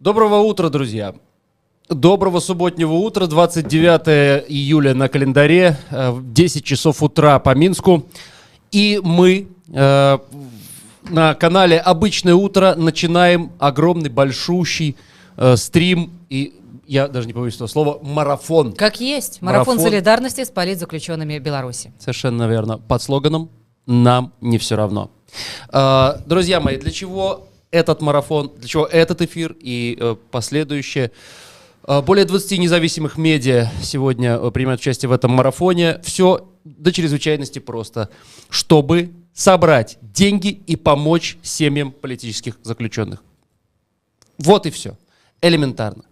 Доброго утра, друзья. Доброго субботнего утра, 29 июля на календаре, 10 часов утра по Минску. И мы на канале «Обычное утро» начинаем огромный, большущий стрим и, я даже не побоюсь этого слова, марафон. Как есть. Марафон солидарности с политзаключенными Беларуси. Совершенно верно. Под слоганом «Нам не все равно». Друзья мои, для чего этот марафон, для чего этот эфир и последующее? Более 20 независимых медиа сегодня принимают участие в этом марафоне. Все до чрезвычайности просто, чтобы собрать деньги и помочь семьям политических заключенных. Вот и все. Элементарно.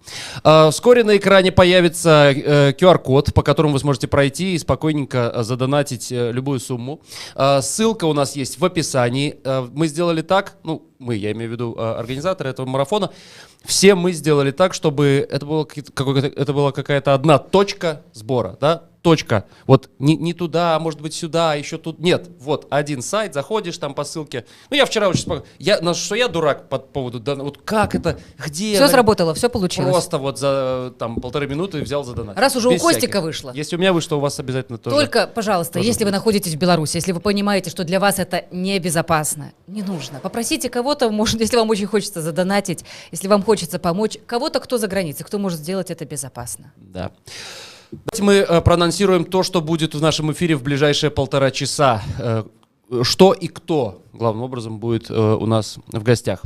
Вскоре на экране появится QR-код, по которому вы сможете пройти и спокойненько задонатить любую сумму. Ссылка у нас есть в описании. Мы сделали так, я имею в виду организаторы этого марафона, все мы сделали так, чтобы это была какая-то одна точка сбора, да? Точка. Вот не туда, а может быть сюда, а еще тут. Нет, вот один сайт, заходишь там по ссылке. Я вчера очень спокойно. Я дурак по поводу, да, вот как это, где. Все сработало, все получилось. Просто вот за полторы минуты взял задонатить. Раз уже у Костика вышло. Если у меня вышло, у вас обязательно тоже. Только, пожалуйста, если вы находитесь в Беларуси, если вы понимаете, что для вас это небезопасно, не нужно. Попросите кого-то, может, если вам очень хочется задонатить, если вам хочется помочь, кого-то, кто за границей, кто может сделать это безопасно. Да. Давайте мы проанонсируем то, что будет в нашем эфире в ближайшие полтора часа. Что и кто, главным образом, будет у нас в гостях.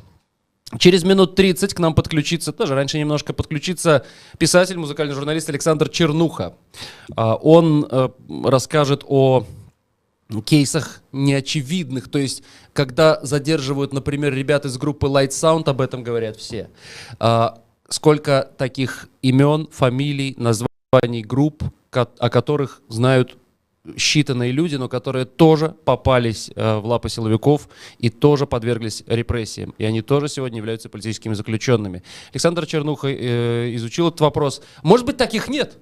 Через минут 30 к нам подключится, тоже раньше немножко подключится писатель, музыкальный журналист Александр Чернуха. Он расскажет о кейсах неочевидных, то есть когда задерживают, например, ребят из группы Light Sound, об этом говорят все. Сколько таких имен, фамилий, названий групп, о которых знают считанные люди, но которые тоже попались в лапы силовиков и тоже подверглись репрессиям. И они тоже сегодня являются политическими заключенными. Александр Чернуха изучил этот вопрос. Может быть, таких нет?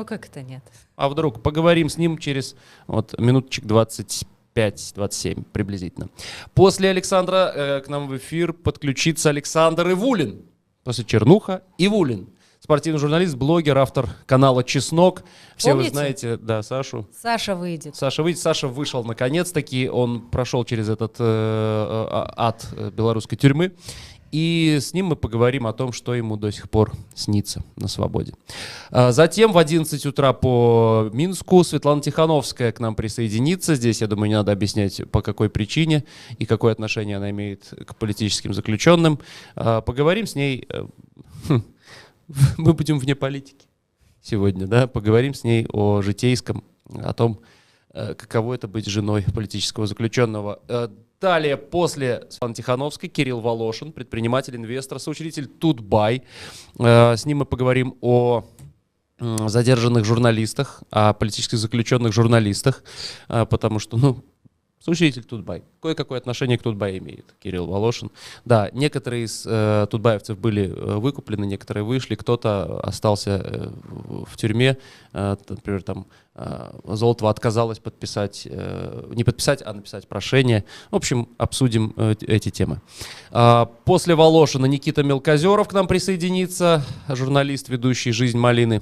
Как это нет? А вдруг? Поговорим с ним через минуточек 25-27 приблизительно. После Александра к нам в эфир подключится Александр Ивулин. После Чернуха Ивулин. Спортивный журналист, блогер, автор канала «Чеснок». Все Помните? Вы знаете, да, Сашу. Саша выйдет. Саша вышел наконец-таки. Он прошел через этот ад белорусской тюрьмы. И с ним мы поговорим о том, что ему до сих пор снится на свободе. Затем в 11 утра по Минску Светлана Тихановская к нам присоединится. Здесь, я думаю, не надо объяснять, по какой причине и какое отношение она имеет к политическим заключенным. Поговорим с ней... Мы будем вне политики сегодня, да, поговорим с ней о житейском, о том, каково это быть женой политического заключенного. Далее, после Светланы Тихановской, Кирилл Волошин, предприниматель, инвестор, соучредитель Тутбай. С ним мы поговорим о задержанных журналистах, о политических заключенных журналистах, потому что, соучредитель Тутбай. Кое-какое отношение к Тутбай имеет Кирилл Волошин. Да, некоторые из тутбаевцев были выкуплены, некоторые вышли, кто-то остался в тюрьме. Например, Золотова отказалась не подписать, а написать прошение. В общем, обсудим эти темы. После Волошина Никита Мелкозеров к нам присоединится, журналист, ведущий «Жизнь малины».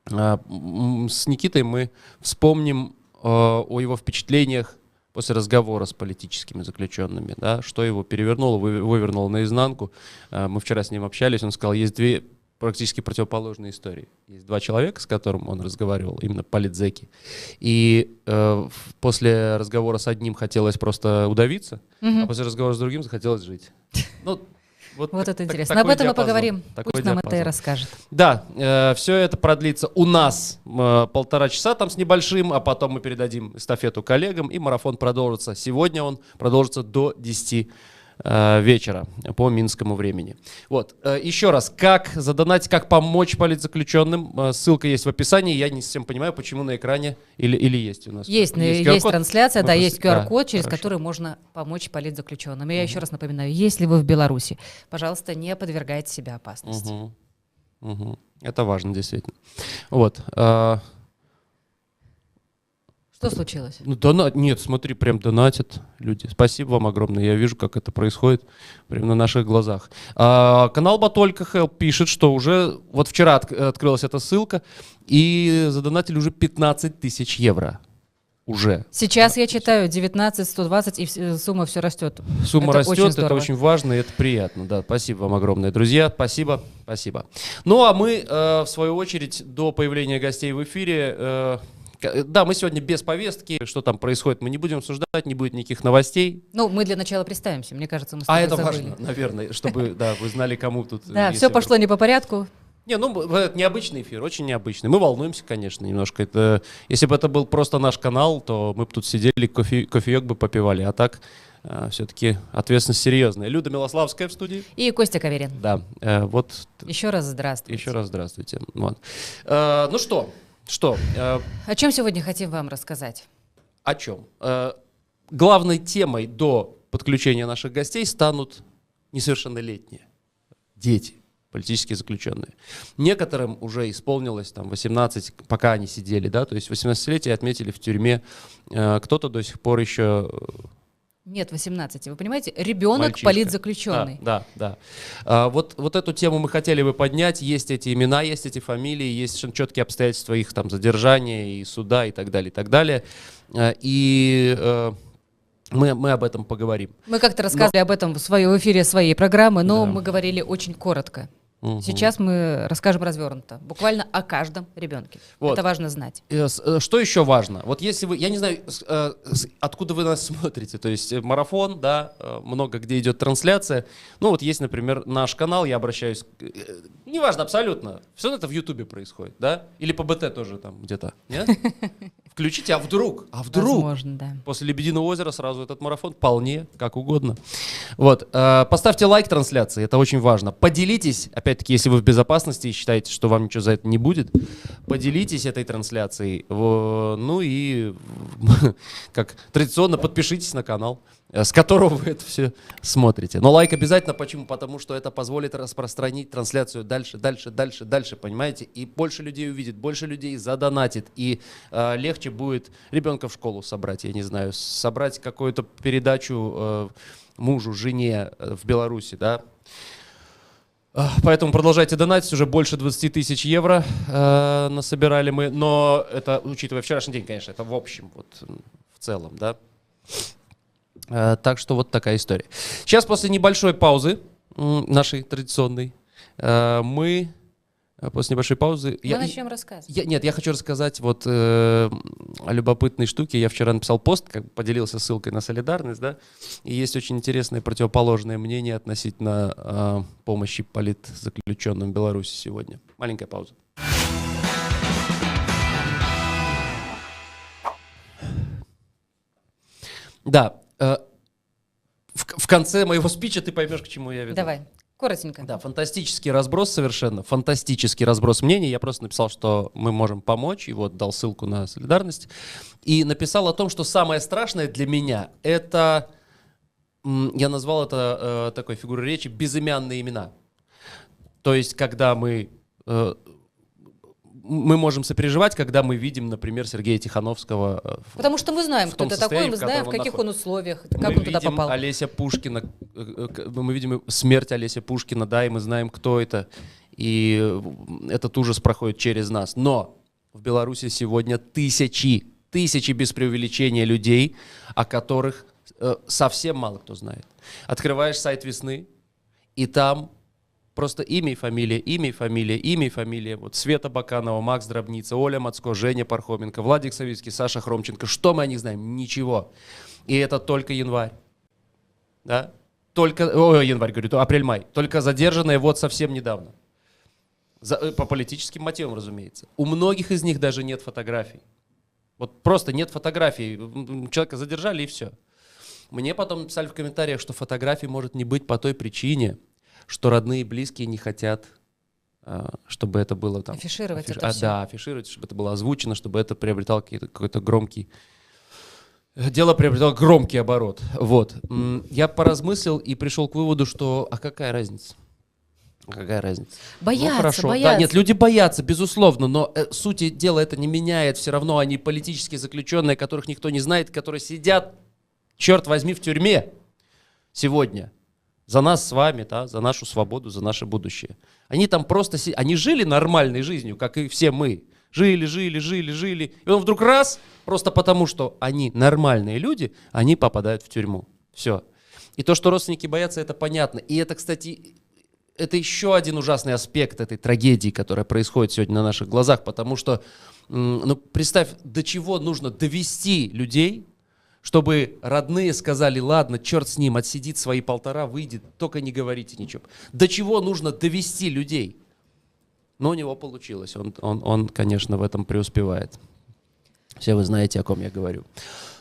С Никитой мы вспомним о его впечатлениях после разговора с политическими заключенными, да, что его перевернуло, вывернуло наизнанку. Мы вчера с ним общались, он сказал, есть две практически противоположные истории. Есть два человека, с которым он разговаривал, именно политзеки. И после разговора с одним хотелось просто удавиться, а после разговора с другим захотелось жить. Вот это интересно. Об этом мы поговорим. Пусть нам это и расскажет. Да, все это продлится у нас полтора часа там с небольшим, а потом мы передадим эстафету коллегам, и марафон продолжится. Сегодня он продолжится до 10 вечера по минскому времени. Еще раз, как задонатить, как помочь политзаключенным, ссылка есть в описании. Я не совсем понимаю, почему на экране или есть у нас. Есть трансляция, да, есть QR-код, через который можно помочь политзаключенным. Я еще раз напоминаю, если вы в Беларуси, пожалуйста, не подвергайте себя опасности. Это важно, действительно. Что случилось? Ну, нет, смотри, прям донатят люди. Спасибо вам огромное. Я вижу, как это происходит прямо на наших глазах. Канал Батолька Help пишет, что уже вот вчера открылась эта ссылка, и задонатили уже 15 тысяч евро. Уже. Сейчас я читаю 19 120, и сумма все растет. Сумма Это растет, очень это здорово. очень важно, и это приятно. Да, спасибо вам огромное, друзья. Спасибо, спасибо. Ну, а мы, в свою очередь, до появления гостей в эфире... Да, мы сегодня без повестки, что там происходит, мы не будем обсуждать, не будет никаких новостей. Ну, мы для начала представимся. Мне кажется, мы с тобой Это забыли. важно, наверное, чтобы, да, вы знали, кому тут... Да, если все вы- пошло не по порядку. Не, ну, это необычный эфир, очень необычный. Мы волнуемся, конечно, немножко. Это, если бы это был просто наш канал, то мы бы тут сидели, кофеек бы попивали. А так, все-таки ответственность серьезная. Люда Милославская в студии. И Костя Каверин. Да, вот Еще раз здравствуйте. еще раз здравствуйте. Вот. Ну что, О чем сегодня хотим вам рассказать? о чем? Главной темой до подключения наших гостей станут несовершеннолетние дети, политические заключенные. Некоторым уже исполнилось там 18, пока они сидели, да, то есть 18-летие отметили в тюрьме. Кто-то до сих пор еще... Нет, 18. Вы понимаете, ребенок Мальчишка. политзаключенный. Да. Вот эту тему мы хотели бы поднять. Есть эти имена, есть эти фамилии, есть совершенно четкие обстоятельства их там задержания и суда и так далее, и так далее. Мы об этом поговорим. Мы как-то рассказывали об этом в эфире своей программы, но Да. мы говорили очень коротко. Мгм. Сейчас мы расскажем развернуто, буквально о каждом ребенке. Вот. Это важно знать. Что еще важно? Вот если вы, я не знаю, откуда вы нас смотрите, то есть марафон, да, много где идет трансляция. Ну вот есть, например, наш канал, я обращаюсь, неважно абсолютно, все это в Ютубе происходит, да? Или по БТ тоже там где-то, нет? Включите, а вдруг? Возможно, да. После «Лебединого озера» сразу этот марафон, вполне, как угодно. Вот, поставьте лайк трансляции, это очень важно. Поделитесь, опять-таки, если вы в безопасности и считаете, что вам ничего за это не будет, поделитесь этой трансляцией. Ну и, как традиционно, подпишитесь на канал, с которого вы это все смотрите. Но лайк обязательно, почему? Потому что это позволит распространить трансляцию дальше, понимаете? И больше людей увидит, больше людей задонатит, и легче будет ребенка в школу собрать, я не знаю, собрать какую-то передачу мужу, жене в Беларуси, да. Поэтому продолжайте донатить, уже больше 20 тысяч евро насобирали мы, но это, учитывая вчерашний день, конечно, это в общем, вот в целом, да. Так что вот такая история. Сейчас после небольшой паузы, нашей традиционной, мы после небольшой паузы... Мы начнем рассказывать. Нет, я хочу рассказать вот о любопытной штуке. Я вчера написал пост, как бы поделился ссылкой на солидарность, да, и есть очень интересное противоположное мнение относительно помощи политзаключенным в Беларуси сегодня. Маленькая пауза. Да, в конце моего спича ты поймешь, к чему я веду. Давай, коротенько. Да, фантастический разброс совершенно, фантастический разброс мнений. Я просто написал, что мы можем помочь, и вот дал ссылку на солидарность. И написал о том, что самое страшное для меня, это, я назвал это такой фигурой речи, безымянные имена. То есть, когда мы можем сопереживать, когда мы видим, например, Сергея Тихановского. Потому что мы знаем, в кто том это такой, состоянии, мы в знаем, в котором он каких он условиях, Мы как он туда видим попал. Олеся Пушкина, мы видим смерть Олеся Пушкина, да, и мы знаем, кто это, и этот ужас проходит через нас. Но в Беларуси сегодня тысячи без преувеличения людей, о которых совсем мало кто знает. Открываешь сайт «Весны», и там просто имя и фамилия. Вот Света Баканова, Макс Дробница, Оля Мацко, Женя Пархоменко, Владик Савицкий, Саша Хромченко. Что мы о них знаем? Ничего. И это только январь. Да? Январь, говорю, апрель-май. Только задержанные вот совсем недавно. По политическим мотивам, разумеется. У многих из них даже нет фотографий. Вот просто нет фотографий. Человека задержали, и все. Мне потом написали в комментариях, что фотографий может не быть по той причине, что родные и близкие не хотят, чтобы это было там... Афишировать это все. Да, афишировать, чтобы это было озвучено, чтобы это приобретало какой-то громкий... Дело приобретало громкий оборот. Вот. Я поразмыслил и пришел к выводу, что... А какая разница? Какая разница? Боятся, Ну, хорошо. боятся. Да, нет, люди боятся, безусловно, но сути дела это не меняет. Все равно они политические заключенные, которых никто не знает, которые сидят, черт возьми, в тюрьме сегодня. За нас с вами, да, за нашу свободу, за наше будущее. Они там просто... Они жили нормальной жизнью, как и все мы. Жили. И он вдруг раз, просто потому что они нормальные люди, они попадают в тюрьму. Все. И то, что родственники боятся, это понятно. И это, кстати... Это еще один ужасный аспект этой трагедии, которая происходит сегодня на наших глазах, потому что, ну, представь, до чего нужно довести людей, чтобы родные сказали, ладно, черт с ним, отсидит свои 1,5, выйдет, только не говорите ничего. До чего нужно довести людей? Но у него получилось, он, конечно, в этом преуспевает. Все вы знаете, о ком я говорю.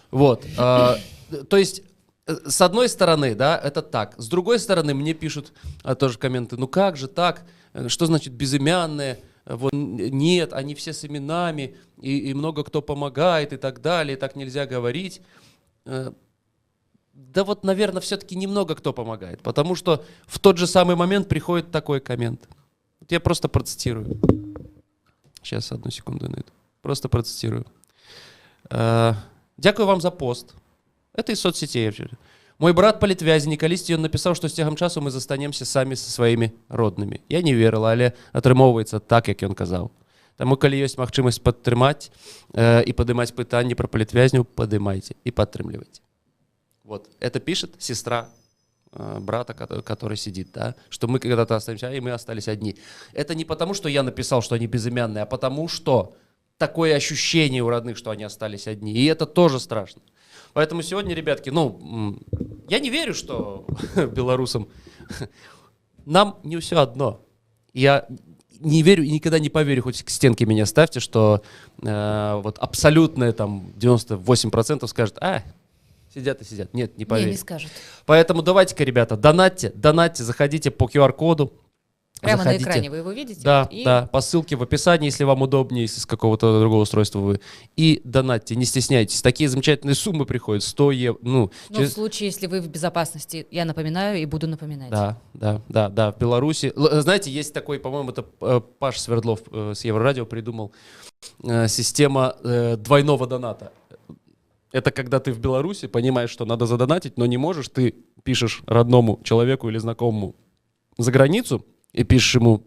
Вот, то есть... С одной стороны, да, это так. С другой стороны, мне пишут тоже комменты, ну как же так, что значит безымянные, вот, нет, они все с именами, и много кто помогает и так далее, и так нельзя говорить. Да вот, наверное, все-таки немного кто помогает, потому что в тот же самый момент приходит такой коммент. Вот я просто процитирую. Сейчас, одну секунду найду. Просто процитирую. Дякую вам за пост. Это из соцсетей. Мой брат політвязень, колись ён написал, что с тягом часу мы застанемся сами со своими родными. Я не верил, але атрымоўваецца так, як ён казаў. Таму, калі ёсць магчымасць падтрымаць и поднимать пытанні про політвязняў, поднимайте и падтрымлівайте. Вот, это пишет сестра брата, который сидит, да, что мы когда-то останемся, и мы остались одни. Это не потому, что я написал, что они безымянные, а потому что такое ощущение у родных, что они остались одни. И это тоже страшно. Поэтому сегодня, ребятки, ну, я не верю, что белорусам нам не все одно. Я не верю и никогда не поверю, хоть к стенке меня ставьте, что вот абсолютное там 98% скажет, сидят и сидят. Нет, не поверю. Не скажут. Поэтому давайте-ка, ребята, донатьте, заходите по QR-коду. Прямо заходите. на экране вы его видите? Да, да, по ссылке в описании, если вам удобнее, если с какого-то другого устройства вы. И донатьте, не стесняйтесь. Такие замечательные суммы приходят, 100 евро. Ну, в случае, если вы в безопасности, я напоминаю и буду напоминать. Да, в Беларуси. Знаете, есть такой, по-моему, это Паш Свердлов с Еврорадио придумал, система двойного доната. Это когда ты в Беларуси понимаешь, что надо задонатить, но не можешь, ты пишешь родному человеку или знакомому за границу, и пишешь ему,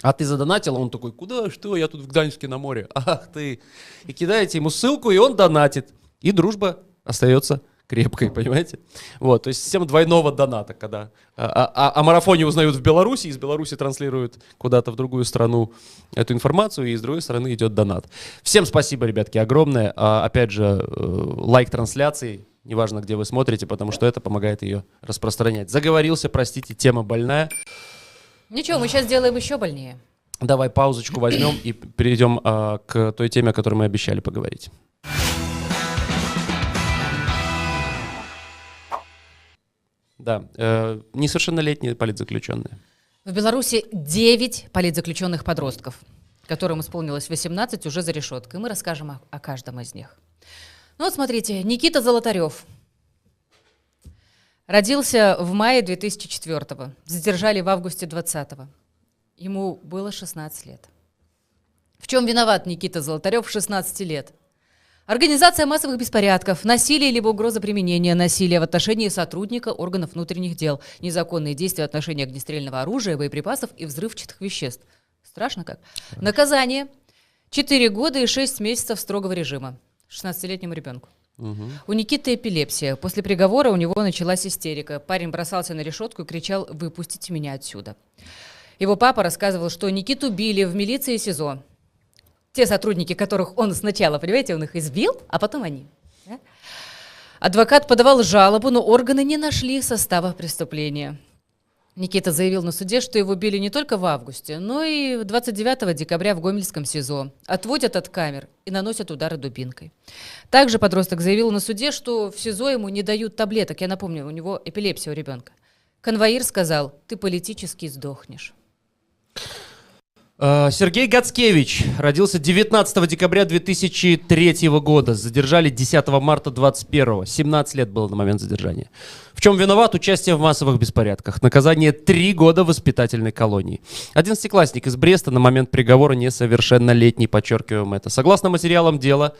а ты задонатил? А он такой, куда, что, я тут в Гданьске на море. Ах ты. И кидаете ему ссылку, и он донатит. И дружба остается крепкой, понимаете? Вот, то есть система двойного доната, когда о марафоне узнают в Беларуси, из Беларуси транслируют куда-то в другую страну эту информацию, и с другой стороны идет донат. Всем спасибо, ребятки, огромное. Опять же, лайк трансляции, неважно, где вы смотрите, потому что это помогает ее распространять. Заговорился, простите, тема больная. Ничего, мы сейчас сделаем еще больнее. Давай паузочку возьмем и перейдем к той теме, о которой мы обещали поговорить. Да, несовершеннолетние политзаключенные. В Беларуси 9 политзаключенных подростков, которым исполнилось 18, уже за решеткой. Мы расскажем о каждом из них. Ну вот смотрите, Никита Золотарев. Родился в мае 2004-го. Задержали в августе 2020-го. Ему было 16 лет. В чем виноват Никита Золотарев в 16 лет? Организация массовых беспорядков, насилие либо угроза применения насилия в отношении сотрудника органов внутренних дел, незаконные действия в отношении огнестрельного оружия, боеприпасов и взрывчатых веществ. Страшно как? Наказание 4 года и 6 месяцев строгого режима 16-летнему ребенку. Угу. У Никиты эпилепсия. После приговора у него началась истерика. Парень бросался на решетку и кричал: «Выпустите меня отсюда». Его папа рассказывал, что Никиту били в милиции и СИЗО. Те сотрудники, которых он сначала, понимаете, он их избил, а потом они. Да? Адвокат подавал жалобу, но органы не нашли состава преступления. Никита заявил на суде, что его били не только в августе, но и 29 декабря в Гомельском СИЗО. Отводят от камер и наносят удары дубинкой. Также подросток заявил на суде, что в СИЗО ему не дают таблеток. Я напомню, у него эпилепсия у ребенка. Конвоир сказал: «Ты политически сдохнешь». Сергей Гацкевич родился 19 декабря 2003 года. Задержали 10 марта 2021. 17 лет было на момент задержания. В чем виноват? Участие в массовых беспорядках. Наказание 3 года воспитательной колонии. 11-классник из Бреста на момент приговора несовершеннолетний, подчеркиваем это. Согласно материалам дела,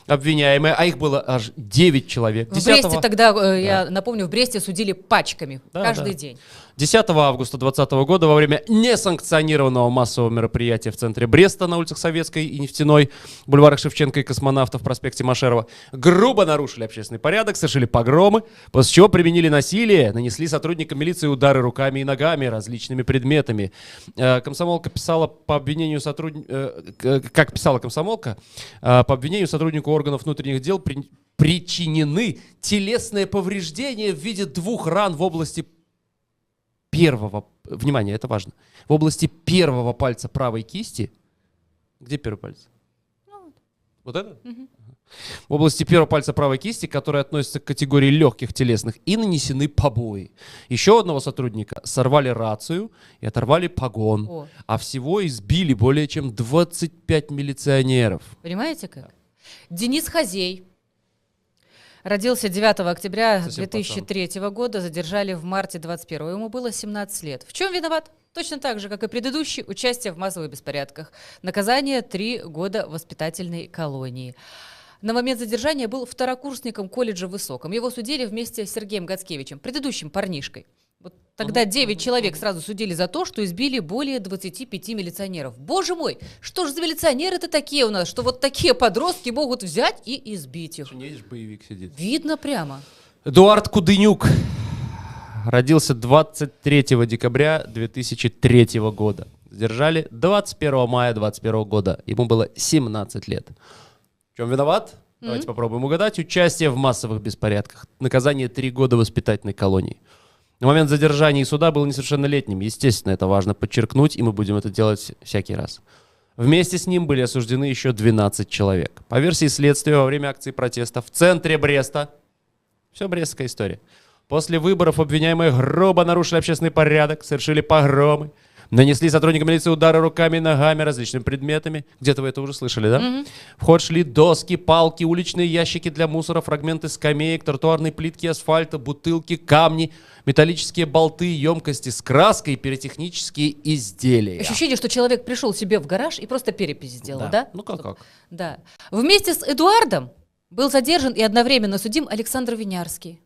обвиняемые, а их было аж 9 человек. В Бресте тогда, я напомню, в Бресте судили пачками каждый день. 10 августа 2020 года во время несанкционированного массового мероприятия в центре Бреста на улицах Советской и Нефтяной, бульварах Шевченко и Космонавтов, проспекте Машерова, грубо нарушили общественный порядок, совершили погромы, после чего применили насилие, нанесли сотрудникам милиции удары руками и ногами, различными предметами. Комсомолка писала по обвинению как писала комсомолка, по обвинению сотруднику органов внутренних дел причинены телесные повреждения в виде 2 ран в области первого, внимание, это важно, в области первого пальца правой кисти. Где первый палец? Вот это? Угу. В области первого пальца правой кисти, которая относится к категории легких телесных, и нанесены побои. Еще одного сотрудника сорвали рацию и оторвали погон. А всего избили более чем 25 милиционеров. Понимаете как? Денис Хазей. Родился 9 октября 2003 года, задержали в марте 21. Ему было 17 лет. В чем виноват? Точно так же, как и предыдущий, участие в массовых беспорядках. Наказание 3 года воспитательной колонии. На момент задержания был второкурсником колледжа в Высоком. Его судили вместе с Сергеем Гацкевичем, предыдущим парнишкой. Вот тогда 9 человек сразу судили за то, что избили более 25 милиционеров. Боже мой, что же за милиционеры-то такие у нас, что вот такие подростки могут взять и избить их? Не видишь, боевик сидит. Видно прямо. Эдуард Кудынюк родился 23 декабря 2003 года. Задержали 21 мая 2021 года. Ему было 17 лет. В чем виноват? Давайте попробуем угадать. Участие в массовых беспорядках. Наказание 3 года воспитательной колонии. На момент задержания и суда был несовершеннолетним. Естественно, это важно подчеркнуть, и мы будем это делать всякий раз. Вместе с ним были осуждены еще 12 человек. По версии следствия, во время акции протеста в центре Бреста, все брестская история, после выборов обвиняемые грубо нарушили общественный порядок, совершили погромы, нанесли сотрудникам милиции удары руками и ногами, различными предметами. Где-то вы это уже слышали, да? В ход шли доски, палки, уличные ящики для мусора, фрагменты скамеек, тротуарные плитки асфальта, бутылки, камни, металлические болты, емкости с краской и пиротехнические изделия. Ощущение, что человек пришел себе в гараж и просто перепись сделал, да? Ну как? Да. Вместе с Эдуардом был задержан и одновременно судим Александр Винярский.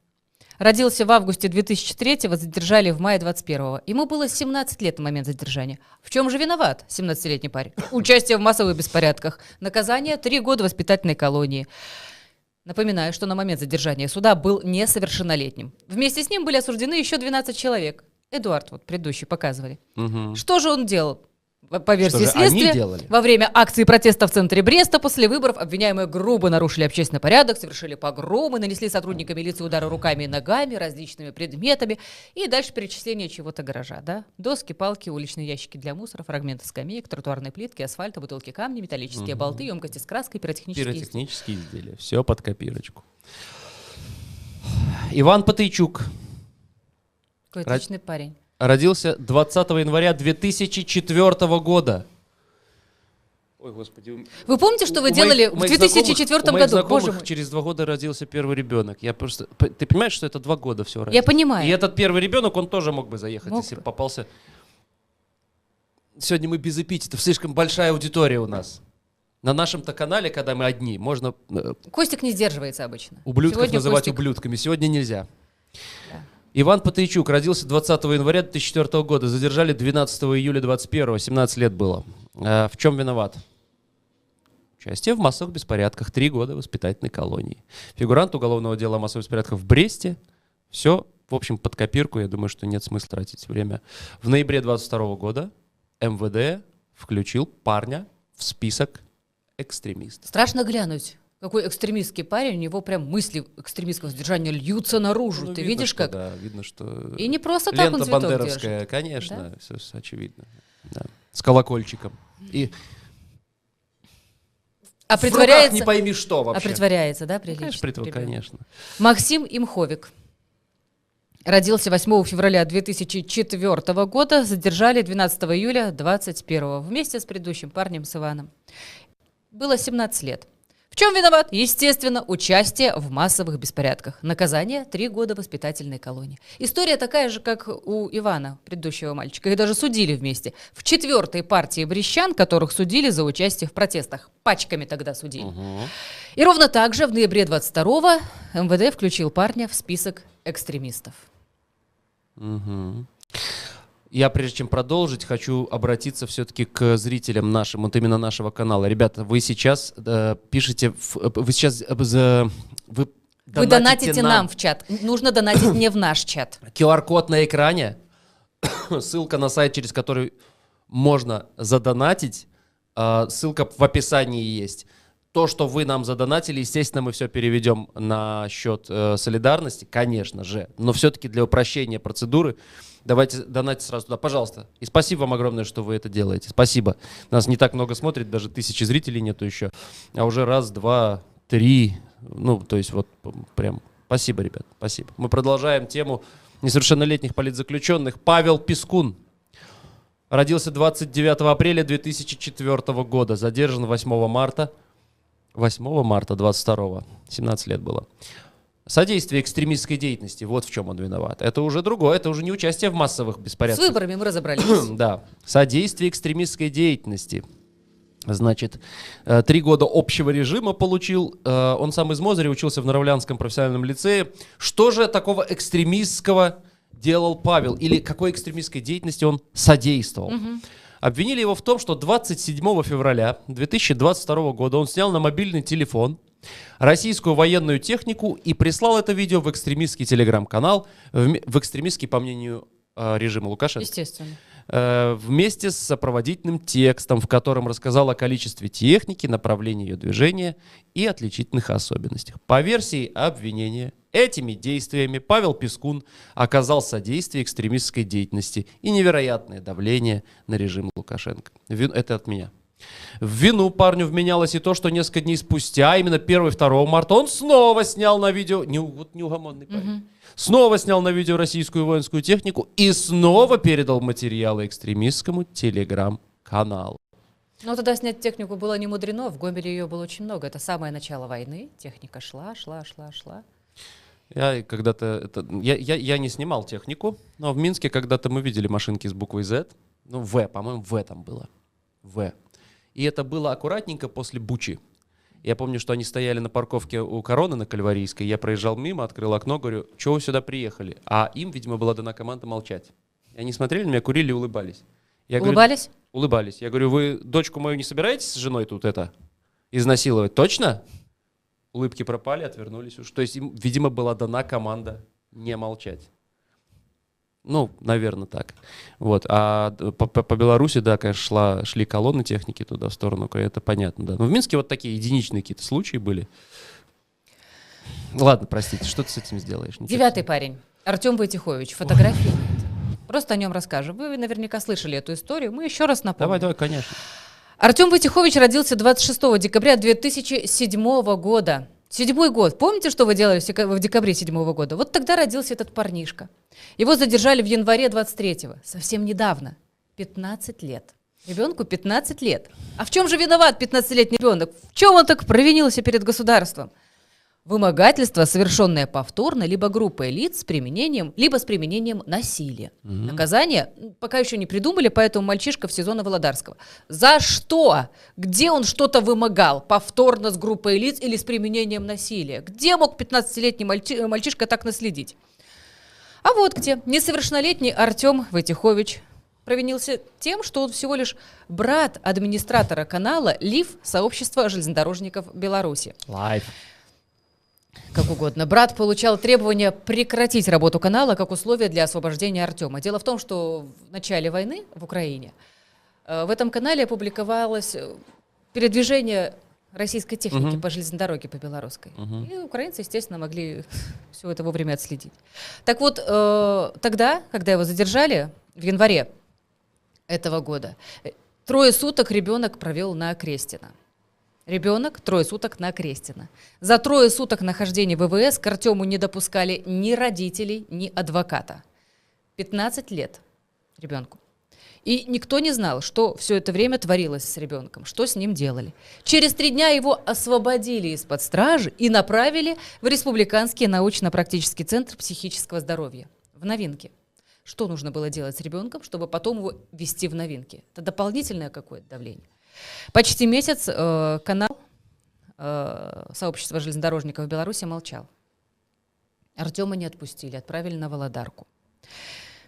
Родился в августе 2003-го, задержали в мае 21-го. Ему было 17 лет на момент задержания. В чем же виноват 17-летний парень? Участие в массовых беспорядках. Наказание 3 года воспитательной колонии. Напоминаю, что на момент задержания суда был несовершеннолетним. Вместе с ним были осуждены еще 12 человек. Эдуард, вот предыдущий, показывали. Что же он делал? По версии следствия, во время акции протеста в центре Бреста после выборов обвиняемые грубо нарушили общественный порядок, совершили погромы, нанесли сотрудникам милиции удары руками и ногами, различными предметами. И дальше перечисление чего-то гаража. Да? Доски, палки, уличные ящики для мусора, фрагменты скамеек, тротуарные плитки, асфальта, бутылки камня, металлические болты, емкости с краской, пиротехнические изделия. Все под копирочку. Иван Патейчук. Какой отличный парень. Родился 20 января 2004 года. Ой, господи. Вы помните, что вы делали в 2004 году? У моих знакомых через 2 года родился первый ребенок. Ты понимаешь, что это 2 года все разница? Я понимаю. И этот первый ребенок, он тоже мог бы заехать, если бы попался. Сегодня мы без эпитетов, слишком большая аудитория у нас. На нашем-то канале, когда мы одни, можно... Костик не сдерживается обычно. Ублюдков сегодня называть Костик... ублюдками. Сегодня нельзя. Да. Иван Патейчук родился 20 января 2004 года. Задержали 12 июля 2021. 17 лет было. В чем виноват? Участие в массовых беспорядках. 3 года воспитательной колонии. Фигурант уголовного дела о массовых беспорядках в Бресте. Все, в общем, под копирку. Я думаю, что нет смысла тратить время. В ноябре 2022 года МВД включил парня в список экстремистов. Страшно глянуть. Какой экстремистский парень, у него прям мысли экстремистского содержания льются наружу. Ну, ты видно, видишь, как? Да, видно, что... И не просто так он цветок бандеровская, держит. Конечно, да? Все очевидно. Да. С колокольчиком. И притворяется... не пойми что вообще. Притворяется, да, прилично? Конечно, Максим Имховик. Родился 8 февраля 2004 года, задержали 12 июля 2021 вместе с предыдущим парнем, с Иваном. Было 17 лет. В чем виноват? Естественно, участие в массовых беспорядках. Наказание – 3 года воспитательной колонии. История такая же, как у Ивана, предыдущего мальчика. Их даже судили вместе. В 4-й партии брестян, которых судили за участие в протестах. Пачками тогда судили. И ровно так же в ноябре 22-го МВД включил парня в список экстремистов. Я, прежде чем продолжить, хочу обратиться все-таки к зрителям нашим, вот именно нашего канала. Ребята, вы сейчас пишете, вы сейчас вы донатите нам в чат. Нужно донатить не в наш чат. QR-код на экране, ссылка на сайт, через который можно задонатить, ссылка в описании есть. То, что вы нам задонатили, естественно, мы все переведем на счет солидарности, конечно же. Но все-таки для упрощения процедуры давайте донатить сразу туда, пожалуйста. И спасибо вам огромное, что вы это делаете. Спасибо. Нас не так много смотрит, даже 1000 зрителей нету еще. А уже 1, 2, 3. Ну, то есть вот прям спасибо, ребят, спасибо. Мы продолжаем тему несовершеннолетних политзаключенных. Павел Пискун. Родился 29 апреля 2004 года. Задержан 8 марта 22-го. 17 лет было. Содействие экстремистской деятельности. Вот в чем он виноват. Это уже другое. Это уже не участие в массовых беспорядках. С выборами мы разобрались. Да. Содействие экстремистской деятельности. Значит, 3 года общего режима получил. Он сам из Мозыря, учился в Наравлянском профессиональном лицее. Что же такого экстремистского делал Павел? Или какой экстремистской деятельности он содействовал? Обвинили его в том, что 27 февраля 2022 года он снял на мобильный телефон российскую военную технику и прислал это видео в экстремистский телеграм-канал, в экстремистский, по мнению режима Лукашенко. Естественно. Вместе с сопроводительным текстом, в котором рассказал о количестве техники, направлении ее движения и отличительных особенностях. По версии обвинения, этими действиями Павел Пискун оказал содействие экстремистской деятельности и невероятное давление на режим Лукашенко. Это от меня. В вину парню вменялось и то, что несколько дней спустя, именно 1-2 марта, он снова снял на видео, вот неугомонный парень, снова снял на видео российскую воинскую технику и снова передал материалы экстремистскому телеграм-каналу. Но тогда снять технику было не мудрено, в Гомеле ее было очень много. Это самое начало войны, техника шла. Я когда-то, я не снимал технику, но в Минске когда-то мы видели машинки с буквой Z, ну В, по-моему, В там было, В. И это было аккуратненько после Бучи. Я помню, что они стояли на парковке у Короны на Кальварийской. Я проезжал мимо, открыл окно, говорю, чего вы сюда приехали? А им, видимо, была дана команда молчать. И они смотрели на меня, курили и улыбались. Улыбались? Говорю, улыбались. Я говорю, вы дочку мою не собираетесь с женой тут изнасиловать? Точно? Улыбки пропали, отвернулись уж. То есть им, видимо, была дана команда не молчать. Ну, наверное, так. Вот. А по Беларуси, да, конечно, шли колонны техники туда, в сторону, это понятно, да. Но в Минске вот такие единичные какие-то случаи были. Ладно, простите, что ты с этим сделаешь? 9-й парень. Артем Войтихович. Фотографии нет. Просто о нем расскажем. Вы наверняка слышали эту историю. Мы еще раз напомним. Давай, конечно. Артем Войтихович родился 26 декабря 2007 года. 7-й год. Помните, что вы делали в декабре 7-го года? Вот тогда родился этот парнишка. Его задержали в январе 23-го. Совсем недавно. 15 лет. Ребенку 15 лет. А в чем же виноват 15-летний ребенок? В чем он так провинился перед государством? Вымогательство, совершенное повторно, либо группой лиц с применением, либо с применением насилия. Наказание пока еще не придумали, поэтому мальчишка в СИЗО Новолодарского. За что? Где он что-то вымогал? Повторно с группой лиц или с применением насилия? Где мог 15-летний мальчишка так наследить? А вот где. Несовершеннолетний Артем Войтихович провинился тем, что он всего лишь брат администратора канала ЛИВ сообщества железнодорожников Беларуси. Лайф. Как угодно. Брат получал требования прекратить работу канала как условие для освобождения Артема. Дело в том, что в начале войны в Украине в этом канале опубликовалось передвижение российской техники по железной дороге, по белорусской. И украинцы, естественно, могли все это вовремя отследить. Так вот, тогда, когда его задержали в январе этого года, 3 суток ребенок провел на Крестина. Ребенок 3 суток на Крестина. За 3 суток нахождения в ВВС к Артему не допускали ни родителей, ни адвоката. 15 лет ребенку. И никто не знал, что все это время творилось с ребенком, что с ним делали. Через 3 дня его освободили из-под стражи и направили в Республиканский научно-практический центр психического здоровья в Новинке. Что нужно было делать с ребенком, чтобы потом его вести в Новинки? Это дополнительное какое-то давление. Почти месяц канал сообщества железнодорожников в Беларуси молчал. Артема не отпустили, отправили на Володарку.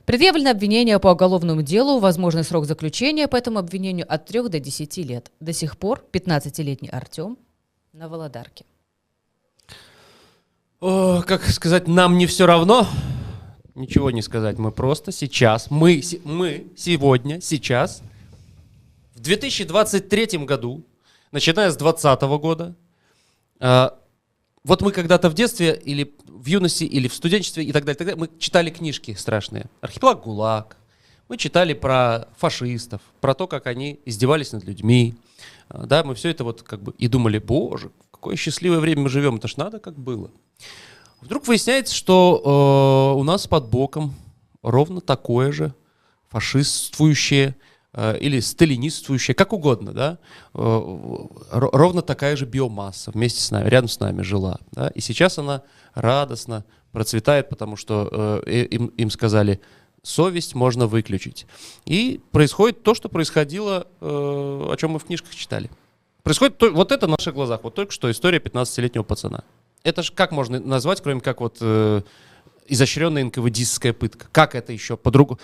Предъявлено обвинение по уголовному делу, возможный срок заключения по этому обвинению от 3 до 10 лет. До сих пор 15-летний Артем на Володарке. О, как сказать, нам не все равно. Ничего не сказать. Мы просто сейчас, мы сегодня, сейчас, в 2023 году, начиная с 2020 года, вот мы когда-то в детстве или в юности, или в студенчестве и так далее, мы читали книжки страшные. «Архипелаг ГУЛАГ». Мы читали про фашистов, про то, как они издевались над людьми. Да, мы все это вот как бы и думали, боже, в какое счастливое время мы живем, это ж надо как было. Вдруг выясняется, что у нас под боком ровно такое же фашистствующее или сталинистствующее, как угодно, да, ровно такая же биомасса вместе с нами, рядом с нами жила. Да, и сейчас она радостно процветает, потому что им сказали, совесть можно выключить. И происходит то, что происходило, о чем мы в книжках читали. Происходит вот это на наших глазах, вот только что история 15-летнего пацана. Это же как можно назвать, кроме как вот изощренная НКВДистская пытка? Как это еще по-другому?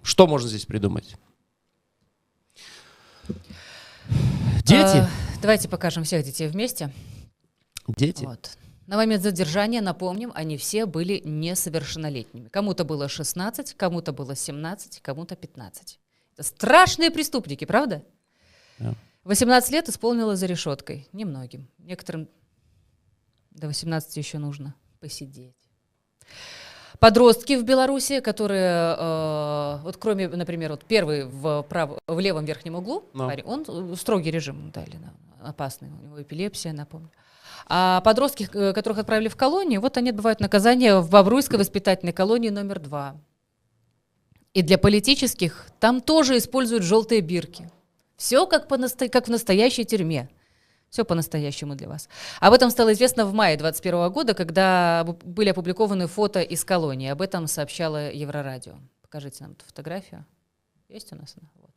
Что можно здесь придумать? Дети? Давайте покажем всех детей вместе. Дети? Вот. На момент задержания, напомним, они все были несовершеннолетними. Кому-то было 16, кому-то было 17, кому-то 15. Это страшные преступники, правда? Да. 18 лет исполнилось за решеткой. Немногим. Некоторым до 18 еще нужно посидеть. Подростки в Беларуси, которые, вот кроме, например, вот первый в левом верхнем углу, парень, он строгий режим дали, опасный, у него эпилепсия, напомню. А подростки, которых отправили в колонию, вот они отбывают наказание в Бобруйской воспитательной колонии номер 2. И для политических там тоже используют желтые бирки. Все как в настоящей тюрьме. Все по-настоящему для вас. Об этом стало известно в мае 2021 года, когда были опубликованы фото из колонии. Об этом сообщало Еврорадио. Покажите нам эту фотографию. Есть у нас она? Вот.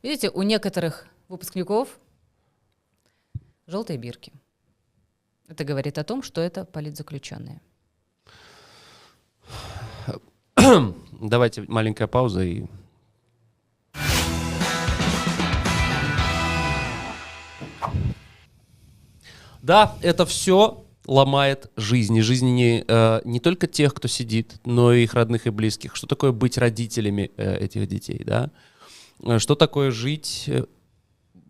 Видите, у некоторых выпускников желтые бирки. Это говорит о том, что это политзаключенные. Давайте маленькая пауза и... Да, это все ломает жизни. Жизни не только тех, кто сидит, но и их родных и близких. Что такое быть родителями этих детей, да? Что такое жить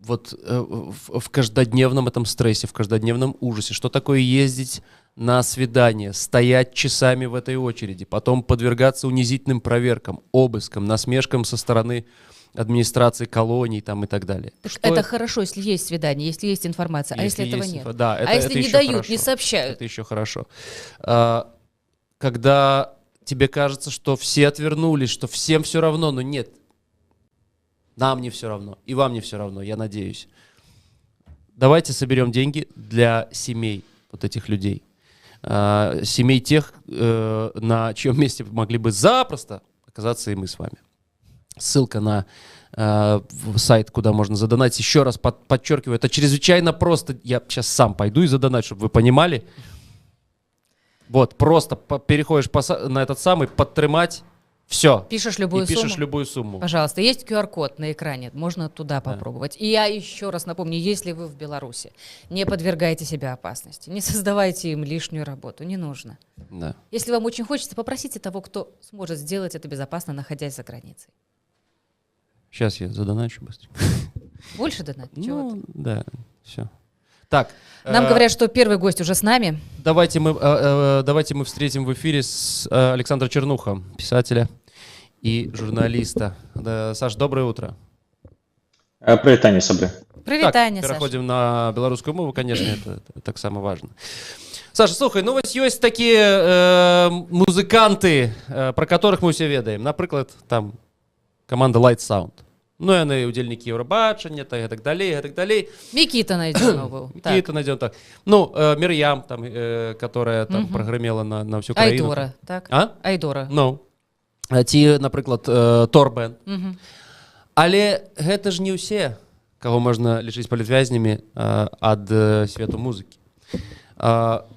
вот в каждодневном этом стрессе, в каждодневном ужасе? Что такое ездить на свидание, стоять часами в этой очереди, потом подвергаться унизительным проверкам, обыскам, насмешкам со стороны администрации колоний там, и так далее. Так это хорошо, если есть свидание, если есть информация, а если этого нет? Да, а если не дают, хорошо. Не сообщают? Это еще хорошо. Когда тебе кажется, что все отвернулись, что всем все равно, но нет. Нам не все равно, и вам не все равно, я надеюсь. Давайте соберем деньги для семей вот этих людей. Семей тех, на чьем месте могли бы запросто оказаться и мы с вами. Ссылка на сайт, куда можно задонатить. Еще раз подчеркиваю, это чрезвычайно просто. Я сейчас сам пойду и задонать, чтобы вы понимали. Вот, просто переходишь на этот самый, подтримать, все. Пишешь любую сумму. Пожалуйста, есть QR-код на экране, можно туда попробовать. И я еще раз напомню, если вы в Беларуси, не подвергайте себя опасности, не создавайте им лишнюю работу, не нужно. Да. Если вам очень хочется, попросите того, кто сможет сделать это безопасно, находясь за границей. Сейчас я задоначу быстренько. Больше донатить? Ну, да, все. Так. Нам говорят, что первый гость уже с нами. Давайте мы встретим в эфире с Александра Чернуха, писателя и журналиста. Да, Саш, доброе утро. Привет, Таня Собры. Прывітанне, Так, Саша. пераходзім на беларускую мову, конечно, это таксама важна. Саша, слухай, ну вось ёсць такія музыканты, пра которых мы ўсе ведаем. Напрыклад, там каманда Light Sound. Ну, яны ўдзельнікі Еўрабачання, так далей, гэтак далей. Мікіта Найдзёнаў быў. Мікіта Найдзёнаў, так. Ну, Мір'ям, там, которая там прагрымела на всю краіну. Айдора, так? А? Айдора. Ну. Ці, напрыклад, Торбен. Але гэта ж не ўсе, каго можна лічыць палітвязнямі ад свету музыкі.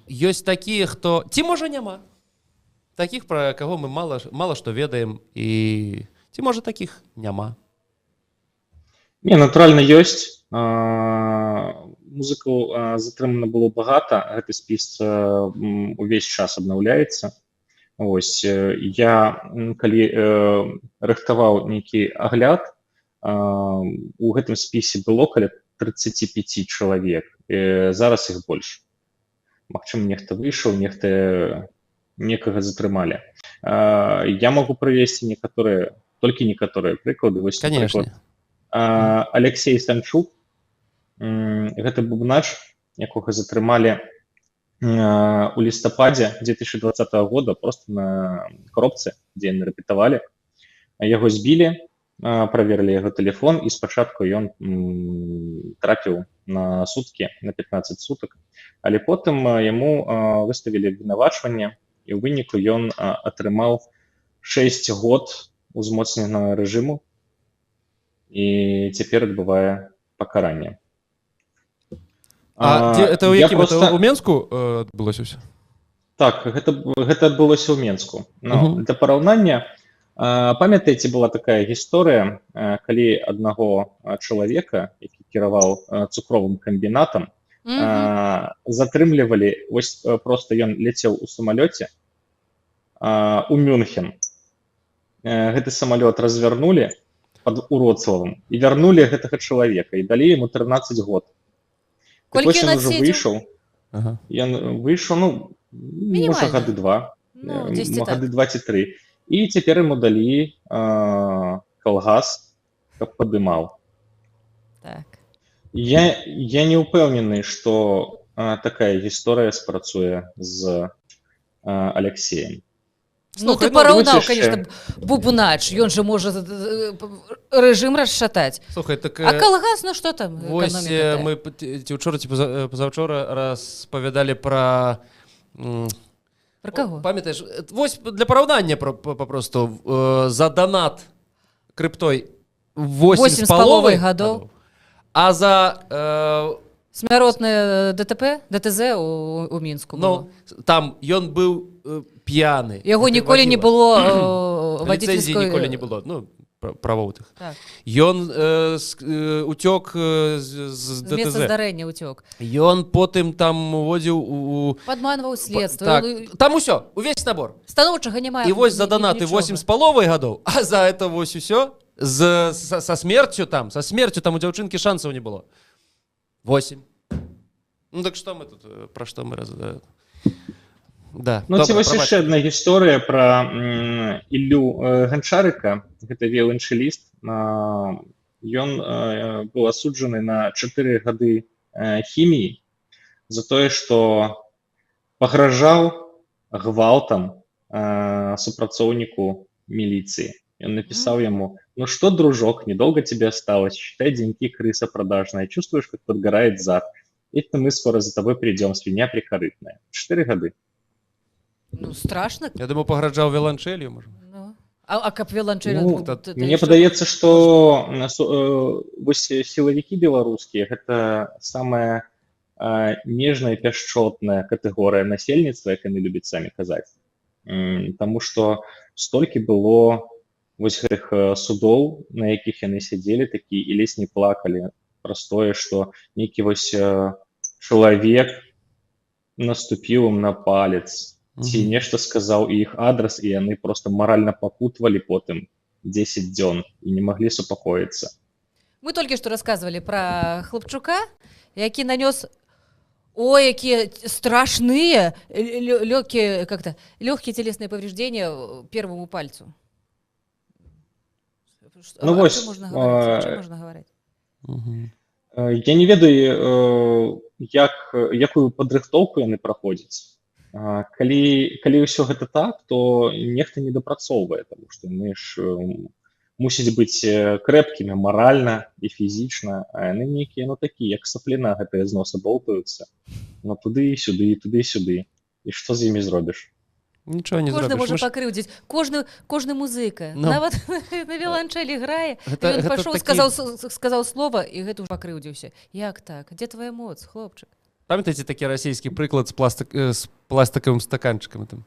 Ёсць такія, хто... Ці, можа, няма. Такіх, пра каго мы мала што ведаем, і ці, можа, такіх няма. Не, натуральна ёсць. Музыкаў затрымана было багата, гэты спіс увесь час абнаўляецца. Вось, я, калі рыхтаваў нейкі агляд, у гэтым спісе было каля 35 чалавек, зараз іх больш. Магчыма, нехта выйшаў, некага затрымалі. Я магу прывесці толькі некаторыя прыклады. Вось, конечно. Алексей Санчук, гэта бубнач, якога затрымалі у лістападзе 2020 года просто на коробцы, дзе яны рэпетавалі. Яго збілі, праверылі яго тэлефон, і спачатку ён трапіў на суткі, на 15 сутак, але потым яму выставілі абвінавачванне, і ў выніку ён атрымаў 6 год узмоцненага рэжыму, і цяпер адбывае пакаранне. Это ў якім? Это ў Менску адбылося ўсё? Так, гэта адбылося ў Менску. Для параўнання, памятаеце, была такая гісторыя, калі аднаго чалавека, які кіраваў цукровым камбінатам, затрымлівалі, вось проста ён ляцеў у самалёце у Мюнхен. Гэты самалёт развярнулі пад Уроцлавам і вярнулі гэтага чалавека, і далі яму 13 год. Колькі ён ўжо выйшаў. Ён выйшаў, можа, гады 2, гады 2 ці 3. І цяпер яму далі калгас, каб падымаў. Так. Я не ўпэўнены, што такая гісторыя спрацуе з Алексеем. Ну, ты параўнаў, конечно, бубнач, ён жа можа рэжым расшатаць. Слухай, так... А калгас, ну што там? Вось мы учора ці пазаўчора распавядалі пра... Пра каго? Памятаеш, вось для параўнання папросту за донат криптой 8,5 гадоў. А за... Смяротнае ДТЗ у Мінску было. Там ён быў п'яны. Яго ніколі не было ліцэнзіі ніколі не было, правоў тых. Так. Ён уцёк з ДТЗ. Месца здарэння уцёк. Ён потым там уводзіў у... Падманваў следства. Так, там усё, увесь набор. Станоўчага няма. І вось за донаты 8,5 гадоў, а за это вось усё са смерцю там у дзяўчынкі шансаў не было. 8. Ну так что мы тут, про что мы раздаем? Да. Ну, ці вось яшчэ адна гісторыя пра Іллю Ганчарыка, гэта віяланчэліст. Ён быў асуджаны на 4 гады хіміі за тое, што пагражаў гвалтам супрацоўніку міліцыі. Он написал ему: ну что, дружок, недолго тебе осталось, считай деньги, крыса продажная, чувствуешь, как подгорает зад. Это мы скоро за тобой придем, свинья прикорытная. 4 года. Ну, страшно. Я думаю, погражал виолончелью, может. Ну. А как виолончелью? Мне падаецца, что силовики белорусские это самая нежная, пяшчотная категория насельніцтва, як яны любяць самі казаць. Потому что столькі было вось гэтых судоў, на якіх яны сядзелі такі і ледзь не плакалі праз тое, што нейкі вось чалавек наступіў ім на палец ці нешта сказаў і іх адрас, і яны просто маральна пакутвалі потым 10 дзён і не маглі супакоіцца. Мы толькі што расказвалі пра хлапчука, які нанёс якія страшныя лёгкія телесные повреждения первому пальцу. Ну вось, можно говорить? Я не ведаю, якую падрыхтоўку яны праходзяць. Калі ўсё гэта так, то нехта недапрацоўвае, таму што яны ж мусяць быць крэпкімі маральна і фізічна, а яны нейкія, такія, як сапліна гэтыя з носа болтаюцца. Туды і сюды, туды і сюды. І што з імі зробіш? Нічого не Кожны зробіш. можа Мы ж- пакрыўдзіць, кожны музыка. Ну. Нават на віоланчэлі грае, Гэта- і ён гэта пайшоў, такі- сказаў слова, і гэта ўжо пакрыўдзіўся. Як так? Дзе твая моц, хлопчык? Памятаеце такі расійскі прыклад з пластикавым стаканчыкам там?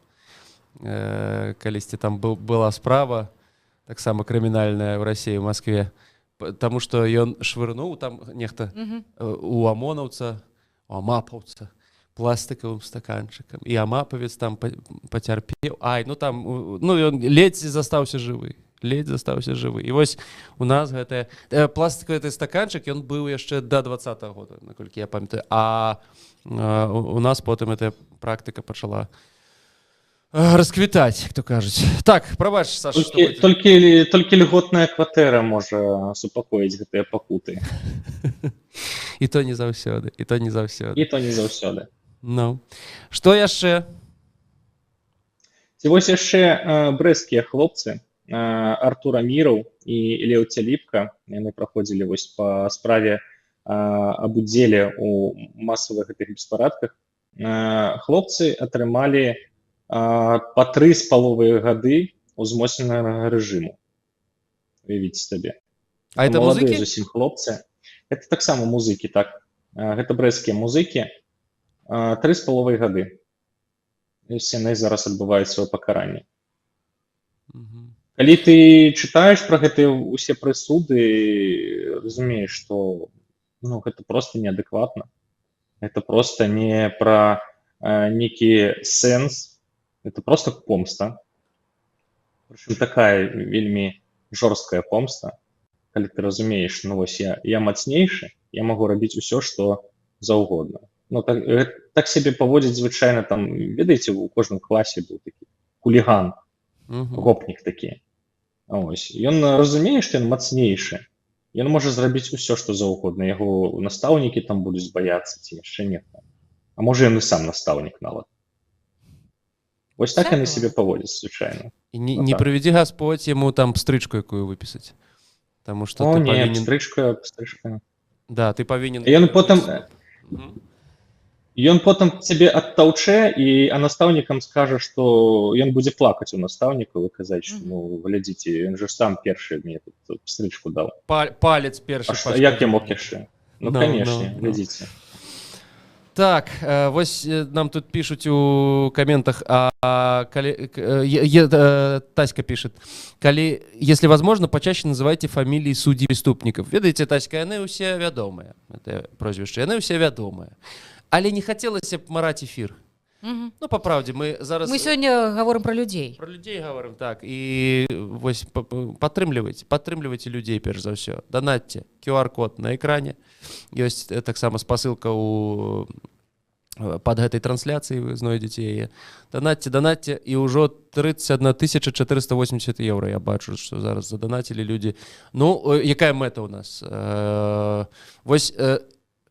Калісьці там была справа таксама крымінальная ў Расіі, ў Маскве, таму што ён швырнуў там нехта у амонаўца, у амапаўца пластикавым стаканчыкам. І амапавец там пацярпеў. Ён ледзь застаўся жывы. І вось у нас гэты пластикавы стаканчык, ён быў яшчэ да 20-го года, наколькі я памятаю. А у нас потым эта практыка пачала расквітаць, як то кажуць. Так, прабач, Саша, Толькі льготная кватэра можа супакоіць гэтыя пакуты. І то не заўсёды. І то не заўсёды. Ну, што яшчэ? Ці вось яшчэ брэсцкія хлопцы, Артур Аміраў і Леў Цяліпка, яны праходзілі вось па справе аб удзеле ў масавых гэтых беспарадках. Хлопцы атрымалі па 3,5 гады ўзмоцненага рэжыму. Уявіце сабе. А это маладыя музыкі? зусім хлопцы. Гэта таксама музыкі, так. Гэта брэсцкія музыкі. 3,5 гады. Яны зараз адбываюць сваё пакаранне. Калі ты чытаеш пра гэтыя ўсе прысуды, разумееш, што гэта проста неадэкватна. Гэта проста не пра нейкі сэнс, это проста помста. Прычым такая вельмі жорсткая помста, калі ты разумееш, вось я мацнейшы, я магу рабіць усё, што заўгодна. Так сябе паводзіць звычайна там, ведаеце, у кожным класе быў такі хуліган, гопнік такі. Ён разумее, што ён мацнейшы, ён можа зрабіць усё, што заўгодна. Яго настаўнікі там будуць баяцца ці яшчэ нехта. А можа ён і сам настаўнік нават. Вось так яны сябе паводзяць звычайна. І не прывядзі Гасподзь яму там стрычку якую выпісаць. Таму што ты павінен... стрычка. Да, ты павінен... Ён потым цябе адтаўчэ, а настаўнікам скажа, што ён будзе плакаць у настаўнікаў і казаць, што глядзіце, ён жа сам першы мне тут стрычку даў. Палец першы. Як я мог яшчэ? Канешне, глядзіце. Так, вось нам тут пишут у комментах, Таська пишет, если возможно, почаще называйте фамилии судей преступников. Ведаеце, Таська, яны ўсе вядомыя. Это прозвішча, яны ўсе вядомыя. Але не хацелася б мараць эфир. По правде, мы зараз... Мы сегодня говорим про людей. Про людей говорим, так. И вось падтрымлівайце людей, перш за ўсё. Донатьте. QR-код на экране. Ёсць таксама спасылка под гэтай трансляцыяй, вы знойдзеце яе. Донатьте. І ўжо 31 480 евро. Я бачу, што зараз задонатілі людзі. Якая мэта ў нас? Вось...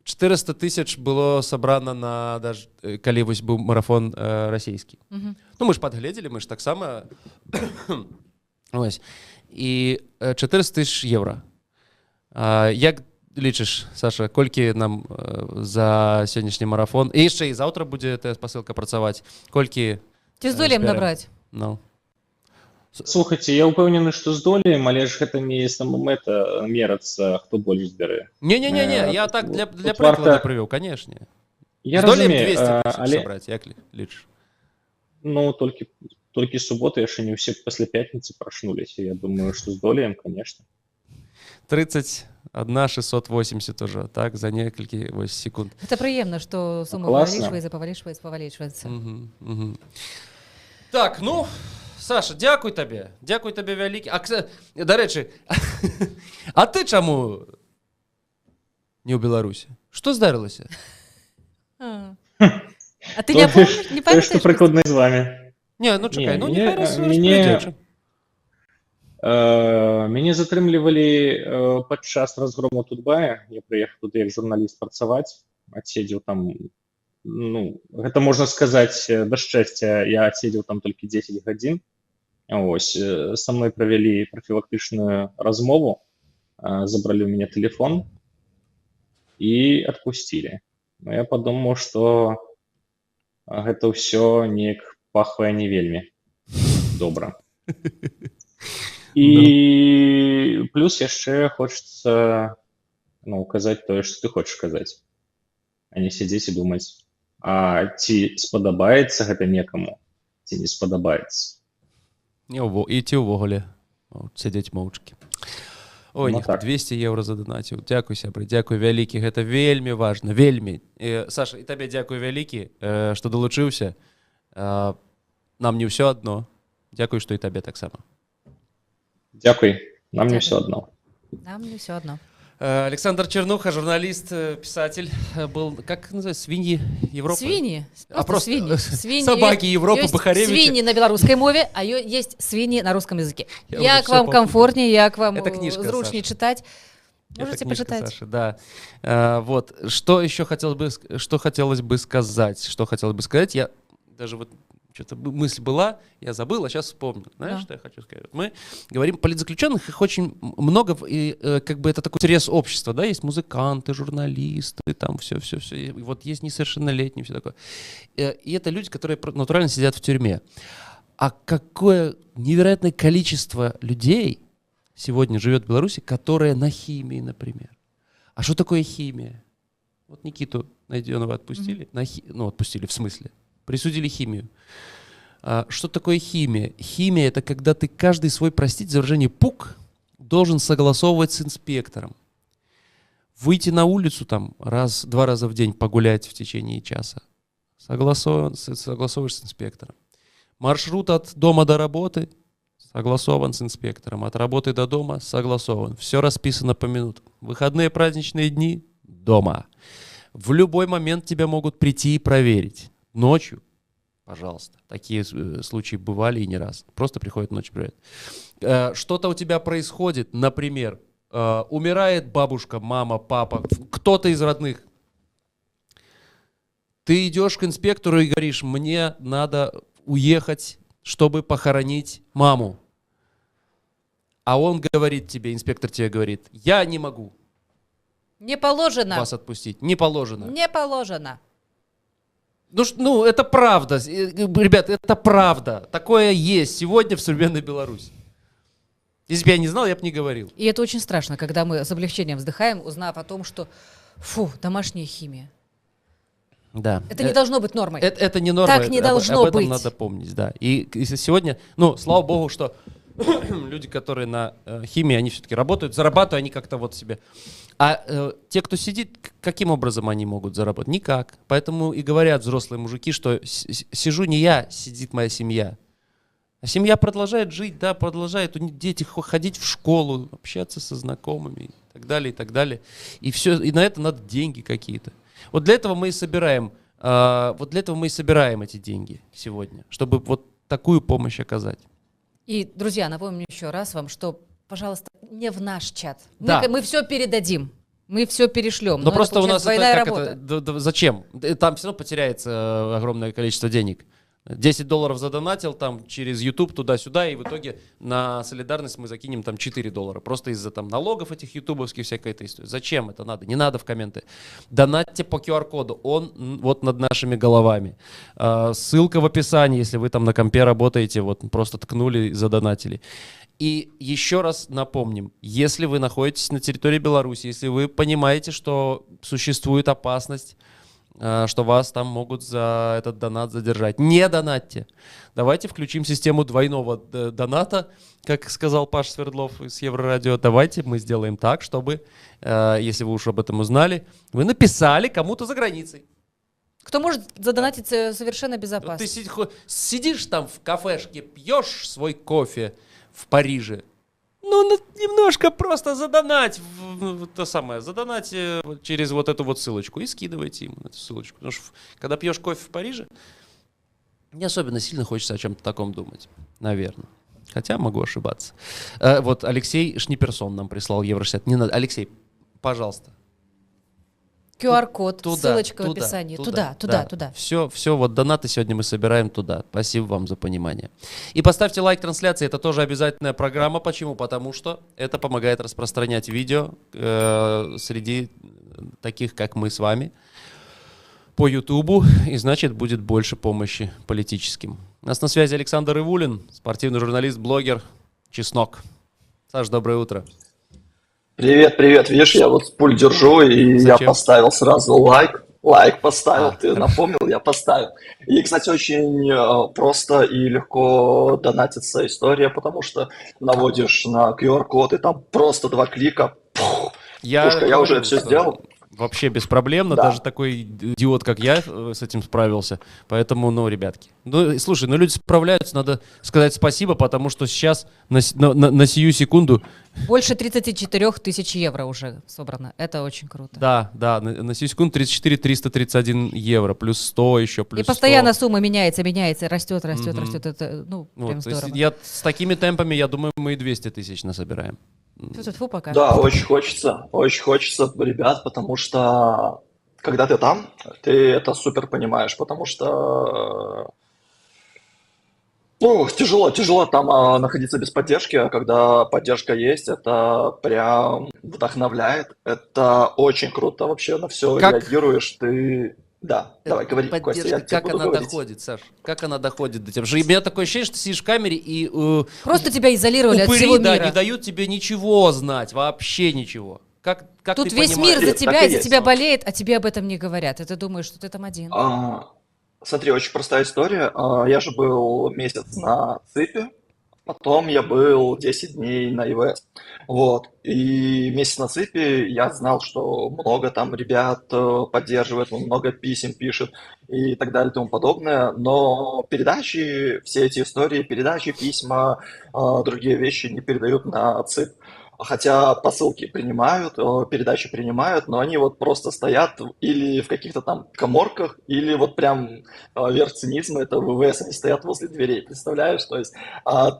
400 тысяч было сабрана на даже калі вось быў марафон расійскі. Мы ж падгледзелі, мы ж таксама ось. І 400 тысяч евро. Як лічыш, Саша, колькі нам за сённяшні марафон? І яшчэ і заўтра будзе эта спасылка працаваць. Колькі ці здолеем набраць? Слухайце, я ўпэўнены, што здолеем, але ж гэта не самамэта мерацца, хто больш збярэ. Не, я так для прыклада прывёў, канешне. Здолеем 200 тысяч сабраць, як лічыш? Толькі суботы яшчэ не ўсе пасля пятніцы прачнуліся. Я думаю, што здолеем, канешне. 31 680 уже, так, за некалькі секунд. Это прыемна, што сума павялічваецца. Так, Саша, дзякуй табе вялікі. Дарэчы, а ты чаму не ў Беларусі? Што здарылася? А ты не памятаеш? Што прыкладна з вамі. Не, чакай, не Мяне затрымлівалі падчас разгрому Тутбая. Я прыехаў туды як журналіст працаваць, адседзеў там, ну, гэта можна сказаць, да шчасця, я адседзеў там толькі 10 гадзін. Ось, са мной правялі прафілактычную размову, забралі ў мяне тэлефон і адпусцілі. Ну, я падумаў, што гэта ўсё неяк пахвае не вельмі добра. І плюс яшчэ хочацца, ну, казаць тое, што ты хочаш казаць, а не сядзець і думаць, а ці спадабаецца гэта некаму, ці не спадабаецца. І ці ўвогуле сядзець моўчкі. Ой, Ну, ніхто так. 200 еўра задонатіў. Дзякуй, сябры, дзякуй вялікі. Гэта вельмі важна, вельмі. Саша, і табе дзякуй вялікі, што далучыўся. Нам не ўсё адно. Дзякуй, што і табе таксама. Дзякуй, нам не Дзякуй. ўсё адно. Нам не все одно. Александр Чернуха, журналист, писатель, был, как называется, свиньи Европы? Свиньи. просто свиньи. Свиньи. собаки Европы, Есть Бахаревичи. свиньи на белорусской мове, а есть свиньи на русском языке. Я уже Як всё вам попутал. комфортнее, як вам Это книжка, зручнее Саша. читать. Это Можете книжка почитать. Саши, да. Вот, что еще хотелось бы сказать? Я даже вот что-то мысль была, я забыл, а сейчас вспомнил. Знаешь, Да. что я хочу сказать? Мы говорим, политзаключенных, их очень много, и как бы это такой интерес общества, да, есть музыканты, журналисты, там все, и вот есть несовершеннолетние, все такое. И это люди, которые натурально сидят в тюрьме. А какое невероятное количество людей сегодня живет в Беларуси, которые на химии, например. А что такое химия? Вот Никиту Найденова отпустили, отпустили в смысле, присудили химию. Что такое химия? Химия — это когда ты каждый свой, простите за выражение, пук должен согласовывать с инспектором. Выйти на улицу там два раза в день погулять в течение часа. Согласовываешь с инспектором. Маршрут от дома до работы согласован с инспектором. От работы до дома согласован. Все расписано по минутам. Выходные, праздничные дни — дома. В любой момент тебя могут прийти и проверить. Ночью, пожалуйста. Такие случаи бывали и не раз. Просто приходят ночью проверять. Что-то у тебя происходит, например, умирает бабушка, мама, папа, кто-то из родных. Ты идешь к инспектору и говоришь: мне надо уехать, чтобы похоронить маму. А он говорит тебе, инспектор тебе говорит: я не могу Не положено. вас отпустить. Не положено. Не положено. Ну, это правда. Ребят, это правда. Такое есть сегодня в современной Беларуси. Если бы я не знал, я бы не говорил. И это очень страшно, когда мы с облегчением вздыхаем, узнав о том, что, домашняя химия. Да. Это не должно быть нормой. Это не норма. Так не об должно этом быть. надо помнить, да. И если сегодня, слава богу, что люди, которые на химии, они все-таки работают, зарабатывают они как-то вот себе. А те, кто сидит, каким образом они могут заработать? Никак. Поэтому и говорят взрослые мужики, что сижу не я, сидит моя семья. А семья продолжает жить, да, продолжает у них дети ходить в школу, общаться со знакомыми и так далее, и так далее. И все, и на это надо деньги какие-то. Вот для этого мы и собираем, эти деньги сегодня, чтобы вот такую помощь оказать. И, друзья, напомню еще раз вам, что, пожалуйста, не в наш чат. Да. Мы все передадим, мы все перешлем. Но просто у нас двойная это, работа. зачем? Там все равно потеряется огромное количество денег. $10 задонатил там через YouTube туда-сюда, и в итоге на солидарность мы закинем там $4. Просто из-за там налогов этих ютубовских, всякой этой истории. Зачем это надо? Не надо в комменты. Донатьте по QR-коду. Он вот над нашими головами. Ссылка в описании, если вы там на компе работаете, вот просто ткнули и задонатили. И еще раз напомним, если вы находитесь на территории Беларуси, если вы понимаете, что существует опасность, что вас там могут за этот донат задержать, не донатьте. Давайте включим систему двойного доната, как сказал Паш Свердлов из Еврорадио. Давайте мы сделаем так, чтобы, если вы уж об этом узнали, вы написали кому-то за границей. Кто может задонатить совершенно безопасно. Ты сидишь там в кафешке, пьешь свой кофе в Париже. Немножко просто задонать, задонать через вот эту вот ссылочку и скидывайте ему эту ссылочку. Потому что когда пьешь кофе в Париже, не особенно сильно хочется о чем-то таком думать, наверное. Хотя могу ошибаться. Вот Алексей Шниперсон нам прислал евро 60. Не надо. Алексей, пожалуйста. QR-код, Туда, ссылочка в туда, описании. туда, Туда, да. туда. Все, вот донаты сегодня мы собираем туда. Спасибо вам за понимание. И поставьте лайк трансляции, это тоже обязательная программа. Почему? Потому что это помогает распространять видео среди таких, как мы с вами, по Ютубу, и значит будет больше помощи политическим. У нас на связи Александр Ивулин, спортивный журналист, блогер, Чеснок. Саш, доброе утро. Привет, привет. Видишь, я вот пульт держу, и Зачем? я поставил сразу лайк. Лайк поставил, ты хорошо. напомнил, я поставил. И, кстати, очень просто и легко донатится история, потому что наводишь на QR-код, и там просто 2 клика. Пушка, я уже говорю, все что сделал. Вообще беспроблемно, Да. даже такой идиот, как я, с этим справился. Поэтому, ну, ребятки. Ну, слушай, ну люди справляются, надо сказать спасибо, потому что сейчас на сию секунду, Больше 34 тысяч евро уже собрано. Это очень круто. да, на сию секунду 34 331 евро, плюс 100 еще, плюс И постоянно 100. сумма меняется, растет, Мгм. растет. Это, ну, Вот, прям то есть здорово. я с такими темпами, я думаю, мы и 200 тысяч насобираем. Тьфу-тьфу, пока. Да, очень хочется, ребят, потому что когда ты там, ты это супер понимаешь, потому что ну, тяжело там находиться без поддержки, а когда поддержка есть, это прям вдохновляет. Это очень круто вообще на все Как реагируешь. Ты... Да, давай, говори, Костя, я поддержка, тебе как буду она говорить. доходит, Саш? Как она доходит до тебя? Потому что у меня такое ощущение, что ты сидишь в камере и Просто тебя изолировали от упыри, всего да, мира. не дают тебе ничего знать, вообще ничего. Как Тут ты весь мир понимаешь? за Так тебя, и из-за есть. тебя болеет, а тебе об этом не говорят. И ты думаешь, что ты там один. Смотри, очень простая история. Я же был месяц на ЦИПе, потом я был 10 дней на ИВС. Вот. И месяц на ЦИПе я знал, что много там ребят поддерживает, много писем пишет и так далее и тому подобное. Но передачи, все эти истории, передачи, письма, другие вещи не передают на ЦИП. Хотя посылки принимают, передачи принимают, но они вот просто стоят или в каких-то там каморках, или вот прям верх цинизма, это ВВС, они стоят возле дверей, представляешь? То есть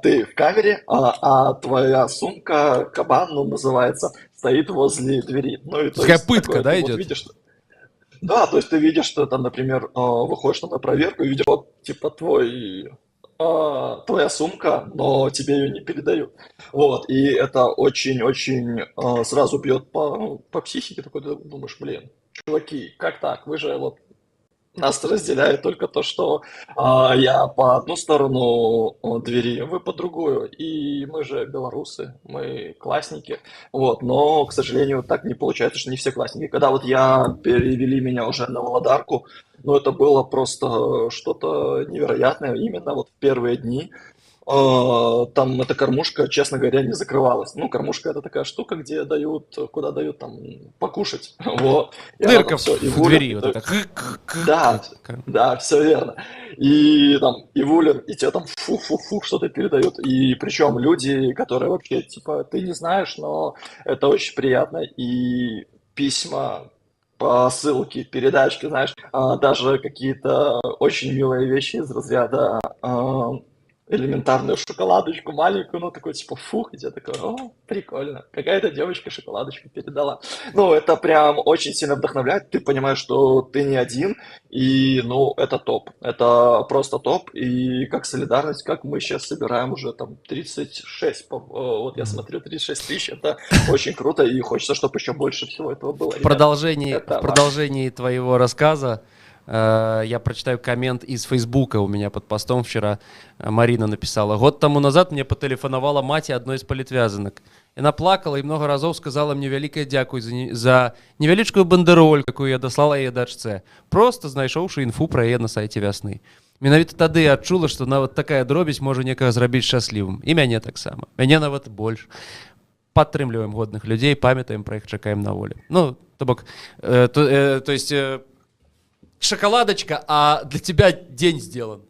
ты в камере, а твоя сумка, кабан, ну, называется, стоит возле двери. Ну и то Такая есть пытка, такое, ты да, вот идет? видишь, да, то есть ты видишь, что там, например, выходишь там на проверку и видишь, вот, типа, твоя сумка, но тебе ее не передают. Вот, и это очень-очень сразу бьет по психике, такой ты думаешь, блин, чуваки, как так? Вы же вот нас разделяет только то, что я по одну сторону двери, вы по другую. И мы же белорусы, мы классники. Вот. Но, к сожалению, так не получается, что не все классники. Когда вот перевели меня уже на Володарку, ну это было просто что-то невероятное. Именно вот в первые дни там эта кормушка, честно говоря, не закрывалась. Ну, кормушка это такая штука, где дают, куда дают там покушать. Вот. И она Дырка там все, и в гулят, двери, и вот то. это. Да, да, все верно. И там, и Вуллер, и тебе там фу-фу-фу что-то передают. И причем люди, которые вообще, типа, ты не знаешь, но это очень приятно. И письма, посылки, передачки, знаешь, даже какие-то очень милые вещи из разряда элементарную шоколадочку маленькую, ну, такой, типа, фух, и я такой, о, прикольно, какая-то девочка шоколадочку передала. Ну, это прям очень сильно вдохновляет, ты понимаешь, что ты не один, и, ну, это топ, это просто топ, и как солидарность, как мы сейчас собираем уже там 36, вот я смотрю, 36 тысяч, это очень круто, и хочется, чтобы еще больше всего этого было, В ребят. продолжении, Это в продолжении твоего рассказа я прочитаю коммент из Фейсбука у меня под постом вчера. Марина написала: год тому назад мне потелефонувала мать одной из политвязанок. Яна плакала и много разов сказала мне великое дякуй за невялічкую бандероль, якую я даслала яе дачцэ, просто знайшоўшы інфу пра яе на сайце вясны. Менавіта тады я адчула, што нават такая дробязь можа некага зрабіць шчаслівым. І мяне таксама. Мяне нават больш. Падтрымліваем годных людзей, памятаем пра іх, чакаем на волі. Ну, то бок, то есть шоколадочка, а для тебя день сделан.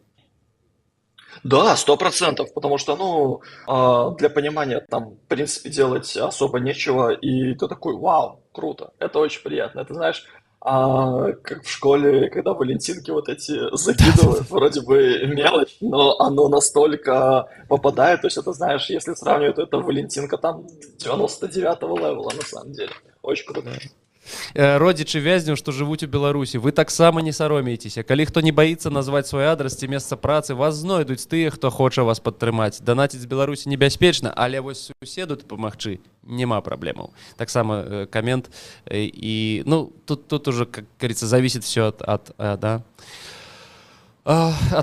Да, 100%, потому что, ну, для понимания там, в принципе, делать особо нечего, и ты такой, вау, круто, это очень приятно. Это, знаешь, как в школе, когда валентинки вот эти закидывают, вроде бы мелочь, но оно настолько попадает, то есть это, знаешь, если сравнивать, то это валентинка там 99-го левела на самом деле. Очень круто. Родичи вязню, што жывуць у Беларусі, вы таксама не саромеецеся. Калі хто не баіцца назваць свой адрас ці месца працы, вас знойдуць тыя, хто хоча вас падтрымаць. Данаціць з Беларусі небяспечна, але вось суседу дапамагчы няма праблемаў. Таксама камент. І, ну, тут уже, как говорится, зависит все от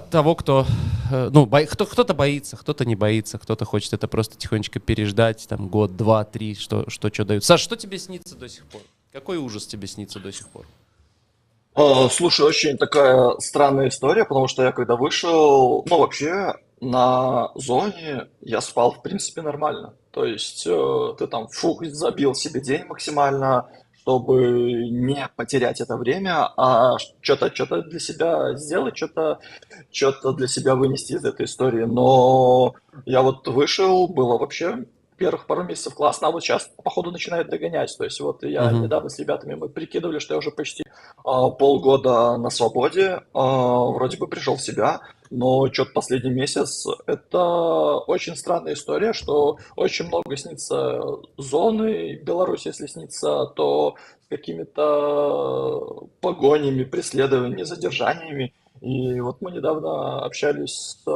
того, кто, ну, кто-то боится, кто-то не боится, кто-то хочет это просто тихонечко переждать, там, год, два, три, что дают. Саш, что тебе снится до сих пор? Какой ужас тебе снится до сих пор? Слушай, очень такая странная история, потому что я когда вышел, ну вообще на зоне я спал в принципе нормально. То есть ты там забил себе день максимально, чтобы не потерять это время, а что-то для себя сделать, что-то для себя вынести из этой истории. Но я вот вышел, было вообще первых пару месяцев классно, а вот сейчас, походу, начинает догонять. То есть вот я недавно с ребятами, мы прикидывали, что я уже почти полгода на свободе, вроде бы пришел в себя, но что-то последний месяц, это очень странная история, что очень много снится зоны, Беларусь, если снится, то с какими-то погонями, преследованиями, задержаниями. И вот мы недавно общались с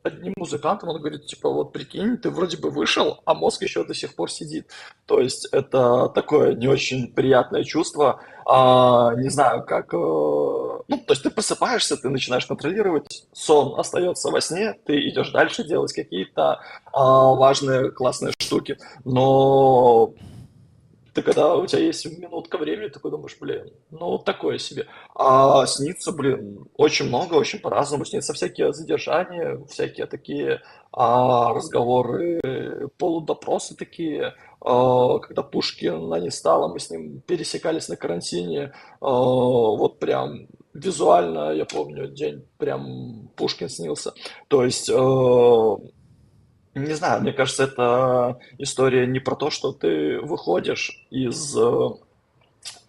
одним музыкантом, он говорит, типа, вот прикинь, ты вроде бы вышел, а мозг еще до сих пор сидит. То есть это такое не очень приятное чувство. Не знаю, как... Ну, то есть ты просыпаешься, ты начинаешь контролировать, сон остается во сне, ты идешь дальше делать какие-то важные, классные штуки, но... Ты когда у тебя есть минутка времени, такой думаешь, блин, ну такое себе. А снится, блин, очень много, очень по-разному. Снится всякие задержания, всякие такие разговоры, полудопросы такие. Когда Пушкина не стало, мы с ним пересекались на карантине. Вот прям визуально, я помню, день прям Пушкин снился. То есть... Не знаю, мне кажется, это история не про то, что ты выходишь из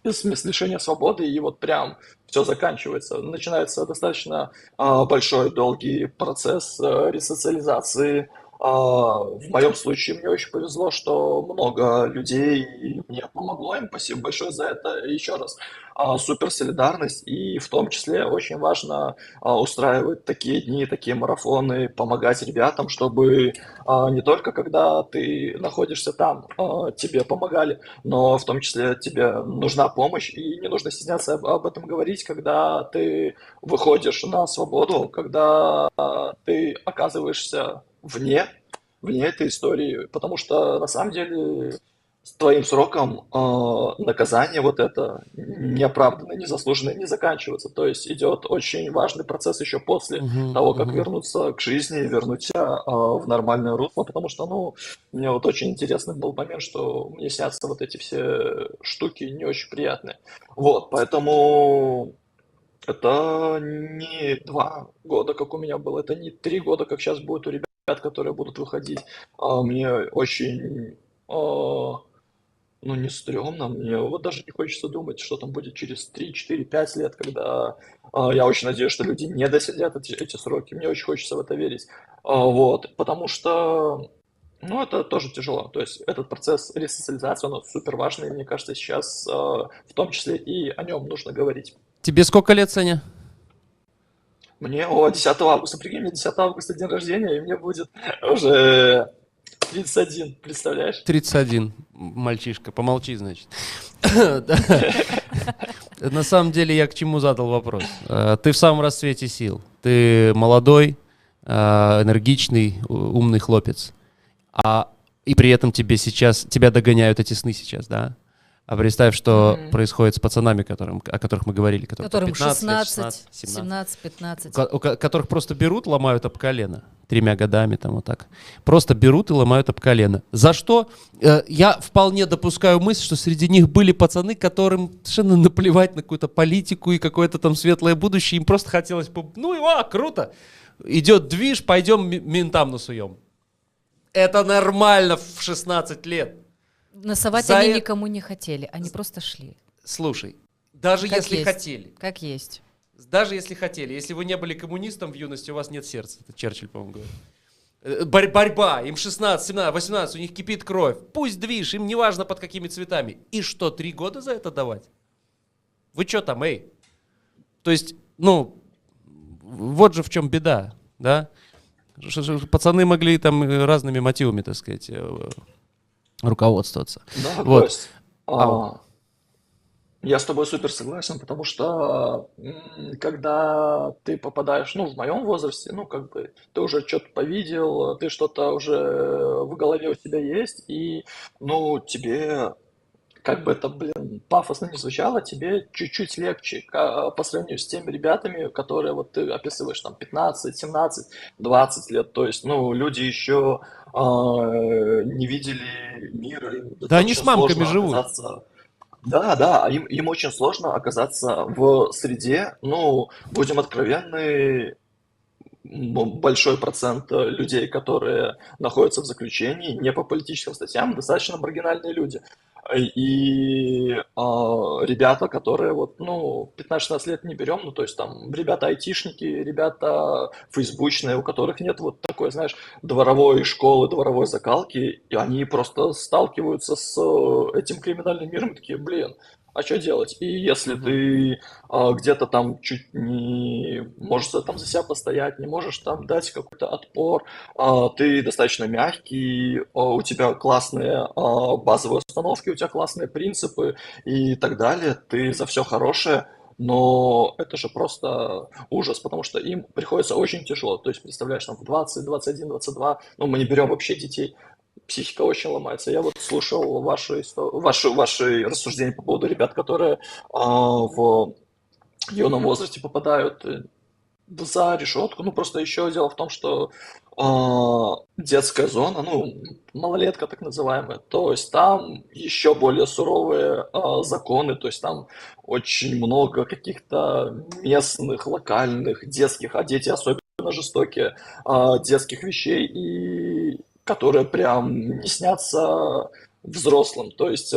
мест лишения свободы, и вот прям все заканчивается. Начинается достаточно большой, долгий процесс ресоциализации. В моем случае мне очень повезло, что много людей, и мне помогло им. Спасибо большое за это. Еще раз, супер солидарность, и в том числе очень важно устраивать такие дни, такие марафоны, помогать ребятам, чтобы не только когда ты находишься там, тебе помогали, но в том числе тебе нужна помощь, и не нужно стесняться об этом говорить, когда ты выходишь на свободу, когда ты оказываешься вне этой истории, потому что на самом деле с твоим сроком наказание вот это неоправданное, незаслуженное не заканчивается. То есть идет очень важный процесс еще после того, как вернуться к жизни, вернуть себя в нормальное русло, потому что, ну, мне вот очень интересный был момент, что мне снятся вот эти все штуки не очень приятные. Вот, поэтому это не 2 года, как у меня было, это не 3 года, как сейчас будет у ребят, которые будут выходить. Мне очень, ну, не стрёмно, мне вот даже не хочется думать, что там будет через 3, 4, 5 лет, когда я очень надеюсь, что люди не досидят эти сроки. Мне очень хочется в это верить. Вот, потому что, ну, это тоже тяжело. То есть этот процесс ресоциализации, он супер важный, и мне кажется, сейчас в том числе и о нем нужно говорить. Тебе сколько лет, Саня? Мне 10 августа, прикинь, мне 10 августа день рождения, и мне будет уже 31, представляешь? 31, мальчишка, помолчи, значит. На самом деле я к чему задал вопрос. Ты в самом расцвете сил. Ты молодой, энергичный, умный хлопец. И при этом тебя догоняют эти сны сейчас, да? А представь, что происходит с пацанами, о которых мы говорили, которым 16, 17, 15. Которых просто берут, ломают об колено. 3 годами там вот так. Просто берут и ломают об колено. За что? Я вполне допускаю мысль, что среди них были пацаны, которым совершенно наплевать на какую-то политику и какое-то там светлое будущее. Им просто хотелось круто. Идет движ, пойдем ментам насуем. Это нормально в 16 лет. Насовать они никому не хотели, они просто шли. Слушай, Даже Как если есть. хотели. Как есть. Даже если хотели. Если вы не были коммунистом в юности, у вас нет сердца. Это Черчилль, по-моему, говорит. Борьба. Им 16, 17, 18, у них кипит кровь. Пусть движ, им не важно под какими цветами. И что, 3 года за это давать? Вы что там, эй? То есть, ну, вот же в чем беда, да? Пацаны могли там разными мотивами, так сказать, руководствоваться. Да, Вот. Кость, я с тобой супер согласен, потому что когда ты попадаешь, ну, в моем возрасте, ну, как бы, ты уже что-то повидел, ты что-то уже в голове у тебя есть, и, ну, тебе, как бы это, блин, пафосно не звучало, тебе чуть-чуть легче по сравнению с теми ребятами, которые, вот ты описываешь, там, 15, 17, 20 лет, то есть, ну, люди еще не видели мира, им Да они с очень мамками сложно живут. оказаться. Да, да, им очень сложно оказаться в среде, ну, будем откровенны, большой процент людей, которые находятся в заключении, не по политическим статьям, достаточно маргинальные люди. И ребята, которые вот, ну, 15-16 лет не берем, ну, то есть там ребята айтишники, ребята фейсбучные, у которых нет вот такой, знаешь, дворовой школы, дворовой закалки, и они просто сталкиваются с этим криминальным миром, такие, блин, а что делать? И если ты где-то там чуть не можешь там за себя постоять, не можешь там дать какой-то отпор, ты достаточно мягкий, у тебя классные базовые установки, у тебя классные принципы и так далее, ты за все хорошее, но это же просто ужас, потому что им приходится очень тяжело. То есть, представляешь, там в 20, 21, 22, ну, мы не берем вообще детей, психика очень ломается. Я вот слушал ваши рассуждения по поводу ребят, которые в юном возрасте попадают за решетку. Ну, просто еще дело в том, что детская зона, ну, малолетка так называемая, то есть там еще более суровые законы, то есть там очень много каких-то местных, локальных, детских, а дети особенно жестокие, детских вещей, и которые прям не снятся взрослым. То есть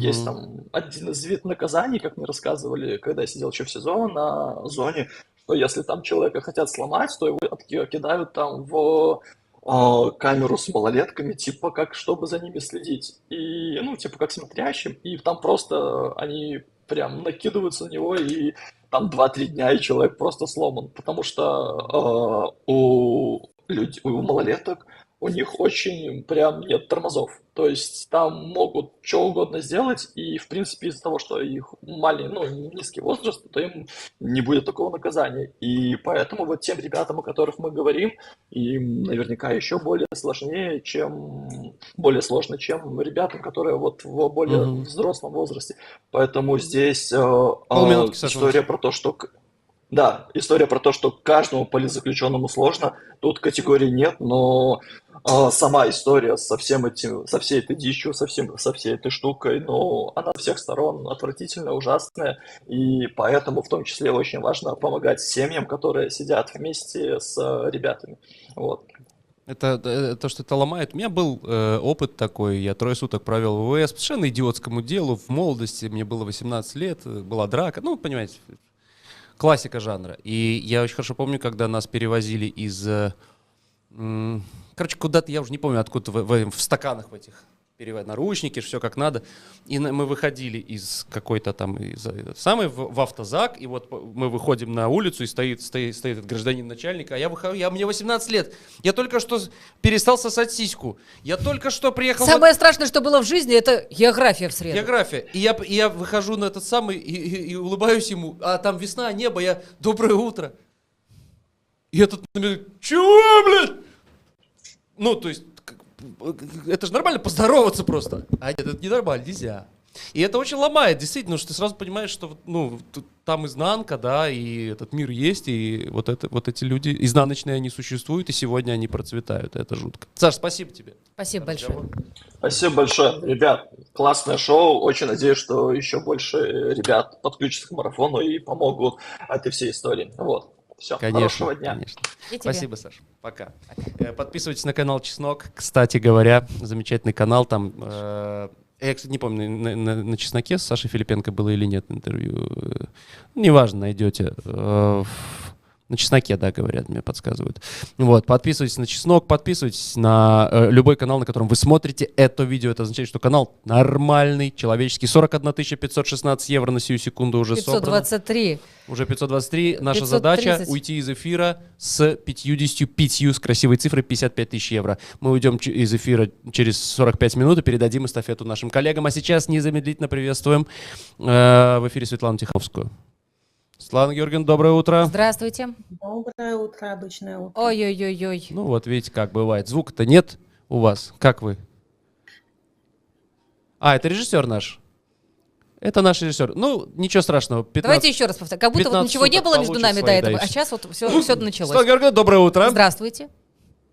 есть там один из видов наказаний, как мне рассказывали, когда я сидел еще в СИЗО на зоне, что если там человека хотят сломать, то его кидают там в камеру с малолетками, типа как, чтобы за ними следить. И, ну, типа как смотрящим. И там просто они прям накидываются на него, и там 2-3 дня, и человек просто сломан. Потому что у малолеток у них очень прям нет тормозов. То есть там могут что угодно сделать, и в принципе из-за того, что их маленький, ну, низкий возраст, то им не будет такого наказания. И поэтому вот тем ребятам, о которых мы говорим, им наверняка еще более сложно, чем ребятам, которые вот в более взрослом возрасте. Поэтому здесь Полминутки, Саша, история про то, что да, история про то, что каждому политзаключенному сложно, тут категории нет, но сама история со всем этим, со всей этой дичью, со всей этой штукой, ну, она со всех сторон отвратительная, ужасная, и поэтому в том числе очень важно помогать семьям, которые сидят вместе с ребятами. Вот. Это то, что это ломает. У меня был опыт такой. Я 3 суток провел в ВВС по совершенно идиотскому делу. В молодости мне было 18 лет, была драка. Ну, понимаете, классика жанра. И я очень хорошо помню, когда нас перевозили из... короче, куда-то, я уже не помню, откуда, в стаканах в этих, наручники, все как надо. И мы выходили из какой-то там, в автозак, и вот мы выходим на улицу, и стоит этот гражданин начальник, а мне 18 лет, я только что перестал сосать сиську, я только что приехал... Самое страшное, что было в жизни, это география в среду. География. И я выхожу на этот самый, и улыбаюсь ему, а там весна, небо, я доброе утро. И этот на меня, чего, блядь? Ну, то есть, это же нормально поздороваться просто. А нет, это ненормально, нельзя. И это очень ломает, действительно, что ты сразу понимаешь, что ну, там изнанка, да, и этот мир есть, и вот эти люди, изнаночные, они существуют, и сегодня они процветают, это жутко. Саш, спасибо тебе. Спасибо большое. Спасибо большое. Ребят, классное шоу. Очень надеюсь, что еще больше ребят подключатся к марафону и помогут этой всей истории. Вот. Все, конечно, хорошего дня. Конечно. И тебе. Спасибо, Саш. Пока. Подписывайтесь на канал Чеснок. Кстати говоря, замечательный канал. Там Я, кстати, не помню, на «Чесноке» с Сашей Филипенко было или нет интервью. Неважно, найдете. На «Чесноке», да, говорят, мне подсказывают. Вот, подписывайтесь на «Чеснок», подписывайтесь на любой канал, на котором вы смотрите это видео. Это означает, что канал нормальный, человеческий. 41 516 евро на сию секунду уже 523. собрано. Уже 523. Наша 530. задача — уйти из эфира с 55, с красивой цифрой 55 тысяч евро. Мы уйдем из эфира через 45 минут и передадим эстафету нашим коллегам. А сейчас незамедлительно приветствуем в эфире Светлану Тихановскую. Светлана Георгиевна, доброе утро. Здравствуйте. Доброе утро, обычное утро. Ой-ой-ой-ой. Ну вот видите, как бывает. Звука-то нет у вас. Как вы? Это режиссер наш. Это наш режиссер. Ну, ничего страшного. 15, Давайте еще раз повторим. Как будто вот 15 ничего не суток было между получит нами до свои, этого, да, и а сейчас вот все началось. Светлана Георгиевна, доброе утро. Здравствуйте.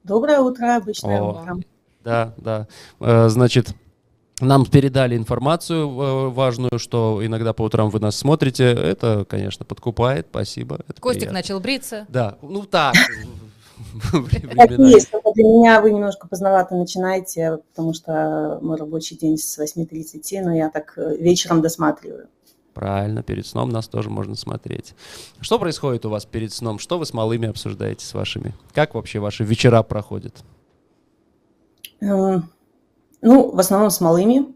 Доброе утро, обычное О, утро. Да. Значит, нам передали информацию важную, что иногда по утрам вы нас смотрите. Это, конечно, подкупает. Спасибо. Это Костик приятно. начал бриться. Да, ну так. Так и есть, только для меня вы немножко поздновато начинаете, потому что мой рабочий день с 8:30, но я так вечером досматриваю. Правильно, перед сном нас тоже можно смотреть. Что происходит у вас перед сном? Что вы с малыми обсуждаете с вашими? Как вообще ваши вечера проходят? Ну, в основном с малыми.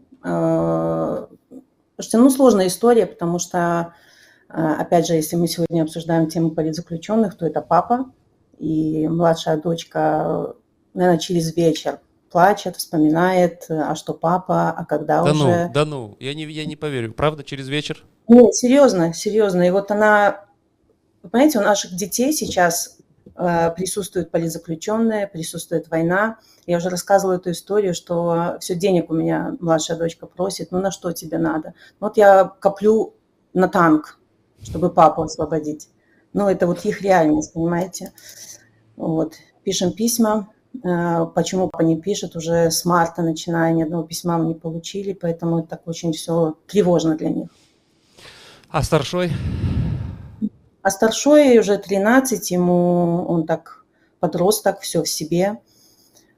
Слушайте, сложная история, потому что, опять же, если мы сегодня обсуждаем тему политзаключенных, то это папа. И младшая дочка, наверное, через вечер плачет, вспоминает, а что папа, а когда уже... Я не поверю. Правда, через вечер? Нет, серьезно. И вот она... Вы понимаете, у наших детей сейчас присутствуют политзаключенные, присутствует война. Я уже рассказывала эту историю, что все денег у меня младшая дочка просит. На что тебе надо? Вот я коплю на танк, чтобы папу освободить. Это вот их реальность, понимаете? Вот. Пишем письма. Почему папа не пишет? Уже с марта начиная ни одного письма мы не получили, поэтому это так очень все тревожно для них. А старшой? А старшой уже 13, он так подросток, все в себе.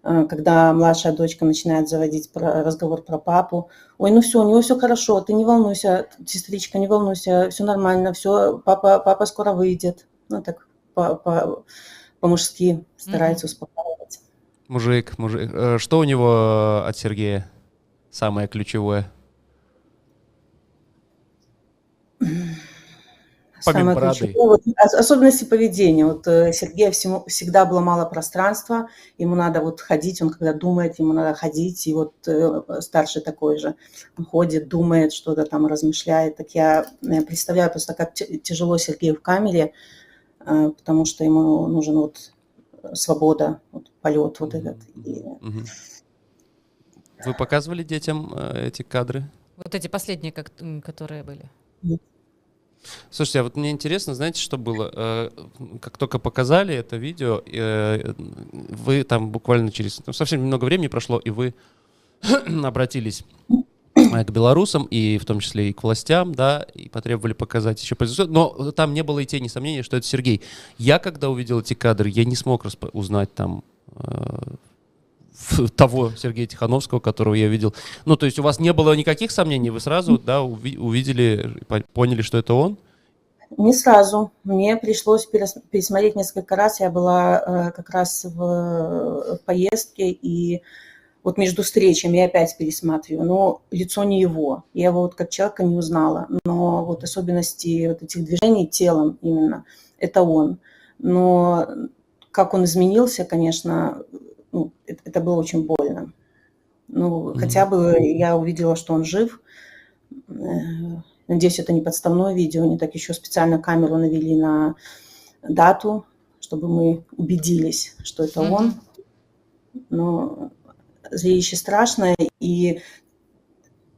Когда младшая дочка начинает заводить разговор про папу. Ой, все, у него все хорошо, ты не волнуйся, сестричка, не волнуйся, все нормально, все, папа скоро выйдет. Так по-мужски старается успокаивать. Мужик. Что у него от Сергея самое ключевое? Помимо бороды. Особенности поведения. Вот Сергея всегда было мало пространства, ему надо ходить, он когда думает, ему надо ходить, и вот старший такой же. Он ходит, думает, что-то там размышляет. Так я представляю просто, как тяжело Сергею в камере, потому что ему нужен свобода, полет этот. Вы показывали детям эти кадры? Вот эти последние, которые были. Слушайте, а вот мне интересно, знаете, что было? Как только показали это видео, вы там буквально через совсем немного времени прошло, и вы обратились к белорусам, и в том числе и к властям, да, и потребовали показать еще позицию. Но там не было и тени сомнения, что это Сергей. Я, когда увидел эти кадры, я не смог узнать там того Сергея Тихановского, которого я видел. То есть у вас не было никаких сомнений, вы сразу, да, увидели, поняли, что это он? Не сразу. Мне пришлось пересмотреть несколько раз. Я была как раз в поездке, и вот между встречами я опять пересматриваю. Но лицо не его. Я его как человека не узнала. Но особенности этих движений телом именно, это он. Но как он изменился, конечно, это было очень больно. Хотя бы я увидела, что он жив. Надеюсь, это не подставное видео. Они так еще специально камеру навели на дату, чтобы мы убедились, что это он. Но зрелище страшное. И,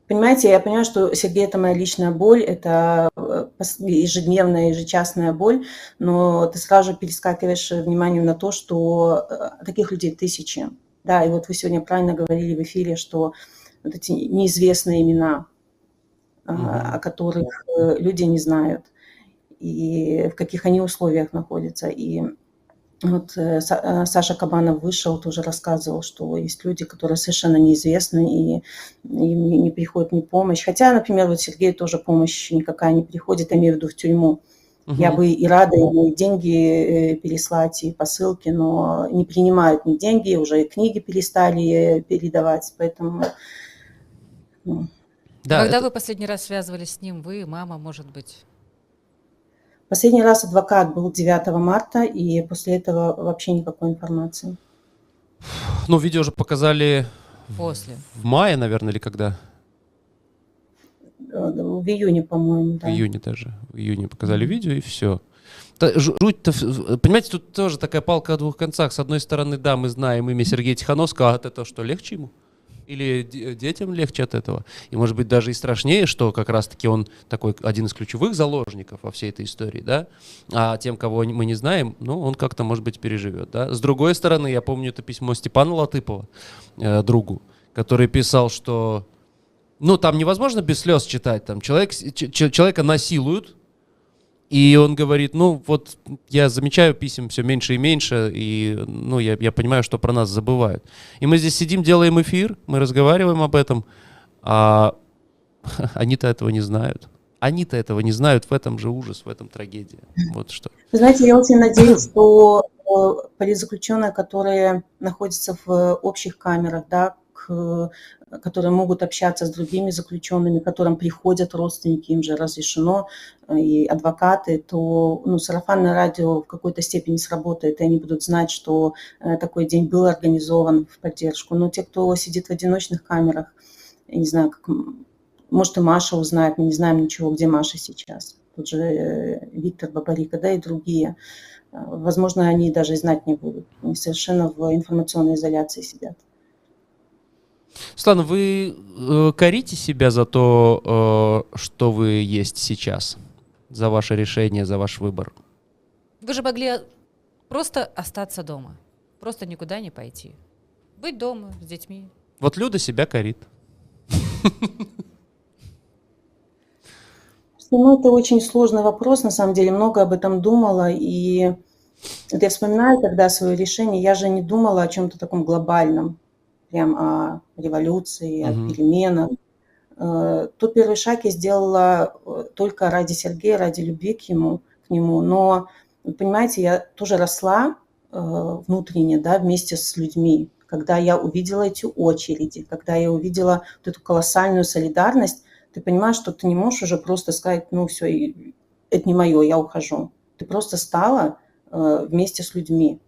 понимаете, я понимаю, что Сергей – это моя личная боль, это ежедневная, ежечасная боль, но ты сразу же перескакиваешь внимание на то, что таких людей тысячи. Да, и вот вы сегодня правильно говорили в эфире, что вот эти неизвестные имена, о которых люди не знают, и в каких они условиях находятся. И Вот Саша Кабанов вышел, тоже рассказывал, что есть люди, которые совершенно неизвестны, и им не приходит ни помощь. Хотя, например, вот Сергею тоже помощь никакая не приходит, я имею в виду в тюрьму. Я бы и рада ему и деньги переслать, и посылки, но не принимают ни деньги, уже и книги перестали передавать, поэтому... ну. Да, Когда это- вы последний раз связывались с ним, вы, мама, может быть? Последний раз адвокат был 9 марта, и после этого вообще никакой информации. Ну, видео же показали После. в мае, наверное, или когда? В июне, по-моему, В да. июне даже. В июне показали видео, и все. Жуть-то, понимаете, тут тоже такая палка о двух концах. С одной стороны, да, мы знаем имя Сергея Тихановского, а от этого что, легче ему? Или детям легче от этого? И, может быть, даже и страшнее, что как раз-таки он такой один из ключевых заложников во всей этой истории, да? А тем, кого мы не знаем, ну, он как-то, может быть, переживет, да? С другой стороны, я помню это письмо Степана Латыпова, другу, который писал, что, ну, там невозможно без слез читать, там человека насилуют, и он говорит, ну, вот я замечаю писем все меньше и меньше, и, ну, я понимаю, что про нас забывают. И мы здесь сидим, делаем эфир, мы разговариваем об этом, а они-то этого не знают. Они-то этого не знают, в этом же ужас, в этом трагедия. Вот что. Вы знаете, я очень надеюсь, что политзаключенные, которые находятся в общих камерах, да, которые могут общаться с другими заключенными, к которым приходят родственники, им же разрешено, и адвокаты, то сарафанное радио в какой-то степени сработает, и они будут знать, что такой день был организован в поддержку. Но те, кто сидит в одиночных камерах, я не знаю, может, и Маша узнает, мы не знаем ничего, где Маша сейчас. Тот же Виктор Бабарика, да, и другие. Возможно, они даже и знать не будут. Они совершенно в информационной изоляции сидят. Светлана, вы корите себя за то, что вы есть сейчас? За ваше решение, за ваш выбор? Вы же могли просто остаться дома. Просто никуда не пойти. Быть дома с детьми. Вот Люда себя корит. Ну, это очень сложный вопрос, на самом деле, много об этом думала, и вот я вспоминаю тогда свое решение, я же не думала о чем-то таком глобальном, прям о революции, о переменах. Тот первый шаг я сделала только ради Сергея, ради любви к нему, но, понимаете, я тоже росла внутренне, да, вместе с людьми, когда я увидела эти очереди, когда я увидела вот эту колоссальную солидарность. Ты понимаешь, что ты не можешь уже просто сказать, ну все, это не мое, я ухожу. Ты просто стала вместе с людьми.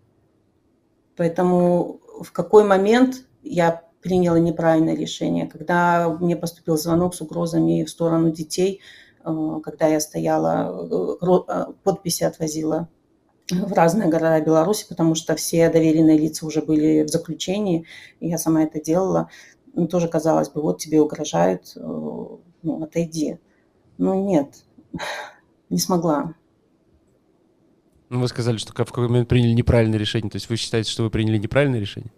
Поэтому в какой момент я приняла неправильное решение? Когда мне поступил звонок с угрозами в сторону детей, когда я стояла, подписи отвозила в разные города Беларуси, потому что все доверенные лица уже были в заключении, и я сама это делала. Тоже казалось бы, вот тебе угрожают, отойди. Ну, нет, не смогла. Ну, вы сказали, что в какой момент приняли неправильное решение. То есть вы считаете, что вы приняли неправильное решение?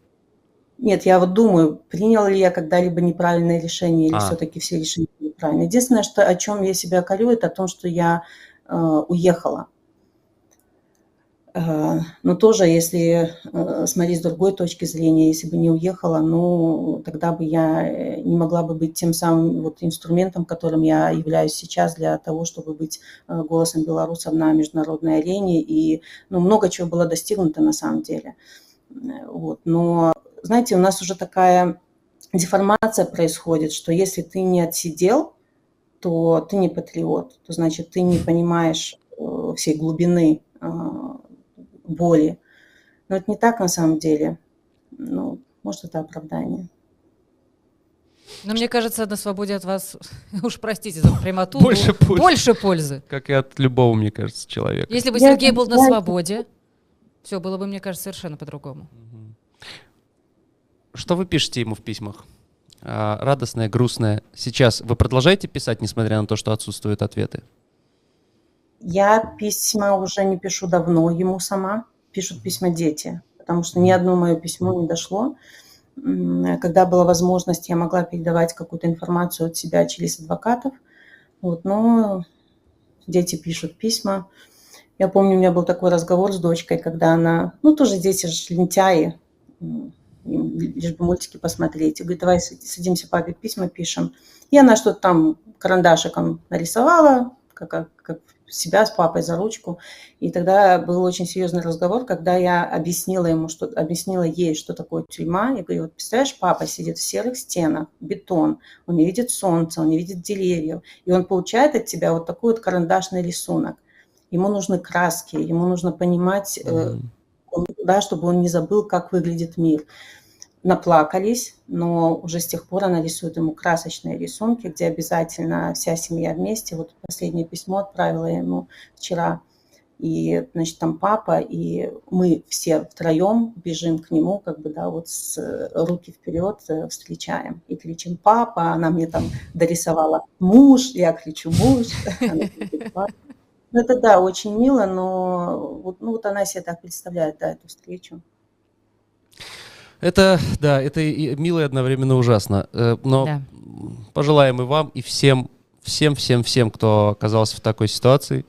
Нет, я вот думаю, приняла ли я когда-либо неправильное решение, или все-таки все решения неправильные. Единственное, о чем я себя корю, это о том, что я уехала. Но тоже, если смотреть с другой точки зрения, если бы не уехала, ну, тогда бы я не могла бы быть тем самым вот инструментом, которым я являюсь сейчас для того, чтобы быть голосом белорусов на международной арене. И много чего было достигнуто на самом деле. Вот. Но, знаете, у нас уже такая деформация происходит, что если ты не отсидел, то ты не патриот. То значит, ты не понимаешь всей глубины боли. Но это не так на самом деле. Ну, может, это оправдание. Но мне кажется, на свободе от вас, уж простите за прямоту, больше пользы. Как и от любого, мне кажется, человека. Если бы Сергей был на свободе, все было бы, мне кажется, совершенно по-другому. Что вы пишете ему в письмах? Радостное, грустное. Сейчас вы продолжаете писать, несмотря на то, что отсутствуют ответы? Я письма уже не пишу давно ему сама. Пишут письма дети, потому что ни одно мое письмо не дошло. Когда была возможность, я могла передавать какую-то информацию от себя через адвокатов. Вот, но дети пишут письма. Я помню, у меня был такой разговор с дочкой, когда она, ну, тоже дети же лентяи, им лишь бы мультики посмотреть. И говорит, давай садимся, папе письма пишем. И она что-то там карандашиком нарисовала, как себя с папой за ручку. И тогда был очень серьезный разговор, когда я объяснила ей, что такое тюрьма. Я говорю, вот представляешь, папа сидит в серых стенах, бетон, он не видит солнца, он не видит деревьев, и он получает от тебя вот такой вот карандашный рисунок. Ему нужны краски, ему нужно понимать, да, чтобы он не забыл, как выглядит мир. Наплакались, но уже с тех пор она рисует ему красочные рисунки, где обязательно вся семья вместе. Вот последнее письмо отправила я ему вчера. И, значит, там папа, и мы все втроем бежим к нему, как бы, да, вот с руки вперед встречаем. И кричим «папа», она мне там дорисовала «муж», я кричу «муж». Ну, это, да, очень мило, но вот, ну, вот она себе так представляет, да, эту встречу. Это, да, это и мило и одновременно ужасно. Но Да. пожелаем и вам, и всем, кто оказался в такой ситуации,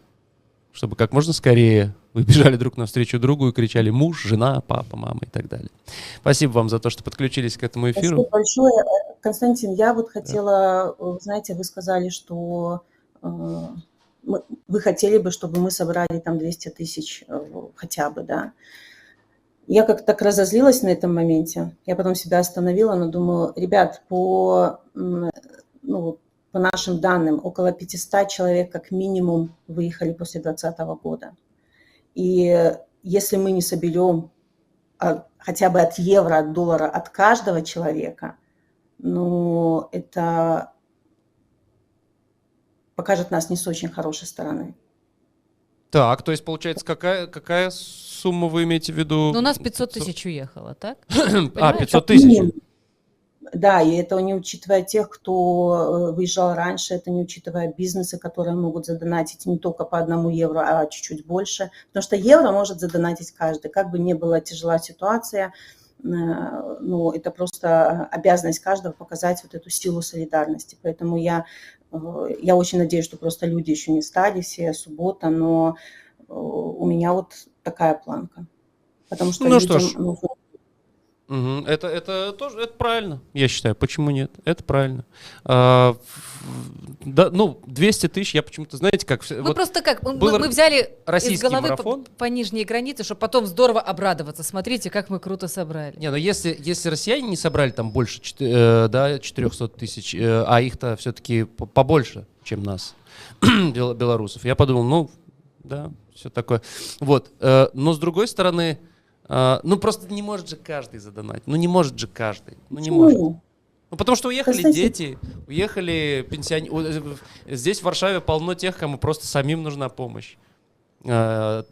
чтобы как можно скорее вы бежали друг навстречу другу и кричали «муж», «жена», «папа», «мама» и так далее. Спасибо вам за то, что подключились к этому эфиру. Спасибо большое. Константин, я вот хотела, знаете, вы сказали, что вы хотели бы, чтобы мы собрали там 200 тысяч хотя бы, да. Я как-то так разозлилась на этом моменте. Я потом себя остановила, но думаю, ребят, по нашим данным, около 500 человек как минимум выехали после 2020 года. И если мы не соберем хотя бы от евро, от доллара, от каждого человека, ну, это покажет нас не с очень хорошей стороны. Так, то есть, получается, какая сумма вы имеете в виду? Ну, у нас 500 тысяч уехало, так? 500 тысяч? Да, и это не учитывая тех, кто выезжал раньше, это не учитывая бизнесы, которые могут задонатить не только по 1 евро, а чуть-чуть больше. Потому что евро может задонатить каждый. Как бы ни была тяжела ситуация, ну, это просто обязанность каждого показать вот эту силу солидарности. Поэтому я очень надеюсь, что просто люди еще не стали, все суббота, но у меня вот такая планка. Потому что ну, людям что ж. нужно... Это тоже, это правильно, я считаю. Почему нет? Это правильно. Да, ну, 200 тысяч, я почему-то, знаете, как... Мы просто как, мы взяли из головы марафон. по нижней границе, чтобы потом здорово обрадоваться. Смотрите, как мы круто собрали. Не, ну если россияне не собрали там больше 400 тысяч, а их-то все-таки побольше, чем нас, белорусов, я подумал, ну, да, все такое. Вот, но с другой стороны... ну, просто не может же каждый задонатить. Ну, не может же каждый. Ну, не может. Ну, потому что уехали дети, уехали пенсионеры. Здесь, в Варшаве, полно тех, кому просто самим нужна помощь. Как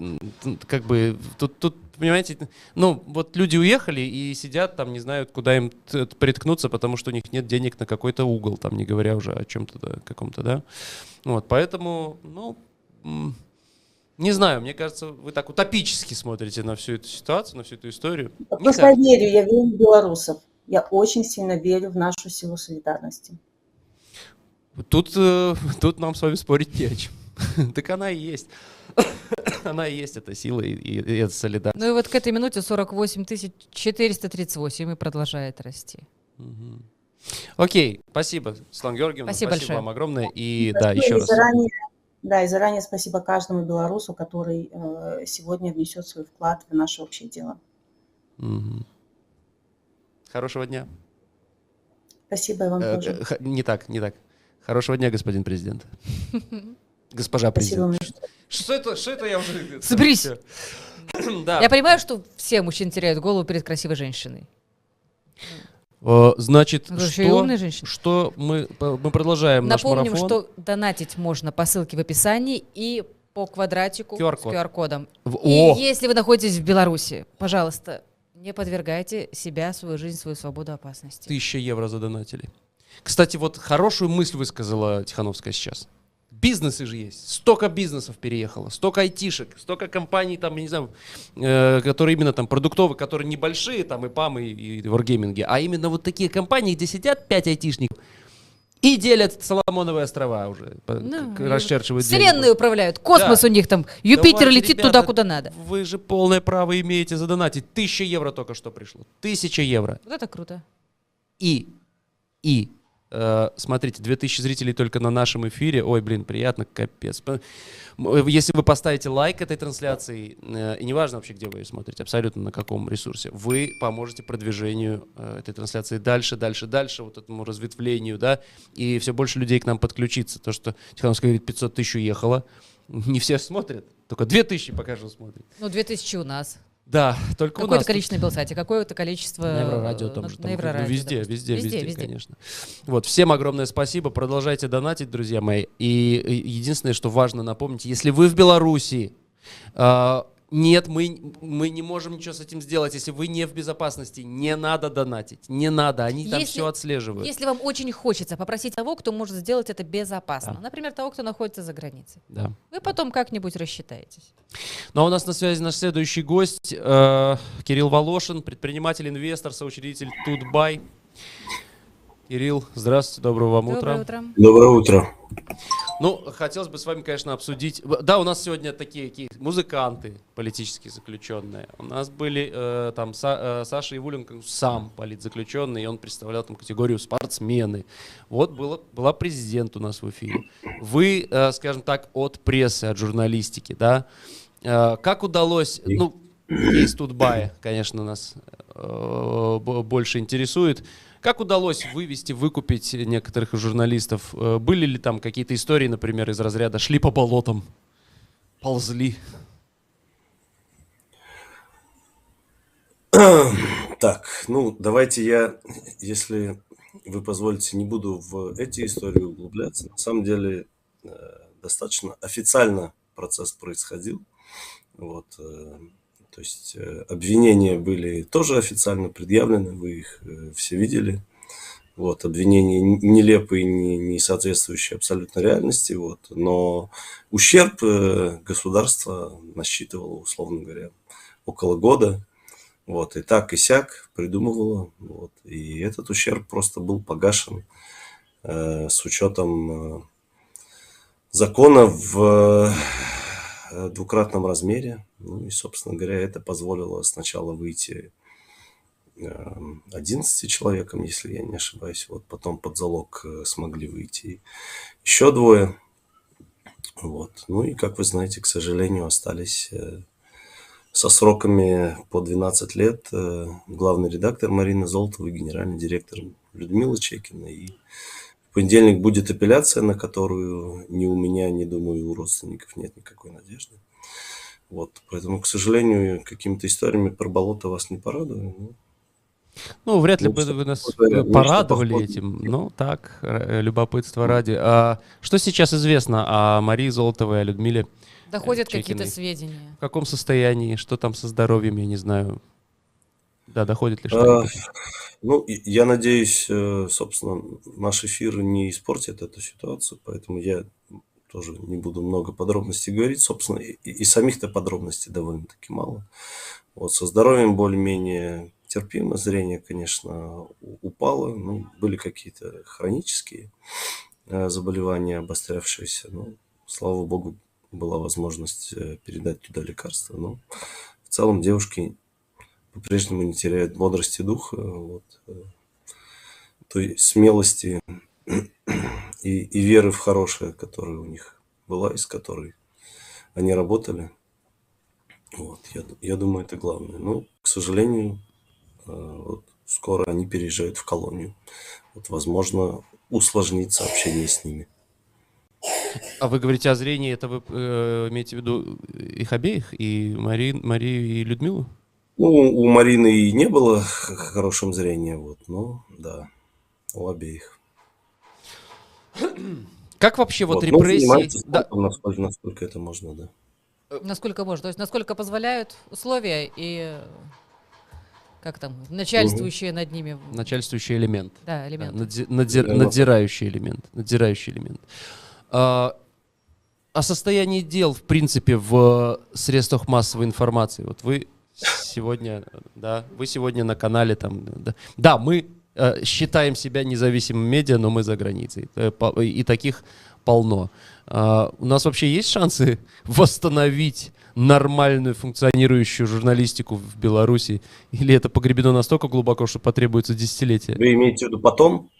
бы, тут, понимаете, ну, вот люди уехали и сидят там, не знают, куда им приткнуться, потому что у них нет денег на какой-то угол, там, не говоря уже о чем-то, да, каком-то, да. Вот, поэтому, ну... Не знаю, мне кажется, вы так утопически смотрите на всю эту ситуацию, на всю эту историю. Просто я верю в белорусов. Я очень сильно верю в нашу силу солидарности. Тут нам с вами спорить не о чем. Так она и есть. Она и есть эта сила и эта солидарность. Ну и вот к этой минуте 48 438 и продолжает расти. Окей, спасибо, Светлана Георгиевна. Спасибо вам огромное. И спасибо, да, еще раз. И заранее спасибо каждому белорусу, который сегодня внесет свой вклад в наше общее дело. Хорошего дня. Спасибо и вам тоже. Не так. Хорошего дня, господин президент. Госпожа президент. Что это я уже... Соберись. Да. Я понимаю, что все мужчины теряют голову перед красивой женщиной. Значит, что мы продолжаем наш марафон. Напомним, что донатить можно по ссылке в описании и по квадратику с QR-кодом. И если вы находитесь в Беларуси, пожалуйста, не подвергайте себя, свою жизнь, свою свободу опасности. 1000 евро задонатили. Кстати, вот хорошую мысль высказала Тихановская сейчас. Бизнесы же есть. Столько бизнесов переехало, столько айтишек, столько компаний, там, я не знаю, которые именно там продуктовые, которые небольшие, там, и ПАМ, и Wargaming, а именно вот такие компании, где сидят 5 айтишников И делят Соломоновые острова уже. Расчерчивают Вселенной управляют. Космос у них там. Юпитер Давайте, летит ребята, туда, куда надо. Вы же полное право имеете задонатить. 1000 евро только что пришло. 1000 евро. Вот это круто. И смотрите, 2000 зрителей только на нашем эфире. Ой, блин, приятно, капец. Если вы поставите лайк этой трансляции, и неважно вообще, где вы ее смотрите, абсолютно на каком ресурсе, вы поможете продвижению этой трансляции дальше, вот этому разветвлению, да, и все больше людей к нам подключится. То, что Тихановская говорит, 500 тысяч уехало, не все смотрят, только 2000 пока что смотрят. 2000 у нас. Да, только у нас. Какое-то количество на Белсате, какое-то количество... На Еврорадио том же. На Еврорадио, Везде, конечно. Вот, всем огромное спасибо. Продолжайте донатить, друзья мои. И единственное, что важно напомнить, если вы в Беларуси, нет, мы не можем ничего с этим сделать. Если вы не в безопасности, не надо донатить. Не надо, они там все отслеживают. Если вам очень хочется попросить того, кто может сделать это безопасно. Да. Например, того, кто находится за границей. Да. Вы потом как-нибудь рассчитаетесь. Ну а у нас на связи наш следующий гость, Кирилл Волошин, предприниматель, инвестор, соучредитель Тутбай. Кирилл, здравствуйте, доброго вам утра. Доброе утро. Доброе утро. Ну, хотелось бы с вами, конечно, обсудить... Да, у нас сегодня такие музыканты, политические заключенные. У нас были там Саша Ивуленко, сам политзаключенный, и он представлял там категорию спортсмены. Вот была президент у нас в эфире. Вы, скажем так, от прессы, от журналистики, да? Как удалось... Ну, кейс Тутбая, конечно, нас больше интересует. Как удалось выкупить некоторых журналистов? Были ли там какие-то истории, например, из разряда «шли по болотам», «ползли»? Так, ну, давайте я, если вы позволите, не буду в эти истории углубляться. На самом деле, достаточно официально процесс происходил. Вот, то есть обвинения были тоже официально предъявлены, вы их все видели. Вот, обвинения нелепые, не соответствующие абсолютно реальности. Вот, но ущерб государство насчитывало, условно говоря, около года. Вот, и так и сяк придумывало. Вот, и этот ущерб просто был погашен с учетом закона в двукратном размере. Ну и, собственно говоря, это позволило сначала выйти 11 человекам, если я не ошибаюсь. Вот потом под залог смогли выйти еще 2. Вот. Ну и, как вы знаете, к сожалению, остались со сроками по 12 лет главный редактор Марина Золотова и генеральный директор Людмила Чекина. И в понедельник будет апелляция, на которую ни у меня, ни, думаю, у родственников нет никакой надежды. Вот, поэтому, к сожалению, какими-то историями про болото вас не порадую. Ну, вряд ли бы вы нас порадовали этим. Ну, так, любопытство ради. А что сейчас известно о Марии Золотовой, о Людмиле Доходят Чекиной? какие-то сведения. В каком состоянии? Что там со здоровьем, я не знаю. Да, доходит ли что-то? Ну, я надеюсь, собственно, наш эфир не испортит эту ситуацию, поэтому я тоже не буду много подробностей говорить. Собственно, и самих-то подробностей довольно-таки мало. Вот, со здоровьем более-менее терпимо. Зрение, конечно, упало. Ну, были какие-то хронические заболевания, обострявшиеся. Но, слава богу, была возможность передать туда лекарства. Но в целом девушки по-прежнему не теряют бодрости духа, вот, той смелости и веры в хорошее, которая у них была, из которой они работали. Вот, я думаю, это главное. Но, к сожалению, вот, скоро они переезжают в колонию. Вот, возможно, усложнится общение с ними. А вы говорите о зрении, это вы имеете в виду их обеих, и Марию и Людмилу? Ну, у Марины и не было хорошим зрения, вот, но да, у обеих. Как вообще вот Вот, репрессии... Да. Насколько это можно, да. Насколько можно, то есть насколько позволяют условия и как там, начальствующие над ними. Начальствующий элемент. Да, элемент. Надзирающий элемент. Надзирающий элемент. О состоянии дел, в принципе, в средствах массовой информации. Вот вы сегодня на канале там... Да, мы считаем себя независимым медиа, но мы за границей. И таких полно. У нас вообще есть шансы восстановить нормальную функционирующую журналистику в Беларуси? Или это погребено настолько глубоко, что потребуется десятилетия? Вы имеете в виду потом?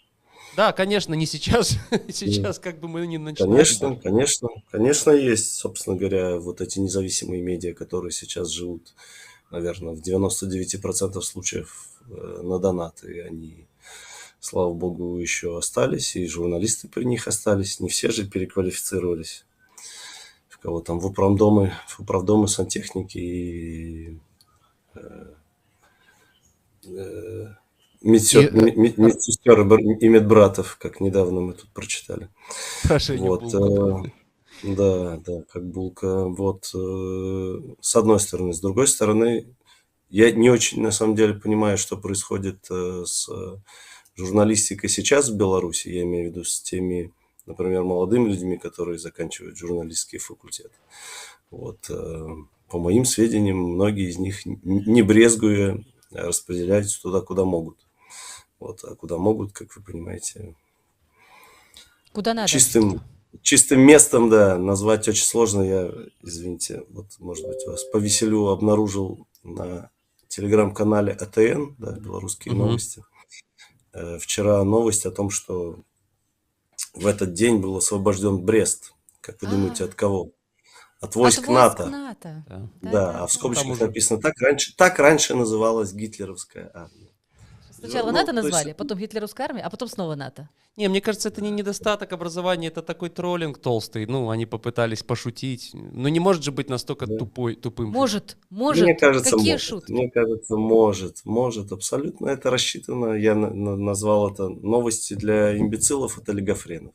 Да, конечно, не сейчас. Сейчас как бы мы не начинаем. Конечно, конечно, конечно есть, собственно говоря, вот эти независимые медиа, которые сейчас живут, наверное, в 99% случаев на донаты. И они, слава богу, еще остались, и журналисты при них остались. Не все же переквалифицировались. В кого там в управдомы сантехники и медсестер и медбратов, как недавно мы тут прочитали. Прошение Вот, Булка. да, как Булка. Вот, с одной стороны. С другой стороны, я не очень, на самом деле, понимаю, что происходит с журналистикой сейчас в Беларуси. Я имею в виду с теми, например, молодыми людьми, которые заканчивают журналистский факультет. Вот, по моим сведениям, многие из них, не брезгуя, распределяются туда, куда могут. Вот, а куда могут, как вы понимаете, Куда надо. чистым местом, да, назвать очень сложно. Я, извините, вот, может быть, вас повеселю, обнаружил на телеграм-канале АТН, да, «Белорусские новости». Вчера новость о том, что в этот день был освобожден Брест. Как вы думаете, от кого? От войск НАТО. Да, а в скобочках написано, так раньше называлась гитлеровская армия. Сначала НАТО назвали, потом гитлеровская армия, а потом снова НАТО. Не, мне кажется, это не недостаток образования, это такой троллинг толстый. Ну, они попытались пошутить. Но не может же быть настолько тупым. Может. Мне кажется, Какие может. шутки? Мне кажется, может. Абсолютно это рассчитано. Я назвал это новости для имбецилов от олигофренов.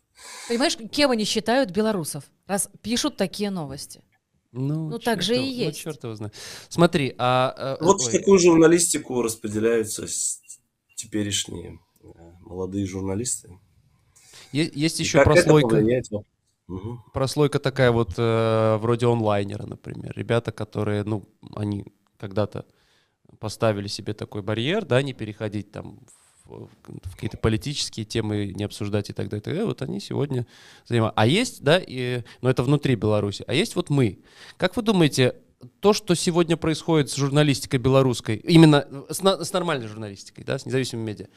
Понимаешь, кем они считают белорусов, раз пишут такие новости? Ну так же и есть. Черт его знает. Смотри, вот в такую журналистику распределяются теперешние молодые журналисты. Есть И еще как прослойка. это повлияет? Прослойка такая вот вроде онлайнера, например. Ребята, которые, они когда-то поставили себе такой барьер, да, не переходить там в какие-то политические темы, не обсуждать и так далее. Вот они сегодня занимаются. А есть, да, но это внутри Беларуси, а есть вот мы. Как вы думаете, то, что сегодня происходит с журналистикой белорусской, именно с нормальной журналистикой, да, с независимыми медиа,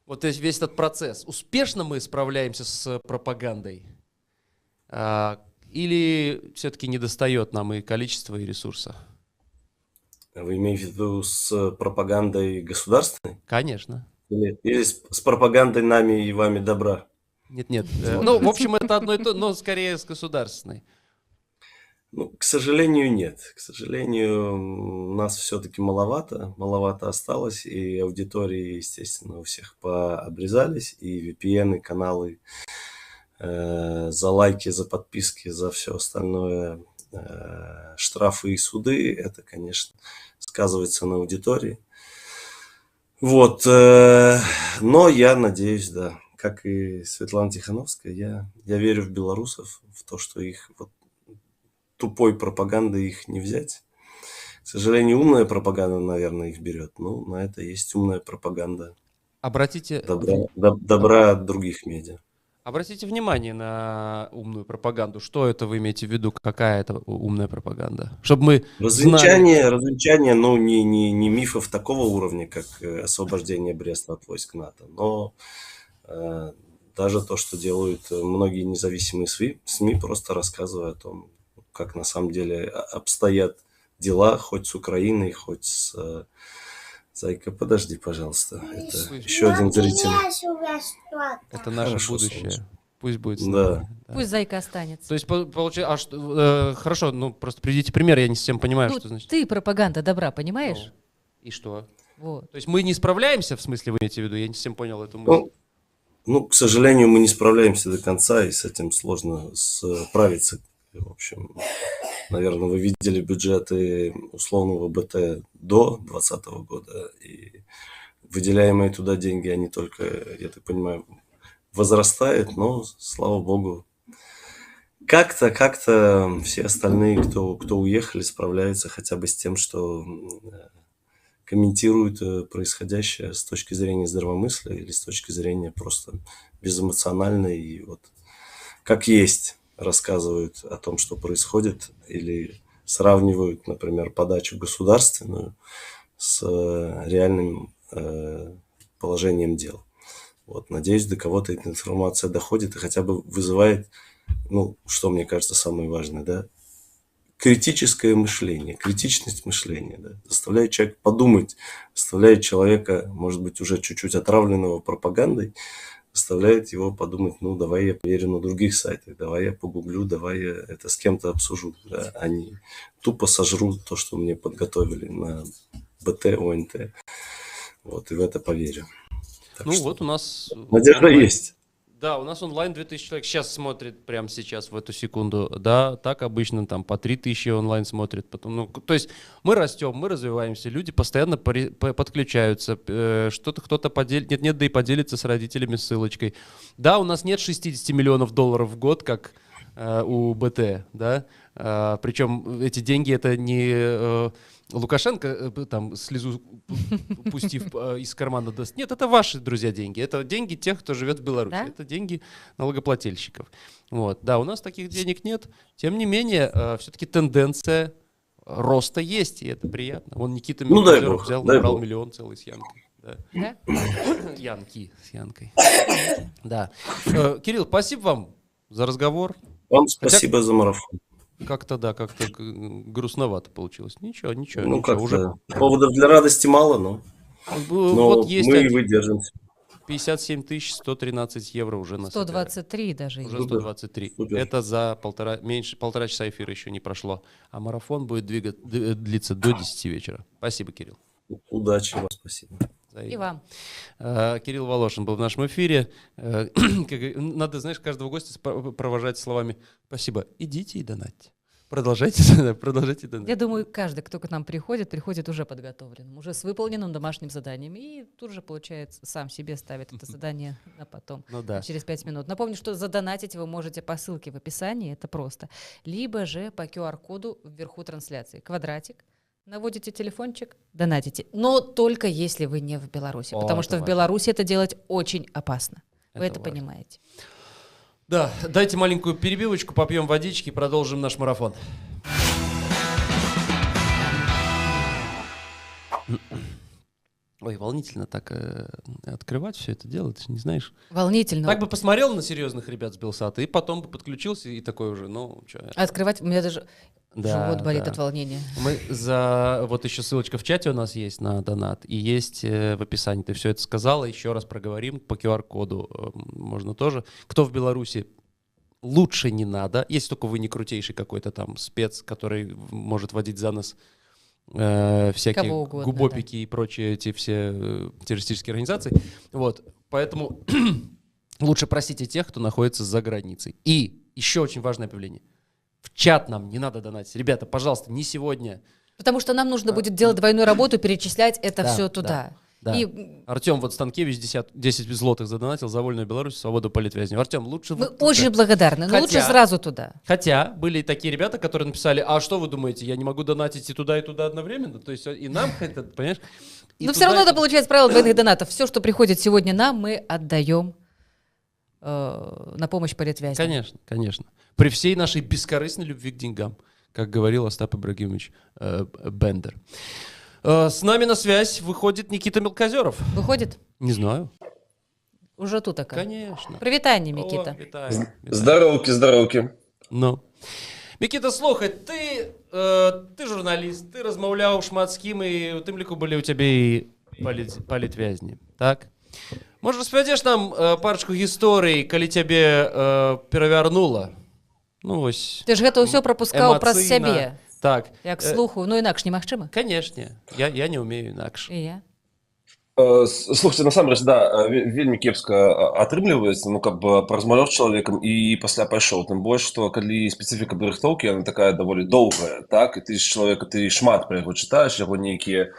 вот весь этот процесс, успешно мы справляемся с пропагандой? Или все-таки недостает нам и количества, и ресурса? Вы имеете в виду с пропагандой государственной? Конечно. Или с пропагандой нами и вами добра? Нет. Ну, в общем, это одно и то, но скорее с государственной. Ну, к сожалению, нет. К сожалению, нас все-таки маловато осталось, и аудитории, естественно, у всех пообрезались, и VPN, и каналы за лайки, за подписки, за все остальное, штрафы и суды, это, конечно, сказывается на аудитории. Вот, но я надеюсь, да, как и Светлана Тихановская, я верю в белорусов, в то, что их вот тупой пропагандой их не взять. К сожалению, умная пропаганда, наверное, их берет. Ну, на это есть умная пропаганда. Обратите добра от других медиа. Обратите внимание на умную пропаганду. Что это вы имеете в виду? Какая это умная пропаганда? Чтобы мы развенчание, ну, не мифов такого уровня, как освобождение Бреста от войск НАТО, но даже то, что делают многие независимые СМИ, просто рассказывая о том, как на самом деле обстоят дела, хоть с Украиной, хоть с... Зайка, подожди, пожалуйста. Это еще один зритель. Это наше Хорошо, будущее. солнышко. Пусть будет. Да. Пусть Зайка останется. То есть, получается, хорошо, просто приведите пример, я не совсем понимаю, что значит. Ты пропаганда добра, понимаешь? И что? Вот. То есть мы не справляемся, в смысле, вы имеете в виду? Я не совсем понял эту мысль. Ну, к сожалению, мы не справляемся до конца, и с этим сложно справиться. В общем, наверное, вы видели бюджеты условного БТ до 2020 года, и выделяемые туда деньги, они только, я так понимаю, возрастают, но, слава богу, как-то все остальные, кто уехали, справляются хотя бы с тем, что комментируют происходящее с точки зрения здравомыслия или с точки зрения просто безэмоциональной и вот как есть рассказывают о том, что происходит, или сравнивают, например, подачу государственную с реальным положением дел. Вот, надеюсь, до кого-то эта информация доходит и хотя бы вызывает, ну, что мне кажется самое важное, да, критическое мышление, критичность мышления, да, заставляет человека подумать, заставляет человека, может быть, уже чуть-чуть отравленного пропагандой, заставляет его подумать, ну, давай я поверю на других сайтах, давай я погуглю, давай я это с кем-то обсужу, да, а не тупо сожру то, что мне подготовили на БТ, ОНТ. Вот, и в это поверю. Так Ну что вот у нас надежда онлайн. есть. Да, у нас онлайн 2000 человек сейчас смотрит, прямо сейчас, в эту секунду. Да, так обычно там по 3000 онлайн смотрит. Потом, ну, то есть мы растем, мы развиваемся, люди постоянно подключаются, что-то кто-то поделит, нет-нет, да и поделится с родителями ссылочкой. Да, у нас нет 60 миллионов долларов в год, как у БТ, да, причем эти деньги это не Лукашенко там слезу пустив из кармана даст. Нет, это ваши, друзья, деньги. Это деньги тех, кто живет в Беларуси. Да? Это деньги налогоплательщиков. Вот. Да, у нас таких денег нет. Тем не менее, все-таки тенденция роста есть, и это приятно. Вон Никита Ну, дай Мелкозеров бог, взял, дай набрал бог. миллион целый с Янкой. Да. Да? Янки с Янкой. Да. Кирилл, спасибо вам за разговор. Вам спасибо за марафон. Как-то, да, как-то грустновато получилось. Ничего, ничего, Ну, ничего. Уже как-то поводов для радости мало, но вот есть мы один. выдержимся. 57 113 евро уже на 123 даже Уже есть. 123. Супер. Это за полтора часа эфира еще не прошло. А марафон будет длиться до 10 вечера. Спасибо, Кирилл. Удачи вам, спасибо. И вам. Кирилл Волошин был в нашем эфире. Надо, знаешь, каждого гостя провожать словами «Спасибо, идите и донатьте». Продолжайте донатить. Я думаю, каждый, кто к нам приходит уже подготовленным, уже с выполненным домашним заданием. И тут же, получается, сам себе ставит это задание на потом, Ну да. через 5 минут. Напомню, что задонатить вы можете по ссылке в описании, это просто. Либо же по QR-коду вверху трансляции. Квадратик. Наводите телефончик, донатите. Но только если вы не в Беларуси. О, Потому это что в важно. Беларуси это делать очень опасно. Вы Это это важно. понимаете. Да, дайте маленькую перебивочку, попьем водички и продолжим наш марафон. Ой, волнительно так открывать все это дело, ты же не знаешь. Волнительно. Так бы посмотрел на серьезных ребят с Белсата, и потом бы подключился, и такой уже, ну, что. Открывать, у меня даже живот болит да. от волнения. Мы вот еще ссылочка в чате у нас есть на донат, и есть в описании. Ты все это сказала, еще раз проговорим, по QR-коду можно тоже. Кто в Беларуси, лучше не надо, если только вы не крутейший какой-то там спец, который может водить за нос всякие Кого угодно, губопики и прочие эти все террористические организации. Вот, поэтому лучше просите тех, кто находится за границей. И еще очень важное объявление. В чат нам не надо донатить. Ребята, пожалуйста, не сегодня. Потому что нам нужно будет делать двойную работу, перечислять это Да, все туда. Да. И Артем вот Станкевич 10 злотых задонатил за вольную Беларусь, свободу политвязню. Артем, лучше... мы вот туда. очень благодарны, но лучше Хотя- сразу туда. Хотя были такие ребята, которые написали, а что вы думаете, я не могу донатить и туда одновременно? То есть и нам хотят, понимаешь? И Но все туда, равно и это туда. получается правило двойных донатов. Все, что приходит сегодня нам, мы отдаем на помощь политвязням. Конечно, конечно. При всей нашей бескорыстной любви к деньгам, как говорил Остап Ибрагимович Бендер. С нами на связь выходит Никита Мелкозеров. Выходит? Не знаю. Уже тут такая. Конечно. Привітання, О, Микита. вітаю, вітаю. Здоровки, здоровки. Ну. Микита, слухай, ти журналіст, ти розмовляв шмат з ким, і у тим ліку були у тебе і політв'язні, так? Може, розповідеш нам парочку історій, коли тебе перевернуло? Ну, ось. Ти ж гэта ўсё пропускаў праз Эмацыйна. сябе. Так. Як слухаю, ну інакш немагчыма. Конечно, я не умею інакш. І я. Слухайте, насамрэч, да, вельмі кепска атрымліваецца, ну, как бы паразмаўляў з чалавекам і пасля пайшоў. Тым больш, што калі спецыфіка падрыхтоўкі, яна такая даволі доўгая, так? І ты з чалавека, ты шмат пра яго чытаеш, яго нейкія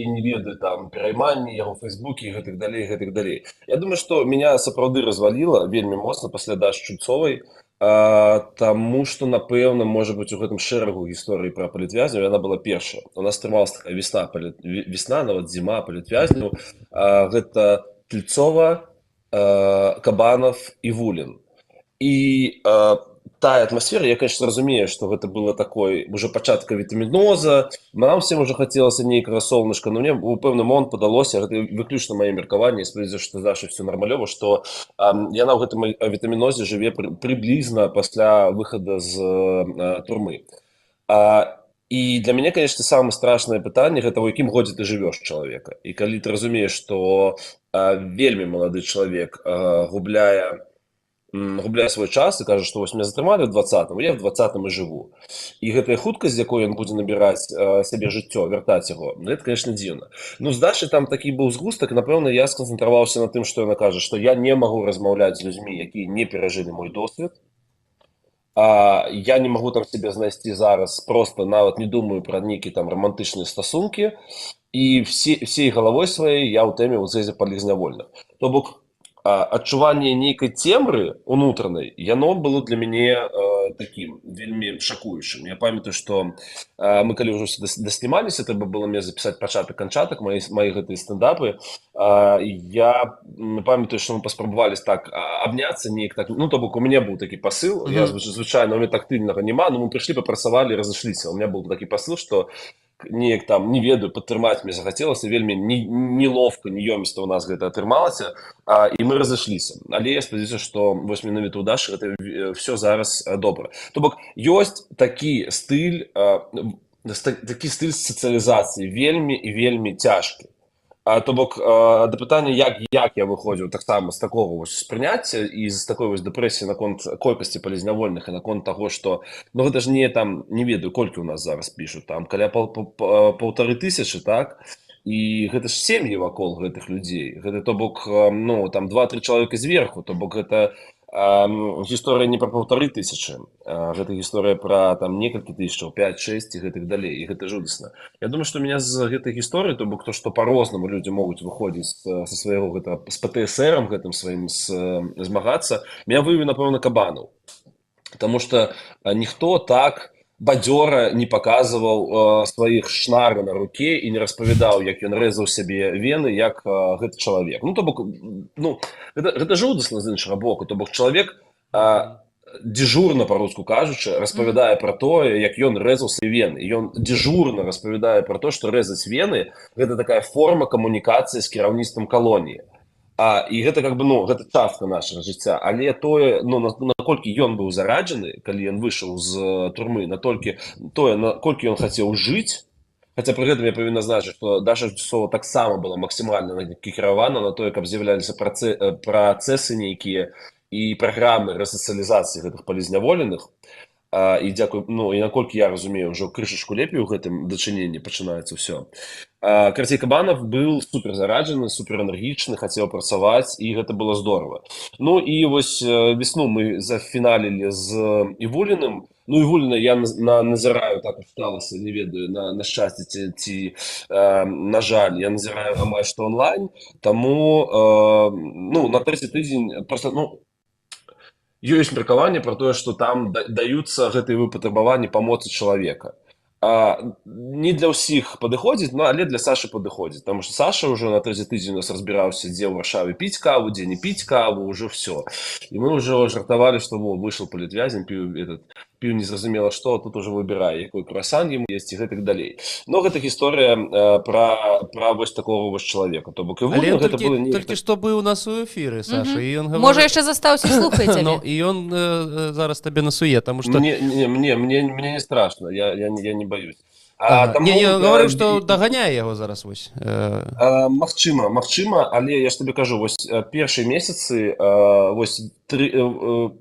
не веды, там, перайманні, яго фейсбукі і гэтак далей, гэтак далей. Я думаю, што меня сапраўды разваліла вельмі моцна пасля Даши Чульцовай, Таму што, напэўна, можа быць, у гэтым шэрагу гісторыі пра палітвязняў яна была першая. У нас трымалася такая весна, нават зіма палітвязняў. Гэта Тыльцова, Кабанов і Вулін. І тая атмасфера, я, конечно, разумею, што гэта было такой уже пачатка вітаміноза, нам всем уже хацелася нейкага солнышка, но мне у пэўны момант падалося, гэта выключна мае меркаванне, спадзяюся, што Даша все нармалёва, што яна ў гэтым вітамінозе жыве прыблізна пасля выхада з турмы. І для мяне, конечно, самае страшнае пытанне гэта ў якім годзе ты жывеш чалавека. І калі ты разумееш, што вельмі малады чалавек губляе свой час і кажа, што вось меня затрымалі ў 20-м, я в 20-м і жыву. І гэтая хуткасць, з якой ён будзе набіраць сябе жыццё, вяртаць яго, гэта, конечно, дзіўна. Ну, з Дашай там такі быў згустак, напэўна, я сканцэнтраваўся на тым, што яна кажа, што я не магу размаўляць з людзьмі, якія не перажылі мой досвед. Я не магу там себе знайсці зараз, просто нават не думаю пра нейкія там романтычныя стасункі, і всей галавой сваёй я ў тэме ў зэзе палізнявольных. То бок, адчуванне нейкай цемры унутранай, яно было для мяне такім вельмі шакуючым. Я памятаю, што мы калі ўжо даснімаліся, трэба было мне запісаць пачатак-канчатак, мои гэтыя стендапы. Я памятаю, што мы паспрабавалі так абняцца неяк так, ну, то бок у мяне быў такі пасыл, я звычайна, у мяне тактыльнага няма, но мы прыйшлі, папрацавалі, разышліся. У мяне быў такі пасыл, што неяк там, не ведаю, падтрымаць мне захацелася, вельмі неловка, неёміста ў нас гэта атрымалася, і мы разышліся. Але я спадзяюся, што вось менавіта ў Дашы гэта все зараз добра. То бок, ёсць такі стыль сацыялізацыі вельмі і вельмі цяжкі. То бок, да пытання, як я выходзіў таксама з такога вось спрыняцця і з такой вось дэпрэсіі наконт колькасці палізнявольных і наконт таго, што, ну, гэта ж не там, не ведаю, колькі ў нас зараз пішуць, там, каля 1500, так? І гэта ж сем'і вакол гэтых людзей. Гэта, то бок, ну, там 2-3 чалавека зверху, то бок, гэта гісторыя не пра 1500, гэта гісторыя пра там некалькі тысячаў, 5-6 і гэтых далей, і гэта жудасна. Я думаю, што меня з гэтай гісторыі, то бок то, што па-рознаму людзі могуць выходзіць са свайго гэта з ПТСР-ам гэтым сваім змагацца, меня вывеў, напэўна, Кабанаў. Таму што ніхто так бадзёра не паказваў сваіх шнары на руке і не распавядаў, як ён рэзаў сябе вены, як гэты чалавек. Ну, то бок, ну, гэта жудасна з іншага боку. То бок, чалавек дзежурна, па-руску кажучы, распавядае пра тое, як ён рэзаў свае вены. Ён дзежурна распавядае пра то, што рэзаць вены – гэта такая форма камунікацыі з кіраўніцтвам калоніі. І гэта, как бы, ну, гэта частка нашага жыцця, але тое, ну, наколькі ён быў зараджаны, калі ён выйшаў з турмы, наколькі ён хацеў жыць, хаця пры гэтым я павінна значыць, што Даша Часова таксама была максімальна накіравана на тое, каб з'яўляліся працэсы нейкія і праграмы рэсацыялізацыі гэтых палізняволеных. І дзякую, ну, і наколькі я разумею, ўжо крышачку лепей у гэтым дачыненні пачынаецца ўсё. Карацей, Кабанов быў супер зараджаны, супер энергічны, хацеў працаваць, і гэта было здорава. Ну, і вось весну мы зафіналілі з Івуліным. Ну, Івуліна я назіраю, так сталася, не ведаю, на шчасце ці на жаль, я назіраю амаль што онлайн, таму, ну, на трэці тыдзень проста, ну, ёсць меркаванне пра тое, што там даюцца гэтыя выпатрабаванні памоцы чалавека. Не для ўсіх падыходзіць, ну, але для Сашы падыходзіць, таму што Саша ўжо на трэці тыдзень у нас разбіраўся, дзе ў Варшаве піць каву, дзе не піць каву, ўжо все. І мы ўжо жартавалі, што выйшаў палітвязень, піў незразумела што, тут ужо выбірае, якой круасан яму есці і гэтак далей. Но гэта гісторыя пра вось такого вось чалавека. То бок, але ён толькі што быў у нас у эфіры, Саша, і ён можа яшчэ застаўся, слухай цябе. І ён зараз табе насуе, таму што... Мне не страшно, я не боюсь. Не, говорю, што даганяе яго зараз вось. Магчыма, але я ж табе кажу, вось першыя месяцы вось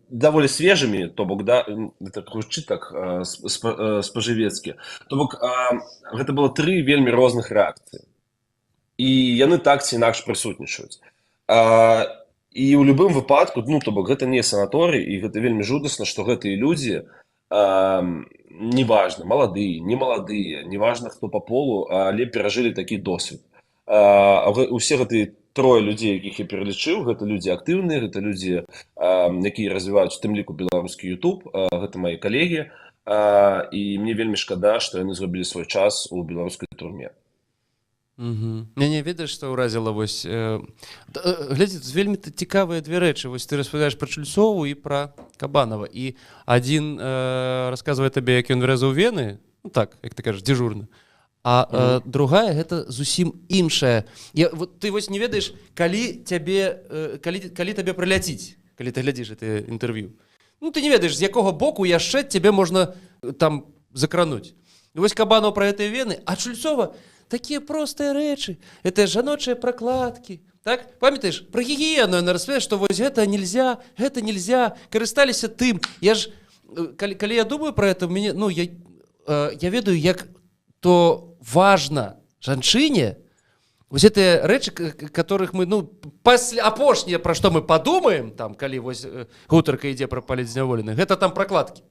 даволі свежымі, то бок, да, это гучыць так спажывецкі, то бок гэта было 3 вельмі розных рэакцыі. І яны так ці інакш прысутнічаюць. І ў любым выпадку, ну, то бок, гэта не санаторый, і гэта вельмі жудасна, што гэтыя людзі неважна, маладыя, не маладыя, неважна, хто па полу, але перажылі такі досвед. Усе гэтыя трое людзей, якіх я пералічыў, гэта людзі актыўныя, гэта людзі, якія развіваюць у тым ліку беларускі YouTube, гэта мае калегі, і мне вельмі шкада, што яны зрабілі свой час у беларускай турме. Мяне ведаеш, што ўразіла вось глядзі, вельмі цікавыя две рэчы. Вось ты распавядаеш пра Чульцову і пра Кабанова, і адзін расказвае табе, як ён вярэзаў вены, ну так, як ты кажаш, дзежурна, а другая гэта зусім іншая. Ты вось не ведаеш, калі табе прыляціць, калі ты глядзіш гэта інтэрв'ю. Ну ты не ведаеш, з якога боку яшчэ цябе можна там закрануць. Вось Кабанов пра гэтыя вены, а Чульцова такія простыя рэчы, это жаночыя пракладкі. Так? Памятаеш, пра гігіену яна распавядае, што вось гэта нельзя, карысталіся тым. Я ж, калі я думаю пра гэта, я ведаю, як то важна жанчыне, вось гэтыя рэчы, которых мы, пасля апошняе, пра што мы падумаем, там, калі вось гутарка ідзе пра палізняволеных, гэта там пракладкі.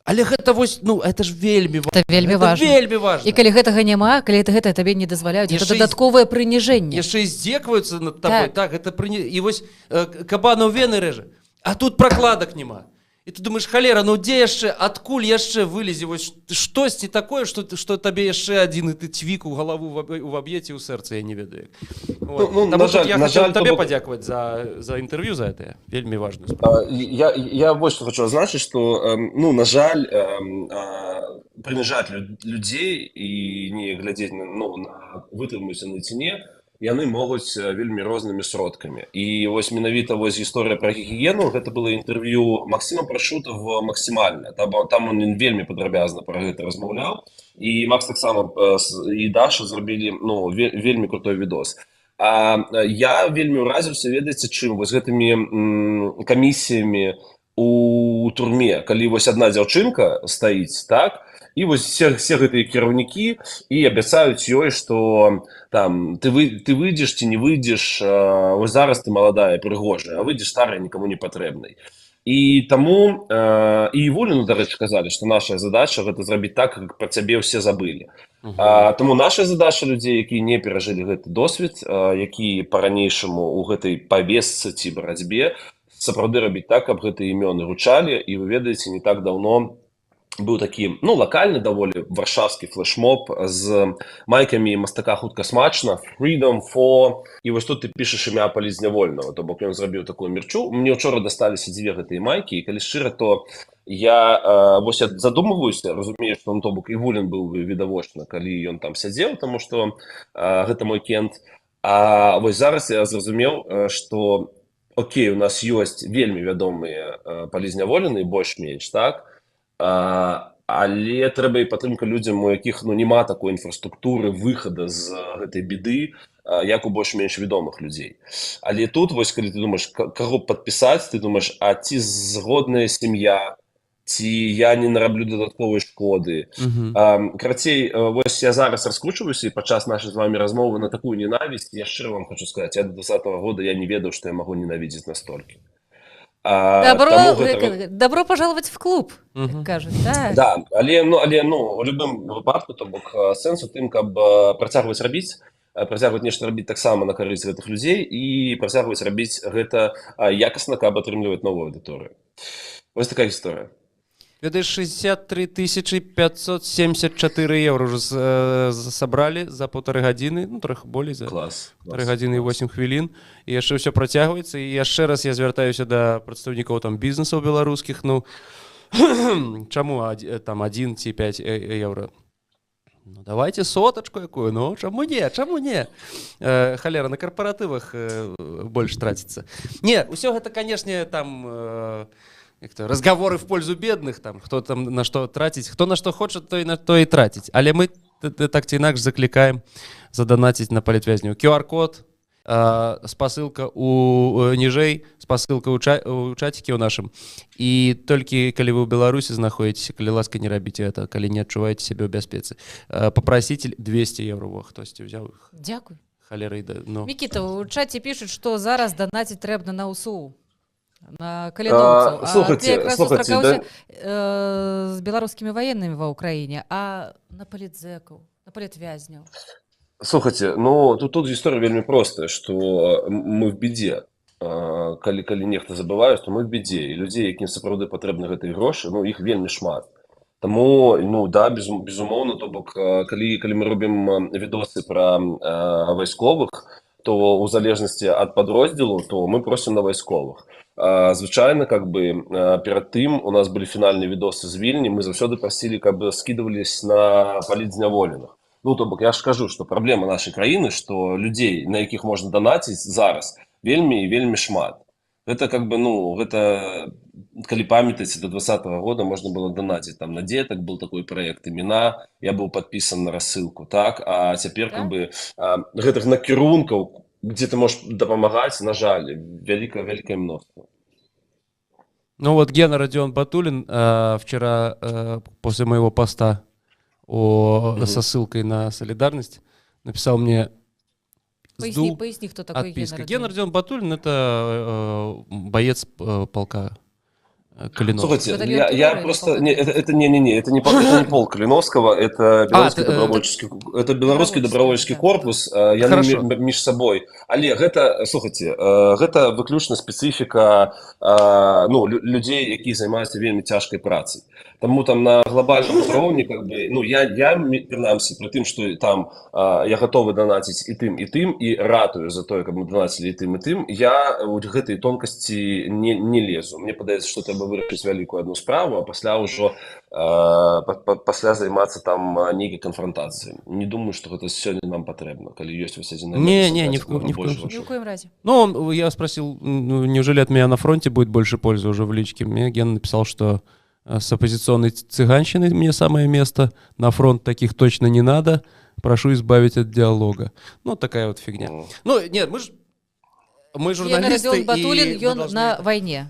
Але гэта вось, это ж вельмі важна. Это вельмі важна. І калі гэтага няма, калі гэта табе не дазваляюць, гэта дадатковае прыніжэнне. Яшчэ і здзекваюцца над табой. Так, гэта і вось Кабанов вены рэжа, а тут пракладак няма. І ты думаеш, халера, дзе яшчэ, адкуль яшчэ вылезе вось штосьці такое, што табе яшчэ адзін і ты цвік у галаву уваб'еце ў сэрца, я не ведаю. Таму тут я хацеў табе падзякаваць за інтэрв'ю, за гэта. Вельмі важную справу. Я вось што хочу азначыць, што, на жаль, прыніжаць людзей і не глядзець на вытрымаюць яны ці не, яны могуць вельмі рознымі сродкамі. І вось менавіта вось гісторыя пра гігіену, гэта было інтэрв'ю Максіма Прашутова «Максімальна». Там он вельмі падрабязна пра гэта размаўляў. І Макс таксама і Даша зрабілі вельмі крутой відос. Я вельмі ўразіўся, ведаеце, чым вось гэтымі камісіямі у турме, калі вось адна дзяўчынка стаіць, так, і вось все гэтыя кіраўнікі і абяцаюць ёй, што там ты выйдзеш ці не выйдзеш, вось зараз ты маладая, прыгожая, а выйдзеш старая, нікому не патрэбнай. І таму і Івуліну, дарэчы, казалі, што наша задача гэта зрабіць так, як пра цябе ўсе забылі. Таму наша задача людзей, якія не перажылі гэты досвед, які па-ранейшаму у гэтай павесцы ці барацьбе, сапраўды рабіць так, каб гэтыя імёны гучалі. І вы ведаеце, не так даўно быў такі, лакальны даволі варшавскі флешмоб з майкамі мастака «Хутка смачна», «Freedom for», і вось тут ты пішаш імя палізнявольнага, то бок ён зрабіў такую мерчу. Мне ўчора дасталіся дзве гэтыя майкі, і калі шчыра, то я задумываюся, разумею, што то бок Івулін быў відавочна, калі ён там сядзеў, таму што гэта мой кент. А вось зараз я зразумеў, што окей, у нас ёсць вельмі вядомыя палізняволеныя, больш-менш, так? Але трэба і падтрымка людзям, у якіх няма такой інфраструктуры выхада з гэтай біды, як у больш-менш вядомых людзей. Але тут, вось, калі ты думаеш, каго падпісаць, ты думаеш, а ці згодная сям'я, ці я не нараблю дадатковай шкоды. Карацей, вось я зараз раскручваюся, і падчас нашай з вамі размовы на такую ненавісць, я шчыра вам хочу сказаць, я до 20-го года я не ведаў, што я магу ненавідзець настолькі. Добро пожаловать в клуб, як кажуть, так? Да, але у любым выпадку, то бок сэнс у тым, каб працягваць рабіць, працягваць нешта рабіць таксама на карысць гэтых людзей і працягваць рабіць гэта якасна, каб атрымліваць новую аўдыторыю. Вось такая гісторыя. Ведаеш, 63 574 евро уже сабралі за 1,5 гадзіны, трохі болей за 3 гадзіны і 8 хвілін. І яшчэ ўсё працягваецца. І яшчэ раз я звяртаюся да прадстаўнікоў там бізнесаў беларускіх. Чаму там 1 ці 5 евро? Давайте сотачку якую, чаму не? Халера, на карпаратывах больш траціцца. Не, усё гэта, канешне, там... разговоры в пользу бедных, там, хто там на што траціць, хто на што хоча, той на то і траціць. Але мы так ці інакш заклікаем заданаціць на палітвязню. QR-код, спасылка ніжэй, спасылка ў чацікі ў нашым. І толькі калі вы ў Беларусі знаходзіцеся, калі ласка, не рабіце гэта, калі не адчуваеце сябе ў бяспецы. Папрасіце 200 евро, хтосьці ўзяў іх. Дзякуй. Халера, Мікіта, у чаце пішуць, што зараз данаціць трэбна на УСУ. На калядоўцаў. Ты якраз сустракаўся з беларускімі ваеннымі ва ўкраіне, а на палітзэкаў, на палітвязняў? Слухайте, ну тут история вельмі простая, что мы в беде. Калі нехта забываюць, то мы в беде, і людзей, якім сапраўды патрэбны гэтыя грошы, ну іх вельмі шмат. Таму ну да, безумоўна, то бок калі мы робім відосы пра вайсковых, то ў залежнасці ад падроздзелу, то мы просім на вайсковых. Звычайна, как бы перад тым у нас былі фінальныя відосы з Вільні, мы заўсёды прасілі, каб скидывались на палітзняволеных. Ну, то бок я ж кажу, што праблема нашай краіны, што людзей, на якіх можна данаціць зараз, вельмі і вельмі шмат. Гэта как бы, ну, гэта, калі памятаеце, до 2020 года можна было данаціць там на дзетак, был такой проект «Імена», я быў падпісан на рассылку, так, а цяпер как бы гэтых накірункаў, где ты можешь дапамагаць, на жаль, вялікае мноства. Ну вот Гена Родион Батулин вчера после моего поста со ссылкой на солидарность написал мне: Поясни, кто такой отписка. Гена Родион Батулин — это боец полка Калиновского. Слушайте, я просто... Это не полк Калиновского, это белорусский добровольческий корпус, яны між сабой. Але гэта, слухайте, гэта выключна специфика людзей, якія займаюцца вельмі цяжкай працай. Таму там на глобальном уровне, как бы, ну, я принамсі, при тым, что там я готовы донаціць і тым, і ратую за тое, каб мы донацілі і тым, я у гэтай тонкасці не лезу. Мне падаецца, што трэба вырашыць вялікую одну справу, а пасля ўжо займацца там нейкай конфронтацией. Не думаю, что это сегодня нам потребно, коли есть вось один... Ни в коем разе. Ну, я спросил, неужели от меня на фронте будет больше пользы уже в личке? Мне Ген написал, что с оппозиционной цыганщиной мне самое место, на фронт таких точно не надо, прошу избавить от диалога. Ну, такая вот фигня. Ну, нет, мы журналисты, и Батулин, мы должны... на войне.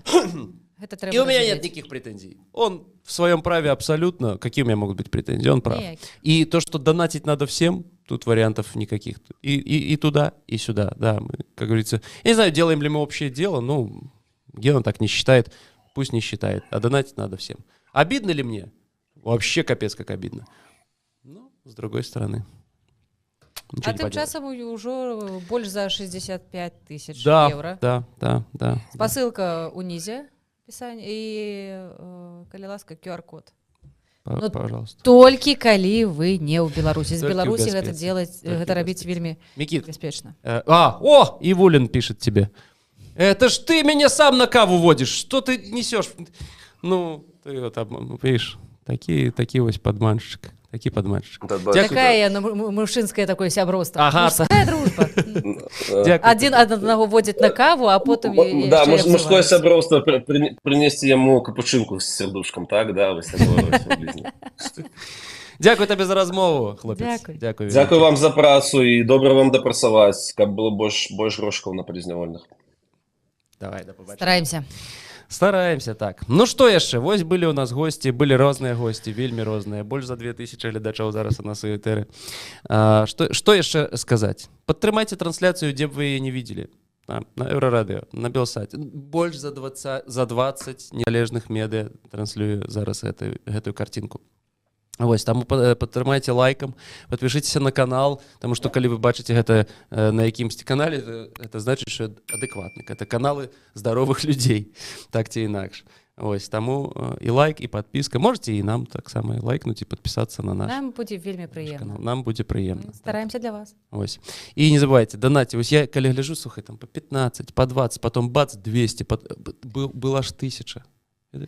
И у меня нет никаких претензий. Он в своем праве абсолютно. Какие у меня могут быть претензии? Он прав. И то, что донатить надо всем, тут вариантов никаких. И туда, и сюда. Да, мы, как говорится, я не знаю, делаем ли мы общее дело, ну, Гена так не считает, пусть не считает. А донатить надо всем. Обидно ли мне? Вообще капец как обидно. Ну, с другой стороны. А тем часом уже больше за 65 тысяч евро. Да. Посылка унізе. Писание и, коли ласка, QR-код. Пожалуйста. Только коли вы не в Беларуси. С Беларуси это делать, это робить вельми беспечно. Ивулин пишет тебе. Это ж ты меня сам на каву водишь. Что ты несешь? Ну, ты вот, видишь, такие вот подманщик. Такие подманщик. Такая мужчинская такое сяброство. Ага. Мужская дружба. Один одного водит на каву, а потом... Да, мужское сяброство принести ему капучинку с сердушком, так? Да, Дякую тобі за розмову, хлопець. Дякую вам за працу і добре вам допрацаваць, каб было больш грошкаў на палізнявольных. Давай, до побачення. Стараемся. Стараемся, так. Ну што яшчэ? Вось былі ў нас госці, былі розныя госці, вельмі розныя. Больш за 2000 гледачоў зараз у нас у этэры. Што яшчэ сказаць? Падтрымайце трансляцыю, дзе б вы яе не видели. На Еўрарадыё, на Белсаце. Больш за 20 незалежных медыа транслюе зараз гэтую картинку. Вось, таму падтрымайце лайкам, подпішыцеся на канал, таму што калі вы бачыце гэта на якімсьці канале, это значыць, што адэкватны. Это каналы здаровых людзей, так ці інакш. Вось, таму і лайк, і подпіска. Можете і нам таксама лайкнуць і падпісацца на наш. Нам будзе вельмі прыемна. Нам будзе прыемна. Стараемся для вас. Вось. І не забывайте, донатьте. Вось я, калі гляжу, слухай, там по 15, по 20, потом бац, 200, была ж 1000.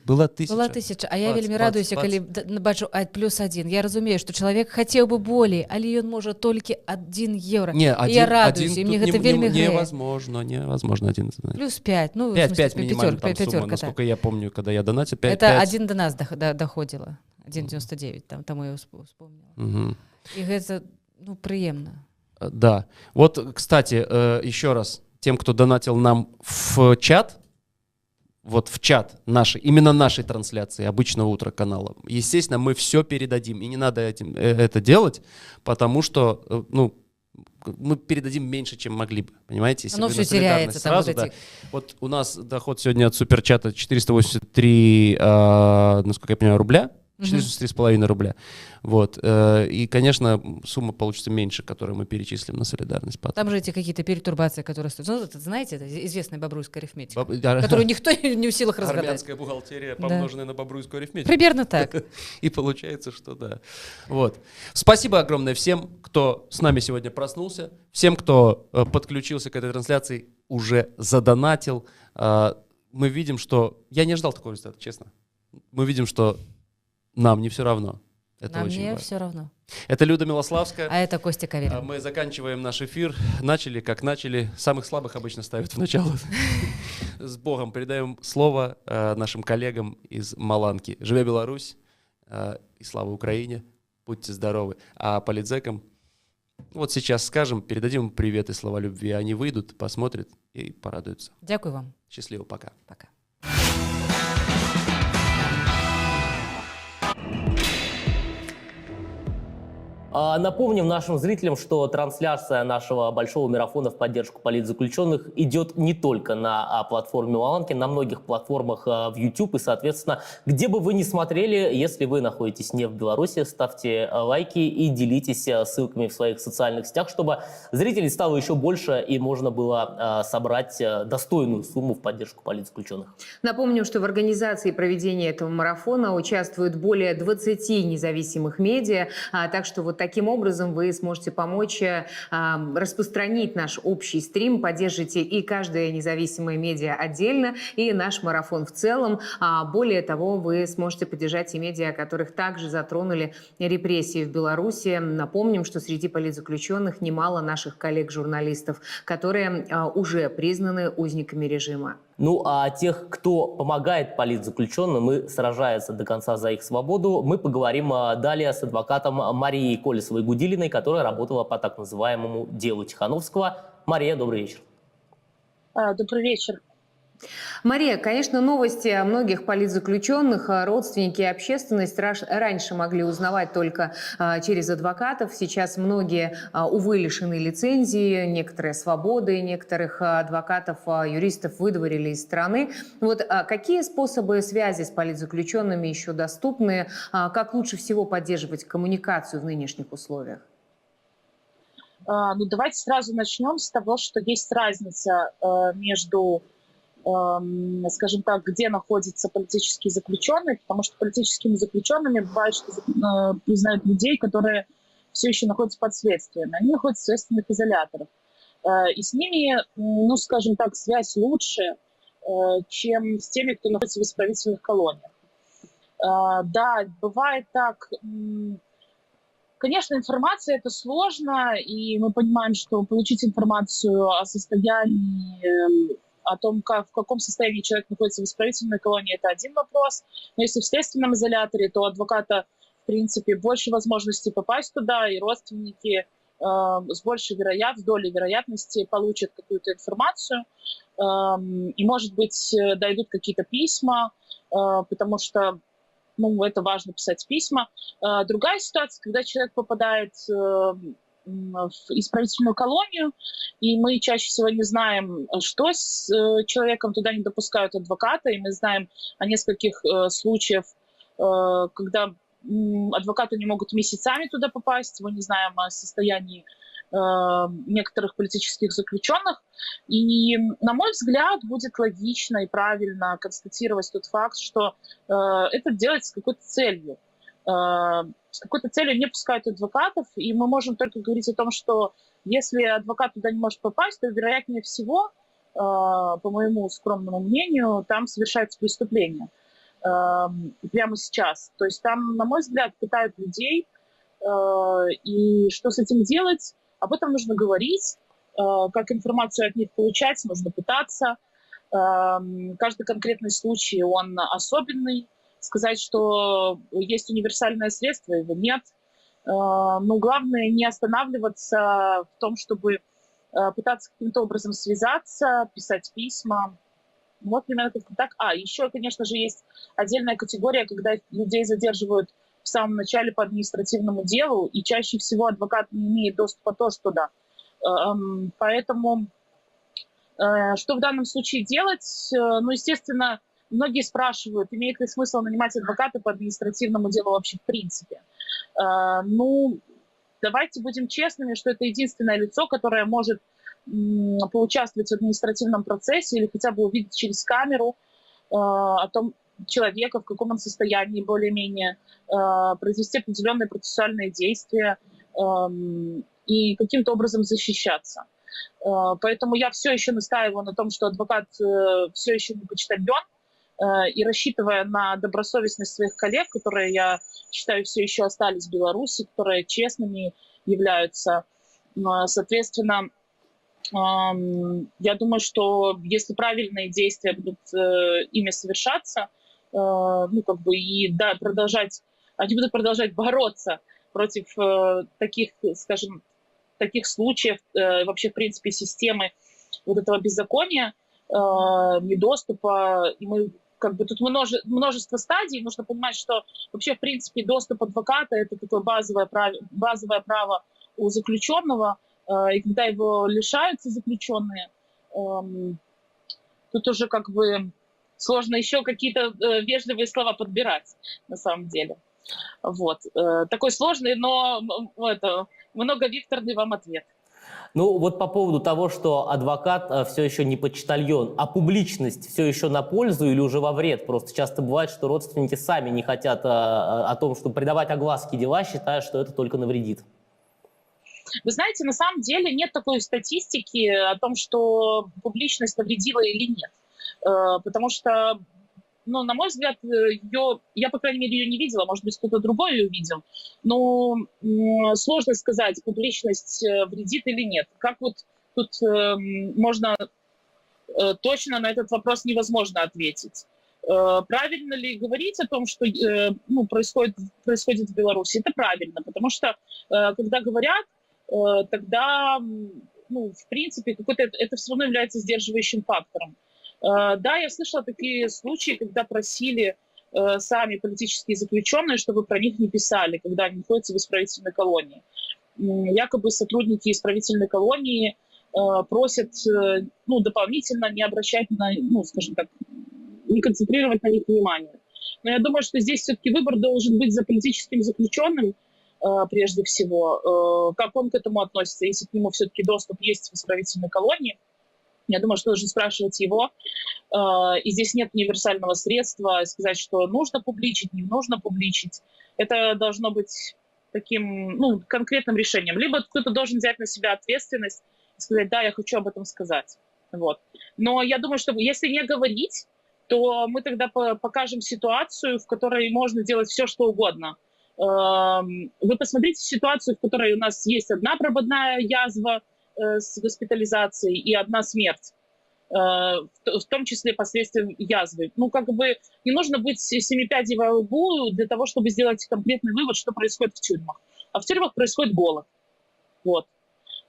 Была 1000, а я вельмі радуюся, калі бачу +1. Я разумею, што чалавек хацеў бы болей, але ён можа толькі 1 евро. Я радуюся, і мне гэта вельмі грэе. Невозможно 1. +5, ну, 5 минимально там сумма, насколько я помню, когда я донатил, 5. Это 1 до нас доходило, 1,99, тому я вспомнила. И это, ну, приемно. Да, вот, кстати, еще раз, тем, кто донатил нам в чат, вот в чат нашей, именно нашей трансляции «Обычного утра» канала. Естественно, мы все передадим. И не надо это делать, потому что, ну, мы передадим меньше, чем могли бы. Понимаете? Если оно все теряется. Сразу, там, вот у нас доход сегодня от суперчата 483, насколько я понимаю, рубля. 483,5 рубля. Вот. И, конечно, сумма получится меньше, которую мы перечислим на солидарность. Потом. Там же эти какие-то перетурбации, которые стоят. Ну, это, знаете, это известная бобруйская арифметика, которую никто не в силах разгадать. Армянская бухгалтерия, помноженная на бобруйскую арифметику. Примерно так. И получается, что да. Вот. Спасибо огромное всем, кто с нами сегодня проснулся, всем, кто подключился к этой трансляции, уже задонатил. Мы видим, что... Я не ожидал такого результата, честно. Мы видим, что нам не все равно. Это Нам очень не важно. все равно. Это Люда Милославская. А это Костя Каверин. Мы заканчиваем наш эфир. Начали, как начали. Самых слабых обычно ставят в начало. С Богом. Передаем слово нашим коллегам из Маланки. Живе Беларусь и слава Украине. Будьте здоровы. А политзекам вот сейчас скажем, передадим им привет и слова любви. Они выйдут, посмотрят и порадуются. Дякую вам. Счастливо. Пока. Пока. Напомним нашим зрителям, что трансляция нашего большого марафона в поддержку политзаключенных идет не только на платформе Маланки, на многих платформах в YouTube. И, соответственно, где бы вы ни смотрели, если вы находитесь не в Беларуси, ставьте лайки и делитесь ссылками в своих социальных сетях, чтобы зрителей стало еще больше и можно было собрать достойную сумму в поддержку политзаключенных. Напомним, что в организации проведения этого марафона участвуют более 20 независимых медиа, так что вот таким образом вы сможете помочь распространить наш общий стрим, поддержите и каждое независимое медиа отдельно, и наш марафон в целом. Более того, вы сможете поддержать и медиа, которых также затронули репрессии в Беларуси. Напомним, что среди политзаключенных немало наших коллег-журналистов, которые уже признаны узниками режима. Ну а тех, кто помогает политзаключенным и сражается до конца за их свободу, мы поговорим далее с адвокатом Марией Колесовой-Гудилиной, которая работала по так называемому делу Тихановского. Мария, добрый вечер. Добрый вечер. Мария, конечно, новости о многих политзаключенных родственники и общественность раньше могли узнавать только через адвокатов. Сейчас многие, увы, лишены лицензии, некоторые свободы, некоторых адвокатов, юристов выдворили из страны. Вот какие способы связи с политзаключенными еще доступны? Как лучше всего поддерживать коммуникацию в нынешних условиях? Ну, давайте сразу начнем с того, что есть разница между, скажем так, где находятся политические заключенные, потому что политическими заключенными бывает, что признают людей, которые все еще находятся под следствием. Они находятся в следственных изоляторах. И с ними, ну, скажем так, связь лучше, чем с теми, кто находится в исправительных колониях. Да, бывает так. Конечно, информация – это сложно, и мы понимаем, что получить информацию о состоянии, о том, в каком состоянии человек находится в исправительной колонии, это один вопрос. Но если в следственном изоляторе, то у адвоката, в принципе, больше возможностей попасть туда, и родственники с большей долей вероятности получат какую-то информацию. И, может быть, дойдут какие-то письма, потому что это важно писать письма. Другая ситуация, когда человек попадает в исправительную колонию, и мы чаще всего не знаем, что с человеком, туда не допускают адвоката, и мы знаем о нескольких случаях, когда адвокаты не могут месяцами туда попасть, мы не знаем о состоянии некоторых политических заключенных. И, на мой взгляд, будет логично и правильно констатировать тот факт, что это делается с какой-то целью. С какой-то целью не пускают адвокатов, и мы можем только говорить о том, что если адвокат туда не может попасть, то, вероятнее всего, по моему скромному мнению, там совершается преступление прямо сейчас. То есть там, на мой взгляд, пытают людей, и что с этим делать? Об этом нужно говорить, как информацию от них получать, нужно пытаться. Каждый конкретный случай, он особенный. Сказать, что есть универсальное средство, его нет. Но главное не останавливаться в том, чтобы пытаться каким-то образом связаться, писать письма. Вот примерно как-то так. Еще, конечно же, есть отдельная категория, когда людей задерживают в самом начале по административному делу, и чаще всего адвокат не имеет доступа тоже туда. Поэтому что в данном случае делать? Ну, естественно, многие спрашивают, имеет ли смысл нанимать адвоката по административному делу вообще в принципе. Ну, давайте будем честными, что это единственное лицо, которое может поучаствовать в административном процессе или хотя бы увидеть через камеру о том человека, в каком он состоянии более-менее, произвести определенные процессуальные действия и каким-то образом защищаться. Поэтому я все еще настаиваю на том, что адвокат все еще не почтальон, и рассчитывая на добросовестность своих коллег, которые, я считаю, все еще остались в Беларуси, которые честными являются, соответственно, я думаю, что если правильные действия будут ими совершаться, ну, как бы, и да, они будут продолжать бороться против таких, скажем, таких случаев, вообще, в принципе, системы вот этого беззакония, недоступа, и мы как бы тут множество стадий, нужно понимать, что вообще, в принципе, доступ адвоката – это такое базовое право у заключенного, и когда его лишаются заключенные, тут уже как бы сложно еще какие-то вежливые слова подбирать, на самом деле. Вот. Такой сложный, но многовекторный вам ответ. Ну вот по поводу того, что адвокат все еще не почтальон, а публичность все еще на пользу или уже во вред? Просто часто бывает, что родственники сами не хотят о том, чтобы придавать огласке дела, считая, что это только навредит. Вы знаете, на самом деле нет такой статистики о том, что публичность навредила или нет. Потому что, ну, на мой взгляд, я, по крайней мере, ее не видела, может быть, кто-то другой ее видел, но сложно сказать, публичность вредит или нет. Как вот тут можно точно на этот вопрос невозможно ответить. Правильно ли говорить о том, что происходит в Беларуси? Это правильно, потому что когда говорят, тогда, ну, в принципе, это все равно является сдерживающим фактором. Да, я слышала такие случаи, когда просили сами политические заключенные, чтобы про них не писали, когда они находятся в исправительной колонии. Якобы сотрудники исправительной колонии просят, ну, дополнительно не обращать скажем так, не концентрировать на них внимание. Но я думаю, что здесь все-таки выбор должен быть за политическим заключенным, прежде всего, как он к этому относится, если к нему все-таки доступ есть в исправительной колонии. Я думаю, что должен спрашивать его. И здесь нет универсального средства сказать, что нужно публичить, не нужно публичить. Это должно быть таким, ну, конкретным решением. Либо кто-то должен взять на себя ответственность и сказать, да, я хочу об этом сказать. Вот. Но я думаю, что если не говорить, то мы тогда покажем ситуацию, в которой можно делать все, что угодно. Вы посмотрите ситуацию, в которой у нас есть одна прободная язва с госпитализацией и одна смерть, в том числе последствием язвы. Ну, как бы не нужно быть семипядей во лбу для того, чтобы сделать конкретный вывод, что происходит в тюрьмах. А в тюрьмах происходит голод. Вот.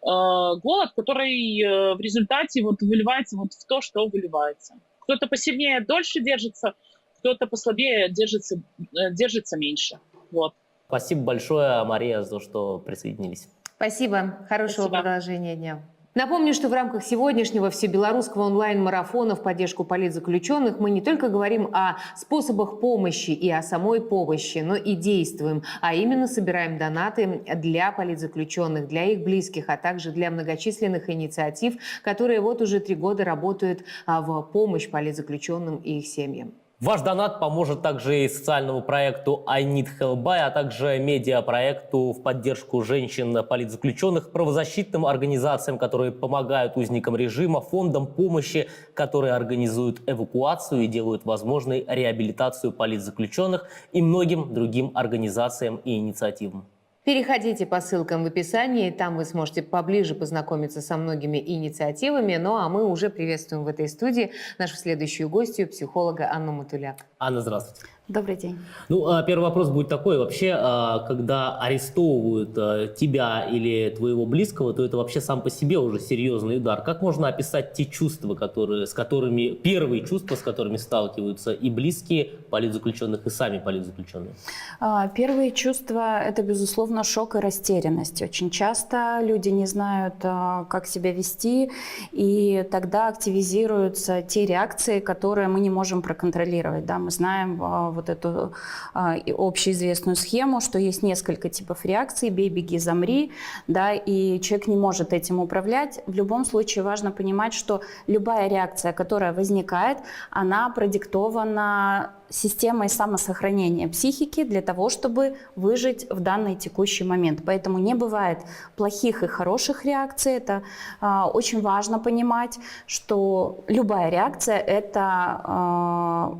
Голод, который в результате вот выливается вот в то, что выливается. Кто-то посильнее дольше держится, кто-то послабее держится меньше. Вот. Спасибо большое, Мария, за то, что присоединились. Спасибо. Хорошего продолжения дня. Напомню, что в рамках сегодняшнего всебелорусского онлайн-марафона в поддержку политзаключенных мы не только говорим о способах помощи и о самой помощи, но и действуем, а именно собираем донаты для политзаключенных, для их близких, а также для многочисленных инициатив, которые вот уже 3 года работают в помощь политзаключенным и их семьям. Ваш донат поможет также и социальному проекту I Need Help By, а также медиапроекту в поддержку женщин-политзаключенных, правозащитным организациям, которые помогают узникам режима, фондам помощи, которые организуют эвакуацию и делают возможной реабилитацию политзаключенных, и многим другим организациям и инициативам. Переходите по ссылкам в описании, там вы сможете поближе познакомиться со многими инициативами. Ну а мы уже приветствуем в этой студии нашу следующую гостью, психолога Анну Матуляк. Анна, здравствуйте. Добрый день. Ну, первый вопрос будет такой. Вообще, когда арестовывают тебя или твоего близкого, то это вообще сам по себе уже серьезный удар. Как можно описать те чувства, первые чувства, с которыми сталкиваются и близкие политзаключенных, и сами политзаключенные? Первые чувства – это, безусловно, шок и растерянность. Очень часто люди не знают, как себя вести, и тогда активизируются те реакции, которые мы не можем проконтролировать. Да? Мы знаем вот эту общеизвестную схему, что есть несколько типов реакций: бей, беги, замри, да, и человек не может этим управлять. В любом случае важно понимать, что любая реакция, которая возникает, она продиктована системой самосохранения психики для того, чтобы выжить в данный текущий момент. Поэтому не бывает плохих и хороших реакций. Это очень важно понимать, что любая реакция – это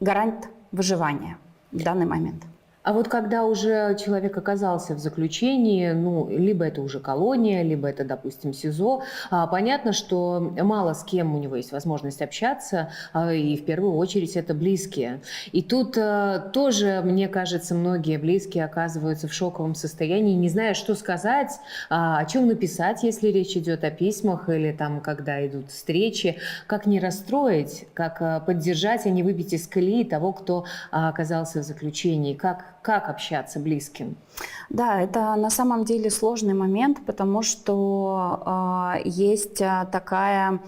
гарант выживания в данный момент. А вот когда уже человек оказался в заключении, ну, либо это уже колония, либо это, допустим, СИЗО, понятно, что мало с кем у него есть возможность общаться, и в первую очередь это близкие. И тут тоже, мне кажется, многие близкие оказываются в шоковом состоянии, не зная, что сказать, о чем написать, если речь идет о письмах или там, когда идут встречи, как не расстроить, как поддержать, а не выбить из колеи того, кто оказался в заключении, как общаться близким? Да, это на самом деле сложный момент, потому что есть такое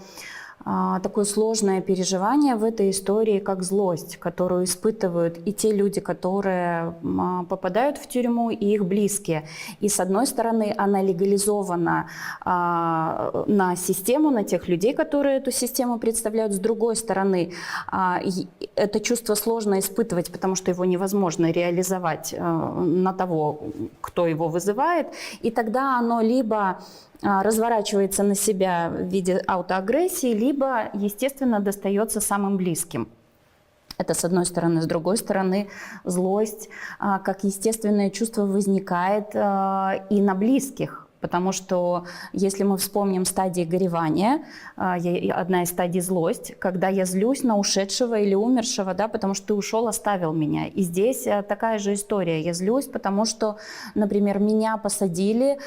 сложное переживание в этой истории, как злость, которую испытывают и те люди, которые попадают в тюрьму, и их близкие. И с одной стороны, она легализована на систему, на тех людей, которые эту систему представляют. С другой стороны, это чувство сложно испытывать, потому что его невозможно реализовать на того, кто его вызывает. И тогда оно либо разворачивается на себя в виде аутоагрессии, либо, естественно, достается самым близким. Это с одной стороны. С другой стороны, злость, как естественное чувство, возникает и на близких. Потому что если мы вспомним стадии горевания, одна из стадий — злость, когда я злюсь на ушедшего или умершего, да, потому что ты ушел, оставил меня. И здесь такая же история. Я злюсь, потому что, например, меня посадили,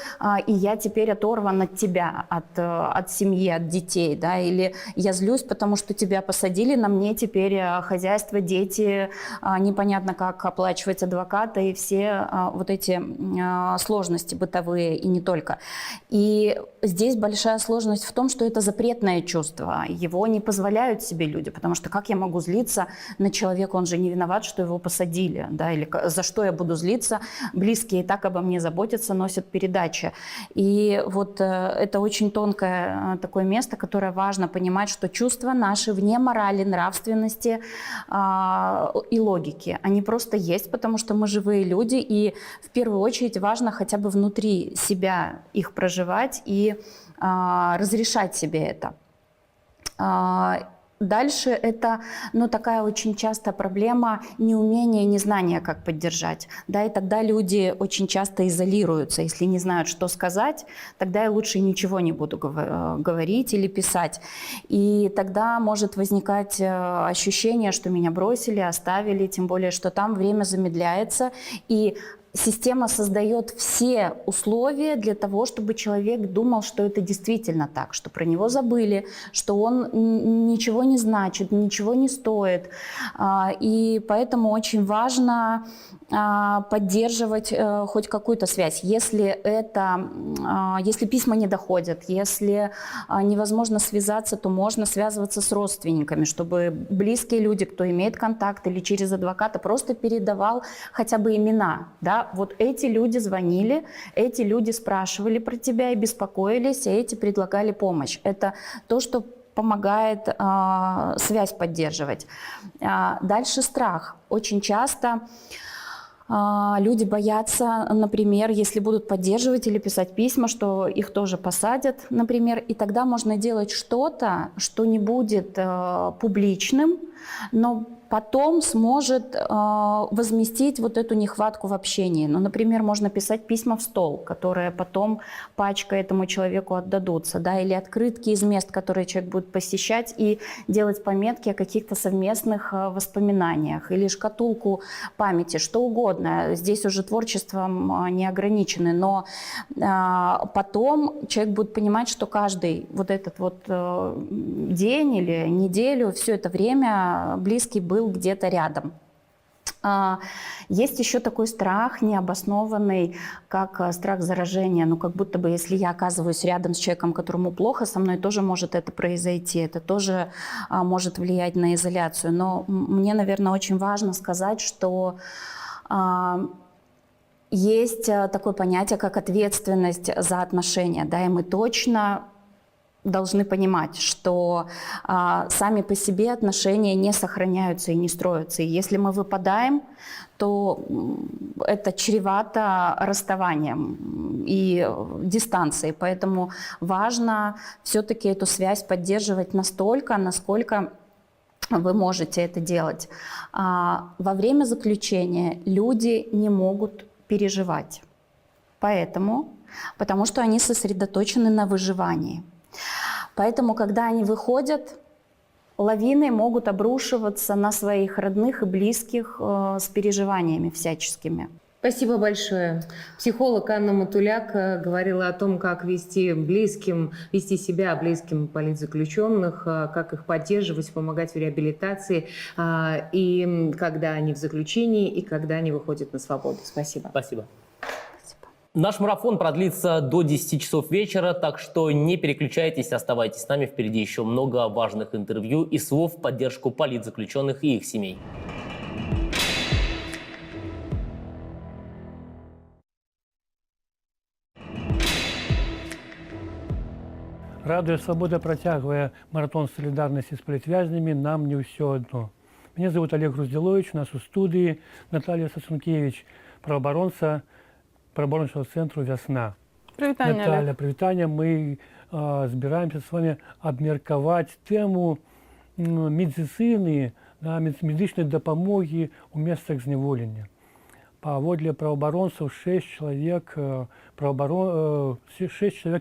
и я теперь оторван от тебя, от семьи, от детей. Да, или я злюсь, потому что тебя посадили, на мне теперь хозяйство, дети, непонятно, как оплачивать адвоката и все вот эти сложности бытовые, и не только. И здесь большая сложность в том, что это запретное чувство. Его не позволяют себе люди, потому что как я могу злиться на человека, он же не виноват, что его посадили, да, или за что я буду злиться, близкие и так обо мне заботятся, носят передачи. И вот это очень тонкое такое место, которое важно понимать, что чувства наши вне морали, нравственности и логики. Они просто есть, потому что мы живые люди, и в первую очередь важно хотя бы внутри себя их проживать и разрешать себе это. Дальше это, такая очень частая проблема неумения, незнания, как поддержать. Да, и тогда люди очень часто изолируются. Если не знают, что сказать, тогда я лучше ничего не буду говорить или писать. И тогда может возникать ощущение, что меня бросили, оставили, тем более, что там время замедляется, и система создает все условия для того, чтобы человек думал, что это действительно так, что про него забыли, что он ничего не значит, ничего не стоит. И поэтому очень важно поддерживать хоть какую-то связь. Если письма не доходят, если невозможно связаться, то можно связываться с родственниками, чтобы близкие люди, кто имеет контакт или через адвоката, просто передавал хотя бы имена. Да? Вот эти люди звонили, эти люди спрашивали про тебя и беспокоились, и эти предлагали помощь. Это то, что помогает связь поддерживать. Дальше страх. Очень часто люди боятся, например, если будут поддерживать или писать письма, что их тоже посадят, например, и тогда можно делать что-то, что не будет публичным, но потом сможет возместить вот эту нехватку в общении. Ну, например, можно писать письма в стол, которые потом пачкой этому человеку отдадутся, да, или открытки из мест, которые человек будет посещать, и делать пометки о каких-то совместных воспоминаниях, или шкатулку памяти, что угодно. Здесь уже творчеством не ограничены, но потом человек будет понимать, что каждый вот этот вот день или неделю, все это время близкий был где-то рядом. Есть еще такой страх необоснованный, как страх заражения. Ну, как будто бы, если я оказываюсь рядом с человеком, которому плохо, со мной тоже может это произойти. Это тоже может влиять на изоляцию. Но мне, наверное, очень важно сказать, что есть такое понятие, как ответственность за отношения. Да, и мы точно должны понимать, что сами по себе отношения не сохраняются и не строятся. И если мы выпадаем, то это чревато расставанием и дистанцией. Поэтому важно все-таки эту связь поддерживать настолько, насколько вы можете это делать. Во время заключения люди не могут переживать. Потому что они сосредоточены на выживании. Поэтому, когда они выходят, лавины могут обрушиваться на своих родных и близких с переживаниями всяческими. Спасибо большое. Психолог Анна Матуляк говорила о том, как вести себя близким политзаключенных, как их поддерживать, помогать в реабилитации, и когда они в заключении, и когда они выходят на свободу. Спасибо. Спасибо. Наш марафон продлится до 10 часов вечера, так что не переключайтесь, оставайтесь с нами. Впереди еще много важных интервью и слов в поддержку политзаключенных и их семей. Радуя Свобода працягвае маратон солидарности с палітвязнямі, нам не ўсё одно. Меня зовут Олег Груздилович, у нас у студии Наталья Сацункевич, правоабаронца правоабарончага цэнтру «Вясна». Прывітанне, Наталья, прывітанне. Мы збіраемся с вами абмеркаваць тэму медицины, да, медычнай дапамогі ў месцах зняволення. Паводле праваабаронцаў 6 чалавек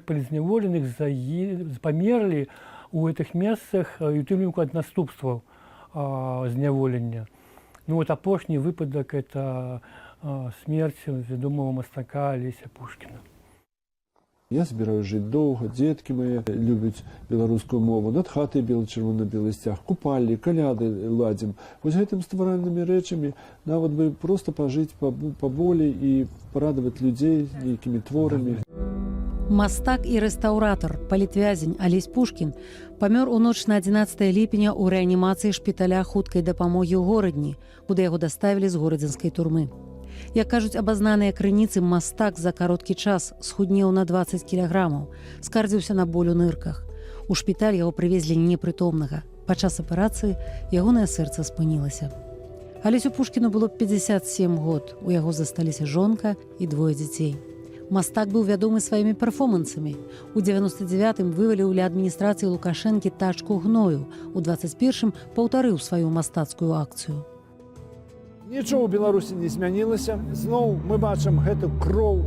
палізняволеных памерлі ў гэтых месцах і ў тым ліку ад наступстваў зняволення. Ну вот апошні выпадак — это смерть вядомого мастака Алеся Пушкіна. Я збіраю жыць доўга, дзеткі мае любяць беларускую мову, над хатай чырвона-белы сцяг, купалі, каляды ладзім. Вось гэтым стваральнымі рэчамі нават бы проста пажыць паболей і парадаваць людзей нейкімі творамі. Мастак і рэстаўратар, палітвязень Алесь Пушкін памёр у ноч на 11 ліпеня ў рэанімацыі шпіталя хуткай дапамогі ў горадні, куды яго даставілі з горадзенскай турмы. Як кажуць абазнаныя крыніцы, мастак за кароткі час схуднеў на 20 кілаграмаў, скардзіўся на боль у нырках. У шпіталь яго прывезлі непрытомнага. Падчас аперацыі ягонае сэрца спынілася. Алесю Пушкіну было 57 год, у яго засталіся жонка і 2 дзяцей. Мастак быў вядомы сваімі перформансамі. У 99-м вываліў ля адміністрацыі Лукашэнкі тачку гною, у 21-м паўтарыў сваю мастацкую акцыю. Нічого ў Беларусі не змянілася. Зноў мы бачым гэту кроў.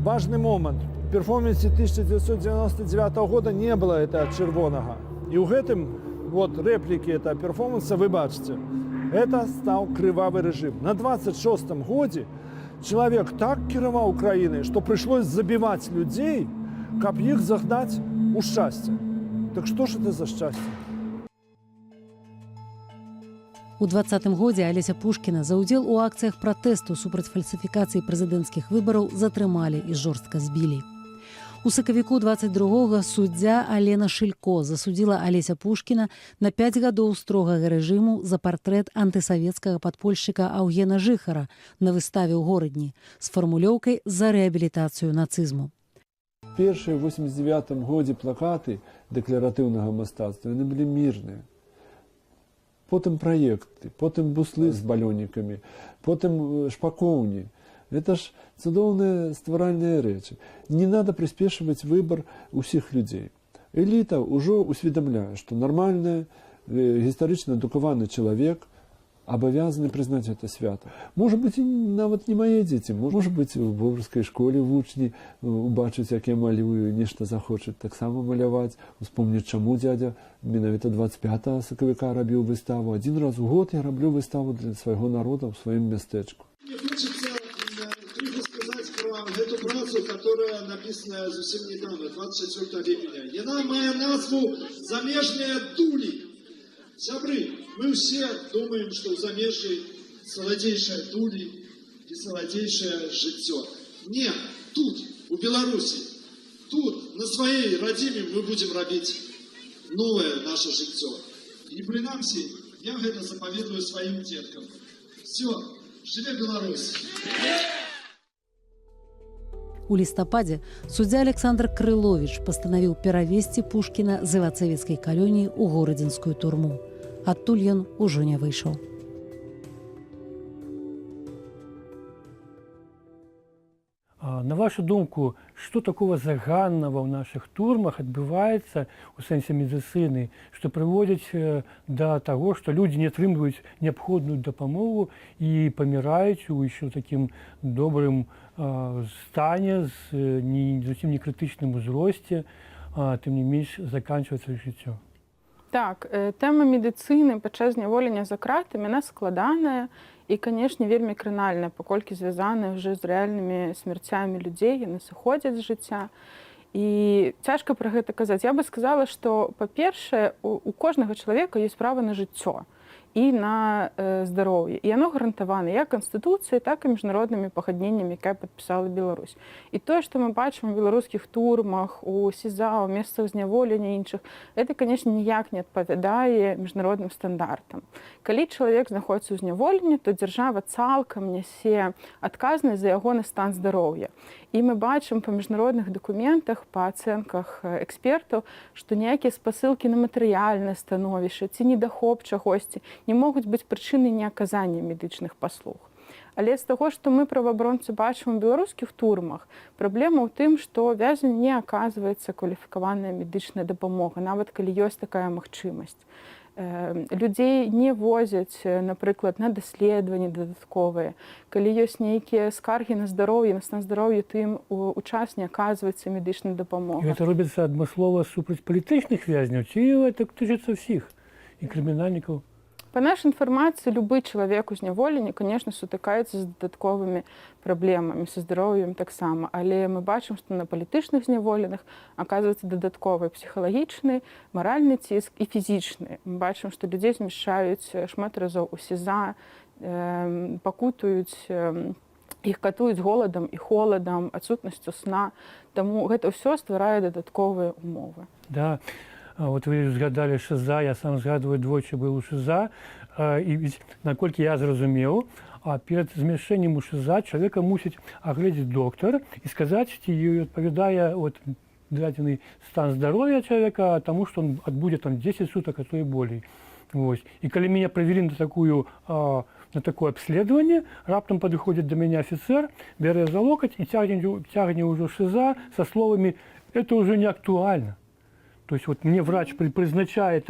Важны момант. В перформансе 1999 года не было этого чырвонага. І ў гэтым рэплікі этого перформанса вы бачыце. Это стаў крывавы рэжым. На 26-м годзе чалавек так кіраваў краінай, што прыйшлось забіваць людзей, каб іх загнаць у шчасце. Так што ж это за шчасце? У 20-м годзе Алеся Пушкіна за ўдзел у акцыях пратэсту супраць фальсіфікацыі прэзідэнцкіх выбараў затрымалі і жорстка збілі. У сакавіку 22-го суддзя Алена Шилько засудзіла Алеся Пушкіна на 5 гадоў строгага рэжыму за партрэт антысавецкага падпольшчыка Аўгена Жыхара на выставе ў горадні з фармулёўкай за рэабілітацыю нацызму. Першыя ў 89-м годзе плакаты дэкларатыўнага мастацтва, яны былі мірныя. Потым праекты, потым буслы з балёнікамі, потым шпакоўні. Это ж цудоўныя стваральныя рэчы. Не надо прыспешваць выбар усіх людзей. Эліта ўжо усведамляе, што нармальная гістарычна адукаваны чалавек абавязаны прызнаць гэта свята. Можа быць, і нават не мае дзеці, можа быць, у бобрскай школе вучні убачыць, як я малюю, нешта захочуць таксама маляваць, успомніць, чаму дзядзя менавіта 25 сакавіка рабіў выставу. Адзін раз у год я раблю выставу для свайго народа ў сваім мястэчку. Мне хочется сказать про эту працу, которая написана совсем недавно, 24 липня. Яна мае назву «Замежныя дулі». Сябры, мы все думаем, что у замежжы саладзейшая дулі и саладзейшае жыццё. Не, тут, у Беларуси, тут, на своей родине мы будем рабіць новое наше жыццё. И прынамсі, я гэта запаведую своим деткам. Все, жыве Беларусь! У лістападзе суддзя Александр Крыловіч пастанавіў перавесці Пушкіна з івацэвіцкай калоніі ў горадзінскую турму. Адтуль ён ужо не выйшаў. На вашу думку, что такого заганного в наших турмах отбывается у сэнсе медицины, что приводит до того, что люди не атрымліваюць необходную дапамогу и помирают у еще таким добрым стане, не зусім не критичным узросте, тым не менш заканчивается жыццё. Так, тэма медыцыны падчас зняволення за кратамі яна складаная і, канешне, вельмі кранальная, паколькі звязаная ўжо з рэальнымі смерцямі людзей, яны сыходзяць з жыцця. І цяжка пра гэта казаць. Я бы сказала, што, па-першае, у кожнага чалавека ёсць права на жыццё і на здароўе. І яно гарантавана як Канстытуцыяй, так і міжнароднымі пагадненнямі, якая падпісала Беларусь. І тое, што мы бачым у беларускіх турмах, у СІЗА, у месцах зняволення іншых, гэта, канешне, ніяк не адпавядае міжнародным стандартам. Калі чалавек знаходіцца ў зняволенні, то дзяржава цалкам нясе адказнасць за ягоны стан здароўя. І мы бачым па міжнародных дакументах, па ацэнках экспертаў, што ніякія спасылкі на матэрыяльнае становішча ці недахоп чагосьці не могуць быць прычынай неаказання медычных паслуг. Але з таго, што мы праваабаронцы бачым у беларускіх турмах, праблема ў тым, што вязень не аказваецца кваліфікаваная медычная дапамога, нават калі ёсць такая магчымасць. Людзей не возяць, напрыклад, на даследаванні дадатковыя. Калі ёсць нейкія скаргі на здароўе, на стан здароўя, то ім у час не аказваецца медычная дапамога. І гэта робіцца адмыслова супраць палітычных вязняў, ці гэта тычыцца ўсіх і крымінальнікаў? Па нашай інфармацыі, любы чалавек у зняволенні, конечно, сутыкаецца з дадатковымі праблемамі, са здароўем таксама. Але мы бачым, што на палітычных зняволеных аказваецца дадатковы псіхалагічны, маральны ціск і фізічны. Мы бачым, што людзей змяшчаюць шмат разоў у СІЗА, пакутуюць, іх катуюць голадам і холадам, адсутнасцю сна. Таму гэта ўсё стварае дадатковыя умовы. Да. Вот вы згадалі ШИЗА, я сам згадваю, двойчы быў у ШИЗА, і наколькі я зразумеў, перад змяшэннем у ШИЗА чалавека мусіць агледзець доктар і сказаць, ці адпавядае дадзены стан здароўя чалавека таму, што он адбудзе там 10 сутак, а то і болей. І калі мяне правялі на такое обследование, раптам падыходзіць да мяне афіцэр, бярэ за локаць і цягне ўжо ШИЗА со словамі «это уже не актуально». То есть вот мне врач призначает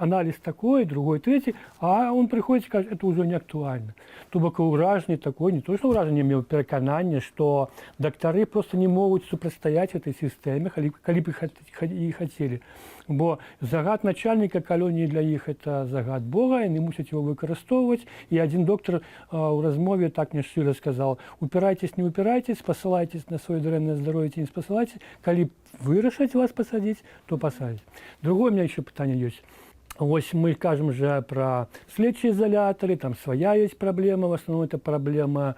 анализ такой, другой, третий, а он приходит и скажет, это уже не актуально. То бок ўражанне такое, не то, что ўражанне меў перакананне, что доктары просто не могут супрацьстаяць этой системе, калі б і хотели. Бо загад начальника колонии для іх это загад Бога, яны мусяць его выкарыстоўваць. И один доктор у размове так мне шчыра сказал, упирайтесь, не упирайтесь, посылайтесь на свое дрэннае здароўе, не спасылайтесь, калі вырашаць вас посадить, то посадить. Другое у меня еще пытанне есть. Вось мы кажем же про следчие изоляторы, там своя есть проблема, в основном это проблема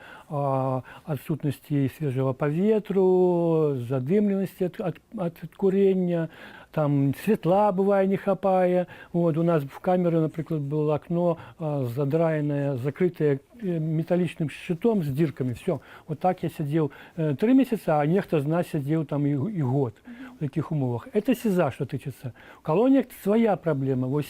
отсутности свежего поветру, задымленности от курения, там святла бывает не хапае. Вот у нас в камере, например, было окно задраенное, закрытое металлическим щитом с дырками. Все. Вот так я сидел 3 месяца, а некто из нас сидел там и год в таких умовах. Это СИЗА, что тычется. В колониях своя проблема. Вот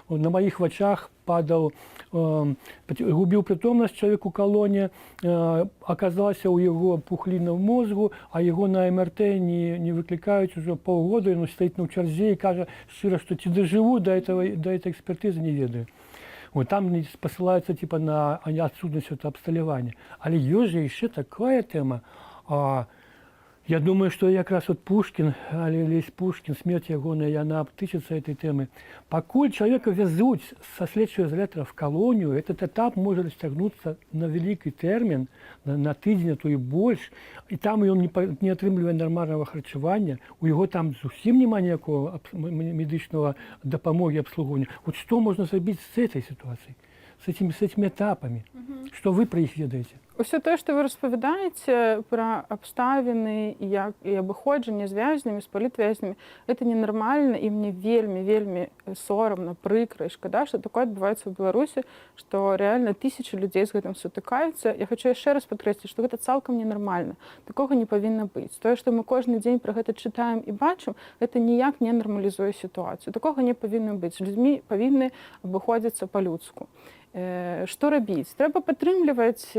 на моих очах падал, губіў прытомнасць чалавек у калоне, аказалася ў яго пухліна ў мозгу, а яго на МРТ не выклікаюць ужо паўгода, ён стаіць на чарзе і кажа шчыра, што ці дажыву да этой экспертызы, не ведаю. Вот там посылаются типа на отсутность абсталявання. Але ёсць жа яшчэ такая тэма. Я думаю, что якраз вот Пушкин, Лесь Пушкин, смерть ягоная, яна тычыцца этой темы. Пакуль человека везут со следчего изолятора в колонию, этот этап может растягнуться на великий термин, на тыдзень, а то и больше. И там он не атрымлівае нормального харчевания, у его там зусім няма ніякого медычного дапамоги, обслугования. Вот что можно зрабіць с этой ситуацией, с этими этапами? Что вы про их ведаеце? Усё тое, што вы распавядаеце пра абставіны і абыходжанне з вязнямі, з палітвязнямі, гэта ненармальна, і мне вельмі сорамна, прыкра і шкада, што такое адбываецца ў Беларусі, што рэальна тысячы людзей з гэтым сутыкаюцца. Я хачу яшчэ раз падкрэсліць, што гэта цалкам ненармальна. Такога не павінна быць. Тое, што мы кожны дзень пра гэта чытаем і бачым, гэта ніяк не нармалізуе сітуацыю. Такога не павінна быць. З людзьмі павінны абыходзіцца па-людску. Што рабіць? Трэба падтрымліваць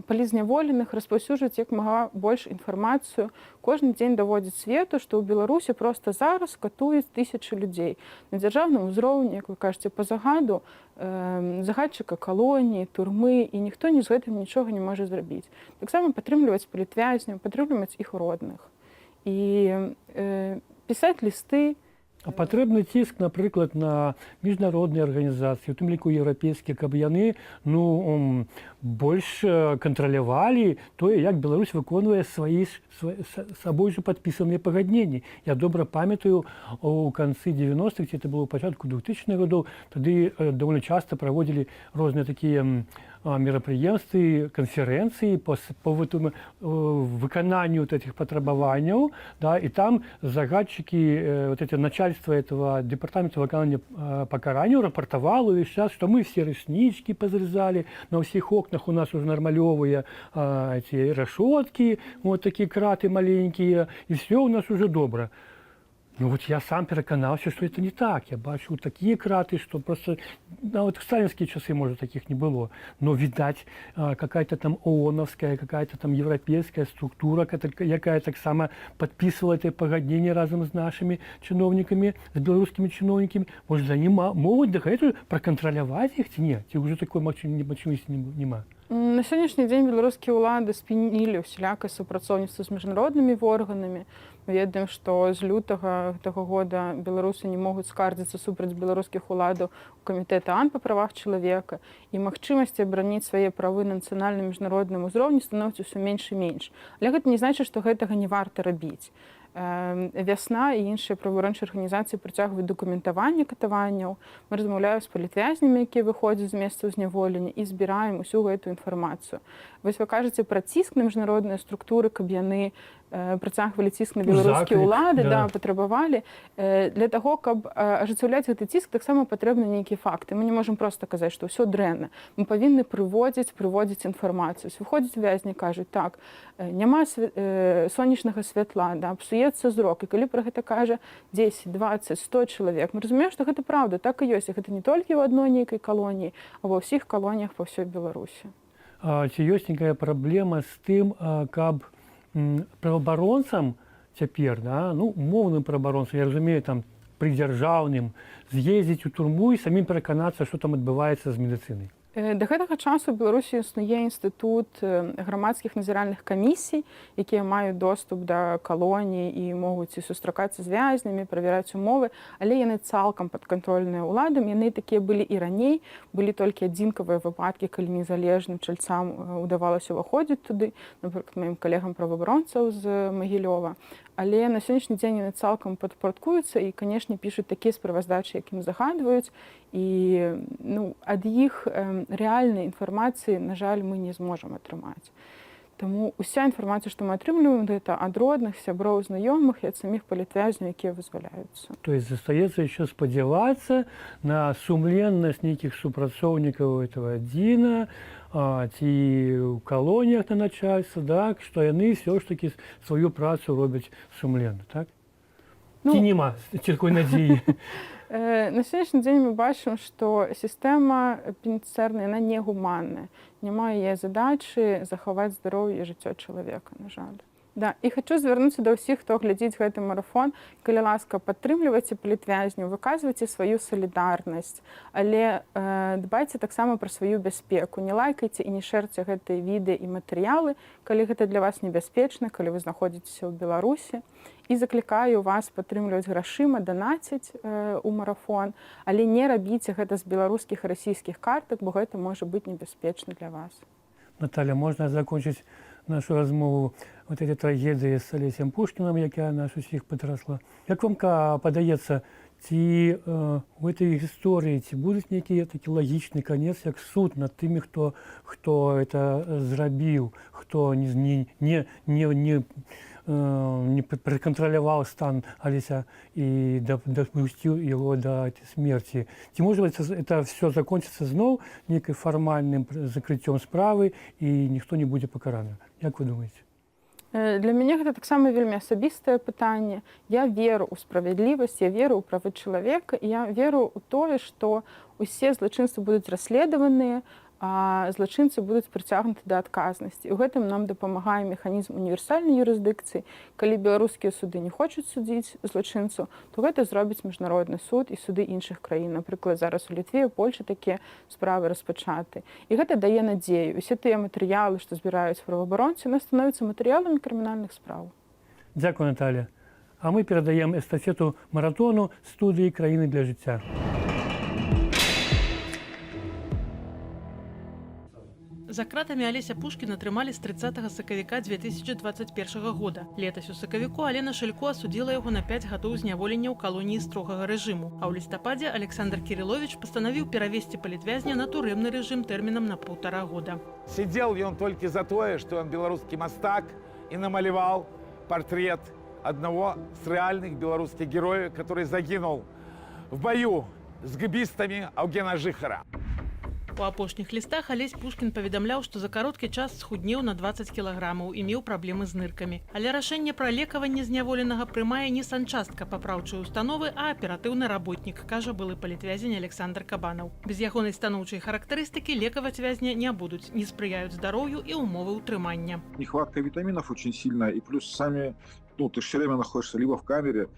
палізняволеных, распаўсюджваць як мага больш інфармацыю. Кожны дзень даводзіць свету, што ў Беларусі проста зараз катуюць тысячы людзей. На дзяржаўным узроўні, як вы кажаце, па загаду загадчыка калоніі, турмы, і ніхто з гэтым нічога не можа зрабіць. Таксама падтрымліваць палітвязняў, падтрымліваць іх родных. І пісаць лісты. А патрэбны ціск, напрыклад, на міжнародныя арганізацыі, у тым ліку еўрапейскія, каб яны больш кантралявалі тое, як Беларусь выконвае сабой жа падпісаныя пагадненні. Я добра памятаю, у канцы 90-х, ці это было ў пачатку 2000-х гадоў, тады даволі часта праводзілі розныя такія мерапрыемствы, канферэнцыі по выкананню вот этих патрабаванняў, да, и там загадчики, вот эти начальство этого департамента выканання пакаранняў рапартавало весь час, что мы все реснички позрезали, на всех окнах у нас уже нормалевые эти решетки, вот такие краты маленькие, и все у нас уже добро. Ну вот я сам переконался, что это не так. Я бачу такие краты, что просто... вот в сталинские часы, может, таких не было. Но, видать, какая-то там ООНовская, какая-то там европейская структура, якая так само подписывала это погоднение разом с нашими чиновниками, с белорусскими чиновниками. Может, они могут проконтролировать их? Нет, уже такой мачимости нема. На сённяшні дзень беларускія ўлады спынілі ўсялякае супрацоўніцтва з міжнароднымі органамі. Мы ведаем, што з лютага гэтага года беларусы не могуць скардзіцца супраць беларускіх уладаў у камітэт ААН па правах чалавека, і магчымасці абараніць свае правы на нацыянальным міжнародным узроўні становіцца ўсё менш і менш. Але гэта не значыць, што гэтага не варта рабіць. Вясна і іншыя праваабарончыя арганізацыі працягваюць дакументаванне катаванняў. Мы размаўляем з палітвязнямі, якія выходзяць з месцаў зняволення, і збіраем усю гэту інфармацыю. Вось вы кажаце пра ціск на міжнародныя структуры, каб яны працягвалі ціск на беларускія ўлады, патрабавалі. Для таго, каб ажыццяўляць гэты ціск, таксама патрэбны нейкія факты. Мы не можам проста казаць, што ўсё дрэнна. Мы павінны прыводзіць інфармацыю. Выходзяць вязні, кажуць, так, няма сонечнага святла, псуецца зрок. І калі пра гэта кажа 10, 20, 100 чалавек, мы разумеем, што гэта правда, так і ёсць. І гэта не толькі ў адной нейкай калоніі, а ва ўсіх калоніях па ўсёй Беларусі. Ці ёсць нейкая праблема з тым, каб праваабаронцам цяпер, умоўным праваабаронцам, я разумею, там прыдзяржаўным, з'ездзіць у турму і самім пераканацца, што там адбываецца з медыцынай? Да гэтага часу ў Беларусі існуе інстытут грамадскіх назіральных камісій, якія маюць доступ да калоній і могуць і сустракацца з вязнямі, правяраць умовы, але яны цалкам падкантрольныя ўладам. Яны такія былі і раней, былі толькі адзінкавыя выпадкі, калі незалежным чальцам удавалася ўваходзіць туды, напрыклад, маім калегам праваабаронцаў з Магілёва. Але на сённяшні дзень яны цалкам падпарадкуюцца і, канешне, пішуць такія справаздачы, якім загадваюць. І ад іх рэальнай інфармацыі, на жаль, мы не зможам атрымаць. Таму уся інфармацыя, што мы атрымліваем, гэта ад родных, сяброў, знаёмых і ад саміх палітвязняў, якія вызваляюцца. То есть застаецца яшчэ спадзявацца на сумленнасць нейкіх супрацоўнікаў этого адзіна, ці ў калоніях на начальства, што яны ўсё ж такі сваю працу робяць сумленна, так? Ці нема такої надії. На сьогоднішній день ми бачимо, що система пенітенціарна, вона не гуманна. Немає її задачі заховати здоров'я і життя чоловіка, на жаль. Да. І хочу звернутися до всіх, хто глядить гэты марафон. Калі ласка, падтрымлівайце палітвязню, выказвайце сваю салідарнасць, але дбайце таксама пра сваю бяспеку. Не лайкайце і не шэрце гэтыя відэа і матэрыялы, калі гэта для вас небяспечна, калі вы знаходзіцеся ў Беларусі. І заклікаю вас падтрымліваць грашыма, данаціць у марафон, але не рабіце гэта з беларускіх і расійскіх картак, бо гэта можа быць небяспечна для вас. Наталя, можна закончыць нашу размову вот этой трагедии с Олесем Пушкиным, якая нас усіх потрясла. Як вам падаецца, ці у этой гісторыі ці будуць нейкі такі лагічны канец, як суд над тымі, хто это зрабіў, хто не пракантраляваў стан Олеся і дапусціў яго да смерці. Ці можа быць, это все закончыцца зноў нейкай фармальным закрыццём справы і ніхто не будзе пакараны? Як вы думаеце? Для мяне гэта таксама вельмі асабістае пытанне. Я веру ў справядлівасць, я веру ў правы чалавека, і я веру ў тое, што усе злачынствы будуць расследаваныя, а злачынцы будуць прыцягнуты да адказнасці. І ў гэтым нам дапамагае механізм універсальнай юрысдыкцыі. Калі беларускія суды не хочуць судзіць злачынцаў, то гэта зробіць міжнародны суд і суды іншых краін. Напрыклад, зараз у Літве, у Польшы такія справы распачаты. І гэта дае надзею. Усе тыя матэрыялы, што збіраюць праваабаронцы, яны становяцца матэрыяламі крымінальных справ. Дзякуй, Наталя. А мы перадаем эстафету маратону студыі «Краіны для жыцця». За кратамі Алеся Пушкіна трымалі з 30 сакавіка 2021 года. Летась у сакавіку Алена Шылько асудзіла яго на 5 гадоў зняволення ў калоніі строгага рэжыму. А ў лістападзе Александр Кірыловіч пастанавіў перавесці палітвязня на турэмны рэжым тэрмінам на 1,5 года. Сидел ён толькі за тое, што ён беларускі мастак і намаляваў портрет одного з рэальных беларускіх герояў, который загінуў в бою з гэбістамі Аўгена Жыхара. У апошніх лістах Алесь Пушкін паведамляў, што за кароткі час схуднеў на 20 кілаграмаў і меў праблемы з ныркамі. Але рашэнне пра лекаванне зняволенага прымае не санчастка папраўчай установы, а аператыўны работнік, кажа былы палітвязень Александр Кабанаў. Без ягонай станоўчай характарыстыкі лекаваць вязня не будуць, не спрыяюць здароўю і умовы ўтрымання. Нехватка витаминов очень сильная, и плюс сами, ты все время находишься либо в камере,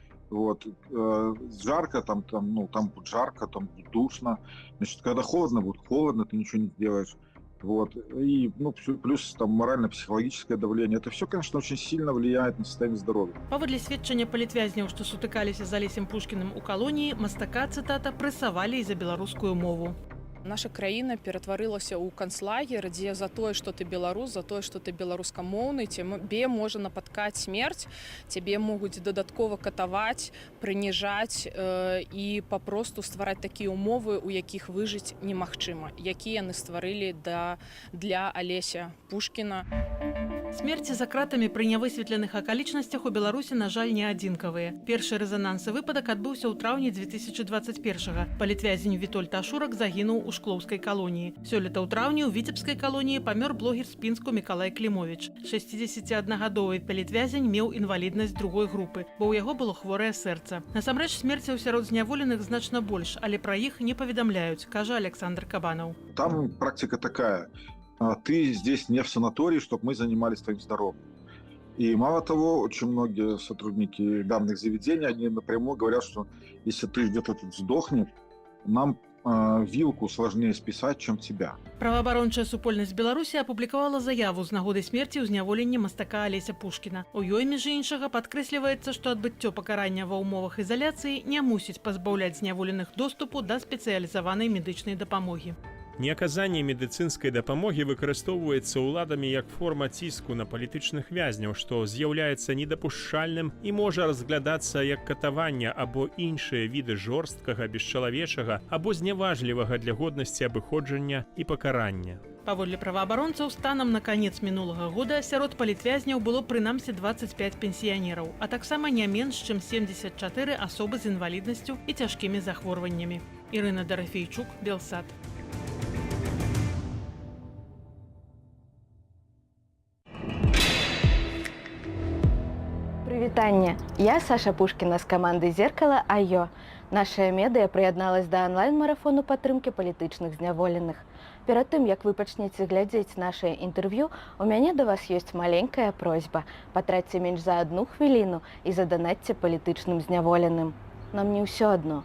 жарко, там будет жарко, там будет душно. Значит, когда холодно, будет холодно, ты ничего не сделаешь. И плюс там морально-психологическое давление. Это все, конечно, очень сильно влияет на состояние здоровья. Паводле сведчання палітвязняў, што сутыкаліся з Алесем Пушкіным у калоніі, мастака, цытата, прэсавалі і за беларускую мову. Наша краіна ператварылася ў канцлагер, дзе за тое, што ты беларус, за тое, што ты беларускамоўны, цябе можа напаткаць смерць, цябе могуць дадаткова катаваць, прыніжаць і папросту ствараць такія ўмовы, у якіх выжыць немагчыма, якія яны стварылі для Алеся Пушкіна. Смерці за кратамі пры нявысветленых акалічнасцях у Беларусі, на жаль, не адзінкавыя. Першы рэзанансны выпадак адбыўся ў траўні 2021-га. Палітвязень Вітольд Ашурак загінуў у Шклоўскай калоніі. Сёлета ў траўні ў Віцебскай калоніі памёр блогер з Пінску Мікалай Клімовіч. 61-гадовы палітвязень меў інваліднасць другой групы, бо ў яго было хворае сэрца. Насамрэч смерцяў сярод зняволеных значна больш, але пра іх не паведамляюць, кажа Александр Кабанаў. Там практика такая. Ты здесь не в санатории, чтобы мы занимались твоим здоровьем. И мало того, очень многие сотрудники данных заведений, они напрямую говорят, что если ты где-то тут сдохнешь, нам вилку сложнее списать, чем тебя. Праваабарончая супольнасць Беларусі апублікавала заяву з нагоды смерці ў зняволенні мастака Алеся Пушкіна. У ёй, між іншага, падкрэсліваецца, што адбыццё пакарання ва ўмовах ізаляцыі не мусіць пазбаўляць зняволеных доступу да спецыялізаванай медычнай дапамогі. Неаказанне медыцынскай дапамогі выкарыстоўваецца ўладамі як форма ціску на палітычных вязняў, што з'яўляецца недапушчальным і можа разглядацца як катаванне або іншыя віды жорсткага, бесчалавечага або зняважлівага для годнасці абыходжання і пакарання. Паводле праваабаронцаў, станам на канец мінулага года сярод палітвязняў было прынамсі 25 пенсіянераў, а таксама не менш, чым 74 асобы з інваліднасцю і цяжкімі захворваннямі. Ірына Дарафейчук, Белсат. Вітанне, я Саша Пушкіна з каманды «Зеркало Айо». Нашая медыя прыядналась да онлайн-марафону падтрымкі палітычных зняволеных. Перад тым, як вы пачнеце глядзець нашае інтэрв'ю, у мяне да вас ёсць маленькая просьба. Патраце менш за 1 хвіліну і заданатьце палітычным зняволеным. Нам не ўсё адно.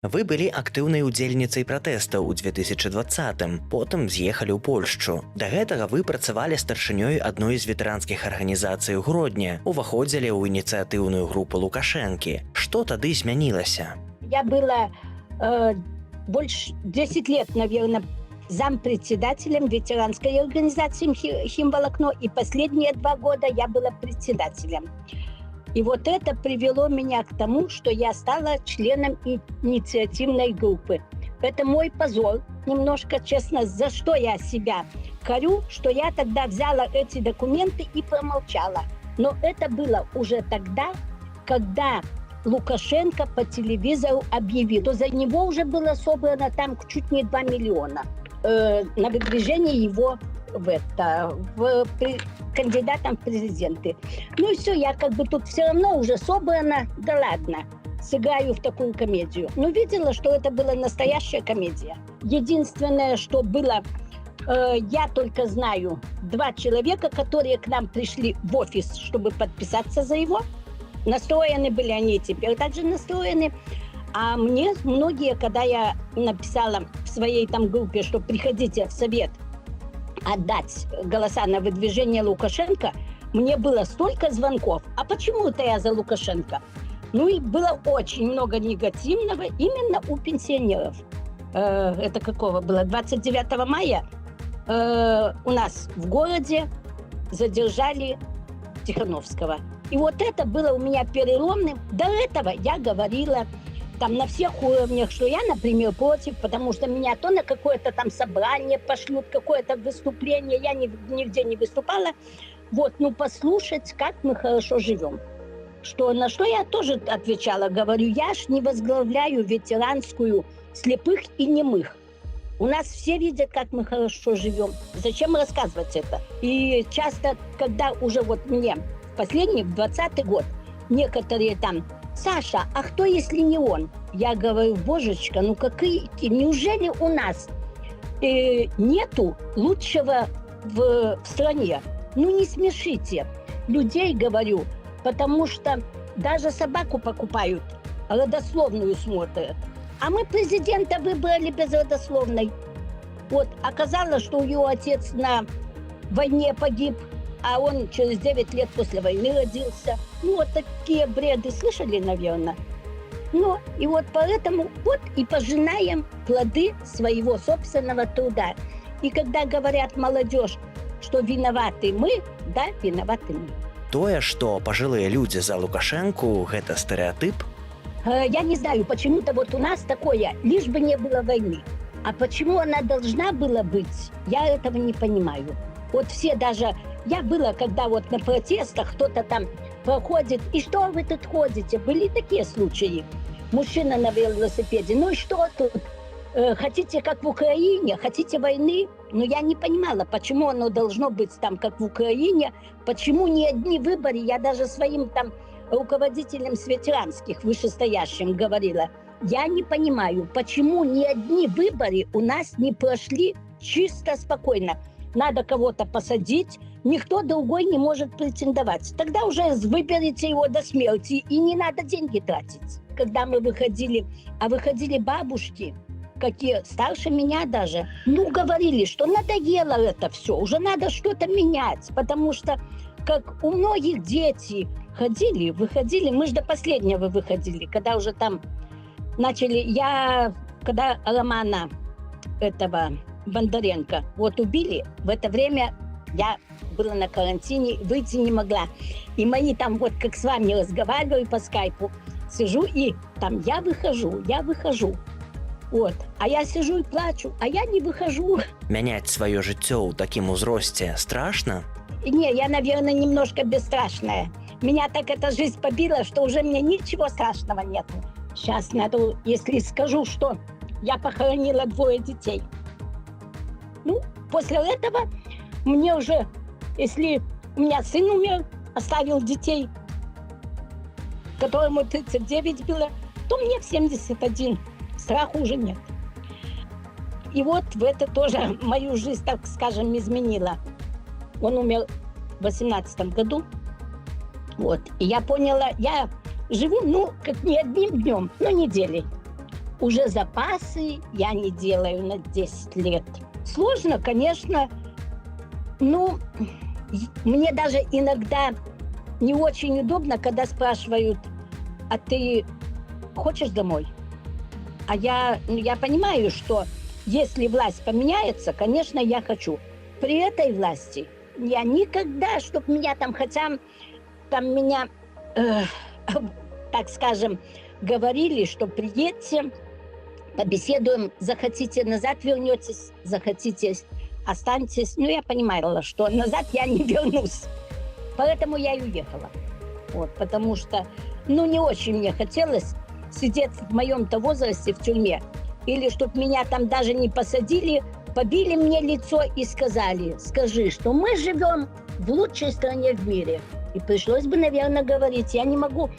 Вы былі актыўнай удзельніцай пратэстаў у 2020-м, потым з'ехалі ў Польшчу. Да гэтага вы працавалі старшынёй адной з ветэранскіх арганізацый у Гродні, уваходзілі ў ініцыятыўную групу Лукашэнкі. Што тады змянілася? Я была больше 10 лет, наверное, зампредседателем ветеранской организации «Химволокно», и последние 2 года я была председателем. И вот это привело меня к тому, что я стала членом инициативной группы. Это мой позор, немножко, честно, за что я себя корю, что я тогда взяла эти документы и промолчала. Но это было уже тогда, когда Лукашенко по телевизору объявил, что за него уже было собрано там чуть не 2 миллиона на выдвижение его кандидатом в президенты. Ну и все, я как бы тут все равно уже собрана, да ладно, сыграю в такую комедию. Но видела, что это была настоящая комедия. Единственное, что было, я только знаю 2 человека, которые к нам пришли в офис, чтобы подписаться за его. Настроены были они теперь также настроены. А мне многие, когда я написала в своей там группе, что приходите в совет отдать голоса на выдвижение Лукашенко, мне было столько звонков. А почему это я за Лукашенко? Ну и было очень много негативного именно у пенсионеров. Это какого было? 29 мая у нас в городе задержали Тихановского. И вот это было у меня переломным. До этого я говорила там на всех уровнях, что я, например, против, потому что меня то на какое-то там собрание пошлют, какое-то выступление, я нигде не выступала. Вот, ну послушать, как мы хорошо живем. На что я тоже отвечала, говорю, я ж не возглавляю ветеранскую слепых и немых. У нас все видят, как мы хорошо живем. Зачем рассказывать это? И часто, когда уже вот мне в последний, в 20-й год, некоторые там: Саша, а кто, если не он? Я говорю, божечка, ну какие, неужели у нас нету лучшего в стране? Ну не смешите людей, говорю, потому что даже собаку покупают, родословную смотрят. А мы президента выбрали безродословной. Вот, оказалось, что его отец на войне погиб, а он через 9 лет после войны родился. Ну, вот такие бреды слышали, наверное. Ну, и вот поэтому вот и пожинаем плоды своего собственного труда. И когда говорят молодежь, что виноваты мы, да, виноваты мы. Тое, што пажылыя людзі за Лукашэнку, гэта стэрэатып? Я не знаю, почему-то вот у нас такое, лишь бы не было войны. А почему она должна была быть, я этого не понимаю. Вот все даже... Я была, когда вот на протестах кто-то там проходит, и что вы тут ходите? Были такие случаи. Мужчина на велосипеде, ну и что тут? Хотите, как в Украине? Хотите войны? Но я не понимала, почему оно должно быть там, как в Украине, почему не одни выборы. Я даже своим там руководителям с ветеранских вышестоящим говорила, я не понимаю, почему ни одни выборы у нас не прошли чисто спокойно. Надо кого-то посадить, никто другой не может претендовать. Тогда уже выберите его до смерти, и не надо деньги тратить. Когда мы выходили, а выходили бабушки, какие старше меня даже, ну, говорили, что надоело это все, уже надо что-то менять, потому что, как у многих дети ходили, выходили, мы же до последнего выходили, когда уже там начали, когда Романа этого Бондаренко вот убили, в это время я была на карантине, выйти не могла. И мои там вот как с вами разговариваю по скайпу, сижу и там я выхожу. Вот. А я сижу и плачу, а я не выхожу. Мяняць сваё жыццё ў такім узросце страшно? Не, я, наверное, немножко бесстрашная. Меня так эта жизнь побила, что уже мне ничего страшного нет. Сейчас надо, если скажу, что я похоронила 2 детей. Ну, после этого мне уже Если у меня сын умер, оставил детей, которому 39 было, то мне в 71. Страха уже нет. И вот в это тоже мою жизнь, так скажем, изменило. Он умер в 18 году. Вот. И я поняла, я живу, ну, как не одним днем, но неделей. Уже запасы я не делаю на 10 лет. Сложно, конечно. Ну, мне даже иногда не очень удобно, когда спрашивают, а ты хочешь домой? А я понимаю, что если власть поменяется, конечно, я хочу. При этой власти я никогда, чтобы меня там, хотя там меня, так скажем, говорили, что приедьте, побеседуем, захотите назад вернетесь, захотите останьтесь. Ну, я понимала, что назад я не вернусь. Поэтому я и уехала. Вот, потому что, ну, не очень мне хотелось сидеть в моем-то возрасте в тюрьме. Или чтобы меня там даже не посадили, побили мне лицо и сказали, скажи, что мы живем в лучшей стране в мире. И пришлось бы, наверное, говорить, я не могу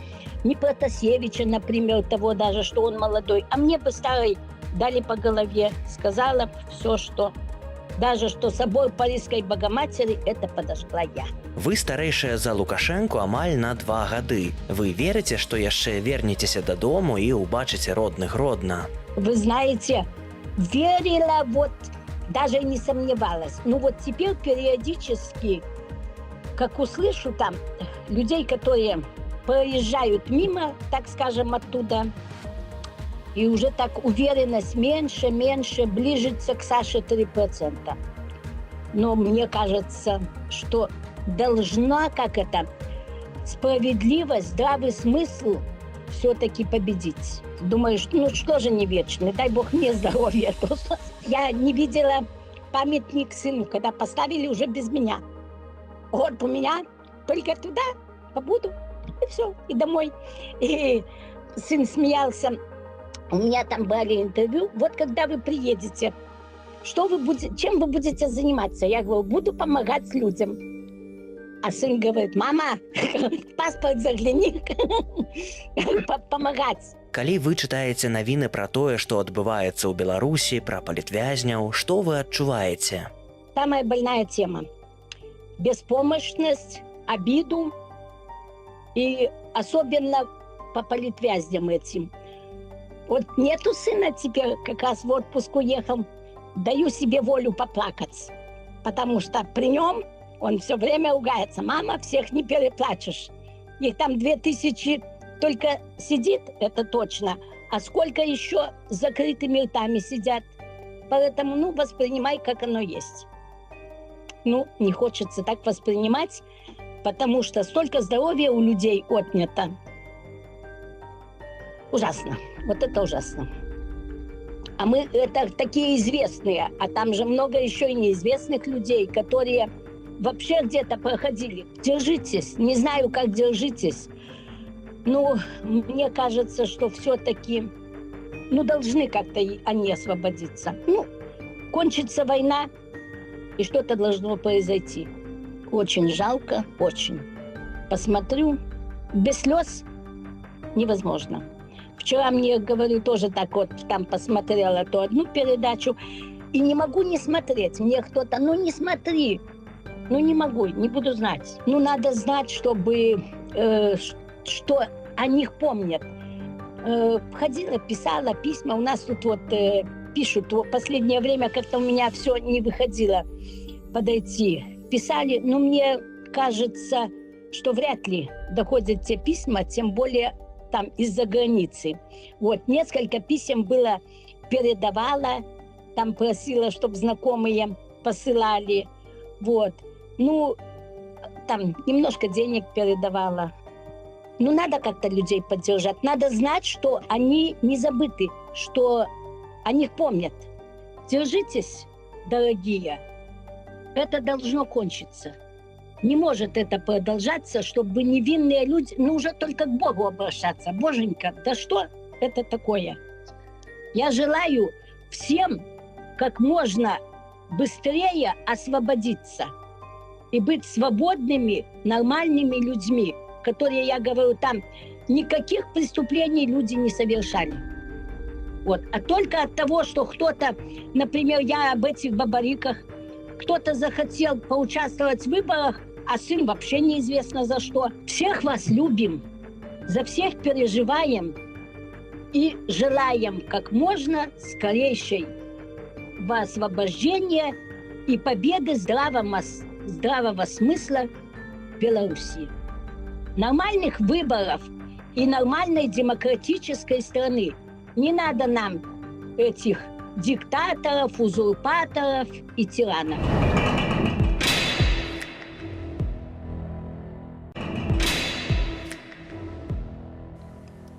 ни Протасевича, например, того даже, что он молодой, а мне бы старый дали по голове, сказала все, что даже что собор Парижской Богоматери это подожгла я. Вы старэйшая за Лукашэнку амаль на 2 гады. Вы верыце, што яшчэ вернецеся дадому і ўбачыце родных родна? Вы знаете, верила, вот даже не сомневалась. Ну вот теперь периодически, как услышу там людей, которые проезжают мимо, так скажем, оттуда, и уже так уверенность меньше, ближется к Саше 3%. Но мне кажется, что должна, справедливость, здравый смысл все-таки победить. Думаю, что же не вечный, дай бог мне здоровья. Я не видела памятник сыну, когда поставили уже без меня. Вот у меня только туда побуду, и все, и домой. И сын смеялся. У меня там брали интервью. Вот когда вы приедете, чем вы будете заниматься? Я говорю, буду помогать людям. А сын говорит, мама, в паспорт загляни, помогать. Калі вы чытаеце навіны пра тое, што адбываецца ў Беларусі, пра палітвязняў, што вы адчуваеце? Самая больная тема. Беспомощность, обиду. И особенно по политвязням этим. Вот нету сына теперь, как раз в отпуск уехал, даю себе волю поплакать. Потому что при нем он все время ругается. Мама, всех не переплачешь. Их там 2000 только сидит, это точно. А сколько еще с закрытыми ртами сидят. Поэтому, воспринимай, как оно есть. Не хочется так воспринимать, потому что столько здоровья у людей отнято. Ужасно. Вот это ужасно. А мы это такие известные, а там же много еще и неизвестных людей, которые вообще где-то проходили. Держитесь. Не знаю, как держитесь. Мне кажется, что все-таки, должны как-то они освободиться. Кончится война, и что-то должно произойти. Очень жалко, очень. Посмотрю, без слез невозможно. Вчера мне, говорю, тоже так вот там посмотрела то одну передачу, и не могу не смотреть. Мне кто-то, не смотри. Не могу, не буду знать. Надо знать, чтобы, что о них помнят. Ходила, писала письма. У нас тут пишут, в последнее время как-то у меня все не выходило подойти. Писали, мне кажется, что вряд ли доходят те письма, тем более там из-за границы. Несколько писем было, передавала, там просила, чтобы знакомые посылали. Там немножко денег передавала. Надо как-то людей поддержать. Надо знать, что они не забыты, что о них помнят. Держитесь, дорогие. Это должно кончиться. Не может это продолжаться, чтобы невинные люди, уже только к Богу обращаться. Боженька, да что это такое? Я желаю всем как можно быстрее освободиться. и быть свободными, нормальными людьми, которые, я говорю, там никаких преступлений люди не совершали. Вот. А только от того, что кто-то, например, я об этих бабариках, кто-то захотел поучаствовать в выборах, а сын вообще неизвестно за что. Всех вас любим, за всех переживаем и желаем как можно скорейшей освобождения и победы здравого смысла в Беларуси. Нормальных выборов и нормальной демократической страны. Не надо нам этих диктаторов, узурпаторов и тиранов.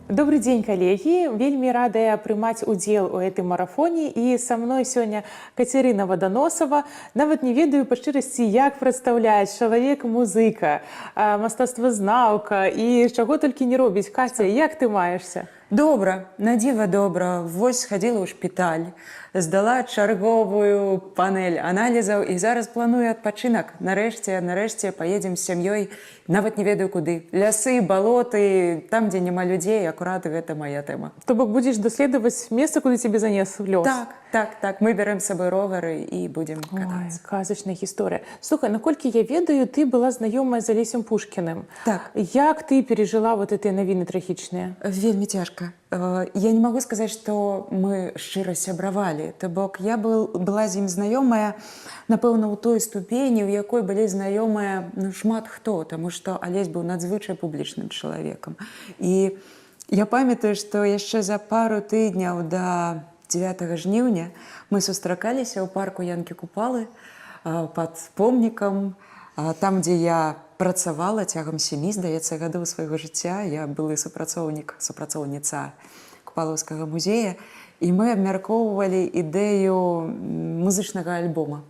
Добрый день, коллеги. Вельми радая прымаць удзел у гэтым марафоне. І са мной сёння Кацярына Ваданосава. Нават не ведаю па шчырасці, як прадстаўляць чалавек-музыка, мастацтвазнаўка і чаго толькі не робіць. Каця, як ты маешься? Добра, на дзіва добра. Вось схадзіла ў шпіталь, здала чарговую панель аналізаў і зараз планую адпачынак. Нарэшце паедзем з сям'ёй, нават не ведаю куды. Лясы, балоты, там, дзе няма людзей, акурат гэта моя тэма. То бок будзеш даследаваць месца, куды цябе занес лёс? Так. Мы бярем з сабой ровары і будзем катацца. Казачная гісторыя. Слухай, наколькі я ведаю, ты была знаёмая з Алесем Пушкіным. Так. Як ты пережила вот гэтыя навіны трагічныя? Вельмі цяжка. Я не могу сказаць, што мы шчыра сябравалі. То бок я была з ім знаёмая, напэўна, у той ступені, у якой былі знаёмыя шмат хто, таму што Алесь быў надзвычай публічным чалавекам. І я памятаю, што яшчэ за пару тыдняў да 9 жніўня мы сустракаліся ў парку Янкі Купалы пад помнікам, там, дзе я працавала цягам 7, здаецца, гадоў свайго жыцця. Я былы супрацоўніца Купалаўскага музея, і мы абмяркоўвалі ідэю музычнага альбома.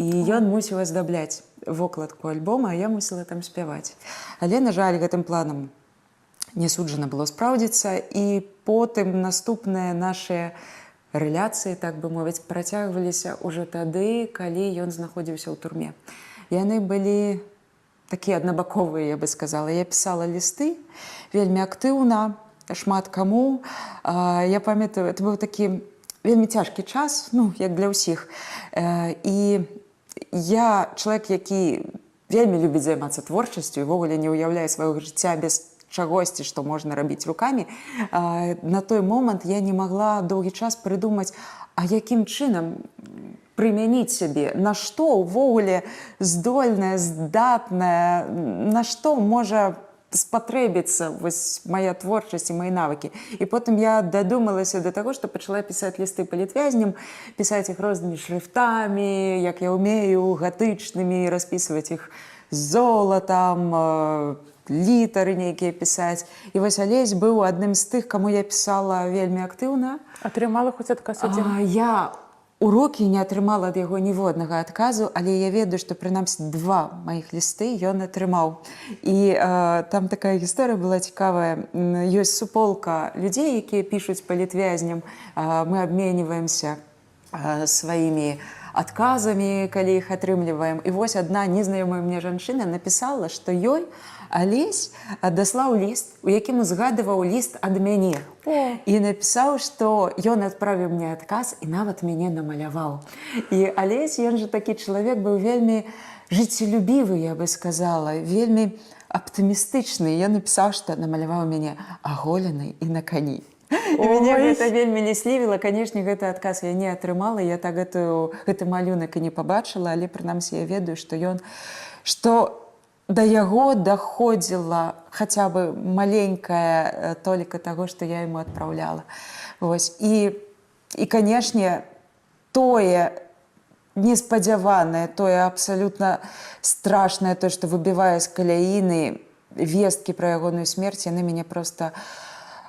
І ён мусіў аздабляць вокладку альбома, а я мусіла там спяваць. Але, на жаль, гэтым планам не суджана было спраўдзіцца, і потым наступныя нашыя рэляцыі, так бы мовіць, працягваліся ўжо тады, калі ён знаходзіўся ў турме. Яны былі такія аднабаковыя, я бы сказала. Я пісала лісты вельмі актыўна, шмат каму. Я памятаю, это быў такі вельмі цяжкі час, як для ўсіх. І я чалавек, які вельмі любіць займацца творчасцю і ўвогуле не ўяўляе свайго жыцця без чагосьці, што можна рабіць рукамі. На той момант я не магла доўгі час прыдумаць, а якім чынам прымяніць сябе, на што ўвогуле здольная, здатная, на што можа спатрэбіцца моя творчасць і мае навыкі. І потым я дадумалася да таго, што пачала пісаць лісты палітвязням, пісаць іх рознымі шрыфтамі, як я ўмею, гатычнымі, распісваць іх золатам, літары нейкія пісаць. І вось Алесь быў адным з тых, каму я пісала вельмі актыўна. Атрымала хоць адказ адзін? Я урокі не атрымала ад яго ніводнага адказу, але я ведаю, што прынамсі 2 маіх лісты ён атрымаў. І там такая гісторыя была цікавая. Ёсць суполка людзей, якія пішуць палітвязням. Мы абменьваемся сваімі адказамі, калі іх атрымліваем. І вось адна незнаёмая мне жанчына напісала, што ёй Алесь даслаў ліст, у якім узгадываў ліст ад мяне. І напісаў, што ён адправіў мне адказ і нават мяне намаляваў. І Алесь, ён жа такі чалавек быў вельмі жыццелюбівы, я бы сказала, вельмі аптымістычны. Ён напісаў, што намаляваў мяне аголенай і на кані. І мяне гэта вельмі не слівіла. Канешне, гэты адказ я не атрымала, я так гэты малюнак і не пабачыла, але прынамсі я ведаю, што да яго даходзіла хаця бы маленькая толіка таго, што я яму адпраўляла. І, канешне, тое неспадзяванае, тое абсалютна страшнае, тое, што выбівае з каляіны весткі пра ягоную смерць, яны мяне проста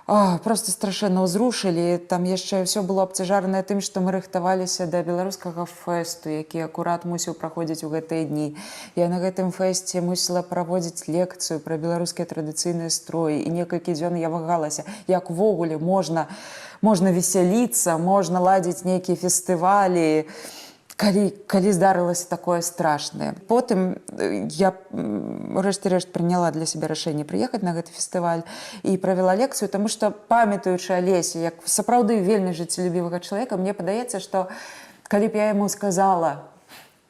страшэнна ўзрушылі. Там яшчэ ўсё было абцяжарана тым, што мы рыхтаваліся да беларускага фэсту, які акурат мусіў праходзіць у гэтыя дні. Я на гэтым фэсце мусіла праводзіць лекцыю пра беларускія традыцыйныя строі, і некалькі дзён я вагалася, як увогуле можна весяліцца, можна ладзіць нейкія фестывалі. калі здарылася такое страшнае. Потым я рэшце-рэшт прыняла для сябе рашэнне прыехаць на гэты фестываль і правяла лекцыю, таму што, памятаючы Алесю як сапраўды вельмі жыццелюбівага чалавека, мне падаецца, што калі б я яму сказала: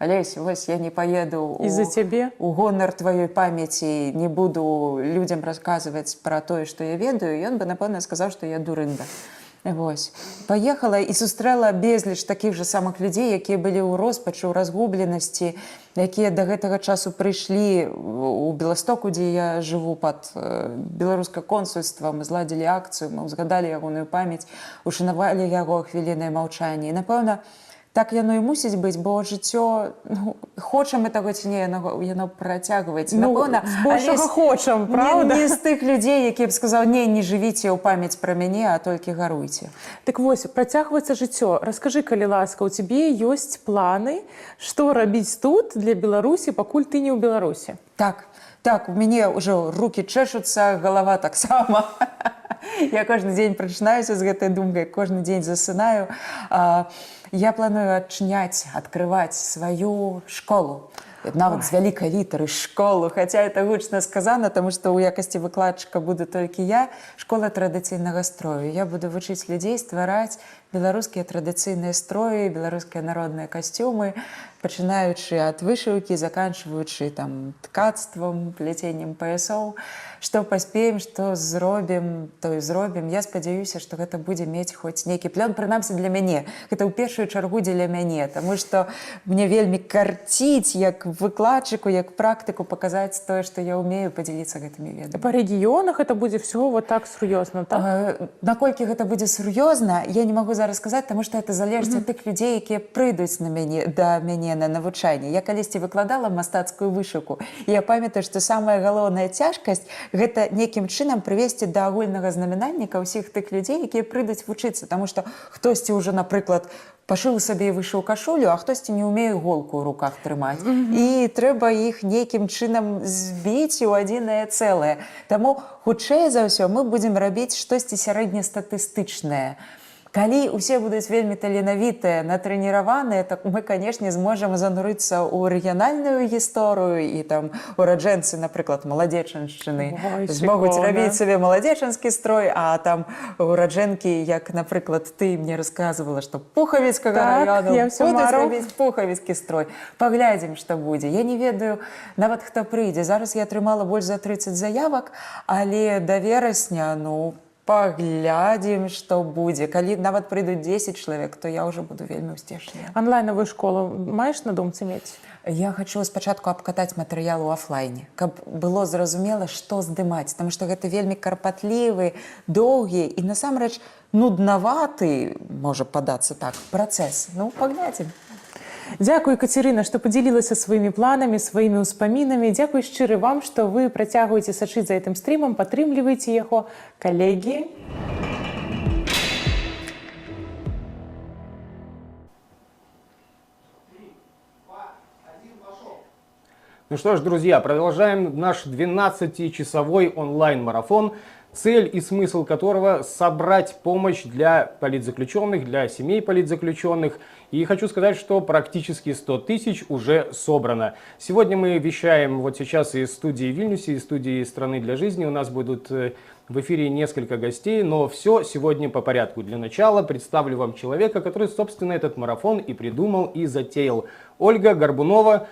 Алесь, вось я не поеду из-за цябе у гонар тваёй памяці, не буду людзям расказваць пра тое, што я ведаю, ён бы, напэўна, сказаў, што я дурында. Вось. Паехала і сустрэла безліч такіх жа самых людзей, якія былі ў роспачы, ў разгубленасці, якія да гэтага часу прыйшлі у Беластоку, дзе я жыву пад беларускае консульства. Мы зладзілі акцыю, мы ўзгадалі ягоную памяць, ушанавалі яго хвіліннае маўчанне. І, напэўна, так яно і мусіць быць, бо жыццё, хочам мы таго ці не, яно працягваецца. Напэўна, збольшага хочам, правда? Не з тых людзей, які б сказаў: не жывіце ў памяць пра мяне, а толькі гаруйце. Так вось, працягваецца жыццё. Раскажы, калі ласка, у цябе ёсць планы, што рабіць тут для Беларусі, пакуль ты не ў Беларусі? Так, у мяне ўжо рукі чэшуцца, галава таксама. Я кожны дзень прачынаюся з гэтай думкай, кожны дзень засынаю. Я планую адчыняць, адкрываць сваю школу. Нават з вялікай літары школу, хаця это гучна сказана, таму што ў якасці выкладчыка буду толькі я. Школа традыцыйнага строю. Я буду вучыць людзей ствараць беларускія традыцыйныя строі, беларускія народныя касцюмы, пачынаючы ад вышыўкі, заканчваючы ткацтвам, пляценнем паясоў. Што паспеем, што зробім, то і зробім. Я спадзяюся, што гэта будзе мець хоць нейкі плён, прынамсі для мяне. Гэта ў першую чаргу дзеля мяне, таму што мне вельмі карціць як выкладчыку, як практыку паказаць тое, што я ўмею, падзяліцца гэтымі ведамі. Па рэгіёнах гэта будзе ўсё вот так сур'ёзна, так? Наколькі гэта будзе сур'ёзна, я не магу зараз сказаць, таму што гэта залежыць ад тых людзей, якія прыйдуць да мяне на навучанне. Я калісьці выкладала мастацкую вышыўку, і я памятаю, што самая галоўная цяжкасць гэта нейкім чынам прывесці да агульнага знаменальніка ўсіх тых людзей, якія прыйдуць вучыцца, таму што хтосьці ўжо, напрыклад, пашыў сабе і вышыў кашулю, а хтосьці не ўмее іголку ў руках трымаць. І трэба іх нейкім чынам збіць у адзінае цэлае. Таму, хутчэй за ўсё, мы будзем рабіць штосьці сярэднестатыстычнае. Калі ўсе будуць вельмі таленавітыя, натрэніраваныя, так мы, канешне, зможам занурыцца ў рэгіянальную гісторыю, і ураджэнцы, напрыклад, маладзечаншчыны змогуць рабіць сабе маладзечанскі строй, а ураджэнкі, як, напрыклад, ты мне расказвала, што Пухавіцкага раёну будуць рабіць пухавіцкі строй. Паглядзім, што будзе. Я не ведаю нават, хто прыйдзе. Зараз я атрымала больш за 30 заявак, але да верасня, паглядзім, што будзе. Калі нават прыйдуць 10 чалавек, то я ўжо буду вельмі ўсцешная. Анлайнавую школу маеш на думцы мець? Я хачу спачатку абкатаць матэрыял у афлайне, каб было зразумела, што здымаць, таму што гэта вельмі карпатлівы, доўгі і, насамрэч, нуднаваты, можа падацца так, працэс. Паглядзім. Дзякуй, Кацярына, што падзялілася сваімі планамі, сваімі ўспамінамі. Дзякуй шчыры вам, што вы працягваеце сачыць за гэтым стрімам, падтрымліваеце яго. Калегі. Ну что ж, друзья, продолжаем наш 12-часовой онлайн-марафон, цель и смысл которого собрать помощь для политзаключенных, для семей политзаключенных. И хочу сказать, что практически 100 тысяч уже собрано. Сегодня мы вещаем вот сейчас из студии в Вильнюсе, из студии «Страны для жизни». У нас будут в эфире несколько гостей, но все сегодня по порядку. Для начала представлю вам человека, который, собственно, этот марафон и придумал, и затеял. Ольга Горбунова.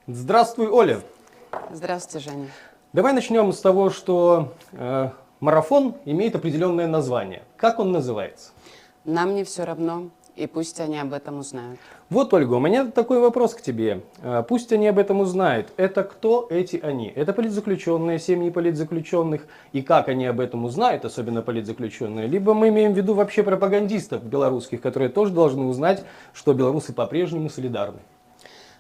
Здравствуй, Оля. Здравствуйте, Женя. Давай начнем с того, что марафон имеет определенное название. Как он называется? Нам не все равно, и пусть они об этом узнают. Вот, Ольга, у меня такой вопрос к тебе. Пусть они об этом узнают. Это кто эти они? Это политзаключенные, семьи политзаключенных. И как они об этом узнают, особенно политзаключенные? Либо мы имеем в виду вообще пропагандистов белорусских, которые тоже должны узнать, что белорусы по-прежнему солидарны.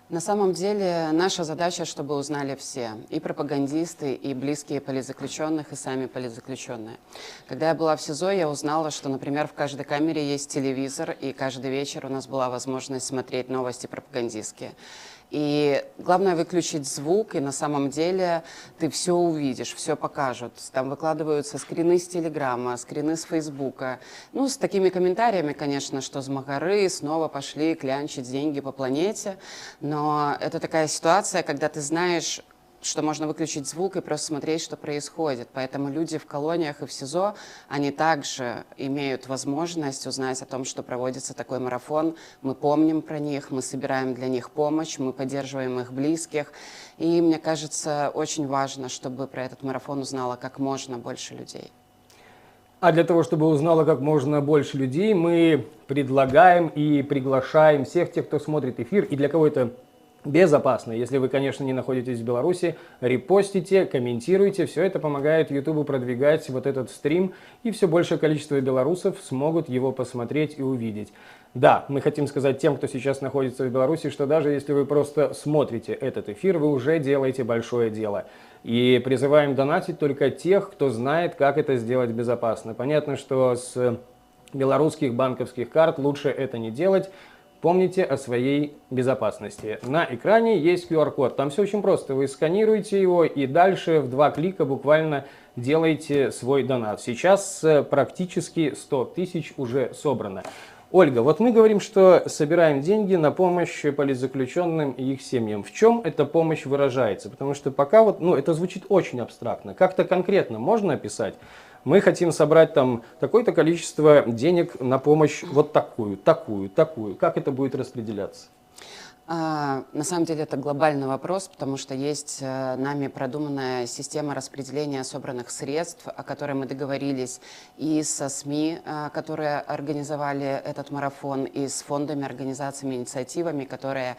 На самом деле наша задача, чтобы узнали все, и пропагандисты, и близкие политзаключенных, и сами политзаключенные. Когда я была в СИЗО, я узнала, что, например, в каждой камере есть телевизор, и каждый вечер у нас была возможность смотреть новости пропагандистские. И главное выключить звук, и на самом деле ты все увидишь, все покажут. Там выкладываются скрины с Телеграма, скрины с Фейсбука. Ну, с такими комментариями, конечно, что с Магары снова пошли клянчить деньги по планете. Но это такая ситуация, когда ты знаешь, что можно выключить звук и просто смотреть, что происходит. Поэтому люди в колониях и в СИЗО, они также имеют возможность узнать о том, что проводится такой марафон. Мы помним про них, мы собираем для них помощь, мы поддерживаем их близких. И мне кажется, очень важно, чтобы про этот марафон узнало как можно больше людей. А для того, чтобы узнало как можно больше людей, мы предлагаем и приглашаем всех тех, кто смотрит эфир, и для кого это безопасно. Если вы, конечно, не находитесь в Беларуси, репостите, комментируйте. Все это помогает Ютубу продвигать вот этот стрим, и все большее количество белорусов смогут его посмотреть и увидеть. Да, мы хотим сказать тем, кто сейчас находится в Беларуси, что даже если вы просто смотрите этот эфир, вы уже делаете большое дело. И призываем донатить только тех, кто знает, как это сделать безопасно. Понятно, что с белорусских банковских карт лучше это не делать. Помните о своей безопасности. На экране есть QR-код. Там все очень просто. Вы сканируете его и дальше в 2 клика буквально делаете свой донат. Сейчас практически 100 тысяч уже собрано. Ольга, вот мы говорим, что собираем деньги на помощь политзаключенным и их семьям. В чем эта помощь выражается? Потому что пока вот, это звучит очень абстрактно. Как-то конкретно можно описать? Мы хотим собрать там такое-то количество денег на помощь вот такую. Как это будет распределяться? На самом деле это глобальный вопрос, потому что есть нами продуманная система распределения собранных средств, о которой мы договорились и со СМИ, которые организовали этот марафон, и с фондами, организациями, инициативами, которые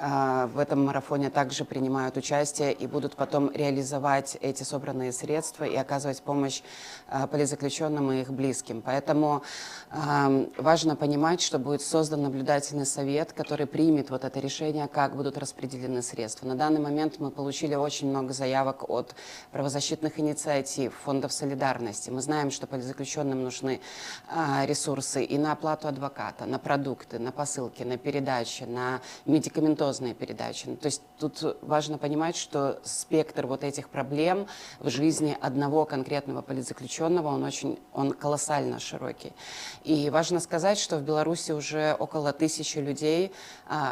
в этом марафоне также принимают участие и будут потом реализовать эти собранные средства и оказывать помощь политзаключенным и их близким. Поэтому важно понимать, что будет создан наблюдательный совет, который примет вот это решение, как будут распределены средства. На данный момент мы получили очень много заявок от правозащитных инициатив, фондов солидарности. Мы знаем, что политзаключенным нужны ресурсы и на оплату адвоката, на продукты, на посылки, на передачи, на медикаментозные передачи. То есть тут важно понимать, что спектр вот этих проблем в жизни одного конкретного политзаключенного, он колоссально широкий. И важно сказать, что в Беларуси уже около 1000 людей,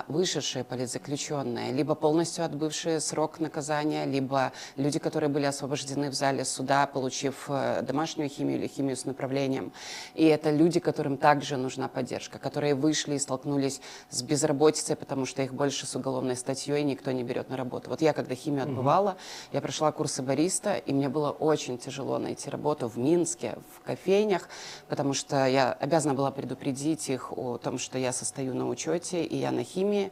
вышедшие политзаключенные, либо полностью отбывшие срок наказания, либо люди, которые были освобождены в зале суда, получив домашнюю химию или химию с направлением. И это люди, которым также нужна поддержка, которые вышли и столкнулись с безработицей, потому что их больше с уголовной статьей никто не берет на работу. Вот я, когда химию отбывала, я прошла курсы бариста, и мне было очень тяжело найти работу в Минске, в кофейнях, потому что я обязана была предупредить их о том, что я состою на учете, и я на химии.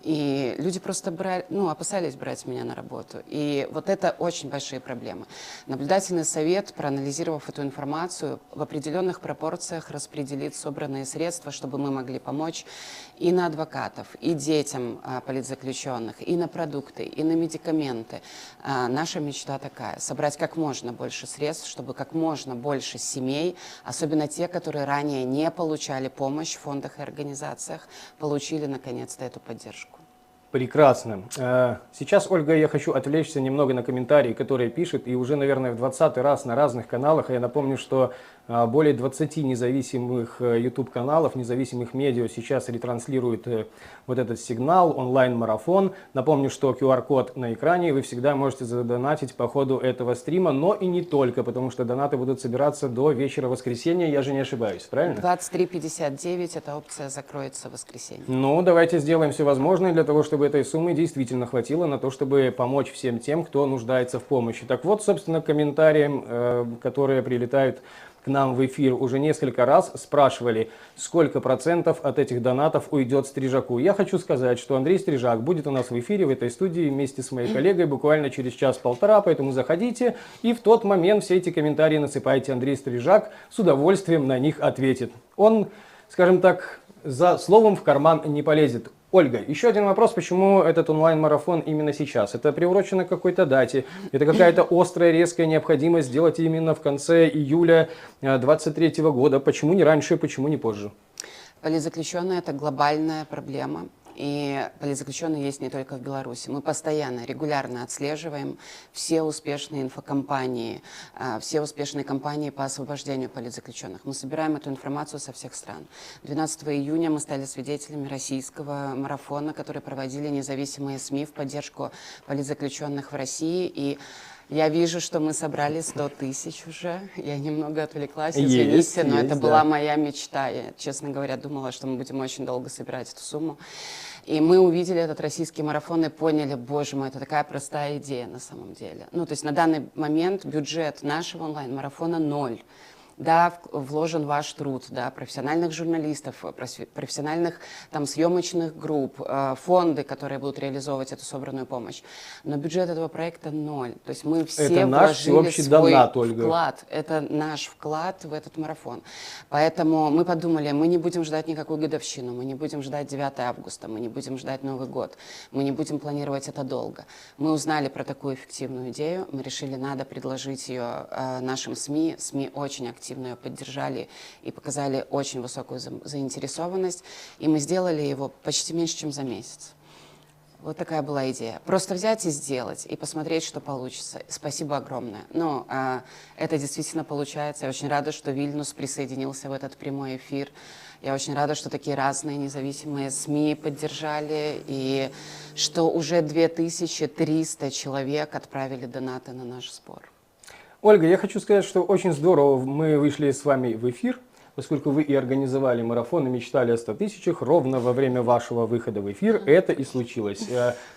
И люди просто опасались брать меня на работу. И вот это очень большие проблемы. Наблюдательный совет, проанализировав эту информацию, в определенных пропорциях распределит собранные средства, чтобы мы могли помочь и на адвокатов, и детям политзаключенных, и на продукты, и на медикаменты. Наша мечта такая: собрать как можно больше средств, чтобы как можно больше семей, особенно те, которые ранее не получали помощь в фондах и организациях, получили наконец-то эту поддержку. Прекрасно. Сейчас, Ольга, я хочу отвлечься немного на комментарии, которые пишут, и уже, наверное, в 20-й раз на разных каналах. Я напомню, что более 20 независимых YouTube-каналов, независимых медиа сейчас ретранслируют вот этот сигнал, онлайн-марафон. Напомню, что QR-код на экране, вы всегда можете задонатить по ходу этого стрима, но и не только, потому что донаты будут собираться до вечера воскресенья, я же не ошибаюсь, правильно? 23:59 эта опция закроется в воскресенье. Ну, давайте сделаем все возможное для того, чтобы этой суммы действительно хватило на то, чтобы помочь всем тем, кто нуждается в помощи. Так вот, собственно, к комментариям, которые прилетают к нам в эфир, уже несколько раз спрашивали, сколько процентов от этих донатов уйдет Стрижаку. Я хочу сказать, что Андрей Стрижак будет у нас в эфире в этой студии вместе с моей коллегой буквально через час-полтора, поэтому заходите и в тот момент все эти комментарии насыпайте. Андрей Стрижак с удовольствием на них ответит. Он, скажем так, за словом в карман не полезет. Ольга, еще один вопрос, почему этот онлайн-марафон именно сейчас? Это приурочено к какой-то дате? Это какая-то острая, резкая необходимость сделать именно в конце июля 2023 года? Почему не раньше, почему не позже? Политзаключенные – это глобальная проблема. И политзаключенные есть не только в Беларуси. Мы постоянно, регулярно отслеживаем все успешные инфокомпании, все успешные кампании по освобождению политзаключенных. Мы собираем эту информацию со всех стран. 12 июня мы стали свидетелями российского марафона, который проводили независимые СМИ в поддержку политзаключенных в России. И я вижу, что мы собрали 100 тысяч уже. Я немного отвлеклась, извините, но это была моя мечта. Я, честно говоря, думала, что мы будем очень долго собирать эту сумму. И мы увидели этот российский марафон и поняли, боже мой, это такая простая идея на самом деле. Ну, то есть на данный момент бюджет нашего онлайн-марафона 0. Да, вложен ваш труд, да, профессиональных журналистов, профессиональных там съемочных групп, фонды, которые будут реализовывать эту собранную помощь. Но бюджет этого проекта 0. То есть мы все вложили свой вклад. Это наш вклад в этот марафон. Поэтому мы подумали, мы не будем ждать никакую годовщину, мы не будем ждать 9 августа, мы не будем ждать Новый год, мы не будем планировать это долго. Мы узнали про такую эффективную идею, мы решили, надо предложить ее нашим СМИ. СМИ очень активно ее поддержали и показали очень высокую заинтересованность. И мы сделали его почти меньше, чем за месяц. Вот такая была идея. Просто взять и сделать, и посмотреть, что получится. Спасибо огромное. Но это действительно получается. Я очень рада, что Вильнюс присоединился в этот прямой эфир. Я очень рада, что такие разные независимые СМИ поддержали, и что уже 2300 человек отправили донаты на наш сбор. Ольга, я хочу сказать, что очень здорово мы вышли с вами в эфир, поскольку вы и организовали марафон и мечтали о 100 тысячах, ровно во время вашего выхода в эфир это и случилось.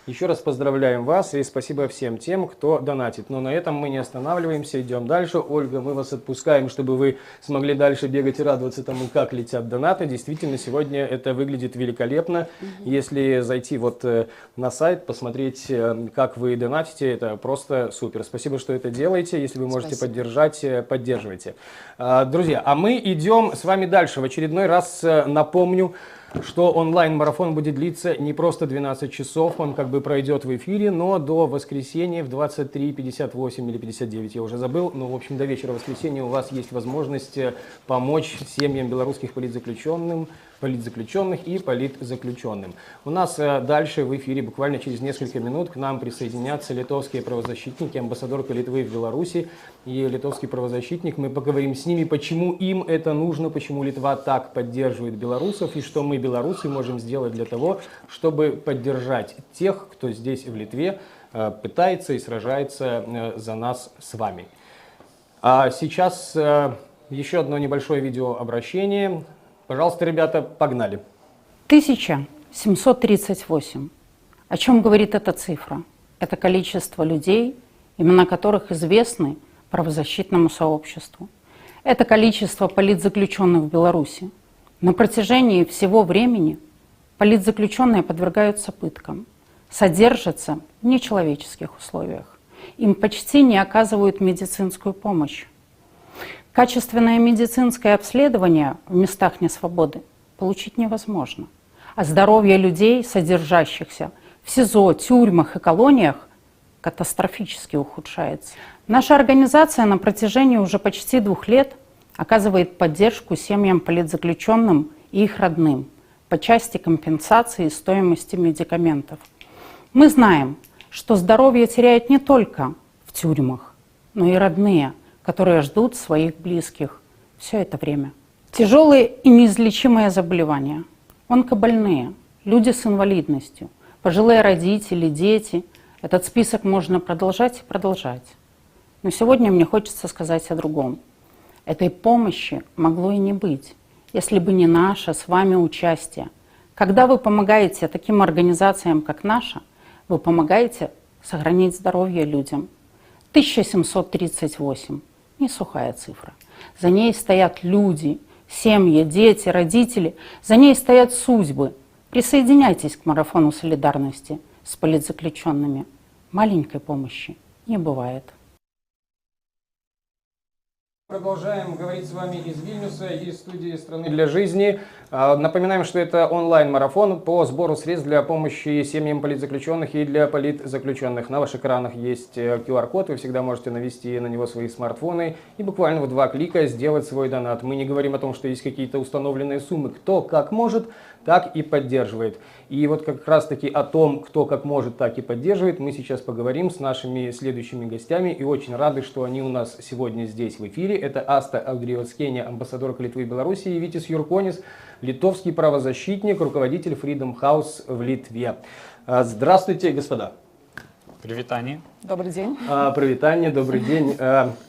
Еще раз поздравляем вас и спасибо всем тем, кто донатит. Но на этом мы не останавливаемся, идем дальше. Ольга, мы вас отпускаем, чтобы вы смогли дальше бегать и радоваться тому, как летят донаты. Действительно, сегодня это выглядит великолепно. Если зайти вот на сайт, посмотреть, как вы донатите, это просто супер. Спасибо, что это делаете. Если вы можете поддержать, поддерживайте. Друзья, а мы идем с вами дальше. В очередной раз напомню, что онлайн-марафон будет длиться не просто 12 часов, он как бы пройдет в эфире, но до воскресенья в 23:58 или 59, я уже забыл, но в общем до вечера воскресенья у вас есть возможность помочь семьям белорусских политзаключенных и политзаключенным. У нас дальше в эфире буквально через несколько минут к нам присоединятся литовские правозащитники, амбассадорка Литвы в Беларуси и литовский правозащитник. Мы поговорим с ними, почему им это нужно, почему Литва так поддерживает белорусов и что мы, белорусы, можем сделать для того, чтобы поддержать тех, кто здесь в Литве пытается и сражается за нас с вами. А сейчас еще одно небольшое видеообращение. Пожалуйста, ребята, погнали. 1738. О чем говорит эта цифра? Это количество людей, имена которых известны правозащитному сообществу. Это количество политзаключенных в Беларуси. На протяжении всего времени политзаключенные подвергаются пыткам, содержатся в нечеловеческих условиях. Им почти не оказывают медицинскую помощь. Качественное медицинское обследование в местах несвободы получить невозможно. А здоровье людей, содержащихся в СИЗО, тюрьмах и колониях, катастрофически ухудшается. Наша организация на протяжении уже почти 2 лет оказывает поддержку семьям политзаключенным и их родным по части компенсации стоимости медикаментов. Мы знаем, что здоровье теряют не только в тюрьмах, но и родные, которые ждут своих близких все это время. Тяжелые и неизлечимые заболевания, онкобольные, люди с инвалидностью, пожилые родители, дети. Этот список можно продолжать и продолжать. Но сегодня мне хочется сказать о другом. Этой помощи могло и не быть, если бы не наше с вами участие. Когда вы помогаете таким организациям, как наша, вы помогаете сохранить здоровье людям. 1738. Не сухая цифра. За ней стоят люди, семьи, дети, родители. За ней стоят судьбы. Присоединяйтесь к марафону солидарности с политзаключенными. Маленькой помощи не бывает. Продолжаем говорить с вами из Вильнюса, из студии «Страны для жизни». Напоминаем, что это онлайн-марафон по сбору средств для помощи семьям политзаключенных и для политзаключенных. На ваших экранах есть QR-код, вы всегда можете навести на него свои смартфоны и буквально в 2 клика сделать свой донат. Мы не говорим о том, что есть какие-то установленные суммы, кто как может, так и поддерживает. И вот как раз-таки о том, кто как может, так и поддерживает, мы сейчас поговорим с нашими следующими гостями. И очень рады, что они у нас сегодня здесь в эфире. Это Аста Аудриевскеня, амбассадорка Литвы и Беларуси, и Витис Юрконис, литовский правозащитник, руководитель Freedom House в Литве. Здравствуйте, господа. Привитание. Добрый день. Привитание, добрый день.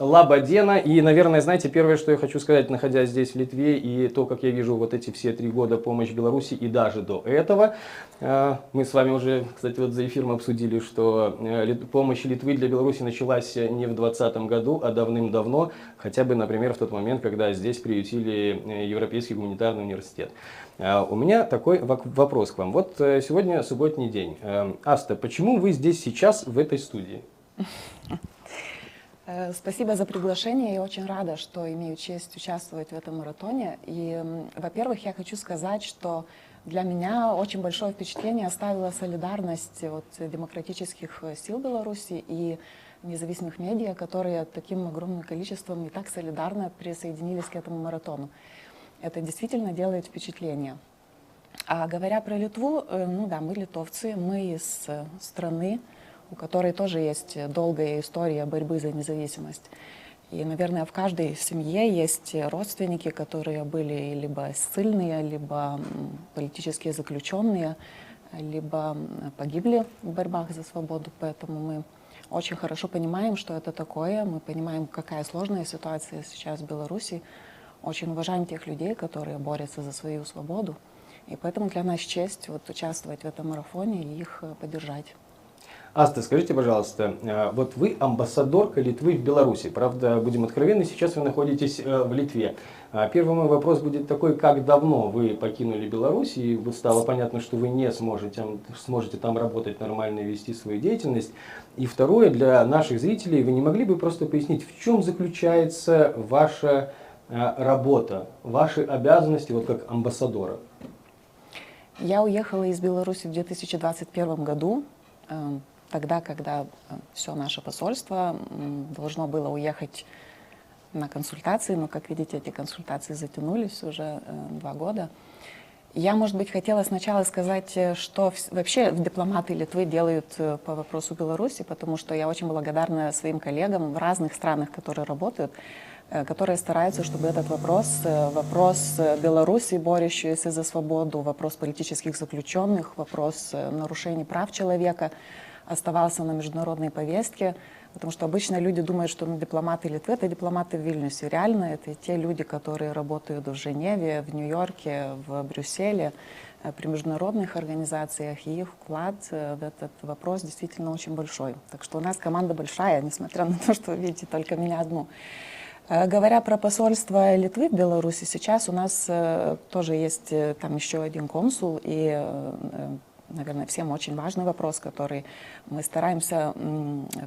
Лабадена. И, наверное, знаете, первое, что я хочу сказать, находясь здесь в Литве, и то, как я вижу вот эти все 3 года помощь Беларуси, и даже до этого, мы с вами уже, кстати, вот за эфиром обсудили, что помощь Литвы для Беларуси началась не в 2020 году, а давным-давно, хотя бы, например, в тот момент, когда здесь приютили Европейский гуманитарный университет. У меня такой вопрос к вам. Вот сегодня субботний день. Аста, почему вы здесь сейчас в этой студии? Спасибо за приглашение. Я очень рада, что имею честь участвовать в этом маратоне. И, во-первых, я хочу сказать, что для меня очень большое впечатление оставила солидарность демократических сил Беларуси и независимых медиа, которые таким огромным количеством и так солидарно присоединились к этому маратону. Это действительно делает впечатление. А говоря про Литву, ну да, мы литовцы, мы из страны, у которой тоже есть долгая история борьбы за независимость. И, наверное, в каждой семье есть родственники, которые были либо ссыльные, либо политические заключенные, либо погибли в борьбах за свободу. Поэтому мы очень хорошо понимаем, что это такое. Мы понимаем, какая сложная ситуация сейчас в Беларуси. Очень уважаем тех людей, которые борются за свою свободу. И поэтому для нас честь участвовать в этом марафоне и их поддержать. Аста, скажите, пожалуйста, вот вы амбассадорка Литвы в Беларуси. Правда, будем откровенны, сейчас вы находитесь в Литве. Первый мой вопрос будет такой: как давно вы покинули Беларусь, и стало понятно, что вы не сможете там работать нормально и вести свою деятельность? И второе, для наших зрителей, вы не могли бы просто пояснить, в чем заключается ваша работа, ваши обязанности вот как амбассадора? Я уехала из Беларуси в 2021 году, тогда, когда все наше посольство должно было уехать на консультации, но, как видите, эти консультации затянулись уже 2 года. Я, может быть, хотела сначала сказать, что вообще дипломаты Литвы делают по вопросу Беларуси, потому что я очень благодарна своим коллегам в разных странах, которые работают, которые стараются, чтобы этот вопрос Беларуси, борющейся за свободу, вопрос политических заключенных, вопрос нарушений прав человека оставался на международной повестке, потому что обычно люди думают, что дипломаты Литвы — это дипломаты в Вильнюсе. Реально, это те люди, которые работают в Женеве, в Нью-Йорке, в Брюсселе, при международных организациях, и их вклад в этот вопрос действительно очень большой. Так что у нас команда большая, несмотря на то, что вы видите только меня одну. Говоря про посольство Литвы в Беларуси, сейчас у нас тоже есть там еще один консул, и, наверное, всем очень важный вопрос, который мы стараемся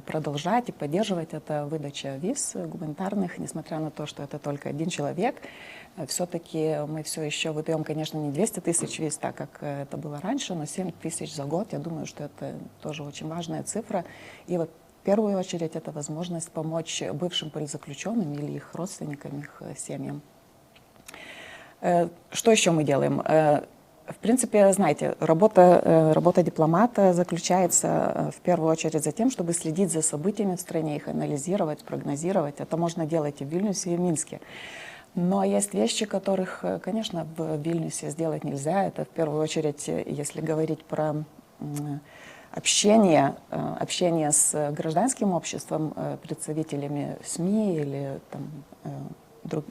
продолжать и поддерживать, это выдача виз гуманитарных, несмотря на то, что это только один человек. Все-таки мы все еще выдаем, конечно, не 200 тысяч виз, так как это было раньше, но 7 тысяч за год. Я думаю, что это тоже очень важная цифра. И вот в первую очередь это возможность помочь бывшим политзаключенным или их родственникам, их семьям. Что еще мы делаем? В принципе, знаете, работа дипломата заключается в первую очередь за тем, чтобы следить за событиями в стране, их анализировать, прогнозировать. Это можно делать и в Вильнюсе, и в Минске. Но есть вещи, которых, конечно, в Вильнюсе сделать нельзя. Это в первую очередь, если говорить про общение с гражданским обществом, представителями СМИ или там,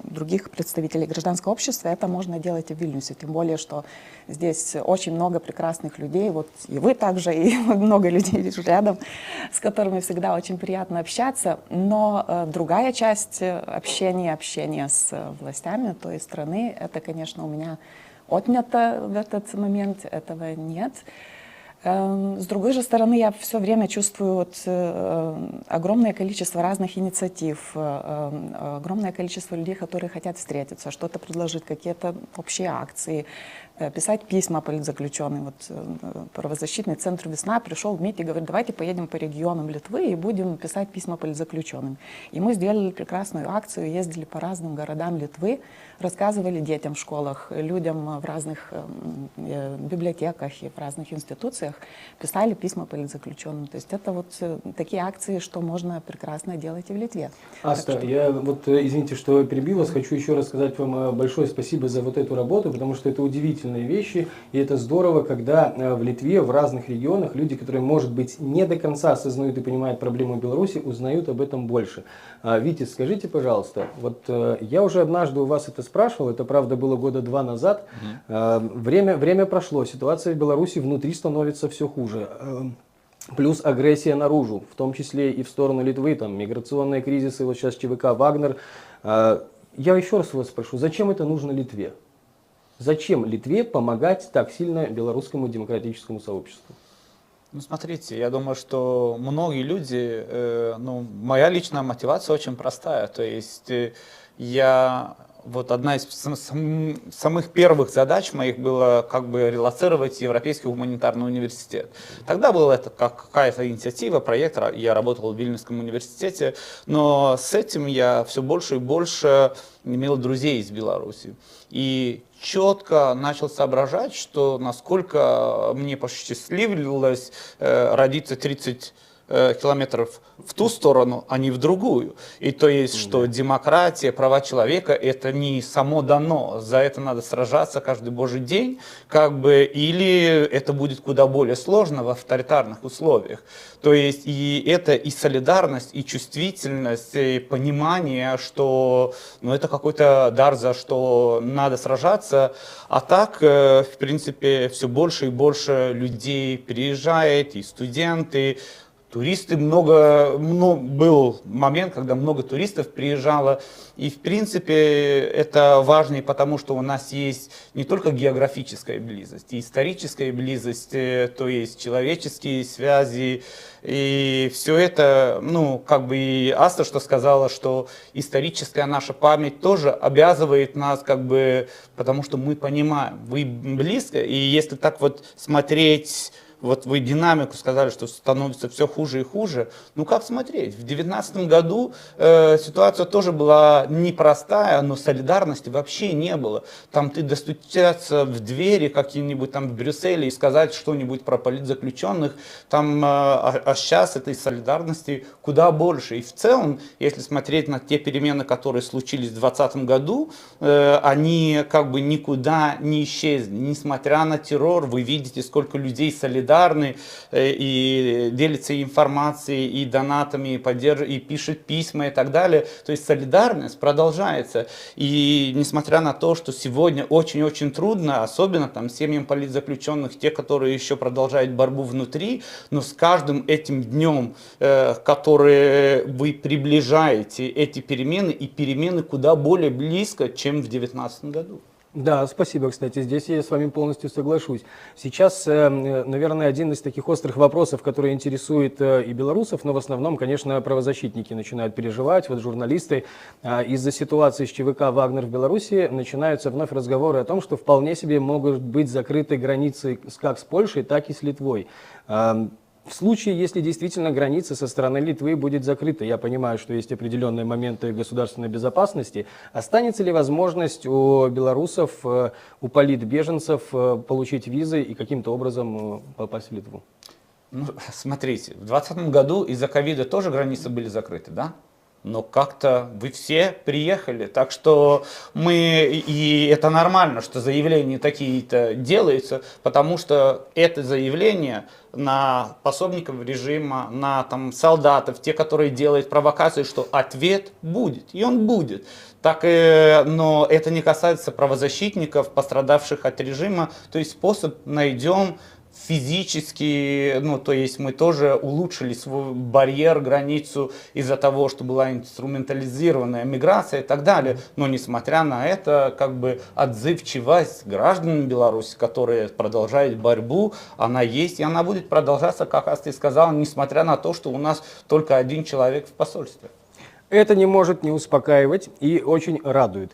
других представителей гражданского общества, это можно делать и в Вильнюсе. Тем более, что здесь очень много прекрасных людей, вот и вы также, и много людей вижу рядом, с которыми всегда очень приятно общаться. Но другая часть общения с властями той страны, это, конечно, у меня отнято в этот момент, этого нет. С другой же стороны, я все время чувствую огромное количество разных инициатив, огромное количество людей, которые хотят встретиться, что-то предложить, какие-то общие акции, писать письма политзаключенным. Правозащитный центр «Весна» пришел в МИД и говорит: давайте поедем по регионам Литвы и будем писать письма политзаключенным. И мы сделали прекрасную акцию, ездили по разным городам Литвы, рассказывали детям в школах, людям в разных библиотеках и в разных институциях, писали письма политзаключенным. То есть это такие акции, что можно прекрасно делать и в Литве. Аста, я извините, что перебил вас, хочу еще раз сказать вам большое спасибо за эту работу, потому что это удивительные вещи, и это здорово, когда в Литве, в разных регионах люди, которые, может быть, не до конца осознают и понимают проблему Беларуси, узнают об этом больше. Витя, скажите, пожалуйста, я уже однажды у вас это спрашивал, это, правда, было года 2 назад, время прошло, ситуация в Беларуси внутри становится все хуже. Плюс агрессия наружу, в том числе и в сторону Литвы, там миграционные кризисы, вот сейчас ЧВК «Вагнер». Я еще раз вас спрошу, зачем это нужно Литве? Зачем Литве помогать так сильно белорусскому демократическому сообществу? Ну, смотрите, я думаю, что многие люди, моя личная мотивация очень простая. То есть одна из самых первых задач моих было релоцировать Европейский гуманитарный университет. Тогда была это какая-то инициатива, проект, я работал в Вильнюсском университете, но с этим я все больше и больше имел друзей из Беларуси. И четко начал соображать, что насколько мне посчастливилось родиться 30 километров в ту сторону, а не в другую. И то есть, что демократия, права человека — это не само дано. За это надо сражаться каждый божий день, или это будет куда более сложно в авторитарных условиях. То есть, и это и солидарность, и чувствительность, и понимание, что это какой-то дар, за что надо сражаться. А так, в принципе, все больше и больше людей приезжает, и студенты, туристы, был момент, когда много туристов приезжало, и в принципе это важно, потому что у нас есть не только географическая близость, и историческая близость, то есть человеческие связи, и все это, и Аста что сказала, что историческая наша память тоже обязывает нас, потому что мы понимаем, вы близко, и если так смотреть. Вы динамику сказали, что становится все хуже и хуже. Как смотреть? В 2019 году ситуация тоже была непростая, но солидарности вообще не было. Там ты достучаться в двери какие-нибудь там в Брюсселе и сказать что-нибудь про политзаключенных, а сейчас этой солидарности куда больше. И в целом, если смотреть на те перемены, которые случились в 2020 году, они никуда не исчезли. Несмотря на террор, вы видите, сколько людей солидарны и делится информацией, и донатами, и пишет письма и так далее. То есть солидарность продолжается. И несмотря на то, что сегодня очень-очень трудно, особенно семьям политзаключенных, те, которые еще продолжают борьбу внутри, но с каждым этим днем, которые вы приближаете эти перемены, и перемены куда более близко, чем в 2019 году. Да, спасибо, кстати, здесь я с вами полностью соглашусь. Сейчас, наверное, один из таких острых вопросов, который интересует и белорусов, но в основном, конечно, правозащитники начинают переживать, журналисты. Из-за ситуации с ЧВК «Вагнер» в Беларуси начинаются вновь разговоры о том, что вполне себе могут быть закрыты границы как с Польшей, так и с Литвой. В случае, если действительно граница со стороны Литвы будет закрыта, я понимаю, что есть определенные моменты государственной безопасности, останется ли возможность у белорусов, у политбеженцев получить визы и каким-то образом попасть в Литву? Смотрите, в 2020 году из-за ковида тоже границы были закрыты, да? Но как-то вы все приехали, так что и это нормально, что заявления такие-то делаются, потому что это заявление на пособников режима, на солдатов, те, которые делают провокации, что ответ будет, и он будет. Но это не касается правозащитников, пострадавших от режима, то есть способ найдем. физически, ну, то есть мы тоже улучшили свой барьер, границу из-за того, что была инструментализированная миграция и так далее. Но несмотря на это, как бы отзывчивость граждан Беларуси, которые продолжают борьбу, она есть и она будет продолжаться, как ты сказал, несмотря на то, что у нас только один человек в посольстве. Это не может не успокаивать и очень радует.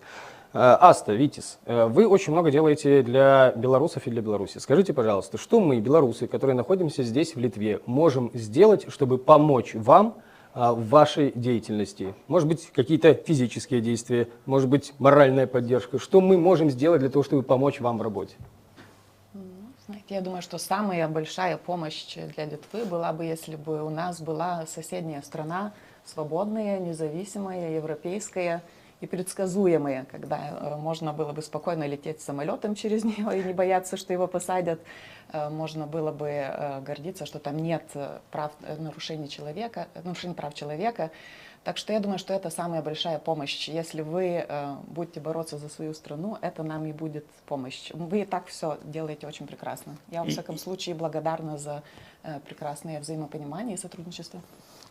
Аста, Витис, вы очень много делаете для белорусов и для Беларуси. Скажите, пожалуйста, что мы, белорусы, которые находимся здесь, в Литве, можем сделать, чтобы помочь вам в вашей деятельности? Может быть, какие-то физические действия, может быть, моральная поддержка. Что мы можем сделать для того, чтобы помочь вам в работе? Знаете, я думаю, что самая большая помощь для Литвы была бы, если бы у нас была соседняя страна, свободная, независимая, европейская и предсказуемые, когда можно было бы спокойно лететь самолетом через нее и не бояться, что его посадят. Можно было бы гордиться, что там нет нарушений прав человека. Так что я думаю, что это самая большая помощь. Если вы будете бороться за свою страну, это нам и будет помощь. Вы и так все делаете очень прекрасно. Я, во всяком случае, благодарна за прекрасное взаимопонимание и сотрудничество.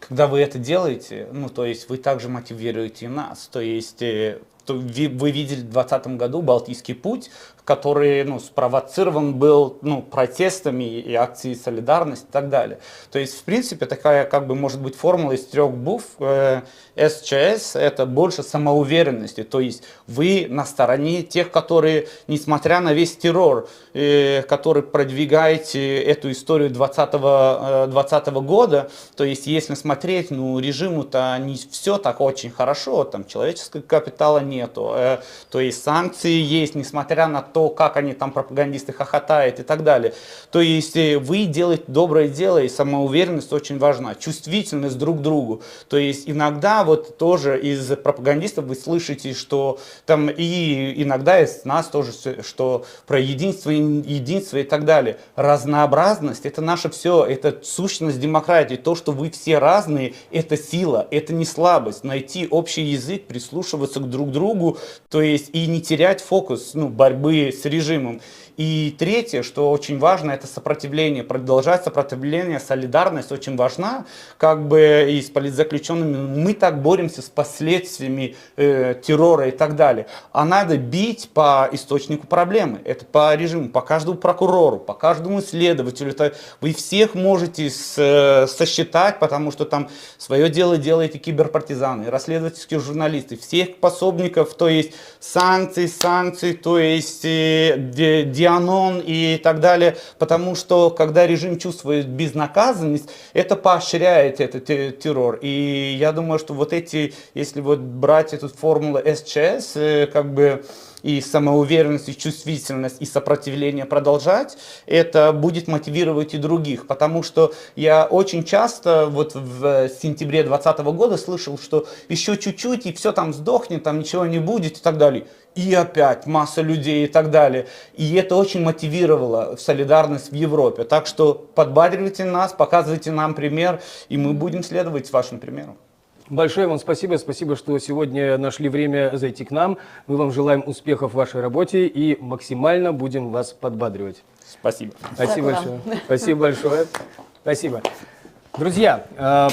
Когда вы это делаете, ну, то есть вы также мотивируете нас, то есть вы видели в 2020 году Балтийский путь, который, ну, спровоцирован был, ну, протестами и акцией солидарности и так далее. То есть, в принципе, такая, как бы, может быть, формула из 3 букв. СЧС — это больше самоуверенности, то есть вы на стороне тех, которые, несмотря на весь террор, который продвигаете эту историю 2020 года, то есть если смотреть, ну, режиму-то не все так очень хорошо, там человеческого капитала нету, то есть санкции есть, несмотря на то, как они там, пропагандисты, хохотают и так далее. То есть вы делаете доброе дело, и самоуверенность очень важна, чувствительность друг к другу. То есть иногда вот тоже из пропагандистов вы слышите, что там, и иногда из нас тоже, что про единство и так далее. Разнообразность — это наше все, это сущность демократии. То, что вы все разные, это сила, это не слабость. Найти общий язык, прислушиваться друг к другу, то есть и не терять фокус, ну, борьбы с режимом. И третье, что очень важно, это сопротивление. Продолжать сопротивление, солидарность очень важна. Как бы и с политзаключенными мы так боремся с последствиями террора и так далее. А надо бить по источнику проблемы. Это по режиму, по каждому прокурору, по каждому следователю. Это вы всех можете сосчитать, потому что там свое дело делаете киберпартизаны, расследовательские журналисты, всех пособников, то есть санкции, то есть Дианон и так далее, потому что когда режим чувствует безнаказанность, это поощряет этот террор. И я думаю, что вот эти, если вот брать эту формулу СЧС, как бы и самоуверенность, и чувствительность, и сопротивление продолжать, это будет мотивировать и других. Потому что я очень часто вот в сентябре 2020 года слышал, что еще чуть-чуть, и все там сдохнет, там ничего не будет и так далее. И опять масса людей и так далее. И это очень мотивировало в солидарность в Европе. Так что подбадривайте нас, показывайте нам пример, и мы будем следовать вашему примеру. Большое вам спасибо. Спасибо, что сегодня нашли время зайти к нам. Мы вам желаем успехов в вашей работе и максимально будем вас подбадривать. Спасибо. Спасибо большое. Спасибо большое. Спасибо. Друзья,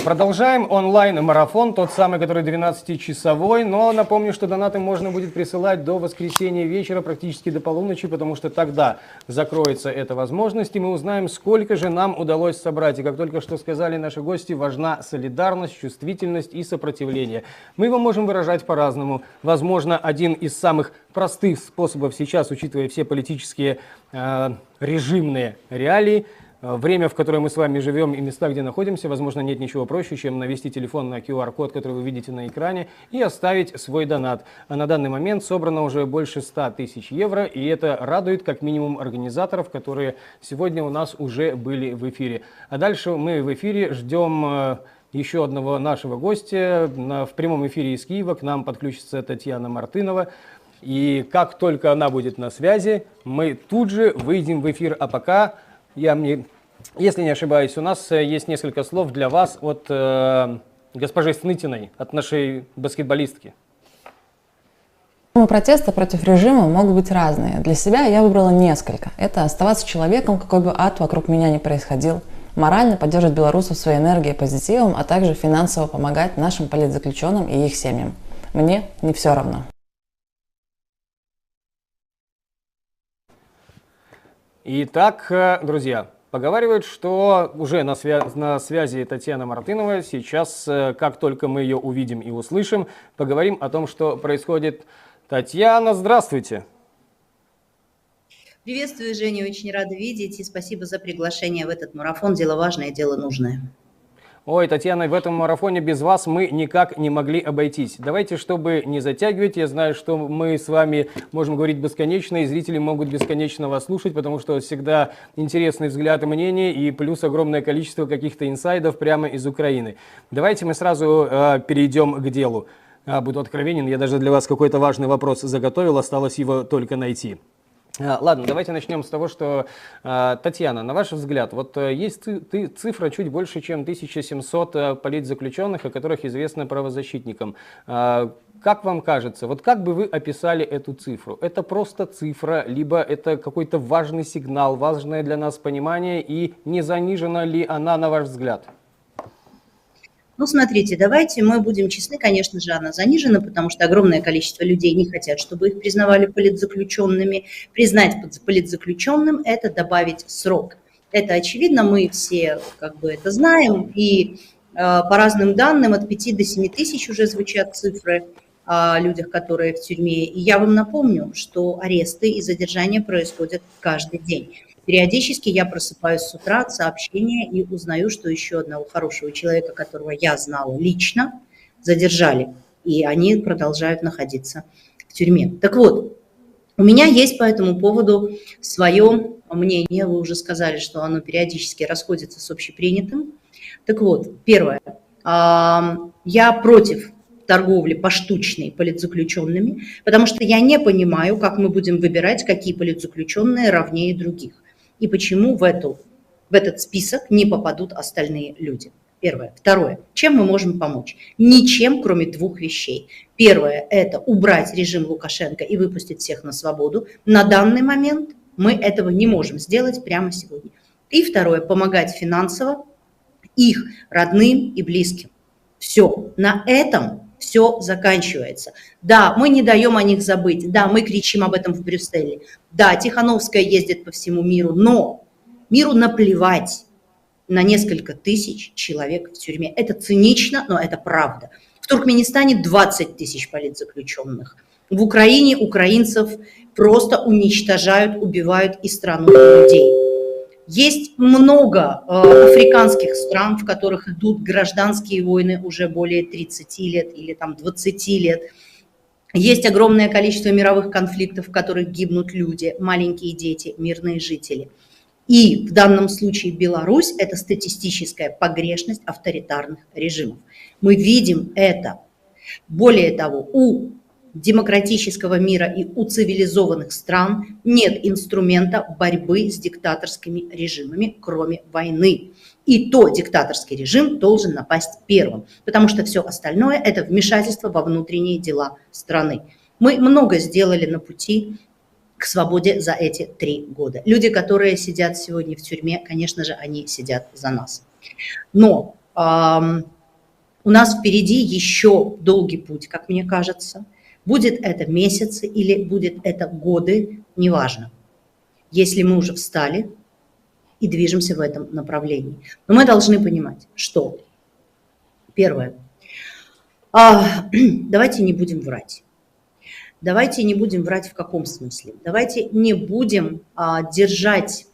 продолжаем онлайн-марафон, тот самый, который 12-часовой, но напомню, что донаты можно будет присылать до воскресенья вечера, практически до полуночи, потому что тогда закроется эта возможность, и мы узнаем, сколько же нам удалось собрать. И как только что сказали наши гости, важна солидарность, чувствительность и сопротивление. Мы его можем выражать по-разному. Возможно, один из самых простых способов сейчас, учитывая все политические режимные реалии, время, в которое мы с вами живем, и места, где находимся, возможно, нет ничего проще, чем навести телефон на QR-код, который вы видите на экране, и оставить свой донат. А на данный момент собрано уже больше 100 тысяч евро, и это радует как минимум организаторов, которые сегодня у нас уже были в эфире. А дальше мы в эфире ждем еще одного нашего гостя. В прямом эфире из Киева к нам подключится Татьяна Мартынова. И как только она будет на связи, мы тут же выйдем в эфир. А пока если не ошибаюсь, у нас есть несколько слов для вас от госпожи Снытиной, от нашей баскетболистки. Протесты против режима могут быть разные. Для себя я выбрала несколько. Это оставаться человеком, какой бы ад вокруг меня ни происходил, морально поддерживать белорусов своей энергией и позитивом, а также финансово помогать нашим политзаключенным и их семьям. Мне не все равно. Итак, друзья, поговаривают, что уже на связи Татьяна Мартынова. Сейчас, как только мы ее увидим и услышим, поговорим о том, что происходит. Татьяна, здравствуйте. Приветствую, Женя, очень рада видеть и спасибо за приглашение в этот марафон. Дело важное, дело нужное. Ой, Татьяна, в этом марафоне без вас мы никак не могли обойтись. Давайте, чтобы не затягивать, я знаю, что мы с вами можем говорить бесконечно, и зрители могут бесконечно вас слушать, потому что всегда интересный взгляд и мнение, и плюс огромное количество каких-то инсайдов прямо из Украины. Давайте мы сразу перейдем к делу. Буду откровенен, я даже для вас какой-то важный вопрос заготовил, осталось его только найти. Ладно, давайте начнем с того, что, Татьяна, на ваш взгляд, вот есть цифра чуть больше, чем 1700 политзаключенных, о которых известно правозащитникам. Как вам кажется, вот как бы вы описали эту цифру? Это просто цифра, либо это какой-то важный сигнал, важное для нас понимание, и не занижена ли она, на ваш взгляд? Ну, смотрите, давайте мы будем честны, конечно же, она занижена, потому что огромное количество людей не хотят, чтобы их признавали политзаключенными. Признать политзаключенным – это добавить срок. Это очевидно, мы все как бы это знаем, и по разным данным от 5 до 7 тысяч уже звучат цифры о людях, которые в тюрьме. И я вам напомню, что аресты и задержания происходят каждый день. Периодически я просыпаюсь с утра от сообщения и узнаю, что еще одного хорошего человека, которого я знала лично, задержали. И они продолжают находиться в тюрьме. Так вот, у меня есть по этому поводу свое мнение. Вы уже сказали, что оно периодически расходится с общепринятым. Так вот, первое. Я против торговли поштучной политзаключенными, потому что я не понимаю, как мы будем выбирать, какие политзаключенные равнее других. И почему в этот список не попадут остальные люди. Первое. Второе. Чем мы можем помочь? Ничем, кроме двух вещей. Первое – это убрать режим Лукашенко и выпустить всех на свободу. На данный момент мы этого не можем сделать прямо сегодня. И второе – помогать финансово их родным и близким. Все. На этом все заканчивается. Да, мы не даем о них забыть. Да, мы кричим об этом в Брюсселе. Да, Тихановская ездит по всему миру, но миру наплевать на несколько тысяч человек в тюрьме. Это цинично, но это правда. В Туркменистане 20 тысяч политзаключенных. В Украине украинцев просто уничтожают, убивают и страну, и людей. Есть много африканских стран, в которых идут гражданские войны уже более 30 лет или там 20 лет. Есть огромное количество мировых конфликтов, в которых гибнут люди, маленькие дети, мирные жители. И в данном случае Беларусь – это статистическая погрешность авторитарных режимов. Мы видим это. Более того, у демократического мира и у цивилизованных стран нет инструмента борьбы с диктаторскими режимами, кроме войны. И то диктаторский режим должен напасть первым, потому что все остальное – это вмешательство во внутренние дела страны. Мы много сделали на пути к свободе за эти 3 года. Люди, которые сидят сегодня в тюрьме, конечно же, они сидят за нас. Но у нас впереди еще долгий путь, как мне кажется. Будет это месяцы или будет это годы, неважно. Если мы уже встали и движемся в этом направлении. Но мы должны понимать, что, первое, давайте не будем врать. Давайте не будем врать в каком смысле? Давайте не будем держать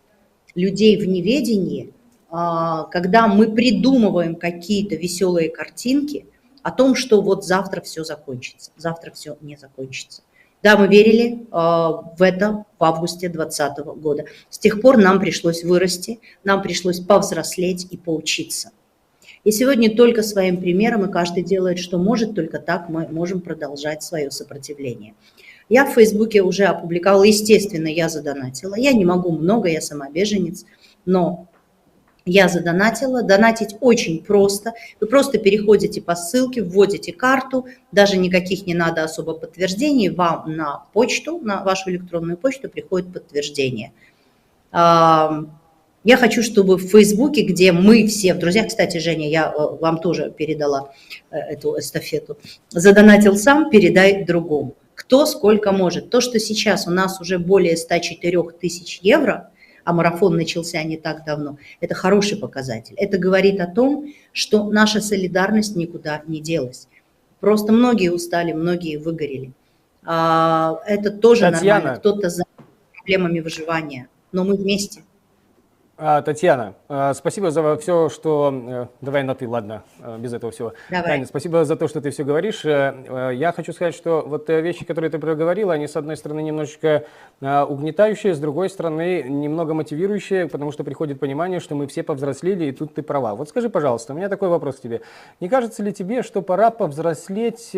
людей в неведении, когда мы придумываем какие-то веселые картинки о том, что вот завтра все закончится. Завтра все не закончится. Да, мы верили в это в августе 2020 года. С тех пор нам пришлось вырасти, нам пришлось повзрослеть и поучиться. И сегодня только своим примером, и каждый делает, что может, только так мы можем продолжать свое сопротивление. Я в Фейсбуке уже опубликовала, естественно, я задонатила. Я не могу много, я сама беженец, но Я задонатила. Донатить очень просто. Вы просто переходите по ссылке, вводите карту, даже никаких не надо особо подтверждений. Вам на почту, на вашу электронную почту приходит подтверждение. Я хочу, чтобы в Фейсбуке, где мы все в друзьях, кстати, Женя, я вам тоже передала эту эстафету, задонатил сам, передай другому. Кто сколько может. То, что сейчас у нас уже более 104 тысяч евро, а марафон начался не так давно, это хороший показатель. Это говорит о том, что наша солидарность никуда не делась. Просто многие устали, многие выгорели. Это тоже нормально. Кто-то за проблемами выживания, но мы вместе. Татьяна, спасибо за все, что... Давай на «ты», ладно, без этого всего. Таня, спасибо за то, что ты все говоришь. Я хочу сказать, что вот вещи, которые ты проговорила, они, с одной стороны, немножечко угнетающие, с другой стороны, немного мотивирующие, потому что приходит понимание, что мы все повзрослели, и тут ты права. Вот скажи, пожалуйста, у меня такой вопрос к тебе. Не кажется ли тебе, что пора повзрослеть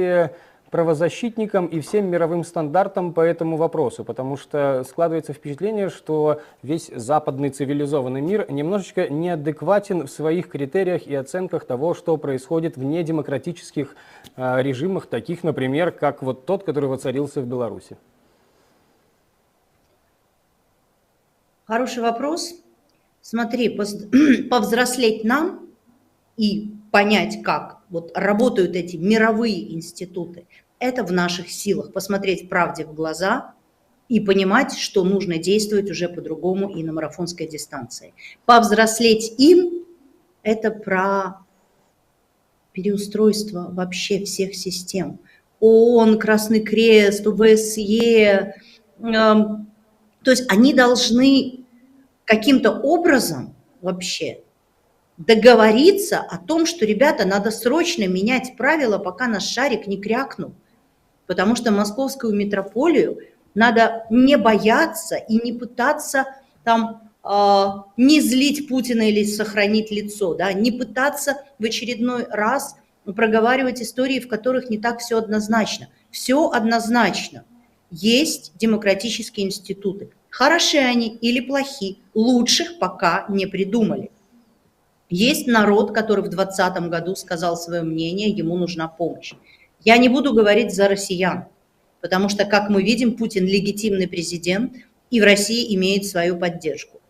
правозащитникам и всем мировым стандартам по этому вопросу, потому что складывается впечатление, что весь западный цивилизованный мир немножечко неадекватен в своих критериях и оценках того, что происходит в недемократических режимах, таких, например, как вот тот, который воцарился в Беларуси. Хороший вопрос. Смотри, повзрослеть нам и понять, как вот работают эти мировые институты, это в наших силах. Посмотреть правде в глаза и понимать, что нужно действовать уже по-другому и на марафонской дистанции. Повзрослеть им – это про переустройство вообще всех систем. ООН, Красный Крест, ОБСЕ. То есть они должны каким-то образом вообще договориться о том, что, ребята, надо срочно менять правила, пока наш шарик не крякнул. Потому что московскую метрополию надо не бояться и не пытаться там не злить Путина или сохранить лицо, да, не пытаться в очередной раз проговаривать истории, в которых не так все однозначно. Все однозначно. Есть демократические институты. Хороши они или плохи, лучших пока не придумали. Есть народ, который в 2020 году сказал свое мнение, ему нужна помощь. Я не буду говорить за россиян, потому что, как мы видим, Путин легитимный президент и в России имеет свою поддержку.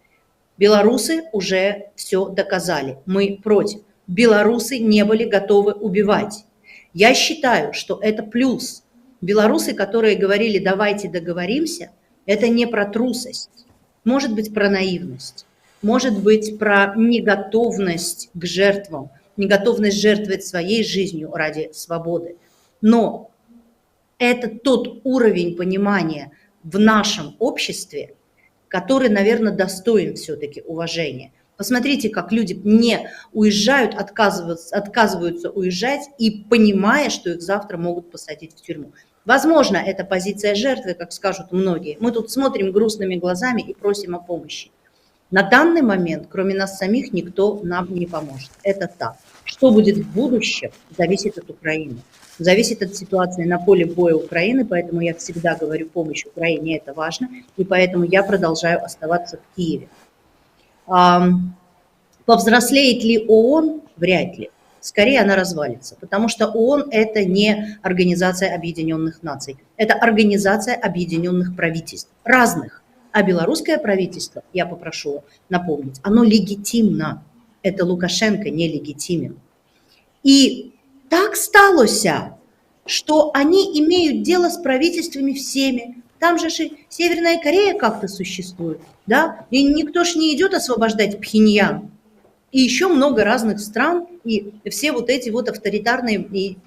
Белорусы уже все доказали, мы против. Белорусы не были готовы убивать. Я считаю, что это плюс. Белорусы, которые говорили «давайте договоримся», это не про трусость, может быть, про наивность. Может быть, про неготовность к жертвам, неготовность жертвовать своей жизнью ради свободы. Но это тот уровень понимания в нашем обществе, который, наверное, достоин все-таки уважения. Посмотрите, как люди не уезжают, отказываются уезжать и понимая, что их завтра могут посадить в тюрьму. Возможно, это позиция жертвы, как скажут многие. Мы тут смотрим грустными глазами и просим о помощи. На данный момент, кроме нас самих, никто нам не поможет. Это так. Что будет в будущем, зависит от Украины. Зависит от ситуации на поле боя Украины, поэтому я всегда говорю, помощь Украине – это важно, и поэтому я продолжаю оставаться в Киеве. Повзрослеет ли ООН? Вряд ли. Скорее она развалится, потому что ООН – это не Организация Объединенных Наций, это Организация Объединенных Правительств, разных. А белорусское правительство, я попрошу напомнить, оно легитимно. Это Лукашенко нелегитимен. И так сталося, что они имеют дело с правительствами всеми. Там же Северная Корея как-то существует, да? И никто ж не идет освобождать Пхеньян. И еще много разных стран, и все вот эти вот авторитарные и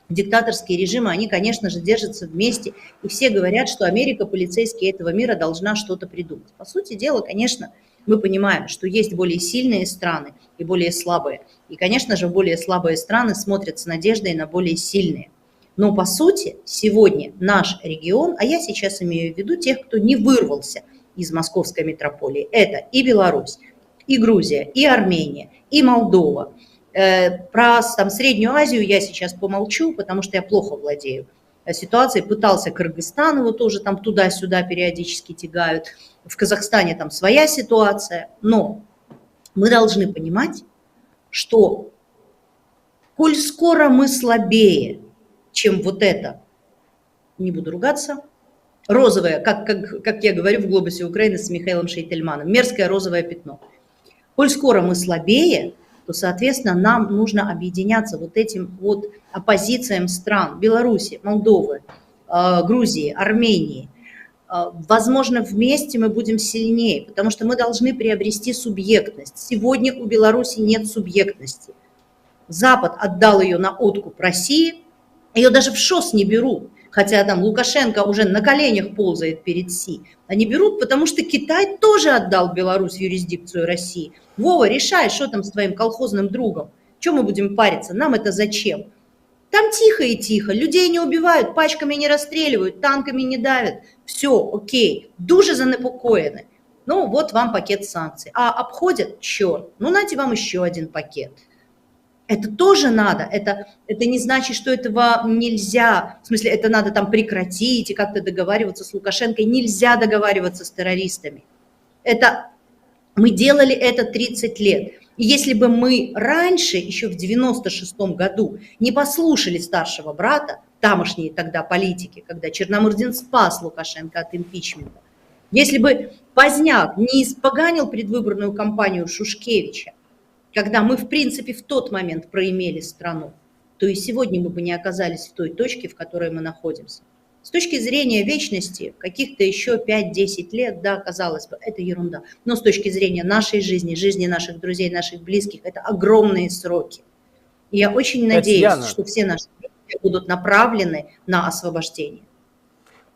диктаторские режимы, они, конечно же, держатся вместе, и все говорят, что Америка, полицейские этого мира, должна что-то придумать. По сути дела, конечно, мы понимаем, что есть более сильные страны и более слабые. И, конечно же, более слабые страны смотрят с надеждой на более сильные. Но, по сути, сегодня наш регион, а я сейчас имею в виду тех, кто не вырвался из московской метрополии, это и Беларусь, и Грузия, и Армения, и Молдова. Про там, Среднюю Азию я сейчас помолчу, потому что я плохо владею ситуацией. Пытался Кыргызстан, его тоже там туда-сюда периодически тягают. В Казахстане там своя ситуация. Но Мы должны понимать, что коль скоро мы слабее, чем вот это, не буду ругаться, розовое, как я говорю в «Глобусе Украины» с Михаилом Шейтельманом, мерзкое розовое пятно. Коль скоро мы слабее, то, соответственно, нам нужно объединяться вот этим вот оппозициям стран Беларуси, Молдовы, Грузии, Армении. Возможно, вместе мы будем сильнее, потому что мы должны приобрести субъектность. Сегодня у Беларуси нет субъектности. Запад отдал ее на откуп России, ее даже в ШОС не берут, хотя там Лукашенко уже на коленях ползает перед Си. Они берут, потому что Китай тоже отдал Беларусь в юрисдикцию России. Вова, решай, что там с твоим колхозным другом. Чем мы будем париться? Нам это зачем? Там тихо и тихо, людей не убивают, пачками не расстреливают, танками не давят. Все, окей, дуже занепокоены. Ну, вот вам пакет санкций. А обходят? Черт, ну, нате вам еще один пакет. Это тоже надо, это не значит, что этого нельзя, в смысле, это надо там прекратить и как-то договариваться с Лукашенко. Нельзя договариваться с террористами. Мы делали это 30 лет. И если бы мы раньше, еще в 96-м году, не послушали старшего брата, тамошние тогда политики, когда Черномырдин спас Лукашенко от импичмента, если бы Поздняк не испоганил предвыборную кампанию Шушкевича, когда мы, в принципе, в тот момент проимели страну, то и сегодня мы бы не оказались в той точке, в которой мы находимся. С точки зрения вечности, каких-то еще 5-10 лет, да, казалось бы, это ерунда. Но с точки зрения нашей жизни, жизни наших друзей, наших близких, это огромные сроки. И я очень надеюсь, что все наши действия будут направлены на освобождение.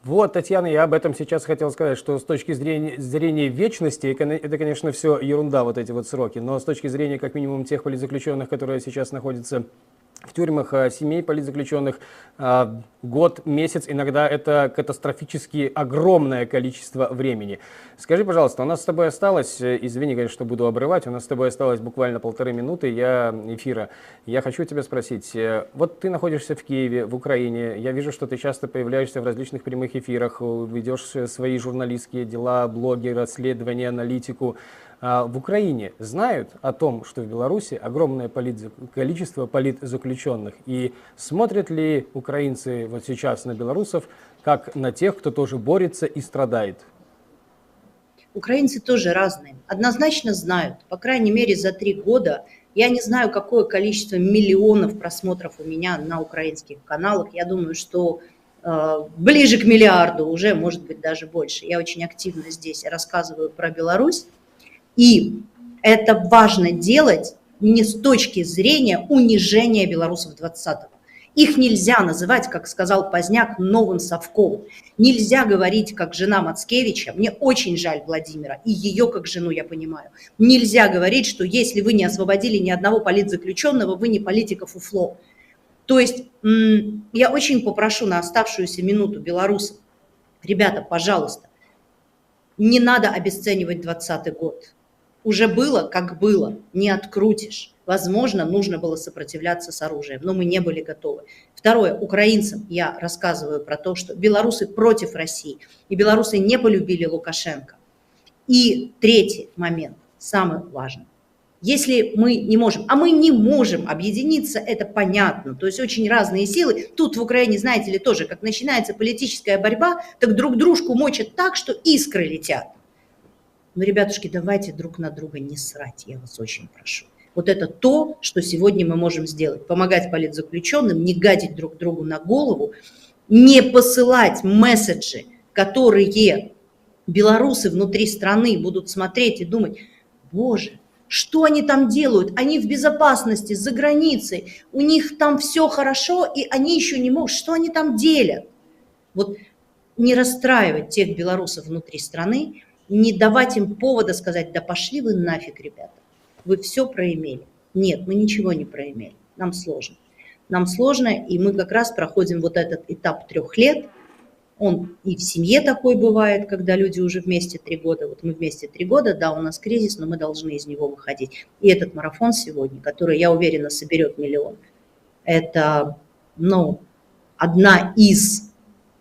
Вот, Татьяна, я об этом сейчас хотел сказать, что с точки зрения вечности, это, конечно, все ерунда, вот эти вот сроки, но с точки зрения, как минимум, тех политзаключенных, которые сейчас находятся в тюрьмах, семей политзаключенных, год, месяц, иногда это катастрофически огромное количество времени. Скажи, пожалуйста, у нас с тобой осталось, извини, конечно, что буду обрывать, у нас с тобой осталось буквально 1,5 минуты эфира. Я хочу тебя спросить, вот ты находишься в Киеве, в Украине, я вижу, что ты часто появляешься в различных прямых эфирах, ведешь свои журналистские дела, блоги, расследования, аналитику. В Украине знают о том, что в Беларуси огромное количество политзаключенных, и смотрят ли украинцы вот сейчас на белорусов как на тех, кто тоже борется и страдает? Украинцы тоже разные. Однозначно знают. По крайней мере, за 3 года я не знаю, какое количество миллионов просмотров у меня на украинских каналах. Я думаю, что ближе к миллиарду, уже, может быть, даже больше. Я очень активно здесь рассказываю про Беларусь. И это важно делать не с точки зрения унижения белорусов 20-го. Их нельзя называть, как сказал Поздняк, новым совком. Нельзя говорить, как жена Мацкевича, мне очень жаль Владимира, и ее как жену я понимаю. Нельзя говорить, что если вы не освободили ни одного политзаключенного, вы не политика фуфло. То есть я очень попрошу на оставшуюся минуту белорусов, ребята, пожалуйста, не надо обесценивать 20-й год. Уже было, как было, не открутишь. Возможно, нужно было сопротивляться с оружием, но мы не были готовы. Второе, украинцам я рассказываю про то, что белорусы против России, и белорусы не полюбили Лукашенко. И третий момент, самый важный. Если мы не можем, а мы не можем объединиться, это понятно, то есть очень разные силы. Тут в Украине, знаете ли, тоже, как начинается политическая борьба, так друг дружку мочат так, что искры летят. Но, ребятушки, давайте друг на друга не срать, я вас очень прошу. Вот это то, что сегодня мы можем сделать. Помогать политзаключенным, не гадить друг другу на голову, не посылать месседжи, которые белорусы внутри страны будут смотреть и думать, боже, что они там делают? Они в безопасности, за границей, у них там все хорошо, и они еще не могут. Что они там делят? Вот не расстраивать тех белорусов внутри страны, не давать им повода сказать, да пошли вы нафиг, ребята, вы все проимели. Нет, мы ничего не проимели, нам сложно. Нам сложно, и мы как раз проходим вот этот этап 3 лет. Он и в семье такой бывает, когда люди уже вместе 3 года. Вот мы вместе 3 года, да, у нас кризис, но мы должны из него выходить. И этот марафон сегодня, который, я уверена, соберет миллион, это, одна из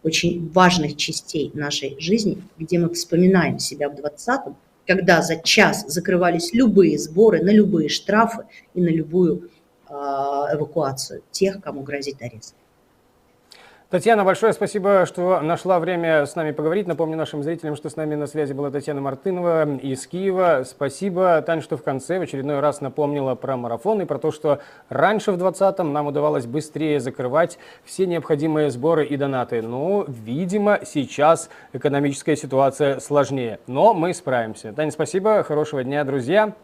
очень важных частей нашей жизни, где мы вспоминаем себя в 20-м, когда за час закрывались любые сборы на любые штрафы и на любую эвакуацию тех, кому грозит арест. Татьяна, большое спасибо, что нашла время с нами поговорить. Напомню нашим зрителям, что с нами на связи была Татьяна Мартынова из Киева. Спасибо, Тань, что в конце в очередной раз напомнила про марафон и про то, что раньше в 2020-м нам удавалось быстрее закрывать все необходимые сборы и донаты. Но, видимо, сейчас экономическая ситуация сложнее. Но мы справимся. Таня, спасибо, хорошего дня, друзья.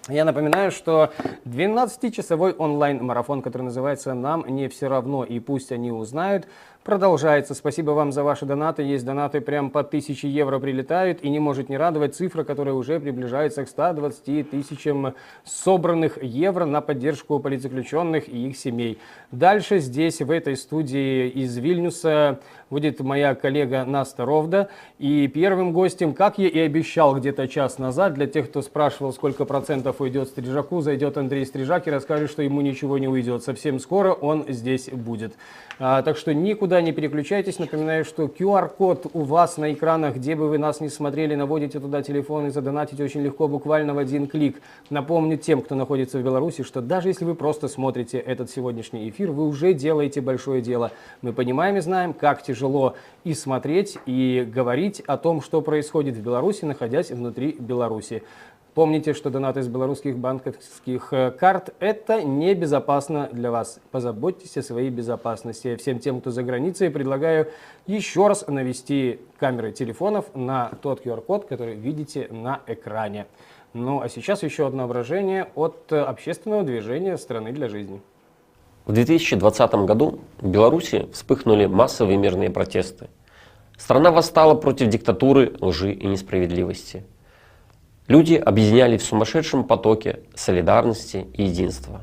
Я напоминаю, что 12-часовой онлайн-марафон, который называется «Нам не все равно и пусть они узнают», продолжается. Спасибо вам за ваши донаты. Есть донаты прям по 1000 евро прилетают. И не может не радовать цифра, которая уже приближается к 120 тысячам собранных евро на поддержку политзаключенных и их семей. Дальше здесь, в этой студии из Вильнюса, будет моя коллега Наста Ровда. И первым гостем, как я и обещал где-то час назад, для тех, кто спрашивал, сколько процентов уйдет Стрижаку, зайдет Андрей Стрижак и расскажет, что ему ничего не уйдет. Совсем скоро он здесь будет. Так что никуда не переключайтесь. Напоминаю, что QR-код у вас на экранах, где бы вы нас не смотрели, наводите туда телефон и задонатить очень легко, буквально в один клик. Напомню тем, кто находится в Беларуси, что даже если вы просто смотрите этот сегодняшний эфир, вы уже делаете большое дело. Мы понимаем и знаем, как тяжело и смотреть, и говорить о том, что происходит в Беларуси, находясь внутри Беларуси. Помните, что донаты с белорусских банковских карт – это небезопасно для вас. Позаботьтесь о своей безопасности. Всем тем, кто за границей, предлагаю еще раз навести камеры телефонов на тот QR-код, который видите на экране. Ну а сейчас еще одно обращение от общественного движения «Страны для жизни». В 2020 году в Беларуси вспыхнули массовые мирные протесты. Страна восстала против диктатуры, лжи и несправедливости. Люди объединялись в сумасшедшем потоке солидарности и единства.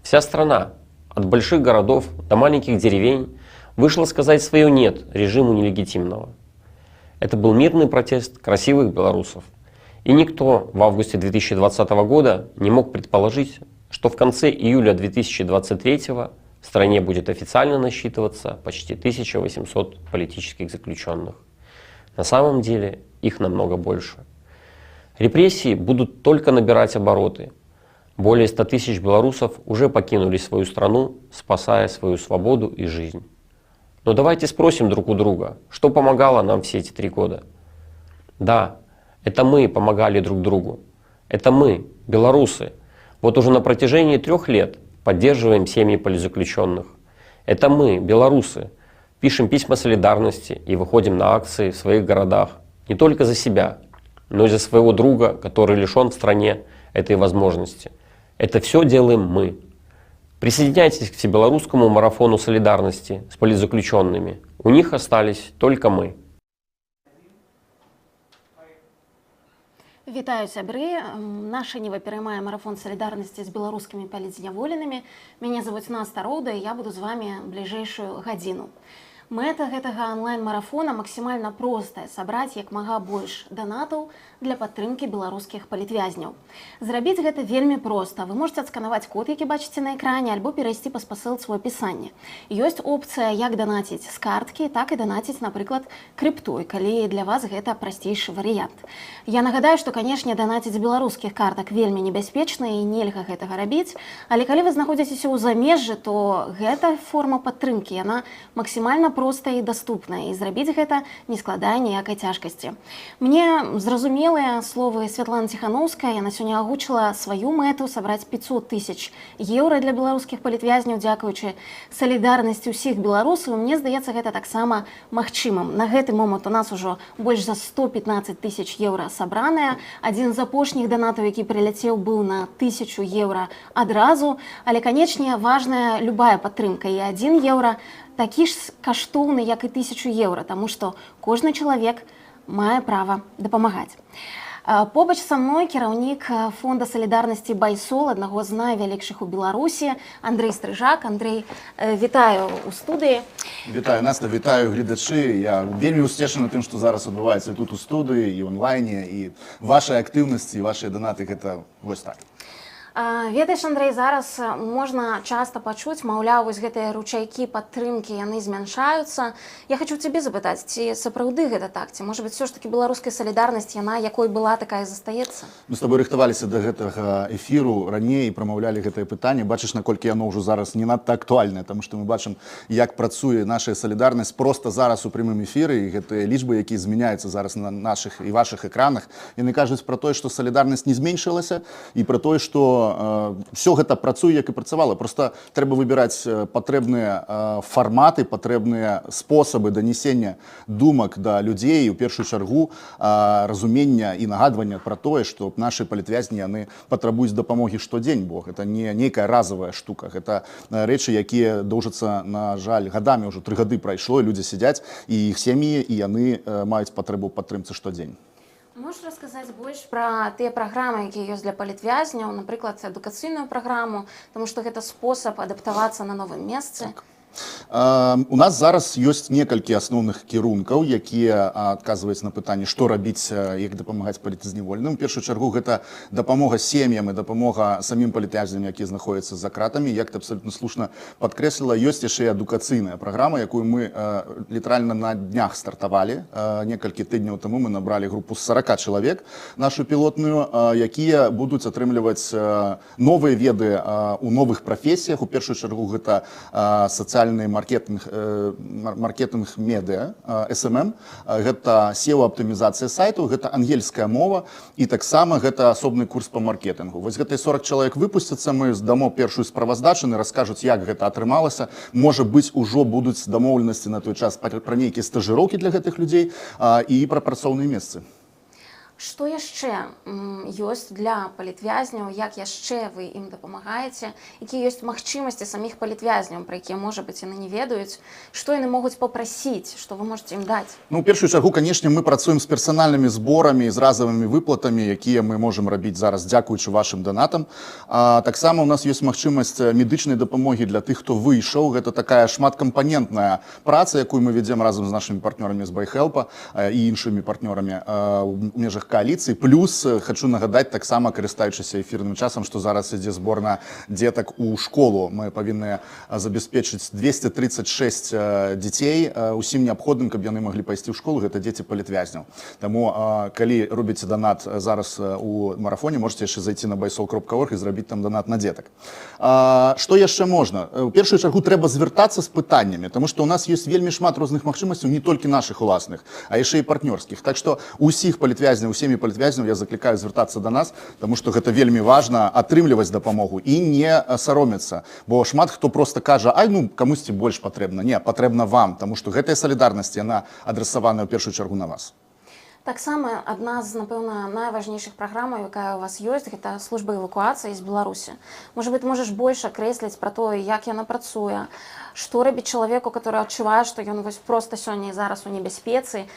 Вся страна, от больших городов до маленьких деревень, вышла сказать свое «нет» режиму нелегитимного. Это был мирный протест красивых белорусов. И никто в августе 2020 года не мог предположить, что в конце июля 2023 в стране будет официально насчитываться почти 1800 политических заключенных. На самом деле их намного больше. Репрессии будут только набирать обороты. Более 100 тысяч белорусов уже покинули свою страну, спасая свою свободу и жизнь. Но давайте спросим друг у друга, что помогало нам все эти 3 года? Да, это мы помогали друг другу. Это мы, белорусы, вот уже на протяжении 3 лет поддерживаем семьи политзаключенных. Это мы, белорусы, пишем письма солидарности и выходим на акции в своих городах. Не только за себя, но и за своего друга, который лишен в стране этой возможности. Это все делаем мы. Присоединяйтесь к всебелорусскому марафону солидарности с политзаключенными. У них остались только мы. Вітаю, сябры. Наша Ніва пераймае марафон солидарности с белорусскими политзняволенымі. Мяне зовут Наста Роўда, і я буду з вами бліжэйшую гадзіну. Мэта гэтага онлайн-марафона максімальна простая – сабраць як мага больш донатаў для падтрымкі беларускіх палітвязняў. Зрабіць гэта вельмі проста. Вы можете адсканаваць код, які бачыце на экране, альбо перайсці па спасылцы ў апісанні. Ёсць опцыя як данаціць з карткі, так і данаціць, напрыклад, крыптой, калі для вас гэта прасцейшы варыянт. Я нагадаю, што, канешне, данаціць з беларускіх картак вельмі небяспечна і нельга гэтага рабіць, але калі вы знаходзіцеся ў замежжы, то гэта форма падтрымкі, яна максімальна простая і даступная, і зрабіць гэта не складае ніякай цяжкасці. Мне зразумелыя словы Святланы Ціхановскай, яна сёння агучыла сваю мэту сабраць 500 тысяч еўра для беларускіх палітвязняў, дзякуючы салідарнасці ўсіх беларусаў. Мне здаецца, гэта таксама магчымым. На гэты момант у нас ужо больш за 115 тысяч еўра сабраная. Адзін з апошніх донатаў, які прыляцеў, быў на 1000 еўра адразу, але, канечне, важная любая падтрымка, і 1 еўра такі ж каштоўны, як і 1000 еўра, таму што кожны чалавек мае права дапамагаць. Побач са мной кіраўнік фонда салідарнасці «Байсол», аднаго з найвялікшых у Беларусі, Андрей Стрыжак. Андрей, вітаю у студыі. Вітаю, Наста, вітаю гледачы. Я вельмі усцешаны тым, што зараз адбываецца і тут у студыі, і онлайне, і вашай актыўнасці, і вашыя донаты, гэта вось так. Ведаеш, Андрей, зараз можна часто пачуць, маўляў, вось гэтыя ручайкі падтрымкі, яны змяншаюцца. Я хочу цябе запытаць, ці сапраўды гэта так? Ці, можа быць, все ж таки беларуская салідарнасць, яна якой была, такая застаецца? Мы з тобой рыхтаваліся да гэтага эфіру раней і прамаўлялі гэтае пытанне. Бачыш, наколькі яно ўжо зараз не надта актуальнае, таму што мы бачым, як працуе наша салідарнасць проста зараз у прямым эфіры, і гэтыя лічбы, якія змяняюцца зараз на нашых і вашых экранах, яны кажуць пра тое, што салідарнасць не зменшылася, і пра тое, што все гэта працуе, як і працавала. Просто трэба выбіраць патрэбныя фарматы, патрэбныя спосабы данесення думак да людзей, у першую чаргу разумення і нагадвання пра тое, што нашы палітвязні яны патрабуюць дапамогі штодзень, бо гэта не нейкая разовая штука, гэта рэчы, якія доўжацца, на жаль, гадамі, ўжо 3 гады прайшло, людзі сядзяць, і іх сем'і, і яны маюць патрэбу падтрымцы штодзень. Можаш расказаць больш пра тыя праграмы, якія ёсць для палітвязняў, напрыклад, адукацыйную праграму, таму што гэта спосаб адаптавацца на новым месцы? У нас зараз ёсць некалькі асноўных кірункаў, якія адказваюць на пытанне, што рабіць, як дапамагаць палітзняволеным. У першую чаргу гэта дапамога сем'ям і дапамога самім палітвязням, якія знаходзяцца за кратамі. Як ты абсалютна слушна падкрэсліла, ёсць яшчэ і адукацыйная праграма, якую мы літаральна на днях стартавалі. Некалькі тыдняў таму мы набралі групу з 40 чалавек, нашу пілотную, якія будуць атрымліваць новыя веды ў новых прафесіях. У першую чаргу гэта сацыяльны маркетинг медыа, SMM, гэта SEO-аптымізацыя сайту, гэта ангельская мова, і таксама гэта асобны курс по маркетингу. Вось гэтыя 40 чалавек выпусцяцца, мы здамо першую справаздачу, і раскажуць, як гэта атрымалася. Можа быць, ужо будуць дамоўленасці на той час пра нейкія стажыроўкі для гэтых людзей і пра працоўныя месцы. Што яшчэ ёсць для палітвязняў, як яшчэ вы ім дапамагаеце, якія ёсць магчымасці саміх палітвязняў, пра якія, можа быць, яны не ведаюць, што яны могуць папрасіць, што вы можаце ім даць? Ну, у першую чаргу, канешне, мы працуем з персанальнымі зборамі, з разавымі выплатамі, якія мы можам рабіць зараз, дзякуючы вашым донатам. Таксама у нас ёсць магчымасць медычнай дапамогі для тых, хто выйшаў. Гэта такая шматкампанентная праца, якую мы вядзем разам з нашымі партнёрамі з BuyHelp і іншымі партнёрамі ў межах коаліцыі. Плюс хочу нагадаць, таксама карыстаючыся эфірным часам, што зараз ідзе збор на дзетак у школу. Мы павінны забяспечыць 236 дзяцей усім неабходным, каб яны маглі пайсці ў школу. Гэта дзеці палітвязняў. Таму, калі робіце донат зараз у марафоне, можете яшчэ зайти на buysol.org і зрабіць там донат на дзетак. Што яшчэ можна? У першую чаргу трэба звяртацца з пытаннямі, таму што у нас ёсць вельмі шмат розных магчымасцяў, не толькі нашых уласных, а яшчэ і партнёрскіх. Так што усіх палітвязняў, усімі палітвязняў я заклікаю звяртацца да нас, таму што гэта вельмі важна атрымліваць дапамогу і не саромецца. Бо шмат хто проста кажа, ай, ну, камусьці больш патрэбна. Не, патрэбна вам, таму што гэтая салідарнасць, яна адрасаваная ў першую чаргу на вас. Таксама адна з, напэўна, найважнейшых праграмаў, якая у вас ёсць, гэта служба эвакуацыі з Беларусі. Можа быць, можаш больш акрэсліць пра тое, як яна працуе, што рабіць чалавеку, который адчувае, што ён вось проста сёння і зараз у небяспецы.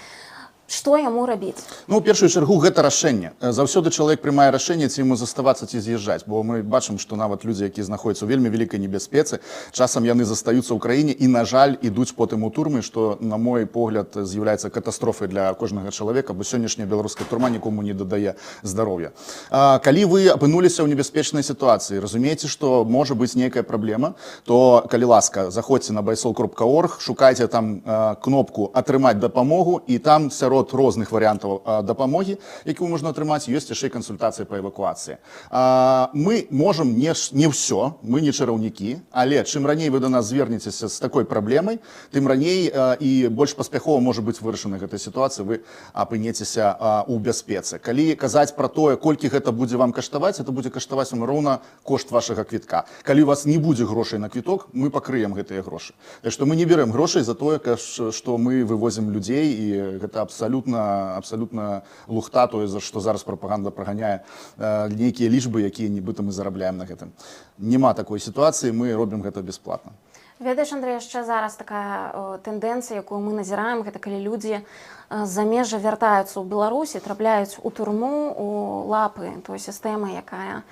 Што яму рабіць? Ну, у першую чаргу гэта рашэнне. Заўсёды чалавек прымае рашэнне, ці яму заставацца, ці з'язджаць, бо мы бачым, што нават людзі, якія знаходзяцца ў вельмі вялікай небяспецы, часам яны застаюцца ў краіне і, на жаль, ідуць потым у турмы, што, на мой погляд, з'яўляецца катастрофай для кожнага чалавека, бо сённяшняя беларуская турма нікому не дадае здароўя. Калі вы апынуліся ў небяспечнай сітуацыі, разумееце, што можа быць нейкая праблема, то, калі ласка, заходзьце на buysol.org, шукайце там кнопку «Атрымаць дапамогу», і там сярод розных варыянтаў дапамогі, якую можна атрымаць, ёсць яшчэ кансультацыі па эвакуацыі. Мы можам не ўсё, мы не чараўнікі, але чым раней вы да нас звернецеся з такой праблемай, тым раней і больш паспяхова можа быць вырашана гэтая сітуацыя, вы апынецеся ў бяспецы. Калі казаць пра тое, колькі гэта будзе вам каштаваць, это будзе каштаваць вам роўна кошт вашага квітка. Калі у вас не будзе грошай на квіток, мы пакрыем гэтыя грошы. Так што мы не берем грошай за тое, што мы вывозім людзей, і гэта абсалютна лухта, тое, за што зараз прапаганда праганяе нейкія лічбы, якія нібыта мы зарабляем на гэтым. Нема такой сітуацыі, мы робім гэта бясплатна. Ведаеш, Андрей, яшчэ зараз такая тэндэнцыя, якую мы назіраем, гэта калі людзі з-за межы вяртаюцца ў Беларусі, трапляюць у турму, у лапы той сістэмы, якая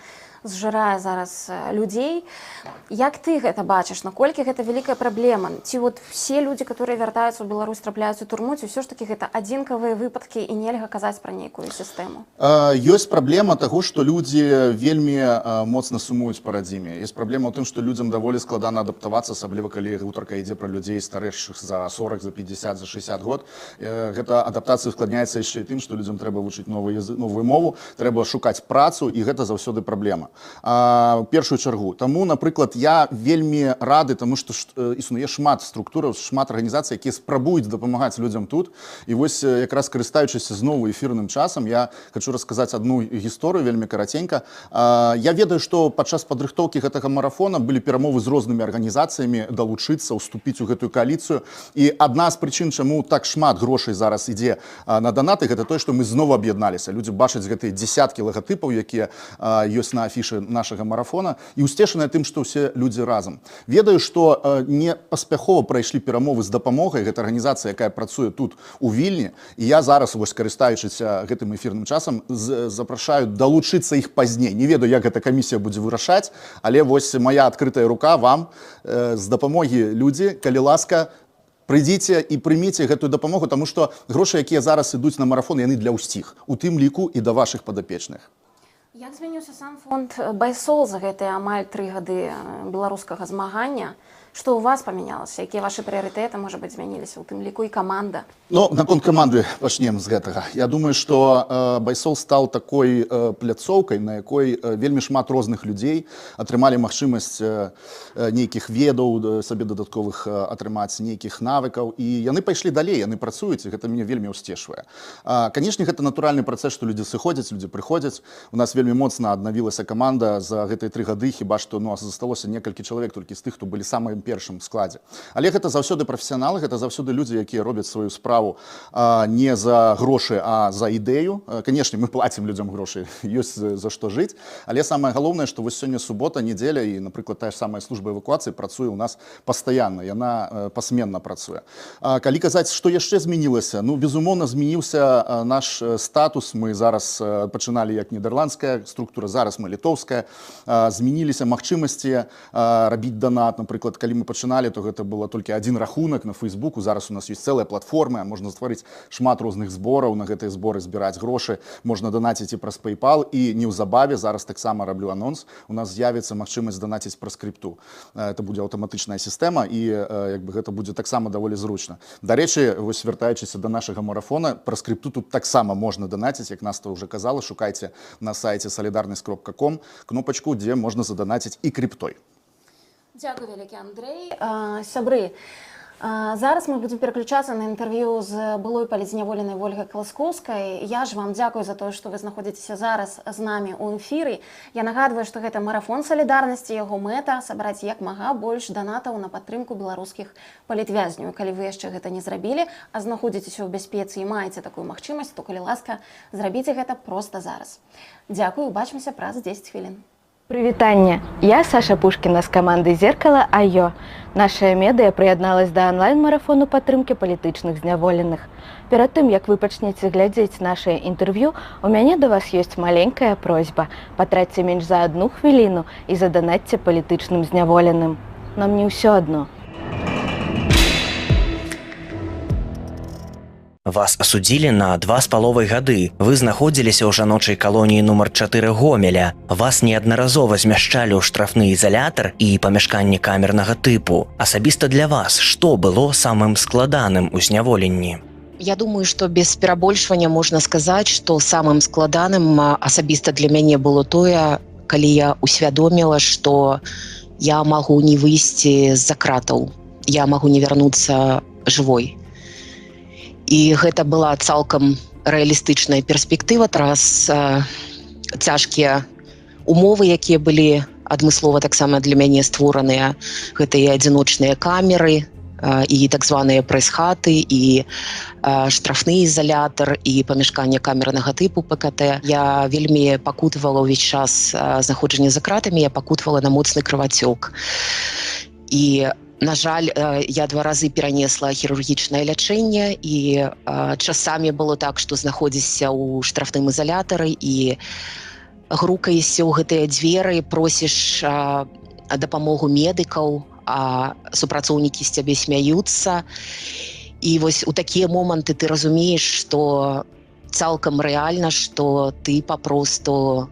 зжирае зараз людзей. Як ты гэта бачыш, наколькі гэта вялікая праблема? Ці вот все людзі, которые вяртаюцца ў Беларусь, трапляюць у турму, ці ўсё ж такі гэта адзінкавыя выпадкі і нельга казаць пра нейкую сістэму? Ёсць праблема таго, што людзі вельмі моцна сумуюць па радзіме. Ёсць праблема ў тым, што людзям даволі складана адаптавацца, асабліва калі гутарка ідзе пра людзей старэйшых за 40, за 50, за 60 год. Гэта адаптацыя ускладняецца яшчэ і тым, што людзям трэба вучыць новую мову, трэба шукаць працу, і гэта заўсёды праблема. У першую чаргу. Таму, напрыклад, я вельмі рады, таму што існуе шмат структураў, шмат арганізацый, якія спрабуюць дапамагаць людзям тут. І вось якраз карыстаючыся зноwu эфірным часам, я хочу расказаць адну гісторыю вельмі караценька. Я ведаю, што падчас падрыхтоўкі гэтага марафона былі перамовы з рознымі арганізацыямі далучыцца, уступіць у гэтую кааліцыю. І адна з прычын, чаму так шмат грошай зараз ідзе на данаты, гэта тое, што мы зноwu аб'ядналіся. Людзі бачаць гэтыя дзесяткі лагатыпаў, якія ёсць на афішы нашага марафона, і ўсцешаныя тым, што ўсе людзі разам. Ведаю, што не паспяхова прайшлі перамовы з дапамогай, гэта арганізацыя, якая працуе тут у Вільні, і я зараз, вось карыстаючыся гэтым эфірным часам, запрашаю далучыцца іх пазней. Не ведаю, як эта камісія будзе вырашаць, але вось моя адкрытая рука вам з дапамогі людзі, калі ласка, прыйдзіце і прыміце гэтую дапамогу, таму што грошы, якія зараз ідуць на марафон, яны для ўсіх, у тым ліку і да вашых падапечных. Як змяніўся сам фонд «Байсол» за гэтыя амаль 3 гады беларускага змагання? Што ў вас памянялася? Якія вашы прыярытэты, можа быць, змяніліся, у тым ліку і каманда? Ну, наконт каманды пачнем з гэтага. Я думаю, што «Байсол» стаў такой пляцоўкай, на якой вельмі шмат розных людзей атрымалі магчымасць нейкіх ведаў, сабе дадатковых атрымаць, нейкіх навыкаў, і яны пайшлі далей, яны працуюць, і гэта мяне вельмі ўсцешвае. Канешне, гэта натуральны працэс, што людзі сыходзяць, людзі прыходзяць. У нас вельмі моцна аднавілася каманда за гэтыя 3 гады, хіба што засталося некалькі чалавек толькі з тых, хто былі самыя першым складзе. Але гэта заўсёды прафесіяналы, гэта заўсёды людзі, якія робяць сваю справу не за грошы, а за ідэю. Канешне, мы плацім людзям грошы, ёсць за што жыць, але самае галоўнае, што вось сёння субота, нядзеля і, напрыклад, тая ж самая служба эвакуацыі працуе ў нас пастаянна, яна пасменна працуе. Калі казаць, што яшчэ змянілася, ну, безумоўна, змяніўся наш статус. Мы зараз пачыналі як нідэрландская структура, зараз мы літоўская. Змяніліся магчымасці рабіць данат, напрыклад, калі мы пачыналі, то гэта было толькі адзін рахунак на Фейсбуку. Зараз у нас ёсць цэлая платформа, можна стварыць шмат розных збораў, на гэтыя зборы збіраць грошы, можна данаціць і праз PayPal, і неўзабаве, зараз таксама раблю анонс, у нас з'явіцца магчымасць данаціць праз крыпту. Это будзе аўтаматычная сістэма, і гэта будзе таксама даволі зручна. Дарэчы, вось вяртаючыся да нашага марафона, праз крыпту тут таксама можна данаціць, як Наста ўжо казала, шукайце на сайце solidarность.com кнопачку, дзе можна заданаціць і криптой. Дзякуй вялікі, Андрэй. Сябры, зараз мы будзем пераключацца на інтэрв'ю з былой палітзняволенай Ольгай Класкоўскай. Я ж вам дзякую за тое, што вы знаходзіцеся зараз з намі ў эфіры. Я нагадваю, што гэта марафон салідарнасці, яго мэта сабраць як мага больш данатаў на падтрымку беларускіх палітвязняў. Калі вы яшчэ гэта не зрабілі, а знаходзіцеся ў бяспецы і маеце такую магчымасць, то, калі ласка, зрабіце гэта проста зараз. Дзякуй, убачымся праз 10 хвілін. Прывітанне! Я Саша Пушкіна з каманды «Зеркала АЙО». Нашая медыя прыядналась да онлайн-марафону падтрымкі палітычных зняволеных. Перад тым, як вы пачнеце глядзець нашае інтэрв'ю, у мяне да вас ёсць маленькая просьба. Патраце менш за 1 хвіліну і заданатьце палітычным зняволеным. Нам не ўсё адно. Вас асудзілі на 2,5 гады. Вы знаходзіліся ў жаночай калоніі нумар 4 Гомеля. Вас неаднаразова змяшчалі ў штрафны ізалятар і памяшканне камернага тыпу. Асабіста для вас, што было самым складаным у зняволенні? Я думаю, што без перабольшвання можна сказаць, што самым складаным асабіста для мяне было тое, калі я усвядоміла, што я магу не выйсці з-за кратаў. Я магу не вярнуцца жывой. І гэта была цалкам рэалістычная перспектыва праз цяжкія умовы, якія былі адмыслова таксама для мяне створаныя. Гэта і адзіночныя камеры, і так званыя прэс-хаты, і штрафны ізалятар, і памяшканне камернага тыпу ПКТ. Я вельмі пакутавала ўвесь час знаходжання за кратамі, я пакутавала на моцны крывацёк. І на жаль, я 2 разы перанесла хірургічнае лячэнне, і часамі было так, што знаходзішся ў штрафным ізалятары, і грукаешся ў гэтыя дзверы, просіш дапамогу медыкаў, а супрацоўнікі з цябе смяюцца. І вось у такія моманты ты разумееш, што цалкам рэальна, што ты папросту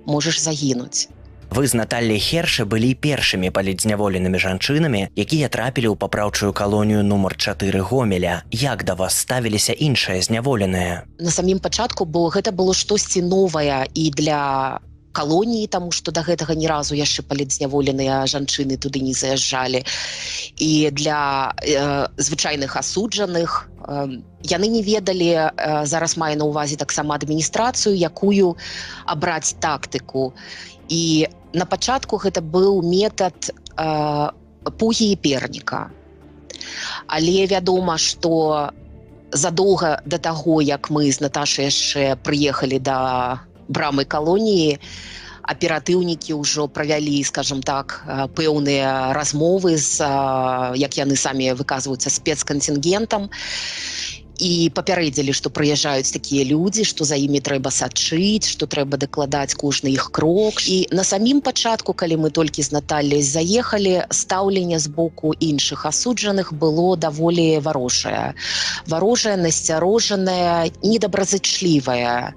можаш загінуць. Вы з Натальяй Хершы былі першымі палітзняволенымі жанчынамі, якія трапілі ў папраўчую калонію нумар 4 Гомеля. Як да вас ставіліся іншыя зняволеныя? На самім пачатку, бо гэта было штосьці новае і для калоніі, таму што да гэтага ні разу яшчэ палітзняволеныя жанчыны туды не заязджалі. І для звычайных асуджаных яны не ведалі, зараз маю на ўвазе таксама адміністрацыю, якую абраць тактыку. І на пачатку гэта быў метад пугі і перніка. Але вядома, што задоўга да таго, як мы з Наташай яшчэ прыехалі да брамы калоніі, аператыўнікі ўжо правялі, скажем так, пэўныя размовы з, як яны самі выказваюцца, спецкантынгентам, і папярэдзілі, што прыязджаюць такія людзі, што за імі трэба сачыць, што трэба дакладаць кожны іх крок. І на самім пачатку, калі мы толькі з Натальяй заехалі, стаўленне з боку іншых асуджаных было даволі варожае. Варожае, насцярожанае, недобразычлівае.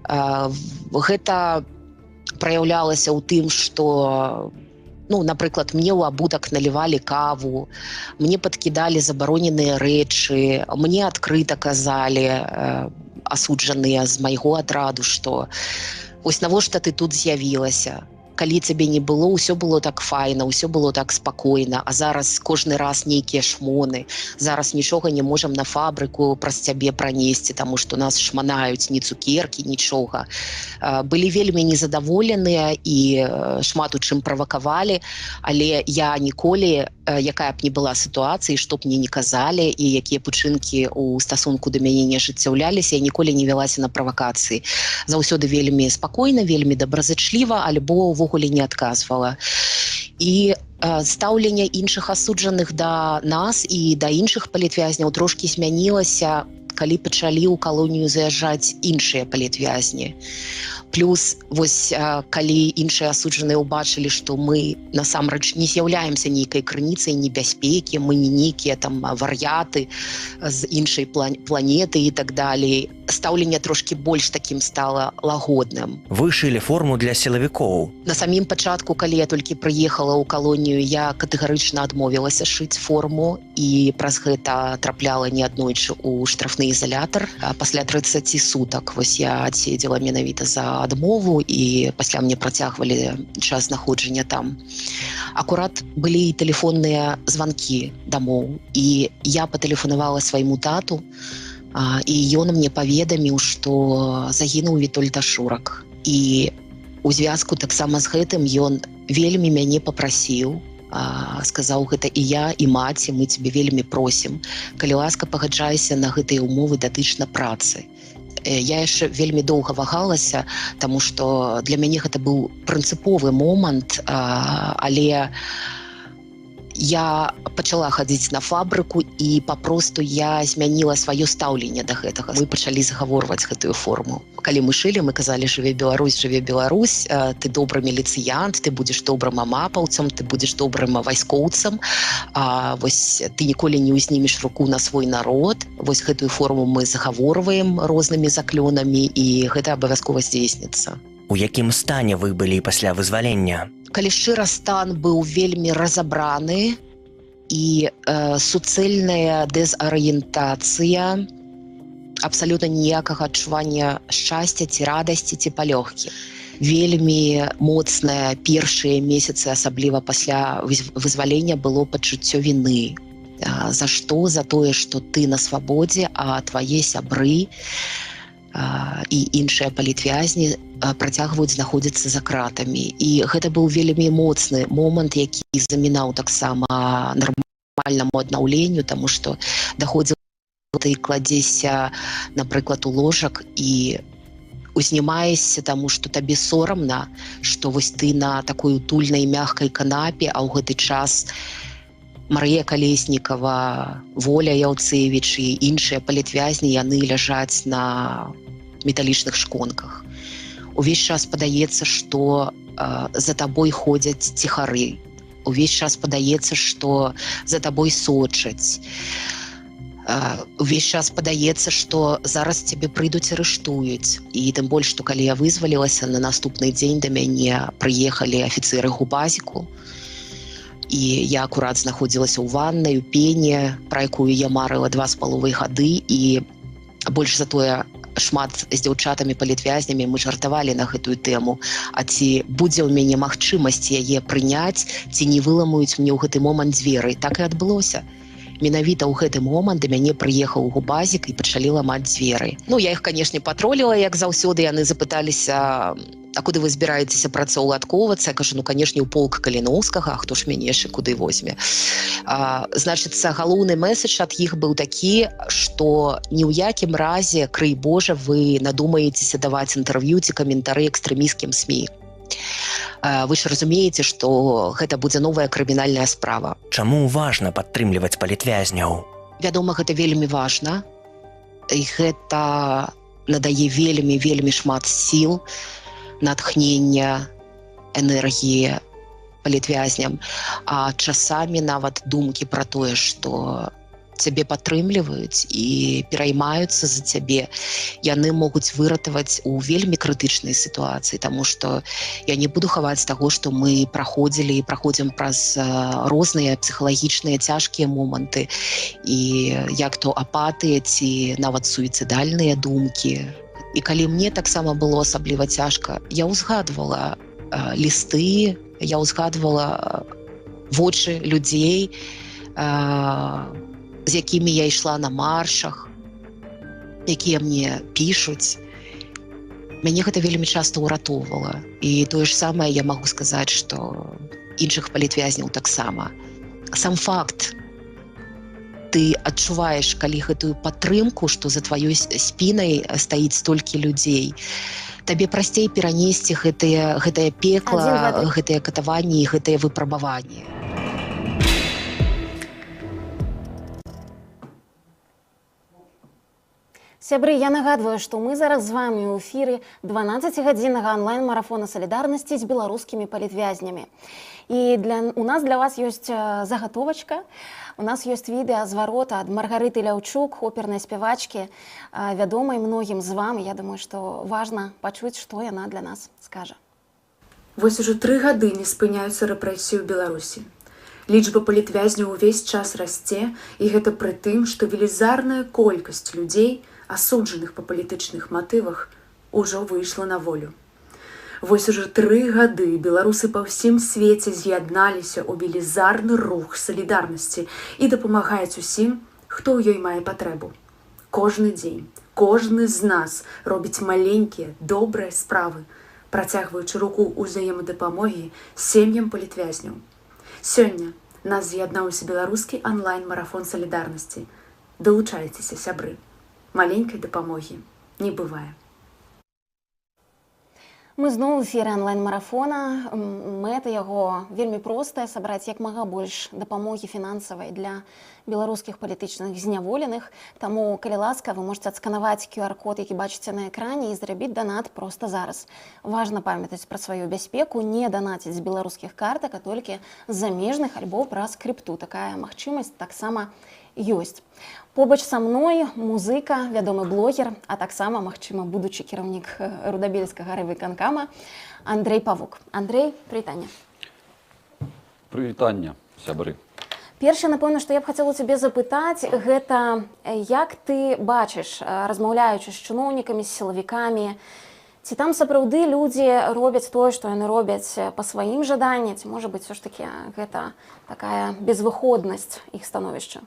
Гэта праяўлялася ў тым, што, напрыклад, мне ў абутак налівалі каву, мне падкідалі забароненыя рэчы, мне адкрыта казалі асуджаныя з майго адраду, што вось навошта ты тут з'явілася? Калі цябе не было, ўсё было так файна, ўсё было так спакойна, а зараз кожны раз нейкія шмоны, зараз нічога не можам на фабрыку праз цябе пранесці, таму што нас шманаюць, ні цукеркі, нічога. Былі вельмі незадаволеныя і шмат у чым правакавалі, але я ніколі, якая б не была сітуацыя, што б мне не казалі і якія б учынкі ў стасунку да мяне не ажыццяўляліся, я ніколі не вялася на правакацыі. Заўсёды вельмі спакойна, вельмі добразычліва, альбо увогуле не адказвала. І стаўленне іншых асуджаных да нас і да іншых палітвязняў трошкі змянілася, калі пачалі ў калонію заязджаць іншыя палітвязні. Плюс, вось, калі іншыя асуджаныя ўбачылі, што мы насамрэч не з'яўляемся нейкай крыніцай небяспекі, мы не нейкія там вар'яты з іншай планеты і так далей, стаўленне трошкі больш такім стала лагодным. Вы шылі форму для сілавікоў. На самім пачатку, калі я толькі прыехала ў калонію, я катэгарычна адмовілася шыць форму і праз гэта трапляла неаднойчы ў штрафны ізалятар. Пасля 30 сутак вось я адседзела менавіта за адмову і пасля мне працягвалі час знаходжання там. Акурат былі тэлефонныя званкі дамоў, і я патэлефанавала свайму тату, і ён мне паведаміў, што загінуў Вітольд Ашурак. І у звязку таксама з гэтым ён вельмі мяне папрасіў, сказаў, гэта і я, і маці, мы цябе вельмі просім, калі ласка, пагаджайся на гэтыя умовы датычна працы. Я яшчэ вельмі доўга вагалася, таму што для мяне гэта быў прынцыповы момант, але я пачала хадзіць на фабрыку і папросту я змяніла сваё стаўленне да гэтага. Мы пачалі загаворваць гэтую форму. Калі мы шылі, мы казалі: жыве Беларусь, жыве Беларусь, ты добры міліцыянт, ты будзеш добрым амапаўцам, ты будзеш добрым вайскоўцам, вось ты ніколі не ўзнімеш руку на свой народ. Вось гэтую форму мы загаворваем рознымі заклёнамі, і гэта абавязкова здзейсніцца. У якім стане вы былі пасля вызвалення? Калі шчыра, стан быў вельмі разабраны і суцэльная дэзарыентацыя, абсалютна ніякага адчування шчасця ці радасці ці палёгкі. Вельмі моцнае першыя месяцы, асабліва пасля вызвалення, было пачуццё віны. За што? За тое, што ты на свабодзе, а твае сябры і іншыя палітвязні працягваюць знаходзіцца за кратамі. І гэта быў вельмі моцны момант, які замінаў таксама нармальнаму аднаўленню, таму што даходзіла, ты кладзешся, напрыклад, у ложак і узнімаешся, таму што табе сорамна, што вось ты на такой утульнай мягкай канапе, а ў гэты час Марыя Калеснікава, Воля Яўцевіч і іншыя палітвязні, яны ляжаць на металічных шконках. Увесь час падаецца, што за табой ходзяць ціхары. Увесь час падаецца, што за табой сочаць. Увесь час падаецца, што зараз цябе прыйдуць і арыштуюць. І тым больш, што калі я вызвалілася, на наступны дзень да мяне прыехалі афіцэры губазіку. І я акурат знаходзілася ў ваннай, у пене, пра якую я марыла 2,5 гады. І больш за тое, шмат з дзяўчатамі-палітвязнямі мы жартавалі на гэтую тэму. А ці будзе ў мяне магчымасць яе прыняць, ці не выламаюць мне ў гэты момант дзверы. Так і адбылося. Менавіта ў гэты момант да мяне прыехаў губазік і пачалі ламаць дзверы. Ну, я іх, канешне, патроліла, як заўсёды. Яны запыталіся, а куды вы збіраецеся працаўладкоўвацца? Я кажу, ну, канешне, ў полк Каліноўскага, а хто ж мяне яшчэ куды возьме? Значыцца, галоўны месседж ад іх быў такі, што ні ў якім разе, крый Божа, вы надумаецеся даваць інтэрв'ю ці каментары экстрэмісцкім СМІ. Вы ж разумееце, што гэта будзе новая крымінальная справа. Чаму важна падтрымліваць палітвязняў? Вядома, гэта вельмі важна. І гэта надае вельмі шмат сіл, натхнення, энергіі палітвязням. А часамі нават думкі пра тое, што цябе падтрымліваюць і пераймаюцца за цябе, яны могуць выратаваць у вельмі крытычнай сітуацыі, таму што я не буду хаваць таго, што мы праходзілі і праходзім праз розныя псіхалагічныя цяжкія моманты, і як то апатыя ці нават суіцыдальныя думкі. І калі мне таксама было асабліва цяжка, я ўзгадвала лісты, я ўзгадвала вочы людзей, з якімі я ішла на маршах, якія мне пішуць. Мяне гэта вельмі часта ўратоўвала. І тое ж самае я магу сказаць, што іншых палітвязняў таксама. Сам факт, ты адчуваеш, калі гэтую падтрымку, што за тваёй спінай стаіць столькі людзей, табе прасцей перанесці гэтае пекла, гэтыя катаванні і гэтыя выпрабаванні. Сябры, я нагадваю, што мы зараз з вамі ў эфіры 12-гадзіннага онлайн-марафона салідарнасці з беларускімі палітвязнямі. І у нас для вас ёсць загатовачка. У нас ёсць відэа зварота ад Маргарыты Ляўчук, опернай спявачкі, вядомай многім з вами. Я думаю, што важна пачуць, што яна для нас скажа. Вось ужо 3 гады не спыняюцца рэпрэсіі ў Беларусі. Лічба палітвязняў увесь час расце, і гэта пры тым, што велізарная колькасць людзей, асуджаных па палітычных матывах, ужо выйшла на волю. Вось ужо 3 гады беларусы па ўсім свеце з'ядналіся ў велізарны рух салідарнасці і дапамагаюць усім, хто ў ёй мае патрэбу. Кожны дзень, кожны з нас робіць маленькія, добрыя справы, працягваючы руку ўзаемадапамогі сем'ям палітвязняў. Сёння нас з'яднаўся беларускі онлайн-марафон салідарнасці. Далучайцеся, сябры. Маленькай дапамогі не бывае. Мы зноў у эфіры онлайн-марафона. Мэта яго вельмі простая — сабраць як мага больш дапамогі фінансавай для беларускіх палітычных зняволеных. Таму, калі ласка, вы можете адсканаваць QR-код, які бачыце на экране, і зрабіць данат проста зараз. Важна памятаць пра сваю бяспеку, не данаціць з беларускіх картак, а толькі з замежных альбо праз крыпту. Такая магчымасць таксама ёсць. Побач са мной музыка, вядомы блогер, а таксама, магчыма, будучы кіраўнік Рудабельскага райвыканкама Андрэй Павук. Андрэй, прывітанне. Прывітанне, сябры. Першае, напэўна, што я б хацела цябе запытаць, гэта як ты бачыш, размаўляючы з чыноўнікамі, з сілавікамі, ці там сапраўды людзі робяць тое, што яны робяць па сваім жаданні, ці, можа быць, все ж таки гэта такая безвыходнасць іх становішча?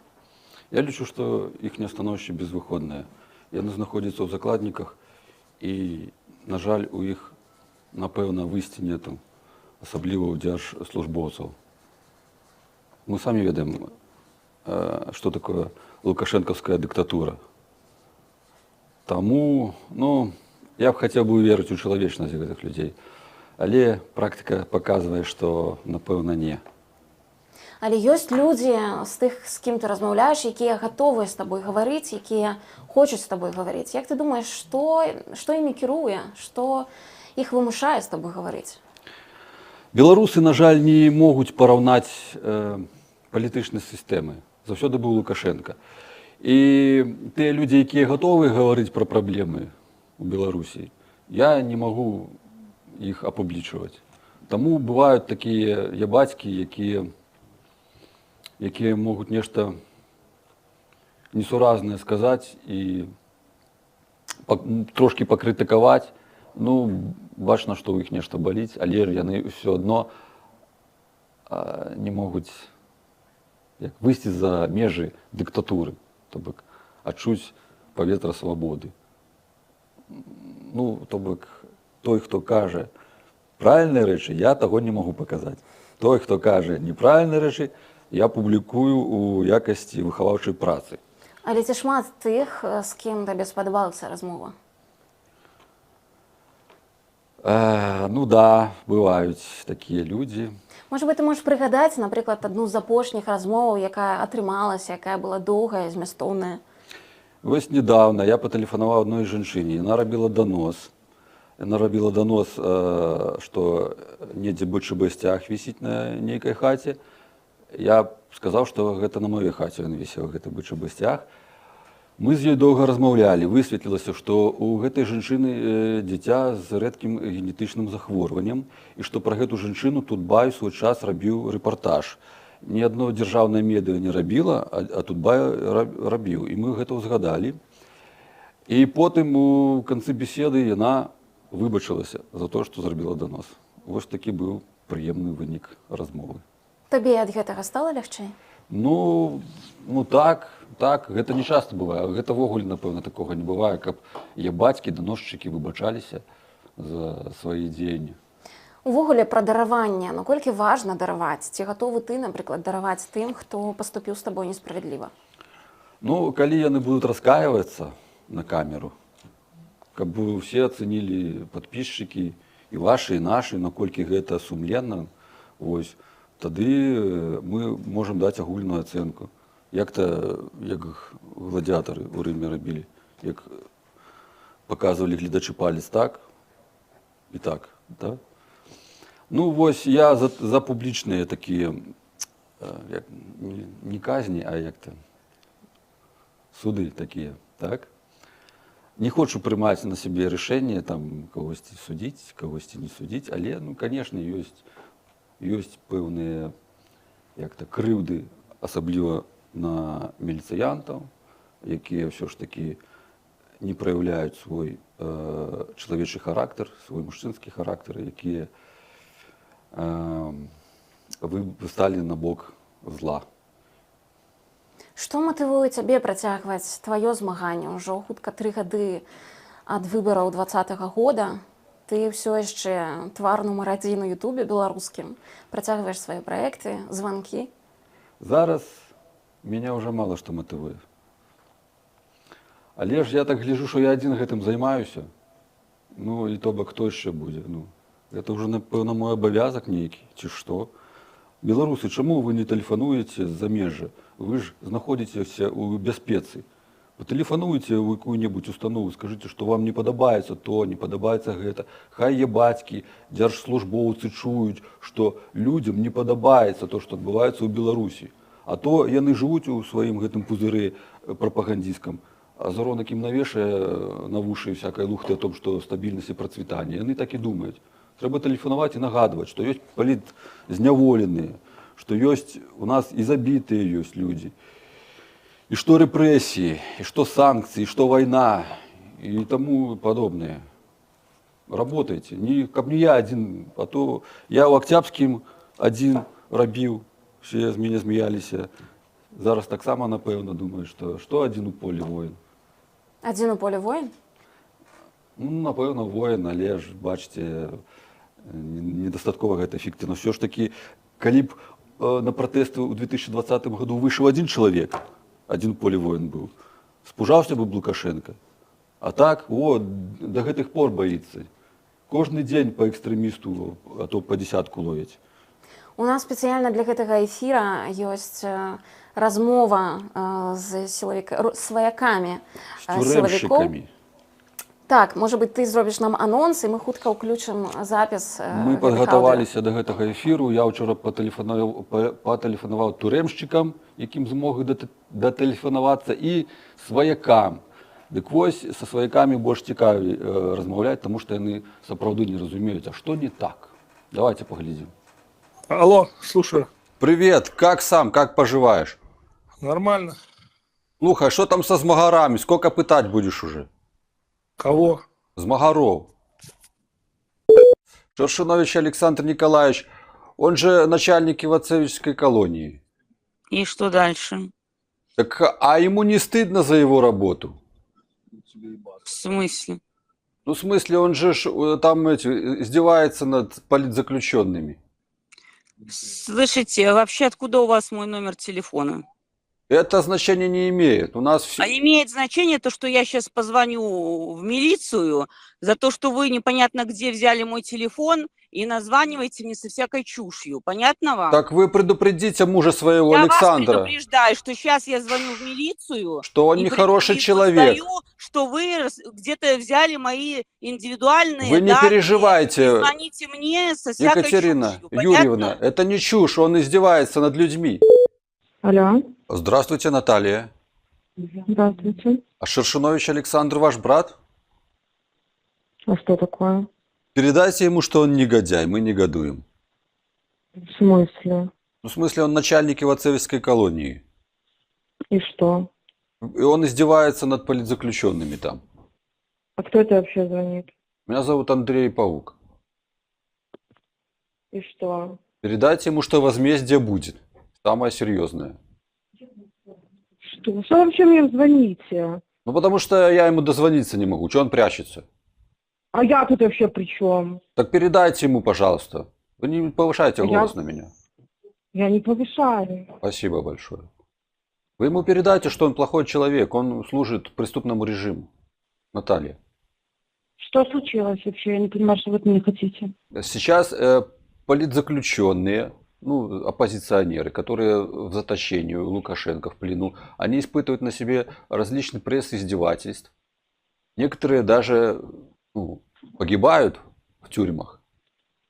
Я лічу, што іхняе становішча безвыходнае. Яны знаходзяцца ў закладніках, і, на жаль, у іх, напэўна, выйсці нету, асабліва ў дзяржслужбоўцаў. Мы самі ведаем, што такое лукашэнкаўская дыктатура. Таму, я б хацеў бы верыць у чалавечнасць гэтых людзей, але практыка паказвае, што, напэўна, не. Але ёсць людзі з тых, з кім ты размаўляеш, якія гатовыя з табой гаварыць, якія хочуць з табой гаварыць. Як ты думаеш, што імі кіруе? іх вымушае з тобой гаварыць? Беларусы, на жаль, не могуць параўнаць палітычнай сістэмы. Заўсёды быў Лукашенко. І тыя людзі, якія гатовы гаварыць пра праблемы у Беларусі, я не магу іх апублічваць. Таму бываюць такія ябацькі, якія могуць нешта несуразнае сказаць і трошкі пакрытыкаваць. Ну, бачна, што ў іх нешта баліць, але яны ўсё адно не могуць выйсці за межы дыктатуры, то бок адчуць паветра свабоды. Ну, то бок той, хто кажа правільныя рэчы, я таго не магу паказаць. Той, хто кажа неправільныя рэчы, я публікую ў якасці выхаваўчай працы. Але ці шмат тых, з кім табе спадабалася размова? Ну да, бываюць такія людзі. Можа быть, ты можаш прыгадаць, напрыклад, адну з апошніх размоваў, якая атрымалася, якая была доўгая, змястоўная? Вось недавно я патэлефанаваў адной жанчыне, яна рабіла данос. Яна рабіла данос, што недзе БЧБ сцяг вісіць на нейкай хаце. Я сказаў, што гэта на маёй хаце ён вісеў, гэты БЧБ сцяг. Мы з ёй доўга размаўлялі, высветлілася, што ў гэтай жанчыны дзіця з рэдкім генетычным захворваннем і што пра гэту жанчыну Тутбай у свой час рабіў рэпартаж. Ні адно дзяржаўнае медыа не рабіла, а Тутбай рабіў. І мы гэта ўзгадалі. І потым у канцы беседы яна выбачылася за то, што зрабіла данос. Вось такі быў прыемны вынік размовы. Табе ад гэтага стала лягчэй? Ну так, гэта не часта бывае. Гэта ввогуле, напэўна, такога не бывае, каб ябацькі, даносчыкі выбачаліся за свае дзеянні. Увогуле пра дараванне, наколькі важна дараваць? Ці гатовы ты, напрыклад, дараваць тым, хто паступіў з табой несправядліва? Ну, калі яны будуць раскаивацца на камеру, каб усе ацэнілі падпісчыкі, і вашы, і нашы, наколькі гэта сумленна, вось, тады мы можам даць агульную ацэнку. Як гладыятары ў Рыме рабілі, як паказвалі гледачы палец так і так. Ну вось я за публічныя такія не казні, а як-то суды такія, так? Не хочу прымаць на сябе рашэнне, там кагосьці судзіць, кагосьці не судзіць, але, ну, канешне, ёсць пэўныя крыўды, асабліва на міліцыянтаў, якія ўсё ж такі не праяўляюць свой чалавечы характар, свой мужчынскі характар, якія сталі на бок зла. Што матывуе цябе працягваць тваё змаганне? Ужо хутка 3 гады ад выбараў 2020 года. Ты ўсё яшчэ твар нумар 1 на Ютубе беларускім. Працягваеш свае праекты, званкі. Зараз мяне ўжо мала што матывуе. Але ж я так гляджу, што я адзін гэтым займаюся. Ну і то бок хто яшчэ будзе. Гэта ўжо, напэўна, мой абавязак нейкі, ці што. Беларусы, чаму вы не тэлефануеце з-за межы? Вы ж знаходзіцеся ў бяспецы. Патэлефануйце ў якую-небудзь установу, скажыце, што вам не падабаецца то, не падабаецца гэта. Хай ябацькі, дзяржслужбоўцы чуюць, што людзям не падабаецца то, што адбываецца ў Беларусі. А то яны жывуць у сваім гэтым пузыры прапагандзісткам, а заронак ім навешае на вушы всякай лухты о том, што стабільнасць і працвітанне. Яны так і думаюць. Трэба тэлефанаваць і нагадваць, што ёсць палітзняволеныя, што ёсць у нас і забітыя ёсць людзі. І што рэпрэсіі, і што санкцыі, і што вайна, і таму падобнае. Работайце. Каб не я адзін, а то я ў Акцябрскім адзін рабіў, усе з мяне змяяліся. Зараз таксама, напэўна, думаю, што адзін у полі воін. Адзін у полі воін? Ну, напэўна, воін, але ж, бачце, недастаткова гэта эфектыўна. Ўсё ж такі, калі б на пратэсты ў 2020 году выйшаў адзін чалавек, адзін поле воін быў, спужаўся бы Лукашенко. А так, да гэтых пор баіцца. Кожны дзень па экстрэмісту, а то па десятку ловяць. У нас спецыяльна для гэтага эфіра ёсць размова з сваякамі сілавікоў. Так, может быть, ты зробіш нам анонс, і ми хутка ўключым запіс Мы падгатаваліся до гэтага эфіру. Я ўчора патэлефанаваў турэмшчыкам, якім змог датэлефанавацца, і сваякам. Дык вось, са сваякамі больш цікавей размаўляць, таму што яны сапраўды не разумеюць, а што не так. Давайте поглядим. Алло, слушаю. Привет, как сам, как поживаешь? Нормально. Слухай, что там со змагарами? Сколько пытать будешь уже? Кого? Змагаров. Шершунович Александр Николаевич, он же начальник Ивацевичской колонии. И что дальше? Так, а ему не стыдно за его работу? В смысле? Ну, в смысле, он же там издевается над политзаключенными. Слышите, а вообще откуда у вас мой номер телефона? Это значение не имеет. У нас все... А имеет значение то, что я сейчас позвоню в милицию за то, что вы непонятно где взяли мой телефон и названиваете мне со всякой чушью. Понятно вам? Так вы предупредите мужа своего Александра. Я вас предупреждаю, что сейчас я звоню в милицию. Что он нехороший человек. Что вы где-то взяли мои индивидуальные Вы не данные. переживайте. Звоните мне со всякой Екатерина чушью. Юрьевна, Понятно? это не чушь, он издевается над людьми. Алло. Здравствуйте, Наталья. Здравствуйте. А Шершунович Александр ваш брат? А что такое? Передайте ему, что он негодяй, мы негодуем. В смысле? Ну, в смысле, он начальник Ивацевской колонии. И что? И он издевается над политзаключенными там. А кто это вообще звонит? Меня зовут Андрей Паук. И что? Передайте ему, что возмездие будет. Самое серьезное. Что вы вообще мне звоните? Ну, потому что я ему дозвониться не могу. Чего он прячется? А я тут вообще при чем? Так передайте ему, пожалуйста. Вы не повышайте голос на меня. Я не повышаю. Спасибо большое. Вы ему передайте, что он плохой человек. Он служит преступному режиму. Наталья. Что случилось вообще? Я не понимаю, что вы от меня хотите. Сейчас политзаключенные, ну, оппозиционеры, которые в заточении у Лукашенко в плену, они испытывают на себе различный пресс издевательств. Некоторые даже погибают в тюрьмах.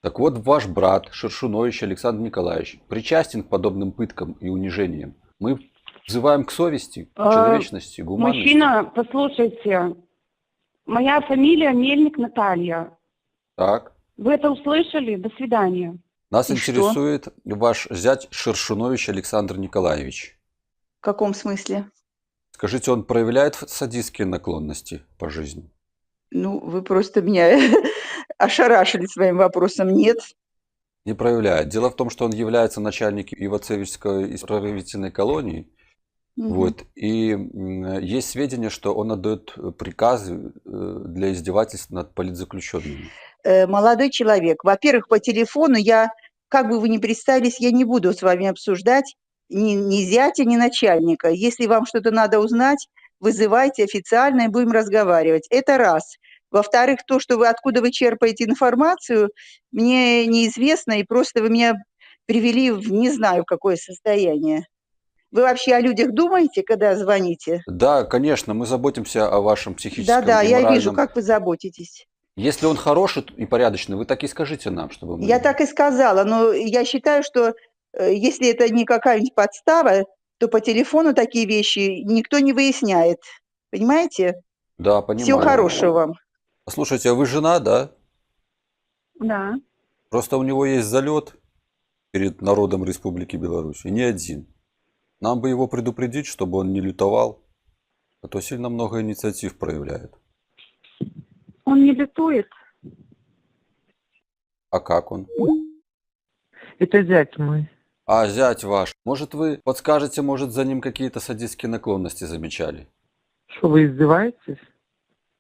Так вот, ваш брат Шершунович Александр Николаевич причастен к подобным пыткам и унижениям. Мы взываем к совести, к человечности, гуманности. Мужчина, послушайте, моя фамилия Мельник Наталья. Так. Вы это услышали? До свидания. Нас И интересует ваш зять Шершунович Александр Николаевич. В каком смысле? Скажите, он проявляет садистские наклонности по жизни? Ну, вы просто меня ошарашили своим вопросом. Нет. Не проявляет. Дело в том, что он является начальником Ивацевичской исправительной колонии. Мгм. Вот, и есть сведения, что он отдает приказы для издевательств над политзаключенными. Молодой человек, во-первых, по телефону я, как бы вы ни представились, я не буду с вами обсуждать ни зятя, ни начальника. Если вам что-то надо узнать, вызывайте официально и будем разговаривать. Это раз. Во-вторых, то, что откуда вы черпаете информацию, мне неизвестно, и просто вы меня привели в не знаю какое состояние. Вы вообще о людях думаете, когда звоните? Да, конечно, мы заботимся о вашем психическом Да-да, и я моральном. вижу, как вы заботитесь. Если он хороший и порядочный, вы так и скажите нам, чтобы мы... Я так и сказала, но я считаю, что если это не какая-нибудь подстава, то по телефону такие вещи никто не выясняет. Понимаете? Да, понимаю. Всего хорошего вам. Слушайте, а вы жена, да? Да. Просто у него есть залет перед народом Республики Беларусь, и не один. Нам бы его предупредить, чтобы он не лютовал, а то сильно много инициатив проявляет. Он не лютует. А как он? Это зять мой. А зять ваш. Может, вы подскажете, может, за ним какие-то садистские наклонности замечали? Что, вы издеваетесь?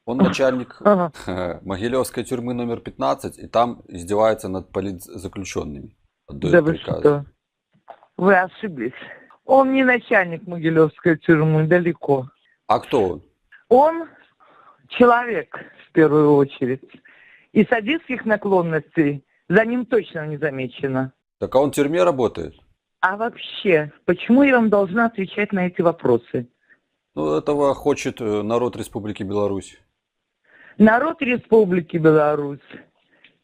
Он начальник Ага. Могилевской тюрьмы номер 15, и там издевается над политзаключенными. Отдает Да вы приказы. что? Вы ошиблись. Он не начальник Могилевской тюрьмы, далеко. А кто он? Он человек, в первую очередь. И садистских наклонностей за ним точно не замечено. Так а он в тюрьме работает? А вообще, почему я вам должна отвечать на эти вопросы? Ну, этого хочет народ Республики Беларусь. Народ Республики Беларусь,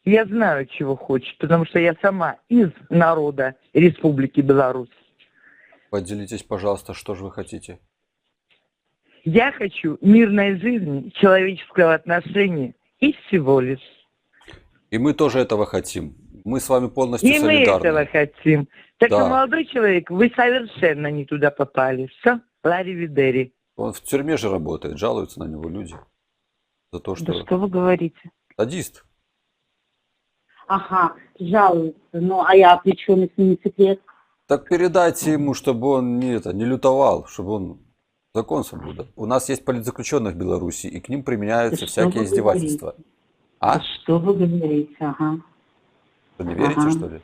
я знаю, чего хочет, потому что я сама из народа Республики Беларусь. Поделитесь, пожалуйста, что же вы хотите? Я хочу мирной жизни, человеческого отношения и всего лишь. И мы тоже этого хотим. Мы с вами полностью И мы солидарны. этого хотим. Так что, Да. молодой человек, вы совершенно не туда попали. Все, ларивидери. Он в тюрьме же работает, жалуются на него люди. За то, что... Да что вы говорите? Садист. Ага, жалуются. Ну, а я при чем, если не секрет? Так передайте ему, чтобы он не лютовал, чтобы он закон соблюдал. У нас есть политзаключенные в Беларуси, и к ним применяются Да что всякие вы издевательства. Да что вы говорите? Ага. Что, не верите, Ага. что ли?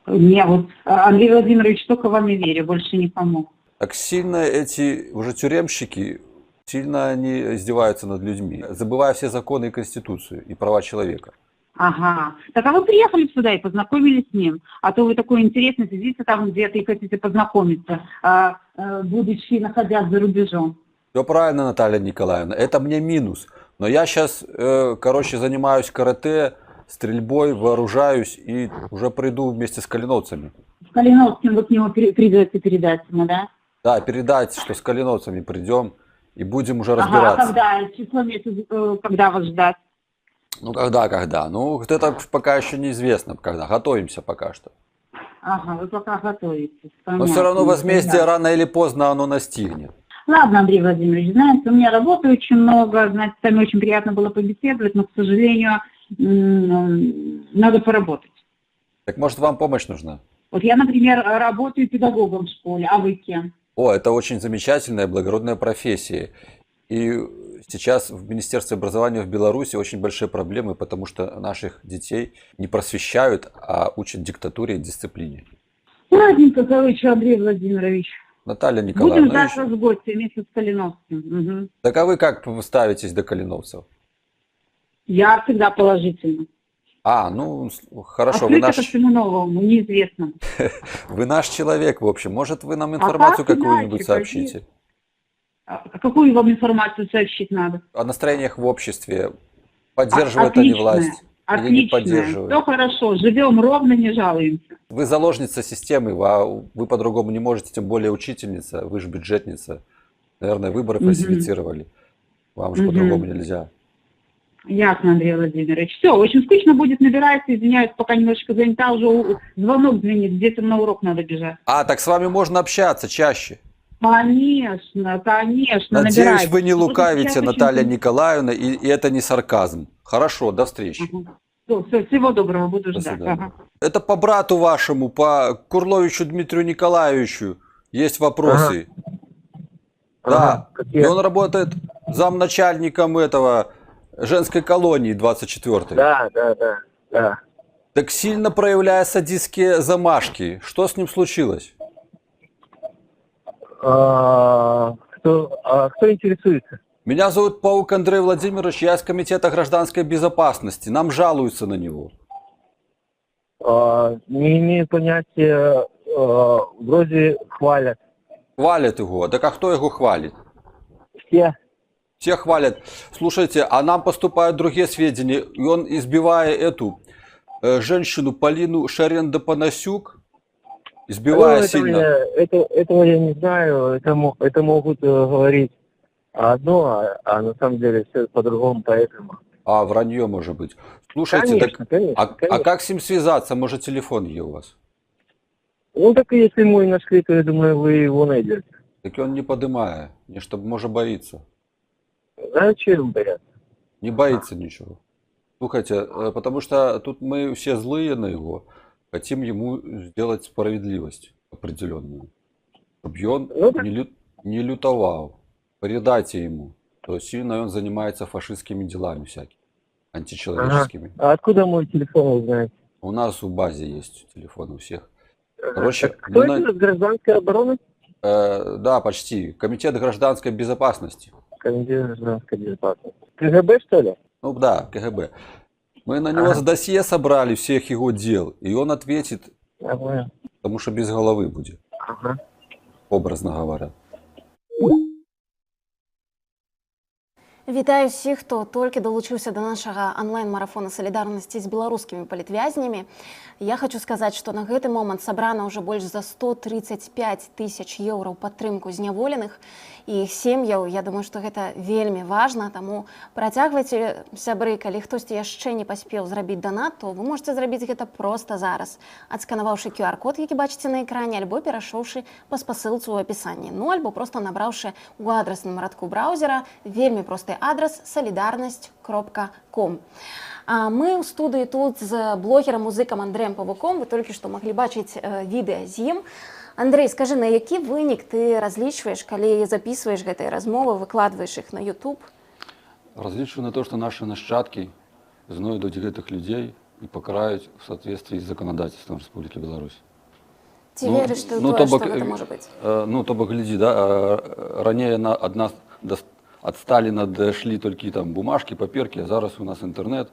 Не, вот Андрей Владимирович только вам и верю, больше никому. Так сильно эти уже тюремщики, сильно они издеваются над людьми, забывая все законы и конституцию, и права человека. Ага. Так а вы приехали сюда и познакомились с ним? А то вы такой интересный, сидите там где-то и хотите познакомиться, будучи находясь за рубежом. Все правильно, Наталья Николаевна, это мне минус. Но я сейчас, занимаюсь карате, стрельбой, вооружаюсь и уже приду вместе с калиновцами. С Калиновским вы к нему придете передать ему, да? Да, передайте, что с калиновцами придем и будем уже Ага, разбираться. а когда? Число месяца, когда вас ждать? Ну, когда? Ну, это пока еще неизвестно, когда. Готовимся пока что. Ага, вы пока готовитесь. Но все равно возмездие рано или поздно оно настигнет. Ладно, Андрей Владимирович, знаете, у меня работы очень много, знаете, с вами очень приятно было побеседовать, но, к сожалению, надо поработать. Так может вам помощь нужна? Вот я, например, работаю педагогом в школе, а вы кем? О, это очень замечательная, благородная профессия. И сейчас в Министерстве образования в Беларуси очень большие проблемы, потому что наших детей не просвещают, а учат диктатуре и дисциплине. Ладненько, короче, Андрей Владимирович. Наталья Будем Николаевна, ждать вас в гости вместе с Калиновским. Угу. так а вы как ставитесь до калиновцев? Я всегда положительно. А, ну хорошо, Открыто ко всему новому, неизвестному. вы наш человек, в общем. Может, вы нам информацию как какую-нибудь иначе, сообщите? Какую вам информацию сообщить надо? О настроениях в обществе. Поддерживают они власть или не Отлично, поддерживают? все хорошо, живем ровно, не жалуемся. Вы заложница системы, вы по-другому не можете, тем более учительница, вы же бюджетница. Наверное, выборы фальсифицировали. Вам же по-другому нельзя. Ясно, Андрей Владимирович. Все, очень скучно будет, набирается, извиняюсь, пока немножечко занята, уже звонок звенит, где-то на урок надо бежать. А, так с вами можно общаться чаще. Конечно, конечно, Надеюсь, набирайте. вы не Просто лукавите, сейчас Наталья очень- Николаевна, и это не сарказм. Хорошо, до встречи. Все, всего доброго, буду До ждать. свидания. Ага. Это по брату вашему, по Курловичу Дмитрию Николаевичу есть вопросы. Да, и он работает замначальником этого женской колонии 24-й. Да. Так сильно проявляя садистские замашки. Что с ним случилось? Кто интересуется? Меня зовут Паук Андрей Владимирович, я из Комитета гражданской безопасности. Нам жалуются на него. Не имею понятия, вроде хвалят. Хвалят его. Так а кто его хвалит? Все. Все хвалят. Слушайте, а нам поступают другие сведения. И он, избивая эту женщину Полину Шаренда-Панасюк, избивая сильно. Этого я не знаю. Это могут говорить одно, а на самом деле все по-другому, поэтому. А, вранье может быть. Слушайте, Конечно. А как с ним связаться? Может, телефон есть у вас? Ну так если мой нашли, то я думаю, вы его найдете. Так он не подымая, не чтобы, может, боится. Знаете, чего ему бояться? Не боится ничего. Слушайте, потому что тут мы все злые на его, хотим ему сделать справедливость определенную. Чтобы он не лютовал. Передайте ему, что сильно он занимается фашистскими делами всякими, античеловеческими. А откуда мой телефон вы знаете? У нас в базе есть телефон у всех. Короче, Кто это из гражданской обороны? Да, почти. Комитет гражданской безопасности. Комитет гражданской безопасности. КГБ, что ли? Ну да, КГБ. Мы на него с досье собрали всех его дел, и он ответит, потому что без головы будет. Образно говоря. Вітаю всіх, хто тільки долучився до нашого онлайн-марафону солідарності з беларускімі палітвязнямі. Я хочу сказаць, што на гэты момант сабрана ўжо больш за 135 тысяч еўра ў падтрымку зняволеных і іх сем'яў. Я думаю, што гэта вельмі важна, таму працягвайце, сябры, калі хтосьці яшчэ не паспеў зрабіць данат, то вы можете зрабіць гэта проста зараз, адсканаваўшы QR-код, які бачыце на экране, альбо перайшоўшы па спасылцы ў апісанні, ну альбо проста набраўшы ў адрасным радку браузера вельмі просты адрес solidarność.com. Мы ў студыі тут з блогерам-музыкам Андрэем Павуком. Вы толькі што маглі бачыць відэа з ім. Андрэй, скажы, на які вынік ты разлічваеш, калі записываешь гэтыя размовы, выкладваеш іх на YouTube? Разлічваю на то, что наши нащадки знойдут этих людей и покарают в соответствии с законодательством Республики Беларусь. Ты веришь, что это может быть? Ну, то бы гляди, да, ранее от нас от Сталина дошли только там бумажки, паперки, а зараз у нас интернет,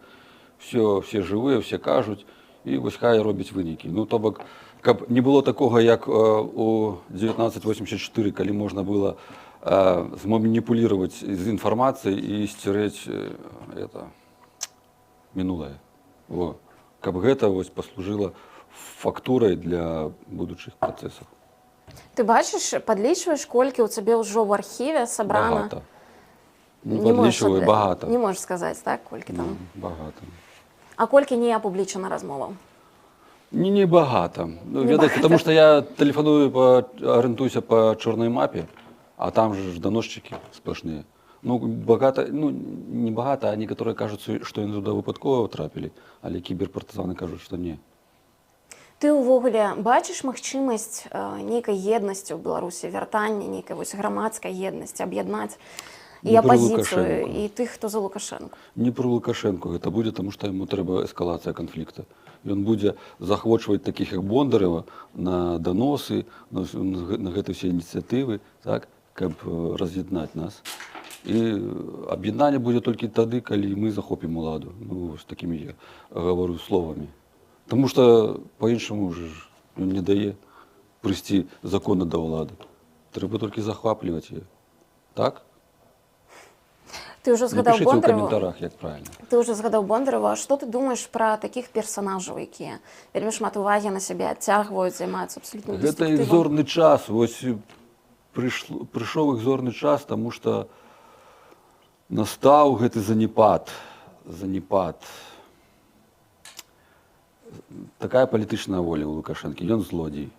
все живые, все кажут, и ось хай робить выники. Ну, то бы, каб не было такого, як у 1984, коли можно было зманипулировать из информации и стереть это минулое. Вот. Каб гэта ось послужило фактурой для будущих процессов. Ты бачиш, подлічуєш, колькі у тебе вже в архіві собрано? Багато. Не подлічую, багато. Не можеш сказати, так, колькі там? Багато. А колькі не опублічена розмова? Не багато. Ведаеце, потому что я телефоную, орієнтуюся по чорній мапі, а там же доносчики сплошные. Ну, багато, ну, не багато, а некоторые кажуть, що вони туди випадково трапили, але кіберпартизани кажуть, що ні. Ты ўвогуле бачыш магчымасць нейкай еднасці ў Беларусі, вяртання нейкай вось грамадскай еднасці, аб'яднаць і апазіцыю, і тых, хто за Лукашенко? Не про Лукашенко гэта будзе, тому што яму трэба эскалацыя канфлікта. Ён будзе захвочваць такіх, як Бондарева, на доносы, на гэты все ініцыятывы, так, каб раз'яднаць нас. І аб'яднанне будзе толькі тады, калі мы захопім уладу. Ну, з такімі я говорю словамі. Тому що по-іншому вже він не дає прийти законно до влади. Треба тільки захоплювати її. Так? Ти вже згадав Напишіть Бондарева. у коментарях, як правильно. Ти вже згадав Бондарева. А що ти думаєш про таких персонажів, які вельми шмат уваги на себе відтягують, займаються абсолютно деструктивом? Це їх зорний час. Ось прийшов їх зорний час, тому що настав цей занепад. Такая політична воля у Лукашенка, ён злодій.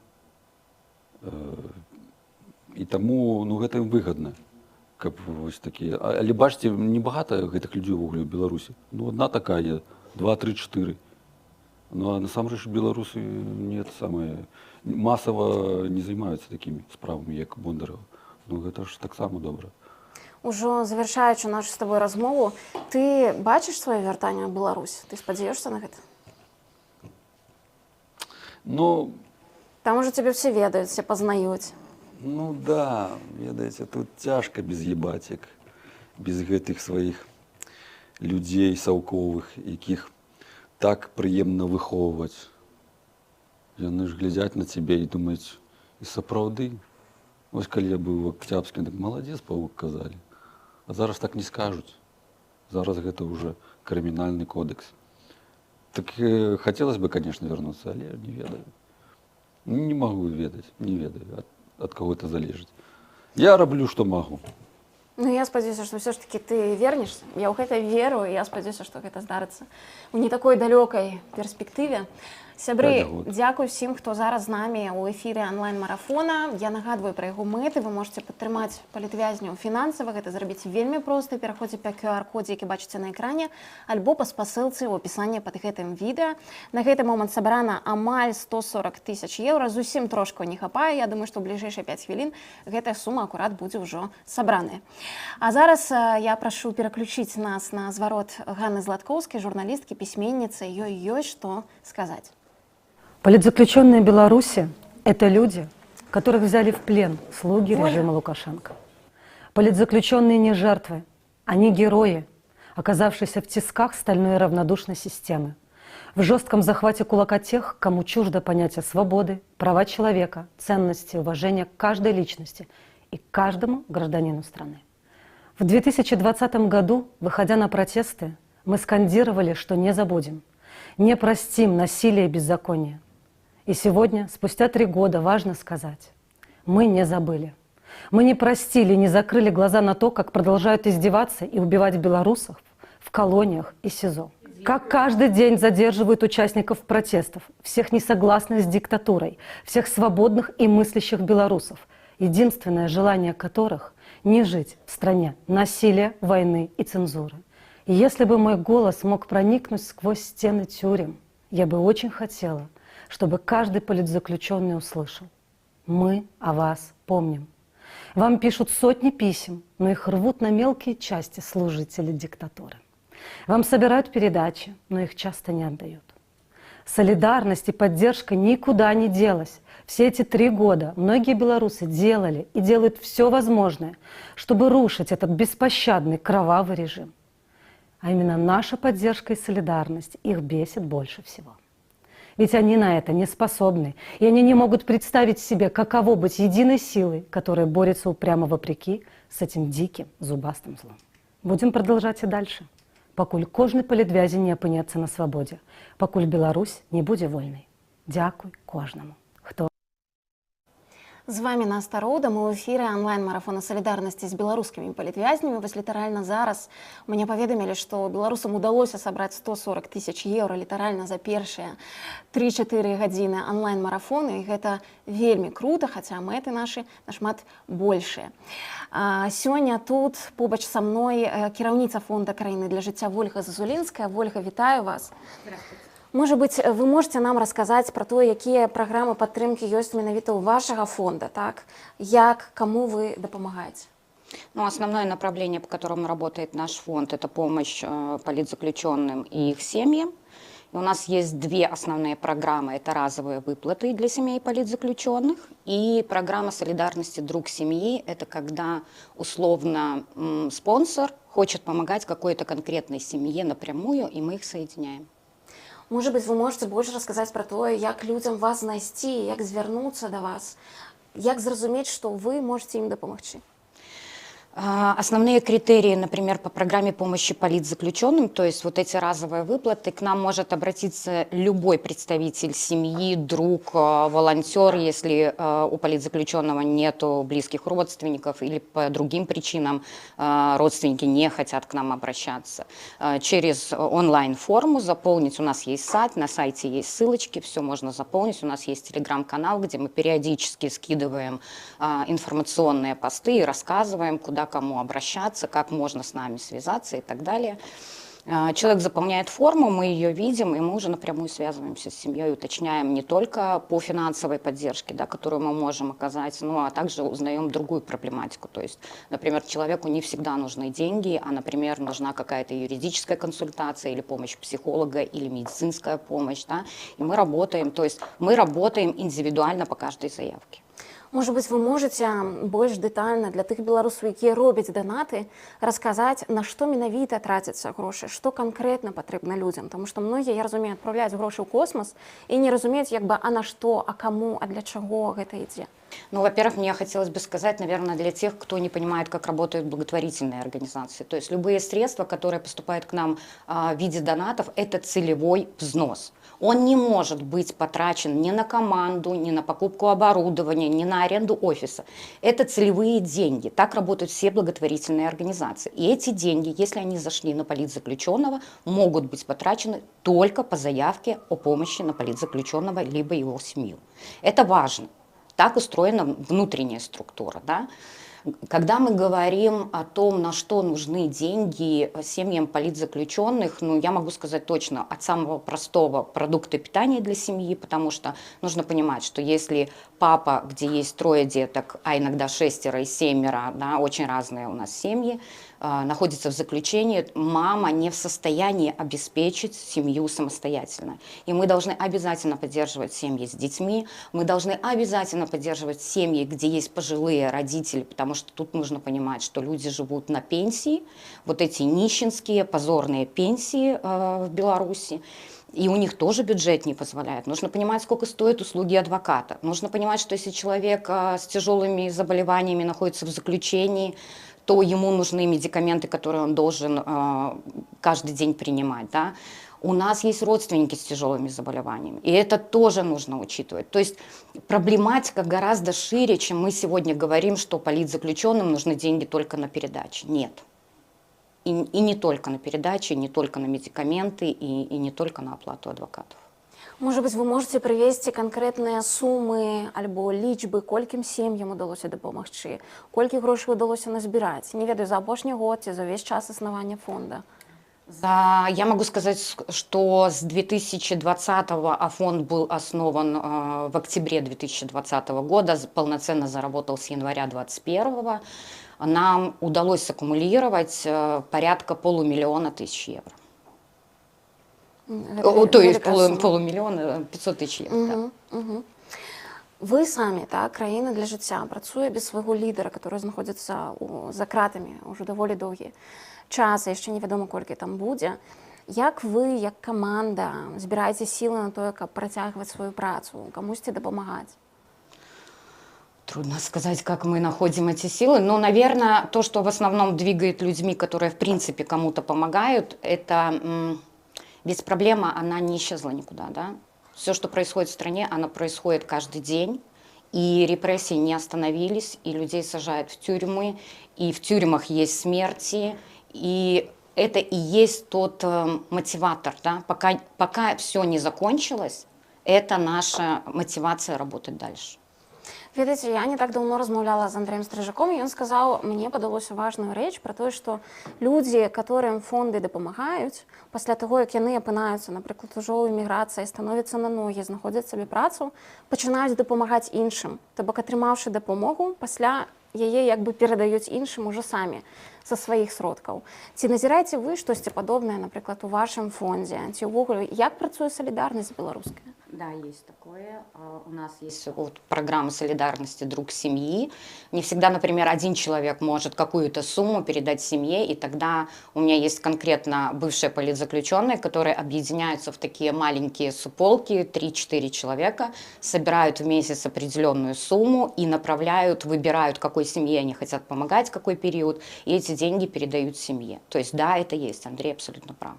І тому, ну, гэта ім выгадна, каб вось такія. Але бачите, не багато гэтых людзей у Беларусі. Ну, одна такая, 2, 3, 4. Ну, а насамрэч беларусы масава не займаюцца такімі справамі, як Бондарева. Ну, гэта ж таксама добра. Ужо завяршаючы нашу з тобой размову, ты бачыш сваё вяртанне ў Беларусь? Ты спадзяешся на гэта? Ну, там уже тебе все ведают, все познают. Ну да, ведаеце, тут цяжка без ебатек, без гэтых сваіх людзей саўковых, якіх так прыемна выхоўваць. Яны ж глядзяць на цябе і думаюць, і сапраўды. Вось калі я быў у Октябрьскім, так маладзец, Павук, казалі. А зараз так не скажуць. Зараз гэта ўжо крымінальны кодекс. Так хотелось бы, конечно, вернуться, але не ведаю. Не могу ведать, не ведаю, от кого это залежит. Я роблю, что могу. Ну, я спадзяюся, што ўсё ж таки ты вернешся. Я ў гэта веру, і я спадзяюся, што гэта здарыцца у не такой далёкай перспектыве. Сябры, дзякуй всім, хто зараз з намі ў эфіры онлайн-марафона. Я нагадваю пра яго мэты. Вы можете падтрымаць палітвязняў фінансава. Гэта зрабіць вельмі проста. Пераходзьце па QR-кодзе, які бачыце на экране, альбо па спасылцы ў апісанні пад гэтым відэа. На гэты момант сабрана амаль 140 тысяч еўра. Зусім трошку не хапае. Я думаю, што ў бліжэйшыя 5 хвілін гэтая сума акурат будзе ўжо сабраная. А зараз я прашу пераключыць нас на зварот Ганны Златкоўскай, журналісткі, пісьменніцы. Ёй ёсць што сказаць. Политзаключенные Беларуси – это люди, которых взяли в плен слуги режима Лукашенко. Политзаключенные не жертвы, они герои, оказавшиеся в тисках стальной равнодушной системы, в жестком захвате кулака тех, кому чуждо понятие свободы, права человека, ценности, уважения к каждой личности и к каждому гражданину страны. В 2020 году, выходя на протесты, мы скандировали, что не забудем, не простим насилие и беззаконие. И сегодня, спустя 3 года, важно сказать, мы не забыли. Мы не простили, не закрыли глаза на то, как продолжают издеваться и убивать белорусов в колониях и СИЗО. Как каждый день задерживают участников протестов, всех несогласных с диктатурой, всех свободных и мыслящих белорусов, единственное желание которых – не жить в стране насилия, войны и цензуры. И если бы мой голос мог проникнуть сквозь стены тюрем, я бы очень хотела, чтобы каждый политзаключенный услышал: мы о вас помним. Вам пишут сотни писем, но их рвут на мелкие части служители диктатуры. Вам собирают передачи, но их часто не отдают. Солидарность и поддержка никуда не делась. Все эти 3 года многие белорусы делали и делают все возможное, чтобы рушить этот беспощадный кровавый режим. А именно наша поддержка и солидарность их бесит больше всего. Ведь они на это не способны, и они не могут представить себе, каково быть единой силой, которая борется упрямо вопреки с этим диким зубастым злом. Будем продолжать и дальше. Пакуль кожны палітвязень не апынецца на свабодзе, пакуль Беларусь не будзе вольнай. Дзякуй кожнаму, хто. З вами Наста Роуда, мы ў эфіры онлайн-марафона салідарнасці з беларускімі палітвязнямі. Вось літаральна зараз мне паведамілі, што беларусам удалося сабраць 140 000 еўра літаральна за першыя 3-4 гадзіны онлайн-марафону, і гэта вельмі крута, хаця мэты нашы нашмат большыя. Сёння тут побач са мной кіраўніца фонда краіны для жыцця Вольга Зазулінская. Вольга, вітаю вас. Может быть, вы можете нам рассказать про то, какие программы поддержки есть менавіта у вашего фонда, так? Як, кому вы допомагаете? Ну, основное направление, по которому работает наш фонд, это помощь политзаключенным и их семьям. И у нас есть 2 основные программы. Это разовые выплаты для семей политзаключенных и программа солидарности «Друг семьи». Это когда условно спонсор хочет помогать какой-то конкретной семье напрямую, и мы их соединяем. Может быть, вы можете больше рассказать про то, як людям вас знайсці, як звярнуцца да вас, як зразумець, што вы можете им дапамагчы? Основные критерии, например, по программе помощи политзаключенным, то есть вот эти разовые выплаты, к нам может обратиться любой представитель семьи, друг, волонтер, если у политзаключенного нету близких родственников или по другим причинам родственники не хотят к нам обращаться. Через онлайн-форму заполнить, у нас есть сайт, на сайте есть ссылочки, все можно заполнить, у нас есть телеграм-канал, где мы периодически скидываем информационные посты и рассказываем, куда кому обращаться, как можно с нами связаться и так далее. Человек заполняет форму, мы ее видим, и мы уже напрямую связываемся с семьей, уточняем не только по финансовой поддержке, да, которую мы можем оказать, но а также узнаем другую проблематику. То есть, например, человеку не всегда нужны деньги, а, например, нужна какая-то юридическая консультация или помощь психолога или медицинская помощь. Да, и мы работаем, то есть мы работаем индивидуально по каждой заявке. Может быть, вы можете больш дэтальна для тых беларусаў, якія робяць данаты, расказаць, на што менавіта трацяцца грошы, што канкрэтна патрэбна людзям, потому што многія, я разумею, адпраўляюць грошы ў космос і не разумеюць, як бы, а на што, а каму, а для чаго гэта ідзе. Ну, во-первых, мне хотелось бы сказать, наверное, для тех, кто не понимает, как работают благотворительные организации. То есть любые средства, которые поступают к нам в виде донатов, это целевой взнос. Он не может быть потрачен ни на команду, ни на покупку оборудования, ни на аренду офиса. Это целевые деньги. Так работают все благотворительные организации. И эти деньги, если они зашли на политзаключенного, могут быть потрачены только по заявке о помощи на политзаключенного либо его семью. Это важно. Так устроена внутренняя структура. Да? Когда мы говорим о том, на что нужны деньги семьям политзаключенных, ну, я могу сказать точно, от самого простого — продукты питания для семьи, потому что нужно понимать, что если папа, где есть 3 деток, а иногда 6 и 7, да, очень разные у нас семьи, находится в заключении, мама не в состоянии обеспечить семью самостоятельно. И мы должны обязательно поддерживать семьи с детьми, мы должны обязательно поддерживать семьи, где есть пожилые родители, потому что тут нужно понимать, что люди живут на пенсии, вот эти нищенские, позорные пенсии в Беларуси. И у них тоже бюджет не позволяет. Нужно понимать, сколько стоят услуги адвоката. Нужно понимать, что если человек с тяжелыми заболеваниями находится в заключении, то ему нужны медикаменты, которые он должен каждый день принимать, да. У нас есть родственники с тяжелыми заболеваниями, и это тоже нужно учитывать. То есть проблематика гораздо шире, чем мы сегодня говорим, что политзаключенным нужны деньги только на передачи. Нет. И не только на передачи, не только на медикаменты, и не только на оплату адвокатов. Может быть, вы можете привести конкретные суммы альбо лічбы, колькім сем'ям удалося дапамагчы, колькі грошей удалося назбіраць? Не ведаю, за апошні год ці за весь час існавання фонда. Я могу сказать, что с 2020-го, а фонд был основан в октябре 2020 года, полноценно заработал с января 2021-го, нам удалось саккумулировать порядка 500 000 евро. То есть полумиллиона 500 000 евро. Да. Ви самі, так, країна для життя, працює без свого лідера, який знаходиться за кратами уже доволі довгі час, і ще невідомо, колькі там буде. Як ви, як команда, збираєте сили на те, щоб протягувати свою працю, комусь допомагати? Трудно сказать, как мы находим эти силы, но, наверное, то, что в основном двигает людьми, которые, в принципе, кому-то помогают, это... Ведь проблема, она не исчезла никуда, да? Все, что происходит в стране, оно происходит каждый день, и репрессии не остановились, и людей сажают в тюрьмы, и в тюрьмах есть смерти, и это и есть тот мотиватор, да? Пока все не закончилось, это наша мотивация работать дальше. Ведаеце, я не так давно размаўляла з Андрэем Стрыжаком, і ён сказаў, мне падалося важную рэч пра тое, што людзі, которым фонды дапамагаюць, пасля таго, як яны апынаюцца, напрыклад, ужо ў эміграцыі, становяцца на ногі, знаходзяць сабе працу, пачынаюць дапамагаць іншым. То бок, атрымаўшы дапамогу, пасля яе як бы перадаюць іншым ужо самі са сваіх сродкаў. Ці назіраеце вы штосьці падобнае, напрыклад, у вашым фондзе? Ці ўвогуле, як працуе салідарнасць беларуская? Да, есть такое. У нас есть вот программа солидарности «Друг семьи». Не всегда, например, один человек может какую-то сумму передать семье, и тогда у меня есть конкретно бывшие политзаключенные, которые объединяются в такие маленькие суполки, 3-4 человека, собирают в месяц определенную сумму и направляют, выбирают, какой семье они хотят помогать, какой период, и эти деньги передают семье. То есть да, это есть, Андрей абсолютно прав.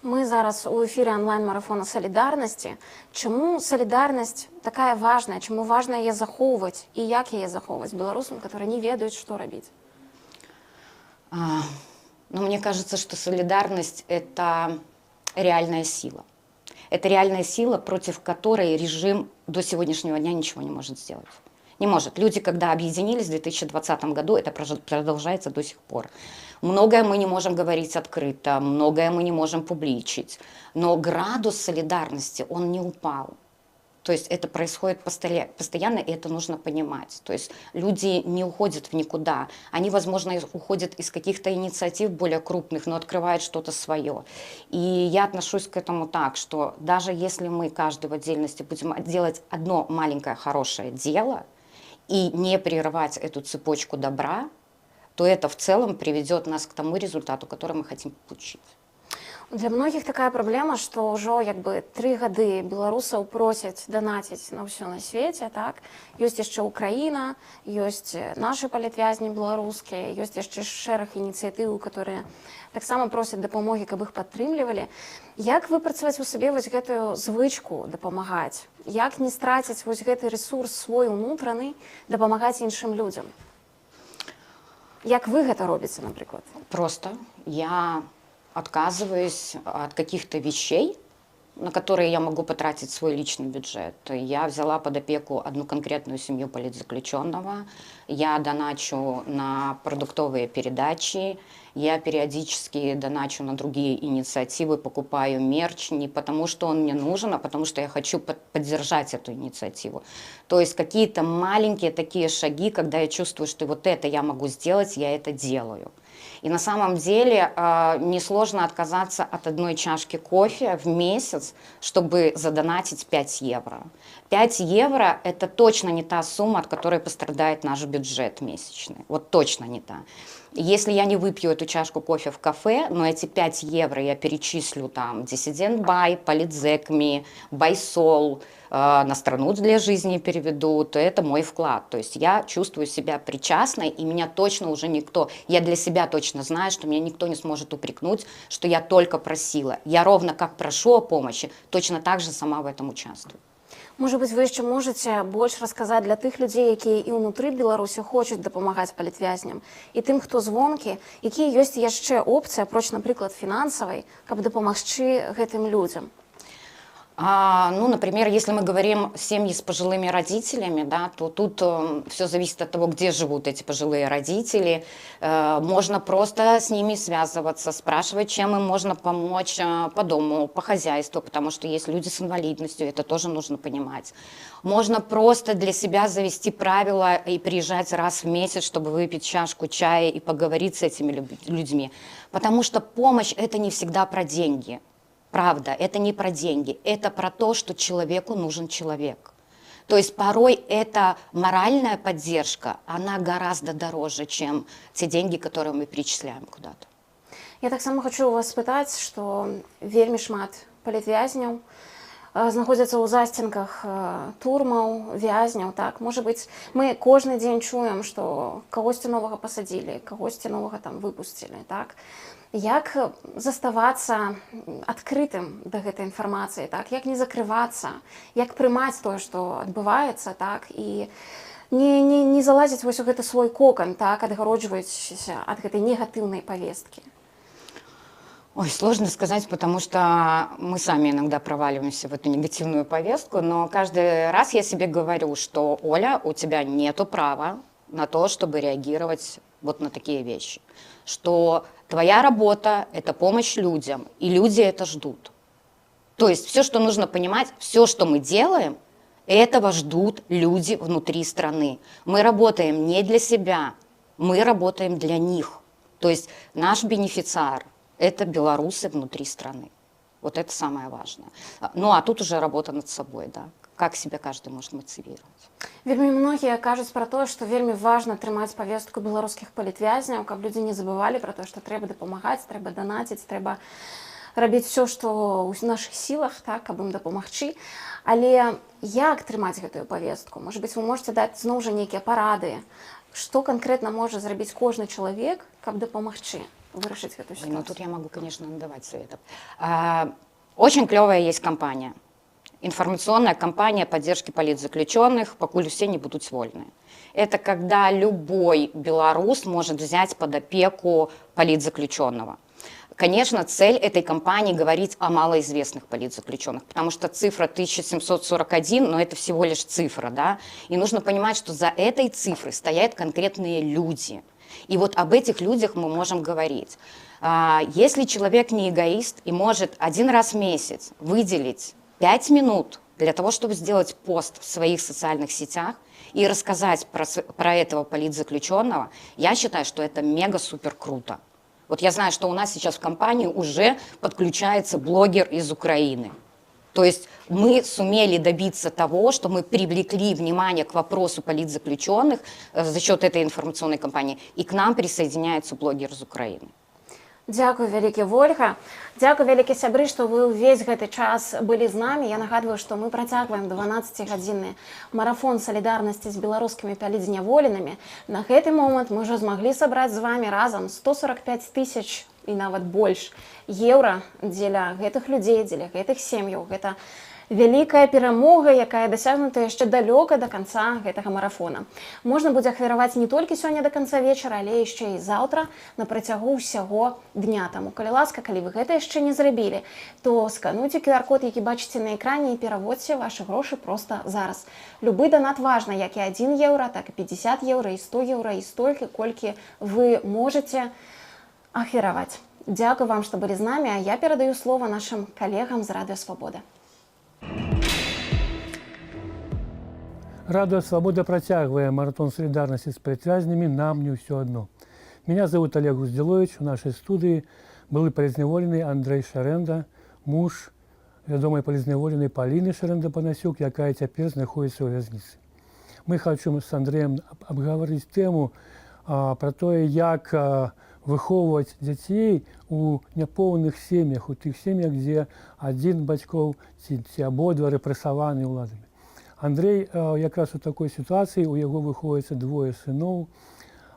Мы зараз у эфире онлайн-марафона солидарности. Чему солидарность такая важная? Чему важно ее заховывать? И как ее заховывать белорусам, которые не ведают, что робить? Мне кажется, что солидарность – это реальная сила. Это реальная сила, против которой режим до сегодняшнего дня ничего не может сделать. Не может. Люди, когда объединились в 2020 году, это продолжается до сих пор. Многое мы не можем говорить открыто, многое мы не можем публичить, но градус солидарности, он не упал. То есть это происходит постоянно, и это нужно понимать. То есть люди не уходят в никуда. Они, возможно, уходят из каких-то инициатив более крупных, но открывают что-то свое. И я отношусь к этому так, что даже если мы каждый в отдельности будем делать одно маленькое хорошее дело и не прерывать эту цепочку добра, то это в целом приведет нас к тому результату, который мы хотим получить. Для многих такая проблема, что уже как бы 3 года белорусов просят донатить на все на свете, так? Есть еще Украина, есть наши политвязни белорусские, есть еще шерах инициатив, которые так само просят допомоги, как их подтримливали. Як выпрацаваць у сабе вось гэтую звычку дапамагаць? Як не страціць вось гэты ресурс свой унутраны, дапамагаць іншым людям? Як вы гэта робіце, напрыклад? Просто. Я отказываюсь от каких-то вещей, на которые я могу потратить свой личный бюджет. Я взяла под опеку одну конкретную семью политзаключенного, я доначу на продуктовые передачи, я периодически доначу на другие инициативы, покупаю мерч не потому, что он мне нужен, а потому что я хочу поддержать эту инициативу. То есть какие-то маленькие такие шаги, когда я чувствую, что вот это я могу сделать, я это делаю. И на самом деле несложно отказаться от одной чашки кофе в месяц, чтобы задонатить 5 евро. 5 евро – это точно не та сумма, от которой пострадает наш бюджет месячный. Вот точно не та. Если я не выпью эту чашку кофе в кафе, но эти 5 евро я перечислю там Dissident Buy, Политзекми, Байсол, на страну для жизни переведу, то это мой вклад. То есть я чувствую себя причастной, и меня точно уже никто, я для себя точно знаю, что меня никто не сможет упрекнуть, что я только просила. Я ровно как прошу о помощи, точно так же сама в этом участвую. Можа быць, вы яшчэ можаце больш расказаць для тых людзей, якія і ўнутры Беларусі хочуць дапамагаць палітвязням, і тым, хто звонкі, якія ёсць яшчэ опцыі, апроч, напрыклад, фінансавай, каб дапамагчы гэтым людзям. Ну, например, если мы говорим семьи с пожилыми родителями, да, то тут все зависит от того, где живут эти пожилые родители. Можно просто с ними связываться, спрашивать, чем им можно помочь по дому, по хозяйству, потому что есть люди с инвалидностью, это тоже нужно понимать. Можно просто для себя завести правила и приезжать раз в месяц, чтобы выпить чашку чая и поговорить с этими людьми. Потому что помощь – это не всегда про деньги. Правда, это не про деньги, это про то, что человеку нужен человек. То есть порой эта моральная поддержка, она гораздо дороже, чем те деньги, которые мы перечисляем куда-то. Я таксама хочу у вас спытаць, што вельмі шмат палітвязняў знаходзяцца ў засценках турмаў, вязняў. Так, можа быць, мы кожны дзень чуем, што кагосьці новага пасадзілі, кагосьці новага там выпусцілі. Так? Як заставацца адкрытым да гэтай інфармацыі, так? Як не закрывацца, як прымаць тое, што адбываецца, так? І не залазіць вось у гэты свой кокан, так? Адгароджваючыся ад гэтай негатыўнай павесткі. Ой, сложно сказать, потому что мы сами иногда проваливаемся в эту негативную повестку, но каждый раз я себе говорю, что, Оля, у тебя нету права на то, чтобы реагировать вот на такие вещи. Что твоя работа – это помощь людям, и люди это ждут. То есть все, что нужно понимать, все, что мы делаем, этого ждут люди внутри страны. Мы работаем не для себя, мы работаем для них. То есть наш бенефициар – это белорусы внутри страны. Вот это самое важное. Ну а тут уже работа над собой, да. Как себя каждый может мотивировать. Вельмі многія кажуць пра тое, што вельмі важна трымаць павестку беларускіх палітвязняў, каб людзі не забывалі пра тое, што трэба дапамагаць, трэба данаціць, трэба рабіць все, што ў нашых сілах, так, каб ім дапамагчы. Але як трымаць гэтую павестку? Можа быць, вы можаце даць зноў жа нейкія парады, што канкрэтна можа зрабіць кожны чалавек, каб дапамагчы вырашыць гэту сітуацыю? Ну тут я могу, конечно, надавать советов. Очень клевая есть компания. Информационная кампания поддержки политзаключенных, покуль все не будут вольны. Это когда любой белорус может взять под опеку политзаключенного. Конечно, цель этой кампании говорить о малоизвестных политзаключенных, потому что цифра 1741, но это всего лишь цифра, да, и нужно понимать, что за этой цифрой стоят конкретные люди. И вот об этих людях мы можем говорить. Если человек не эгоист и может один раз в месяц выделить 5 минут для того, чтобы сделать пост в своих социальных сетях и рассказать про этого политзаключенного, я считаю, что это мега-супер круто. Вот я знаю, что у нас сейчас в компании уже подключается блогер из Украины. То есть мы сумели добиться того, что мы привлекли внимание к вопросу политзаключенных за счет этой информационной кампании, и к нам присоединяется блогер из Украины. Дзякуй вялікі, Вольга. Дзякуй вялікі, сябры, што вы ўвесь гэты час былі з намі. Я нагадваю, што мы працягваем 12-гадзінны марафон салідарнасці з беларускімі палітзняволенымі. На гэты момант мы ўжо змаглі сабраць з вамі разам 145 тысяч і нават больш еўра дзеля гэтых людзей, дзеля гэтых сем'яў. Гэта вялікая перамога, якая дасягнута яшчэ далёка да канца гэтага марафона. Можна будзе ахвяраваць не толькі сёння да канца вечара, але яшчэ і заўтра на працягу ўсяго дня. Таму, калі ласка, калі вы гэта яшчэ не зрабілі, то скануйце QR-код, які бачыце на экране, і пераводзьце вашы грошы проста зараз. Любы данат важна, як і 1 еўра, так і 50 еўра, і 100 еўра, і столькі, колькі вы можаце ахвяраваць. Дзякуй вам, што былі з намі, а я перадаю слова нашым калегам з Радыё Свабода. Радио «Свобода» працягвае маратон солидарности с политвязнями «Нам не все одно». Меня зовут Олег Узделович. В нашей студии был политзняволенный Андрей Шаренда, муж вядомай политзняволенай Полины Шаренда-Панасюк, якая цяпер знаходзіцца ў вязніцы. Мы хотим с Андреем обговорить тему про те, як выхоўваць дзяцей у няпоўных сем'ях, у тых сем'ях, дзе адзін бацькоў ці абодва рэпрэсаваны ўладамі. Андрей якраз у такой сітуацыі, у яго выхоўваецца двое сыноў,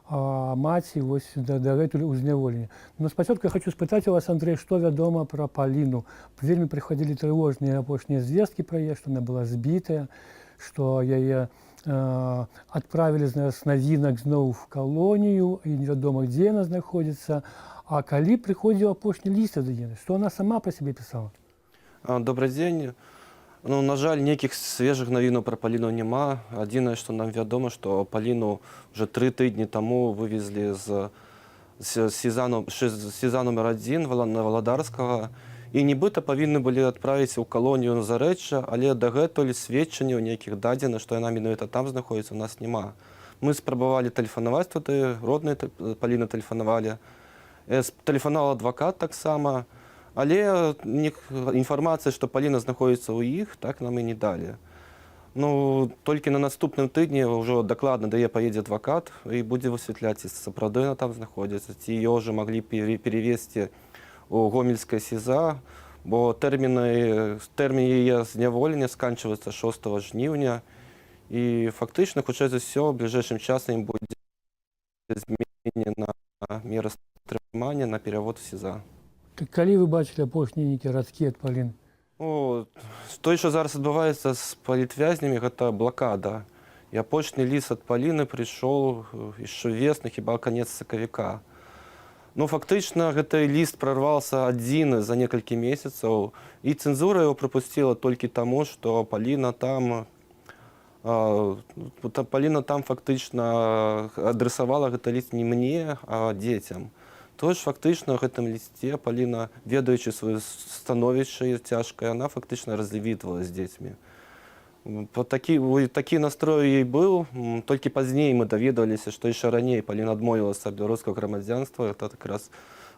маці вось дагэтуль у зняволенні. Но спачатку я хочу спытаць у вас, Андрей, што вядома пра Паліну. Вельмі прыходзілі трывожныя апошнія звесткі пра яе, што яна была збітая, што яе адправілі з навінак зноў в калонію, і невядома, дзе яна знаходзіцца. А калі прыходзіў апошні ліст ад яе, што она сама пра сябе пісала? Добрый дзень. Ну, на жаль, нейкіх свежых навінаў пра Паліну няма. Адзінае, што нам вядома, што Паліну уже 3 тыдні таму вывезлі з СІЗА номер 1 Валадарскага, і нібыта павінны былі адправіць у калонію на Зарэчча, але дагэтуль сведчанняў нейкіх дадзеных, што яна менавіта там знаходзіцца, у нас няма. Мы спрабавалі тэлефанаваць туды, родныя Паліны тэлефанавалі, тэлефанаваў адвакат таксама, але інфармацыя, што Паліна знаходзіцца ў іх, так нам і не далі. Ну, толькі на наступным тыдні ўжо дакладна да яе паедзе адвакат і будзе высвятляць, ці сапраўды яна там знаходзіцца, ці яе ўжо маглі перевесці у гомельскае СІЗА, бо тэрмін яе зняволення сканчваецца 6 жніўня, і фактычна, хутчэй за ўсё, у бліжэйшым часам будзе зменена мера стрымання на перавод у СІЗА. Так калі вы бачылі апошнія нейкія радкі ад Паліны? Той, што зараз адбываецца з палітвязнямі, гэта блакада. І апошні ліст ад Паліны прыйшоў яшчэ весны, хіба канец сакавіка. Ну, фактычна, гэты ліст прарваўся адзін за некалькі месяцаў, і цэнзура яго прапусціла толькі таму, што Паліна там фактычна адресавала гэты ліст не мне, а дзецям. Тож, фактычна, ў гэтым лісце Паліна, ведаючы сваё становішча цяжкае, яна фактычна развітвала з дзецьмі. Такі настрой ёй быў, толькі пазней мы даведваліся, што яшчэ раней Паліна адмовілася ад беларускага грамадзянства, гэта якраз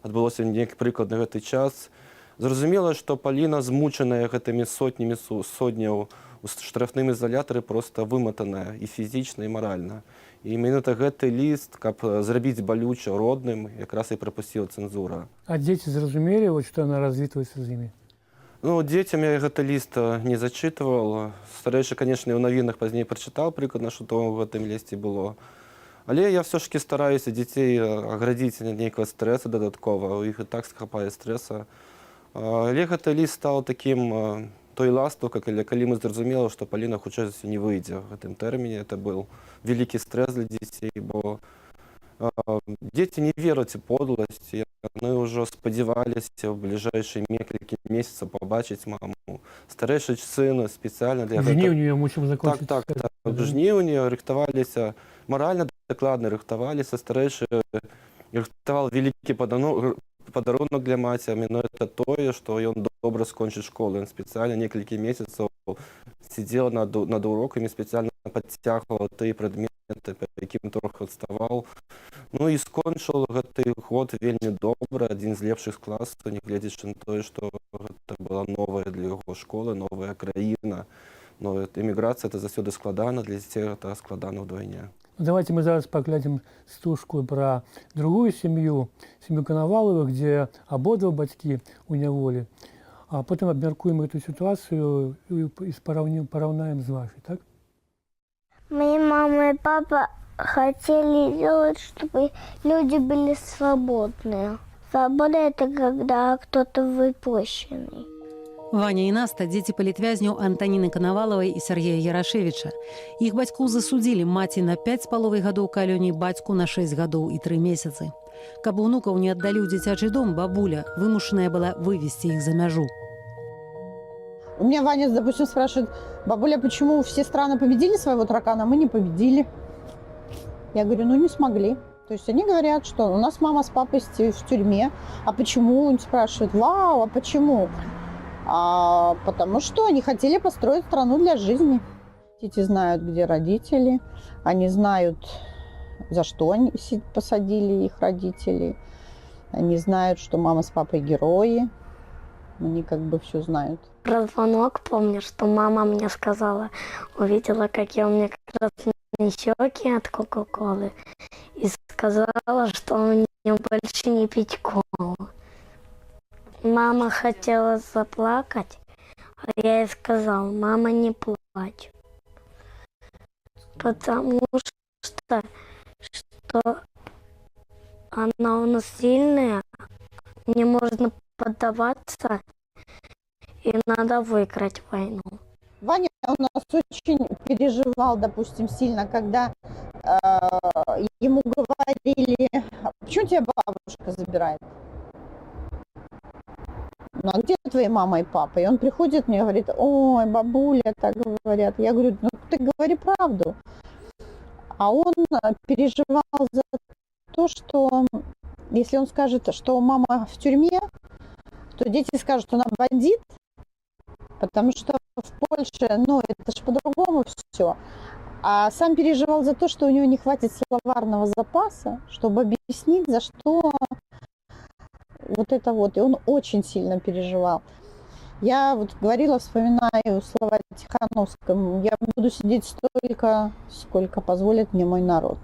адбылося нейкі прыклад на гэты час. Зразумела, што Паліна, змучаная гэтымі сотняў у штрафным изолятары, проста выматаная і фізічна, і маральна. І менавіта гэты ліст, каб зрабіць балюча родным, якраз і прапусціла цэнзура. А дзеці зразумелі, што яна развітваецца з імі? Ну, дзецям я гэты ліст не зачытваў. Старэйшы, канешне, у навінах пазней прачытаў прыкладна, што то ў гэтым лісце было. Але я ўсё ж таки стараюся дзяцей аградзіць ад нейкага стрэса дадаткова. У іх і так хапае стрэса. Але гэты ліст стаў такім той ластаўкай, калі мы зразумелі, што Паліна хутчэй за ўсё не выйдзе ў гэтым тэрміне. Это быў вялікі стрэс для дзяцей, бо дзеці не вераць у подласць. Яны ўжо спадзяваліся ў бліжэйшыя некалькі месяцаў пабачыць маму. Старэйшы сын спецыяльна для гэтага... В жніўні мусім закончыць. Так. В жніўні рыхтаваліся, маральна дакладна рыхтаваліся. Старэйшы рыхтаваў вялікі падарунак для маці, менавіта тое, што ён добра скончыць школу. Ён спецыяльна некалькі месяцаў сидзела над урокамі, спецыяльна падцягвала тыя прадметы, па якім трохі адставаў. Ну і скончыў гэты год вельмі добра, адзін з лепшых класаў, нягледзячы на тое, што гэта была новая для яго школа, новая краіна. Эміграцыя — это заўсёды складана, для дзяцей гэта складана ўдвайне. Давайте мы зараз паглядзім стужку пра другую сям'ю, сям'ю Канавалавых, дзе абодва бацькі ў няволі. А потым абмяркуем эту ситуацию и поравняем с вашей, так? Моя мама и папа хотели сделать, чтобы люди были свободные. Свобода — это когда кто-то выпущенный. Ваня і Наста – дзеці палітвязняў Антаніны Канавалавай і Сергея Ярашевіча. Іх бацькоў засудзілі, маці на 5,5 гадоў калёній, бацьку на 6 гадоў і 3 месяцы. Каб унукаў не аддалі ў дзіцячы дом, бабуля вымушаная была вывести их за мяжу. У меня Ваня, допустим, спрашивает: бабуля, почему все страны победили своего таракана, а мы не победили? Я говорю, ну не смогли. То есть они говорят, что у нас мама с папой в тюрьме. А почему? Он спрашивает, вау, а почему? Потому что они хотели построить страну для жизни. Дети знают, где родители, они знают, за что они посадили их родителей. Они знают, что мама с папой герои. Они как бы все знают. Про звонок помню, что мама мне сказала, увидела, какие у меня красные щеки от Кока-Колы, и сказала, что мне больше не пить колу. Мама хотела заплакать, а я ей сказала, мама, не плачь. Потому что она у нас сильная, не можно поддаваться, и надо выиграть войну. Ваня у нас очень переживал, допустим, сильно, когда ему говорили, почему тебя бабушка забирает? Ну, а где твои мама и папа? И он приходит мне и говорит, ой, бабуля, так говорят. Я говорю, ну ты говори правду. А он переживал за то, что если он скажет, что мама в тюрьме, то дети скажут, что она бандит, потому что в Польше, ну, это же по-другому все. А сам переживал за то, что у него не хватит словарного запаса, чтобы объяснить, за что вот это вот. И он очень сильно переживал. Я вот говорила, вспоминаю слова Тихановского, я буду сидеть столько, сколько позволит мне мой народ.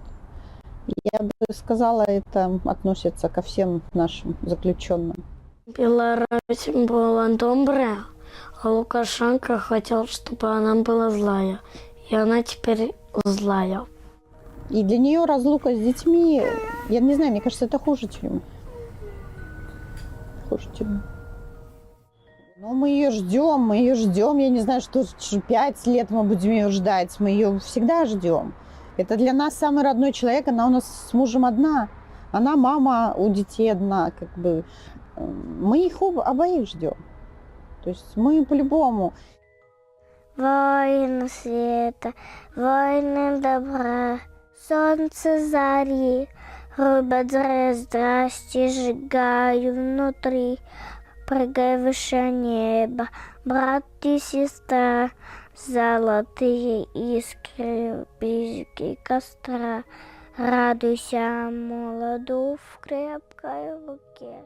Я бы сказала, это относится ко всем нашим заключенным. Беларусь была добрая, а Лукашенко хотел, чтобы она была злая. И она теперь злая. И для нее разлука с детьми, я не знаю, мне кажется, это хуже тюрьмы. Хуже тюрьмы. Ну, мы ее ждем. Я не знаю, что 5 лет мы будем ее ждать. Мы ее всегда ждем. Это для нас самый родной человек. Она у нас с мужем одна. Она мама у детей одна. Как бы. Мы их обоих ждем. То есть мы по-любому. Войны света, войны добра, солнце зари, рубят здрасте, сжигаю внутри. Прыгай выше неба, брат и сестра, золотые искры, близкие костра. Радуйся, молоду в крепкой руке.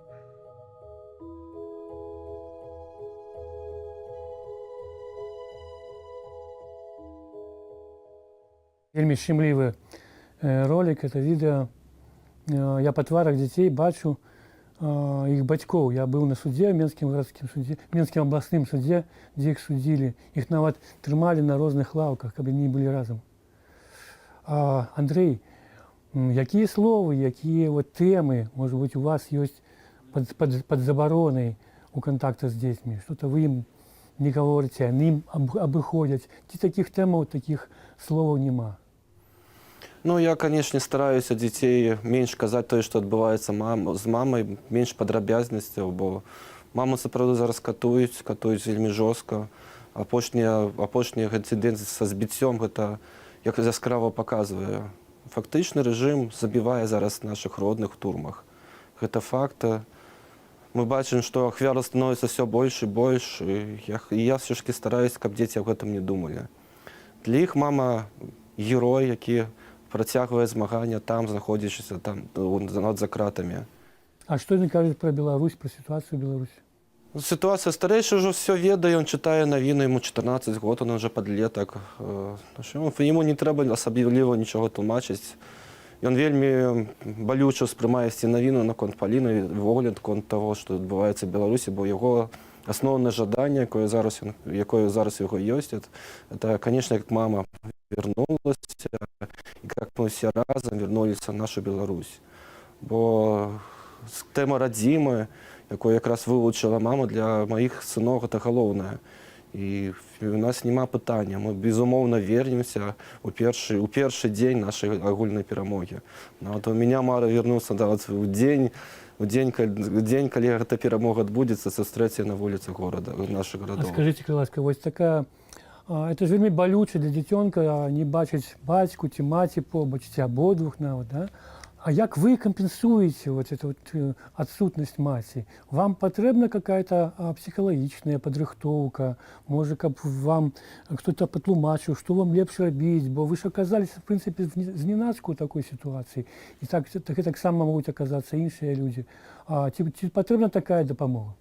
Вельми щемливий ролик, это відео. Я по тварах дітей бачу их батьков. Я был на суде, Минским городским суде, Минским областным суде, где их судили. Их нават тримали на разных лавках, как бы они были разом. Андрей, какие слова, какие вот темы, может быть, у вас есть под забороной у контакта с детьми? Что-то вы им не говорите, они им обыходят. Таких тем, вот таких слов нема. Ну, я, конечно, стараюся дітей менш казати те, що відбувається з мамою, менш подробязностей, бо маму, це правда, зараз катують вельми жорстко. Апошні інцидент зі збиттям, це як яскраво показує. Фактично режим забиває зараз наших родних в турмах. Це факт. Ми бачимо, що ахвяр становиться все більше і більше, і я все ж таки стараюся, щоб діти об цьому не думали. Для їх мама – герой, який протягивает змагання там, знаходячись там за кратами. А что они кажут про Беларусь, про ситуацию в Беларуси? Ситуация старейший уже все ведает, он читает новины, ему 14 год, он уже подлеток. Ему не треба особливо нічого тлумачити. Він вельми болюче сприймає ці новини на конт Поліни, вигляд конт того, що відбувається в Білорусі, бо його основне жадання, яке зараз його є, це, звісно, як мама вернулася, і як ми всі разом вернулися в нашу Білорусь. Бо тема родзімої, яку якраз вилучила мама, для моїх синів це головне. І у нас нема питання. Ми, безумовно, вернемося у перший день нашої огульної перемоги. От у мене мара вернувся у день, коли ця перемога відбудеться, це зустріти на вулицях наших городов. А скажите, будь ласка, ось така, это ж вельми болюче для дитинка не бачить батьку ці маті побач, ці ободвох навіть, да? А як ви компенсуєте вот эту вот отсутність маті? Вам потрібна какая-то психологічна підрихтовка? Може, каб вам хто-то потлумачив, що вам лепше робити? Бо ви ж оказались, в принципі, зненацьку у такій ситуації. І так само можуть оказатися інші люди. Чи потрібна така допомога?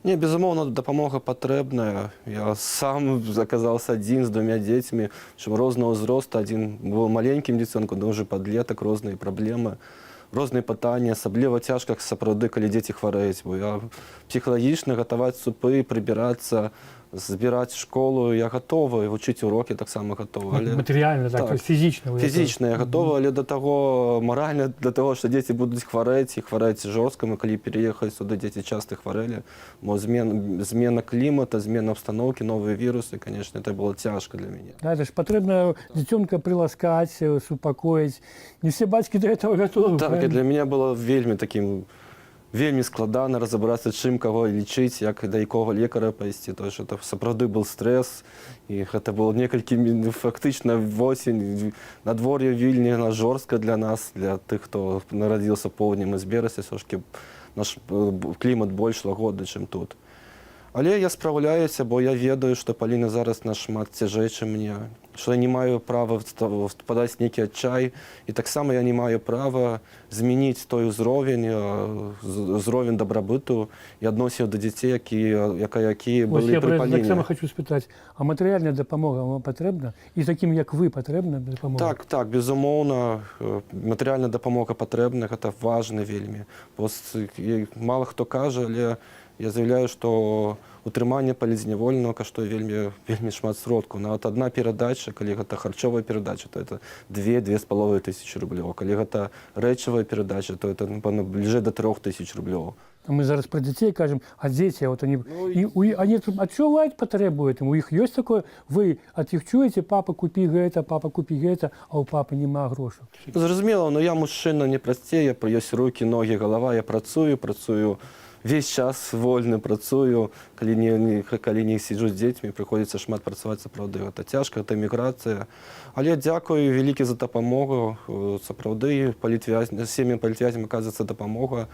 Не, безумоўна, дапамога патрэбная. Я сам аказаўся адзін з 2 дзецьмі, рознага ўзросту. Адзін быў маленькім дзіцёнкам, уже падлетак, розныя праблемы, розныя пытанні. Асабліва цяжка сапраўды, калі дзеці хварэюць. Бо я псіхалагічна гатаваць супы, прыбірацца, збіраць школу я гатовы, вучыць урокі таксама гатовы. Матэрыяльна, так, фізічна. Фізічна я гатовы, але да таго маральна, для таго, што дзеці будуць хварэць і хварэць жорстка. Мы калі переехалі сюды, дзеці часта хварэлі. Бо змена клімата, змена абстаноўкі, новыя вірусы, конечно, это было цяжка для мяне. Да, это ж патрэбна дзіцёнка прыласкаць, супакоіць. Не все бацькі да этого гатовы. Так, і для мяне было вельмі складана разабрацца, чым каго лічыць, як да якога лекара пайсці. Тое, што это сапраўды был стрэс, і гэта было некалькі, фактычна восень, надвор'е вельмі жорстка для нас, для тых, хто нарадзіўся поўднем і з берасця, все-таки наш клімат больш лагодны, чым тут. Але я спраўляюся, бо я ведаю, што Паліна зараз нашмат цяжэй, чым мне, што я не маю права впадаць нейкі адчай, і таксама я не маю права змяніць той узровень дабрабыту і адносіў да дзяцей, якія былі пры Паліне. Я таксама хочу спытаць, а матэрыяльная дапамога вам патрэбна? І такім, як вы, патрэбна дапамога? Так, безумоўна, матэрыяльная дапамога патрэбна, гэта важна вельмі. Мала хто кажа, але я заявляю, што утрыманне палізняволенага каштуе вельмі шмат сродкаў. Нават адна перадача, калі гэта харчовая перадача, то это 2-2,5 тысячи рублёў. Калі гэта рэчавая перадача, то это, напэўна, бліжэй да 3000 рублёў. Мы зараз про дзяцей кажам, а дзеці, они адчуваюць патрэбу этому. У іх ёсць такое, вы ад іх чуеце, папа, купі гэта, а у папы няма грошаў. Зразумела, но я мужчына не прасцей, ёсць рукі, ногі, галава, я працую весь час вольны, працую, калі не сиджу з дзецьмі, прыходзіцца шмат працаваць, сапраўды, гэта цяжка, гэта эміграцыя. Але дзякую вялікі за дапамогу, сапраўды, сем'ям палітвязням аказваецца дапамога.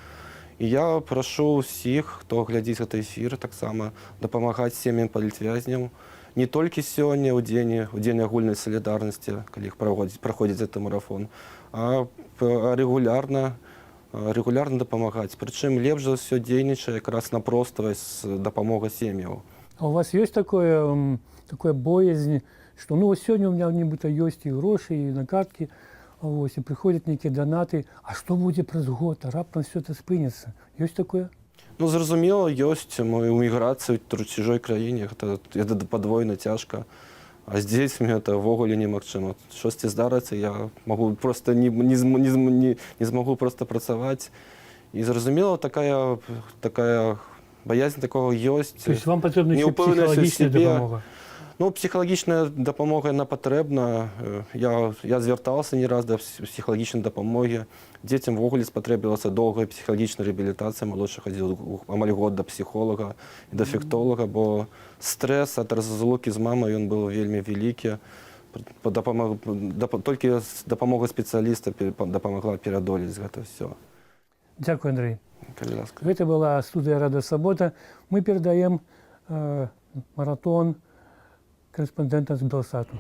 І я прашу ўсіх, хто глядзіць гэты эфір, таксама дапамагаць сем'ям палітвязням не толькі сёння, у дзень агульнай салідарнасці, калі праходзіць гэты марафон, а рэгулярна дапамагаць. Прычым лепш за ўсё дзейнічае якраз напроставасць дапамога сем'яў. А у вас ёсць такое боязнь, што сёння у меня нібыта ёсць і грошы, і на карткі, і прыходзяць нейкія данаты, а што будзе праз год, а раптам все это спыніцца. Ёсць такое? Зразумела, ёсць. Мы ў міграцыі ў чужой краіне, гэта падвойна цяжка. А з дзецьмі гэта ўвогуле немагчыма. Штосьці здарыцца, я магу проста не змагу проста працаваць. І зразумела, такая баязнь такого ёсць. То есть вам патрэбна псіхалагічная дапамога? Псіхалагічная дапамога, яна патрэбна. Я звяртаўся не раз да псіхалагічнай дапамогі. Дзецям увогуле спатрэбілася доўгая псіхалагічная рэабілітацыя. Малодшы хадзіў амаль год да псіхолага і да фектолага, бо стрэс ад разлукі з мамай, ён быў вельмі вялікі. Толькі дапамога спецыяліста дапамагла пераадолець гэта ўсё. Дзякуй, Андрэй. Гэта была студыя «Радыё Свабода». Мы перадаем маратон корэспандэнта з Белсату.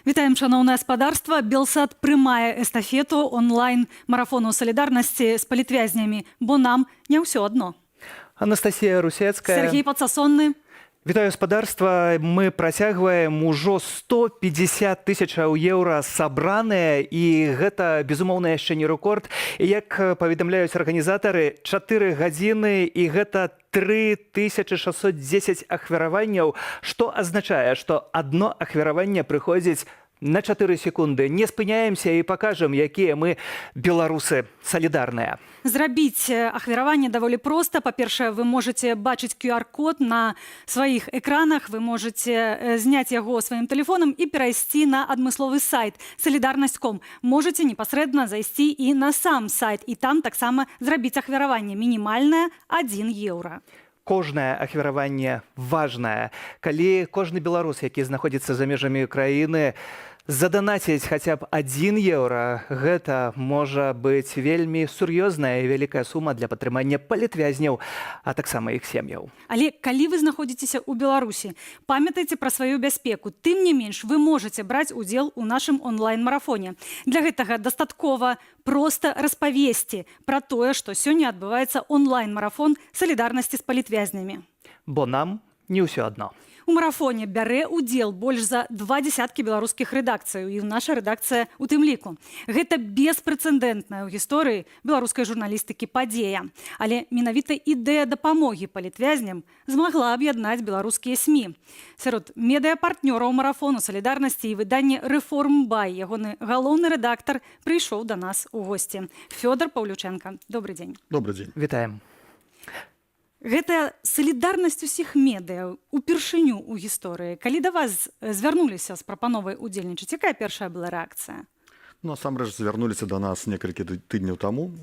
Вітаем, шановне гаспадарства. Белсат прымае эстафету онлайн-марафону салідарнасці з палітвязнямі, бо нам не ўсё адно. Анастасія Русецкая. Сергей Подсасонны. Вітаю, гаспадарства. Мы працягваем ужо 150 тысячаў еўра сабраныя, і гэта, безумоўна, яшчэ не рэкорд. І як паведамляюць арганізатары, 4 гадзіны, і гэта 3610 ахвяраванняў, што азначае, што адно ахвяраванне прыходзіць На 4 секунды не спыняемся і пакажам, якія мы беларусы салідарныя. Зрабіць ахвяраванне даволі проста. Па-першае, вы можете бачыць QR-код на сваіх экранах, вы можете зняць яго сваім тэлефонам і перайсці на адмысловы сайт «Солидарность.ком». Можете непасрэдна зайсці і на сам сайт, і там таксама зрабіць ахвяраванне. Мінімальнае 1 еўра. Кожнае ахвяраванне важнае. Калі кожны беларус, які знаходзіцца за межамі краіны, заданаціць хаця б 1 еўра, гэта можа быць вельмі сур'ёзная і вялікая сума для падтрымання палітвязняў, а таксама іх сем'яў. Але калі вы знаходзіцеся ў Беларусі, памятайце пра сваю бяспеку. Тым не менш, вы можете браць удзел у нашым онлайн-марафоне. Для гэтага дастаткова проста распавесці пра тое, што сёння адбываецца онлайн-марафон салідарнасці з палітвязнямі. Бо нам не ўсё адно. У марафоне бярэ ўдзел больш за 20 беларускіх рэдакцыяў, і наша рэдакцыя у тым ліку. Гэта беспрэцэдэнтная ў гісторыі беларускай журналістыкі падзея. Але менавіта ідэя дапамогі палітвязням змагла аб'яднаць беларускія СМІ. Сярод медыапартнёраў марафону салідарнасці і выданне «Рэформбай» ягоны галоўны рэдактар прыйшоў да нас у госці. Фёдор Паўлюченка. Добрый дзень. Добрый дзень. Вітаем. Гэта салідарнасць усіх медыа упершыню ў гісторыі. Калі да вас звярнуліся з прапановай удзельнічаць, якая першая была рэакцыя? Ну, насамрэч звярнуліся да нас некалькі тыдняў таму,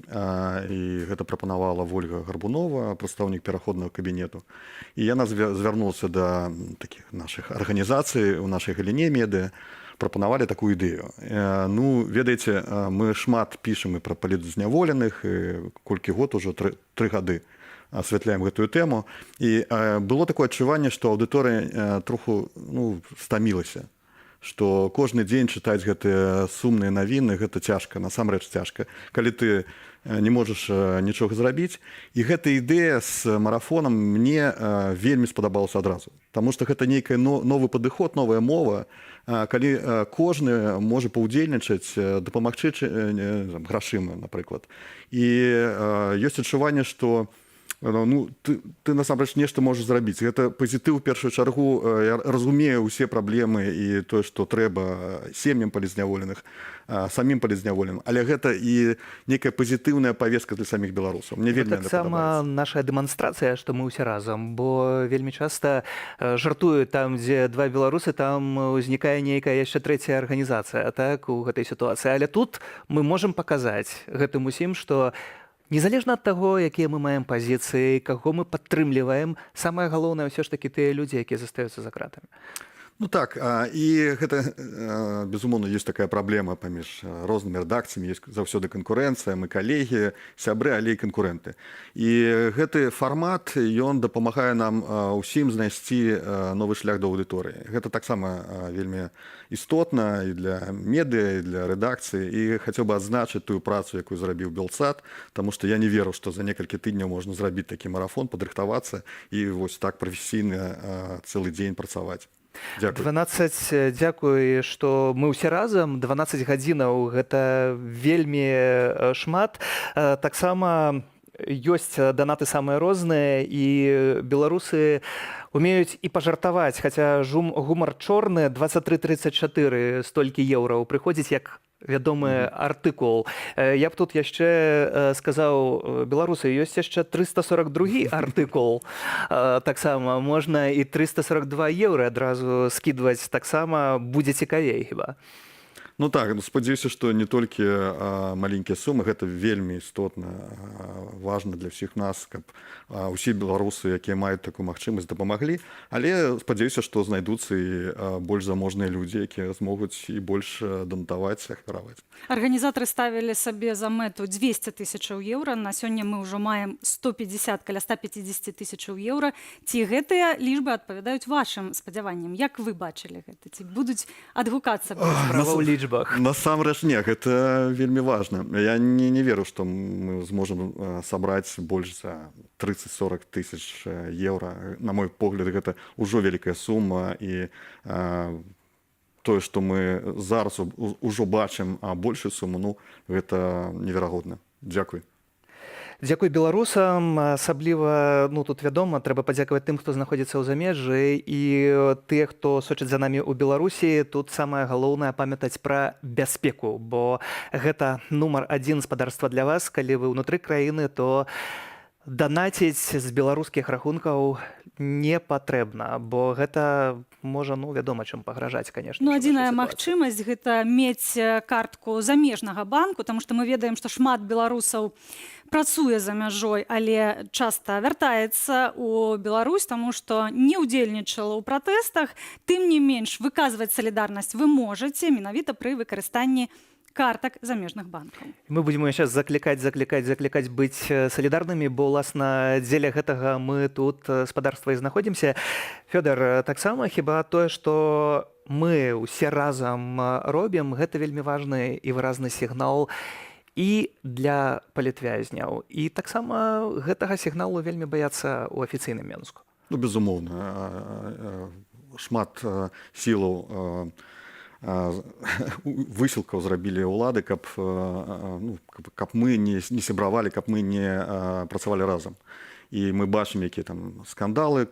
і гэта прапанавала Вольга Гарбунова, прадстаўнік пераходнага кабінету. І яна звярнулася да такіх нашых арганізацый у нашай галіне медыа, прапанавалі такую ідэю. Ну, ведаеце, мы шмат пішам і пра палітзняволеных, колькі год ужо 3 гады асвятляем гэтую тэму. І было такое адчуванне, што аўдыторыя троху стамілася, што кожны дзень чытаць гэтыя сумныя навіны, гэта цяжка, насамрэч цяжка, калі ты не можаш нічога зрабіць. І гэта ідэя з марафонам мне вельмі спадабалася адразу, таму што гэта нейкі новы падыход, новая мова, калі кожны можа паўдзельнічаць, дапамагчы грашыма, напрыклад. І ёсць адчуванне, што ты насамрэч нешта можаш зрабіць. Гэта пазітыў у першую чаргу. Я разумею ўсе праблемы і тое, што трэба сем'ям палітзняволеных, самім палітзняволеным. Але гэта і некая пазітыўная павестка для саміх беларусаў. Мне вельмі гэта таксама наша дэманстрацыя, што мы ўсе разам, бо вельмі часта жартуюць там, дзе 2 беларусы, там узнікае нейкая яшчэ 3-я арганізацыя, так, у гэтай сітуацыі. Але тут мы можам паказаць гэтым усім, што незалежна ад таго, якія мы маем пазіцыі, каго мы падтрымліваем, самае галоўнае ўсё ж такі тыя людзі, якія застаюцца за кратамі. Ну так, і гэта, безумоўна, ёсць такая праблема паміж рознымі рэдакцыямі, ёсць заўсёды канкурэнцыя, мы калегі, сябры, але і канкурэнты. І гэты фармат, ён дапамагае нам усім знайсці новы шлях да аўдыторыі. Гэта таксама вельмі істотна і для медыа, і для рэдакцыі. І хацеў бы адзначыць тую працу, якую зрабіў Белсат, таму што я не веру, што за некалькі тыдняў можна зрабіць такі марафон, падрыхтавацца і вось так прафесійна цэлы дзень працаваць. Дякую. 12, дзякуй, што мы ўсе разам. 12 гадзінаў гэта вельмі шмат. Таксама ёсць данаты самыя розныя, і беларусы умеюць і пажартаваць, хаця гумар чорны. 23-34 столькі еўраў прыходзіць як вядомы артыкул. Я б тут яшчэ сказаў, беларусы, ёсць яшчэ 342 артыкул. Таксама можна і 342 еўры адразу скідваць, таксама будзе цікавей хіба. Ну так, спадзяюся, што не толькі маленькія сумы, гэта вельмі істотна, важна для ўсіх нас, каб усе беларусы, якія маюць такую магчымасць, дапамаглі, але спадзяюся, што знайдуцца і больш заможныя людзі, якія змогуць і больш данатаваць, ахвяраваць. Арганізатары ставілі сабе за мэту 200 000 еўра. На сёння мы ўжо маем 150, каля 150 000 еўра. Ці гэтыя лічбы адпавядаюць вашым спадзяванням? Як вы бачылі гэта? Ці будуць адгукацца справа ў лічбах? Насамрэч не, гэта вельмі важна. Я не веру, што мы зможам сабраць больш за 30-40 тысяч еўра. На мой погляд, гэта ўжо вялікая сума, і тое, што мы зараз ужо бачым большую суму, гэта неверагодна. Дзякуй. Дзякуй беларусам, асабліва, ну, тут вядома, трэба падзякаваць тым, хто знаходзіцца ў замежжы, і тыя, хто сочыць за намі ў Беларусі, тут самае галоўнае памятаць пра бяспеку, бо гэта нумар адзін спадарства для вас. Калі вы ўнутры краіны, то данаціць з беларускіх рахункаў не патрэбна, бо гэта можа, ну, вядома, чым пагражаць, конечно. Ну, адзіная магчымасць гэта мець картку замежнага банку, таму што мы ведаем, што шмат беларусаў працуе за мяжой, але часта вяртаецца ў Беларусь, таму што не ўдзельнічала ў пратэстах. Тым не менш, выказваць салідарнасць вы можаце менавіта пры выкарыстанні картак замежных банкаў. Мы будзем яшчэ заклікаць быць салідарнымі, бо, уласна, дзеля гэтага мы тут спадарства і знаходзімся. Фёдар, таксама хіба тое, што мы ўсе разам робім, гэта вельмі важны і выразны сігнал і для палітвязняў. І таксама гэтага сігналу вельмі баяцца ў афіцыйным Менску. Ну, безумоўна. Шмат сілаў высілкаў зрабілі ўлады, каб мы не сябравалі, каб мы не працавалі разам. І мы бачым, якія там скандалы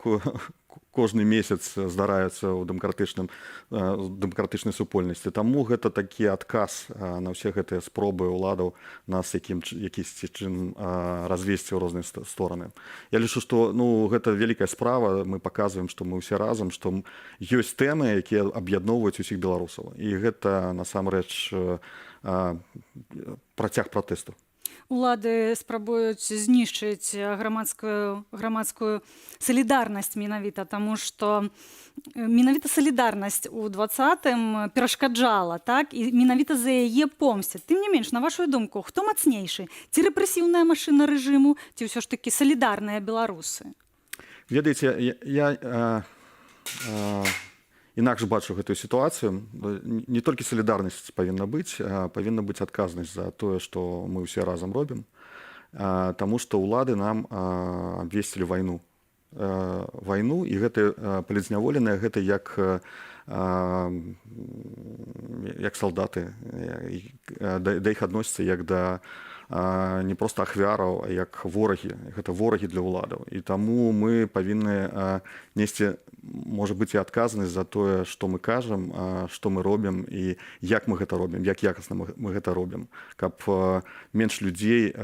кожны месяц здараюцца ў дэмакратычнай супольнасці. Таму гэта такі адказ на ўсе гэтыя спробы ўладаў нас якісьці чым развесці ў розныя стороны. Я лічу, што гэта вялікая справа, мы паказваем, што мы ўсе разам, што ёсць тэмы, якія аб'ядноўваюць усіх беларусаў. І гэта насамрэч працяг пратэсту. Улады спрабуюць знішчыць грамадскую салідарнасць менавіта, таму што менавіта салідарнасць у 20-м перашкаджала, так? І менавіта за яе помсцяць. Тым не менш, на вашу думку, хто мацнейшы? Ці рэпрэсіўная машына рэжыму, ці ўсё ж такі салідарныя беларусы? Ведаеце, я інакш бачу гэтую сітуацыю. Не толькі салідарнасць павінна быць адказнасць за тое, што мы ўсе разам робім, таму што ўлады нам абвесцілі вайну. І гэтыя палітзняволеныя, гэта як салдаты. Да іх адносяцца як да не проста ахвяраў, а як ворагі. Гэта ворагі для ўладаў. І таму мы павінны несці, можа быць, і адказнасць за тое, што мы кажам, што мы робім і як мы гэта робім, як якасна мы гэта робім, каб менш людзей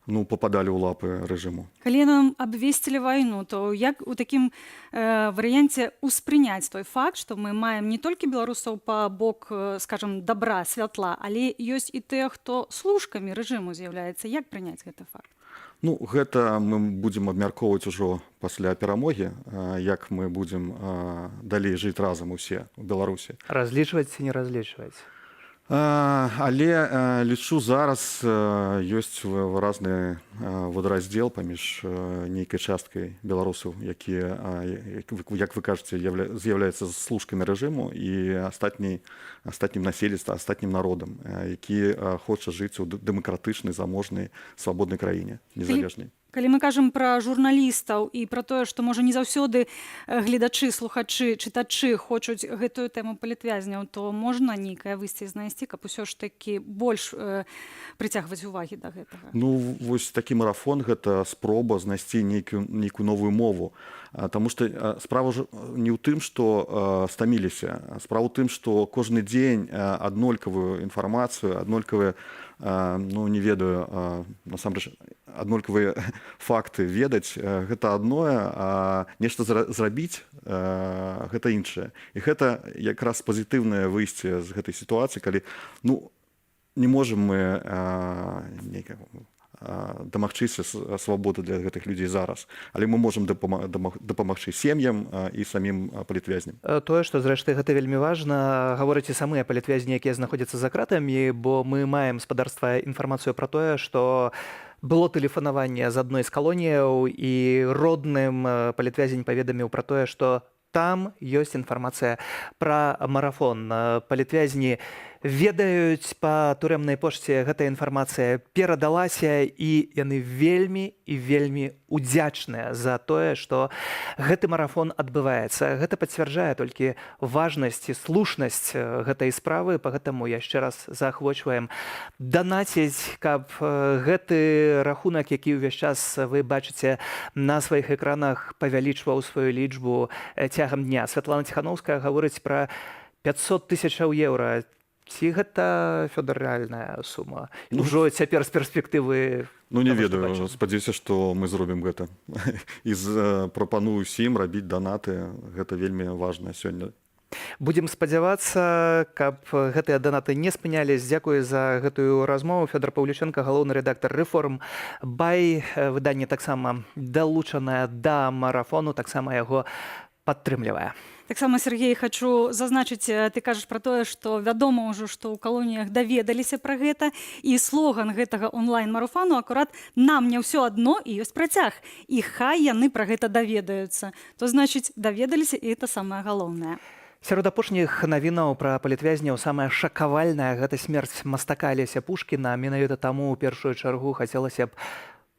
попадалі ў лапы рэжыму. Калі нам абвесцілі вайну, то як у такім варыянце ўспрыняць той факт, што мы маем не толькі беларусаў па бок, скажам, добра, святла, але ёсць і тыя, хто служкамі рэжыму з'яўляецца. Як прыняць гэты факт? Гэта мы будзем абмяркоўваць ужо пасля перамогі, як мы будзем далей жыць разам усе ў Беларусі. Разлічваць ці не разлічваць? Але лічу, зараз ёсць выразны водораздзел паміж нейкай часткай беларусаў, якія, як вы кажаце, з'яўляюцца служкамі рэжыму, і астатнім насельніцтвам, астатнім народам, які хоча жыць у дэмакратычнай, заможнай, свабоднай краіне, незалежнай. Калі мы кажам пра журналістаў і пра тое, што, можа, не заўсёды гледачы, слухачы, чытачы хочуць гэтую тэму палітвязняў, то можна нейкае выйсце знайсці, каб усё ж такі больш прыцягваць увагі да гэтага? Вось такі марафон — гэта спроба знайсці нейкую новую мову. Таму што справа не ў тым, што стаміліся. Справа ў тым, што кожны дзень аднолькавую інфармацыю, аднолькавыя, не ведаю, насамрэч, аднолькавыя факты ведаць, гэта адное, а нешта зрабіць — гэта іншае. І гэта якраз пазітыўнае выйсце з гэтай сітуацыі, калі не можам мы дамагчыся свабоды для гэтых людзей зараз, але мы можам дапамагчы сем'ям і самім палітвязням. Тое, што, зрэшты, гэта вельмі важна, гавораць і самыя палітвязні, якія знаходзяцца за кратамі, бо мы маем, спадарства, інфармацыю пра тое, што было тэлефанаванне з адной з калоніяў, і родным палітвязень паведаміў пра тое, што там ёсць інфармацыя пра марафон. Палітвязні ведаюць па турэмнай пошце, гэтая інфармацыя перадалася, і яны вельмі і вельмі удзячныя за тое, што гэты марафон адбываецца. Гэта пацвярджае толькі важнасць і слушнасць гэтай справы, пагэтаму яшчэ раз заахвочваем данаціць, каб гэты рахунак, які ўвесь час вы бачыце на сваіх экранах, павялічваў сваю лічбу цягам дня. Святлана Ціхановская гаворыць пра 500 000 еўра. Ці гэта, Фёдор, рэальная сума? Ужо цяпер з перспектывы... Ну, не ведаю. Спадзяюся, што мы зробім гэта. І прапаную ўсім рабіць данаты. Гэта вельмі важна сёння. Будзем спадзявацца, каб гэтыя данаты не спынялись. Дзякую за гэтую размову. Фёдор Паўлюченко, галоўны рэдактар «Рэформ Бай». Выданне таксама далучанае да марафону, таксама яго падтрымлівае. Таксама, Сергей, хочу зазначыць, ты кажаш пра тое, што вядома ўжо, што ў калоніях даведаліся пра гэта, і слоган гэтага онлайн-марафону акурат «Нам не ўсё адно» і ёсць працяг. І хай яны пра гэта даведаюцца. То значыць, даведаліся, і гэта самае галоўнае. Сярод апошніх навінаў пра палітвязняў самая шакавальная — гэта смерць мастака Алеся Пушкіна. Менавіта таму ў першую чаргу хацелася б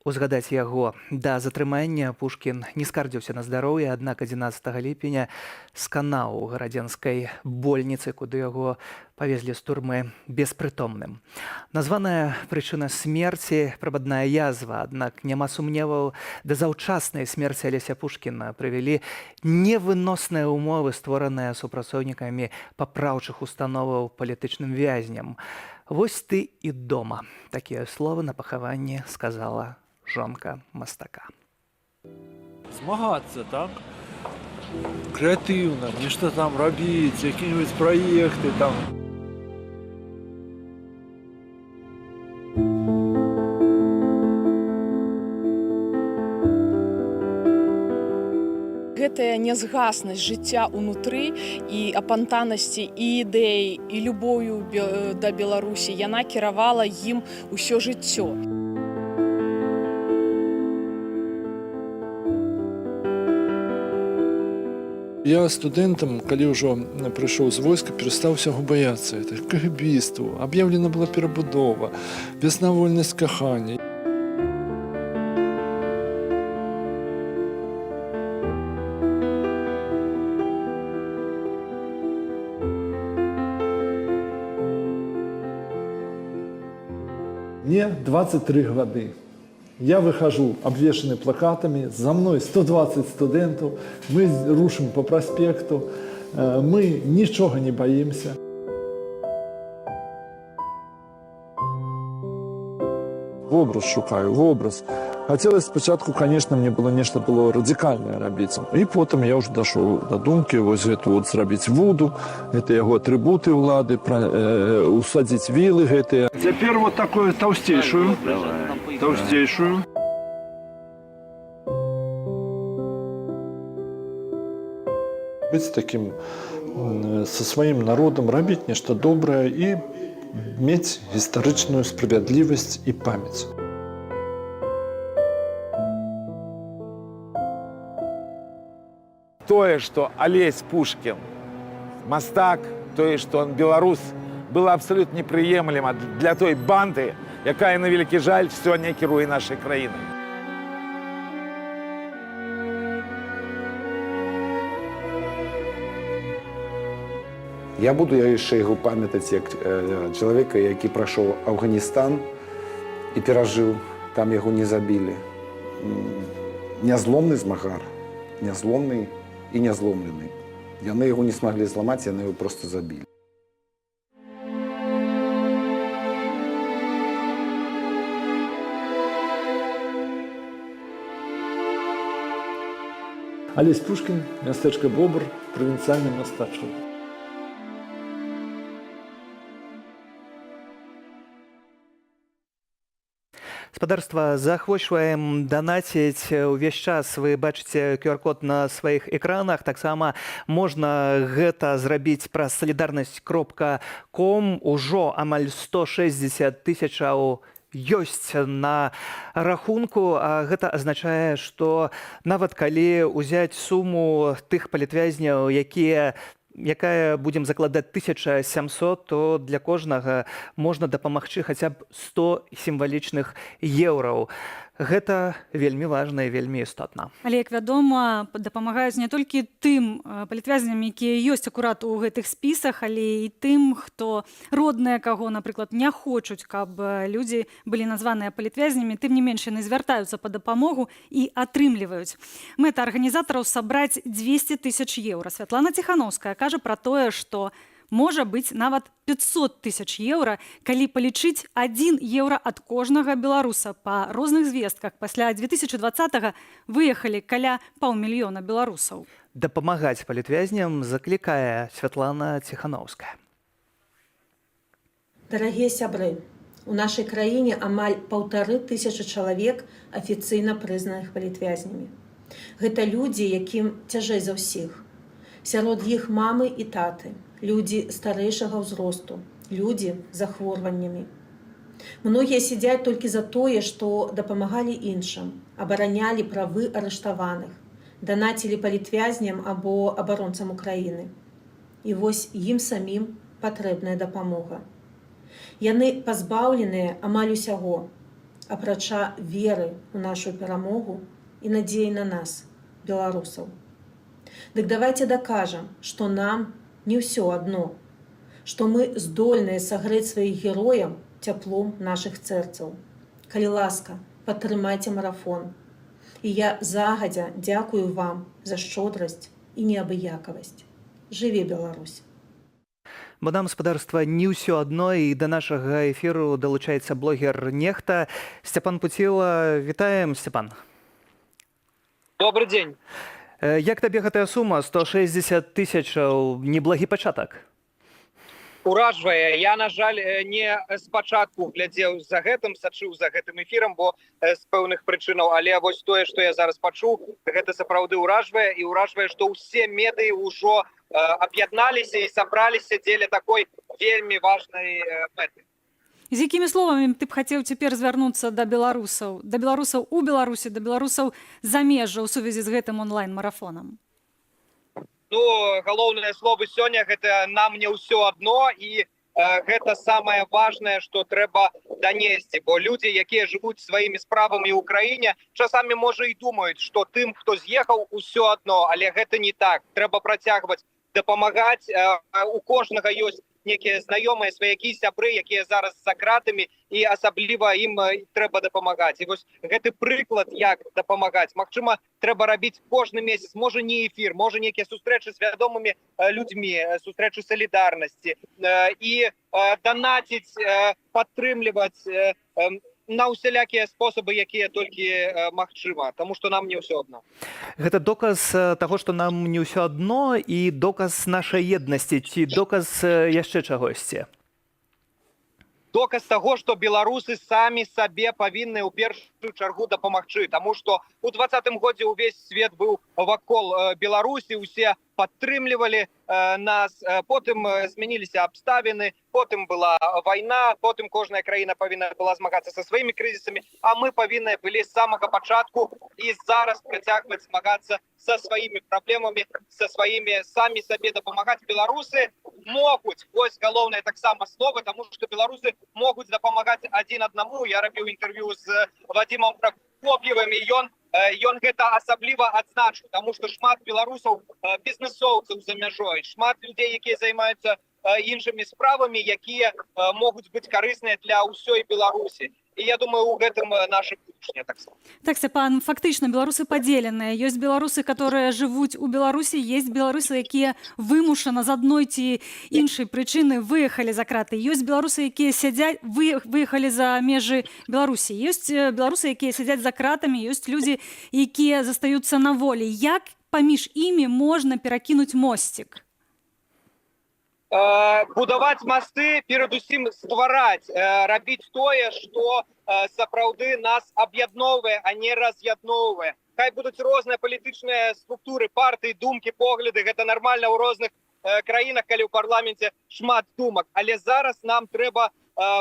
узгадаць яго. Да затрымання Пушкін не скардзіўся на здароўе, аднак 11 ліпеня сканаў у гарадзенскай больніцы, куды яго павезлі з турмы беспрытомным. Названая прычына смерці — прабадная язва, аднак няма сумневаў, да заўчаснай смерці Алеся Пушкіна прывялі невыносныя ўмовы, створаныя супрацоўнікамі папраўчых установаў палітычным вязням. «Вось ты і дома». Такія словы на пахаванні сказала жонка мастака. Змагацца, так? Крэатыўна, нешта там рабіць, якія-небудзь праекты там. Гэтая нязгаснасць жыцця ўнутры і апантанасці і ідэй, і любоўю да Беларусі, яна кіравала ім усё жыццё. Я студэнтам, калі ўжо прыйшоў з войска, перастаў усяго баяцца. Это кагебістаў, аб'яўлена была перабудова, вясна, вольнасць, каханне. Мне 23 гады. Я выхожу, обвешанный плакатами, за мной 120 студентов, мы рушим по проспекту, мы ничего не боимся. Образ шукаю, образ. Хотелось спочатку, конечно, мне было нечто было радикальное робить. И потом я уже дошел до думки, вот это вот зробить вуду, это его атрибуты влады, усадить вилы эти. Теперь вот такую толстейшую. Толстейшую. Быть таким со своим народом, робить нечто доброе и иметь историческую справедливость и память. Тое, што Алесь Пушкін мастак, тое, што он беларус, было абсалютна непрыемлема для той банды, якая, на вялікі жаль, сёння кіруе нашай краінай. Я буду яшчэ яго памятаць як чалавека, які прайшоў Афганістан і перажыў, там яго не забілі. Нязломны змагар, нязломны і нязломлены. Яны яго не смаглі зламаць, яны яго проста забілі. Алесь Пушкін, мястэчка Бобр, правінцыяльны мастачок. Спадарства, заахвочваем данаціць увесь час. Вы бачыце QR-код на сваіх экранах. Таксама можна гэта зрабіць праз solidarność.com. Ужо амаль 160 000 ёсць на рахунку. Гэта азначае, што нават калі ўзяць суму тых палітвязняў, якія якая будзем закладаць 1700, то для кожнага можна дапамагчы хаця б 100 сімвалічных еўраў. Гэта вельмі важна і вельмі істотна. Але, як вядома, дапамагаюць не толькі тым палітвязням, якія ёсць акурат у гэтых спісах, але і тым, хто родныя каго, напрыклад, не хочуць, каб людзі былі названыя палітвязнямі, тым не менш яны звяртаюцца па дапамогу і атрымліваюць. Мэта арганізатараў сабраць 200 тысяч еўра. Святлана Ціхановская кажа пра тое, што можа быць нават 500 тысяч еўра, калі палічыць 1 еўра ад кожнага беларуса. Па розных звестках пасля 2020-го выехалі каля паўмільёна беларусаў. Дапамагаць палітвязням заклікае Святлана Ціхановская. Дарагія сябры, у нашай краіне амаль 1500 чалавек афіцыйна прызнаных палітвязнямі. Гэта людзі, якім цяжэй за ўсіх. Сярод іх мамы і таты, людзі старэйшага ўзросту, людзі з захворваннямі. Многія сядзяць толькі за тое, што дапамагалі іншым, абаранялі правы арыштаваных, данацілі палітвязням або абаронцам Украіны. І вось ім самім патрэбная дапамога. Яны пазбаўленыя амаль усяго, апрача веры ў нашу перамогу і надзеі на нас, беларусаў. Дык давайте дакажам, што нам не ўсё адно, што мы здольныя сагрэць сваіх герояў цяплом нашых сэрцаў. Калі ласка, падтрымайце марафон. І я загадзя дзякую вам за шчодрасць і неабыякавасць. Жыве Беларусь! Бо нам, спадарства, не ўсё адно, і да нашага эфіру далучаецца блогер Нехта. Сцяпан Пуціла, вітаем, Сцяпан. Добрый день. Як табе гэтая сума 160 тысячаў, неблагі пачатак? Уражвае. Я, на жаль, не спачатку глядзеў за гэтым, сачыў за гэтым эфірам, бо з пэўных прычынаў, але вось тое, што я зараз пачуў, гэта сапраўды уражвае, і уражвае, што ўсе медыі ўжо аб'ядналіся і сабраліся дзеля такой вельмі важнай мэты. З якімі словамі ты б хацеў цяпер звярнуцца да беларусаў у Беларусі, да беларусаў за межа ў сувязі з гэтым онлайн-марафонам? Ну, галоўныя словы сёння гэта нам не ўсё адно, і гэта самае важнае, што трэба данесці, бо людзі, якія жывуць сваімі справамі ў краіне, часамі можа і думаюць, што тым, хто з'ехаў, усё адно, але гэта не так. Трэба працягваць дапамагаць, у кожнага ёсць некія знаёмыя, сваякі, сябры, якія зараз за кратамі, і асабліва ім трэба дапамагаць. І вось гэты прыклад, як дапамагаць, магчыма, трэба рабіць кожны месяц, можа не эфір, можа нейкія сустрэчы з вядомымі людзьмі, сустрэчы салідарнасці, і данаціць, падтрымліваць на усялякія спосабы, якія толькі магчыма, таму што нам не ўсё адно. Гэта доказ таго, што нам не ўсё адно, і доказ нашай еднасці, ці доказ яшчэ чагосьці? Доказ таго, што беларусы самі сабе павінны ў першую чаргу дапамагчы, таму што ў 2020 годзе ўвесь свет быў вакол Беларусі, усе падтрымлівалі нас, потым змяніліся абставіны, потым была вайна, потым кожная краіна павінна была змагацца са сваімі крызісамі, а мы павінны былі з самага пачатку і зараз працягваць змагацца са сваімі праблемамі, са сваімі самі сабе дапамагаць. Беларусы могуць, вось галоўнае таксама слова, таму што беларусы могуць дапамагаць адзін аднаму. Я рабіў інтэрв'ю з Вадзімам Пракоп'евым, і ён гэта асабліва адзначыў, таму што шмат беларусаў бізнэсоўцаў за мяжой, шмат людзей, якія займаюцца іншымі справамі, якія могуць быць карысныя для ўсёй Беларусі. І я думаю, у гэтым наша будучыня таксама. Так, Сцяпан, фактычна беларусы падзеленыя. Ёсць беларусы, которые жывуць у Беларусі, есть беларусы, якія вымушана з адной ці іншай прычыны выехалі за краты. Ёсць беларусы, якія сядзяць, выехалі за межы Беларусі. Ёсць беларусы, якія сядзяць за кратамі, ёсць людзі, якія застаюцца на волі. Як паміж імі можна перакінуць мосцік? Будаваць масты, перадусім ствараць, рабіць тое, што сапраўды нас аб'ядноўвае, а не раз'ядноўвае. Хай будуць розныя палітычныя структуры, партыі, думкі, погляды, гэта нармальна ў розных краінах, калі ў парламенце шмат думак. Але зараз нам трэба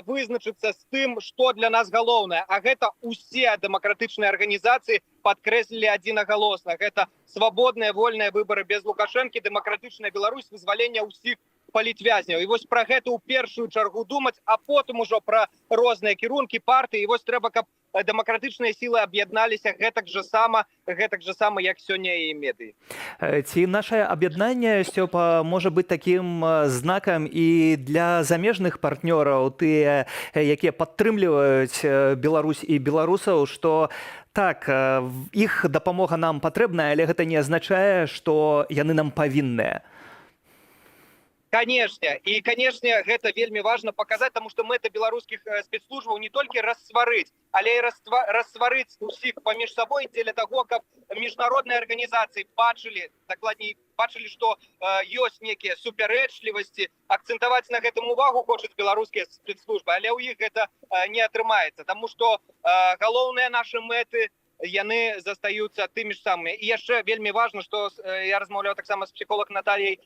вызначыцца з тым, што для нас галоўнае. А гэта усе дэмакратычныя арганізацыі падкрэслілі адзінагалосна. Гэта свабодныя, вольныя выбары без Лукашэнкі, дэмакратычная Беларусь, вызвалення ўсіх палітвязняў. І вось пра гэта ў першую чаргу думаць, а потым ужо пра розныя кірункі партыі. І вось трэба, каб дэмакратычныя сілы аб'ядналіся гэтак жа сама, як сёння і медыі. Ці наше аб'яднанне, Сцёпа, можа быць такім знакам і для замежных партнёраў, тыя, якія падтрымліваюць Беларусь і беларусаў, што так, іх дапамога нам патрэбная, але гэта не азначае, што яны нам павінныя. Конечно. И, конечно, гэта вельмі важно показать, потому что мэта беларускіх спецслужбаў не толькі рассварыць, але і рассварыць усіх паміж сабой дзеля таго, каб міжнародныя арганізацыі бачылі, што ёсць некія супярэчлівасці, акцэнтаваць на гэтым увагу хочуць беларускія спецслужбы, але ў іх гэта не атрымаецца, таму што галоўныя нашы мэты яны застаюцца тымі ж самымі. І яшчэ вельмі важна, што я размаўляў таксама з псіхолог Натальяй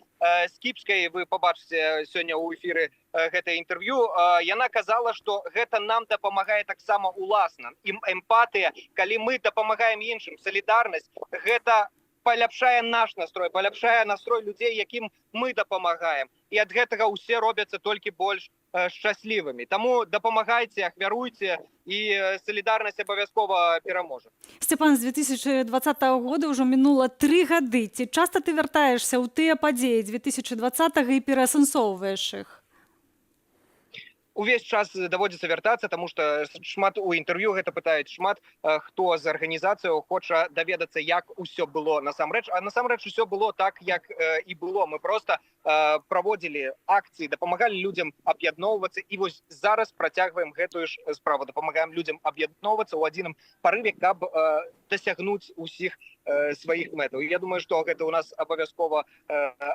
Скіпскай, вы пабачыце сёння ў эфіры гэта інтэрв'ю, яна казала, што гэта нам дапамагае таксама уласна. Эмпатыя, калі мы дапамагаем іншым, салідарнасць, гэта паляпшае наш настрой, паляпшае настрой людзей, якім мы дапамагаем. І ад гэтага ўсе робяцца толькі больш шчаслівымі. Таму дапамагайце, ахвяруйце, і салідарнасць абавязкова пераможа. Сцяпан, з 2020 года ўжо мінула 3 гады. Ці часта ты вяртаешся ў тыя падзеі 2020 і пераасэнсоўваеш іх? Увесь час даводзіцца вяртацца, таму што шмат у інтэрв'ю гэта пытаюць шмат, хто з арганізацыяў хоча даведацца, як усё было насамрэч. А насамрэч усё было так, як і было. Мы проста праводзілі акцыі, дапамагалі людзям аб'ядноўвацца, і вось зараз працягваем гэтую ж справу. Дапамагаем людзям аб'ядноўвацца ў адзіным парыве, каб дасягнуць усіх сваіх мэтаў. Я думаю, што гэта у нас абавязкова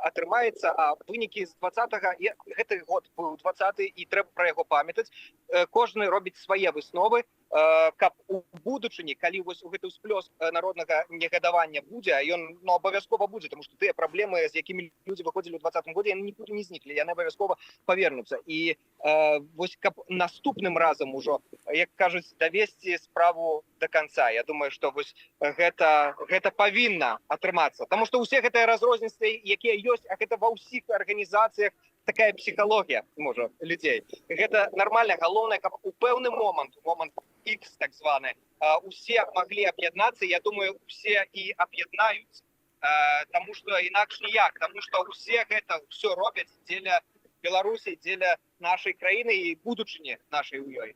атрымаецца, а вынікі з 20-го, гэты год быў 20-й, і трэба пра яго памятаць. Кожны робіць свае высновы, каб у будучыні, калі вось у гэты ўсплёс народнага негадавання будзе, ён абавязкова будзе, тому што тыя праблемы, з якімі людзі выходзілі ў 20-м годзе, яны нікуды не зніклі, яны абавязкова павернуцца. І вось каб наступным разам ужо, як кажуць, давесці справу до конца. Я думаю, што вось гэта павінна атрымацца. Таму што ўсе гэтыя разрозненства, якія ёсць, а гэта ва ўсіх арганізацыях такая псіхалогія, можа, людзей. Гэта нармальна, галоўнае, каб у пэўны момант X так званы, усе маглі аб'яднацца. Я думаю, усе і аб'яднаюць, таму што інакш ніяк, таму што усе гэта ўсё робяць дзеля Беларусі, дзеля нашай краіны і будучыні нашай у ёй.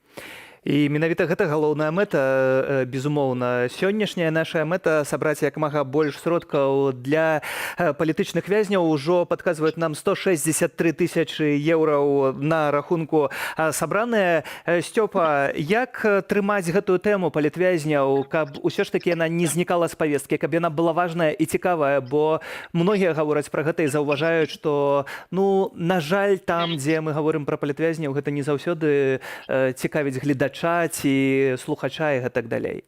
І менавіта гэта галоўная мэта, безумоўна. Сённяшняя наша мэта сабраць як мага больш сродкаў для палітычных вязняў. Ужо падказваюць нам 163 тысячы еўраў на рахунку сабраныя. Сцёпа, як трымаць гэтую тэму палітвязняў, каб усё ж такі яна не знікала з павесткі, каб яна была важная і цікавая, бо многія гавораць пра гэта і заўважаюць, што, на жаль, там, дзе мы гаворым пра палітвязняў, гэта не заўсёды цікавіць гледача ці слухача і гэтак далей.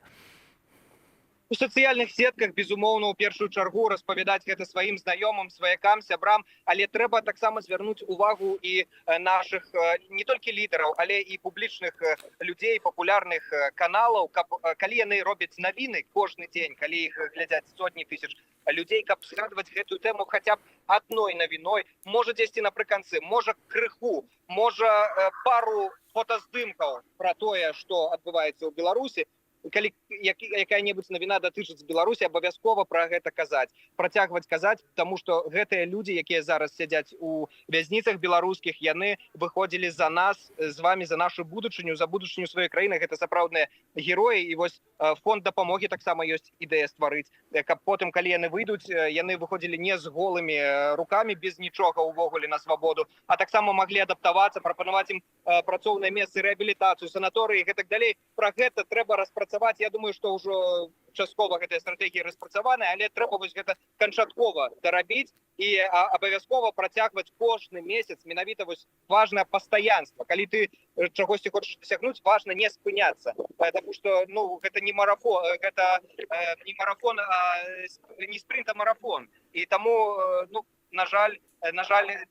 У сацыяльных сетках, безумоўна, у першую чаргу распавядаць гэта сваім знаёмым, сваякам, сябрам, але трэба таксама звярнуць увагу і нашых не толькі лідараў, але і публічных людзей, папулярных каналаў, калі яны робяць навіны кожны дзень, калі іх глядзяць сотні тысяч людзей, каб згадваць гэтую тэму хаця б адной навіной, можа дзесьці напрыканцы, можа крыху, можа пару фотаздымкаў пра тое, што адбываецца ў Беларусі. Калі якая-небудзь навіна датычыць Беларусі, абавязкова пра гэта казаць, працягваць казаць, таму што гэтыя людзі, якія зараз сядзяць у вязніцах беларускіх, яны выходзілі за нас з вамі, за нашу будучыню, за будучыню сваёй краіны. Гэта сапраўдныя героі. І вось фонд дапамогі таксама ёсць ідэя стварыць, каб потым, калі яны выйдуць, яны выходзілі не з голымі рукамі, без нічога ўвогуле на свабоду, а таксама маглі адаптавацца, прапанаваць ім працоўныя месцы, рэабілітацыю, санаторыі і гэтак далей. Пра гэта трэба распрацаваць. Я думаю, што ўжо часткова гэтыя стратэгіі распрацаваныя, але трэба вось гэта канчаткова дарабіць і абавязкова працягваць кожны месяц. Менавіта вось важна пастаянства. Калі ты чагосьці хочаш дасягнуць, важна не спыняцца, таму што гэта не марафон, не спринт, а марафон. І таму, на жаль,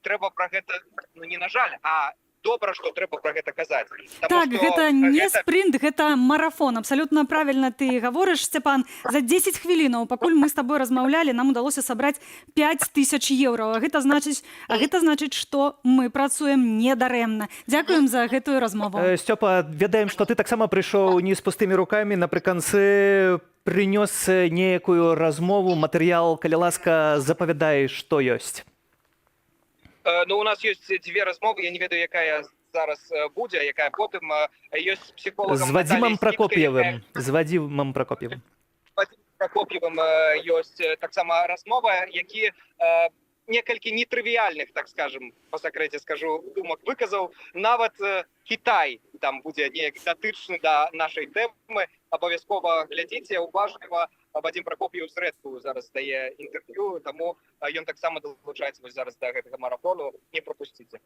трэба пра гэта, не на жаль, а добра, што трэба пра гэта казаць. Так, гэта не спринт, гэта марафон. Абсолютно правильно ты гаворыш, Сцяпан. За 10 хвілінаў, пакуль мы з табой размаўлялі, нам удалося сабраць 5000 еўра. А гэта значыць, што мы працуем недарэмна. Дзякуем за гэтую размову. Сцёпа, ведаем, што ты таксама прыйшоў не з пустымі рукамі. Напрыканцы прынёс некую размову, матэрыял, калі ласка, запавядай, што ёсць. Ну, у нас ёсць дзве размовы, я не ведаю, якая зараз будзе, якая потым. Ёсць псіхолагам З Вадзімам Пракоп'евым. З Вадзімам Пракоп'евым. Пракоп'евым ёсць таксама размова, які некалькі нетрывіяльных, так скажем, по сакрэце скажу, думак выказаў. Нават Кітай там будзе неяк датычны да нашай тэмы. Абавязкова глядзіце уважліва. Вадзім Пракоп'еў зрэдку зараз дае інтэрв'ю, таму ён таксама далучаецца вось зараз да гэтага марафону. Не прапусціце.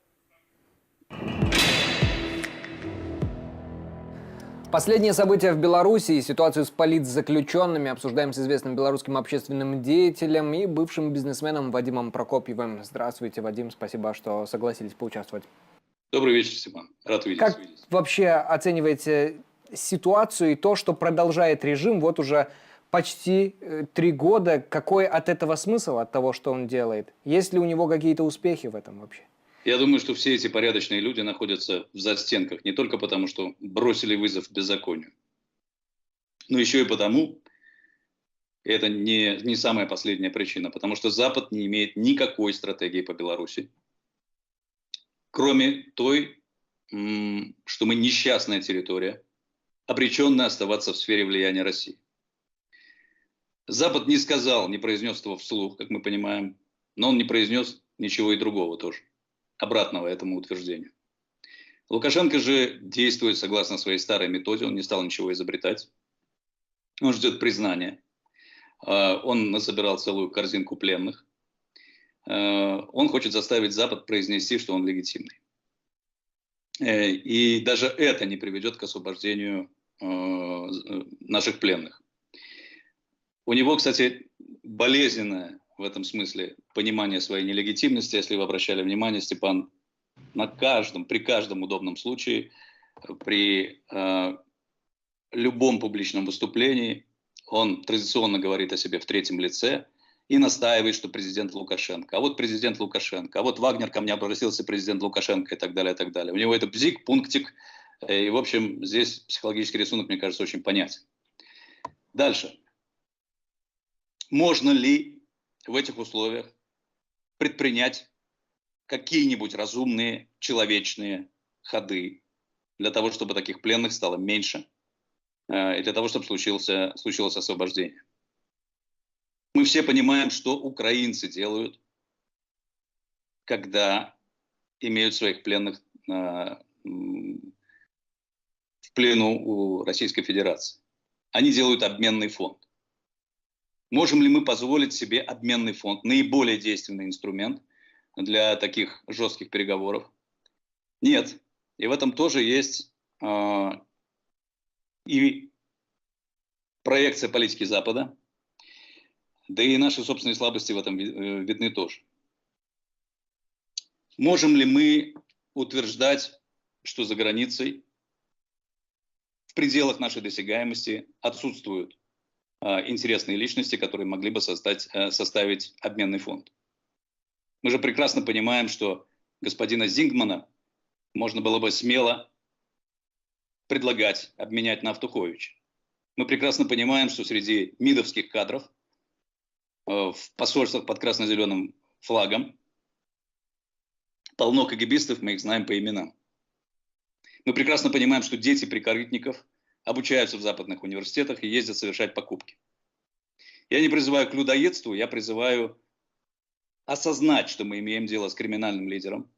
Последние события в Беларуси и ситуацию с политзаключенными обсуждаем с известным белорусским общественным деятелем и бывшим бизнесменом Вадимом Прокопьевым. Здравствуйте, Вадим, спасибо, что согласились поучаствовать. Добрый вечер, Степан. Рад видеть. Как вообще оцениваете ситуацию и то, что продолжает режим вот уже почти 3 года? Какой от этого смысл, от того, что он делает? Есть ли у него какие-то успехи в этом вообще? Я думаю, что все эти порядочные люди находятся в застенках не только потому, что бросили вызов беззаконию, но еще и потому, и это не самая последняя причина, потому что Запад не имеет никакой стратегии по Беларуси, кроме той, что мы несчастная территория, обреченная оставаться в сфере влияния России. Запад не сказал, не произнес этого вслух, как мы понимаем, но он не произнес ничего и другого тоже, обратного этому утверждению. Лукашенко же действует согласно своей старой методе, он не стал ничего изобретать. Он ждет признания. Он насобирал целую корзинку пленных. Он хочет заставить Запад произнести, что он легитимный. И даже это не приведет к освобождению наших пленных. У него, кстати, болезненное в этом смысле понимание своей нелегитимности. Если вы обращали внимание, Степан, при каждом удобном случае, при любом публичном выступлении он традиционно говорит о себе в третьем лице и настаивает, что президент Лукашенко. А вот президент Лукашенко. А вот Вагнер ко мне обратился, президент Лукашенко и так далее, и так далее. У него это бзик, пунктик. И, в общем, здесь психологический рисунок, мне кажется, очень понятен. Дальше. Можно ли в этих условиях предпринять какие-нибудь разумные, человечные ходы для того, чтобы таких пленных стало меньше и для того, чтобы случилось освобождение? Мы все понимаем, что украинцы делают, когда имеют своих пленных в плену у Российской Федерации. Они делают обменный фонд. Можем ли мы позволить себе обменный фонд, наиболее действенный инструмент для таких жестких переговоров? Нет. И в этом тоже есть и проекция политики Запада, да и наши собственные слабости в этом видны тоже. Можем ли мы утверждать, что за границей в пределах нашей досягаемости отсутствуют интересные личности, которые могли бы составить обменный фонд? Мы же прекрасно понимаем, что господина Зингмана можно было бы смело предлагать обменять на Автуховича. Мы прекрасно понимаем, что среди мидовских кадров в посольствах под красно-зеленым флагом полно КГБистов, мы их знаем по именам. Мы прекрасно понимаем, что дети прикорытников обучаются в западных университетах и ездят совершать покупки. Я не призываю к людоедству, я призываю осознать, что мы имеем дело с криминальным лидером.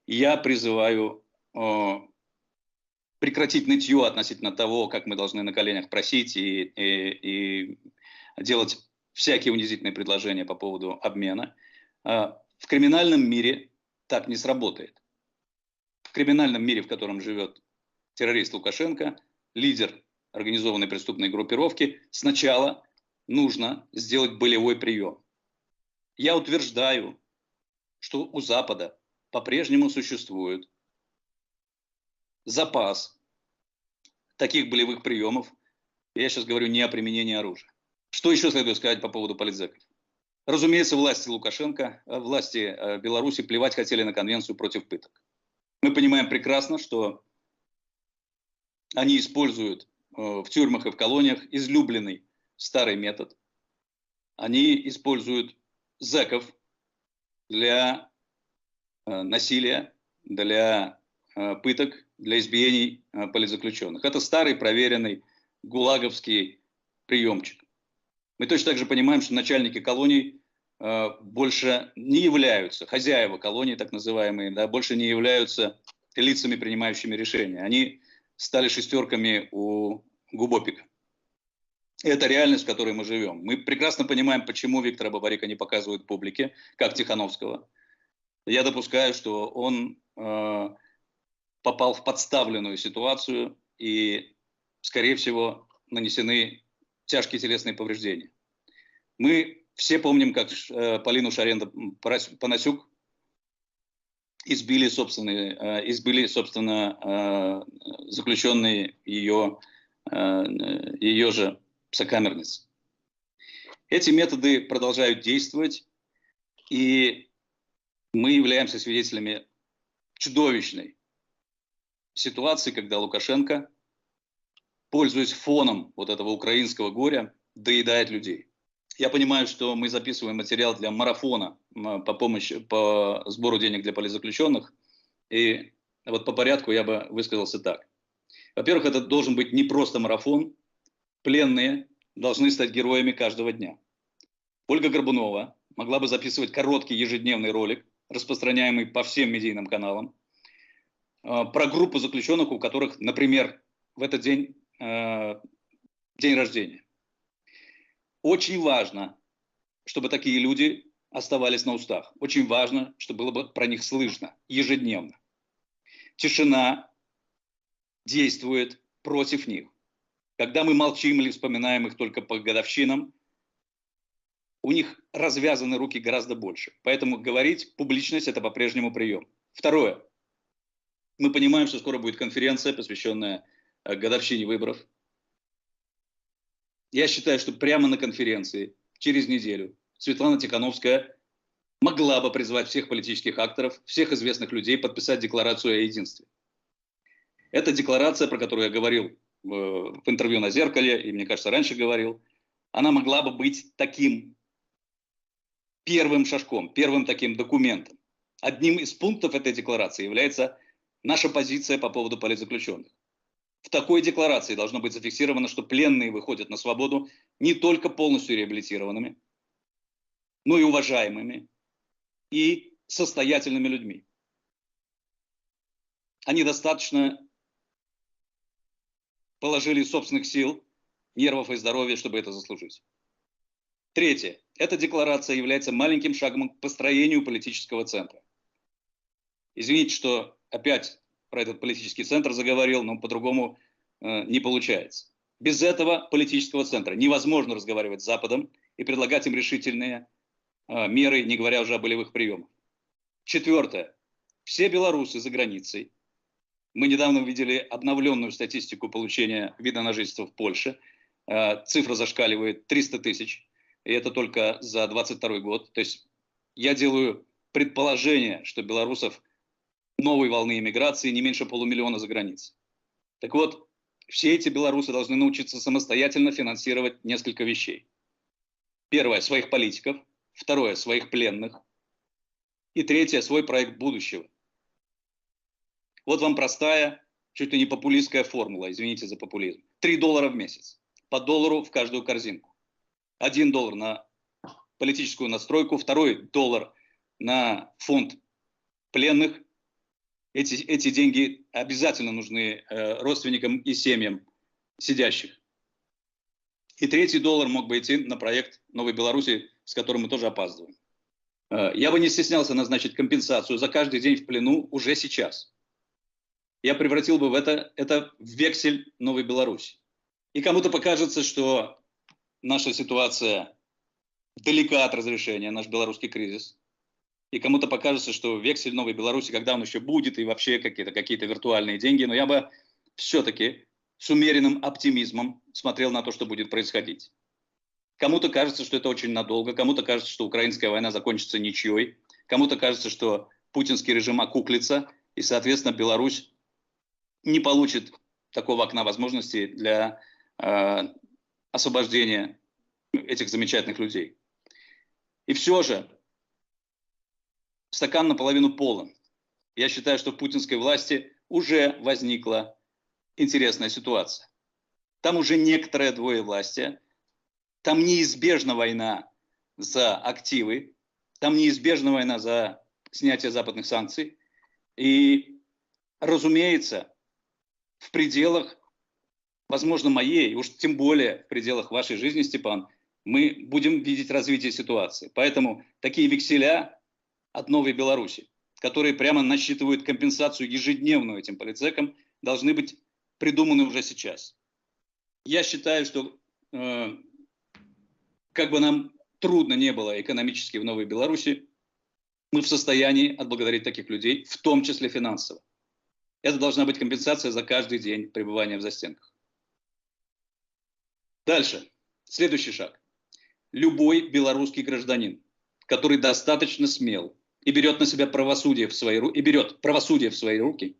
Я призываю прекратить нытье относительно того, как мы должны на коленях просить и делать всякие унизительные предложения по поводу обмена. В криминальном мире так не сработает. В криминальном мире, в котором живет террорист Лукашенко, лидер организованной преступной группировки, сначала нужно сделать болевой прием. Я утверждаю, что у Запада по-прежнему существуют запас таких болевых приемов. Я сейчас говорю не о применении оружия. Что еще следует сказать по поводу политзеков? Разумеется, власти Лукашенко, власти Беларуси плевать хотели на конвенцию против пыток. Мы понимаем прекрасно, что они используют в тюрьмах и в колониях излюбленный старый метод. Они используют зэков для насилия, для пыток, для избиений политзаключенных. Это старый проверенный гулаговский приемчик. Мы точно так же понимаем, что начальники колоний больше не являются, хозяева колоний так называемые, да, больше не являются лицами, принимающими решения. Они стали шестерками у Губопика. Это реальность, в которой мы живем. Мы прекрасно понимаем, почему Виктора Бабарика не показывают публике, как Тихановского. Я допускаю, что он попал в подставленную ситуацию и, скорее всего, нанесены тяжкие телесные повреждения. Мы все помним, как Полину Шаренда-Панасюк избили, собственно, заключенные ее же сокамерницы. Эти методы продолжают действовать, и мы являемся свидетелями чудовищной ситуации, когда Лукашенко, пользуясь фоном вот этого украинского горя, доедает людей. Я понимаю, что мы записываем материал для марафона по сбору денег для политзаключенных. И вот по порядку я бы высказался так. Во-первых, это должен быть не просто марафон. Пленные должны стать героями каждого дня. Ольга Горбунова могла бы записывать короткий ежедневный ролик, распространяемый по всем медийным каналам, про группу заключенных, у которых, например, в этот день день рождения. Очень важно, чтобы такие люди оставались на устах. Очень важно, чтобы было бы про них слышно ежедневно. Тишина действует против них. Когда мы молчим или вспоминаем их только по годовщинам, у них развязаны руки гораздо больше. Поэтому говорить публичность – это по-прежнему прием. Второе. Мы понимаем, что скоро будет конференция, посвященная годовщине выборов. Я считаю, что прямо на конференции, через неделю, Светлана Тихановская могла бы призвать всех политических акторов, всех известных людей подписать декларацию о единстве. Эта декларация, про которую я говорил в интервью на «Зеркале», и, мне кажется, раньше говорил, она могла бы быть таким первым шажком, первым таким документом. Одним из пунктов этой декларации является наша позиция по поводу политзаключенных. В такой декларации должно быть зафиксировано, что пленные выходят на свободу не только полностью реабилитированными, но и уважаемыми и состоятельными людьми. Они достаточно положили собственных сил, нервов и здоровья, чтобы это заслужить. Третье. Эта декларация является маленьким шагом к построению политического центра. Извините, что опять про этот политический центр заговорил, но по-другому не получается. Без этого политического центра невозможно разговаривать с Западом и предлагать им решительные меры, не говоря уже о болевых приемах. Четвертое. Все белорусы за границей. Мы недавно видели обновленную статистику получения вида на жительство в Польше. Цифра зашкаливает 300 тысяч. И это только за 2022 год. То есть я делаю предположение, что белорусов новой волны иммиграции не меньше 500 000 за границей. Так вот, все эти белорусы должны научиться самостоятельно финансировать несколько вещей. Первое – своих политиков. Второе – своих пленных. И третье – свой проект будущего. Вот вам простая, чуть ли не популистская формула, извините за популизм. $3 в месяц. По $1 в каждую корзинку. $1 на политическую настройку, $2 на фонд пленных. Эти деньги обязательно нужны родственникам и семьям сидящих. И $3 мог бы идти на проект Новой Беларуси, с которым мы тоже опаздываем. Я бы не стеснялся назначить компенсацию за каждый день в плену уже сейчас. Я превратил бы это в вексель Новой Беларуси. И кому-то покажется, что наша ситуация далека от разрешения, наш белорусский кризис. и кому-то покажется, что вексель Новой Беларуси, когда он еще будет, и вообще какие-то виртуальные деньги, но я бы все-таки с умеренным оптимизмом смотрел на то, что будет происходить. Кому-то кажется, что это очень надолго, кому-то кажется, что украинская война закончится ничьей, кому-то кажется, что путинский режим окуклится, и, соответственно, Беларусь не получит такого окна возможностей для освобождения этих замечательных людей. И все же стакан наполовину полон. Я считаю, что в путинской власти уже возникла интересная ситуация. Там уже некоторое двоевластие, там неизбежна война за активы, там неизбежна война за снятие западных санкций. И, разумеется, в пределах, возможно, моей, уж тем более в пределах вашей жизни, Степан, мы будем видеть развитие ситуации. Поэтому такие векселя от Новой Беларуси, которые прямо насчитывают компенсацию ежедневную этим политзекам, должны быть придуманы уже сейчас. Я считаю, что как бы нам трудно не было экономически в Новой Беларуси, мы в состоянии отблагодарить таких людей, в том числе финансово. Это должна быть компенсация за каждый день пребывания в застенках. Дальше. Следующий шаг. Любой белорусский гражданин, который достаточно смел и берет на себя правосудие в свои руки,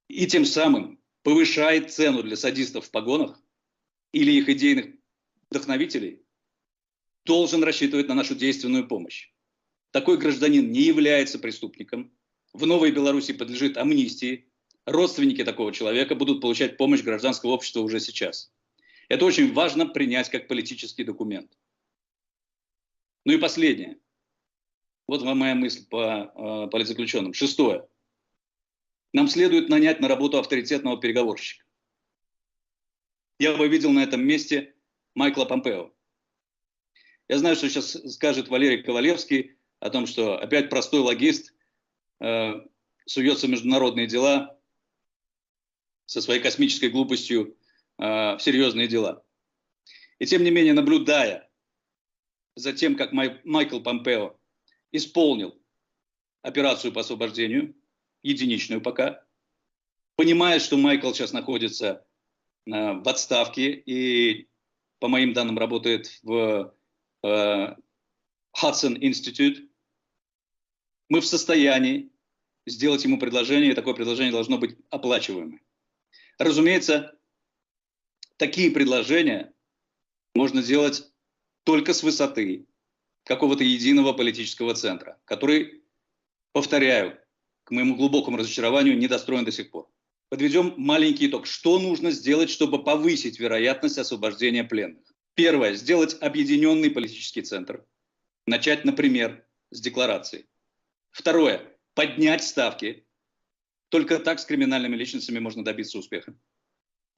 и тем самым повышает цену для садистов в погонах или их идейных вдохновителей, должен рассчитывать на нашу действенную помощь. Такой гражданин не является преступником, в Новой Беларуси подлежит амнистии, родственники такого человека будут получать помощь гражданского общества уже сейчас. Это очень важно принять как политический документ. Ну и последнее. Вот вам моя мысль по политзаключенным. Шестое. Нам следует нанять на работу авторитетного переговорщика. Я бы видел на этом месте Майкла Помпео. Я знаю, что сейчас скажет Валерий Ковалевский о том, что опять простой логист суется в международные дела со своей космической глупостью в серьезные дела. И тем не менее, наблюдая за тем, как Майкл Помпео исполнил операцию по освобождению, единичную пока, понимая, что Майкл сейчас находится в отставке и, по моим данным, работает в Hudson Institute, мы в состоянии сделать ему предложение, и такое предложение должно быть оплачиваемым. Разумеется, такие предложения можно делать только с высоты какого-то единого политического центра, который, повторяю, к моему глубокому разочарованию, не достроен до сих пор. Подведем маленький итог. Что нужно сделать, чтобы повысить вероятность освобождения пленных? Первое. Сделать объединенный политический центр. Начать, например, с декларации. Второе. Поднять ставки. Только так с криминальными личностями можно добиться успеха.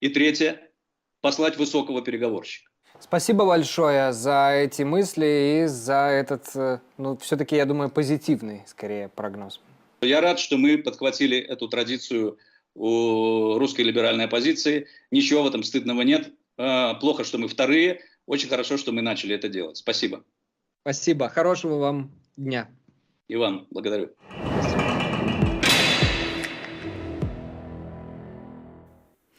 И третье. Послать высокого переговорщика. Спасибо большое за эти мысли и за этот, ну, все-таки, я думаю, позитивный, скорее, прогноз. Я рад, что мы подхватили эту традицию у русской либеральной оппозиции. Ничего в этом стыдного нет. Плохо, что мы вторые. Очень хорошо, что мы начали это делать. Спасибо. Спасибо. Хорошего вам дня. И вам благодарю.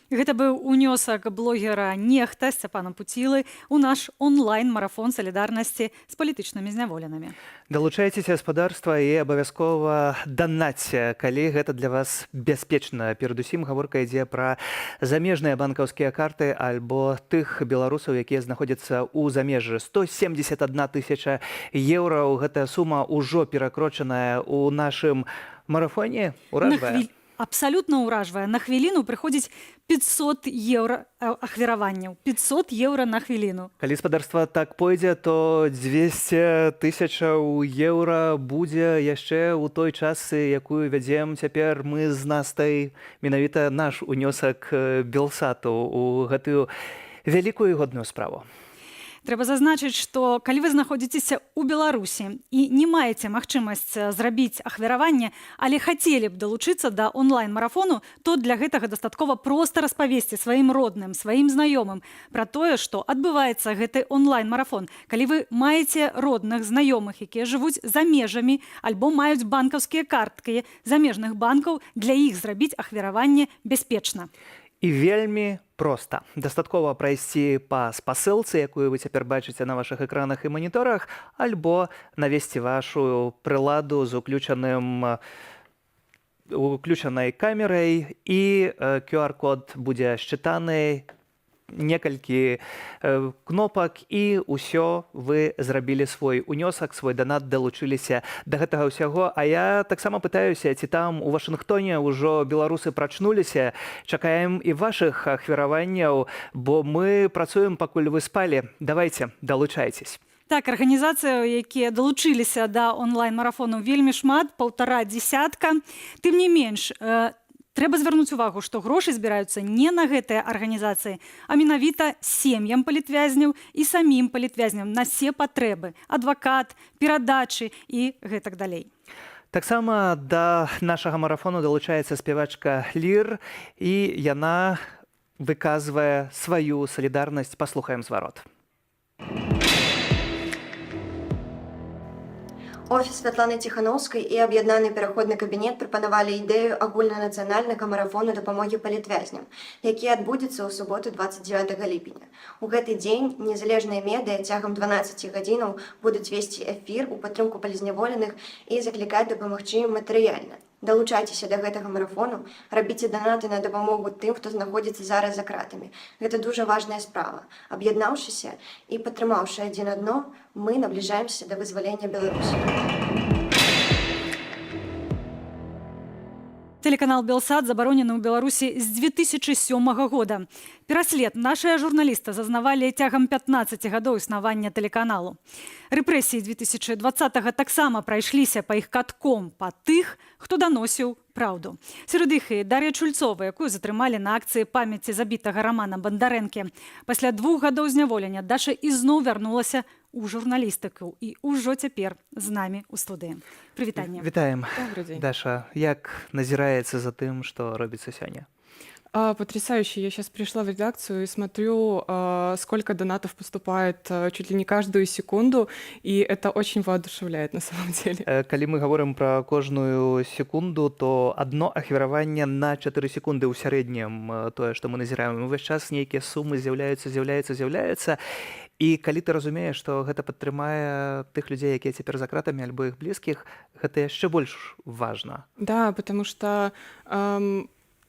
Гэта быў унёсак блогера Нехта Сцяпана Пуцілы ў наш онлайн-марафон салідарнасці з палітычнымі зняволенымі. Далучайцеся гаспадарства і абавязкова данаце, калі гэта для вас бяспечна. Перадусім гаворка ідзе пра замежныя банкаўскія карты альбо тых беларусаў, якія знаходзяцца ў замежжы. 171 000 еўра. Гэтая сума ўжо перакрочаная ў нашым марафоне. Уражвае. Абсалютна ўражвае. На хвіліну прыходзіць 500 еўра ахвяраванняў. 500 еўра на хвіліну. Калі гаспадарства так пойдзе, то 200 000 еўра будзе яшчэ ў той час, якую вядзем цяпер мы з Настай, менавіта наш унёсак Белсату ў гэтую вялікую і годную справу. Трэба зазначыць, што калі вы знаходзіцеся ў Беларусі і не маеце магчымасць зрабіць ахвяраванне, але хацелі б далучыцца да онлайн-марафону, то для гэтага дастаткова проста распавесці сваім родным, сваім знаёмым пра тое, што адбываецца гэты онлайн-марафон. Калі вы маеце родных, знаёмых, якія жывуць за межамі, альбо маюць банкаўскія карткі замежных банкаў, для іх зрабіць ахвяраванне бяспечна. І вельмі проста. Дастаткова прайсці па спасылцы, якую вы цяпер бачыце на вашых экранах і маніторах, альбо навесці вашу прыладу з уключанай камерай, і QR-код будзе счытаны, некалькі кнопак, і ўсё, вы зрабілі свой унёсак, свой данат, далучыліся да гэтага ўсяго. А я таксама пытаюся, ці там у Вашынгтоне ўжо беларусы прачнуліся. Чакаем і вашых ахвяраванняў, бо мы працуем, пакуль вы спалі. Давайце, далучайцесь. Так, арганізацыяў, якія далучыліся да онлайн-марафону, вельмі шмат, 1,5 десятка. Тым не менш, трэба звярнуць увагу, што грошы збіраюцца не на гэтыя арганізацыі, а менавіта сем'ям палітвязняў і самім палітвязням на все патрэбы, адвакат, перадачы і гэтак далей. Таксама да нашага марафону далучаецца спявачка Лір, і яна выказвае сваю салідарнасць. Паслухаем зварот. Офіс Святланы Ціханаўскай і аб'яднаны пераходны кабінет прапанавалі ідэю агульнанацыянальнага марафону дапамогі палітвязням, які адбудзецца ў суботу 29 ліпеня. У гэты дзень незалежныя медыа цягам 12 гадзінаў будуць весці эфір у падтрымку палізняволеных і заклікаць дапамагчы ім матэрыяльна. Далучайцеся да гэтага марафону, рабіце данаты на дапамогу тым, хто знаходзіцца зараз за кратамі. Гэта дужа важная справа. Аб'яднаўшыся і падтрымаўшы адзін адно, мы набліжаемся да вызвалення Беларусі. Телеканал «Белсат» забаронены ў Беларусі з 2007 года. Пераслед нашыя журналісты зазнавалі цягам 15 гадоў існавання тэлеканалу. Рэпрэсіі 2020-го таксама прайшліся па іх катком па тых, хто даносіў праўду. Сярод іх і Дар'я Чульцова, якую затрымалі на акцыі памяці забітага Рамана Бандарэнкі. Пасля 2 гадоў зняволення Даша ізноў вярнулася у журналістыку і ўжо цяпер з намі ў студыі. Прывітанне. Вітаем. Даша, як назіраецца за тым, што робіцца сёння? Потрясающе. Я сейчас пришла в редакцию и смотрю, сколько донатов поступает чуть ли не каждую секунду, и это очень воодушевляет на самом деле. Калі мы говорим про кожную секунду, то одно ахвяраванне на 4 секунды ў сярэднім тое, што мы назіраем. Увесь час нейкія сумы з'яўляюцца. І калі ты разумееш, што гэта падтрымае тых людзей, якія цяпер за кратамі, альбо іх блізкіх, гэта яшчэ больш важна. Да, потому что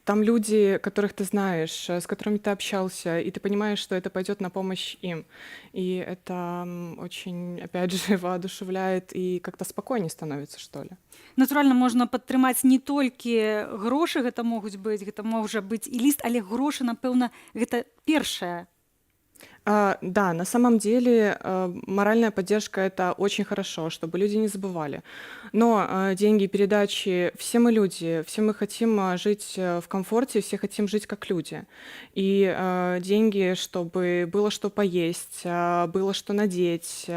там люди, которых ты знаешь, с которыми ты общался, и ты понимаешь, что это пойдет на помощь им. И это очень, опять же, воодушевляет и как-то спокойнее становится, что ли. Натуральна, можна падтрымаць не толькі грошы, гэта могуць быць, гэта можа быць і ліст, але грошы, напэўна, гэта першае. Да, на самом деле моральная поддержка — это очень хорошо, чтобы люди не забывали. Но деньги, передачи, все мы люди, все мы хотим жить в комфорте, все хотим жить как люди. И деньги, чтобы было что поесть, было что надеть,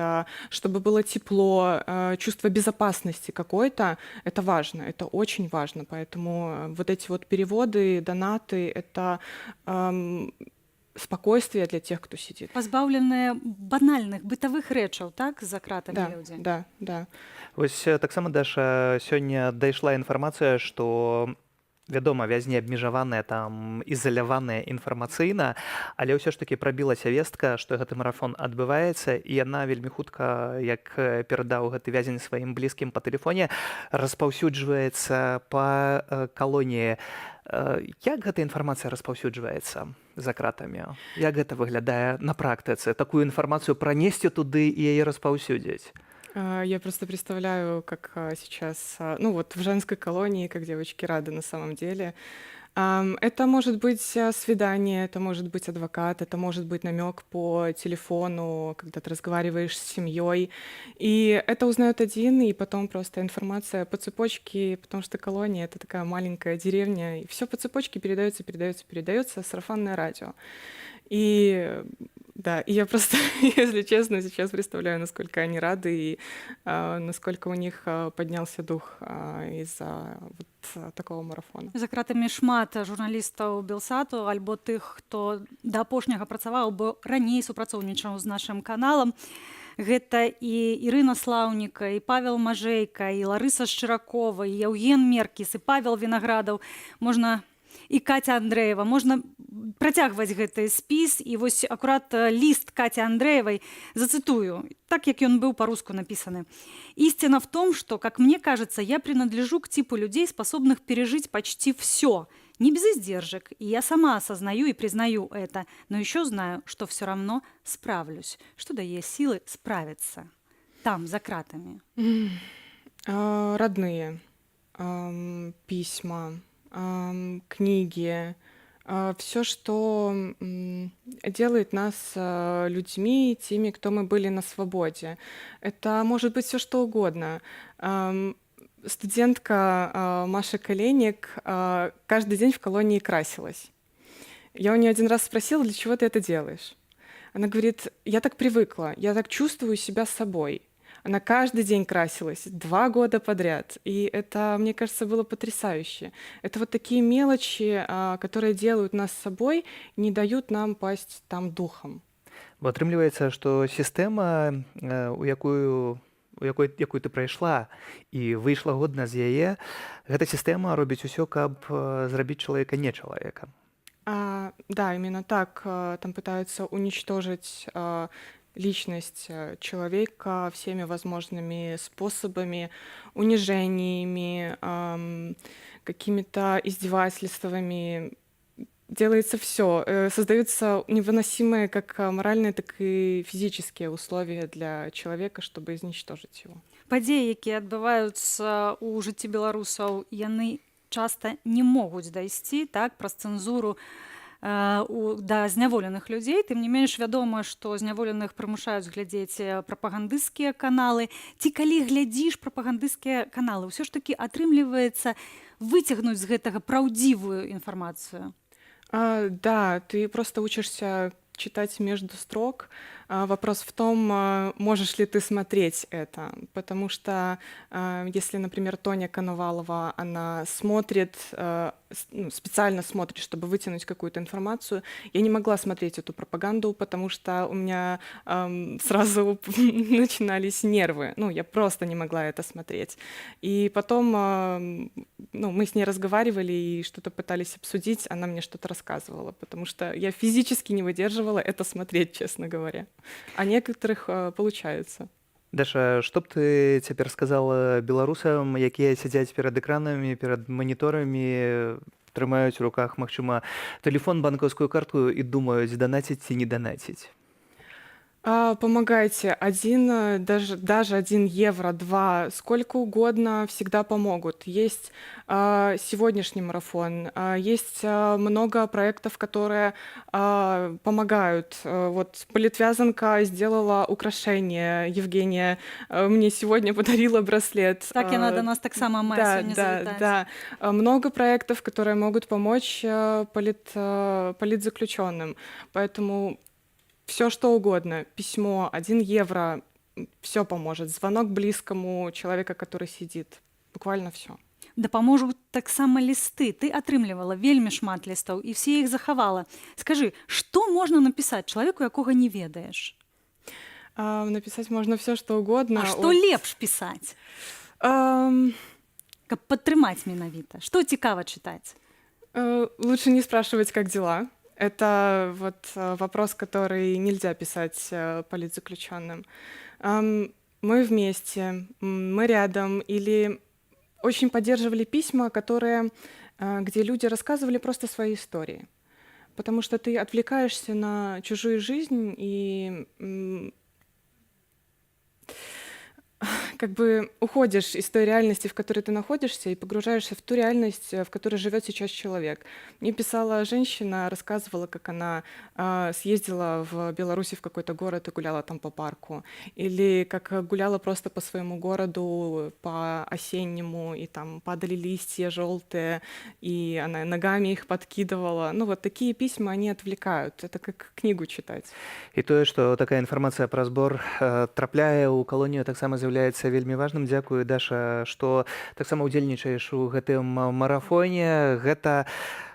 чтобы было тепло, чувство безопасности какое-то, это важно, это очень важно. Поэтому вот эти вот переводы, донаты — это спокойствие для тех, кто сидит. Пазбаўленыя банальных бытавых рэчаў, так, за кратамі людзі. Да. Вось таксама, Даша, сёння дайшла інфармацыя, што вядома, вязні абмежаваныя, там ізаляваныя інфармацыйна, але ўсё ж такі прабілася вестка, што гэты марафон адбываецца, і яна вельмі хутка, як перадаў гэты вязень сваім блізкім па тэлефоне, распаўсюджваецца па калоніі. Як гэта інфармацыя распаўсюджваецца за кратамі? Як гэта выглядае на практыцы? Такую інфармацыю пранесці туды і яе распаўсюдзіць? Я просто представляю, как сейчас, в женской колонии, как девочки рады на самом деле. Это может быть свидание, это может быть адвокат, это может быть намек по телефону, когда ты разговариваешь с семьей. И это узнает один, и потом просто информация по цепочке, потому что колония — это такая маленькая деревня, и все по цепочке передается, сарафанное радио. И да, и я просто, если честно, сейчас представляю, насколько они рады и насколько у них поднялся дух из-за вот такого марафона. За кратамі шмат журналістаў Белсату альбо тых, хто да апошняга працаваў, бо раней супрацоўнічаў з нашым каналам. Гэта і Ірына Слаўніка, і Павел Мажэйка, і Ларыса Шчыракова, і Яўген Меркіс, і Павел Вінаградаў. Можна і Катя Андрэева. Можна працягваць гэты спіс. І вось акурат ліст Каці Андрэевай зацитую, так як ён был по-русски написаны. «Истина в том, что, как мне кажется, я принадлежу к типу людей, способных пережить почти все, не без издержек, и я сама осознаю и признаю это, но еще знаю, что все равно справлюсь». Что дает силы справиться там, за кратами? Родные, письма, книги, все, что делает нас людьми, теми, кто мы были на свободе. Это может быть все что угодно. Студентка Маша Коленник каждый день в колонии красилась. Я у нее один раз спросила, для чего ты это делаешь? Она говорит, я так привыкла, я так чувствую себя собой. Она каждый день красилась 2 года подряд. И это, мне кажется, было потрясающе. Это вот такие мелочи, которые делают нас собой, не дают нам пасть там духом. Бо атрымліваецца, што сістэма, у якую ты прайшла і выйшла годна з яе, гэта сістэма робіць усё, каб зрабіць чалавека не чалавекам. Да, именно так. Там пытаются уничтожить личность человека всеми возможными способами, унижениями, какими-то издевательствами. Делается все. Создаются невыносимые как моральные, так и физические условия для человека, чтобы изничтожить его. Падзеі, якія адбываюцца ў жыцці беларусаў, яны часта не могуць дайсці так праз цэнзуру да зняволеных людзей. Тым не менш вядома, што зняволеных прымушаюць глядзець прапагандысцкія каналы. Ці калі глядзіш прапагандысцкія каналы, ўсё ж такі атрымліваецца выцягнуць з гэтага праўдзівую інфармацыю? Да, ты просто учишься читать между строк. Вопрос в том, можешь ли ты смотреть это. Потому что если, например, Тоня Коновалова, она смотрит, специально смотрит, чтобы вытянуть какую-то информацию, я не могла смотреть эту пропаганду, потому что у меня сразу начинались нервы. Я просто не могла это смотреть. И потом мы с ней разговаривали и что-то пытались обсудить, она мне что-то рассказывала, потому что я физически не выдерживала это смотреть, честно говоря. А некоторых получается. Даша, што б ты цяпер сказала беларусам, якія сядзяць перад экранамі, перад маніторамі, трымаюць у руках, магчыма, тэлефон, банкаўскую картку і думаюць, данаціць ці не данаціць? Помогайте. Даже 1 евро, 2, сколько угодно всегда помогут. Есть сегодняшний марафон, есть много проектов, которые помогают. Вот политвязанка сделала украшение, Евгения мне сегодня подарила браслет. Так яна до нас таксама мае сёння завітаць. Да. Много проектов, которые могут помочь политзаключенным. Поэтому все что угодно, письмо, 1 евро, все поможет. Звонок близкому человека, который сидит, буквально все. Дапаможуць таксама лісты. Ты атрымлівала вельмі шмат лістаў і все іх захавала. Скажи, што можна напісаць чалавеку, якога не ведаеш? Написать можно все что угодно. А што лепш пісаць? Каб падтрымаць менавіта. Што цікава чытаць? Лучше не спрашивать, как дела. Это вот вопрос, который нельзя писать политзаключенным. Мы вместе, мы рядом. Или очень поддерживали письма, где люди рассказывали просто свои истории. Потому что ты отвлекаешься на чужую жизнь, и как бы уходишь из той реальности, в которой ты находишься, и погружаешься в ту реальность, в которой живет сейчас человек. Мне писала женщина, рассказывала, как она съездила в Беларуси в какой-то город и гуляла там по парку. Или как гуляла просто по своему городу, по осеннему, и там падали листья желтые, и она ногами их подкидывала. Ну вот такие письма, они отвлекают. Это как книгу читать. І тое, што такая інфармацыя пра збор трапляе ў калонію, таксама з'яўляецца вельмі важным. Дзякую, Даша, што таксама ўдзельнічаеш у гэтым марафоне. Гэта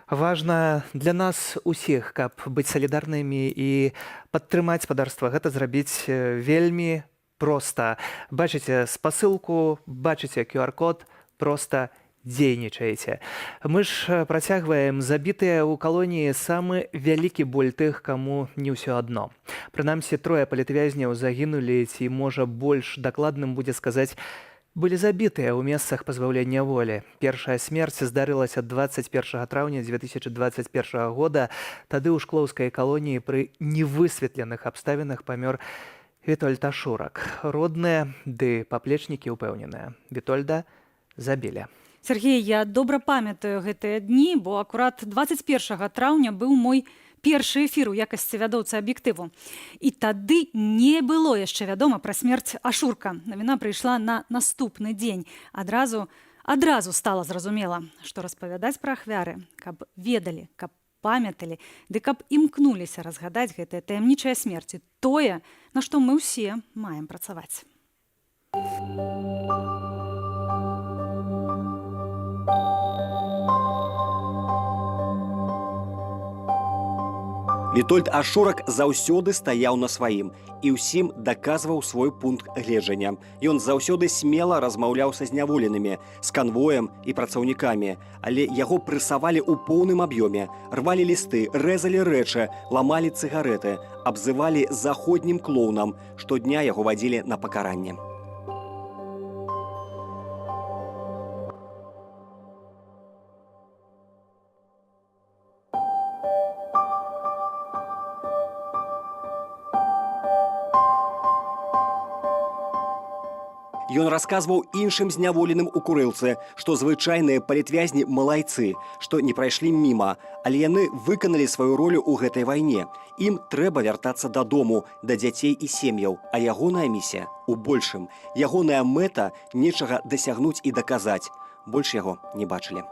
важна для нас усіх, каб быць салідарнымі і падтрымаць спадарства. Гэта зрабіць вельмі проста. Бачыце спасылку, бачыце QR-код, проста дзейнічаеце. Мы ж працягваем. Забітыя ў калоніі самы вялікі боль тых, каму не ўсё адно. Прынамсі, 3 палітвязняў загінулі, ці, можа, больш дакладным будзе сказаць, былі забітыя ў месцах пазбаўлення волі. Першая смерць здарылася 21 траўня 2021 года. Тады ў шклоўскай калоніі пры невысветленых абставінах памёр Вітольд Ашурак. Родныя ды паплечнікі ўпэўненыя. Вітольда забілі. Сергей, я добра памятаю гэтыя дні, бо акурат 21 траўня быў мой першы эфір у якасці вядоўцы аб'ектыву. І тады не было яшчэ вядома пра смерць Ашурка. Навіна прыйшла на наступны дзень. Адразу стала зразумела, што распавядаць пра ахвяры, каб ведалі, каб памяталі, ды каб імкнуліся разгадаць гэтыя таямнічыя смерці. Тое, на што мы ўсе маем працаваць. Вітольд Ашурак заўсёды стаяў на сваім і ўсім даказваў свой пункт гледжання. Ён заўсёды смела размаўляў са зняволенымі, з канвоем і працаўнікамі, але яго прэсавалі ў поўным аб'ёме, рвалі лісты, рэзалі рэчы, ламалі цыгарэты, абзывалі заходнім клоунам, штодня яго вадзілі на пакаранне. Ён расказваў іншым зняволеным у Курылцы, што звычайныя палітвязні малайцы, што не прайшлі міма, але яны выканалі сваю ролю ў гэтай вайне. Ім трэба вяртацца дадому, да дзяцей і сем'яў, а ягоная місія у большым. Ягоная мэта нечага дасягнуць і даказаць. Больш яго не бачылі.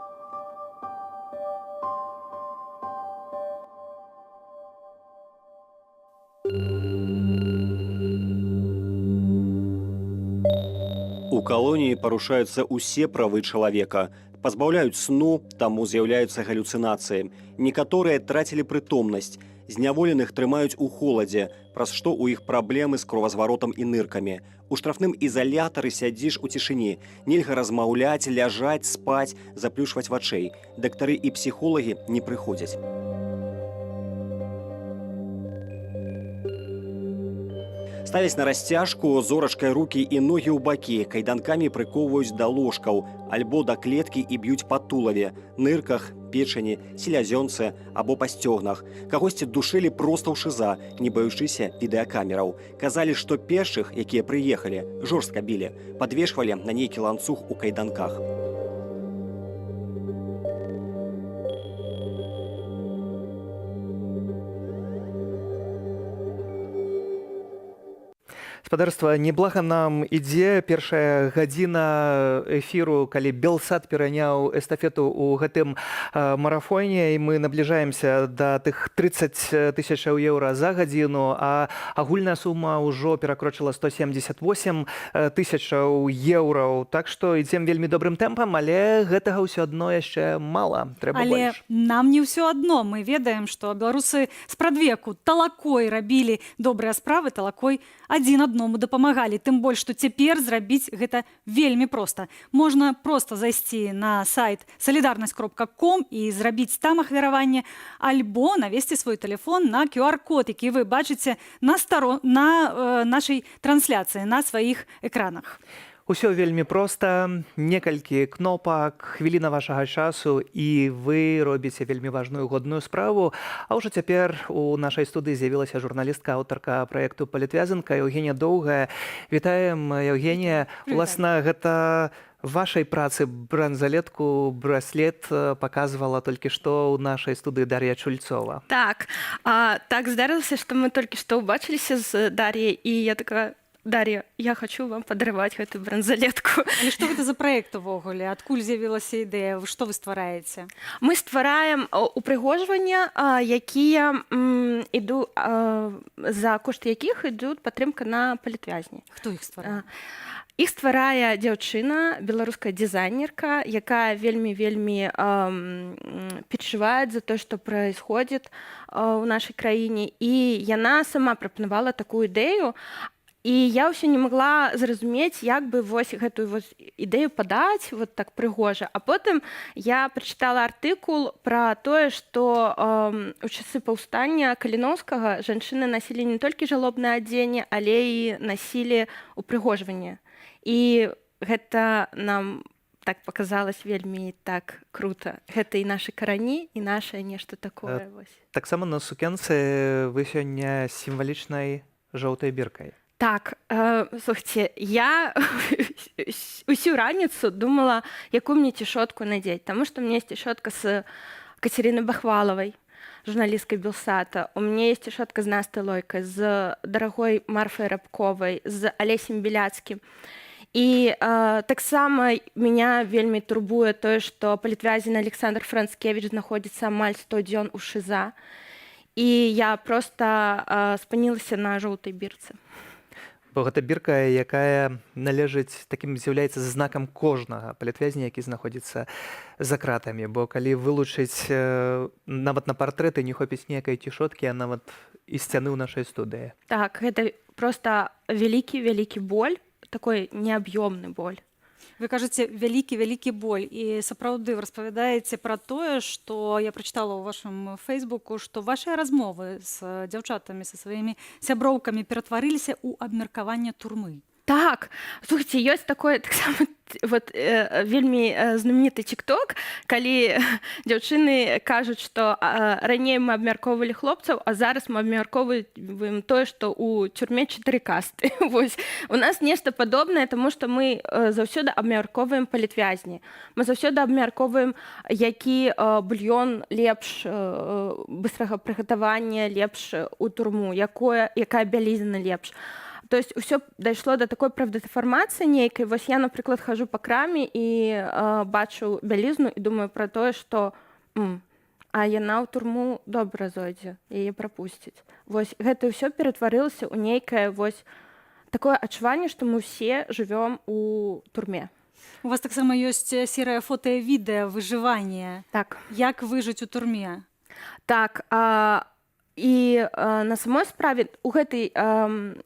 У калоніі парушаюцца ўсе правы чалавека. Пазбаўляюць сну, таму з'яўляюцца галюцынацыі. Некаторыя трацілі прытомнасць. Зняволеных трымаюць у холадзе, праз што ў іх праблемы з кровазваротам і ныркамі. У штрафным ізалятары сядзіш у цішыні. Нельга размаўляць, ляжаць, спаць, заплюшваць вачэй. Дактары і псіхолагі не прыходзяць. Ставяць на расцяжку зорачкай рукі і ногі ў бакі, кайданкамі прыкоўваюць да ложкаў, альбо да клеткі і б'юць па тулаве, нырках, печані, селязёнцы або па сцёгнах. Кагосьці душылі проста ў шыза, не баючыся відэакамераў. Казалі, што першых, якія прыехалі, жорстка білі, падвешвалі на нейкі ланцуг у кайданках. Спадарства, неблага нам ідзе першая гадзіна эфіру, калі Белсат пераняў эстафету ў гэтым марафоне, і мы набліжаемся да тых 30 тысячаў еўра за гадзіну, а агульная сума ўжо перакрочыла 178 тысячаў еўраў. Так што ідзем вельмі добрым тэмпам, але гэтага ўсё адно яшчэ мала. Трэба але больш. Нам не ўсё адно. Мы ведаем, што беларусы спрадвеку талакой рабілі добрыя справы, талакой адзін адному дапамагалі. Тым больш, што цяпер зрабіць гэта вельмі проста. Можна проста зайсці на сайт solidarność.com і зрабіць там ахвяраванне, альбо навесці свой тэлефон на QR-код, які вы бачыце на нашай трансляцыі, на сваіх экранах. Усё вельмі проста, некалькі кнопак, хвіліна вашага часу, і вы робіце вельмі важную годную справу. А ўжо цяпер у нашай студыі з'явілася журналістка, аўтарка праекту «Палітвязанка» Еўгенія Доўгая. Вітаем, Еўгенія. Уласна, гэта вашай працы бранзалетку, браслет паказвала толькі што ў нашай студыі Дар'я Чульцова. Так, так здарылася, што мы толькі што ўбачыліся з Дар'яй, і я такая: Дар'я, я хочу вам падараваць гэтую бранзалетку. Але што гэта за праект увогуле? Адкуль з'явілася ідэя? Што вы ствараеце? Мы ствараем упрыгожванні, якія за кошт якіх ідуць падтрымка на палітвязні. Хто іх стварае? Іх стварае дзяўчына, беларуская дизайнерка, якая вельмі переживает за то, что происходит в нашей краіне. І яна сама прапанавала такую ідэю. І я ўсё не магла зразумець, як бы вось гэтую вось ідэю падаць вот так прыгожа. А потым я прачытала артыкул пра тое, што у часы паўстання Каліноўскага жанчыны насілі не толькі жалобнае адзенне, але і насілі упрыгожванне. І гэта нам так паказалось вельмі так круто. Гэта і нашы карані, і нашае нешта такое. Таксама на сукенцы вы сёння сімвалічнай жоўтай біркай. Так, слухайте, я усю раніцу думала, якую мне цішотку надеть, потому что у меня есть цішотка с Катериной Бахваловой, журналисткой Белсата, у меня есть цішотка с Настей Лойкой, с дорогой Марфой Рабковой, с Олесем Беляцким. І таксама меня вельмі турбуе тое, што палітвязень Александр Францкевич знаходзіцца амаль 100 дзён у ШИЗА. І я проста спынілася на жоўтай бірцы. Бо гэта бірка, якая належыць, такім з'яўляецца знакам кожнага палітвязня, які знаходзіцца за кратамі. Бо калі вылучыць нават на партрэты, не хопіць ніякай цішоткі, а нават і сцяны ў нашай студыі. Так, гэта проста вялікі боль, такой неаб'ёмны боль. Вы кажаце вялікі боль, і сапраўды вы распавядаеце пра тое, што я прачытала ў вашым фейсбуку, што вашыя размовы з дзяўчатамі, са сваімі сяброўкамі ператварыліся ў абмеркаванне турмы. Так, слухайте, ёсць такое таксама вот вельмі знамениты TikTok, калі дзяўчыны кажуць, што раней мы абмяркоўвалі хлопцаў, а зараз мы абмяркоўваем тое, што ў тюрме 4 касты. Вось. У нас нешта падобнае, таму што мы заўсёды абмяркоўваем палітвязні. Мы заўсёды абмяркоўваем, які бульён лепш быстрага прыгатавання, лепш у турму, якая бялізна лепш. То есть все дайшло до такой правдаінфармацыі нейкай. Вось я, напрыклад, хожу па краме і бачу бялізну і думаю пра тое, што а яна ў турму добра зойдзе, яе прапусцяць. Вось гэта ўсё ператварылася ў нейкае вось такое адчуванне, што мы ўсе жывём у турме. У вас таксама ёсць серыя фота і відэа выжывання. Так. Як выжыць у турме? Так, і на самой справе у гэтай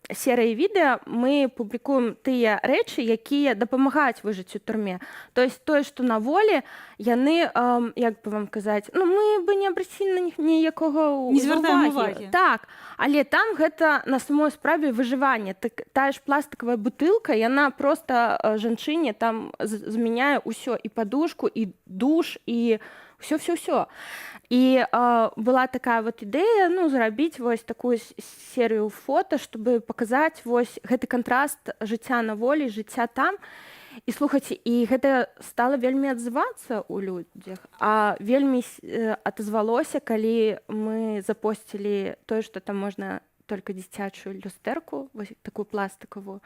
серыі відэа мы публікуем тыя рэчы, якія дапамагаюць выжыць у турме. То есть тое, што на волі яны, як бы вам казаць, мы бы не абрацілі на них ніякога не звяртаем увагі. Так, але там гэта на самой справе выжыванне. Тая ж пластикавая бутылка, яна проста жанчыне там змяняе ўсё, і падушку, і душ, і ўсё. І была такая вот ідэя, зрабіць вось такую серыю фота, чтобы паказаць вось гэты кантраст жыцця на волі, жыцця там. І слухайце, і гэта стала вельмі адзывацца ў людзях, а вельмі атазвалося, калі мы запосцілі тое, што там можна толькі дзіцячую люстэрку, вось такую пластикавую.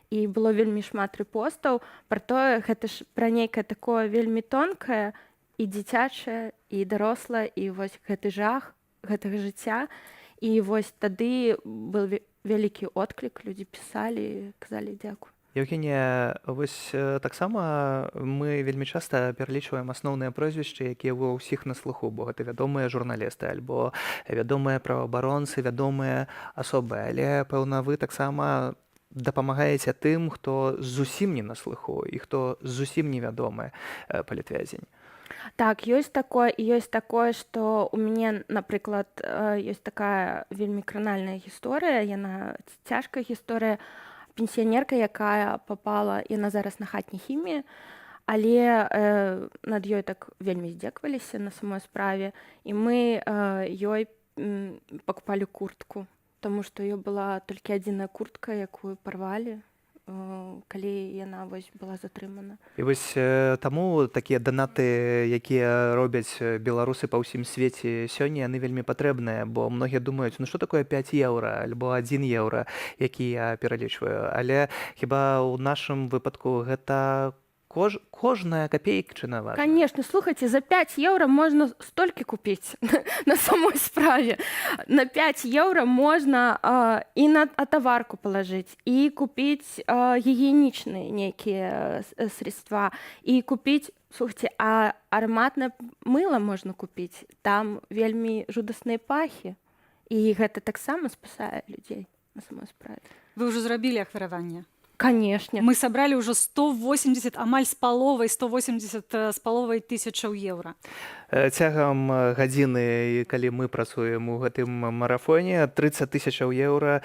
І было вельмі шмат рэпостаў пра тое, гэта ж пра нейкае такое вельмі тонкае, і дзіцячае, і дарослае, і вось гэты жах гэтага жыцця. І вось тады был вялікі отклік, людзі пісалі, казалі дзякуй. Еўгенія, вось таксама мы вельмі часта пералічваем асноўныя прозвішчы, якія ва ўсіх на слуху, бо гэта вядомыя журналісты, альбо вядомыя праваабаронцы, вядомыя асобы. Але, пэўна, вы таксама дапамагаеце тым, хто зусім не на слуху і хто зусім невядомы палітвязень. Так, ёсць такое, што у мяне, напрыклад, ёсць такая вельмі кранальная гісторыя, яна цяжкая гісторыя. пенсіянерка, якая попала, яна зараз на хатняй хіміі, але над ёй так вельмі здзекаваліся на самой справе, і мы ёй пакупалі куртку, таму што ёй была толькі адзіная куртка, якую парвалі, калі яна вось была затрымана. І вось таму такія данаты, якія робяць беларусы па ўсім свеце сёння, яны вельмі патрэбныя, бо многія думаюць, ну што такое 5 еўра альбо 1 еўра, які я пералічваю. Але хіба ў нашым выпадку гэта кожная копейчына важна? Конечно, слухайте, за 5 евро можно столько купить на самой справе. На 5 евро можно и на товарку положить, и купить гигиеничные некие средства, и купить, слухайте, а ароматное мыло можно купить. Там вельми жудасныя пахи, и гэта таксама спасае людей на самой справе. Вы уже зрабілі ахвяраванне? Конечно. Мы собрали уже 180, амаль з паловай, 180 з паловай тысячаў еўра. Цягам гадзіны, калі мы працуем у гэтым марафоне, 30 тысячаў еўра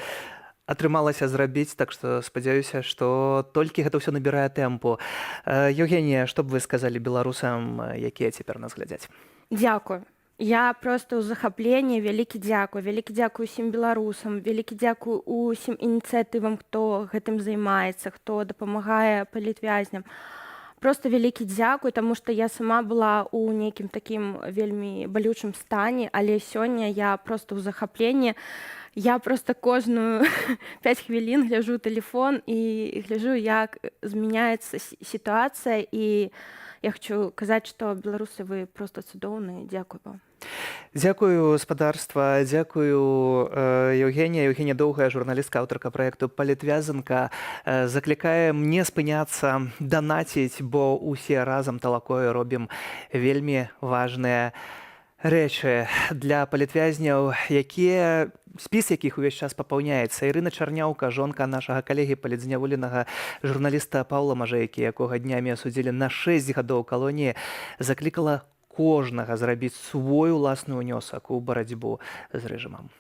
атрымалася зрабіць, так што спадзяюся, што толькі гэта ўсё набірае тэмпу. Евгенія, што б вы сказалі беларусам, якія цяпер нас глядзяць? Дзякую. Я просто ў захапленні, вялікі дзякую усім беларусам, вялікі дзякую усім ініцыятывам, хто гэтым займаецца, хто дапамагае палітвязням. Просто вялікі дзякуй, таму што я сама была ў нейкім такім вельмі балючым стане, але сёння я просто ў захапленні. Я просто кожную 5 хвілін гляджу тэлефон і гляджу, як змяняецца сітуацыя, і я хочу казаць, што беларусы, вы просто цудоўныя. Дзякуй вам. Дзякую, спадарства, дзякую, Евгенія. Евгенія Доўгая, журналістка, аўтарка праекту «Палітвязанка». Заклікаем не спыняцца, данаціць, бо ўсе разам талакою робім вельмі важныя рэчы для палітвязняў, якія спіс якіх увесь час папаўняецца. Ірына Чарняўка, жонка нашага калегі палітзняволенага журналіста Паўла Мажэйкі, якога днямі асудзілі на 6 гадоў калоніі, заклікала кожнага зрабіць свой уласны ўнёсак у барацьбу з рэжымам.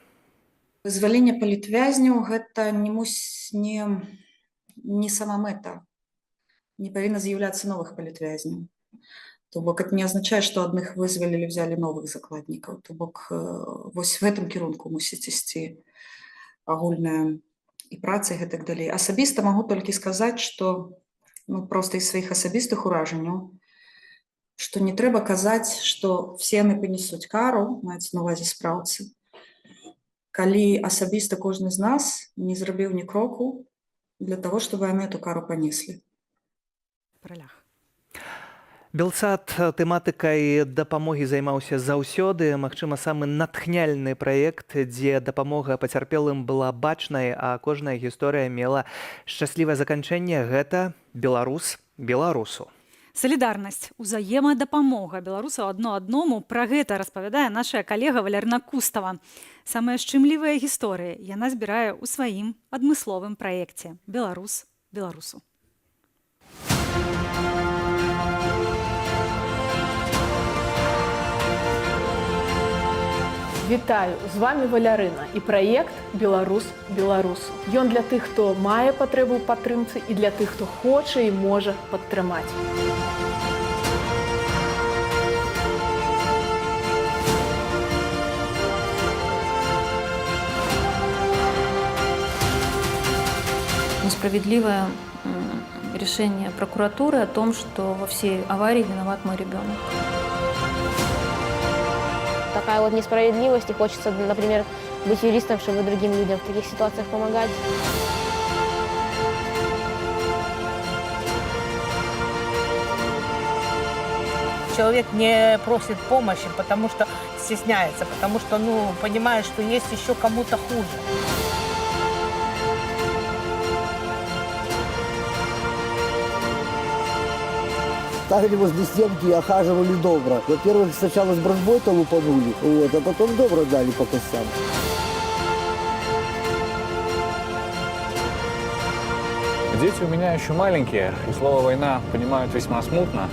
Вызваленне палітвязняў гэта не сама мэта. Не павінна з'яўляцца новых палітвязняў. То бок это не означает, что одних вызвалілі, взяли новых закладнікаў. То бок вось в гэтым кірунку мусіць ісці агульная і праца і гэтак далей. Асабіста магу толькі сказаць, што проста з сваіх асабістых уражанняў, што не трэба казаць, што все яны панесуць кару, маецца на ўвазе спраўцы, калі асабіста кожны з нас не зрабіў ні кроку для того, чтобы яны эту кару панеслі. Белсад тэматыкай дапамогі займаўся заўсёды. Магчыма, самы натхняльны праект, дзе дапамога пацярпелым была бачнай, а кожная гісторыя мела шчаслівае заканчэнне. Гэта беларус беларусу. Салідарнасць, узаемадапамога беларусаў адно адному. Пра гэта распавядае наша калега Валярына Кустава. Самая шчымлівая гісторыя яна збірае ў сваім адмысловым праекце «Беларус беларусу». Вітаю, з вами Валярына і праект «Беларус беларусу». Ён для тых, хто мае патрэбу ў падтрымцы, і для тых, хто хоча і можа падтрымаць. Несправедливое решение прокуратуры о том, что во всей аварии виноват мой ребенок. Такая вот несправедливость, и хочется, например, быть юристом, чтобы другим людям в таких ситуациях помогать. Человек не просит помощи, потому что стесняется, потому что, понимает, что есть еще кому-то хуже. Ставили возле стенки и охаживали добро. Во-первых, сначала с бронзбойта лупанули, а потом добро дали по костям. Дети у меня еще маленькие, и слово «война» понимают весьма смутно.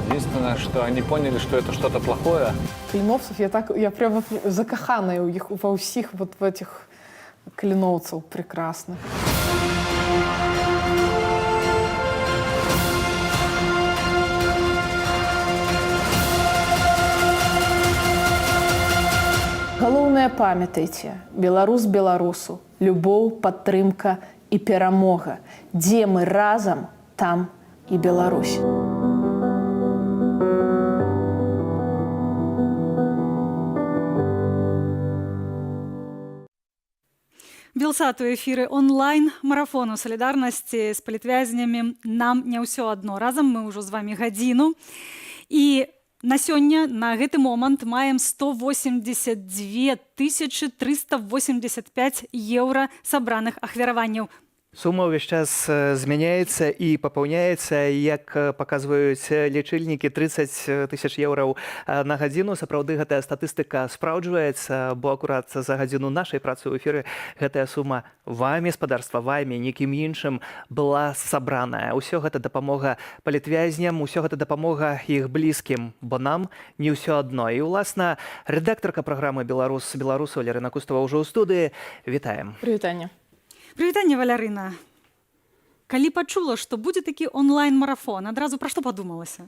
Единственное, что они поняли, что это что-то плохое. Климовцев, я прям вот закаханая у них во всех вот в этих клиновцев прекрасных. Галоўнае памятайце, беларус беларусу, любоў, падтрымка і перамога. Дзе мы разам, там і Беларусь. Белсат у эфіры онлайн-марафону салідарнасці з палітвязнямі «Нам не ўсё адно». Разам мы ўжо з вамі гадзіну. І на сёння, на гэты момант, маем 182 385 еўра сабраных ахвяраванняў. Сума ўвесь час змяняецца і папаўняецца, як паказваюць лічыльнікі, 30 тысяч еўраў на гадзіну. Сапраўды гэтая статыстыка спраўджваецца, бо акурат за гадзіну нашай працы ў эфіры гэтая сума вамі, спадарства, вамі, нікім іншым была сабраная. Усё гэта дапамога палітвязням, усё гэта дапамога іх блізкім, бо нам не ўсё адно. І, уласна, рэдактарка праграмы «Беларус беларусу» Валярына Кустава ўжо ў студыі. Вітаем. Прывітанне. Прывітанне, Валярына. Калі пачула, што будзе такі онлайн-марафон, адразу пра што падумалася?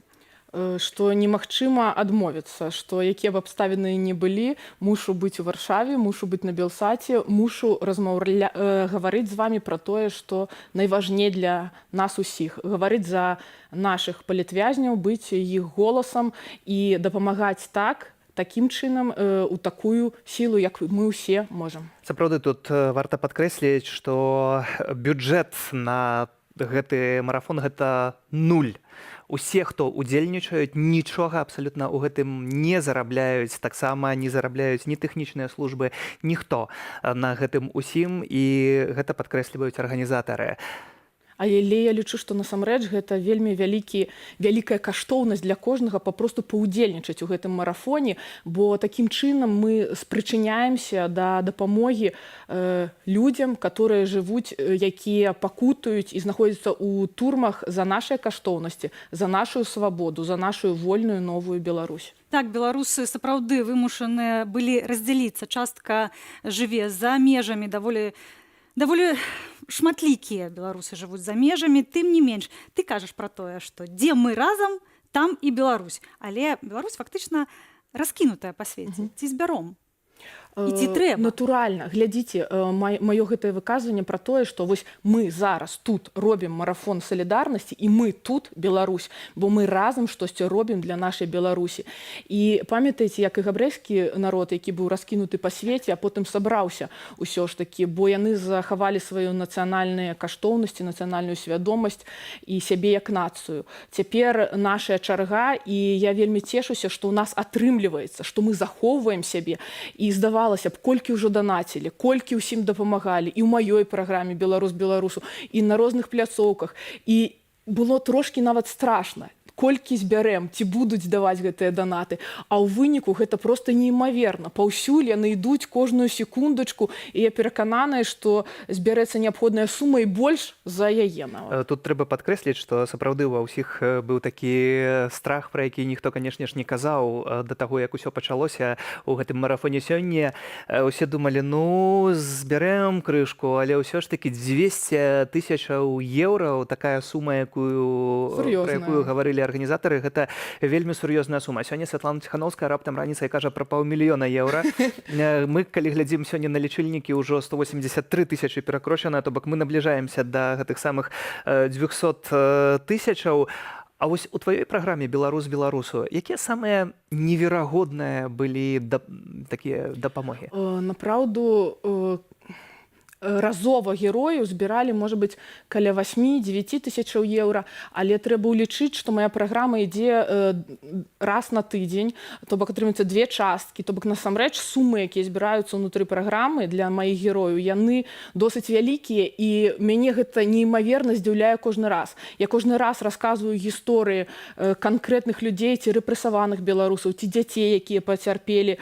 Што немагчыма адмовіцца, што якія б абставіны не былі, мушу быць у Варшаве, мушу быць на Белсаце, мушу гаварыць з вамі пра тое, што найважней для нас усіх. Гаварыць за нашых палітвязняў, быць іх голасам і дапамагаць такім чынам у такую сілу, як мы ўсе можам. Сапраўды, тут варта падкрэсліць, што бюджэт на гэты марафон гэта 0. Усе, хто удзельнічаюць, нічога абсалютна ў гэтым не зарабляюць, таксама не зарабляюць ні тэхнічныя службы, ніхто на гэтым усім, і гэта падкрэсліваюць арганізатары. Але я лічу, што насамрэч гэта вельмі вялікая каштоўнасць для кожнага папросту паўдзельнічаць у гэтым марафоне, бо такім чынам мы спрычыняемся да дапамогі людзям, которые жывуць, якія пакутаюць і знаходзяцца ў турмах за нашыя каштоўнасці, за нашу свабоду, за нашу вольную новую Беларусь. Так, беларусы сапраўды вымушаныя былі раздзяліцца. Частка жыве за межамі, даволі шматлікія беларусы жывуць за межамі. Тым не менш, ты кажаш пра тое, што дзе мы разам, там і Беларусь. Але Беларусь фактычна раскінутая па свеце. Ці збяром? І ці трэба? Натуральна. Глядзіце, маё гэтае выказванне пра тое, што вось мы зараз тут робім марафон салідарнасці, і мы тут Беларусь, бо мы разам штосьці робім для нашай Беларусі. І памятаеце, як і габрэйскі народ, які быў раскінуты па свеце, а потым сабраўся ўсё ж такі, бо яны захавалі сваю нацыянальныя каштоўнасці, нацыянальную свядомасць і сябе як нацыю. Цяпер нашая чарга, і я вельмі цешуся, што ў нас атрымліваецца, што мы захоўваем сябе, і здавалася б, колькі ўжо данацілі, колькі ўсім дапамагалі, і ў маёй праграме «Беларус беларусу», і на розных пляцоўках. І было трошкі нават страшна, колькі збярэм, ці будуць даваць гэтыя данаты. А ў выніку гэта проста неймаверна. Паўсюль яны ідуць кожную секундачку, і я перакананая, што збярэцца неабходная сума і больш за яе нават. Тут трэба падкрэсліць, што сапраўды ва ўсіх быў такі страх, пра які ніхто, канешне ж, не казаў да таго, як усё пачалося ў гэтым марафоне сёння. Усе думалі, збярэм крышку, але ўсё ж такі 200 тысячаў еўраў, такая сума, пра якую гаварылі арганізатары, гэта вельмі сур'ёзная сума. Сёння Святлана Ціхановская раптам раніцай кажа пра 500 000 еўра. Мы, калі глядзім сёння на лічыльнікі, ўжо 183 тысячы перакрочана, то бок мы набліжаемся да гэтых самых 200 тысячаў. А вось у тваёй праграме «Беларус беларусу» якія самыя неверагодныя былі такія дапамогі? Напраўду, разова герояў збіралі, можа быць, каля 8-9 тысячаў еўра, але трэба ўлічыць, што моя праграма ідзе раз на тыдзень, то бок атрымаецца 2 часткі, то бок насамрэч сумы, якія збіраюцца ўнутры праграмы для маіх герояў, яны досыць вялікія, і мяне гэта неймаверна здзіўляе кожны раз. Я кожны раз расказваю гісторыі канкрэтных людзей, ці рэпрэсаваных беларусаў, ці дзяцей, якія пацярпелі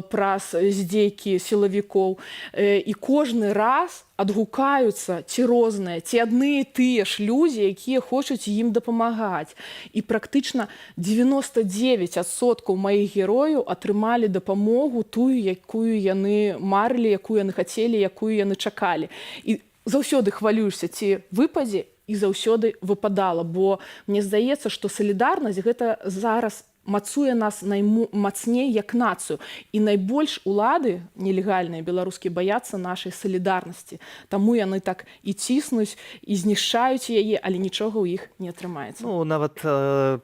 праз здзейкі сілавікоў. І кожны раз раз адгукаюцца ці розныя, ці адны і тыя ж людзі, якія хочуць ім дапамагаць. І практычна 99% маіх герояў атрымалі дапамогу тую, якую яны марылі, якую яны хацелі, якую яны чакалі. І заўсёды хвалюешся, ці выпадзе, і заўсёды выпадала, бо мне здаецца, што салідарнасць гэта зараз мацуе нас наймацней як нацыю. І найбольш улады нелегальныя беларускія баяцца нашай салідарнасці. Таму яны так і ціснуць, і знішчаюць яе, але нічога ў іх не атрымаецца. Ну, нават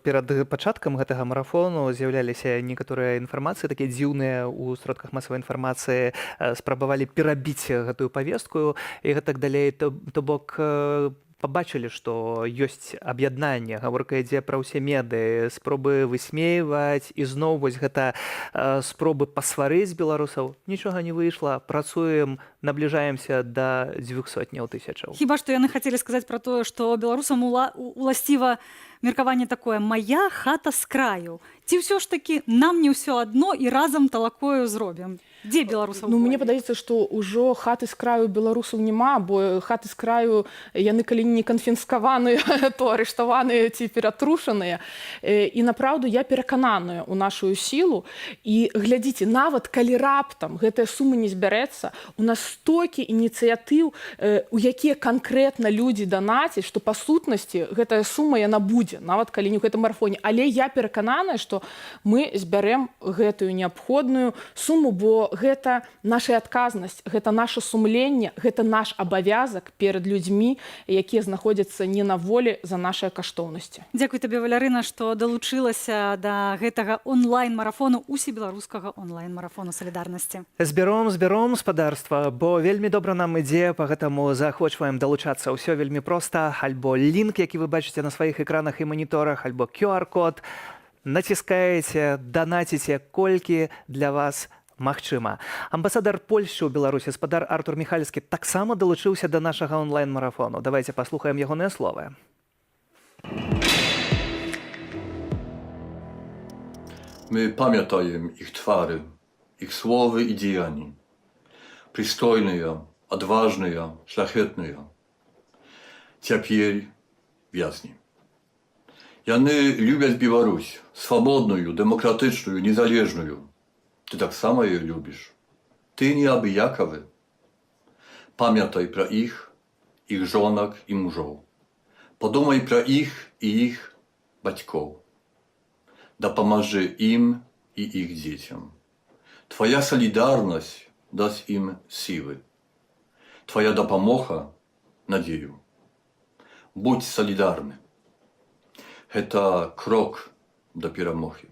перад пачаткам гэтага марафону з'яўляліся некаторыя інфармацыі, такія дзіўныя ў сродках масавай інфармацыі, спрабавалі перабіць гэтую павестку і гэтак далей. То бок пабачылі, што ёсць аб'яднанне, гаворка ідзе пра ўсе меды, спробы высмейваць, і зноў вось гэта спробы пасварыць беларусаў. Нічога не выйшла, працуем, набліжаемся да 200 тысячаў. Хіба што яны хацелі сказаць пра тое, што беларусам уласціва меркаванне такое: «Мая хата з краю». Ці ўсё ж такі нам не ўсё адно і разам талакою зробім? Дзе беларусаў? Ну, мне падаецца, што ўжо хаты з краю беларусаў няма, бо хаты з краю, яны калі не канфіскаваныя, то арыштаваныя ці ператрушаныя. І направду я перакананая ў нашу сілу. І глядзіце, нават калі раптам гэтая сума не збярэцца, у нас столькі ініцыятыў, у якія канкрэтна людзі данацяць, што па сутнасці гэтая сума яна будзе, нават калі не ў гэтым марафоне. Але я перакананая, што мы збярэм гэтую неабходную суму, бо гэта наша адказнасць, гэта наша сумленне, гэта наш абавязак перад людзьмі, якія знаходзяцца не на волі за нашыя каштоўнасці. Дзякуй табе, Валярына, што далучылася да гэтага онлайн-марафону, усебеларускага онлайн-марафону салідарнасці. Збяром спадарства, бо вельмі добра нам ідзе, па гэтаму заахвочваем далучацца. Ўсё вельмі проста, альбо лінк, які вы бачыце на сваіх экранах і маніторах, альбо QR-код. Націскаеце, данаціце, колькі для вас магчыма. Амбасадар Польшчы ў Беларусі, спадар Артур Міхальскі, таксама далучыўся да нашага онлайн-марафону. Давайте паслухаем ягоныя словы. My pamiętajemy ich twary, ich słowy i dziejani. Przystojne, odważne, szlachetne. Cierpieli wiazni. Jany lubią Białoruś, swobodną, demokratyczną, niezależną. Ty tak samo je lubisz. Ty nieabyjakowy. Pamiętaj pra ich żonach i mężów. Podumaj pra ich i ich батьков. Допоможи им и их детям. Твоя солидарность даст им силы. Твоя допомога – надею. Будь солидарны. Это крок до перемоги.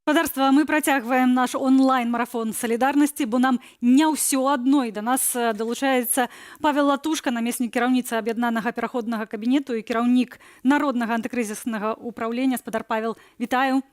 Спадарства, мы працягваем наш онлайн-марафон салідарнасці, бо нам не ўсё адно. І да нас далучаецца Павел Латушка, намеснік кіраўніцы аб'яднанага пераходнага кабінету і кіраўнік народнага антыкрызіснага ўпраўлення. Спадар Павел, вітаю.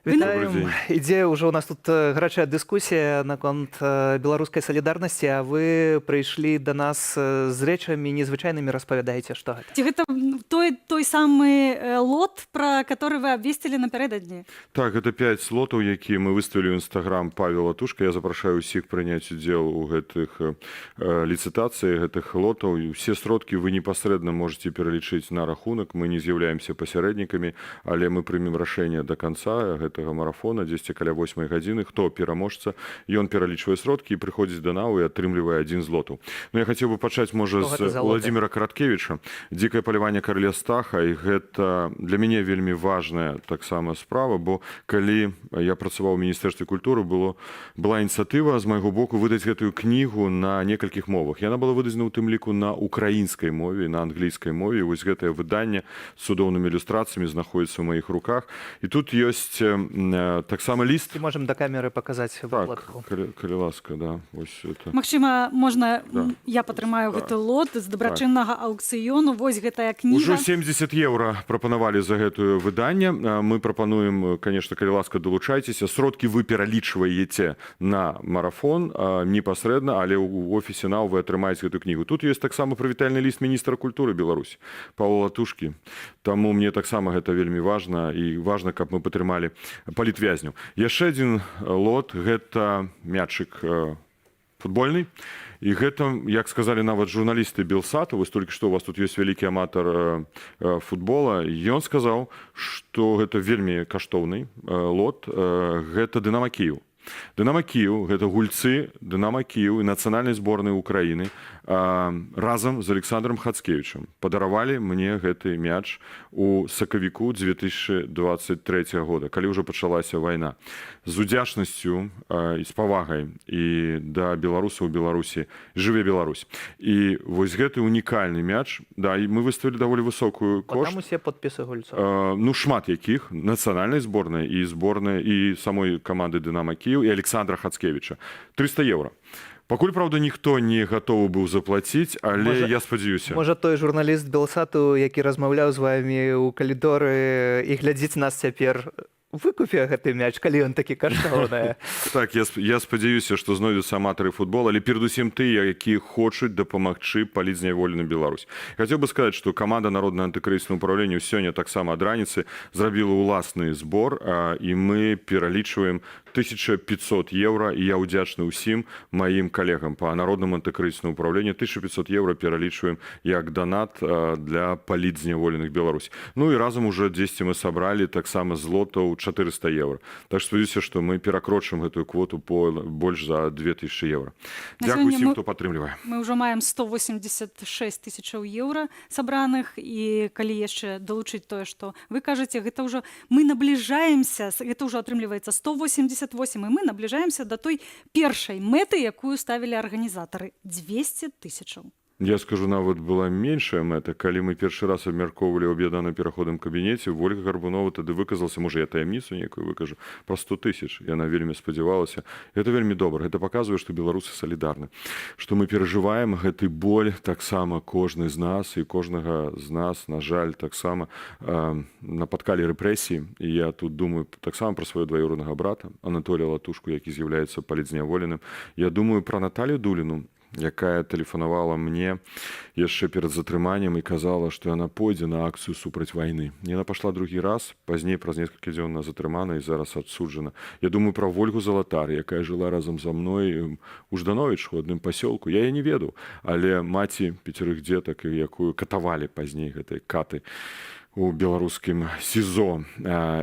Вітаем. Ідзе ўжо у нас тут гарачая дыскусія наконт беларускай салідарнасці, а вы прыйшлі да нас з рэчамі незвычайнымі, распавядаеце, што гэта? Ці гэта той самы лот, пра который вы абвесцілі напярэдадні? Так, гэта 5 лотаў, якія мы выставілі ў Інстаграм Павел Латушка. Я запрашаю ўсіх прыняць удзел у гэтых ліцытацыях, гэтых лотаў. І ўсе сродкі вы непасрэдна можете пералічыць на рахунак. Мы не з'яўляемся пасярэднікамі, але мы прымем рашэнне да канца гэтага марафона, дзесьці каля 8 гадзіны. Хто пераможца, ён пералічвае сродкі і прыходзіць да нау і атрымлівае адзін з лотаў. Ну, я хацеў бы пачаць, можа, з Владзіміра Караткевіча. «Дзікае паляванне караля Стаха», і гэта для мяне вельмі важная таксама справа, бо калі я працаваў у Міністэрстве культуры, была ініцыятыва з майго боку выдаць гэтую кнігу на некалькіх мовах. Яна была выдадзена ў тым ліку на украінскай мове, на англійскай мове. І вось гэтае выданне з цудоўнымі ілюстрацыямі знаходзіцца ў маіх руках. І тут ёсць таксама ліст. І можам да камеры паказаць выкладку. Так, калі ласка, да. Магчыма, можна, я падтрымаю гэты лот з дабрачыннага аўкцыёну. Вось гэтая кніга. Ужо 70 еўра прапанавалі за гэтае выданне. Мы прапануем, конечно, калі ласка, далучайцеся. Сродкі вы пералічваеце на марафон непасрэдна, але ў офісе НАУ вы атрымаеце гэтую кнігу. Тут ёсць таксама прывітальны ліст міністра культуры Беларусі Павла Латушкі. Таму мне таксама гэта вельмі важна, і важна, каб мы падтрымалі палітвязняў. Яшчэ адзін лот — гэта мячык футбольны. І гэта, як сказалі нават журналісты Белсату, вось толькі што у вас тут ёсць вялікі аматар футбола, ён сказаў, што гэта вельмі каштоўны лот, гэта Дынама Кіеў. Дынама Кіеў — гэта гульцы Дынама Кіеў і нацыянальнай зборнай Украіны разам з Александром Хацкевічам падаравалі мне гэты мяч у сакавіку 2023 года, калі ўжо пачалася вайна. З удзячнасцю і з павагай і да беларусаў у Беларусі. Жыве Беларусь. І вось гэты унікальны мяч, да, і мы выставілі даволі высокую кошт. Там усе подпісы гульцоў. Ну, шмат якіх, нацыянальнай зборнай і зборнай і самой каманды Дынама Кіеў і Александра Хацкевіча. 300 еўра. Пакуль, правда, ніхто не гатовы быў заплаціць, але я спадзяюся. Можа, той журналіст Белсату, які размаўляў з вамі ў калідоры і глядзіць нас цяпер, выкупе гэты мяч, калі ён такі каштоўны. Так, я спадзяюся, што знойдуцца аматары футбола, але перадусім тыя, якія хочуць дапамагчы палітзняволеным Беларусь. Хацеў бы сказаць, што каманда Народнага антыкрызіснага ўправлення сёння таксама ад раніцы зрабіла ўласны збор, і мы пералічваем 1500 еўра, і я ўдзячны ўсім маім калегам па Народнаму антыкрызіснаму ўправленню. 1500 еўра пералічваем як данат для палітзняволеных Беларусь. Ну і разам уже дзесьці мы сабралі таксама злотаў 400 еўра. Так што спадзяюся, што мы перакрочым гэтую квоту больш за 2000 еўра. Дзякуй усім, хто падтрымлівае. Мы ўжо маем 186 тысячаў еўра сабраных, і калі яшчэ далучыць тое, што вы кажаце, гэта ўжо мы набліжаемся, гэта ўжо атрымліваецца 188, і мы набліжаемся да той першай мэты, якую ставілі арганізатары — 200 тысячаў. Я скажу, нават была меншая мэта. Калі мы першы раз абмяркоўвалі ў аб'яднаным пераходным кабінеце, Вольга Гарбунова тады выказалася, можа, я таямніцу некую выкажу, пра 100 тысяч. Яна вельмі спадзявалася. Гэта вельмі добра. Гэта паказвае, што беларусы салідарны. Што мы перажываем гэты боль таксама кожны з нас, і кожнага з нас, на жаль, таксама напаткалі рэпрэсіі. І я тут думаю таксама пра свайго дваюроднага брата, Анатолія Латушку, які з'яўляецца палітзняволеным. Я думаю пра Наталью Дуліну, якая тэлефанавала мне яшчэ перад затрыманнем і казала, што яна пойдзе на акцыю супраць вайны. Яна пашла другі раз, пазней праз некалькі дзён затрымана і зараз адсуджана. Я думаю пра Вольгу Залатар, якая жыла разам за мной у Ждановіч, у адным пасёлку. Я яе не ведаў, але маці 5 дзетак, якую катавалі пазней гэтай каты у беларускім СІЗО.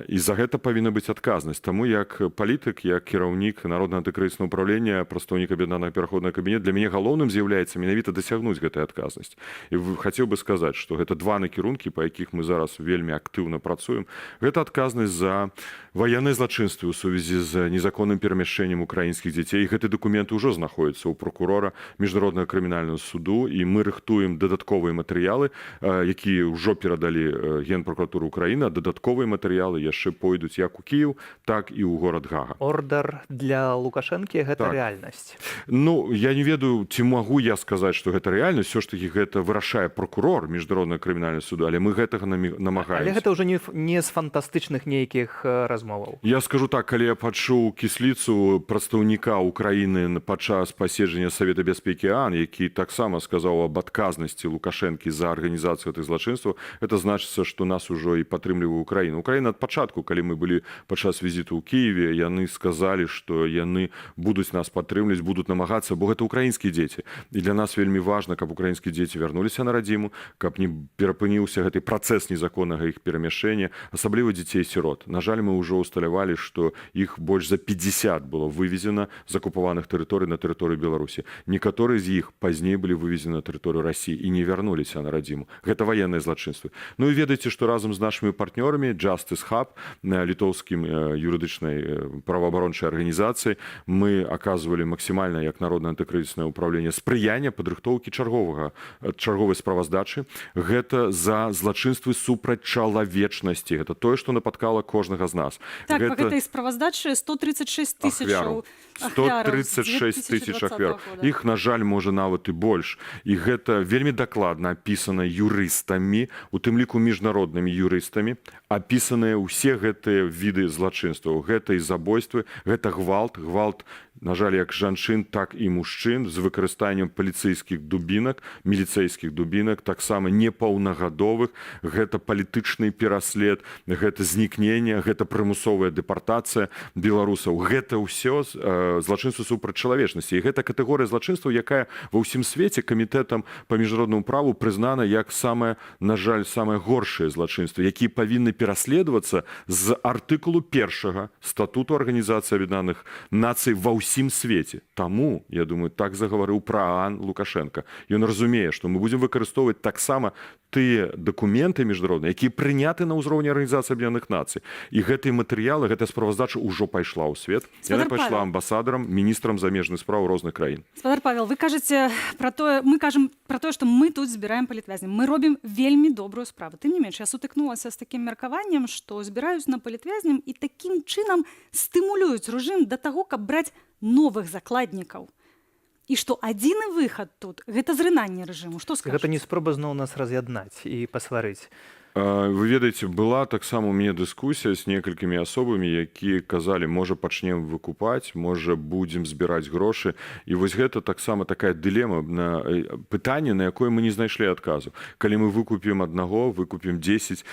І за гэта павінна быць адказнасць. Таму як палітык, як кіраўнік Народнага антыкрызіснага ўправлення, прадстаўнік аб'яднанага пераходнага кабінета, для мяне галоўным з'яўляецца менавіта дасягнуць гэтай адказнасць. І хацеў бы сказаць, што гэта два накірункі, па якіх мы зараз вельмі актыўна працуем. Гэта адказнасць за ваенныя злачынствы ў сувязі з незаконным перамяшчэннем украінскіх дзяцей. Гэты дакумент ужо знаходзіцца ў прокурора Міжнароднага крымінальнага суду, і мы рыхтуем дадатковыя матэрыялы, якія ўжо перадалі Генпрокуратуры Украіны, а дадатковыя матэрыялы яшчэ пойдуць як у Кіеў, так і ў горад Гага. Ордар для Лукашэнкі — гэта так. рэальнасць. Ну, я не ведаю, ці магу я сказаць, што гэта рэальнасць. Усё ж такі гэта вырашае прокурор Міжнароднага крымінальнага суду, але мы гэтага намагаемся. Але гэта ўжо не з фантастычных нейкіх размоваў. Я скажу так, калі я пачуў кісліцу прадстаўніка Украіны падчас паседжання Савета бяспекі ААН, які таксама сказаў аб адказнасці Лукашэнкі за арганізацыю гэтых злачынстваў, гэта значыцца, што нас ужо і падтрымлівае Украіна. Украіна ад пачатку, калі мы былі падчас візіту ў Кіеве, яны сказалі, што яны будуць нас падтрымліваць, будуць намагацца, бо гэта украінскія дзеці. І для нас вельмі важна, каб украінскія дзеці вярнуліся на радзіму, каб не перапыніўся гэты працэс незаконнага іх перамяшчэння, асабліва дзяцей-сірот. На жаль, мы ўжо ўсталявалі, што іх больш за 50 было вывезена з акупаваных тэрыторый на тэрыторыю Беларусі. Некаторыя з іх пазней былі вывезены на тэрыторыю Расіі і не вярнуліся на радзіму. Гэта ваенныя злачынствы. Ну і ведаеце, ведаеце, што разам з нашымі партнёрамі Justice Hub, літоўскім юрыдычнай праваабарончай арганізацыяй, мы аказвалі максімальна як народнае антыкрызіснае ўпраўленне спрыяння падрыхтоўкі чарговай справаздачы. Гэта за злачынствы супраць чалавечнасці. Гэта тое, што напаткала кожнага з нас. Так, па гэтай справаздачы 136 тысячаў ахвяраў. 136 тысяч ахвяр. Іх, на жаль, можа нават і больш. І гэта вельмі дакладна апісана юрыстамі, у тым ліку міжнароднымі юрыстамі, апісаныя ўсе гэтыя віды злачынстваў. Гэта і забойствы, гэта гвалт, на жаль, як жанчын, так і мужчын з выкарыстаннем паліцэйскіх дубінак, міліцэйскіх дубінак, таксама непаўнагадовых, гэта палітычны пераслед, гэта знікненне, гэта прымусовая дэпартацыя беларусаў. Гэта ўсё злачынства супраць чалавечнасці. І гэта катэгорыя злачынстваў, якая ва ўсім свеце камітэтам па міжнароднаму праву прызнана як самае, на жаль, самае горшае злачынства, якія павінны пераследавацца з артыкулу 1 статуту Арганізацыі Аб'яднаных Нацый ва ўсім свеце. Таму, я думаю, так загаварыў Праан Лукашенко. Ён разумее, што мы будзем выкарыстоўваць таксама тыя дакументы міжнародныя, якія прыняты на ўзроўні Арганізацыі Аб'яднаных Нацый. І гэтыя матэрыялы, гэтая справаздача ўжо пайшла ў свет. Яна пайшла амбасадарам, міністрам замежных спраў розных краін. Спадар Павел, вы кажаце пра тое, мы кажам пра тое, што мы тут збіраем палітвязняў. Мы робім вельмі добрую справу. Тым не менш, я сутыкнулася з такім меркаваннем, што збіраюць на палітвязням і такім чынам стымулююць рэжым да таго, каб браць новых закладнікаў. І што адзіны выхад тут гэта зрынанне рэжыму. Што скажаце? Гэта не спроба зноў нас раз'яднаць і пасварыць. Вы ведаеце, была таксама у мяне дыскусія з некалькімі асобамі, якія казалі, можа пачнем выкупаць, можа будзем збіраць грошы. І вось гэта таксама такая дылема, пытанне, на якое мы не знайшлі адказу. Калі мы выкупім аднаго, выкупім 10,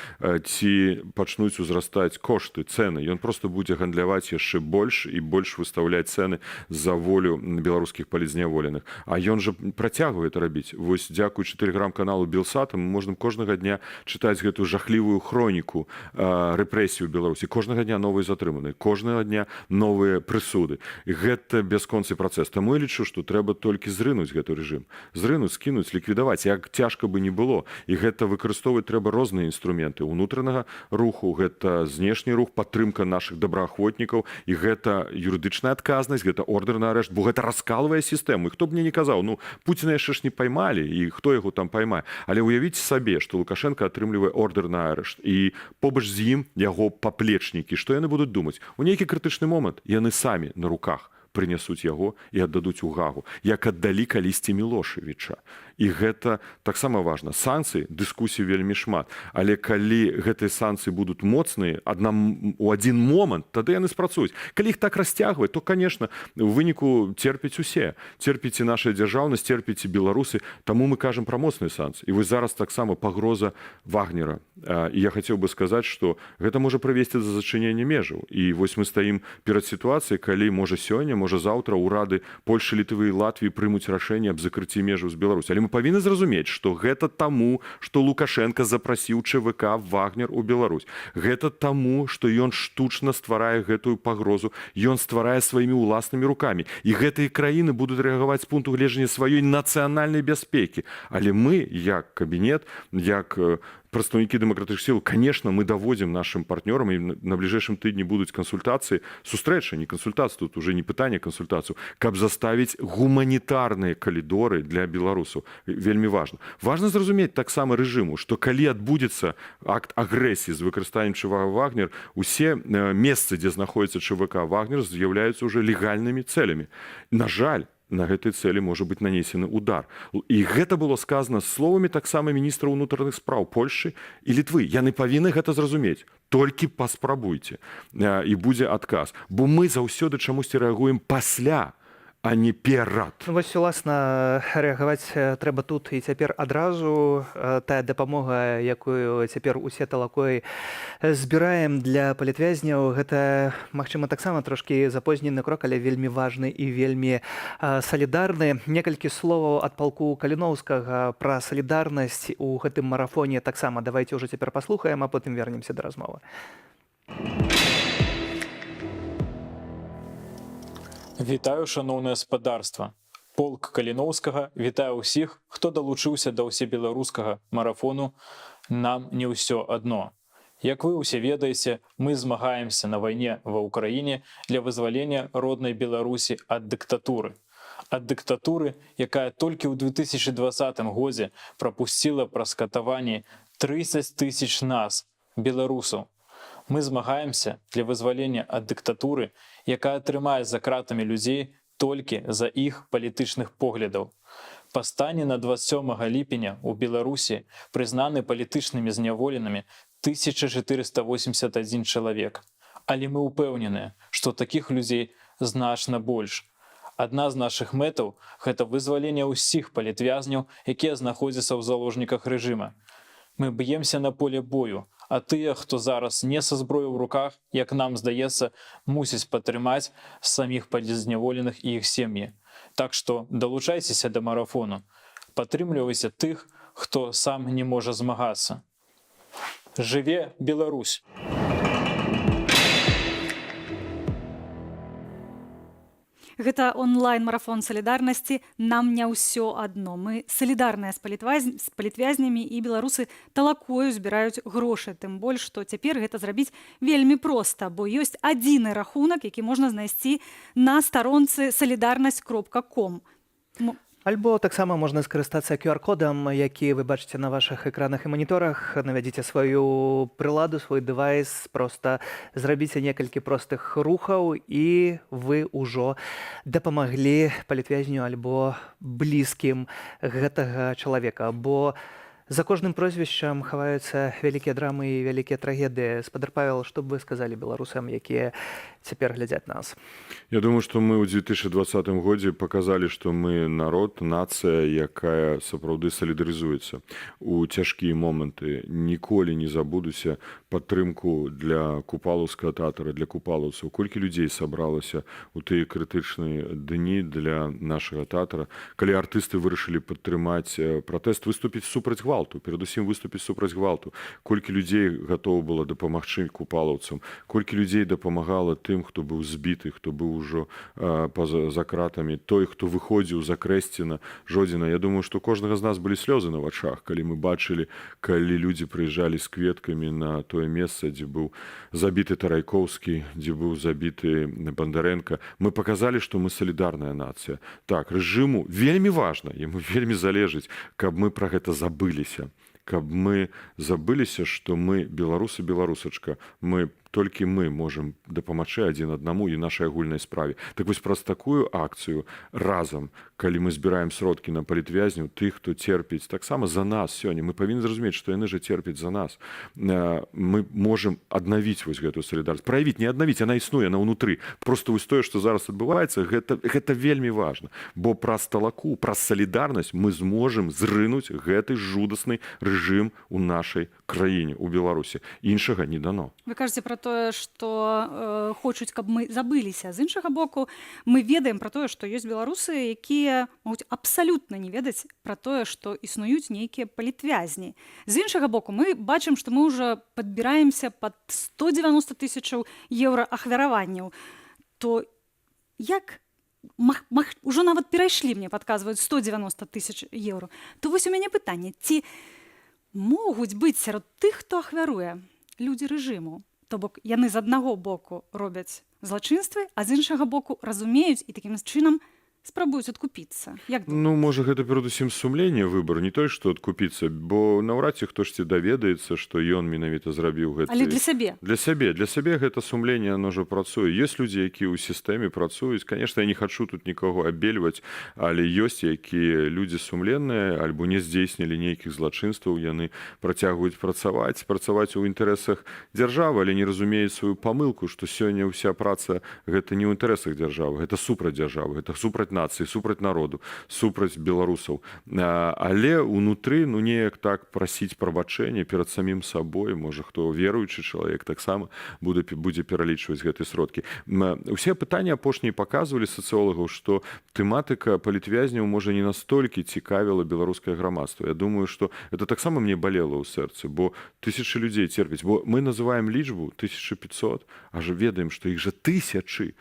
ці пачнуць узрастаць кошты, цэны. Ён проста будзе гандляваць яшчэ больш і больш выстаўляць цэны за волю беларускіх палізняволеных. А ён жа працягвае это рабіць. Вось дзякуючы тэлеграм-каналу Белсата мы можам кожнага дня чытаць гэтую жахлівую хроніку рэпрэсій у Беларусі. Кожнага дня новыя затрыманыя, кожнага дня новыя прысуды. Гэта бясконцы працэс. Таму я лічу, што трэба толькі зрынуць гэты рэжым. Зрынуць, скінуць, ліквідаваць, як цяжка бы не было. І гэта выкарыстоўваць трэба розныя інструменты ўнутранага руху, гэта знешні рух, падтрымка нашых добраахвотнікаў, і гэта юрыдычная адказнасць, гэта ордэр на арышт, бо гэта раскалвае сістэму. І хто б мне не казаў, ну, Пуціна яшчэ ж не паймалі, і хто яго там паймае. Але уявіце сабе, што Лукашенко атрымлівае ордер на арышт, і побач з ім яго паплечнікі. Што яны будуць думаць? У нейкі крытычны момант яны самі на руках прынясуць яго і аддадуць у Гагу, як аддалі калісьці Мілошевіча. І гэта таксама важна. Санкцыі, дыскусій вельмі шмат. Але калі гэтыя санкцыі будуць моцныя у адзін момант, тады яны спрацуюць. Калі іх так расцягваць, то, конечно, у выніку церпяць усе. Церпіць і наша дзяржаўнасць, церпіць і беларусы. Таму мы кажам пра моцныя санкцыі. І вось зараз таксама пагроза Вагнера. І я хацеў бы сказаць, што гэта можа прывесці да зачынення межаў. І вось мы стаім перад сітуацыяй, калі можа сёння, можа заўтра ўрады Польшы, Літвы і Латвіі прымуць рашэнне аб закрыцці межаў з Беларусі. Але мы павінны зразумець, што гэта таму, што Лукашенко запрасіў ЧВК Вагнер у Беларусь. Гэта таму, што ён штучна стварае гэтую пагрозу, ён стварае сваімі ўласнымі рукамі. І гэтыя краіны будуць рэагаваць з пункту гледжання сваёй нацыянальнай бяспекі. Але мы, як кабінет, як прадстаўнікі дэмакратычных сіл, конечно, мы даводзім нашим партнёрам, і на бліжэйшым тыдні будуць кансультацыі, сустрэчы, не кансультацыі, тут уже не пытанне кансультацыю, каб заставіць гуманітарныя калідоры для беларусаў. Вельмі важна. Важна зразумець таксама рэжыму, што калі адбудзецца акт агрэсіі з выкарыстаннем ЧВК Вагнер, усе месцы, дзе знаходзіцца ЧВК Вагнер, з'яўляюцца ўжо легальнымі цэлямі. На жаль, на гэтай цэлі можа быць нанесены удар. І гэта было сказана словамі таксама міністра ўнутраных спраў Польшы і Літвы. Яны павінны гэта зразумець. Толькі паспрабуйце. І будзе адказ. Бо мы заўсёды чамусьці рэагуем пасля, а не перад. Ну, вось, уласна, рэагаваць трэба тут і цяпер адразу. Тая дапамога, якую цяпер усе талакой збіраем для палітвязняў, гэта, магчыма, таксама трошкі запознены крок, але вельмі важны і вельмі салідарны. Некалькі словаў ад палку Каліноўскага пра салідарнасць у гэтым марафоне таксама. Давайце ўжо цяпер паслухаем, а потым вернемся да размовы. Вітаю, шаноўнае спадарства. Полк Каліноўскага вітаю ўсіх, хто далучыўся да ўсебеларускага марафону нам не ўсё адно. Як вы ўсе ведаеце, мы змагаемся на вайне ва ўкраіне для вызвалення роднай Беларусі ад дыктатуры. Ад дыктатуры, якая толькі ў 2020 годзе прапусціла праз катаванні 30 тысяч нас, беларусаў. Мы змагаемся для вызвалення ад дыктатуры, якая трымае за кратамі людзей толькі за іх палітычных поглядаў. Па стане на 27 ліпеня ў Беларусі прызнаны палітычнымі зняволенымі 1481 чалавек. Але мы ўпэўненыя, што такіх людзей значна больш. Адна з нашых мэтаў – гэта вызваленне ўсіх палітвязняў, якія знаходзяцца ў заложніках рэжыма. Мы б'емся на поле бою, а тыя, хто зараз не са зброю ў руках, як нам здаецца, мусяць падтрымаць саміх палітзняволеных і іх сем'і. Так што далучайцеся да марафону. Падтрымлівайся тых, хто сам не можа змагацца. Жыве Беларусь! Гэта онлайн-марафон салідарнасці «Нам не ўсё адно». Мы салідарныя з палітвязнямі, і беларусы талакою збіраюць грошы. Тым больш, што цяпер гэта зрабіць вельмі проста, бо ёсць адзіны рахунак, які можна знайсці на старонцы solidarność.com. Альбо таксама можна скарыстацца QR-кодам, які вы бачыце на вашых экранах і маніторах. Навядзіце сваю прыладу, свой дэвайс, проста зрабіце некалькі простых рухаў, і вы ўжо дапамаглі палітвязню альбо блізкім гэтага чалавека. Бо за кожным прозвішчам хаваюцца вялікія драмы і вялікія трагедыі. Спадар Павел, што б вы сказалі беларусам, якія цяпер глядзяць нас? Я думаю, што мы ў 2020 годзе паказалі, што мы народ, нацыя, якая сапраўды салідарызуецца у цяжкія моманты. Ніколі не забудуся падтрымку для купалаўскага тэатра, для купалаўцаў. Колькі людзей сабралася ў тыя крытычныя дні для нашага тэатра, калі артысты вырашылі падтрымаць пратэст, выступіць супраць гвалту, перадусім выступіць супраць гвалту. Колькі людзей гатова было дапамагчы купалаўцам, колькі людзей дапамагала тым, хто быў збіты, хто быў ужо за кратамі, той, хто выходзіў з Акрэсціна, Жодзіна. Я думаю, што кожнага з нас былі слёзы на вачах, калі мы бачылі, калі людзі прыязджалі з кветкамі на тое месца, дзе быў забіты Тарайкоўскі, дзе быў забіты Бандарэнка. Мы паказалі, што мы салідарная нацыя. Так, рэжыму вельмі важна, яму вельмі залежыць, каб мы пра гэта забыліся. Каб мы забыліся, што мы беларусы, беларусачка, толькі мы можам дапамагчы адзін аднаму і нашай агульнай справе. Так вось праз такую акцыю разам, калі мы збіраем сродкі на палітвязню, тых, хто церпіць таксама за нас сёння, мы павінны зразумець, што яны жа церпяць за нас. Мы можам аднавіць вось гэтую салідарнасць. Праявіць, не аднавіць, яна існуе, яна ўнутры. Проста вось тое, што зараз адбываецца, гэта вельмі важна. Бо праз талаку, праз салідарнасць мы зможам зрынуць гэты жудасны рэжым у нашай краіне, у Беларусі. Іншага не дано. Вы кажаце пра тое, што хочуць, каб мы забыліся. З іншага боку, мы ведаем пра тое, што ёсць беларусы, якія могуць абсалютна не ведаць пра тое, што існуюць нейкія палітвязні. З іншага боку, мы бачым, што мы ўжо падбіраемся пад 190 тысячаў еўра ахвяраванняў. То як ўжо нават перайшлі, мне падказваюць, 190 тысяч еўра. То вось у мяне пытанне, ці могуць быць сярод тых, хто ахвяруе, людзі рэжыму? То бок яны з аднаго боку робяць злачынствы, а з іншага боку разумеюць і такім чынам спрабуюць адкупіцца. Можа, гэта перадусім сумленне выбару, не той, што адкупіцца, бо наўрад ці хтосьці даведаецца, што ён менавіта зрабіў гэта. Але для сябе. Для сябе гэта сумленне, оно ўжо працуе. Ёсць людзі, якія ў сістэме працуюць. Канешне, я не хачу тут нікога абельваць, але ёсць якія людзі сумленныя, альбо не здзейснілі нейкіх злачынстваў, яны працягваюць працаваць у інтарэсах дзяржавы, але не разумеюць сваю памылку, што сёння ўся праца гэта не ў інтарэсах дзяржавы, гэта супраць дзяржавы, гэта супраць нацыі, супраць народу, супраць беларусаў. Але ўнутры, неяк так прасіць прабачэння перад самім сабой, можа, хто веруючы чалавек таксама будзе пералічваць гэтыя сродкі. Усе пытанні апошнія паказвалі сацыолагаў, што тэматыка палітвязняў можа не настолькі цікавіла беларускае грамадства. Я думаю, што это таксама мне балела ў сэрцы, бо тысячы людзей церпяць, бо мы называем лічбу 1500, а ж ведаем, што іх жа тысячы.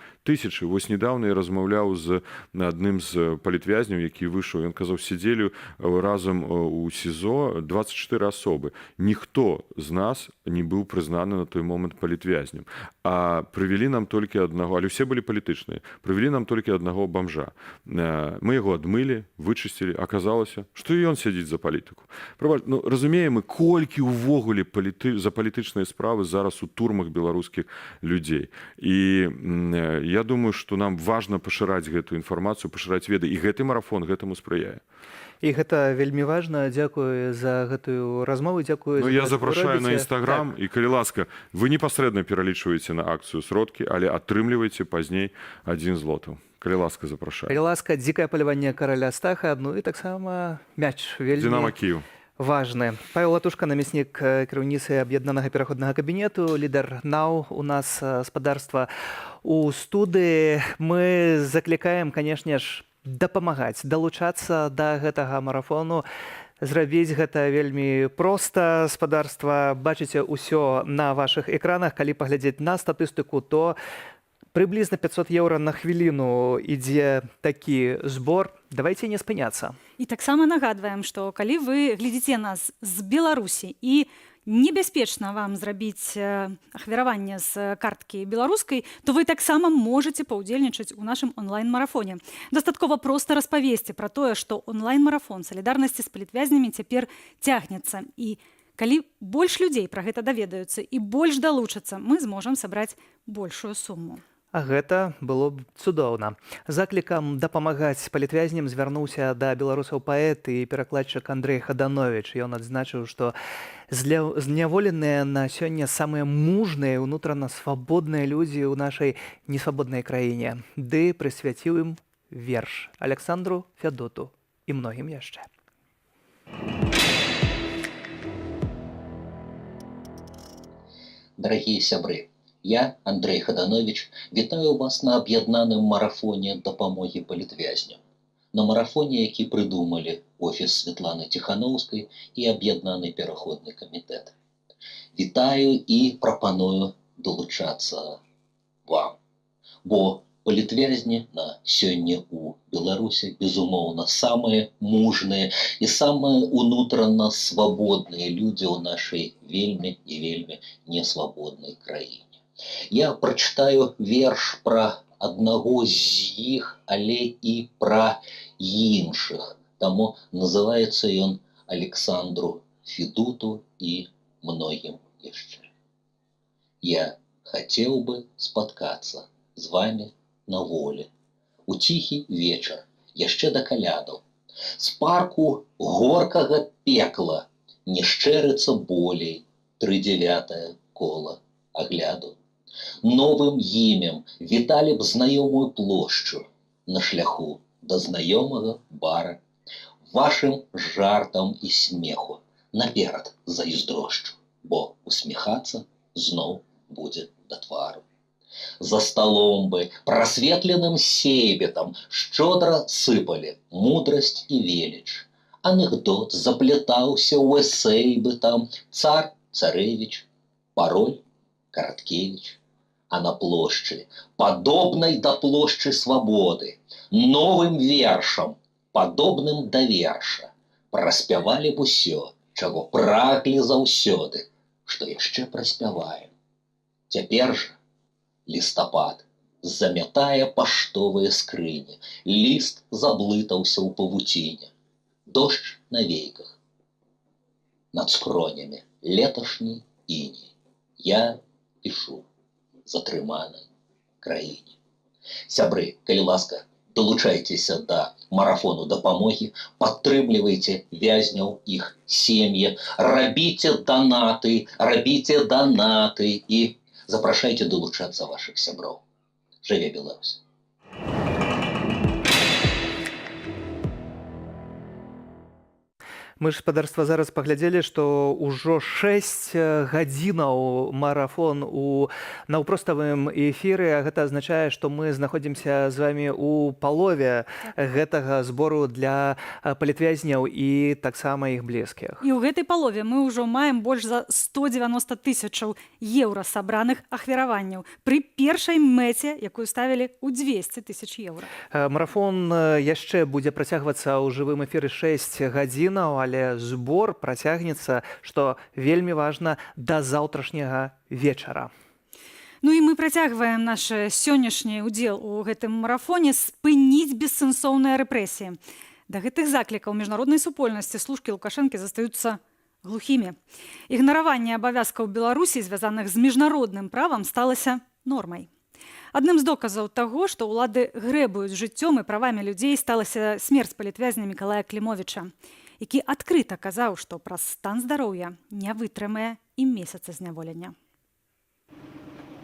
Вось недавно я размаўляў з адным з палітвязняў, які выйшаў, ён казаў, сядзелі разам у СІЗО 24 асобы. Ніхто з нас не быў прызнаны на той момант палітвязнем. А прывялі нам толькі аднаго, але ўсе былі палітычныя, прывялі нам толькі аднаго бамжа. Мы яго адмылі, вычысцілі, аказалася, што і ён сядзіць за палітыку. Ну, разумеем мы, колькі ўвогуле за палітычныя справы зараз у турмах беларускіх людзей. І я думаю, што нам важна пашыраць гэтую інфармацыю, пашыраць веды, і гэты марафон гэтаму спрыяе. І гэта вельмі важна. Дзякую за гэтую размову, дзякую за я запрашаю на Інстаграм, і калі ласка, вы непасрэдна пералічваеце на акцыю сродкі, але атрымліваеце пазней 1 злотаў. Калі ласка, запрашаю. Калі ласка, дзікае паляванне караля Стаха, ну і таксама мяч вельмі Динамо Киев. важны. Павел Латушка, намеснік кіраўніцы аб'яднанага пераходнага кабінету, лідар НАУ у нас спадарства у студыі. Мы заклікаем, канешне ж, дапамагаць, далучацца да гэтага марафону. Зрабіць гэта вельмі проста. Спадарства, бачыце ўсё на вашых экранах. Калі паглядзець на статыстыку, то прыблізна 500 еўра на хвіліну ідзе такі збор. Давайце не спыняцца. І таксама нагадваем, што калі вы глядзіце нас з Беларусі і небяспечна вам зрабіць ахвяраванне з карткі беларускай, то вы таксама можаце паўдзельнічаць у нашым онлайн-марафоне. Дастаткова проста распавесці пра тое, што онлайн-марафон салідарнасці з палітвязнямі цяпер цягнецца. І калі больш людзей пра гэта даведаюцца і больш далучацца, мы зможам сабраць большую суму. А гэта было б цудоўна. Заклікам дапамагаць палітвязням звярнуўся да беларусаў паэт і перакладчык Андрэй Хаданович. Ён адзначыў, што зняволеныя на сёння самыя мужныя, унутрана свабодныя людзі ў нашай несвабоднай краіне. Ды прысвяціў ім верш Александру Фядоту і многім яшчэ. Дорогие сябры, я, Андрей Хаданович, вітаю вас на аб'яднаным марафоне дапамогі палітвязням. На марафоне, які прыдумалі офіс Светланы Тихановскай і аб'яднаны пераходны камітэт. Вітаю і прапаную долучацца вам, бо палітвязні на сёння у Беларусі, безумоўна, самыя мужныя і самыя унутрана свабодныя людзі ў нашай вельмі і вельмі несвабоднай краіне. Я прачытаю верш пра аднаго з іх, але і пра іншых. Таму называецца ён Александру Федуту і многім яшчэ. Я хацеў бы спаткацца з вами на волі, у ціхі вечар, яшчэ да калядаў. З парку горкага пекла не шчэрыцца болей 3/9 кола агляду. Новым імем віталі б знаёмую плошчу на шляху да знаёмага бара. Вашым жартам і смеху наперад зайздрошчу, бо усміхацца зноў будзе да твару. За столом бы просветленным себетом щедро сыпали мудрость и велич. Анекдот заплетался у эсэй бы там царь, царевич, пароль, Короткевич. А на площади, подобной до площади свободы, новым вершам, подобным до верша, праспявалі б усё, чаго праглі заўсёды, што яшчэ праспяваем. Цяпер жа лістапад замятае паштовыя скрыні, ліст заблытаўся ў павуціне, дождж на вейках, над скронямі леташні іней. Я пішу затрыманай краіне. Сябры, калі ласка, долучайцеся да марафону дапамогі, падтрымлівайце вязняў іх сем'і, рабіце данаты і запрашайце долучацца вашых сяброў. Жыве Беларусь! Мы ж спадарства зараз паглядзелі, што ўжо 6 гадзінаў марафон у наўпроставым эфіры. Гэта азначае, што мы знаходзімся з вамі ў палове гэтага збору для палітвязняў і таксама іх блізкіх. І ў гэтай палове мы ўжо маем больш за 190 тысячаў еўра сабраных ахвяраванняў пры першай мэце, якую ставілі ў 200 тысяч еўра. Марафон яшчэ будзе працягвацца ў жывым эфіры 6 гадзінаў, але збор працягнецца, што вельмі важна, да заўтрашняга вечара. Ну і мы працягваем наш сённяшні ўдзел у гэтым марафоне спыніць бессэнсоўныя рэпрэсіі. Да гэтых заклікаў міжнароднай супольнасці служкі Лукашэнкі застаюцца глухімі. Ігнараванне абавязкаў Беларусі, звязаных з міжнародным правам, сталася нормай. Адным з доказаў таго, што ўлады грэбуюць жыццём і правамі людзей, сталася смерць палітвязня Мікалая Клімовіча, які адкрыта казаў, што праз стан здароўя не вытрымае і месяца зняволення.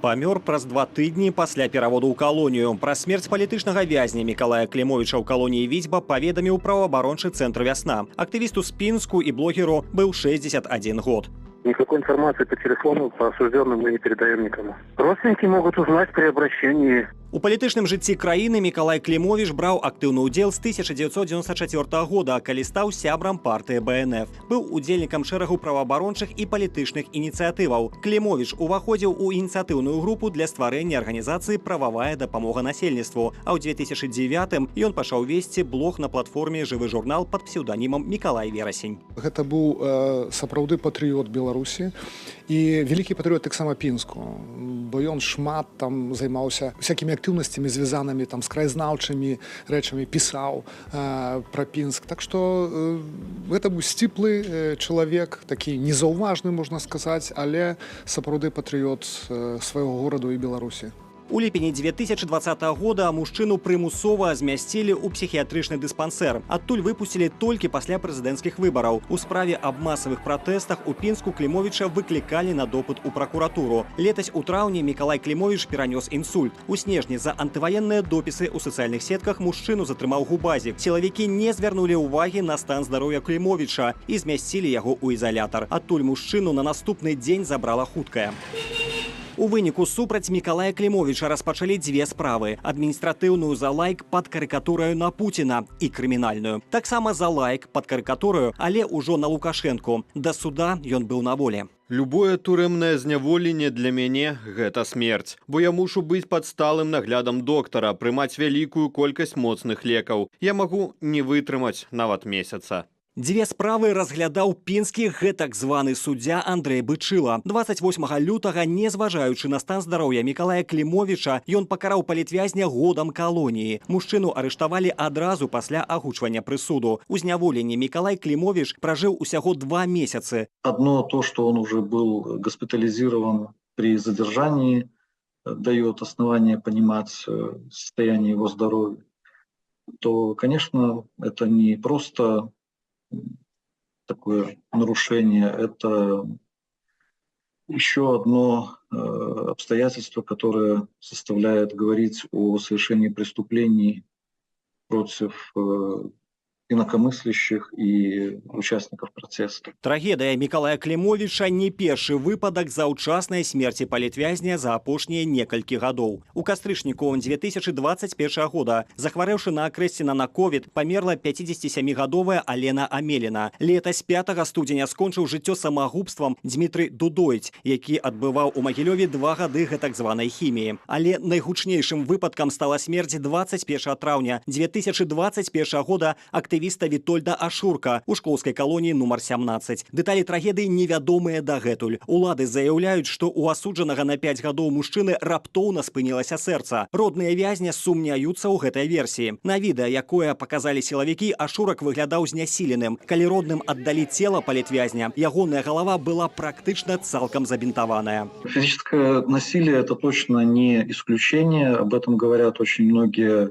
Памёр праз 2 тыдні пасля пераводу ў калонію. Пра смерць палітычнага вязня Мікалая Клімовіча ў калоніі Віцьба паведаміў праваабарончы цэнтр «Вясна». Актывісту з Пінску і блогеру быў 61 год. Никакой информации по телефону по осужденным мы не передаем никому. Родственники могут узнать при обращении. У палітычным жыцці краіны Мікалай Клімовіч браў актыўны ўдзел з 1994 года, калі стаў сябрам партыі БНФ. Быў удзельнікам шэрагу праваабарончых і палітычных ініцыятываў. Клімовіч уваходзіў у ініцыятыўную групу для стварэння арганізацыі «Прававая дапамога насельніцтву», а ў 2009-м ён пачаў весці блог на платформе «Жывы журнал» пад псеўданімам Мікалай Верасень. Гэта быў сапраўды патрыёт Беларусі і вялікі патрыёт таксама Пінску, бо ён шмат там займаўся всякімі актыўнасцямі, звязанымі там з краязнаўчымі рэчамі, пісаў пра Пінск. Так што гэта быў сціплы чалавек, такі незаўважны, можна сказаць, але сапраўды патрыёт свайго гораду і Беларусі. У ліпені 2020 года мужчыну прымусова змясцілі ў псіхіятрычны дыспансер. Адтуль выпусцілі толькі пасля прэзідэнцкіх выбараў. У справе аб масавых пратэстах у Пінску Клімовіча выклікалі на допыт у пракуратуру. Летась у траўні Мікалай Клімовіч перанёс інсульт. У снежні за антываенныя допісы ў сацыяльных сетках мужчыну затрымаў губазік. Сілавікі не звярнулі ўвагі на стан здароўя Клімовіча і змясцілі яго ў ізалятар. Адтуль мужчыну на наступны дзень забрала хуткая. У выніку супраць Мікалая Клімовіча распачалі 2 справы: адміністратыўную за лайк пад карыкатураю на Пуціна і крымінальную. Таксама за лайк пад карыкатураю, але ўжо на Лукашэнку. Да суда ён быў на волі. Любое турэмнае зняволенне для мяне – гэта смерць, бо я мушу быць пад сталым наглядам доктара, прымаць вялікую колькасць моцных лекаў. Я магу не вытрымаць нават месяца. 2 справы разглядаў пінскі гэтак званы суддзя Андрэй Бычыла. 28 лютага, незважаючы на стан здароўя Мікалая Клімовіча, ён пакараў палітвязня годам калоніі. Мужчыну арыштавалі адразу пасля агучвання прысуду. У зняволенні Мікалай Клімовіч пражыў усяго 2 месяцы. Одно то, что он уже был госпитализирован при задержании, дает основание понимать состояние его здоровья, то, конечно, это не просто такое нарушение, это еще одно обстоятельство, которое заставляет говорить о совершении преступлений против инакомыслящих и участников протеста. Трагедыя Мікалая Клімовіча не першы выпадак заўчаснай смерці палітвязня за апошнія некалькі гадоў. У кастрычніку 2021 года, захварэўшы на акрэсціна на ковід, памерла 57-гадовая Алена Амеліна. Летась 5 студзеня скончыў жыццё самагубствам Дмітрый Дудойць, які адбываў у Магілёве 2 гады гэтак званай хіміі. Але найгучнейшым выпадкам стала смерць 21 траўня 2021 года актывіста Вітольда Ашурка у школскай калоніі нумар 17. Дэталі трагедыі невядомыя дагэтуль. Улады заяўляюць, што ў асуджанага на 5 гадоў мужчыны раптоўна спынілася сэрца. Родныя вязня сумняюцца ў гэтай версіі. На відэа, якое паказалі сілавікі, Ашурак выглядаў знясіленым. Калі родным аддалі цела палітвязня, ягоная галава была практычна цалкам забінтаваная. Физическое насилие – это точно не исключение. Об этом говорят очень многие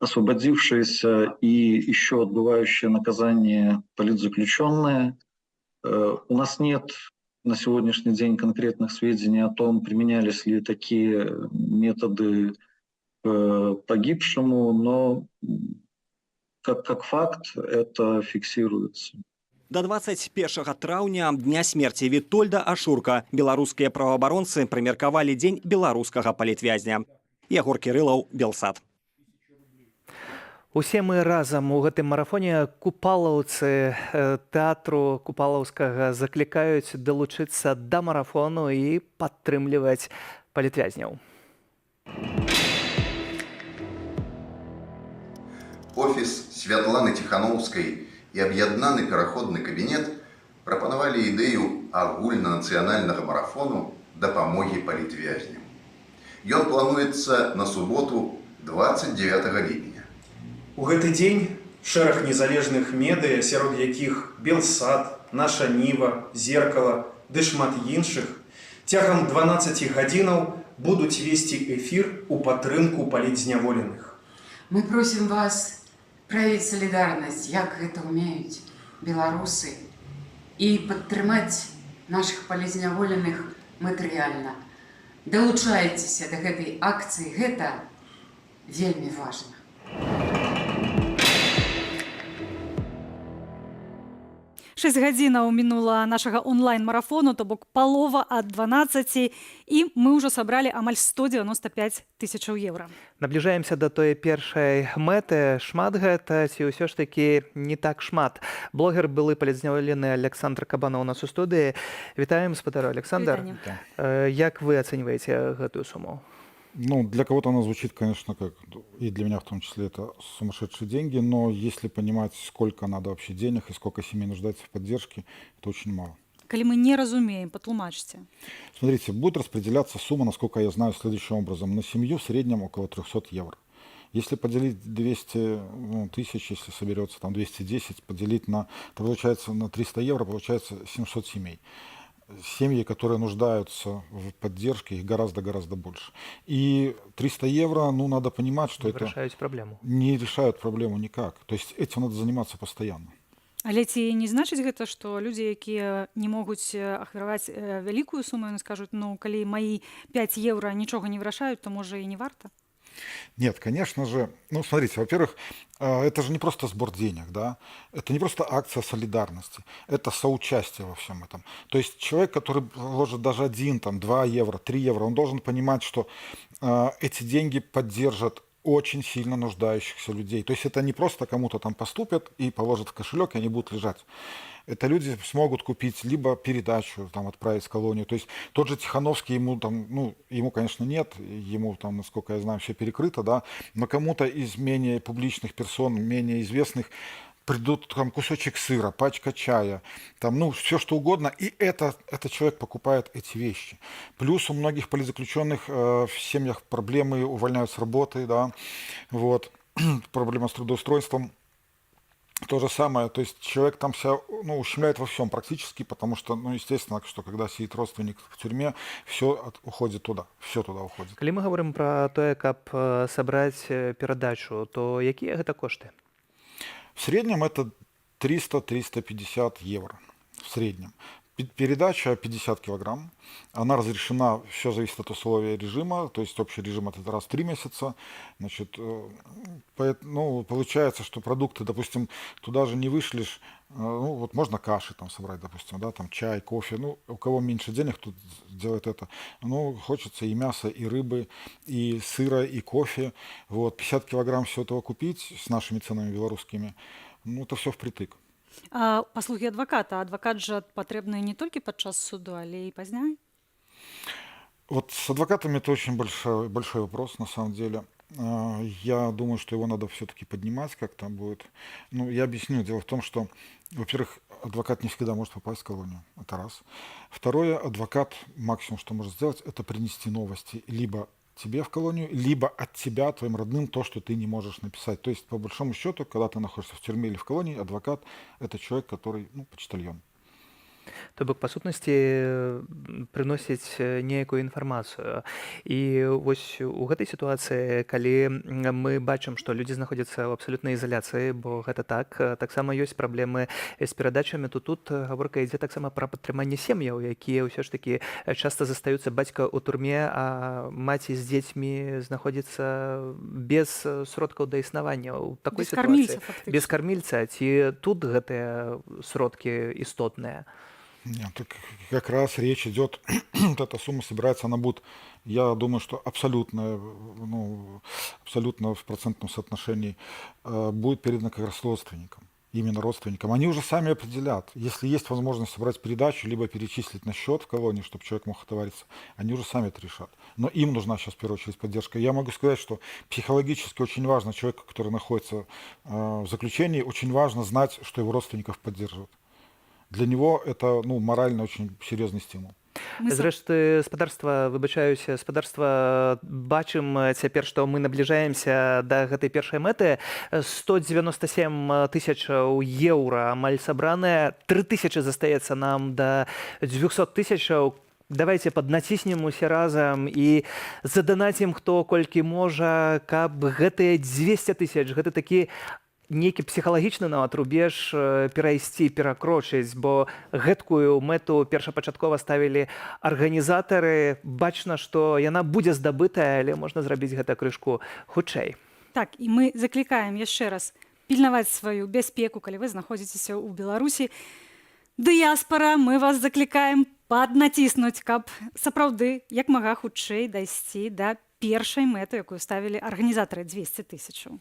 освободившиеся и еще отбывающие наказание политзаключенные. У нас нет на сегодняшний день конкретных сведений о том, применялись ли такие методы к погибшему, но как факт это фиксируется. До 21 траўня, дня смерти Вітольда Ашурка, беларускія праваабаронцы прымеркавалі дзень беларускага палітвязня. Ягор Кірылаў, Белсад. Усе мы разам у гэтым марафоне купалаўцы тэатру купалаўскага заклікаюць далучыцца да марафону і падтрымліваць палітвязняў. Офіс Святланы Ціхановскай і аб'яднаны пераходны кабінет прапанавалі ідэю агульнанацыянальнага марафону дапамогі палітвязням. Ён плануецца на суботу 29 ліпеня. У гэты дзень шэраг незалежных медыя, сярод якіх Белсад, Наша Ніва, Зеркала ды шмат іншых, цягам 12 гадзінаў будуць весці эфір у падтрымку палітзняволеных. Мы просим вас проявить солидарность, як гэта умеют белорусы, и подтрымать наших палітзняволеных матэрыяльна. Долучайтеся до гэтай акции, гэта вельмі важно. Шесть гадзінаў мінула нашага онлайн-марафону, то бок палова ад 12, і мы ўжо сабралі амаль 195 тысячаў еўра. Набліжаемся да той першай мэты. Шмат гэта ці ўсё ж такі не так шмат? Блогер былы палітзняволены Александр Кабанов у нас у студыі. Вітаем, спадару Александр. Як вы ацэньваеце гэтую суму? Ну, для кого-то она звучит, конечно, как, и для меня в том числе, это сумасшедшие деньги, но если понимать, сколько надо вообще денег и сколько семей нуждается в поддержке, это очень мало. Калі мы не разумеем, патлумачце. Смотрите, будет распределяться сумма, насколько я знаю, следующим образом. На семью в среднем около 300 евро. Если поделить 200 тысяч, если соберется там 210, поделить на, то получается на 300 евро, получается 700 семей. Семьи, которые нуждаются в поддержке, их гораздо-гораздо больше. И 300 евро, ну, надо понимать, что это проблему. Не решают проблему никак. То есть этим надо заниматься постоянно. Але ці не значыць гэта, што людзі, якія не могуць ахвяраваць вялікую суму, яны скажуць, ну, калі маі 5 еўра нічога не вырашаюць, то, можа, і не варта? Нет, конечно же. Ну, смотрите, во-первых, это же не просто сбор денег, да? Это не просто акция солидарности, это соучастие во всем этом. То есть человек, который вложит даже 1, там, 2 евро, 3 евро, он должен понимать, что эти деньги поддержат очень сильно нуждающихся людей. То есть это не просто кому-то там поступят и положат в кошелек, и они будут лежать. Это люди смогут купить либо передачу, там, отправить в колонию. То есть тот же Тихановский, ему там, ну, ему, конечно, нет, ему там, насколько я знаю, все перекрыто, да, но кому-то из менее публичных персон, менее известных, придут там кусочек сыра, пачка чая, там, ну, все что угодно, и этот человек покупает эти вещи. Плюс у многих политзаключенных в семьях проблемы, увольняют с работы, да, вот, проблема с трудоустройством. То же самое, то есть человек там себя, ну, ущемляет во всем практически, потому что, ну, естественно, что когда сидит родственник в тюрьме, все уходит туда, все туда уходит. Калі мы говорим про тое, каб сабраць перадачу, то якія гэта кошты? В среднем это 300-350 евро. В среднем. Передача 50 килограмм. Она разрешена, все зависит от условия режима. То есть общий режим это раз в 3 месяца. Значит, ну, получается, что продукты, допустим, туда же не вышлешь. Ну, вот можно каши там собрать, допустим, да, там чай, кофе. Ну, у кого меньше денег, тут делает это. Ну, хочется и мяса, и рыбы, и сыра, и кофе. Вот, 50 килограмм всего этого купить с нашими ценами белорусскими, ну, это все впритык. А паслугі адваката. Адвакат жа патрэбны не толькі падчас суду, але і пазней? Вот с адвокатами это очень большой вопрос, на самом деле. Я думаю, что его надо все-таки поднимать, как там будет. Ну, я объясню. Дело в том, что, во-первых, адвокат не всегда может попасть в колонию. Это раз. Второе, адвокат максимум, что может сделать, это принести новости. Либо тебе в колонию, либо от тебя, твоим родным, то, что ты не можешь написать. То есть, по большому счету, когда ты находишься в тюрьме или в колонии, адвокат – это человек, который, ну, почтальон. То бок па сутнасці прыносіць нейкую інфармацыю. І вось у гэтай сітуацыі, калі мы бачым, што людзі знаходзяцца ў абсалютнай ізаляцыі, бо гэта так, таксама ёсць праблемы з перадачамі, то тут гаворка ідзе таксама пра падтрыманне сем'яў, якія ўсё ж такі часта застаюцца бацька ў турме, а маці з дзецьмі знаходзіцца без сродкаў да існавання ў такой Без кормільца, сітуацыі. фактычна. Без кармільца. Ці тут гэтыя сродкі істотныя? Нет, так как раз речь идет, вот эта сумма собирается на бут. Я думаю, что абсолютно, ну, абсолютно в процентном соотношении будет передано как раз родственникам. Именно родственникам. Они уже сами определят. Если есть возможность собрать передачу, либо перечислить на счет в колонии, чтобы человек мог отовариться, они уже сами это решат. Но им нужна сейчас в первую очередь поддержка. Я могу сказать, что психологически очень важно человеку, который находится в заключении, очень важно знать, что его родственников поддерживают. Для него это, ну, морально очень серьезный стимул. Зрэшты, спадарства, выбачаюся, спадарства, бачым цяпер, што мы набліжаемся да гэтай першай мэты. 197 тысячаў еўра амаль сабраныя, 3000 застаецца нам да 200 тысячаў. Давайте паднаціснем усе разам і заданацім хто колькі можа, каб гэтыя 200 тысяч, гэта такі нейкі псіхалагічны нават рубеж перайсці, перакрочыць, бо гэткую мэту першапачаткова ставілі арганізатары. Бачна, што яна будзе здабытая, але можна зрабіць гэта крышку хутчэй. Так, і мы заклікаем яшчэ раз пільнаваць сваю бяспеку, калі вы знаходзіцеся ў Беларусі. Дыяспара, мы вас заклікаем паднаціснуць, каб сапраўды як мага хутчэй дайсці да першай мэты, якую ставілі арганізатары 200 тысячаў.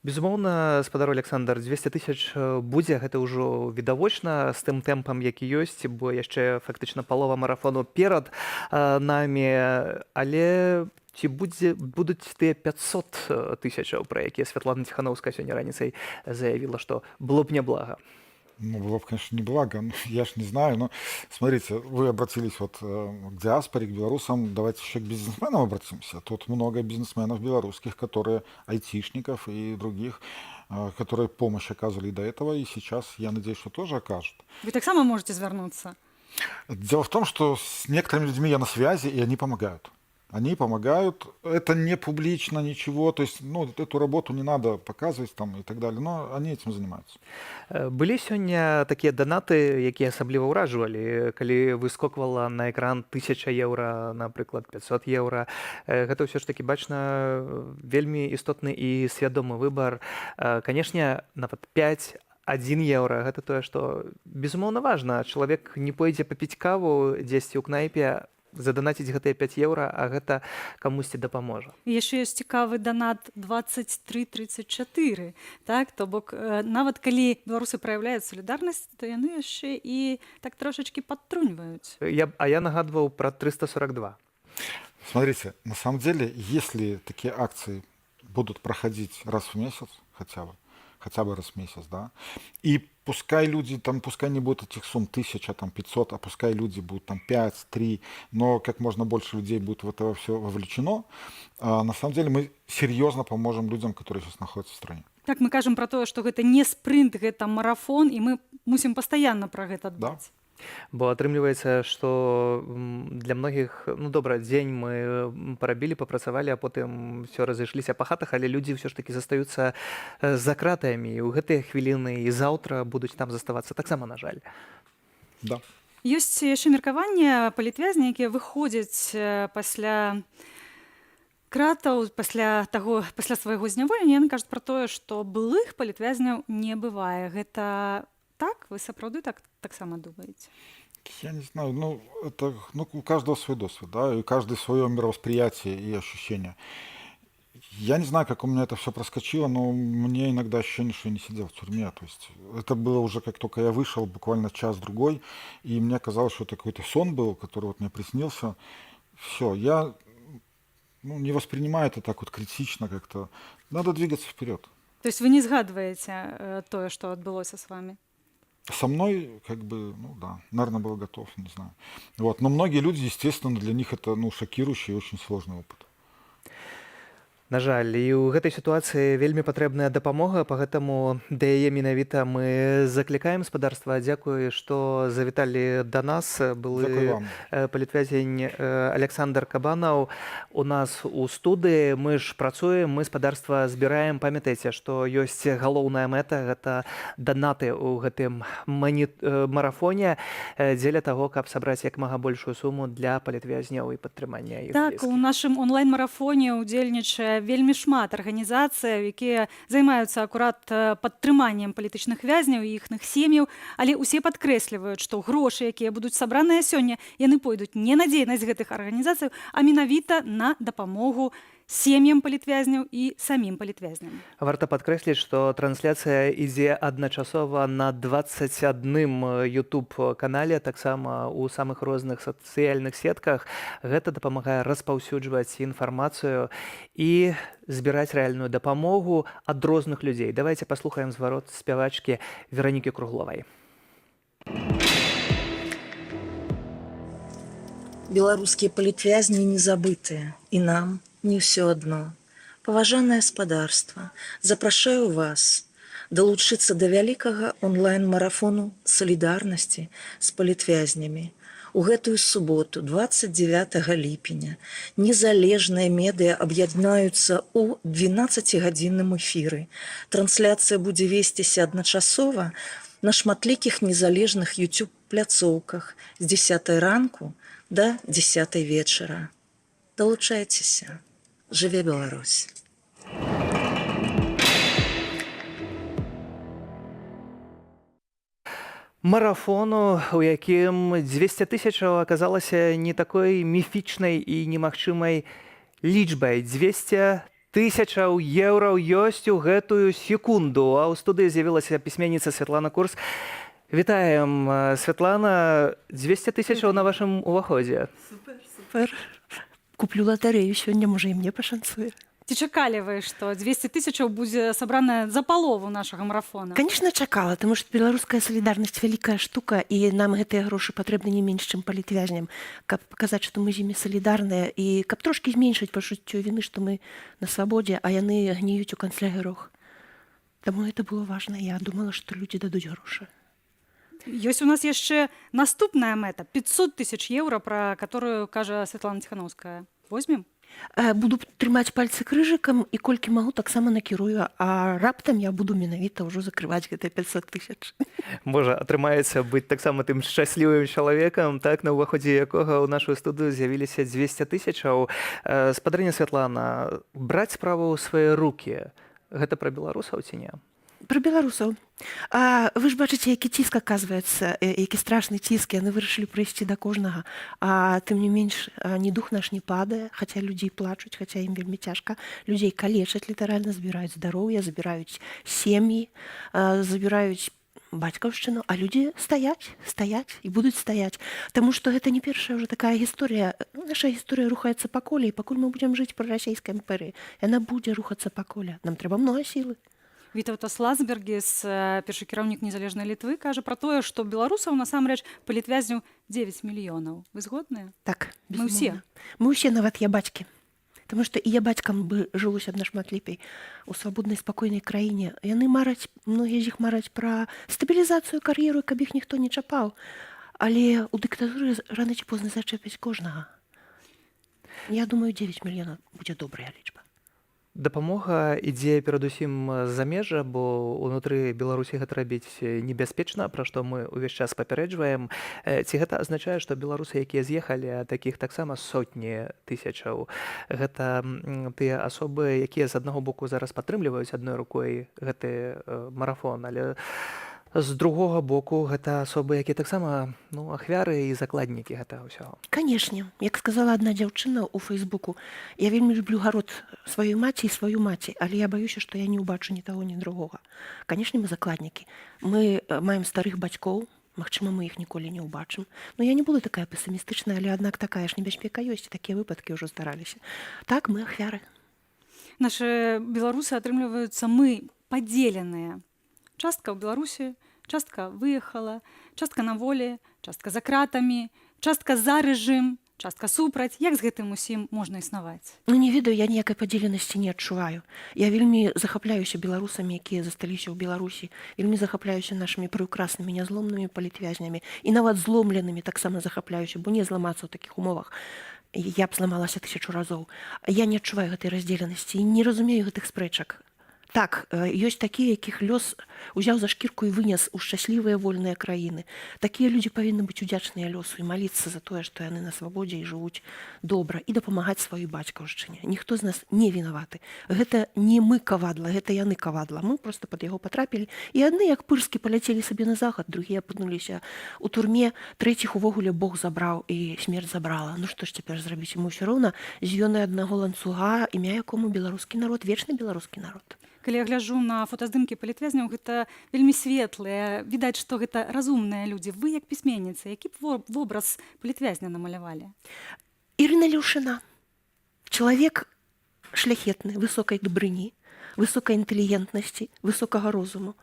Безумоўна, спадар Александр, 200 тысяч будзе, гэта ўжо відавочна з тым тэмпам, які ёсць, бо яшчэ фактычна палова марафону перад намі, але ці будуць тыя 500 тысячаў, пра якія Святлана Ціханаўская сёння раніцай заявіла, што было б няблага. Ну, было бы, конечно, неблаго, я ж не знаю, но смотрите, вы обратились вот к диаспоре, к белорусам, давайте еще к бизнесменам обратимся. Тут много бизнесменов белорусских, которые айтишников и других, которые помощь оказывали до этого, и сейчас, я надеюсь, что тоже окажут. Вы таксама можете звярнуцца? Дело в том, что с некоторыми людьми я на связи, и они помогают. Они помогают, это не публично, ничего, то есть, ну, эту работу не надо показывать там и так далее, но они этим занимаются. Былі сёння такія данаты, якія асабліва ўражвалі, калі выскоквала на экран 1000 еўра, напрыклад, 500 еўра. Гэта ўсё ж такі бачна вельмі істотны і свядомы выбар. Канешне, нават 5 1 еўра, гэта тое, што безумоўна важна. Чалавек не пойдзе папіць каву дзесьці ў кнайпе, заданаціць гэтыя 5 еўра, а гэта камусьці дапаможа. І яшчэ ёсць цікавы данат 2334. Так? То бок, нават калі беларусы праяўляюць салідарнасць, то яны яшчэ і так трошачкі падтруньваюць. А я нагадваў пра 342. Смотрите, на самом деле, если такие акции будут проходить раз в месяц хотя бы раз в месяц, да, и пускай люди, там, пускай не будет этих сумм 1000, там, 500, а пускай люди будут там 5, 3, но как можно больше людей будет в это все вовлечено, на самом деле мы серьезно поможем людям, которые сейчас находятся в стране. Так, мы кажам пра тое, што гэта не спрынт, гэта марафон, і мы мусім пастаянна пра гэта дбаць. Бо атрымліваецца, што для многіх, ну добра, дзень мы парабілі, папрацавалі, а потым все разышліся па хатах, але людзі ўсё ж такі застаюцца за кратамі, і ў гэтыя хвіліны і заўтра будуць там заставацца таксама, на жаль. Да. Ёсць яшчэ меркаванне палітвязні, якія выходзяць пасля кратаў, пасля свайго зняволення, яны кажуць пра тое, што былых палітвязняў не бывае. Гэта так? Вы сапраўды таксама думаете? Я не знаю, ну, это, ну, у каждого свой досвид, да, и каждый свое мировосприятие и ощущения. Я не знаю, как у меня это все проскочило, но мне иногда ощущение, что я не сидел в тюрьме. То есть это было уже, как только я вышел, буквально час-другой, и мне казалось, что это какой-то сон был, который вот мне приснился. Все, я не воспринимаю это так вот критично как-то. Надо двигаться вперед. То есть вы не згадваете то, что отбылося с вами? Со мной, как бы, ну да, наверное, был готов, не знаю. Вот. Но многие люди, естественно, для них это, ну, шокирующий и очень сложный опыт. На жаль, і ў гэтай сітуацыі вельмі патрэбная дапамога, пагэтаму да яе менавіта мы заклікаем спадарства. Дзякуй, што завіталі да нас. Дзякуй Былы вам. палітвязень Александр Кабанаў у нас у студыі. Мы ж працуем, мы спадарства збіраем. Памятайце, што ёсць галоўная мэта, гэта данаты ў гэтым марафоне дзеля таго, каб сабраць як мага большую суму для палітвязняў і падтрымання іх Так, у блізкіх. нашым онлайн-марафоне удзельнічае вельмі шмат арганізацый, якія займаюцца акурат падтрыманнем палітычных вязняў і іхных сем'яў, але ўсе падкрэсліваюць, што грошы, якія будуць сабраныя сёння, яны пойдуць не на дзейнасць гэтых арганізацый, а менавіта на дапамогу сем'ям палітвязняў і самім палітвязням. Варта падкрэсліць, што трансляцыя ідзе адначасова на 21 YouTube-канале, таксама ў самых розных сацыяльных сетках. Гэта дапамагае распаўсюджваць інфармацыю і збіраць рэальную дапамогу ад розных людзей. Давайце паслухаем зварот спявачкі Веранікі Кругловай. Беларускія палітвязні не забытыя, і нам не ўсё адно. Паважанае спадарства, запрашаю вас далучыцца да вялікага онлайн-марафону салідарнасці з палітвязнямі. У гэтую суботу, 29 ліпеня, незалежныя медыа аб'яднаюцца ў 12-гадзінным эфіры. Трансляцыя будзе весціся адначасова на шматлікіх незалежных YouTube-пляцоўках з 10 ранку да 10 вечара. Далучайцеся. Жыве Беларусь! Марафону, у якім 200 тысячаў аказалася не такой міфічнай і немагчымай лічбай. 200 тысячаў еўраў ёсць у гэтую секунду. А ў студыі з'явілася пісьменніца Святлана Курс. Вітаем, Святлана. 200 тысячаў на вашым уваходзе. Супер. Куплю латарею сёння, можа, і мне пашанцуе. Ці чакалі вы, што 200 тысячаў будзе сабраная за палову нашага марафона? Конечно, чакала, таму што беларуская салідарнасць вялікая штука, і нам гэтыя грошы патрэбны не менш, чым палітвязням, каб паказаць, што мы з імі салідарныя, і каб трошкі зменшыць пачуццё віны, што мы на свабодзе, а яны гніюць у канцлягерах. Таму гэта было важна. Я думала, што людзі дадуць грошы. Ёсць у нас яшчэ наступная мэта 500 тысяч еўра, пра которую кажа Святлана Ціханаўская. Возьмем? Буду трымаць пальцы крыжыкам і колькі магу таксама накірую, а раптам я буду менавіта ўжо закрываць гэтыя 500 тысяч. Можа, атрымаецца быць таксама тым шчаслівым чалавекам, так, на ўваходзе якога ў нашу студыю з'явіліся 200 тысячаў. Спадарыня Святлана, браць справу ў свае рукі, гэта пра беларусаў ці не? Пра беларусаў. Вы ж бачыце, які ціск аказваецца, які страшны ціск, яны вырашылі прыйсці да кожнага. А тым не менш, ні дух наш не падае, хаця людзей плачуць, хаця ім вельмі цяжка. Людзей калечаць літаральна, забіраюць здароўе, забіраюць сем'і, забіраюць бацькаўшчыну, а людзі стаяць і будуць стаяць. Таму што гэта не першая ўжо такая гісторыя. Наша гісторыя рухаецца па коле, і пакуль мы будзем жыць пры расійскай імперыі, яна будзе рухацца па коле. Нам трэба многа сілы. Вітаўтас Ласбергіс, першы кіраўнік незалежнай Літвы, кажа пра тое, што беларусаў насамрэч палітвязняў 9 мільёнаў. Вы згодныя? Так, мы ўсе. Мы ўсе, нават я бацькі. Таму што і я бацькам бы жылося б нашмат лепей у свабоднай спакойнай краіне. Яны мараць, многія з іх мараць пра стабілізацыю кар'еру, каб іх ніхто не чапаў. Але ў дыктатуры рана ці позна зачэпяць кожнага. Я думаю, 9 мільёнаў будзе добрая лічба. Дапамога ідзе перадусім з замежжа, бо ўнутры Беларусі гэта рабіць небяспечна, пра што мы ўвесь час папярэджваем. Ці гэта азначае, што беларусы, якія з'ехалі, такіх таксама сотні тысячаў. Гэта тыя асобы, якія з аднаго боку зараз падтрымліваюць адной рукой гэты марафон, але з другога боку гэта асобы, якія таксама ахвяры і закладнікі гэтага ўсяго. Канешне, як сказала адна дзяўчына ў Фейсбуку, я вельмі люблю гарод сваёй маці і сваю маці, але я баюся, што я не ўбачу ні таго, ні другога. Канешне, мы закладнікі. Мы маем старых бацькоў, магчыма, мы іх ніколі не ўбачым. Но я не буду такая песімістычная, але аднак такая ж небяспека ёсць, такія выпадкі ўжо здараліся. Так, мы ахвяры. Нашы беларусы атрымліваюцца мы падзеленыя. Частка ў Беларусі, частка выехала, частка на волі, частка за кратамі, частка за рэжым, частка супраць. Як з гэтым усім можна існаваць? Ну, не ведаю, я ніякай падзеленасці не адчуваю. Я вельмі захапляюся беларусамі, якія засталіся ў Беларусі, вельмі захапляюся нашымі прыўкраснымі, нязломнымі палітвязнямі і нават зломленымі таксама захапляюся, бо не зламацца ў такіх умовах. Я б зламалася 1000 разоў. Я не адчуваю гэтай раздзеленасці і не разумею гэтых спрэчак. Так, ёсць такія, якіх лёс узяў за шкірку і вынес у шчаслівыя вольныя краіны. Такія людзі павінны быць удзячныя лёсу і маліцца за тое, што яны на свабодзе і жывуць добра і дапамагаць сваёй бацькаўшчыне. Ніхто з нас не вінаваты. Гэта не мы кавадла, гэта яны кавадла. Мы проста пад яго патрапілі. І адны, як пырскі, паляцелі сабе на захад, другія апынуліся ў турме, трэціх увогуле Бог забраў і смерць забрала. Ну што ж цяпер зрабіць? Мы ўсё роўна звёны аднаго ланцуга, імя якому беларускі народ, вечны беларускі народ. Калі я гляджу на фотаздымкі палітвязняў, гэта вельмі светлыя. Відаць, што гэта разумныя людзі. Вы, як пісьменніца, які б вобраз палітвязня намалявалі? Ірына Леўшына. Чалавек шляхетны, высокай дабрыні, высокай інтэлігентнасці, высокага розуму,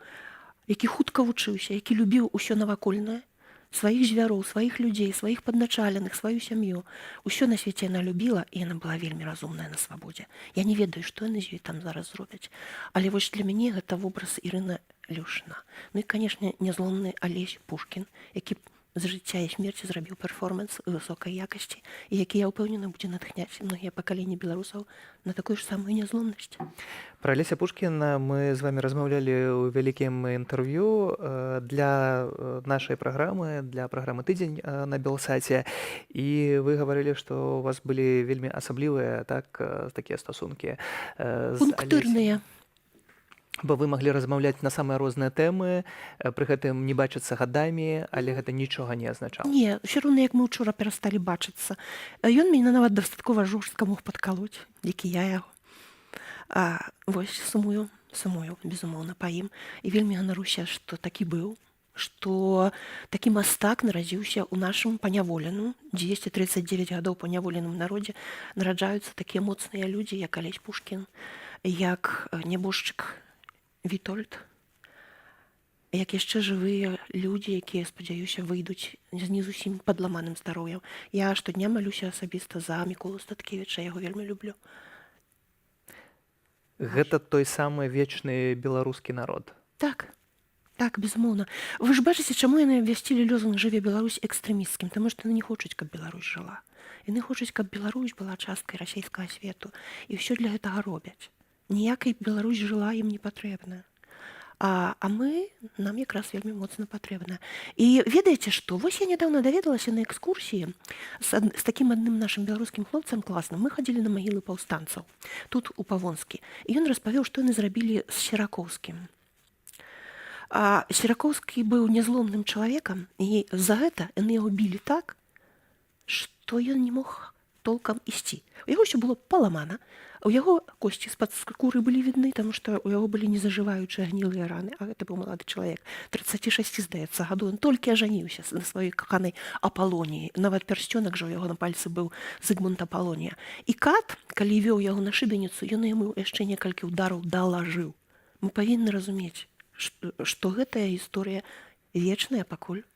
які хутка вучыўся, які любіў усё навакольнае, сваіх звяроў, сваіх людзей, сваіх падначаленых, сваю сям'ю. Усё на свеце яна любіла, і яна была вельмі разумная на свабодзе. Я не ведаю, што яны з ёй там зараз зробяць. Але вось для мяне гэта вобраз Ірына Леўшына. Ну і, канешне, нязломны Алесь Пушкін, які з жыцця і смерці зрабіў перформанс высокай якасці, і які, я ўпэўнена, будзе натхняць многія пакаленні беларусаў на такую ж самую нязломнасць. Пра Алеся Пушкіна мы з вамі размаўлялі ў вялікім інтэрв'ю для нашай праграмы, для праграмы «Тыдзень» на Белсаце. І вы гаварылі, што у вас былі вельмі асаблівыя такія стасункі з Алесей. Пунктырныя. Бо вы маглі размаўляць на самыя розныя тэмы, пры гэтым не бачыцца гадамі, але гэта нічога не азначала. Не, ўсё роўна, як мы ўчора перасталі бачыцца. Ён мяне нават дастаткова жорстка мог падкалоць, як і я яго. Вось, сумую, безумоўна, па ім. І вельмі ганаруся, што такі быў, што такі мастак нарадзіўся ў нашым паняволеным, 239 гадоў паняволеным народзе, нараджаюцца такія моцныя людзі, як Алесь Пушкін, як нябожчык Вітольд, як яшчэ жывыя людзі, якія, спадзяюся, выйдуць з не зусім падламаным здароўем. Я штодня малюся асабіста за Міколу Статкевіча, яго вельмі люблю. Гэта той самы вечны беларускі народ. Так, безумоўна. Вы ж бачыце, чаму яны абвясцілі лозунг «Жыве Беларусь» экстрэмісцкім, таму што яны не хочуць, каб Беларусь жыла. Яны хочуць, каб Беларусь была часткай расійскага свету, і ўсё для гэтага робяць. Ніякай Беларусь жыла ім не патрэбна. А нам якраз вельмі моцна патрэбна. І ведаеце што? Вось я нядаўна даведалася на экскурсіі з такім адным нашым беларускім хлопцам класным. Мы хадзілі на магілы паўстанцаў, тут у Павонскі. І ён распавёў, што яны зрабілі з Сіракоўскім. Сіракоўскі быў нязломным чалавекам, і за гэта яны яго білі так, што ён не мог толкам ісці. У яго ўсё было паламана, у яго косці з-пад скуры былі відны, таму што у яго былі незажываючыя гнілыя раны, а гэта быў малады чалавек, 36, здаецца, гадоў. Ён толькі ажаніўся на сваёй каханай Апалоніі. Нават пярсцёнак жа ў яго на пальцы быў Зыгмунд Апалонія. І кат, калі вёў яго на шыбеніцу, ён яму яшчэ некалькі ўдараў далажыў. Мы павінны разумець, што гэтая гісторыя вечная, пакуль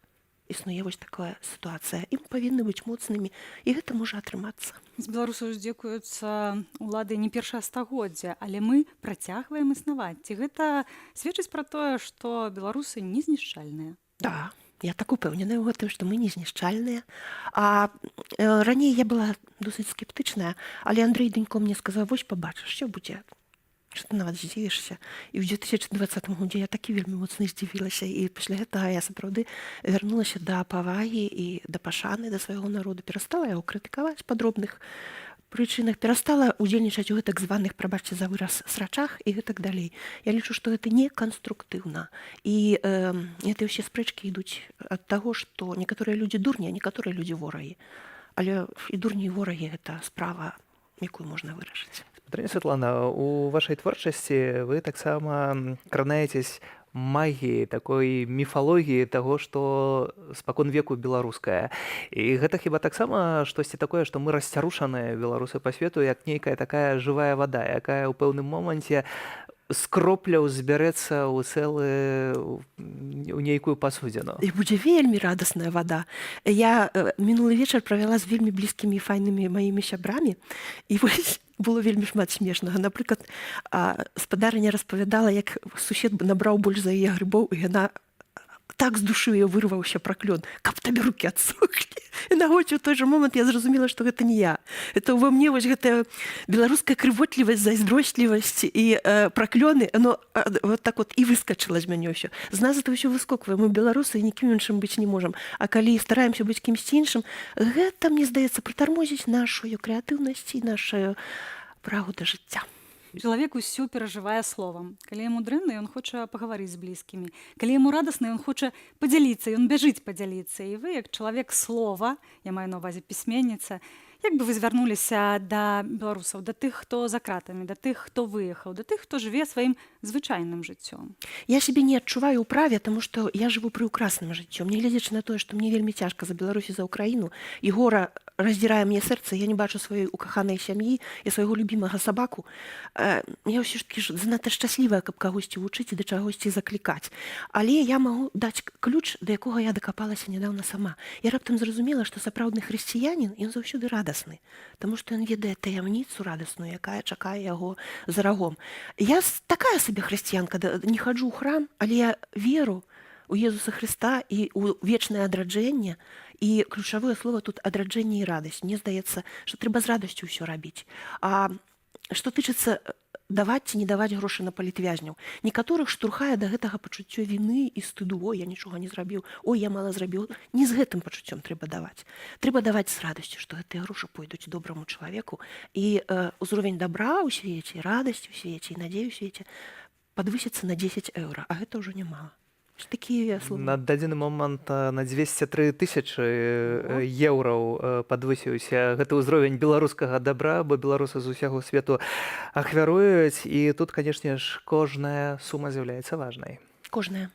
існуе вось такая сітуацыя. Ім павінны быць моцнымі, і гэта можа атрымацца. З беларусаў здзекуюцца ўлады не першае стагоддзя, але мы працягваем існаваць. Ці гэта сведчыць пра тое, што беларусы не знішчальныя? Да, я так упэўненая ў гэтым, што мы не знішчальныя. Раней я была досыць скептычная, але Андрэй Дэнько мне сказаў: вось пабачыш, што будзе. Што ты нават здзівішся. І ў 2020 годзе я такі вельмі моцна здзівілася, і пасля гэтага я сапраўды вярнулася да павагі і да пашаны да свайго народу, перастала яго крытыкаваць па дробных прычынах, перастала ўдзельнічаць у гэтак званых, прабачце за выраз, срачах і гэтак далей. Я лічу, што гэта не канструктыўна. І гэтыя ўсе спрэчкі ідуць ад таго, што некаторыя людзі дурні, а некаторыя людзі ворагі. Але і дурні і ворагі гэта справа, якую можна вырашыць. Патрыня Святлана, у вашай творчасці вы таксама кранаецесь магіі, такой міфалогіі таго, што спакон веку беларуская. І гэта хіба таксама штосьці такое, што мы расцярушаныя беларусы па свету, як нейкая такая жывая вада, якая ў пэўным моманце з кропляў збярэцца ў цэлы у нейкую пасудзіну. І будзе вельмі радасная вада. Я мінулы вечар правяла з вельмі блізкімі і файнымі маімі сябрамі. І вось было вельмі шмат смешнага. Напрыклад, спадарыня распавядала, як сусед набраў больш за яе грыбоў, і яна так з душы яе вырваўся праклён, каб табе рукі адсохлі. І нагодзе ў той жа момант я зразумела, што гэта не я. Это ўва мне вось гэтая беларуская крывотлівасць, зайздростлівасць і праклёны, оно вот так вот і выскачыла з мяне ўсё. З нас это ўсё выскоквае. Мы беларусы і нікім іншым быць не можам. А калі стараемся быць кімсьці іншым, гэта, мне здаецца, прытармозіць нашу крэатыўнасць і нашу прагу да жыцця. Чалавек усё перажывае словам. Калі яму дрэнна, ён хоча пагаварыць з блізкімі. Калі яму радасна, ён хоча падзяліцца, ён бяжыць падзяліцца. І вы, як чалавек слова, я маю на ўвазе пісьменніца, як бы вы звярнуліся да беларусаў, да тых, хто за кратамі, да тых, хто выехаў, да тых, хто жыве сваім звычайным жыццём? Я сябе не адчуваю ў праве, таму што я жыву прыўкрасным жыццём. Нягледзячы на тое, што мне вельмі цяжка за Беларусь і за Ўкраіну, і гора раздзірае мне сэрца, я не бачу сваёй укаханай сям'і і свайго любімага сабаку. Я ўсё ж такі занадта шчаслівая, каб кагосьці вучыць і да чагосьці заклікаць. Але я магу даць ключ, да якога я дакапалася нядаўна сама. Я раптам зразумела, што сапраўдны хрысціянін, ён заўсёды радасны, таму што ён ведае таямніцу радасную, якая чакае яго за рагом. Я такая сабе хрысціянка, не хаджу ў храм, але я веру у Езуса Хрыста і ў вечнае адраджэнне. І ключавое слово тут адраджэнне і радасць. Мне здаецца, што трэба з радасцю ўсё рабіць. А што тычыцца даваць ці не даваць грошы на палітвязняў, некаторых штурхае да гэтага пачуццё віны і стыду. Ой, я нічога не зрабіў, ой, я мала зрабіў. Не з гэтым пачуццём трэба даваць. Трэба даваць з радасцю, што гэтыя грошы пойдуць добраму чалавеку, і ўзровень дабра ў свеце, радасць у свеце і надзею ў свеце падвысіцца на 10 еўра, а гэта ўжо нямала. Такія словы. На дадзены момант на 203 000 еўраў падвысіўся гэты ўзровень беларускага дабра, бо беларусы з усяго свету ахвяруюць, і тут, канешне ж, кожная сума з'яўляецца важнай. Кожная.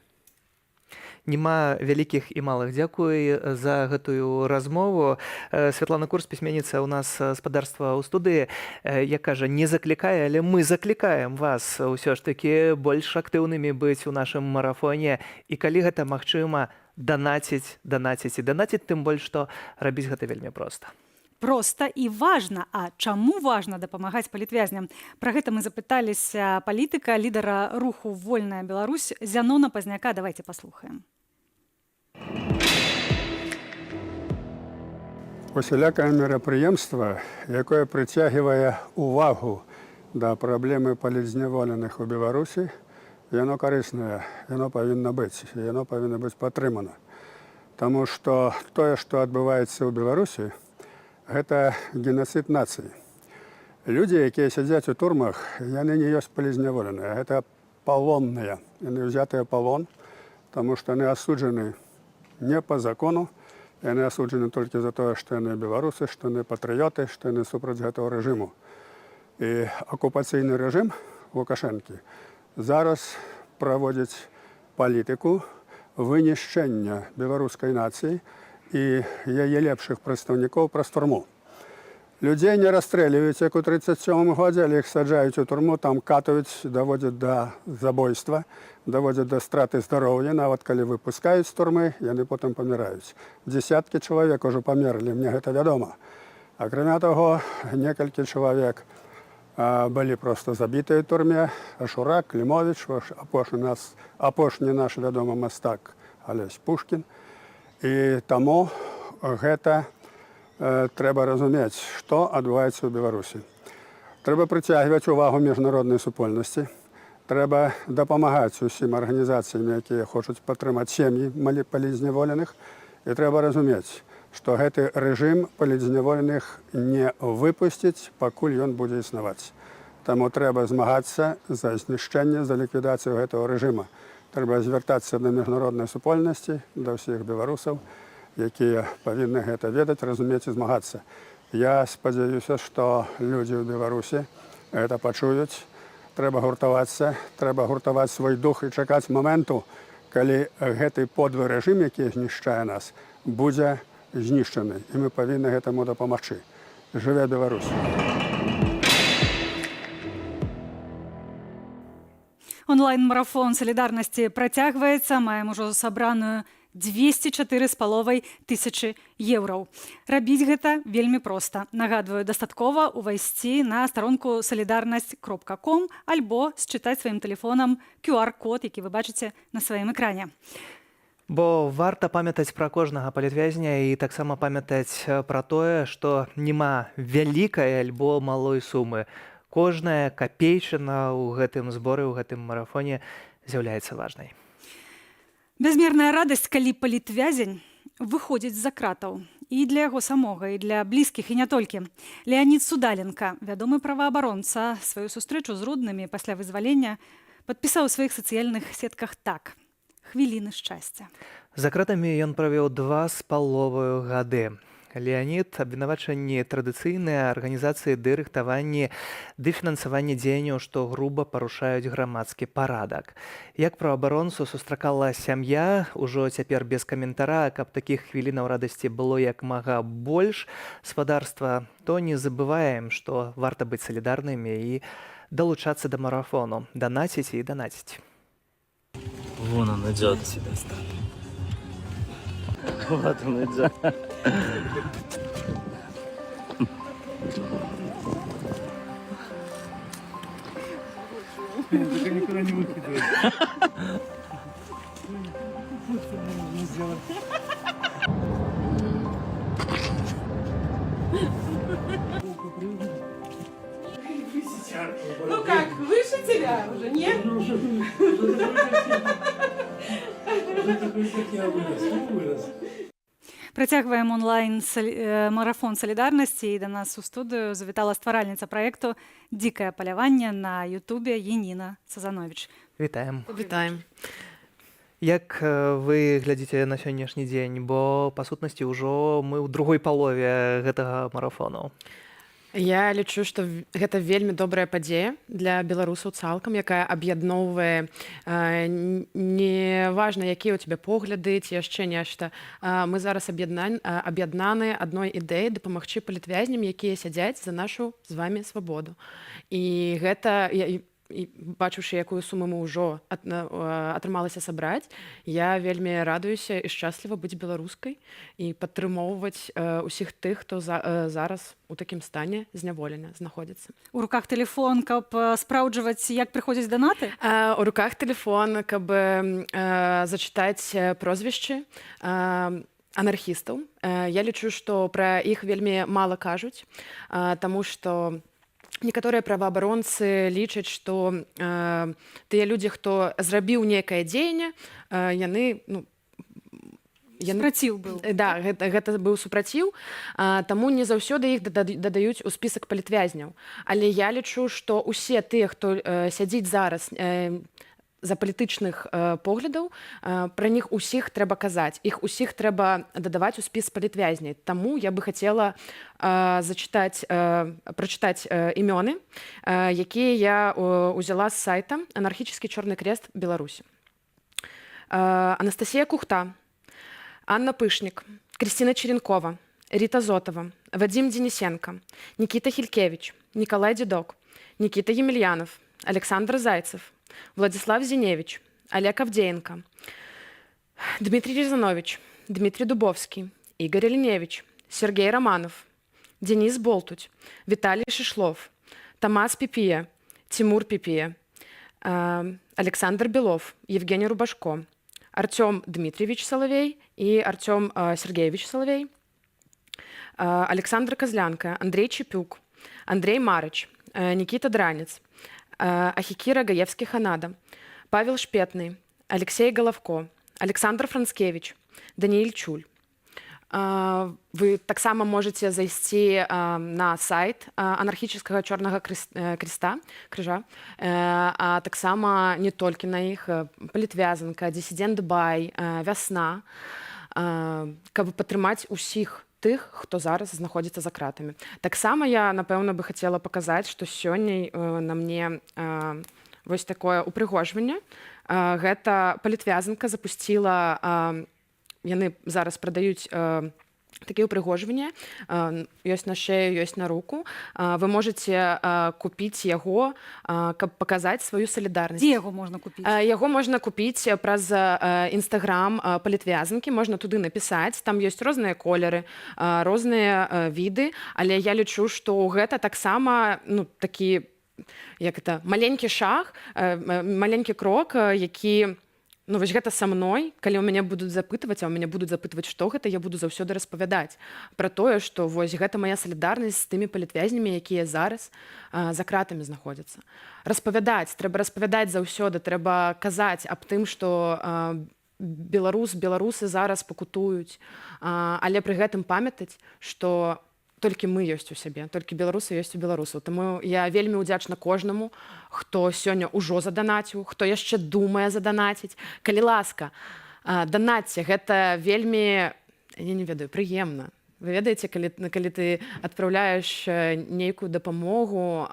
Нема вялікіх і малых. Дзякуй за гэтую размову. Святлана Курс, пісьменніца ў нас спадарства ў студыі, як кажа, не заклікае, але мы заклікаем вас ўсё ж такі больш актыўнымі быць у нашым марафоне. І калі гэта магчыма, данаціць, тым больш, што рабіць гэта вельмі проста. Проста і важна. А чаму важна дапамагаць палітвязням? Пра гэта мы запыталіся палітыка, лідара руху «Вольная Беларусь» Зянона Пазняка. Давайте паслухаем. Усялякае мерапрыемства, якое прыцягвае увагу да праблемы палітзняволеных у Беларусі, яно карыснае, яно павінна быць, яно павінна быць падтрымана. Таму што тое, што адбываецца ў Беларусі, гэта генацыд нацыі. Людзі, якія сядзяць у турмах, яны не ёсць палізняволеныя. Гэта палонныя. Яны ўзятыя палон, таму што яны асуджаны не па закону, яны асуджаны толькі за тое, што яны беларусы, што яны патрыёты, што яны супраць гэтага рэжыму. І акупацыйны рэжым Лукашэнкі зараз праводзіць палітыку вынішчэння беларускай нацыі і яе лепшых прадстаўнікоў праз турму. Людзей не расстрэльваюць, як у 1937 годзе, але іх саджаюць у турму, там катаюць, даводзяць да забойства, даводзяць да страты здароўя. Нават калі выпускаюць з турмы, яны потым паміраюць. Дзесяткі чалавек ужо памерлі, мне гэта вядома. Акрамя таго, некалькі чалавек былі проста забітыя ў турме. Ашурак, Клімовіч, апошні наш вядомы мастак Алесь Пушкін. І таму гэта трэба разумець, што адбываецца ў Беларусі. Трэба прыцягваць увагу міжнароднай супольнасці. Трэба дапамагаць усім арганізацыям, якія хочуць падтрымаць сем'і палітзняволеных. І трэба разумець, што гэты рэжым палітзняволеных не выпусціць, пакуль ён будзе існаваць. Таму трэба змагацца за знішчэнне, за ліквідацыю гэтага рэжыма. Трэба звяртацца да міжнароднай супольнасці, да ўсіх беларусаў, якія павінны гэта ведаць, разумець і змагацца. Я спадзяюся, што людзі ў Беларусі гэта пачуюць. Трэба гуртаваць свой дух і чакаць моменту, калі гэты подвы рэжым, які знішчае нас, будзе знішчаны. І мы павінны гэтаму дапамагчы. Жыве Беларусь! Онлайн-марафон салідарнасці працягваецца, маем ужо сабраную 204,5 тысячы еўраў. Рабіць гэта вельмі проста. Нагадваю, дастаткова увайсці на старонку solidarność.com альбо счытаць сваім тэлефонам QR-код, які вы бачыце на сваім экране. Бо варта памятаць пра кожнага палітвязня і таксама памятаць пра тое, што няма вялікай альбо малой сумы. Кожная капейчына ў гэтым зборы, ў гэтым марафоне з'яўляецца важнай. Бязмерная радасць, калі палітвязень выходзіць з-за кратаў. І для яго самога, і для блізкіх, і не толькі. Леонід Судаленка, вядомы праваабаронца, сваю сустрэчу з роднымі пасля вызвалення падпісаў у сваіх сацыяльных сетках так. Хвіліны шчасця. За кратамі ён правёў 2,5 гады. Леонід абвінавачанні традыцыйныя арганізацыі ды рыхтаванні ды фінансаванні дзеянняў, што груба парушаюць грамадскі парадак. Як праваабаронцу сустракала сям'я, ужо цяпер без каментара, каб такіх хвілінаў радасці было як мага больш спадарства, то не забываем, што варта быць салідарнымі і далучацца да марафону, данаціць і данаціць. Вон он идет. Вот он идет. Только никуда не выкидывай. Ну как, выше тебя уже, нет? Уже такой, как я вырос. Працягваем онлайн-марафон салідарнасці, і да нас у студыю завітала стваральніца праекту «Дзікае паляванне» на Ютубе Яніна Сазанович. Вітаем. Вітаем. Як вы глядзіце на сённяшні дзень, бо па сутнасці ўжо мы ў другой палове гэтага марафону. Я лічу, што гэта вельмі добрая падзея для беларусаў цалкам, якая аб'ядноўвае неважна, якія ў цябе погляды ці яшчэ нешта. Мы зараз аб'яднаны адной ідэяй дапамагчы палітвязням, якія сядзяць за нашу з вамі свабоду. І гэта, і бачыўшы, якую суму мы ўжо атрымалася сабраць, я вельмі радуюся і шчасліва быць беларускай і падтрымоўваць усіх тых, хто зараз у такім стане зняволення знаходзіцца. У руках тэлефон, каб спраўджваць, як прыходзяць данаты? У руках тэлефон, каб зачытаць прозвішчы анархістаў. Я лічу, што пра іх вельмі мала кажуць, таму што некаторыя праваабаронцы лічаць, што тыя людзі, хто зрабіў некае дзеянне, яны супраціў быў. Да, гэта быў супраціў, таму не заўсёды іх дадаюць у спісак палітвязняў. Але я лічу, што ўсе тыя, хто сядзіць зараз за палітычных поглядаў, пра них усіх трэба казаць. Іх усіх трэба дадаваць у спіс палітвязней. Таму я бы хацела прачытаць імёны, якія я узяла з сайта «Анархічны чорны крест Беларусі». Анастасія Кухта, Анна Пышнік, Крістіна Черенкова, Ріта Зотова, Вадзім Денисенко, Нікіта Хількевич, Ніколай Дзідок, Нікіта Емельянов, Александр Зайцев, Владислав Зиневич, Олег Авдеенко, Дмитрий Рязанович, Дмитрий Дубовский, Игорь Леневич, Сергей Романов, Денис Болтуть, Виталий Шишлов, Томас Пипия, Тимур Пипия, Александр Белов, Евгений Рубашко, Артем Дмитриевич Соловей и Артем Сергеевич Соловей, Александр Козлянка, Андрей Чепюк, Андрей Марыч, Никита Дранец, Ахикира Гаевский-Ханада, Павел Шпетный, Алексей Головко, Александр Францкевич, Даниэль Чуль. Вы таксама можете зайсці на сайт анархічнага чорнага крыжа, а таксама не толькі на іх палітвязанка, дысідэнт Бай, вясна, каб падтрымаць усіх тых, хто зараз знаходзіцца за кратамі. Таксама я, напэўна, бы хацела паказаць, што сёння на мне вось такое упрыгожванне. Гэта палітвязанка запусціла, яны зараз прадаюць такие упрыгожванні ёсць на шею, ёсць на руку. Вы можете купіць яго, каб паказаць сваю салідарнасць. Дзе яго можна купіць? Яго можна купіць праз Інстаграм палітвязанкі, можна туды напісаць. Там ёсць розныя колеры, розныя віды, але я лічу, што гэта таксама такі, як это, маленькі шаг, маленькі крок, які вось гэта са мной, калі ў мяне будуць запытваць, а ў мяне будуць запытваць, што гэта, я буду заўсёды распавядаць пра тое, што вось гэта мая салідарнасць з тымі палітвязнямі, якія зараз за кратамі знаходзяцца. Распавядаць, трэба распавядаць заўсёды, трэба казаць аб тым, што беларусы зараз пакутуюць, але пры гэтым памятаць, што толькі мы ёсць у сябе, толькі беларусы ёсць у беларусаў. Таму я вельмі ўдзячна кожнаму, хто сёння ўжо заданаціў, хто яшчэ думае заданаціць. Калі ласка, данатце, гэта вельмі, я не ведаю, прыемна. Вы ведаеце, калі ты адпраўляеш нейкую дапамогу,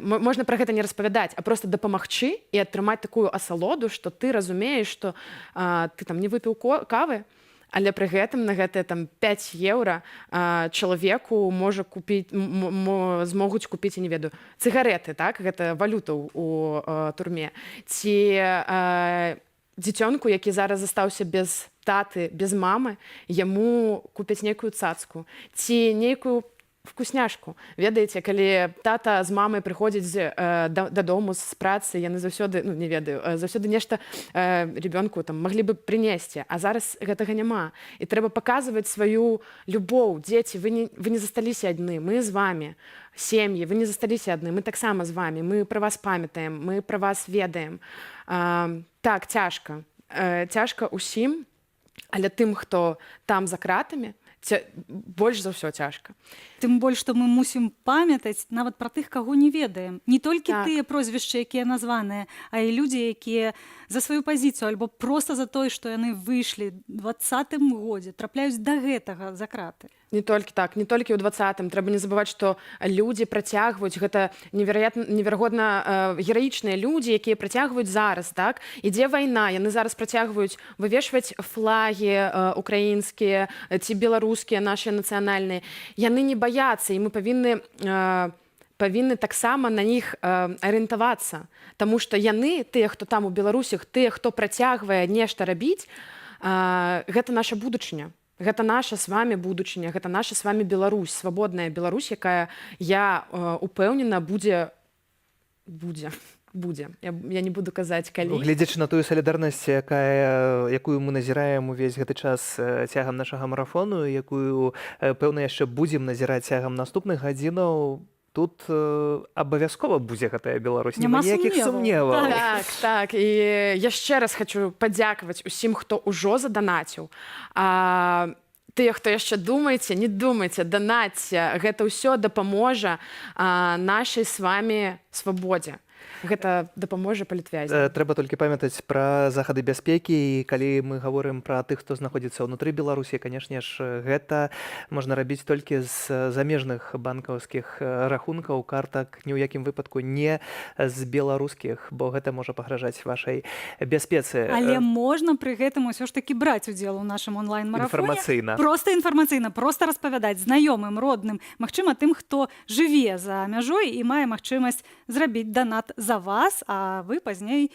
можна пра гэта не распавядаць, а проста дапамагчы і атрымаць такую асалоду, што ты разумееш, што ты там не выпіў кавы, але пры гэтым на гэтыя 5 еўра чалавеку змогуць купіць, я не ведаю, цыгареты, так? Гэта валюта ў турме. Ці дзіцёнку, які зараз застаўся без таты, без мамы, яму купяць нейкую цацку. Ці нейкую вкусняшку. Ведаеце, калі тата з мамай прыходзіць дадому з працы, яны заўсёды, не ведаю, заўсёды нешта ребёнку маглі бы прынесці, а зараз гэтага няма. І трэба паказваць сваю любоў. Дзеці, вы не засталіся адны, мы з вамі. Сем'і, вы не засталіся адны, мы таксама з вамі, мы пра вас памятаем, мы пра вас ведаем. Так, цяжка. Цяжка ўсім, але тым, хто там за кратамі, больш за ўсё цяжка. Тым больш, што мы мусім памятаць нават пра тых, каго не ведаем. Не толькі тыя прозвішчы, якія названыя, а і людзі, якія за сваю пазіцыю альбо проста за тое, што яны выйшлі ў 20-м годзе, трапляюць да гэтага за краты. Не толькі так, не толькі ў 20-м. Трэба не забываць, што людзі працягваюць, гэта неверагодна гераічныя людзі, якія працягваюць зараз, так? Ідзе вайна, яны зараз працягваюць вывешваць флагі украінскія ці беларускія, нашыя нацыянальныя. Яны не баяцца, і мы павінны таксама на іх арыентавацца. Таму што яны, тыя, хто там у Беларусях, тыя, хто працягвае нешта рабіць, гэта наша будучыня. Гэта наша з вами будучыня, гэта наша з вами Беларусь, свабодная Беларусь, якая, я упэўнена, будзе. Я не буду казаць, калі. Гледзячы на тую салідарнасць, якую мы назіраем увесь гэты час цягам нашага марафону, якую, пэўна, яшчэ будзем назіраць цягам наступных гадзінаў, тут абавязкова будзе гэтая Беларусь. Няма ніякіх сумневаў. Так. І яшчэ раз хочу падзякаваць усім, хто ўжо заданаціў. Тыя, хто яшчэ думаеце, не думайце, данатце. Гэта ўсё дапаможа нашай з вами свабодзе. Гэта дапаможа палітвязням. Трэба толькі памятаць пра захады бяспекі, і калі мы гаворым пра тых, хто знаходзіцца ўнутры Беларусі, канешне ж, гэта можна рабіць толькі з замежных банкаўскіх рахункаў, картак, ні ў якім выпадку не з беларускіх, бо гэта можа пагражаць вашай бяспецы. Але можна пры гэтым усё ж такі браць удзел у нашым онлайн-марафоне. Інфармацыйна. Проста распавядаць знаёмым, родным, магчыма, тым, хто жыве за мяжой і мае магчымасць зрабіць данат за вас, а вы пазней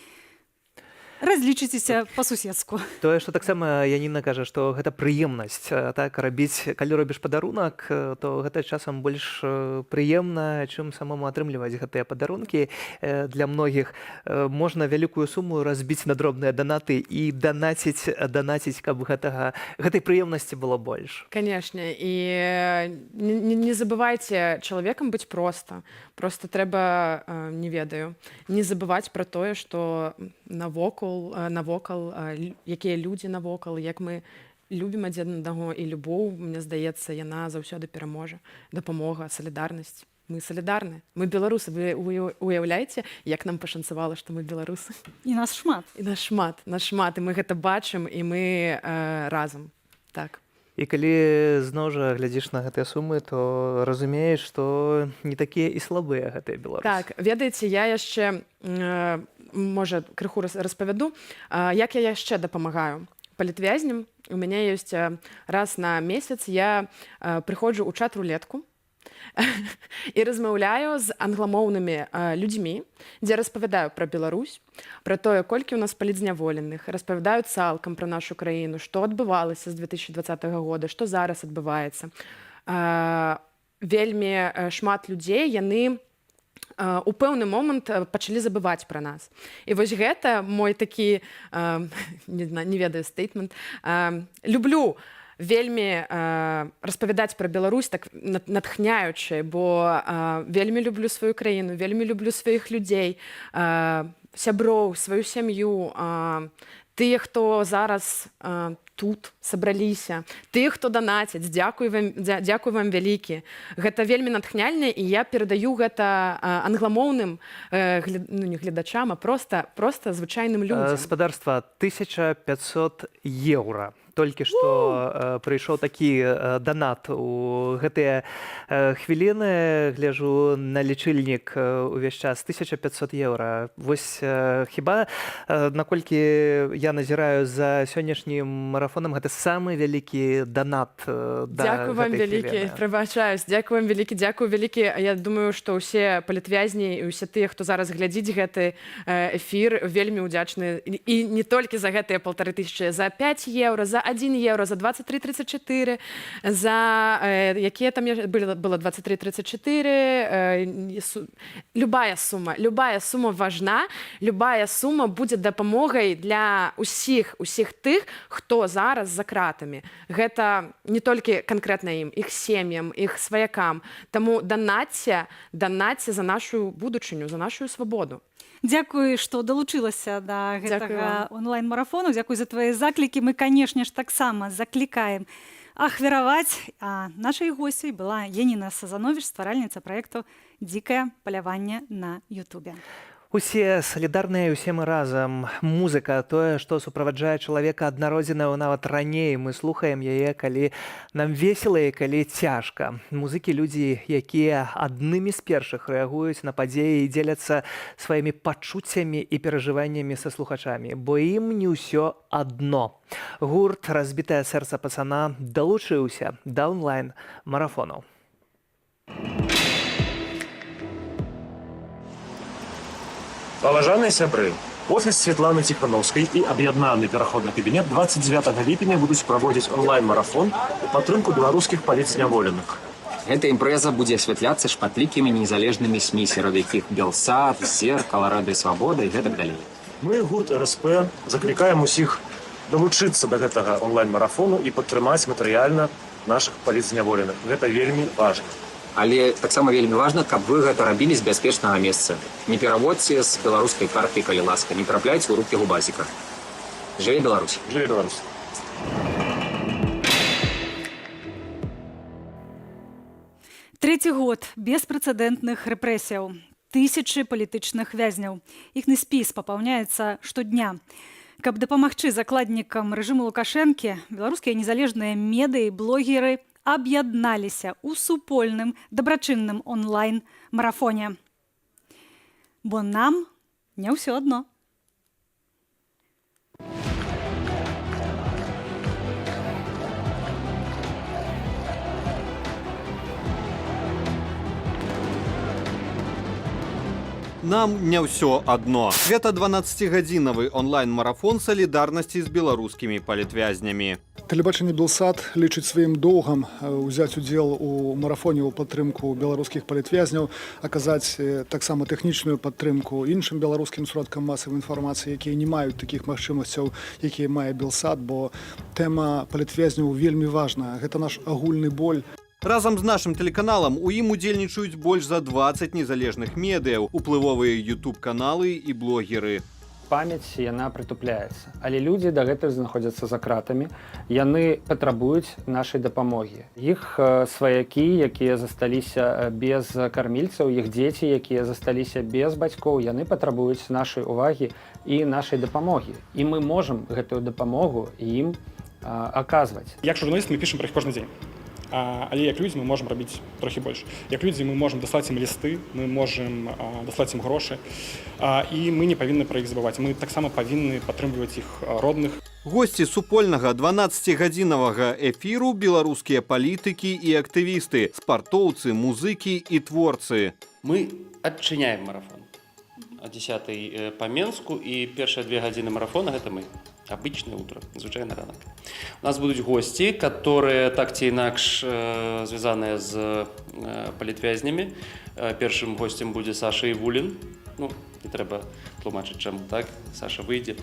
разлічыцеся па-суседску. Тое, што таксама Яніна кажа, што гэта прыемнасць, так, рабіць, калі робіш падарунак, то гэта часам больш прыемна, чым самому атрымліваць гэтыя падарункі. Для многіх можна вялікую суму разбіць на дробныя данаты і данаціць, каб гэтай прыемнасці было больш. Канешне, і не забывайце, чалавекам быць проста. Проста трэба, не ведаю, не забываць пра тое, што навокал, якія людзі навокал, як мы любім адзін аднаго, і любоў, мне здаецца, яна заўсёды пераможа. Дапамога, салідарнасць. Мы салідарны. Мы беларусы. Вы уяўляеце, як нам пашанцавала, што мы беларусы? І нас шмат. І нас шмат. І мы гэта бачым, і мы разам. Так. І калі зноў жа глядзіш на гэтыя сумы, то разумееш, што не такія і слабыя гэтыя беларусы. Так, ведаеце, я яшчэ, можа, крыху распавяду, як я яшчэ дапамагаю. палітвязнем. У мяне ёсць раз на месяц я прыходжу ў чат-рулетку і размаўляю з англамоўнымі людзьмі, дзе распавядаю пра Беларусь, пра тое, колькі ў нас палітзняволеных, распавядаю цалкам пра нашу краіну, што адбывалася з 2020 года, што зараз адбываецца. Вельмі шмат людзей, яны у пэўны момант пачалі забываць пра нас. І вось гэта мой такі, не ведаю, стейтмент. Люблю вельмі распавядаць пра Беларусь так натхняючы, бо вельмі люблю сваю краіну, вельмі люблю сваіх людзей, сяброў, сваю сям'ю, тыя, хто зараз тут сабраліся, тыя, хто данацяць, дзякуй вам вялікі. Гэта вельмі натхняльна, і я перадаю гэта англамоўным не гледачам, а проста звычайным людзям. Спадарства, 1500 еўра. Толькі што прыйшоў такі данат у гэтыя хвіліны, гляжу на лічыльнік увесь час, 1500 еўра. Вось хіба, наколькі я назіраю за сённяшнім марафонам, гэта самы вялікі данат да Дзякуй вам гэтай вялікі, хвіліны. прабачаюсь, дзякуй вам вялікі, дзякуй вялікі. Я думаю, што ўсе палітвязні і ўсе тыя, хто зараз глядзіць гэты эфір, вельмі ўдзячны. І не толькі за гэтыя 1500, за 5 еўра, за 1 евро, за 23,34, за якія там было 23,34, любая сума важна, любая сума будзе дапамогай для усіх тых, хто зараз за кратамі. Гэта не толькі канкрэтна ім, іх сем'ям, іх сваякам. Таму данатьце за нашу будучыню, за нашу свабоду. Дзякуй, што далучылася да гэтага онлайн-марафону. Дзякуй за твае заклікі. Мы, канешне ж, таксама заклікаем ахвяраваць. А нашай госцяй была Яніна Сазановіч, стваральніца праекту «Дзікае паляванне» на Ютубе. Усе салідарныя, усе мы разам. Музыка, тое, што суправаджае чалавека ад народзінаў нават раней. Мы слухаем яе, калі нам весела і калі цяжка. Музыкі — людзі, якія аднымі з першых рэагуюць на падзеі і дзеляцца сваімі пачуццямі і перажываннямі са слухачамі, бо ім не ўсё адно. Гурт «Разбітае сэрца пацана» далучыўся да онлайн-марафонаў. Паважаныя сябры, офіс Святланы Ціханаўскай і аб'яднаны пераходны кабінет 29 ліпеня будуць праводзіць онлайн-марафон у падтрымку беларускіх палітзняволеных. Гэта імпрэза будзе асвятляцца шматлікімі незалежнымі СМІ, сярод якіх Белсат, Зеркала, Радыё Свабода і гэтак далей. Мы, гурт РСП, заклікаем усіх далучыцца да гэтага онлайн-марафону і падтрымаць матэрыяльна нашых палітзняволеных. Гэта вельмі важна. Але таксама вельмі важна, каб вы гэта рабілі з бяспечнага месца. Не пераводзьце з беларускай карты, калі ласка, не трапляйце ў рукі губазіка. Жыве Беларусь! Жыве Беларусь! Трэці год беспрэцэдэнтных рэпрэсіяў. Тысячы палітычных вязняў. Іхны спіс папаўняецца штодня. Каб дапамагчы закладнікам рэжыму Лукашэнкі, беларускія незалежныя медыі, блогеры аб'ядналіся ў супольным дабрачынным онлайн-марафоне. Бо нам не ўсё адно. Нам не ўсё адно. Гэта 12-гадзінавы онлайн-марафон салідарнасці з беларускімі палітвязнямі. Тэлебачанне «Белсат» лічыць сваім доўгам узяць удзел у марафоне ў падтрымку беларускіх палітвязняў, аказаць таксама тэхнічную падтрымку іншым беларускім сродкам масавай інфармацыі, якія не маюць такіх магчымасцяў, якія мае «Белсат», бо тэма палітвязняў вельмі важная. Гэта наш агульны боль. Разам з нашым тэлеканалам у ім удзельнічаюць больш за 20 незалежных медыяў, уплывовыя YouTube-каналы і блогеры. Памяць, яна прытупляецца. Але людзі дагэтуль знаходзяцца за кратамі. Яны патрабуюць нашай дапамогі. Іх сваякі, якія засталіся без кармільцаў, іх дзеці, якія засталіся без бацькоў, яны патрабуюць нашай увагі і нашай дапамогі. І мы можам гэтую дапамогу ім аказваць. Як журналіст мы пішам пра іх кожны дзень. але як людзі мы можам рабіць трохі больш. Як людзі мы можам даслаць ім лісты, мы можам даслаць ім грошы, і мы не павінны пра іх забываць. Мы таксама павінны падтрымліваць іх родных. Госці супольнага 12-гадзінавага эфіру беларускія палітыкі і актывісты, спартоўцы, музыкі і творцы. Мы адчыняем марафон о 10 по Менску, і першыя 2 гадзіны марафона гэта мы. Обычное утро, звычайны ранак. У нас будут гости, которые так ці інакш звязаныя з палітвязнями. Першым гостем будзе Саша Івулін. Ну, не трэба тлумачыць, чаму так. Саша выйдзе.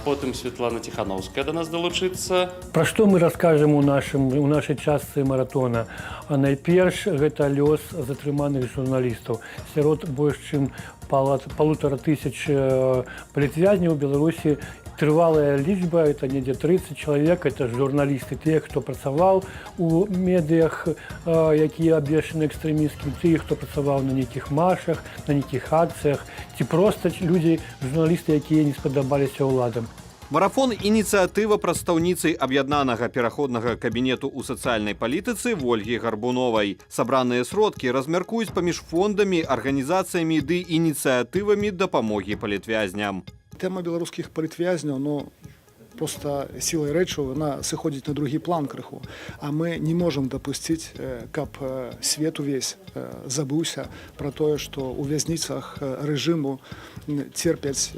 Потым Светлана Тихановская до нас долучыцца. Пра што мы раскажам у нашай частцы маратона? Найперш гэта лёс затрыманых журналістаў. Сярод больш чым 1500 палітвязняў у Беларусі. Трывалая лічба, это недзе 30 чалавек, это журналісты, тыя, хто працаваў у медыях, якія абвешчаны экстрэмісцкімі, тыя, хто працаваў на нейкіх маршах, на нейкіх акцыях, ці проста людзі, журналісты, якія не спадабаліся ўладам. Марафон – ініцыятыва прадстаўніцы аб'яднанага пераходнага кабінету ў сацыяльнай палітыцы Вольгі Гарбуновай. Сабраныя сродкі размяркуюць паміж фондамі, арганізацыямі ды ініцыятывамі дапамогі палітвязням. Тема беларускіх палітвязняў, просто сілай рэчаў, вона сыходзіць на другі план крыху. А мы не можам дапусціць, каб свет увесь забыўся пра тое, што ў вязніцах рэжыму церпяць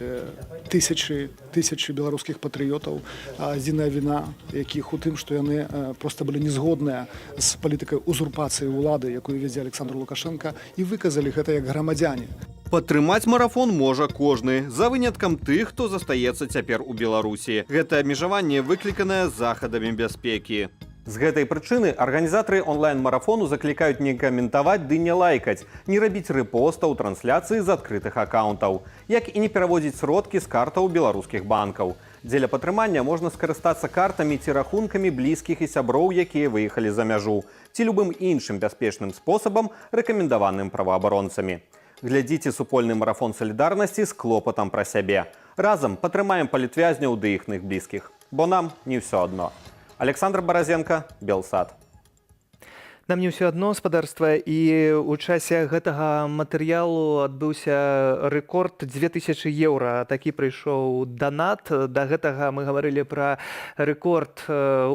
тысячы беларускіх патрыётаў. Адзіная віна якіх у тым, што яны проста былі незгодныя з палітыкай узурпацыі ўлады, якую вядзе Александр Лукашенко, і выказалі гэта як грамадзяне. Падтрымаць марафон можа кожны, за выняткам тых, хто застаецца цяпер у Беларусі. Гэта абмежаванне выкліканае захадамі бяспекі. З гэтай прычыны арганізатары онлайн-марафону заклікаюць не каментаваць ды не лайкаць, не рабіць рэпостаў, трансляцыі з адкрытых акаунтаў, як і не пераводзіць сродкі з картаў беларускіх банкаў. Дзеля падтрымання можна скарыстацца картамі ці рахункамі блізкіх і сяброў, якія выехалі за мяжу, ці любым іншым бяспечным спосабам, рэкамендаваным праваабаронцамі. Глядзіце супольны марафон салідарнасці з клопатам пра сябе. Разам падтрымаем палітвязняў ды іхных блізкіх, бо нам не ўсё адно. Александр Баразенко, Белсад. Нам не ўсё адно, спадарства, і ў часе гэтага матэрыялу адбыўся рэкорд 2000 еўра. Такі прыйшоў данат. Да гэтага мы гаварылі пра рэкорд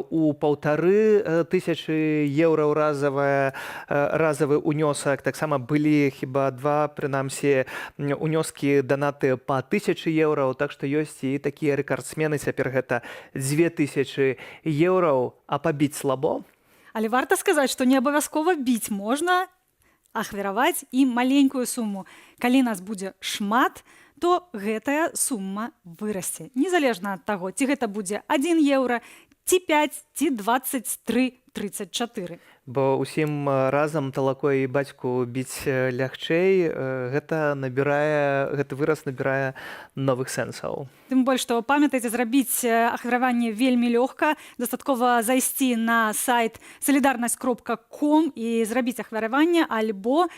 у 1500 еўра разавы ўнёсак. Таксама былі хіба два, прынамсі, унёскі данаты па 1000 еўраў. Так што ёсць і такія рэкардсмены. Цяпер гэта 2000 еўраў, а пабіць слабо. Але варта сказаць, што не абавязкова біць, можна ахвяраваць і маленькую суму. Калі нас будзе шмат, то гэтая сума вырасце. Незалежна ад таго, ці гэта будзе 1 еўра, ці 5, ці 23,34. Бо ўсім разам талако і бацьку біць лягчэй, гэты выраз набірае новых сэнсаў. Тым больш, што памятайце, зрабіць ахвяраванне вельмі лёгка. Дастаткова зайсці на сайт solidarność.com і зрабіць ахвяраванне, альбо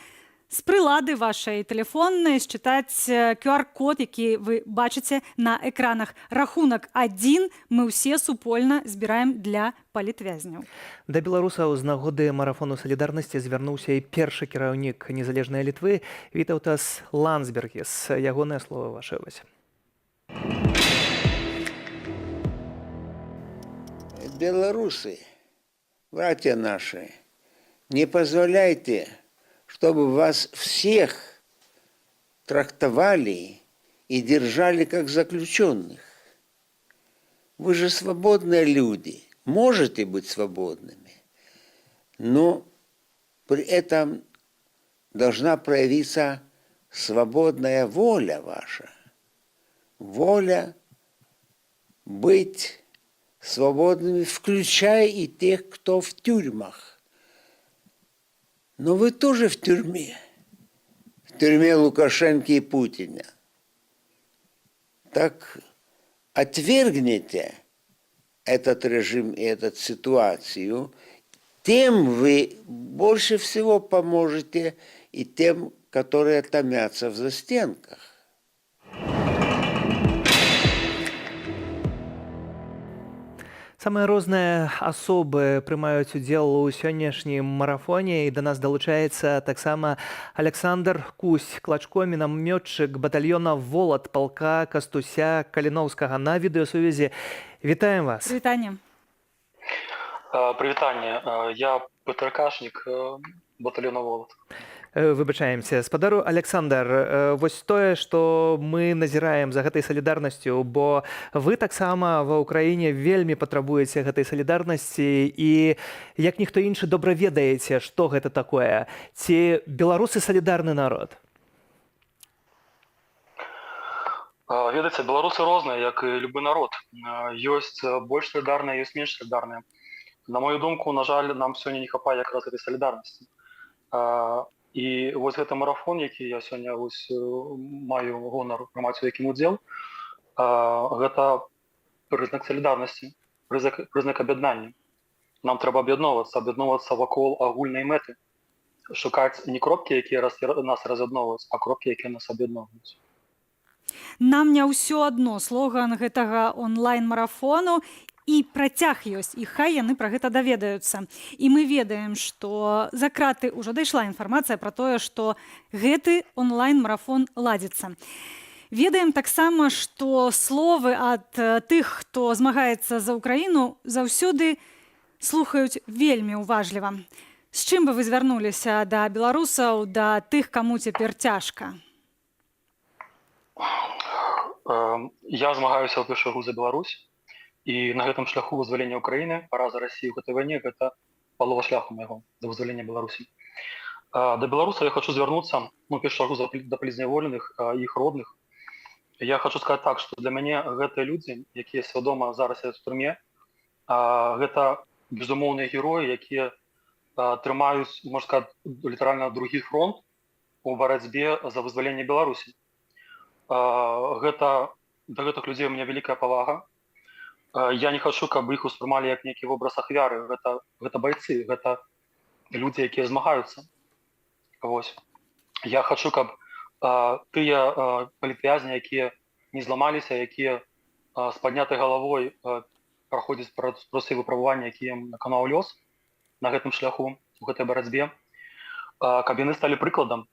з прылады вашай тэлефоннай счытаць QR-код, які вы бачыце на экранах. Рахунак 1 мы ўсе супольна збіраем для палітвязняў. Да беларусаў з нагоды марафону салідарнасці звярнуўся і першы кіраўнік незалежнай Літвы Вітаўтас Ландсбергіс. Ягонае слова ваша. Белорусы, братья наши, не позволяйте, чтобы вас всех трактовали и держали как заключенных. Вы же свободные люди, можете быть свободными, но при этом должна проявиться свободная воля ваша, воля быть свободными, включая и тех, кто в тюрьмах. Но вы тоже в тюрьме Лукашенко и Путина. Так отвергните этот режим и эту ситуацию, тем вы больше всего поможете и тем, которые томятся в застенках. Самыя розныя асобы прымаюць удзел у сённяшнім марафоне, і да нас далучаецца таксама Александр Кусь, клачко, мінамётчык батальёна «Волат» палка Кастуся Каліноўскага на відэасувязі. Вітаем вас. Прывітанне. Прывітанне. Я ПТРКшнік батальёна «Волат». Выбачаемся. Спадару Александр, вось тое, што мы назіраем за гэтай салідарнасцю, бо вы таксама ва ўкраіне вельмі патрабуеце гэтай салідарнасці і, як ніхто іншы, добра ведаеце, што гэта такое. Ці беларусы салідарны народ? Ведаеце, беларусы розныя, як і любы народ. Ёсць больш салідарныя, ёсць менш салідарныя. На мою думку, на жаль, нам сёння не хапае якраз гэтай салідарнасці. І вось гэты марафон, які я сёння маю гонар прымаць у якім удзел, гэта прызнак салідарнасці, прызнак аб'яднання. Нам трэба аб'ядноўвацца вакол агульнай мэты, шукаць не кропкі, якія нас раз'ядноўваюць, а кропкі, якія нас аб'ядноўваюць. Нам не ўсё адно слоган гэтага онлайн-марафону, і працяг ёсць, і хай яны пра гэта даведаюцца. І мы ведаем, што за краты ўжо дайшла інфармацыя пра тое, што гэты онлайн-марафон ладзіцца. Ведаем таксама, што словы ад тых, хто змагаецца за Ўкраіну, заўсёды слухаюць вельмі ўважліва. З чым бы вы звярнуліся да беларусаў, да тых, каму цяпер цяжка? Я змагаюся ў першую чаргу за Беларусь. І на гэтым шляху вызвалення Ўкраіны, параза Расіі ў гэтай вайне, гэта палова шляху майго да вызвалення Беларусі. Да беларусаў я хочу звярнуцца, першую чаргу да палізняволеных, іх родных. Я хочу сказаць так, што для мяне гэтыя людзі, якія свядома зараз сядзяць у турме, гэта безумоўныя героі, якія трымаюць, можна сказаць, літаральна другі фронт у барацьбе за вызваленне Беларусі. Да гэтых людзей у мяне вялікая павага. Я не хочу, каб іх успрымалі як нейкі вобраз ахвяры. Гэта байцы, гэта людзі, якія змагаюцца. Я хочу, каб тыя палітвязні, якія не зламаліся, якія з паднятай галавой праходзяць праз выпрабаванні, якія ім наканаў лёс на гэтым шляху, у гэтай барацьбе, каб яны сталі прыкладам.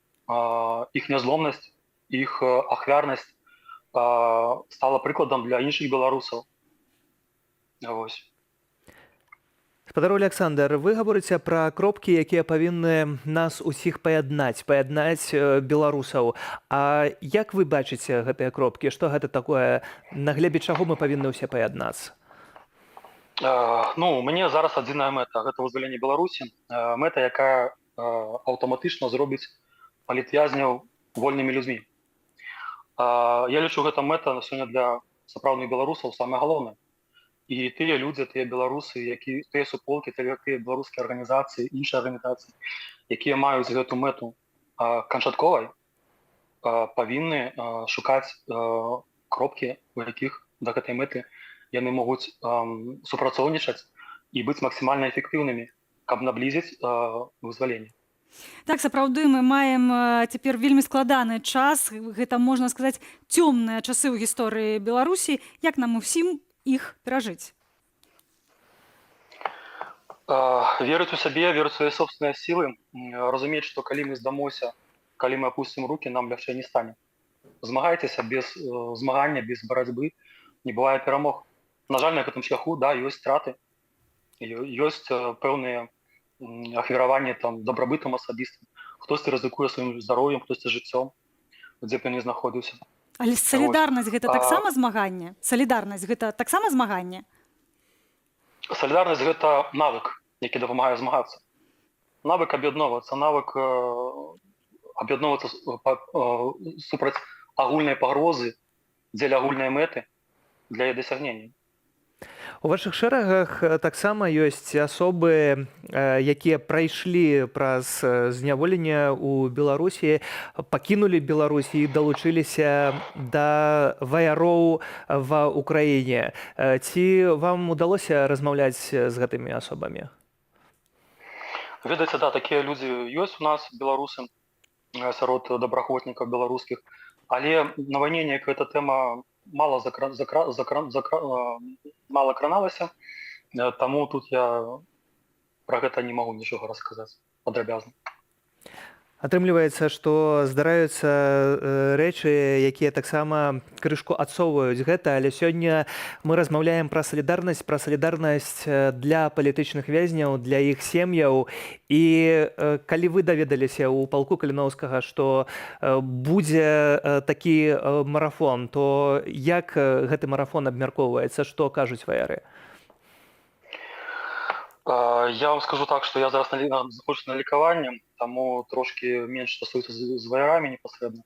Іх нязломнасць, іх ахвярнасць стала прыкладам для іншых беларусаў. Спадару Александр, вы гаворыце пра кропкі, якія павінны нас усіх паяднаць беларусаў. А як вы бачыце гэтыя кропкі? Што гэта такое? На глебе чаго мы павінны ўсе паяднацца? Мне зараз адзіная мэта, гэта вызваленне Беларусі. Мэта, якая аўтаматычна зробіць палітвязняў вольнымі людзьмі. Я лічу, гэта мэта сёння для сапраўдных беларусаў самая галоўная. І тыя людзі, тыя беларусы, тыя суполкі, тыя беларускія арганізацыі, іншыя арганізацыі, якія маюць гэту мэту канчатковай, павінны шукаць кропкі, у якіх да гэтай мэты яны могуць супрацоўнічаць і быць максімальна эфектыўнымі, каб наблізіць вызваленне. Так, сапраўды, мы маем цяпер вельмі складаны час. Гэта, можна сказаць, цёмныя часы ў гісторыі Беларусі. Як нам усім іх перажыць? Верыць у сябе, верыць у свае собственныя сілы, разумець, што калі мы здамося, калі мы апусцім рукі, нам лягчэй не стане. Змагайцеся, без змагання, без барацьбы не бывае перамог. На жаль, на гэтым шляху, ёсць страты, ёсць пэўныя ахвяраванні дабрабытам асабістым. Хтосьці рызыкуе сваім здароўем, хтосьці жыццём, дзе б ён не знаходзіўся. Але салідарнасць гэта таксама змаганне? Салідарнасць гэта таксама змаганне? Салідарнасць гэта навык, які дапамагае змагацца. Навык аб'ядноўвацца, навык аб'ядноўвацца супраць агульнай пагрозы, дзеля агульнай мэты, для яе дасягнення. У вашых шэрагах таксама ёсць асобы, якія прайшлі праз зняволенне ў Беларусі, пакінулі Беларусь і далучыліся да ваяроў ва ўкраіне. Ці вам удалося размаўляць з гэтымі асобамі? Ведаеце, такія людзі ёсць у нас, беларусы, сярод добраахвотнікаў беларускіх, але на вайне неяк эта тэма мала краналася, Таму тут я пра гэта не магу нічога расказаць падрабязна. Атрымліваецца, што здараюцца рэчы, якія таксама крышку адсоўваюць гэта, але сёння мы размаўляем пра салідарнасць для палітычных вязняў, для іх сем'яў. І калі вы даведаліся ў палку Каліноўскага, што будзе такі марафон, то як гэты марафон абмяркоўваецца, што кажуць ваяры? Я вам скажу так, што я зараз знаходжуся на лікаванні, таму трошкі менш стасуецца з ваярамі непасрэдна.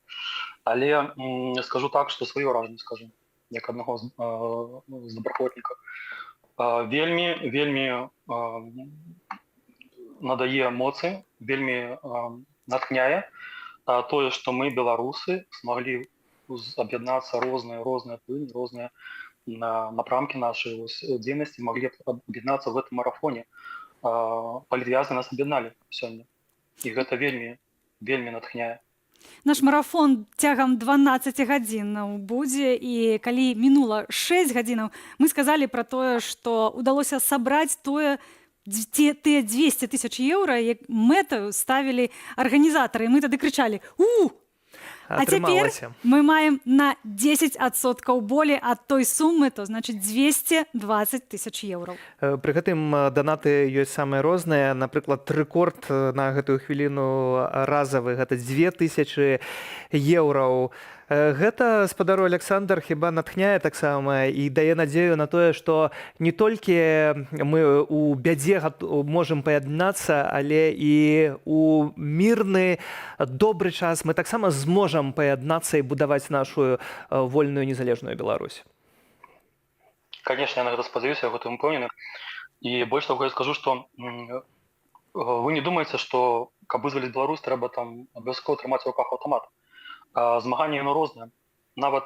Але скажу так, што свае ўражанні скажу, як аднаго з добраахвотнікаў. Вельмі надае эмоцыі, вельмі натхняе тое, што мы, беларусы, смаглі аб'яднацца розныя плыні, розныя напрамкі нашай дзейнасці маглі аб'яднацца ў гэтым марафоне. Палітвязні нас аб'ядналі сёння. І гэта вельмі натхняе. Наш марафон цягам 12 гадзінаў будзе, і калі мінула 6 гадзінаў, мы сказалі пра тое, што ўдалося сабраць тыя 200 тысяч еўра, як мэтаю ставілі арганізатары. І мы тады крычалі: А цяпер мы маем на 10% болей ад той сумы, то значыць 220 тысяч еўраў. Пры гэтым данаты ёсць самыя розныя. Напрыклад, рэкорд на гэтую хвіліну разавы гэта 2000 еўраў. Гэта, спадару Александр, хіба натхняе таксама і дае надзею на тое, што не толькі мы ў бядзе можам паяднацца, але і ў мірны, добры час мы таксама зможам паяднацца і будаваць нашу вольную незалежную Беларусь. Конечно, я на гэта спадзяюся, я гэтым упэўнены. І больш таго я скажу, што вы не думаеце, што каб вызваліць Беларусь, трэба там абавязкова трымаць у руках аўтамат. Змаганне яно рознае. Нават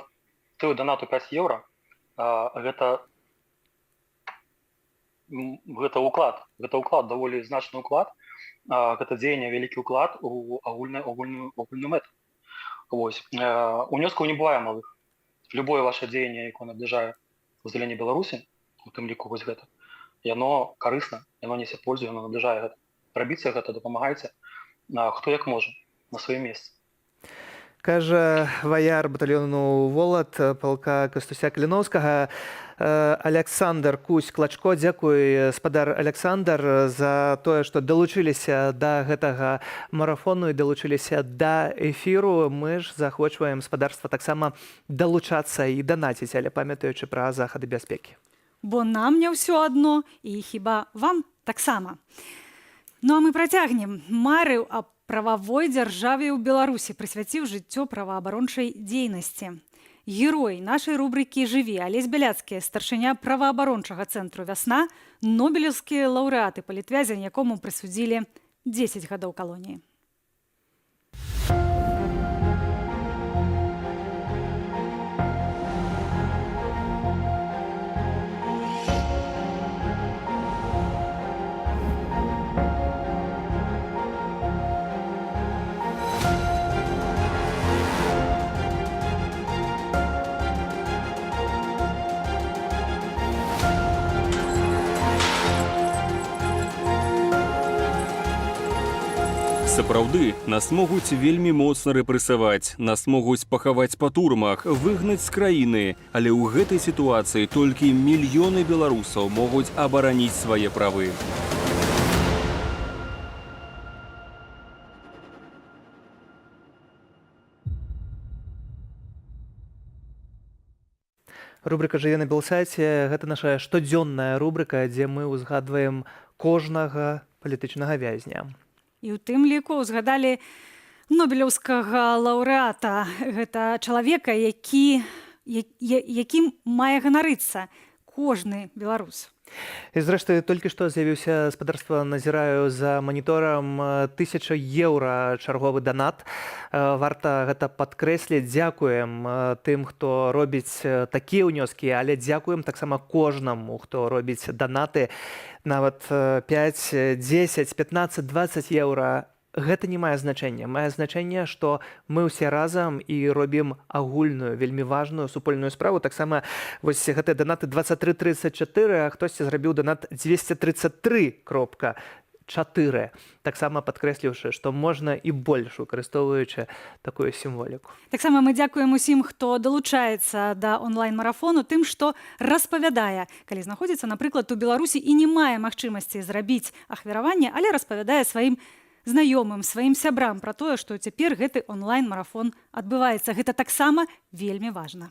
той донат у 5 еўра гэта ўклад. Гэта ўклад, даволі значны ўклад. Гэта дзеянне, вялікі ўклад у агульную мэту. Унёскаў не бывае малых. Любое ваше дзеянне, якое набліжае вызваленне Беларусі, у тым ліку вось гэта, яно карысна, яно несе пользу, яно набліжае гэта. Рабіце гэта, дапамагайце, хто як можа, на сваім месцы. Кажа ваяр батальёну «Волат» палка Кастуся Каліноўскага Александр Кусь-Клачко. Дзякуй, спадар Александр, за тое, што далучыліся да гэтага марафону і далучыліся да эфіру. Мы ж заахвочваем спадарства таксама далучацца і данаціць, але памятаючы пра захады бяспекі. Бо нам не ўсё адно, і хіба вам таксама. Ну а мы працягнем. Марыў аб прававой дзяржаве ў Беларусі, прысвяціў жыццё праваабарончай дзейнасці. Герой нашай рубрыкі «Жыві» Алесь Бяляцкі, старшыня праваабарончага цэнтру «Вясна», нобелеўскія лаўрэаты, палітвязень, якому прысудзілі 10 гадоў калоніі. Сапраўды, нас могуць вельмі моцна рэпрэсаваць, нас могуць пахаваць па турмах, выгнаць з краіны, але ў гэтай сітуацыі толькі мільёны беларусаў могуць абараніць свае правы. Рубрика «Жыве на Белсайце» – гэта наша штодзённая рубрика, дзе мы ўзгадваем кожнага палітычнага вязня. І ў тым ліку ўзгадалі нобелеўскага лаўрэата. Гэта чалавека, якім мае ганарыцца кожны беларус. І зрэшты, толькі што з'явіўся спадарства, назіраю за маніторам, 1000 еўра чарговы данат. Варта гэта падкрэсліць. Дзякуем тым, хто робіць такія ўнёскі, але дзякуем таксама кожнаму, хто робіць данаты. Нават 5, 10, 15, 20 еўра. гэта не мае значэння. Мае значэнне, што мы ўсе разам і робім агульную, вельмі важную супольную справу. Таксама вось гэтыя донаты 2334, а хтосьці зрабіў донат 233.4, таксама падкрэсліўшы, што можна і больш, выкарыстоўваючы такую сімволіку. Таксама мы дзякуем усім, хто далучаецца да онлайн-марафону тым, што распавядае, калі знаходзіцца, напрыклад, у Беларусі і не мае магчымасці зрабіць ахвяраванне, але распавядае сваім знаёмым, сваім сябрам пра тое, што цяпер гэты онлайн-марафон адбываецца. Гэта таксама вельмі важна.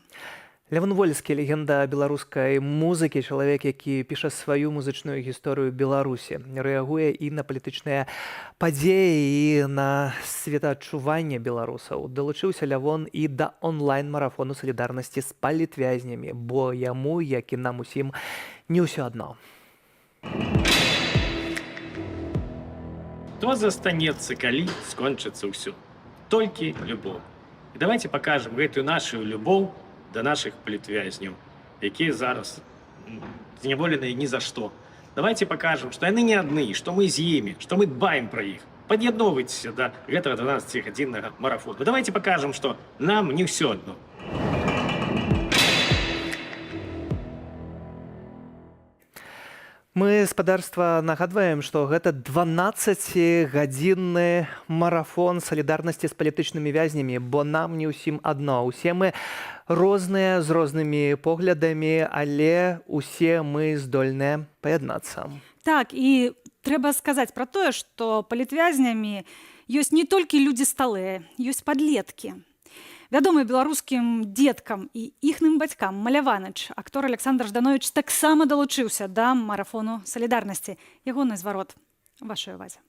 Лявон Вольскі, легенда беларускай музыкі, чалавек, які піша сваю музычную гісторыю Беларусі, рэагуе і на палітычныя падзеі, і на светаадчуванне беларусаў. Далучыўся Лявон і да онлайн-марафону салідарнасці з палітвязнямі, бо яму, як і нам усім, не ўсё адно. Хто застанецца, калі скончыцца ўсё? Толькі любоў. І давайте пакажам гэтую нашу любоў да наших палітвязняў, якія зараз зняволеныя ні за што. Давайте пакажам, што яны не адны, што мы з імі, што мы дбаем пра іх. Пад'ядноўвайцеся да гэтага 12-гадзіннага марафону. Давайте пакажам, што нам не ўсё адно. Мы, спадарства, нагадваем, што гэта 12-гадзінны марафон салідарнасці з палітычнымі вязнямі, бо нам не ўсім адно. Усе мы розныя, з рознымі поглядамі, але усе мы здольныя паяднацца. Так, і трэба сказаць пра тое, што палітвязнямі ёсць не толькі людзі сталыя, ёсць падлеткі. Вядомы беларускім дзеткам і іхным бацькам Маляваныч, актор Александр Жданович таксама далучыўся да марафону салідарнасці. Ягоны зварот у вашай увазе.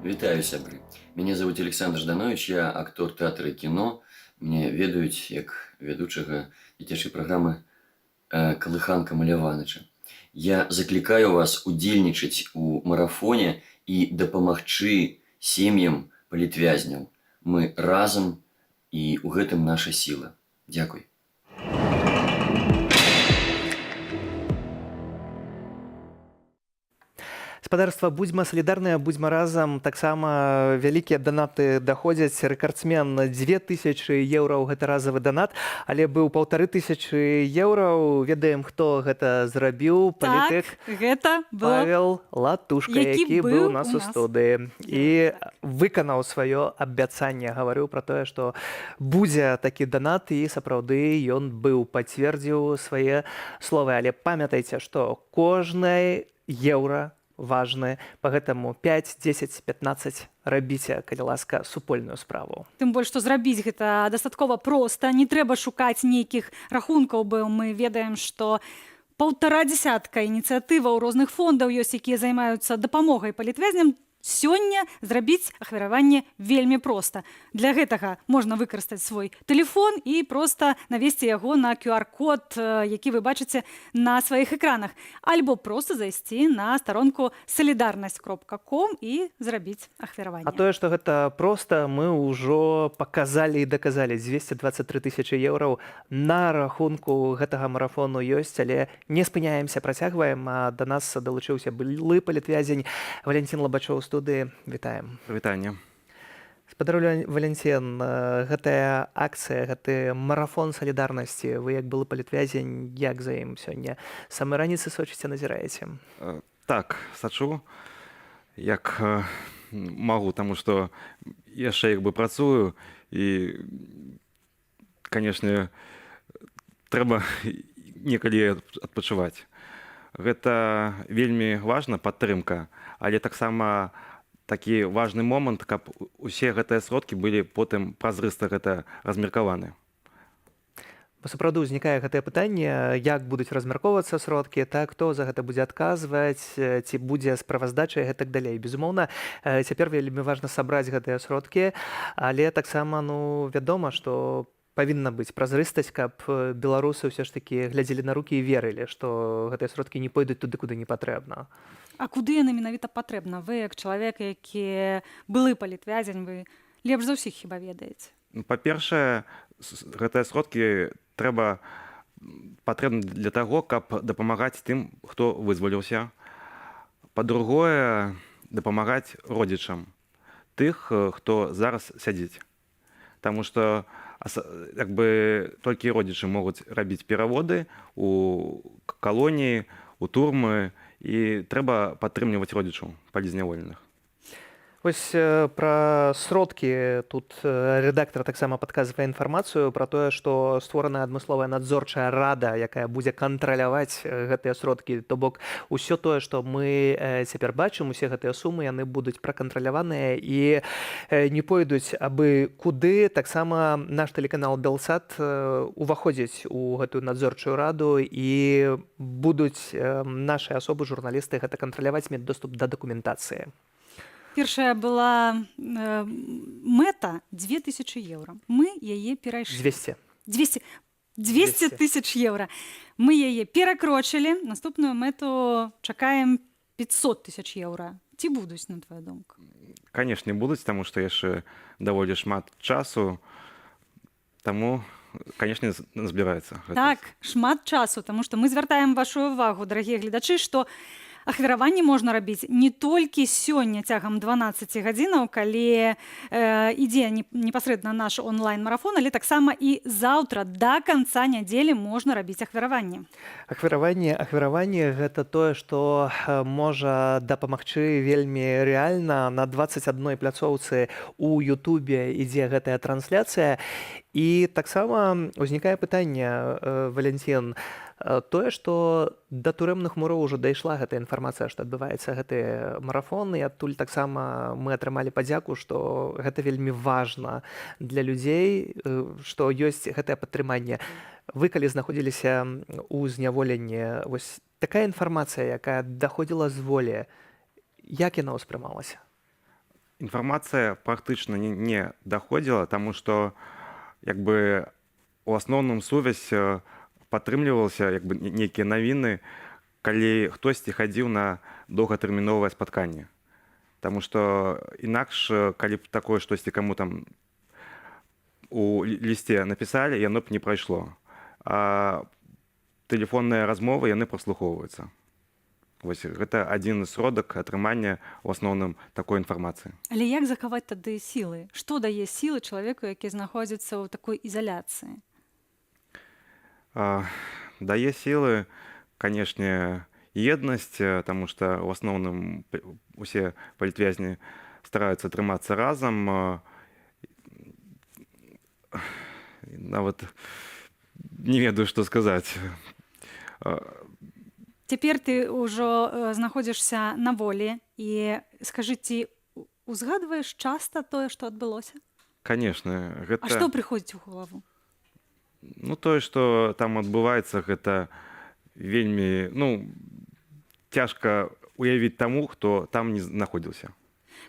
Вітаю, сябры. Мяне зовут Александр Жданович, я актор тэатра і кіно. Мне ведаюць як вядучага дзіцячай праграмы «Калыханка Маляваныча». Я заклікаю вас удзельнічаць у марафоне і дапамагчы сем'ям палітвязняў. Мы разам, і ў гэтым наша сіла. Дзякуй. Спадарства, будзьма салідарныя, будзьма разам. Таксама вялікія донаты даходзяць. Рэкардсмен 2000 еўраў гэта разавы донат, але быў 1500 еўраў. Ведаем, хто гэта зрабіў. Палітык гэта Павел Латушка, які быў у нас у студыі і выканаў сваё абяцанне. Гаварыў пра тое, што будзе такі донат, і сапраўды ён быў, пацвердзіў свае словы. Але памятайце, што кожнай еўра важны, пагэтаму 5, 10, 15 рабіце, калі ласка, супольную справу. Тым больш, што зрабіць гэта дастаткова проста, не трэба шукаць нейкіх рахункаў, бо мы ведаем, што 1,5 ініцыятываў розных фондаў ёсць, якія займаюцца дапамогай палітвязням. Сёння зрабіць ахвяраванне вельмі проста. Для гэтага можна выкарыстаць свой тэлефон і проста навесці яго на QR-код, які вы бачыце на сваіх экранах. Альбо проста зайсці на старонку solidarность.com і зрабіць ахвяраванне. А тое, што гэта проста, мы ўжо паказалі і даказалі. 223 000 еўраў на рахунку гэтага марафону ёсць, але не спыняемся, працягваем. А да нас далучыўся былы палітвязень Валентин Лабачоў. Студыі. Вітаем. Вітанне. Спадар Валентин, гэтая акцыя, гэты марафон салідарнасці, вы як былы палітвязень, як за ім сёння? Самай раніцы сочыце, назіраеце? Так, сачу, як магу, таму што яшчэ як бы працую і, канешне, трэба некалі адпачываць. Гэта вельмі важна, падтрымка, але таксама такі важны момант, каб усе гэтыя сродкі былі потым празрыста гэта размеркаваны. Сапраўды ўзнікае гэтае пытанне, як будуць размяркоўвацца сродкі, так, хто за гэта будзе адказваць, ці будзе справаздача і гэтак далей. Безумоўна, цяпер вельмі важна сабраць гэтыя сродкі, але таксама, вядома, што павінна быць празрыстасць, каб беларусы ўсё ж такі глядзелі на рукі і верылі, што гэтыя сродкі не пойдуць туды, куды не патрэбна. А куды яны менавіта патрэбна? Вы, як чалавек, які былы палітвязень, вы лепш за ўсіх хіба ведаеце? Па-першае, гэтыя сродкі патрэбны для таго, каб дапамагаць тым, хто вызваліўся. Па-другое, дапамагаць родзічам тых, хто зараз сядзіць. Таму што як бы толькі родзічы могуць рабіць пераводы у калоніі, у турмы, і трэба падтрымліваць родзічаў палізняволеных. Вось пра сродкі тут рэдактар таксама падказвае інфармацыю пра тое, што створаная адмысловая надзорчая рада, якая будзе кантраляваць гэтыя сродкі. То бок усё тое, што мы цяпер бачым, усе гэтыя сумы, яны будуць пракантраляваныя і не пойдуць абы куды. Таксама наш тэлеканал Белсат уваходзіць у гэтую надзорчую раду і будуць нашы асобы, журналісты гэта кантраляваць, мець доступ да дакументацыі. Першая была мэта 2000 еўра. Мы яе перайшлі. 200 тысяч еўра. Мы яе перакрочылі. Наступную мэту чакаем 500 тысяч еўра. Ці будуць, на твою думку? Канешне, будуць, таму што яшчэ даволі шмат часу. Таму, канешне, збіраецца. Так, шмат часу, таму што мы звяртаем вашу увагу, дарагія гледачы, што ахвяраванне можна рабіць не толькі сёння цягам 12 гадзінаў, калі ідзе непасрэдна наш онлайн-марафон, але таксама і заўтра да канца нядзелі можна рабіць ахвяраванне. Ахвяраванне гэта тое, што можа дапамагчы вельмі рэальна. На 21 пляцоўцы у Ютубе ідзе гэтая трансляцыя. І таксама ўзнікае пытанне, Валентин, тое, што да турэмных муроў ужо дайшла гэтая інфармацыя, што адбываецца гэты марафон, і адтуль таксама мы атрымалі падзяку, што гэта вельмі важна для людзей, што ёсць гэтае падтрыманне. Вы, калі знаходзіліся ў зняволенні, вось такая інфармацыя, якая даходзіла з волі, як яна ўспрымалася? Інфармацыя практычна не даходзіла, таму што як бы у асноўным сувязь падтрымлівалася як бы нейкія навіны, калі хтосьці хадзіў на доўгатэрміновае спатканне. Таму што інакш, калі б такое штосьці каму там у лісце напісалі, яно б не прайшло. А тэлефонныя размовы, яны праслухоўваюцца. Вось гэта адзін сродак атрымання ў асноўным такой інфармацыі. Але як захаваць тады сілы? Што дае сілы чалавеку, які знаходзіцца ў такой ізаляцыі? Дае сілы, канешне, еднасць, таму што ў асноўным усе палітвязні стараюцца трымацца разам. Нават не ведаю, што сказаць. Цяпер ты ўжо знаходзішся на волі, і скажы, ці узгадваеш часта тое, што адбылося? Канешне, гэта... А што прыходзіць у галаву? Ну, тое, што там адбываецца, гэта вельмі, цяжка уявіць таму, хто там не знаходзіўся.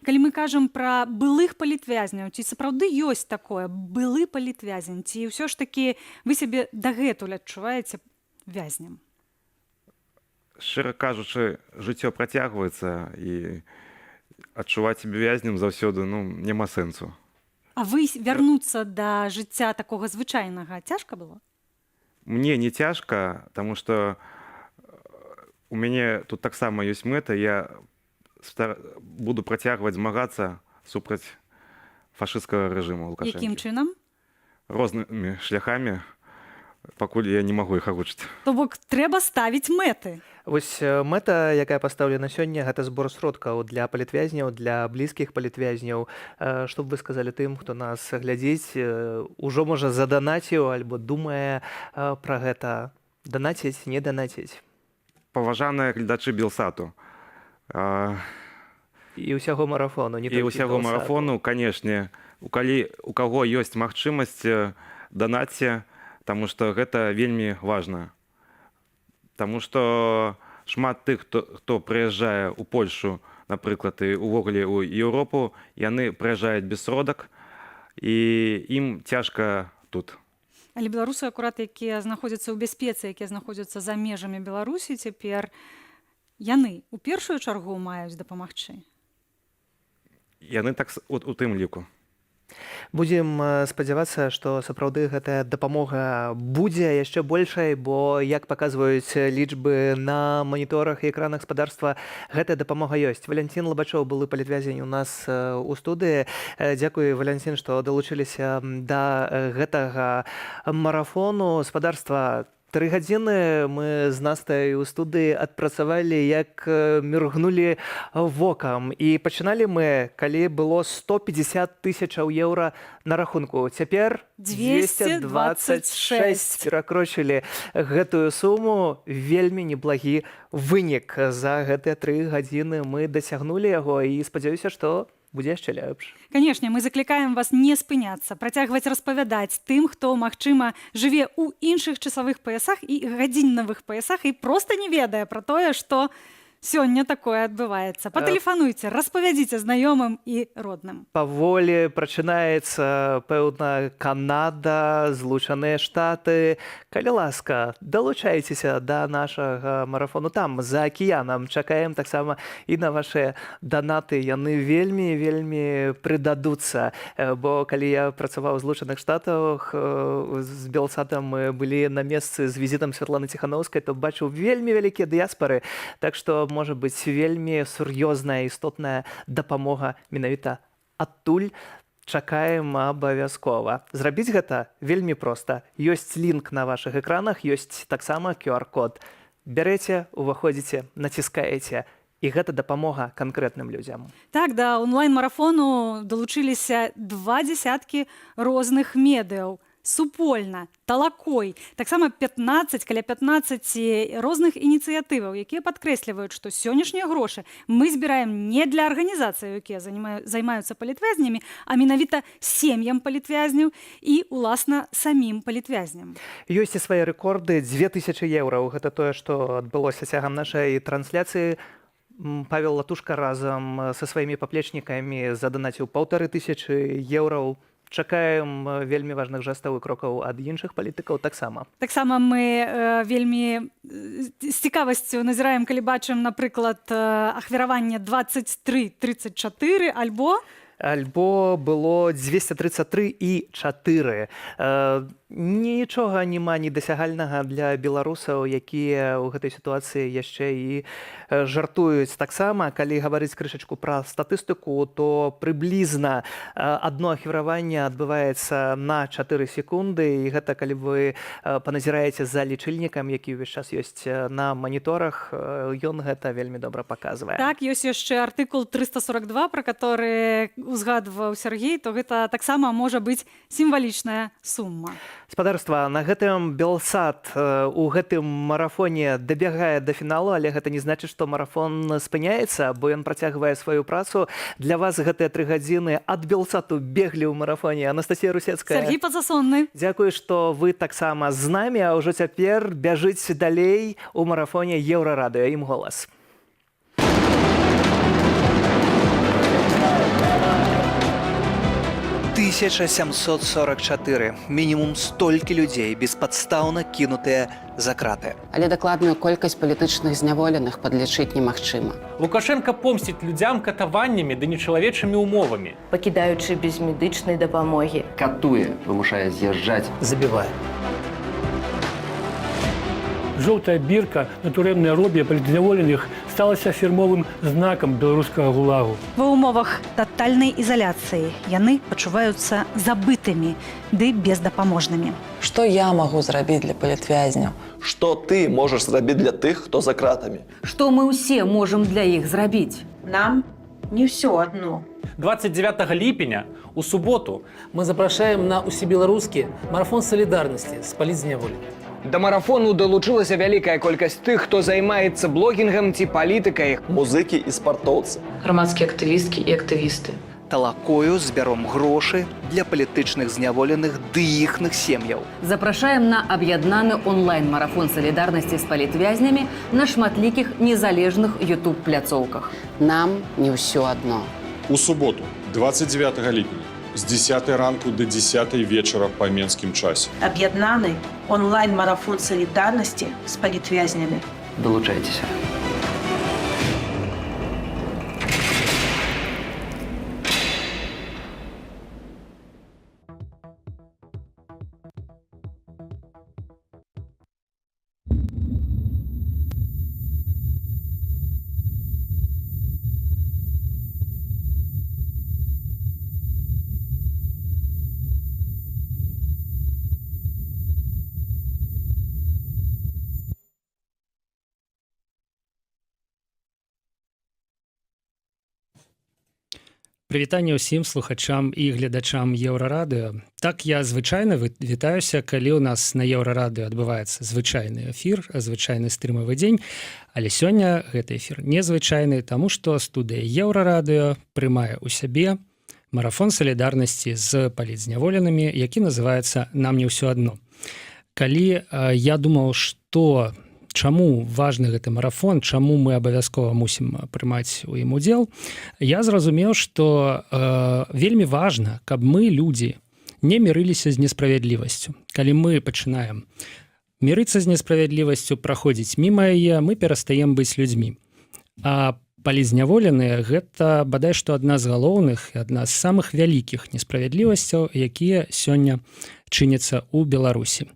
Калі мы кажам пра былых палітвязняў, ці сапраўды ёсць такое, былы палітвязень, ці ўсё ж такі вы сябе дагэтуль адчуваеце вязнем? Шчыра кажучы, жыццё працягваецца, і адчуваць сябе вязнем заўсёды, няма сэнсу. А вы вярнуцца да жыцця такога звычайнага цяжка было? Мне не цяжка, таму што у мяне тут таксама ёсць мэта, я буду працягваць змагацца супраць фашысцкага рэжыму Лукашэнкі. Якім чынам? Рознымі шляхамі, пакуль я не магу іх агучыць. То бок трэба ставіць мэты. Вось мэта, якая пастаўлена сёння, гэта збор сродкаў для палітвязняў, для блізкіх палітвязняў. Што б вы сказалі тым, хто нас глядзіць, ужо можа заданаціў альбо думае пра гэта, данаціць, не данаціць? Паважаныя гледачы Белсату. І ўсяго марафону, не толькі і ўсяго марафону, канешне, калі у каго ёсць магчымасць, данаце, таму што гэта вельмі важна. Таму што шмат тых, хто прыязджае ў Польшу, напрыклад, і ўвогуле ў Еўропу, яны прыязджаюць без сродак, і ім цяжка тут. Але беларусы акурат, якія знаходзяцца ў бяспецы, якія знаходзяцца за межамі Беларусі, цяпер яны ў першую чаргу маюць дапамагчы? Яны так у тым ліку. Будзем спадзявацца, што сапраўды гэтая дапамога будзе яшчэ большай, бо як паказваюць лічбы на маніторах і экранах спадарства, гэтая дапамога ёсць. Валянцін Лабачоў, былы палітвязень у нас у студыі. Дзякуй, Валянцін, што далучыліся да гэтага марафону спадарства. 3 гадзіны мы з Настай у студыі адпрацавалі, як міргнулі вокам. І пачыналі мы, калі было 150 тысячаў еўра на рахунку. Цяпер 226 перакрочылі гэтую суму. Вельмі неблагі вынік. За гэтыя 3 гадзіны мы дасягнулі яго і спадзяюся, што будзе яшчэ лепш. Канешне, мы заклікаем вас не спыняцца, працягваць распавядаць тым, хто, магчыма, жыве ў іншых часавых паясах і гадзіннавых паясах і проста не ведае пра тое, што сёння такое адбываецца. Патэлефануйце, распавядзіце знаёмым і родным. Паволі пачынаецца, пэўна, Канада, Злучаныя Штаты. Калі ласка, далучайцеся да нашага марафону там, за акіянам. Чакаем таксама і на вашыя данаты. Яны вельмі, вельмі прыдадуцца. Бо калі я працаваў у Злучаных Штатах, з Белсатам мы былі на месцы з візітам Святланы Ціханаўскай, то бачыў вельмі вялікія дыяспары. Так што можа быць вельмі сур'ёзная, істотная дапамога менавіта адтуль. Чакаем абавязкова. Зрабіць гэта вельмі проста. Ёсць лінк на вашых экранах, ёсць таксама QR-код. Бярэце, уваходзіце, націскаеце. І гэта дапамога канкрэтным людзям. Так, да онлайн-марафону далучыліся 20 розных медыяў. Супольна, талакой, таксама каля 15 розных ініцыятываў, якія падкрэсліваюць, што сённяшнія грошы мы збіраем не для арганізацый, якія займаюцца палітвязнямі, а менавіта сем'ям палітвязняў і, уласна, самім палітвязням. Ёсць і свае рэкорды. 2000 еўраў. Гэта тое, што адбылося цягам нашай трансляцыі. Павел Латушка разам са сваімі паплечнікамі заданаціў 1500 еўраў. Чакаем вельмі важных жэстаў і крокаў ад іншых палітыкаў таксама. Таксама мы вельмі з цікавасцю назіраем, калі бачым, напрыклад, ахвяраванне 23-34 альбо было 233,4. Нічога няма недасягальнага для беларусаў, якія ў гэтай сітуацыі яшчэ і жартуюць. Таксама, калі гаварыць крышачку пра статыстыку, то прыблізна адно ахвяраванне адбываецца на 4 секунды. І гэта калі вы паназіраеце за лічыльнікам, які ўвесь час ёсць на маніторах, ён гэта вельмі добра паказвае. Так, ёсць яшчэ артыкул 342, пра который узгадваў Сергей, то гэта таксама можа быць сімвалічная сума. Спадарства, на гэтым Белсат у гэтым марафоне дабягае да фіналу, але гэта не значыць, што марафон спыняецца, бо ён працягвае сваю працу. Для вас гэтыя 3 гадзіны ад Белсату беглі ў марафоне. Анастасія Русецкая. Сергей Падзасонны. Дзякую, што вы таксама з намі, а ўжо цяпер бяжыць далей у марафоне Еўрарадыё. Ім голас. «1744. Мінімум столькі людзей беспадстаўна кінутыя за краты. Але дакладную колькасць палітычных зняволеных падлічыць немагчыма. Лукашенко помсціць людзям катаваннямі ды нечалавечымі умовамі. Пакідаючы без медычнай дапамогі. Катуе, вымушае з'язджаць. Забівае. Жоўтая бірка на турэмнай робе палітзняволеных сталася фірмовым знакам беларускага гулагу. Ва ўмовах татальнай ізаляцыі яны пачуваюцца забытымі ды бездапаможнымі. Што я магу зрабіць для палітвязняў? Што ты можаш зрабіць для тых, хто за кратамі? Што мы ўсе можам для іх зрабіць? Нам не ўсё адно. 29 ліпеня у суботу мы запрашаем на усебеларускі марафон салідарнасці з палітзняволеных. Да марафону далучылася вялікая колькасць тых, хто займаецца блогінгам ці палітыкай. Музыкі і спартоўцы. Грамадскія актывісткі і актывісты. Талакою збяром грошы для палітычных зняволеных ды іхных сем'яў. Запрашаем на аб'яднаны онлайн-марафон салідарнасці з палітвязнямі на шматлікіх незалежных YouTube-пляцоўках. Нам не ўсё адно. У суботу, 29 ліпеня, з 10 ранку до 10 вечара па менскім часе. Аб'яднаны онлайн-марафон салідарнасці з палітвязнямі. Далучайцеся. Прывітанне ўсім слухачам і гледачам Еўрарадыё. Так я звычайна вітаюся, калі ў нас на Еўрарадыё адбываецца звычайны эфір, звычайны стрымавы дзень, але сёння гэты эфір незвычайны, таму што студыя Еўрарадыё прымае ў сябе марафон салідарнасці з палітзняволенымі, які называецца «Нам не ўсё адно». Калі я думаў, што чаму важны гэты марафон, чаму мы абавязкова мусім прымаць у ім удзел, я зразумеў, што вельмі важна, каб мы, людзі, не мірыліся з несправядлівасцю. Калі мы пачынаем мірыцца з несправядлівасцю, праходзіць міма яе, мы перастаем быць людзьмі. А палізняволеныя – гэта бадай што адна з галоўных і адна з самых вялікіх несправядлівасцяў, якія сёння чыняцца ў Беларусі.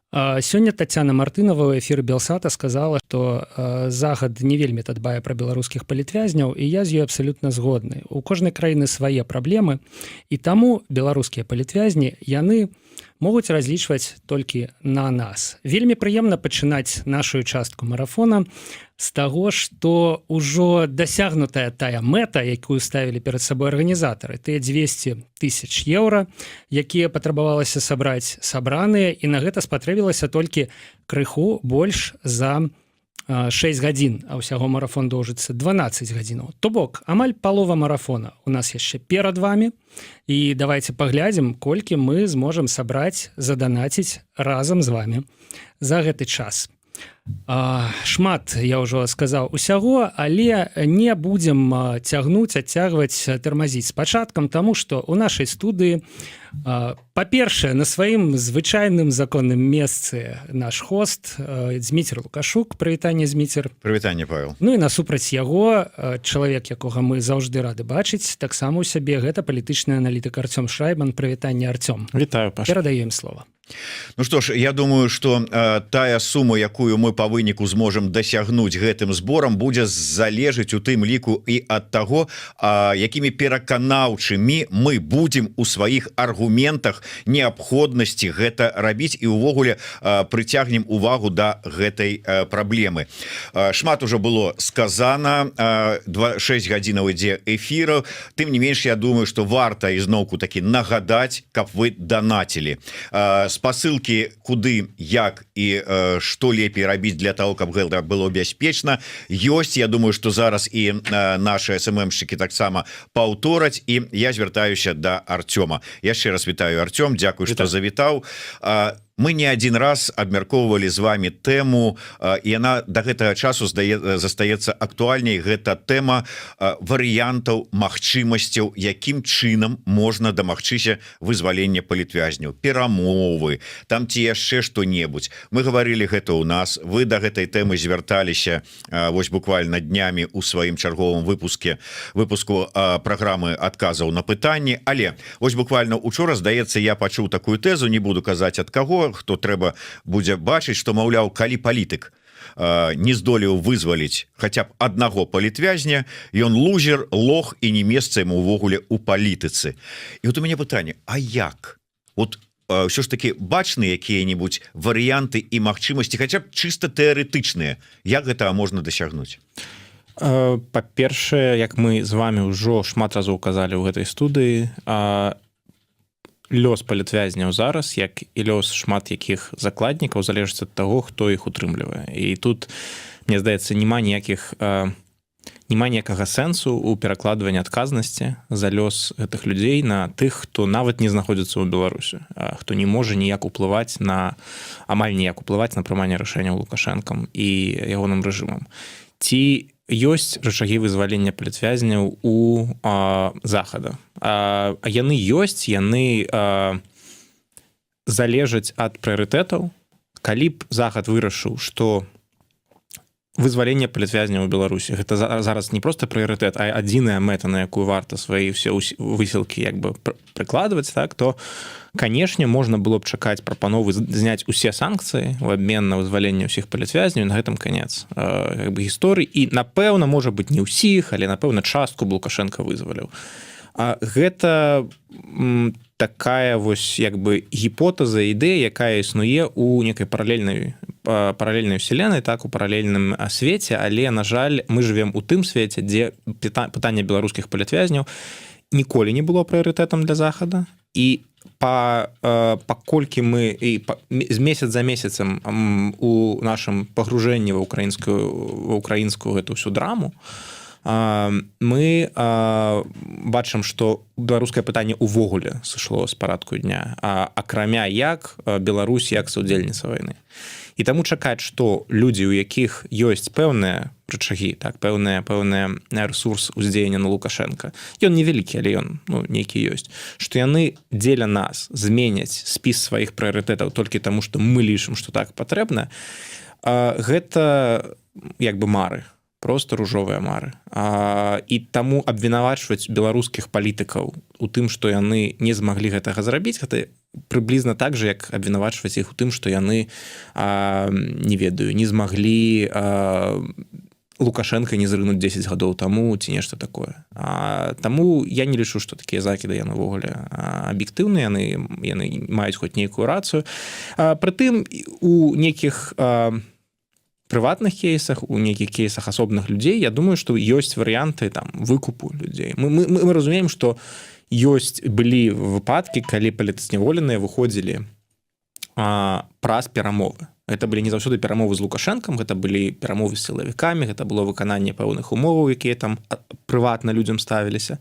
Сёння Тацяна Мартынова ў эфіры Белсата сказала, што захад не вельмі дбае пра беларускіх палітвязняў, і я з ёй абсалютна згодны. У кожнай краіны свае праблемы, і таму беларускія палітвязні, яны могуць разлічваць толькі на нас. Вельмі прыемна пачынаць нашу частку марафона з таго, што ўжо дасягнутая тая мэта, якую ставілі перад сабой арганізатары, тыя 200 000 еўра, якія патрабавалася сабраць, сабраныя, і на гэта спатрэбілася толькі крыху больш за 6 гадзін, а ўсяго марафон доўжыцца 12 гадзінаў. То бок, амаль палова марафона у нас яшчэ перад вами, і давайте паглядзім, колькі мы зможам сабраць, заданаціць разам з вами за гэты час. Шмат, я ўжо сказаў, усяго, але не будзем цягнуць, адцягваць, тармазіць з пачаткам, таму што ў нашай студыі, па-першае, на сваім звычайным законным месцы наш хост Дзміцер Лукашук. Прывітанне, Дзміцер. Прывітанне, Павел. Ну і насупраць яго чалавек, якога мы заўжды рады бачыць, таксама ў сябе, гэта палітычны аналітык Арцём Шрайбан. Прывітанне, Арцём. Вітаю, Паша. Перадаю ім слова. Ну што ж, я думаю, што тая сума, якую мы па выніку зможам дасягнуць гэтым зборам, будзе залежыць у тым ліку і ад таго, якімі пераканаўчымі мы будзем у сваіх аргументах неабходнасці гэта рабіць і ўвогуле прыцягнем увагу да гэтай праблемы. Шмат ужо было сказана, 6 гадзінаў ідзе эфіраў, тым не менш, я думаю, што варта ізноўку такі нагадаць, каб вы данацілі. Спасылкі куды, як і што лепей рабіць для того, каб гэта было бяспечна, ёсць. Я думаю, што зараз і наши СММшчыкі таксама паўтораць, і я звяртаюся да Арцёма. Яшчэ раз вітаю, Арцём, дзякуй, што завітаў. Мы не один раз абмяркоўвалі з вами тэму, і яна да гэтага часу застаецца актуальней. Гэта тэма варыянтаў, магчымасцяў, якім чынам можна дамагчыся вызвалення палітвязняў, перамовы, там ці яшчэ што-небудзь. Мы гаварылі гэта ў нас, вы да гэтай тэмы звярталіся вось буквально днямі ў сваім чарговым выпуску праграмы адказаў на пытанні, але вось буквально учора, здаецца, я пачуў такую тэзу, не буду казаць ад каго, хто трэба будзе бачыць, што, маўляў, калі палітык не здолеў вызваліць хаця б аднаго палітвязня, ён лузер, лох і не месца яму ўвогуле ў палітыцы. І вот у мяне пытанне, а як? Вот ўсё ж таки бачны якія-небудзь варыянты і магчымасці, хаця б чыста тэарэтычныя, як гэта можна дасягнуць? Па-першае, як мы з вами ўжо шмат разоў казалі ў гэтай студыі, лёс палітвязняў зараз, як і лёс шмат якіх закладнікаў, залежыць ад таго, хто іх утрымлівае. І тут, мне здаецца, няма ніякага сэнсу ў перакладванні адказнасці за лёс гэтых людзей на тых, хто нават не знаходзіцца ў Беларусі, хто не можа ніяк уплываць на, амаль ніяк уплываць на прыманне рашэнняў Лукашэнкам і ягоным рэжымам. Ці ёсць рычагі вызвалення палітвязняў у захада. Яны ёсць, яны залежаць ад прыярытэтаў. Калі б захад вырашыў, што вызваленне палітвязняў у Беларусі гэта зараз не проста прыярытэт, а адзіная мэта, на якую варта свае ўсе высілкі як бы прыкладваць, так, то, канешне, можна было б чакаць прапановы зняць усе санкцыі в абмен на вызваленне ўсіх палітвязняў, на гэтым канец як бы гісторыі. І, напэўна, можа быць, не ўсіх, але, напэўна, частку Лукашенка вызваліў. Гэта такая вось як бы гіпотэза, ідэя, якая існуе ў некай паралельнай вселенной, так, у паралельным свеце, але, на жаль, мы жывем у тым свеце, дзе пытанне беларускіх палітвязняў ніколі не было прыярытэтам для захада, і паколькі мы з месяц за месяцам у нашым пагружэнні ва ўкраінскую гэту ўсю драму, мы бачым, што беларускае пытанне ўвогуле сышло з парадку дня, акрамя як Беларусь як саўдзельніца вайны. І таму чакаць, што людзі, у якіх ёсць пэўныя рычагі, так, пэўны рэсурс уздзеяння на Лукашенка, ён невялікі, але ён нейкі ёсць, што яны дзеля нас зменяць спіс сваіх прыярытэтаў толькі таму, што мы лічым, што так патрэбна, гэта як бы мары, просто ружовыя мары. І таму абвінавачваць беларускіх палітыкаў у тым, што яны не змаглі гэтага зрабіць, гэта прыблізна так же, як абвінавачваць іх у тым, што яны, не ведаю, не змаглі Лукашенка не зрынуць 10 гадоў таму ці нешта такое. Таму я не лічу, што такія закіды яны ўвогуле аб'ектыўныя, яны маюць хоць нейкую рацыю. Прытым у нейкіх прыватных кейсах, у нейкіх кейсах асобных людзей, я думаю, што ёсць варыянты там выкупу людзей. Мы разумеем, што былі выпадкі, калі палітзняволеныя выходзілі праз перамовы. Гэта былі не заўсёды перамовы з Лукашэнкам, гэта былі перамовы з сілавікамі, гэта было выкананне пэўных умоваў, якія там прыватна людзям ставіліся.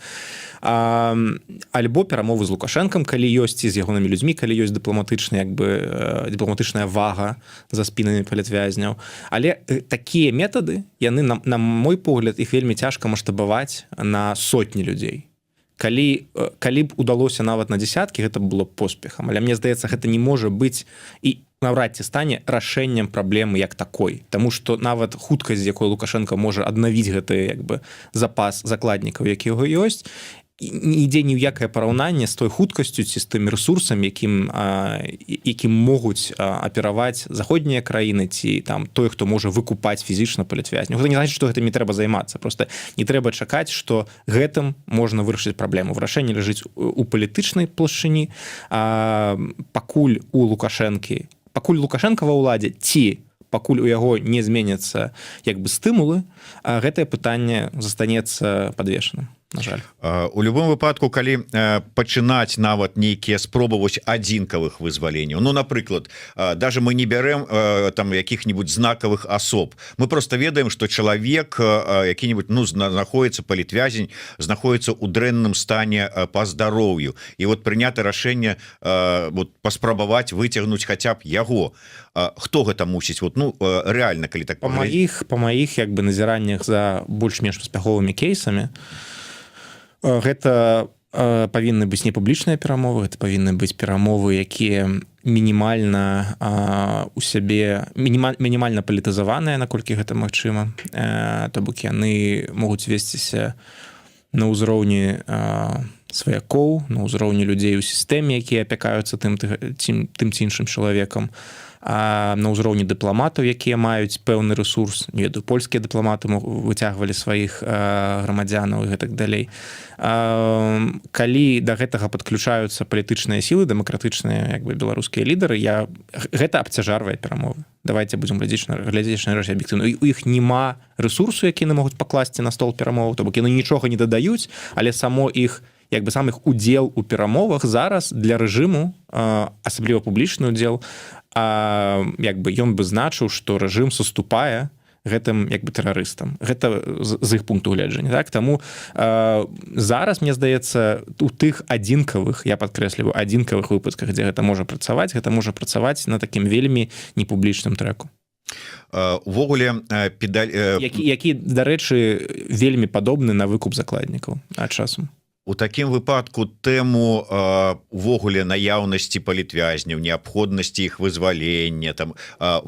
Альбо перамовы з Лукашэнкам, калі ёсць і з ягонымі людзьмі, калі ёсць дыпламатычная вага за спінамі палітвязняў. Але такія метады, яны, на мой погляд, іх вельмі цяжка маштабаваць на сотні людзей. Калі б удалося нават на дзясяткі, гэта было б поспехам. Але мне здаецца, гэта не можа быць і наўрад ці стане рашэннем праблемы як такой. Таму што нават хуткасць, з якой Лукашенко можа аднавіць гэты запас закладнікаў, які яго ёсць, не ідзе ні ў якае параўнанне з той хуткасцю ці з тым ресурсам, якім могуць апераваць заходнія краіны ці там той, хто можа выкупаць фізічна палітвязняў. Гэта не значыць, што гэтым не трэба займацца. Проста не трэба чакаць, што гэтым можна вырашыць праблему. Вырашэнне ляжыць у палітычнай плашчыні. Пакуль Лукашенка ва ўладзе ці пакуль у яго не зменяцца стымулы, гэтае пытанне застанецца падвешаным. На жаль. У любом выпадку, калі пачынаць нават нейкія спробы адзінкавых вызваленняў, напрыклад, даже мы не бярэм там якіх-нибудь знакавых асоб, мы просто ведаем, што чалавек які-нибудь знаходіцца палітвязень, знаходіцца ў дрэнным стане па здароўю, і прынята рашэнне паспрабаваць выцягнуць хаця б яго. Хто гэта мусіць рэальна, калі так па маіх назіраннях за больш-менш паспяховымі кейсамі, гэта павінны быць не публічныя перамовы, гэта павінны быць перамовы, якія мінімальна у сябе мінімальна палітызаваныя, наколькі гэта магчыма. То бок яны могуць весціся на ўзроўні сваякоў, на ўзроўні людзей у сістэме, якія апякаюцца тым ці іншым чалавекам, на ўзроўні дыпламатаў, якія маюць пэўны рэсурс. Не ведаю, польскія дыпламаты выцягвалі сваіх грамадзянаў і гэтак далей. Калі да гэтага падключаюцца палітычныя сілы, дэмакратычныя беларускія лідары, гэта абцяжарвае перамовы. Давайте будзем глядзець на рэчы аб'ектыўна. У іх няма рэсурсу, які яны могуць пакласці на стол перамоваў, то бок яны нічога не дадаюць, але сам іх удзел у перамовах зараз для рэжыму, асабліва публічны удзел, ён бы значыў, што рэжым саступае гэтым тэрарыстам. Гэта з іх пункту гледжання. Таму зараз, мне здаецца, у тых адзінкавых, я падкрэсліваю, адзінкавых выпадках, дзе гэта можа працаваць на такім вельмі непублічным трэку. Увогуле які, дарэчы, вельмі падобны на выкуп закладнікаў часам. У такім выпадку тэму увогуле наяўнасці палітвязняў, неабходнасці іх вызвалення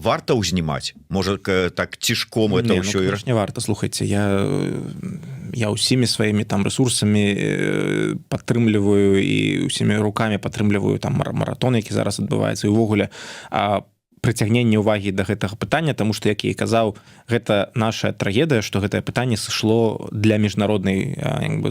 варта ўзнімаць? Можа, так цішком это ўсё? Не варта, слухайце, я ўсімі сваімі рэсурсамі падтрымліваю і ўсімі рукамі падтрымліваю маратон, які зараз адбываецца, і увогуле прыцягнення ўвагі да гэтага пытання, таму што, як я і казаў, гэта наша трагедыя, што гэтае пытанне сышло для міжнароднай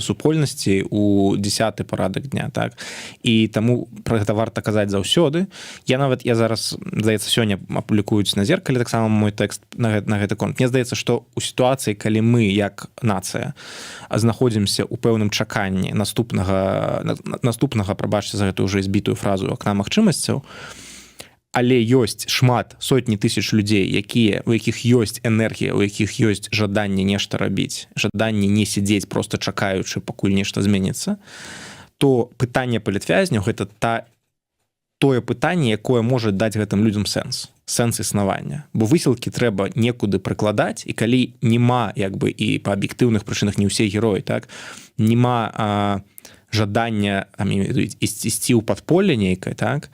супольнасці ў 10-й парадак дня, так? І таму пра гэта варта казаць заўсёды. Я зараз, здаецца, сёння апублікуюць на зеркале таксама мой тэкст на гэты конт. Мне здаецца, што ў сітуацыі, калі мы, як нацыя, знаходзімся ў пэўным чаканні наступнага, прабачце за гэтую ўжо збітую фразу, акна магчымасцяў, але ёсць шмат, сотні тысяч людзей, у якіх ёсць энергія, у якіх ёсць жаданне нешта рабіць, жаданне не сядзець проста чакаючы, пакуль нешта зменіцца, то пытанне палітвязняў гэта тое пытанне, якое можа даць гэтым людзям сэнс існавання. Бо высілкі трэба некуды прыкладаць, і калі няма і па аб'ектыўных прычынах не ўсе героі, так, няма жадання ісці ў падполе нейкае, так,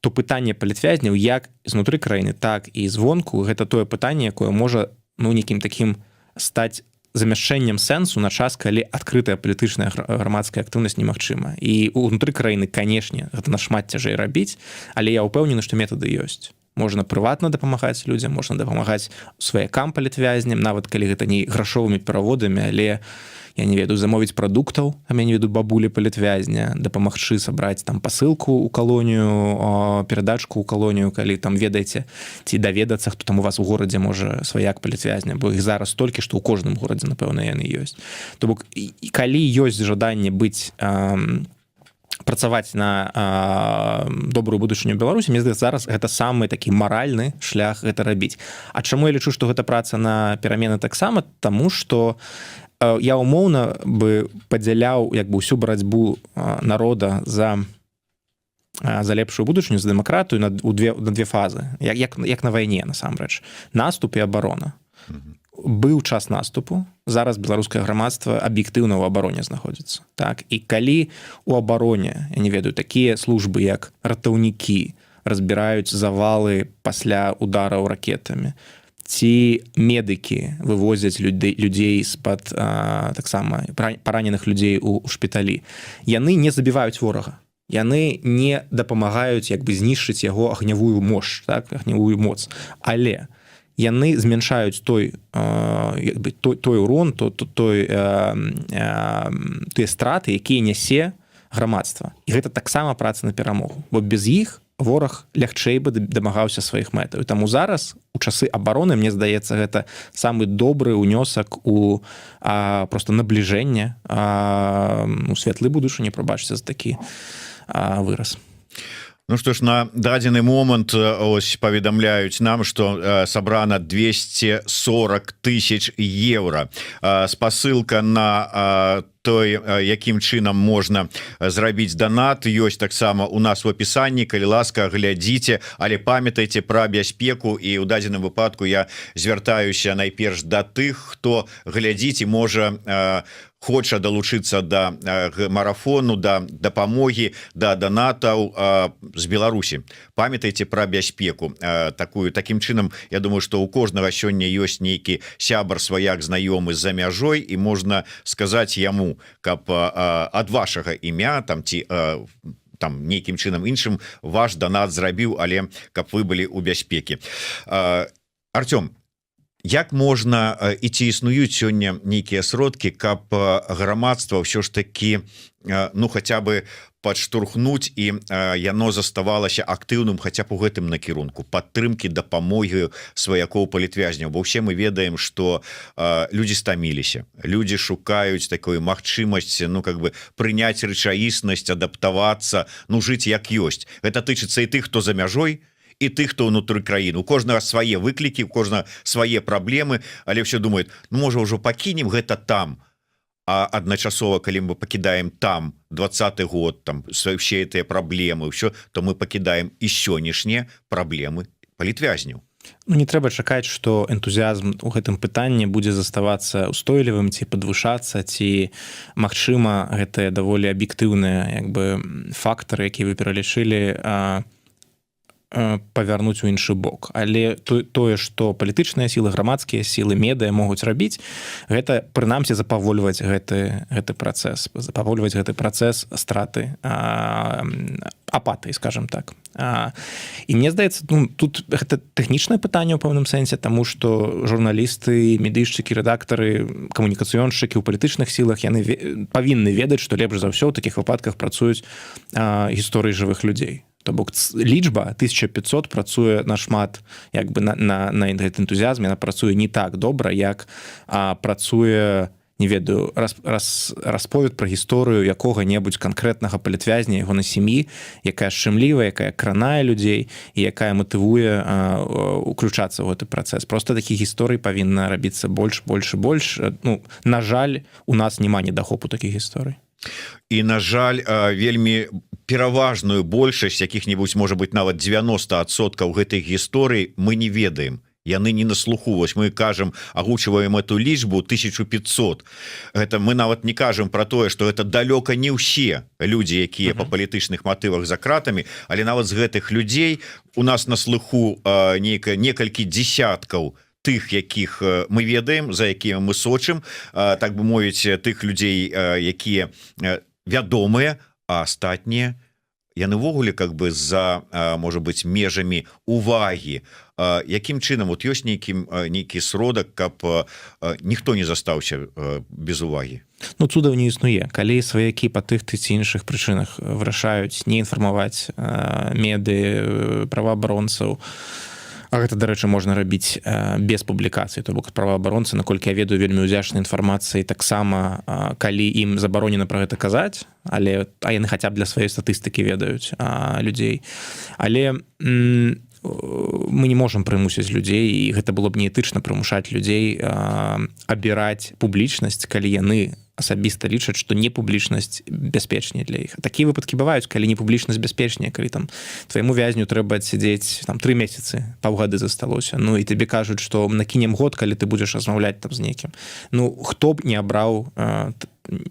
то пытанне палітвязняў як знутры краіны, так і звонку, гэта тое пытанне, якое можа нейкім такім стаць замяшчэннем сэнсу на час, калі адкрытая палітычная грамадская актыўнасць немагчыма. І ўнутры краіны, канешне, гэта нашмат цяжэй рабіць, але я ўпэўнены, што метады ёсць. Можна прыватна дапамагаць людзям, можна дапамагаць сваякам палітвязням, нават калі гэта не грашовымі пераводамі, але я не ведаю, замовіць прадуктаў, я не ведаю, бабулі палітвязня, дапамагчы сабраць там пасылку ў калонію, перадачку ў калонію, калі там ведаеце, ці даведацца, хто там у вас у горадзе можа сваяк палітвязня, бо іх зараз столькі, што ў кожным горадзе, напэўна, яны ёсць. То бок, калі ёсць жаданне быць працаваць на добрую будучыню Беларусі, мне здаецца, зараз гэта самы такі маральны шлях гэта рабіць. А чаму я лічу, што гэта праца на перамены таксама? Таму што я умоўна бы падзяляў ўсю барацьбу народа за лепшую будучыню, за дэмакратыю на две фазы, як на вайне, насамрэч. Наступ і абарона. Быў час наступу, зараз беларускае грамадства аб'ектыўна ў абароне знаходзіцца. Так? І калі у абароне, я не ведаю, такія службы, як ратаўнікі, разбіраюць завалы пасля удараў ракетамі, ці медыкі вывозяць людзей з-пад таксама параненых людзей у шпіталі, яны не забіваюць ворага. Яны не дапамагаюць знішчыць яго агнявую мощь, так? Агнявую моц. Але яны змяншаюць той урон, тыя страты, якія нясе грамадства. І гэта таксама праца на перамогу. Бо без іх вораг лягчэй бы дамагаўся сваіх мэтаў. І таму зараз, у часы абароны, мне здаецца, гэта самы добры ўнёсак у проста набліжэнне у светлай будучыні, прабачце за такі выраз. Ну что ж, на дадзены момант ось паведамляюць нам, что сабрана 240 тысяч евро. Спасылка на той, якім чынам можна зрабіць донат, ёсць таксама у нас в опісанні, калі ласка, глядзіце, але памятайце пра бяспеку, і ў дадзеным выпадку я звяртаюся найперш да тых, хто глядзіць і можа хоча далучыцца да марафону, да дапамогі, да донатаў з Беларусі. Памятайце пра бяспеку. Такім чынам, я думаю, што у кожнага сёння ёсць нейкі сябар, сваяк, знаёмы з-за мяжой, і можна сказаць яму, каб ад вашага імя там ці там нейкім чынам іншым ваш донат зрабіў, але каб вы былі ў бяспекі. Артём, як можна і ці існуюць сёння нейкія сродкі, каб грамадства ўсё ж такі хаця бы падштурхнуць і яно заставалася актыўным хаця б у гэтым накірунку падтрымкі, дапамогі сваякоў палітвязняў, бо ўсе мы ведаем, што людзі стаміліся, людзі шукаюць такую магчымасць прыняць рэчаіснасць, адаптавацца, жыць як ёсць. Гэта тычыцца і тых, хто за мяжой, і тых, хто ўнутры краіны. У кожнага свае выклікі, у кожнага свае праблемы, але все думаюць, можа ўжо пакінем гэта там, а адначасова, калі мы пакідаем там 20-й год, там усе гэтыя праблемы, ўсё, то мы пакідаем і сённяшнія праблемы палітвязняў. Не трэба чакаць, што энтузіазм у гэтым пытанні будзе заставацца устойлівым ці падвышацца, ці магчыма гэтыя даволі аб'ектыўныя фактары, якія вы пералічылі, павярнуць у іншы бок. Але тое, што палітычныя сілы, грамадскія сілы, медыа могуць рабіць, гэта прынамсі запавольваць гэты працэс, запавольваць гэты працэс страты апатыі, скажем так. І мне здаецца, тут гэта тэхнічнае пытанне ў пэўным сэнсе, таму што журналісты, медыйшчыкі, рэдактары, камунікацыёншчыкі ў палітычных сілах, яны павінны ведаць, што лепш за ўсё ў такіх выпадках працуюць гісторыі жывых людзей. То бок лічба 1500 працуе нашмат як бы на энтузіазме, яна працуе не так добра, як працуе, не ведаю, расповед пра гісторыю якога-небудзь канкрэтнага палітвязня, яго на сям'і, якая шчымлівая, якая кранае людзей і якая матывуе уключацца ў гэты працэс. Проста такіх гісторый павінна рабіцца больш. На жаль, у нас няма недахопу такіх гісторый. І, на жаль, вельмі пераважную большасць якіх-небудзь, можа быць, нават 90% гэтых гісторый мы не ведаем. Яны не на слуху. Вось мы кажам, агучваем эту лічбу 1500. Гэта мы нават не кажам про тое, што это далёка не ўсе людзі, якія па палітычных матывах за кратамі, але нават з гэтых людзей у нас на слуху некалькі дзесяткаў тых, якіх мы ведаем, за якімі мы сочым, так бы мовіць, тых людзей, якія вядомыя, а астатнія яны ввогуле как бы за, можа быць, межамі увагі. Якім чынам вот ёсць нейкі сродак, каб ніхто не застаўся без увагі? Цудаў не існуе. Калі сваякі па тых ці іншых прычынах вырашаюць не інфармаваць меды, праваабаронцаў, а гэта, дарэчы, можна рабіць без публікацыі, то бок праваабаронцы, наколькі я ведаю, вельмі ўдзячнай інфармацыі таксама, калі ім забаронена пра гэта казаць, але яны хаця б для сваёй статыстыкі ведаюць людзей. Але мы не можам прымусіць людзей, і гэта было б неэтычна прымушаць людзей абіраць публічнасць, калі яны асабіста лічаць, што непублічнасць бяспечней для іх. Такія выпадкі бываюць, калі непублічнасць бяспечней, калі там твайму вязню трэба адсядзець 3 месяцы, паўгады засталося. І табе кажуць, што накінем год, калі ты будзеш размаўляць там з некім. Хто б не абраў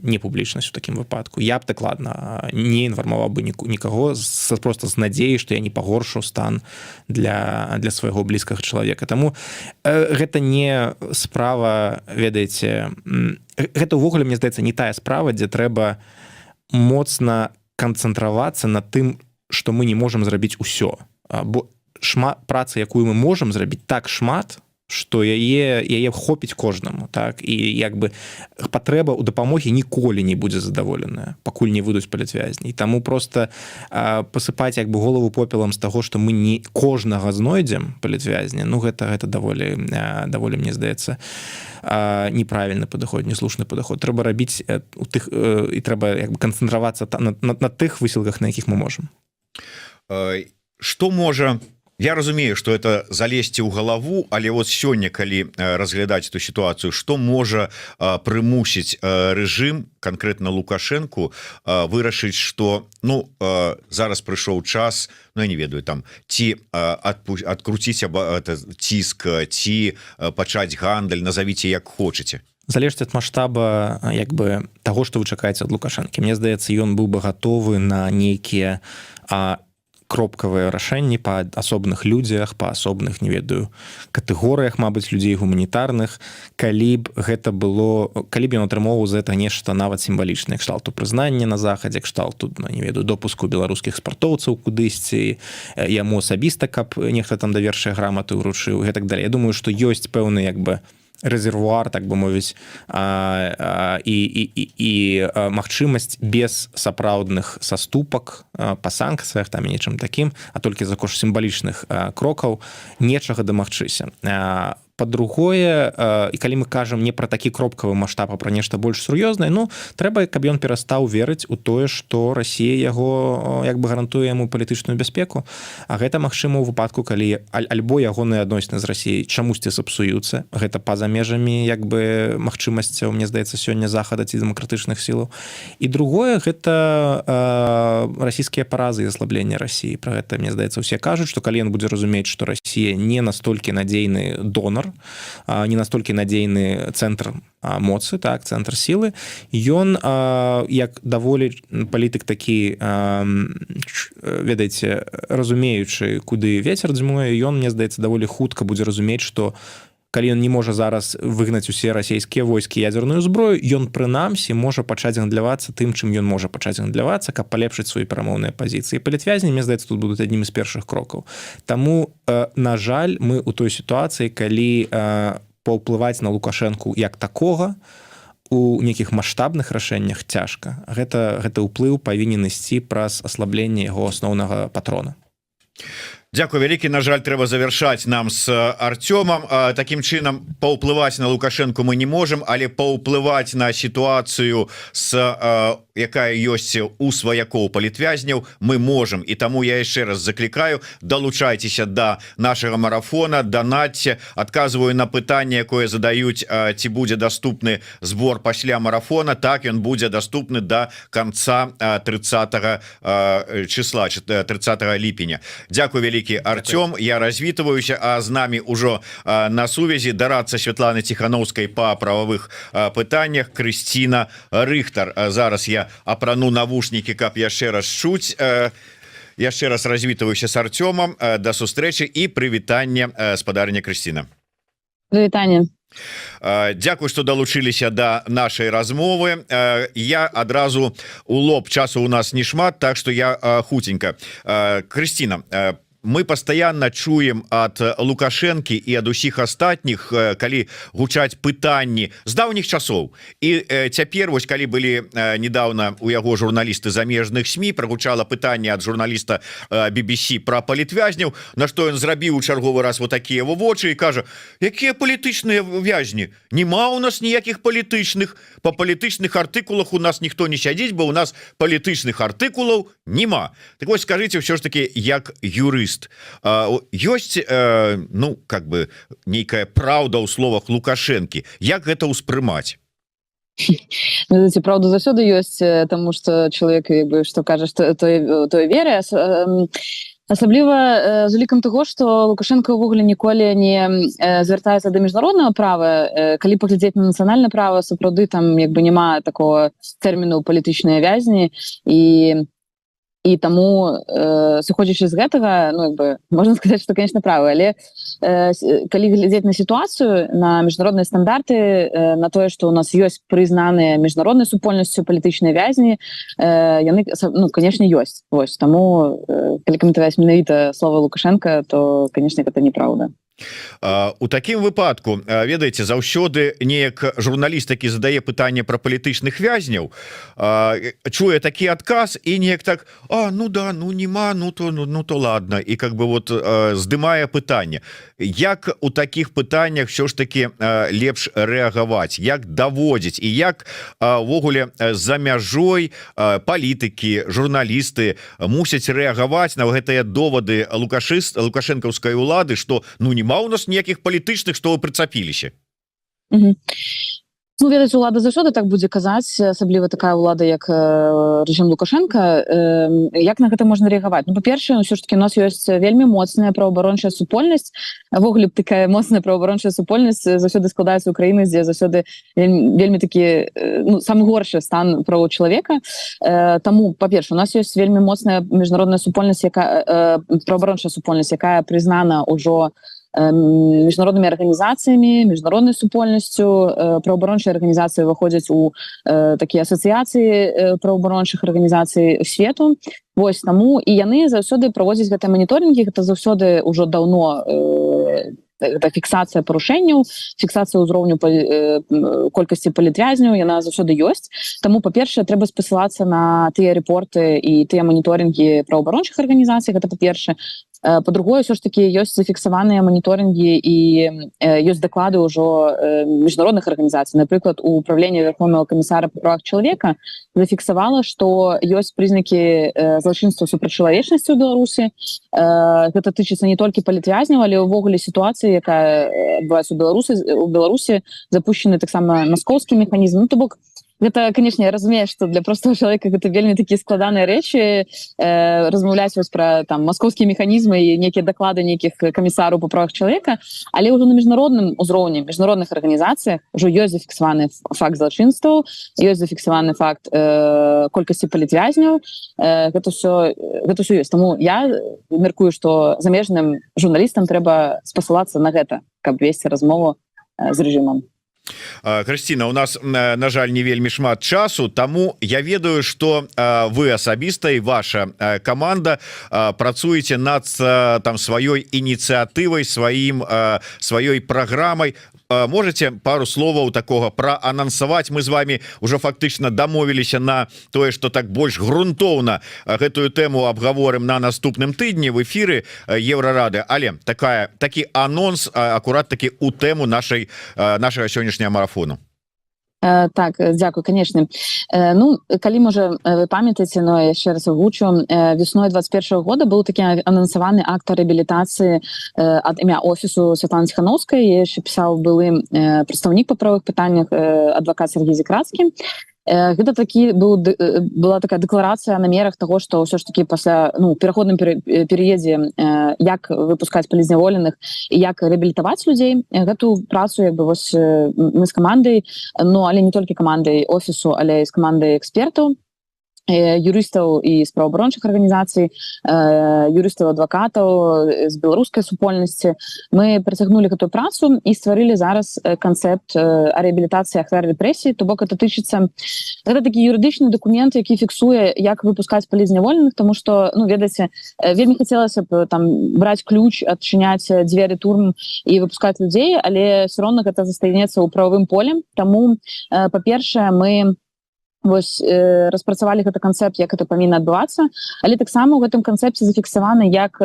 непублічнасць у такім выпадку? Я б дакладна не інфармаваў бы нікаго проста з надзеяй, што я не пагоршу стан для свайго блізкага чалавека. Таму гэта не справа, ведаеце, гэта ўвогуле, мне здаецца, не тая справа, дзе трэба моцна канцэнтравацца на тым, што мы не можам зрабіць усё. Бо працы, якую мы можам зрабіць, так шмат, што яе хопіць кожнаму, так? І як бы патрэба ў дапамогі ніколі не будзе задаволеная, пакуль не выйдуць палітвязні. І таму проста пасыпаць як бы голову попелам з таго, што мы не кожнага знойдзем палітвязня, гэта даволі, мне здаецца, неправільны падыход, неслушны падыход. Трэба рабіць у тых, і трэба як бы канцэнтравацца на тых высілках, на якіх мы можам. Што можа... Я разумею, что это залезці ў галаву, але вот сёння, калі разглядаць эту ситуацию, что можа прымусіць рэжым, конкретно Лукашенко, вырашыць, что зараз прыйшоў час, я не ведаю, там ці адкруціць ціск, ці пачаць гандаль, назовіце як хочаце. Залежыць ад маштаба як бы таго, што вы чакаеце ад Лукашэнкі. Мне здаецца, ён быў бы гатовы на нейкія кропкавыя рашэнні па асобных людзях, па асобных, не ведаю, катэгорыях, мабыць, людзей гуманітарных, калі б ён атрымоўваў за гэта нешта нават сімвалічнае, кшталту прызнання на захадзе, кшталту, не ведаю, допуску беларускіх спартоўцаў кудысьці, яму асабіста, каб нехта там давершыя граматы ўручыў і гэтак далей. Я думаю, што ёсць пэўны як бы резервуар, так бы мовіць, і магчымасць без сапраўдных саступак па санкцыях, там і нечым такім, а толькі за кошт сімвалічных крокаў нечага дамагчыся. Па-другое, і калі мы кажам не пра такі кропкавы маштаб, а пра нешта больш сур'ёзнае, трэба, каб ён перастаў верыць у тое, што Расія яго як бы гарантуе яму палітычную бяспеку, а гэта магчыма ў выпадку, калі альбо ягоныя адносіны з Расіяй чамусьці сапсуюцца, гэта па-за межамі як бы магчымасцяў, мне здаецца, сёння захада ці дэмакратычных сілаў. І другое, гэта расійскія паразы і аслабленне Расіі. Пра гэта, мне здаецца, усе кажуць, што калі ён будзе разумець, што Расія не настолькі надзейны донар, не настолькі надзейны цэнтр моцы, так, цэнтр сілы. Ён, як даволі палітык такі, ведаеце, разумеючы, куды вецер дзьмуе, ён, мне здаецца, даволі хутка будзе разумець, што калі ён не можа зараз выгнаць усе расійскія войскі ядзерную зброю, ён прынамсі можа пачаць гандлявацца тым, чым ён можа пачаць гандлявацца, каб палепшыць свае перамоўныя пазіцыі. Палітвязні, мне здаецца, тут будуць аднім з першых крокаў. Таму, на жаль, мы ў той сітуацыі, калі паўплываць на Лукашэнку як такога у нейкіх маштабных рашэннях цяжка. Гэта ўплыў павінен ісці праз аслабленне яго асноўнага патрона. Дзякуй вялікі. На жаль, трэба завяршаць нам з Артёмам. Такім чынам паўплываць на Лукашэнку мы не можам, але паўплываць на сітуацыю, якая ёсць у сваякоў палітвязняў, мы можам. І таму я яшчэ раз заклікаю, далучайцеся да нашага марафона, данатьце, адказваю на пытанне, якое задаюць, ці будзе даступны збор пасля марафона. Так, ён будзе даступны да канца 30 числа, 30 ліпеня. Дзякуй вялікі, Артём, я развітваюся, а з намі ўжо на сувязі дарадца Святланы Ціхановскай па прававых пытаннях Крысціна Рыхтар. Зараз я апрану навушнікі, каб яшчэ раз чуць. Яшчэ раз развітваюся з Артёмам. Да сустрэчы і прывітання, спадарня Крысціна. Прывітанне. Дзякуй, што далучыліся да нашай размовы. Я адразу у лоб, часу у нас не шмат, так што я хутенька. Крысціна, мы постоянно чуем от Лукашэнкі і ад усіх астатніх, калі гучаць пытанні з даўніх часоў. І цяпер, вось калі былі недавно у яго журналісты замежных СМІ, прагучала пытанне ад журналіста BBC пра палітвязняў, на што ён зрабіў у чарговы раз вот такія вочы і кажа: якія палітычныя вязні? Нема у нас ніякіх палітычных, па палітычных артыкулах у нас ніхто не сядзіць, бо у нас палітычных артыкулаў нема. Так вось скажыце ўсё ж таки, як юрыст, ёсць, ну, как бы нейкая праўда ў словах Лукашэнкі. Як гэта ўспрымаць? Знаете, правда заўсёды ёсць, таму што чалавек, як бы, што кажа, што той веры. Асабліва з улікам таго, што Лукашенко ўвогуле ніколі не звяртаецца да міжнароднага права. Калі паглядзець на нацыянальнае права, сапраўды там як бы няма такого тэрміну палітычныя вязні, і таму, сыходзячы з гэтага, ну, як бы, можна сказаць, што, конечно, правы, але калі глядзець на сітуацыю, на міжнародныя стандарты, на тое, што у нас ёсць прызнаныя міжнароднай супольнасцю палітычныя вязні, яны, ну, конечно, ёсць. Вось, таму, калі каментаваць менавіта слова Лукашенка, то, конечно, гэта неправда. У такім выпадку, ведаеце, заўсёды неяк журналіст, які задае пытанне пра палітычных вязняў, чуе такі адказ і неяк так: ну да, ну нема, ну то ладно, і как бы вот здымае пытанне. Як у такіх пытаннях все ж таки лепш рэагаваць, як даводзіць і як увогуле за мяжой палітыкі, журналісты мусяць рэагаваць на гэтыя довады лукашэнкаўскай улады, што ну нема у нас ніякіх палітычных, што вы прыцапіліся. Ну, ведаць, улада заўсёды так будзе казаць, асабліва такая ўлада, як рэжым Лукашенка. Як на гэта можна рэагаваць? Ну, па-першае, ўсё ж таки у нас ёсць вельмі моцная праваабарончая супольнасць. Ввогуле такая моцная праваабарончая супольнасць заўсёды складаецца ў краіны, дзе заўсёды вельмі такі, ну, самы горшы стан правоў чалавека. Таму, па-першае, у нас ёсць вельмі моцная міжнародная супольнасць, праваабарончая супольнасць, якая прызнана ўжо міжнароднымі арганізацыямі, міжнароднай супольнасцю. Праваабарончыя арганізацыі выходзяць у такія асацыяцыі праваабарончых арганізацый свету. Вось, таму і яны заўсёды праводзяць гэтыя маніторингі, гэта заўсёды ўжо даўно гэта фіксацыя парушэнняў, фіксацыя ўзроўню колькасці палітвязняў, яна заўсёды ёсць. Таму, па-першае, трэба спасылацца на тыя рэпорты і тыя маніторингі праваабарончых арганізацый, гэта па-першае. Па-другое, ўсё ж такі ёсць зафіксаваныя маніторингі і ёсць даклады ўжо міжнародных арганізацый. Напрыклад, Управление Верховного камісара па правах чалавека зафіксавала, што ёсць прызнакі злачынства супраць чалавечнасці ў Беларусі. Гэта тычыцца не толькі палітвязняў, але ўвогуле сітуацыі, якая адбываецца ў Беларусі, запущены таксама маскоўскі механізм. Ну, то бок, гэта конечно, я разумею, что для простого человека гэта вельмі такія складаныя рэчы, размаўляць вось пра там маскоўскія механізмы і некія даклады нейкіх камісараў па правах чалавека, але ўжо на міжнародным узроўні, міжнародных арганізацыях ужо ёсць зафіксаваны факт злачынстваў, ёсць зафіксаваны факт колькасці палітвязняў, гэта ўсё ёсць. Таму я мяркую, што замежным журналістам трэба спасылацца на гэта, каб весці размову з рэжымам. Хрысціна, у нас, на жаль, не вельмі шмат часу, таму я ведаю, што вы асабіста і ваша каманда працуеце над там сваёй ініцыятывай, сваёй праграмай. Можете пару словаў такога праанансаваць? Мы з вами ўжо фактычна дамовіліся на тое, што так больш грунтоўна гэтую тэму абгаворым на наступным тыдні в эфіры Еўрарады, але такі анонс акурат такі у тэму нашага сённяшняга марафону. Так, дзякуй, конечно. Ну, калі, можа, вы памятаеце, но я яшчэ раз агучу, весной 21 года быў такі анансаваны акт рэабілітацыі ад імя офісу Святланы Ціхановскай, яшчэ пісаў былы прадстаўнік па правых пытаннях адвакат Сергей Зікрацкі. Гэта была такая дэкларацыя о намерах того, што ўсё ж таки пасля пераходным перыядзе як выпускаць палізняволеных і як рэабілітаваць людзей. Гэту працу вось мы з камандай, але не толькі камандай офісу, але і з камандай экспертаў, юрыстаў і з праваабарончых арганізацый, юрыстаў, адвакатаў з беларускай супольнасці. Мы працягнулі гэтую працу і стварылі зараз канцэпт рэабілітацыі ахвяр рэпрэсій. То бок гэта тычыцца, гэта такі юрыдычны дакумент, які фіксуе, як выпускаць палізняволеных, тому што, ведаеце, вельмі хацелася б там браць ключ, адчыняць дзверы турм і выпускаць людзей, але все роўна гэта застанецца ў прававым поле. Таму, па-першае, мы вось распрацавалі гэты канцэпт, як это павінна адбывацца, але таксама ў гэтым канцэпце зафіксаваны, як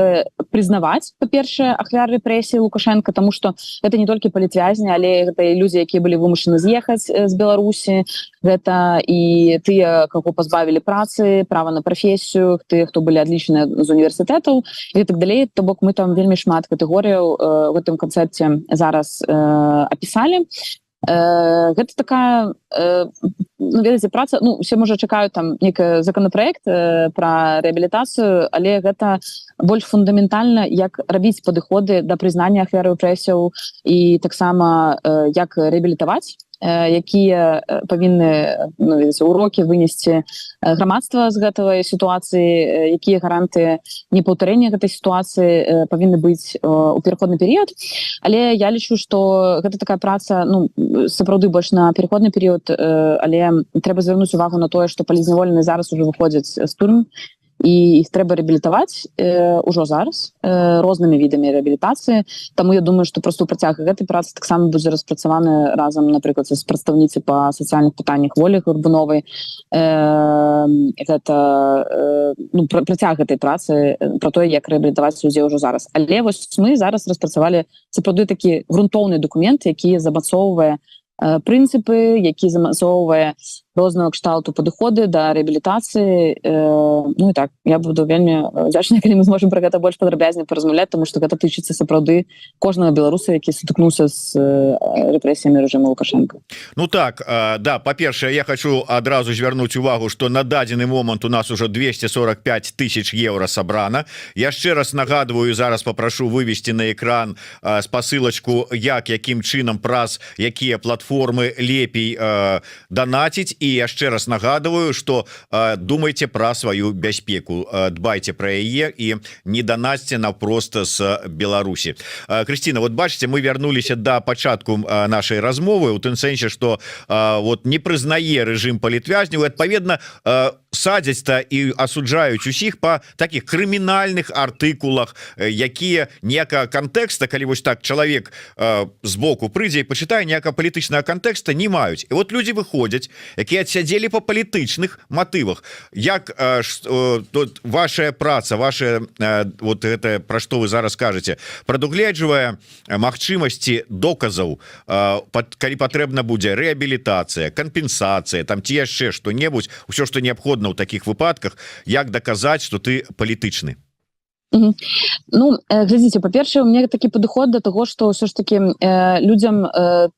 прызнаваць, па-першае, ахвяр рэпрэсій Лукашенка, таму што гэта не толькі палітвязні, але гэта і людзі, якія былі вымушаны з'ехаць з Беларусі, гэта і тыя, каго пазбавілі працы, права на прафесію, тыя, хто былі адлічаны з універсітэтаў і так далей. То бок мы там вельмі шмат катэгорыяў у гэтым канцэпце зараз апісалі. Гэта такая, ведаеце, праца, усе, можа, чакаюць там нейкі законапраект пра рэабілітацыю, але гэта больш фундаментальна, як рабіць падыходы да прызнання ахвяр рэпрэсіяў і таксама як рэабілітаваць, якія павінны урокі вынесці грамадства з гэтай сітуацыі, якія гаранты непаўтарэння гэтай сітуацыі павінны быць у пераходны перыяд. Але я лічу, што гэта такая праца сапраўды больш на пераходны перыяд, але трэба звярнуць увагу на тое, што палізняволеныя зараз ужо выходзяць з турм, і іх трэба рэабілітаваць ужо зараз рознымі відамі рэабілітацыі. Таму я думаю, што проста ў працягу гэтай працы таксама будзе распрацаваны разам, напрыклад, з прадстаўніцай па сацыяльных пытаннях Волі Горбуновай. Гэта працяг гэтай працы пра тое, як рэабілітаваць людзей ужо зараз. Але вось мы зараз распрацавалі сапраўды такі грунтоўны дакумент, які замацоўвае прынцыпы, які замацоўвае рознага кшталту падыходы да рэабілітацыі. Ну і так, я буду вельмі удзячная, калі мы зможам пра гэта больш падрабязна паразмаўляць, тому што гэта тычыцца сапраўды кожнага беларуса, які сутыкнуўся з рэпрэсіямі рэжыму Лукашенка. Ну так, да, па-першае, я хочу адразу звярнуць увагу, што на дадзены момант у нас ужо 245 тысяч еўра сабрана. Яшчэ раз нагадваю, зараз папрашу вывесці на экран спасылачку, якім чынам праз якія платформы лепей данаціць. І яшчэ раз нагадываю, што думайце пра сваю бяспеку, дбайце пра яе і не данасьце наўпрост з Беларусі. Хрысціна, вот бачыце, мы вярнуліся да пачатку нашай размовы у тым сэнсе, што вот не прызнае рэжым палітвязняў, адпаведна садзяць-то і асуджаюць усіх па такіх крымінальных артыкулах, якія ніякага кантэкста, калі вось так чалавек збоку прыйдзе і пачытае, ніякага палітычнага кантэкста не маюць. І вот людзі выходзяць, якія адсядзелі па палітычных матывах. Як ваша праца, вот гэта, пра што вы зараз кажаце, прадугледжвае магчымасці доказаў, калі патрэбна будзе рэабілітацыя, кампенсацыя, там ці яшчэ што-небудзь, усё, што неабходна ў такіх выпадках, як даказаць, што ты палітычны? Ну, глядзіце, па-першае, у меня такі падыход да таго, што ўсё ж такі людзям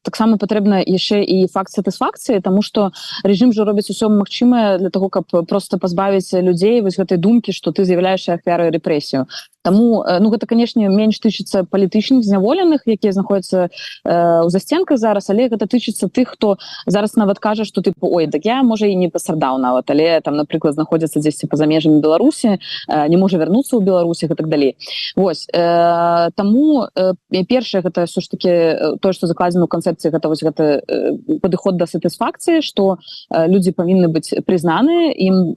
таксама патрэбна яшчэ і факт сатысфакцыі, таму што рэжым жа робіць усё магчымае для таго, каб проста пазбавіць людзей вось гэтай думкі, што ты з'яўляешься ахвярай рэпрэсію. Таму, ну, гэта, канешне, менш тычыцца палітычных зняволеных, якія знаходзяцца ў застенках зараз, але гэта тычыцца тых, хто зараз нават кажа, што тыпу, ой, так я, можа, і не пастрадаў нават, але там, напрыклад, знаходзіцца дзесьці па-за межамі Беларусі, не можа вярнуцца ў Беларусі і так далей. Вось, таму першае, гэта ўсё ж такі тое, што закладзена ў канцэпцыі, гэта вось гэты падыход да сатысфакцыі, што людзі павінны быць прызнаны, ім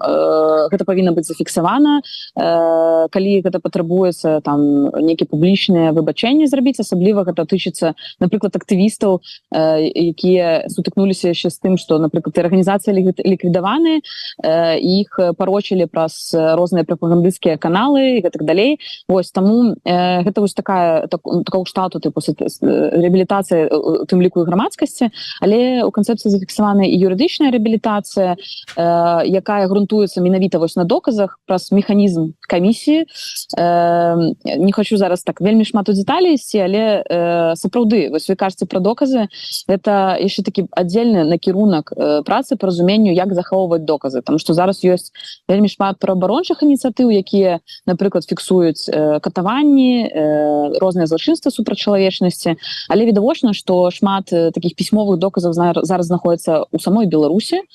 гэта павінна быць зафіксавана, калі гэта патрабуецца там нейкі публічныя выбачэнні зрабіць, асабліва гэта тычыцца, напрыклад, актывістаў, якія сутыкнуліся яшчэ з тым, што, напрыклад, арганізацыі ліквідаваны, іх парочылі праз розныя прапагандысцкія каналы і гэтак далей. Вось, таму гэта вось такого штату тыпу рэабілітацыя у тым ліку і грамадскасці, але ў канцэпцыі зафіксавана і юрыдычная рэабілітацыя, якая грунтуецца менавіта вось на доказах праз механізм камісіі. Не хочу зараз так вельмі шмат у дэталі ісці, але сапраўды, вось вы кажаце пра доказы, гэта яшчэ такі аддзельны накірунак працы па разуменню, як захоўваць доказы, таму што зараз ёсць вельмі шмат праваабарончых ініцыятыў, якія, напрыклад, фіксуюць катаванні, розныя злачынствы супраць чалавечнасці, але відавочна, што шмат такіх пісьмовых доказаў зараз знаходзіцца ў самой Беларусі,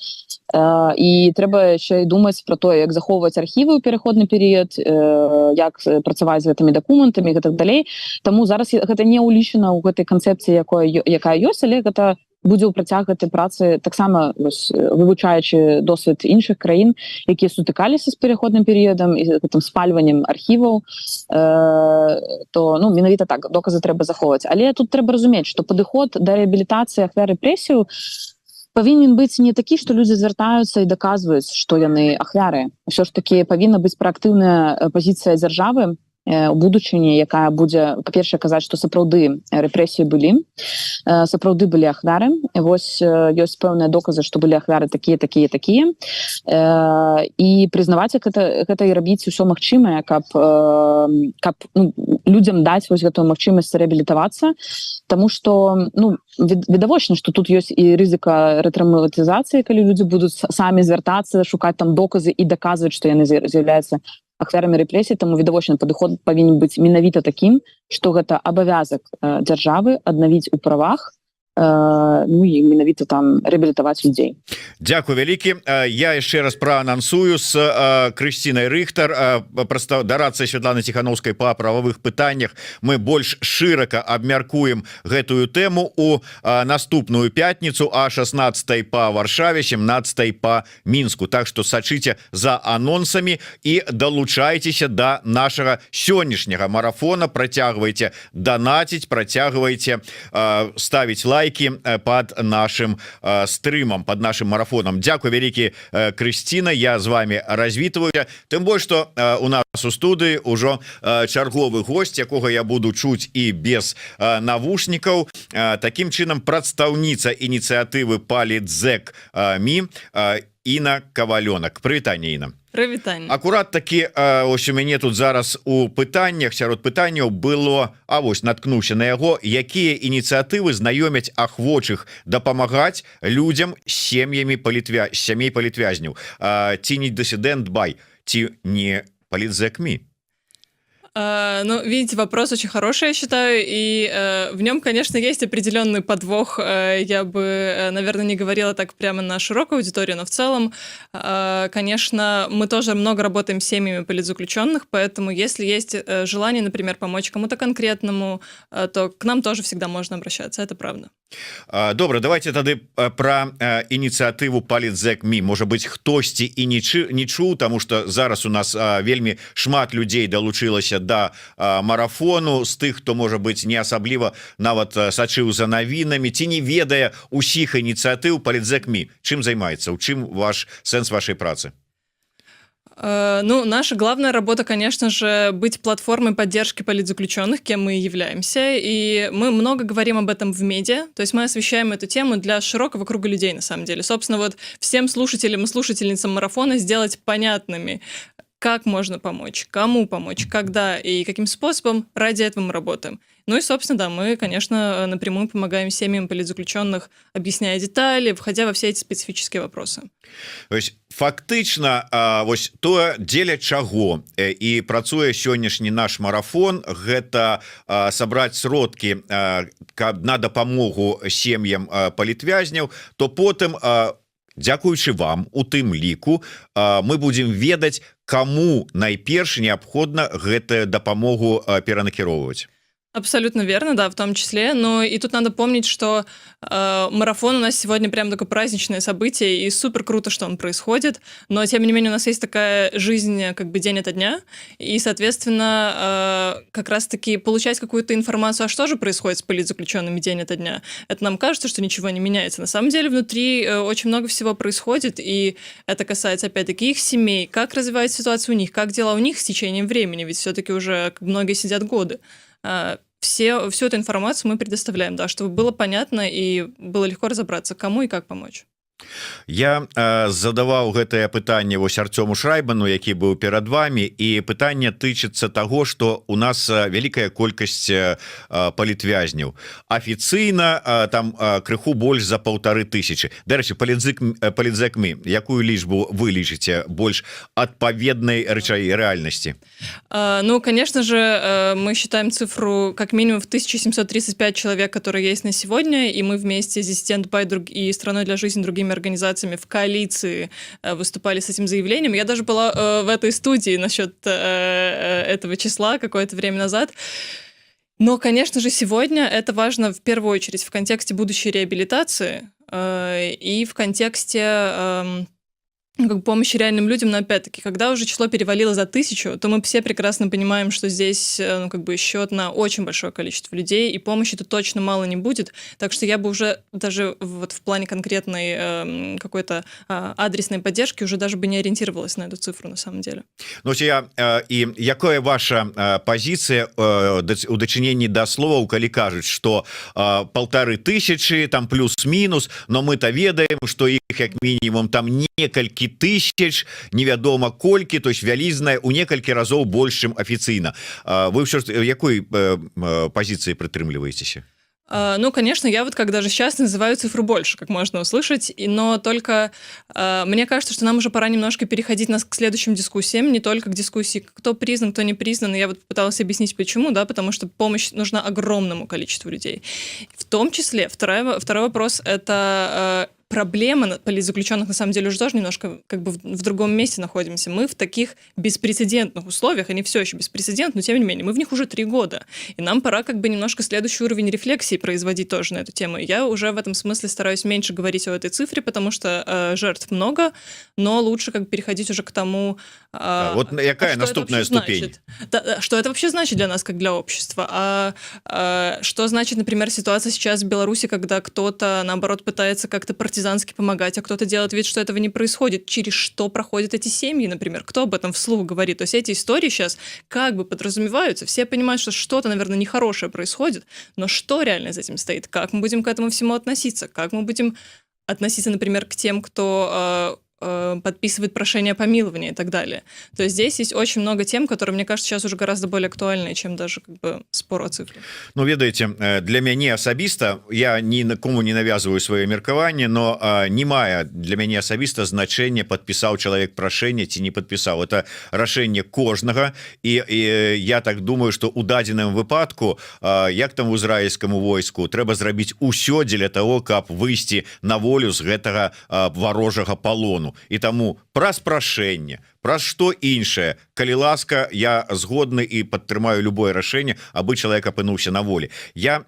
і трэба яшчэ і думаць пра тое, як захоўваць архівы ў пераходны перыяд, як працаваць з гэтымі дакументамі і гэтак далей. Таму зараз гэта не ўлічана ў гэтай канцэпцыі, якая ёсць, але гэта будзе ў працяг гэтай працы, таксама вывучаючы досвед іншых краін, якія сутыкаліся з пераходным перыядам і гэтым спальваннем архіваў, то, ну, менавіта так, доказы трэба захоўваць. Але тут трэба разумець, што падыход да рэабілітацыі ахвяр рэпрэсію павінен быць не такі, што людзі звяртаюцца і даказваюць, што яны ахвяры. Усё ж такі павінна быць праактыўная пазіцыя дзяржавы у будучыні, якая будзе, па-першае, казаць, што сапраўды рэпрэсіі былі, сапраўды былі ахвяры. Вось ёсць пэўныя доказы, што былі ахвяры такія, і прызнаваць гэта і рабіць усё магчымае, каб людзям даць вось гэтую магчымасць рэабілітавацца, таму што, ну, відавочна, што тут ёсць і рызыка рэтраўматызацыі, калі людзі будуць самі звяртацца, шукаць там доказы і даказваць, што яны з'яўляюцца ахвярамі рэпрэсій, таму відавочна падыход павінен быць менавіта такім, што гэта абавязак дзяржавы аднавіць у правах, ну і менавіта там рэабілітаваць людзей. Дзякуй вялікі. Я яшчэ раз праанансую з Крысцінай Рыхтар, дарадцай Святланы Ціханаўскай па прававых пытаннях. Мы больш шырака абмяркуем гэтую тэму у наступную пятніцу, а 16 па Варшаве, 17 па Мінску. Так што сачыце за анонсамі і далучайцеся да нашага сённяшняга марафона, працягвайце данаціць, працягвайце ставіць лайки под нашим стрымам, под нашим марафоном. Дзякуй вялікі, Крысціна, я з вами развітваюся. Тым больш, што у нас у студыі ўжо чарговы госць, якога я буду чуць і без навушнікаў. Такім чынам, прадстаўніца ініцыятывы Політзек.Ми Інна Кавалёнак. Прывітанне, Інна. Прывітанне. Акурат такі, ось у мяне тут зараз у пытаннях, сярод пытанняў было, вось наткнуўся на яго, якія ініцыятывы знаёмяць ахвочых дапамагаць людзям з сем'ямі сямей палітвязняў. Ці не дысідэнт бай, ці не Політзек.Ми? Ну, видите, вопрос очень хороший, я считаю, и в нем, конечно, есть определенный подвох. Я бы, наверное, не говорила так прямо на широкую аудиторию, но в целом, конечно, мы тоже много работаем с семьями политзаключенных, поэтому если есть желание, например, помочь кому-то конкретному, то к нам тоже всегда можно обращаться, это правда. Добра, давайте тады пра ініцыятыву Політзек.Ми. Можа быць, хтосьці і не чуў, таму што зараз у нас вельмі шмат людзей далучылася да марафону, з тых, хто, можа быць, не асабліва нават сачыў за навінамі, ці не ведае усіх ініцыятыў Політзек.Ми. Чым займаецца? У чым сэнс вашай працы? Ну, наша главная работа, конечно же, быть платформой поддержки политзаключенных, кем мы и являемся, и мы много говорим об этом в медиа, то есть мы освещаем эту тему для широкого круга людей, на самом деле. Собственно, вот всем слушателям и слушательницам марафона сделать понятными как можно помочь, кому помочь, когда и каким способом, ради этого мы работаем. Ну и, собственно, да, мы, конечно, напрямую помогаем семьям политзаключенных, объясняя детали, входя во все эти специфические вопросы. То есть фактычна вось тое, дзеля чаго і працуе сённяшні наш марафон, гэта сабраць сродкі на дапамогу сем'ям палітвязняў, то потым, дзякуючы вам, у тым ліку, мы будзем ведаць, каму найперш неабходна гэтую дапамогу перанакіроўваць. Абсолютно верно, да, в том числе. Но и тут надо помнить, что марафон у нас сегодня прям такое праздничное событие, и супер круто, что он происходит. Но, тем не менее, у нас есть такая жизнь как бы день ото дня. И, соответственно, как раз-таки получать какую-то информацию, а что же происходит с политзаключенными день ото дня, это нам кажется, что ничего не меняется. На самом деле внутри очень много всего происходит, и это касается, опять-таки, их семей, как развивается ситуация у них, как дела у них с течением времени, ведь все-таки уже многие сидят годы. Всю эту информацию мы предоставляем, да, чтобы было понятно и было легко разобраться, кому и как помочь. Я задаваў гэтае пытанне вось Артёму Шрайбану, які быў перад вами, і пытанне тычыцца таго, што у нас вялікая колькасць палітвязняў. Афіцыйна там крыху больш за 1500. Дарэчы, палітзэкмі, якую лічбу вы лічыце больш адпаведнай рэальнасці? Ну, конечно же, мы считаем цифру как минимум в 1735 человек, которые есть на сегодня, и мы вместе с Dissident by и Страной для жизни, другими организациями в коалиции выступали с этим заявлением. Я даже была в этой студии насчет этого числа какое-то время назад. Но, конечно же, сегодня это важно в первую очередь в контексте будущей реабилитации и в контексте помощи реальным людям, но опять-таки, когда уже число перевалило за 1000, то мы все прекрасно понимаем, что здесь счет на очень большое количество людей, и помощи тут точно мало не будет, так что я бы уже даже вот в плане конкретной какой-то адресной поддержки уже даже бы не ориентировалась на эту цифру на самом деле. Ну, і якая ваша пазіцыя у дачыненні да словаў, калі кажуць, што 1500 там плюс-мінус, но мы-то ведаем, што іх як мінімум там некалькі тысяч, невядома колькі, то есть вялізная у некалькі разоў больш, чым афіцыйна. Вы ўсё ж якой пазіцыі прытрымліваецеся? Ну, конечно, я вот как даже сейчас называю цифру больше, как можно услышать, но только мне кажется, что нам уже пора немножко переходить к следующим дискуссиям, не только к дискуссии, кто признан, кто не признан. Я вот пыталась объяснить, почему, да, потому что помощь нужна огромному количеству людей. В том числе, второй вопрос – это проблема политзаключенных, на самом деле, уже тоже немножко как бы в другом месте находимся. Мы в таких беспрецедентных условиях, они все еще беспрецедентны, но тем не менее, мы в них уже 3 года. И нам пора как бы немножко следующий уровень рефлексии производить тоже на эту тему. Я уже в этом смысле стараюсь меньше говорить о этой цифре, потому что жертв много, но лучше как бы переходить уже к тому... вот какая наступная ступень? Что это вообще значит для нас, как для общества? Что значит, например, ситуация сейчас в Беларуси, когда кто-то, наоборот, пытается как-то партизански помогать, а кто-то делает вид, что этого не происходит. Через что проходят эти семьи, например? Кто об этом вслух говорит? То есть эти истории сейчас как бы подразумеваются. Все понимают, что что-то, наверное, нехорошее происходит, но что реально за этим стоит? Как мы будем к этому всему относиться? Как мы будем относиться, например, к тем, кто подписывает прошение о помиловании и так далее. То есть здесь есть очень много тем, которые, мне кажется, сейчас уже гораздо более актуальны, чем даже как бы спор о цифре. Ну, ведаеце, для мяне асабіста, я ні на кому не навязываю свое меркаванне, но не мае для мяне асабіста значэнне, подпісаў чалавек прашэнне ці не подпісаў. Это рашэнне кожнага, і я так думаю, что у дадзеным выпадку, як там у ізраільскаму войску, трэба зрабіць усё дзеля того, каб выйсці на волю з гэтага варожага палону. І таму праз прашэнне, праз што іншае, калі ласка, я згодны і падтрымаю любое рашэнне, абы чалавек апынуўся на волі. Я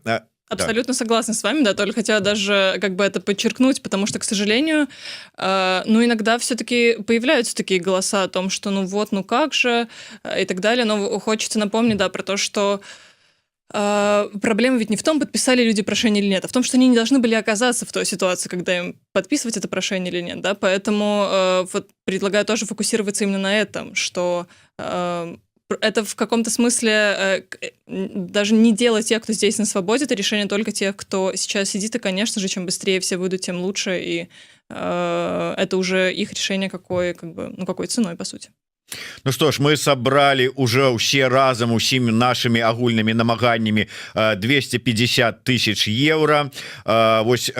абсолютно согласна с вами, да, только хотела даже как бы это подчеркнуть, потому что, к сожалению, ну, иногда все-таки появляются такие голоса о том, что ну вот, ну как же, и так далее, но хочется напомнить, да, про то, что проблема ведь не в том, подписали люди прошение или нет, а в том, что они не должны были оказаться в той ситуации, когда им подписывать это прошение или нет, да, поэтому вот предлагаю тоже фокусироваться именно на этом, что это в каком-то смысле даже не дело тех, кто здесь на свободе, это решение только тех, кто сейчас сидит, и, конечно же, чем быстрее все выйдут, тем лучше, и это уже их решение, какой, как бы, ну, какой ценой, по сути. Ну что ж, мы собрали уже все разом усімі нашими агульными намаганнями 250 тысяч евро. Вось,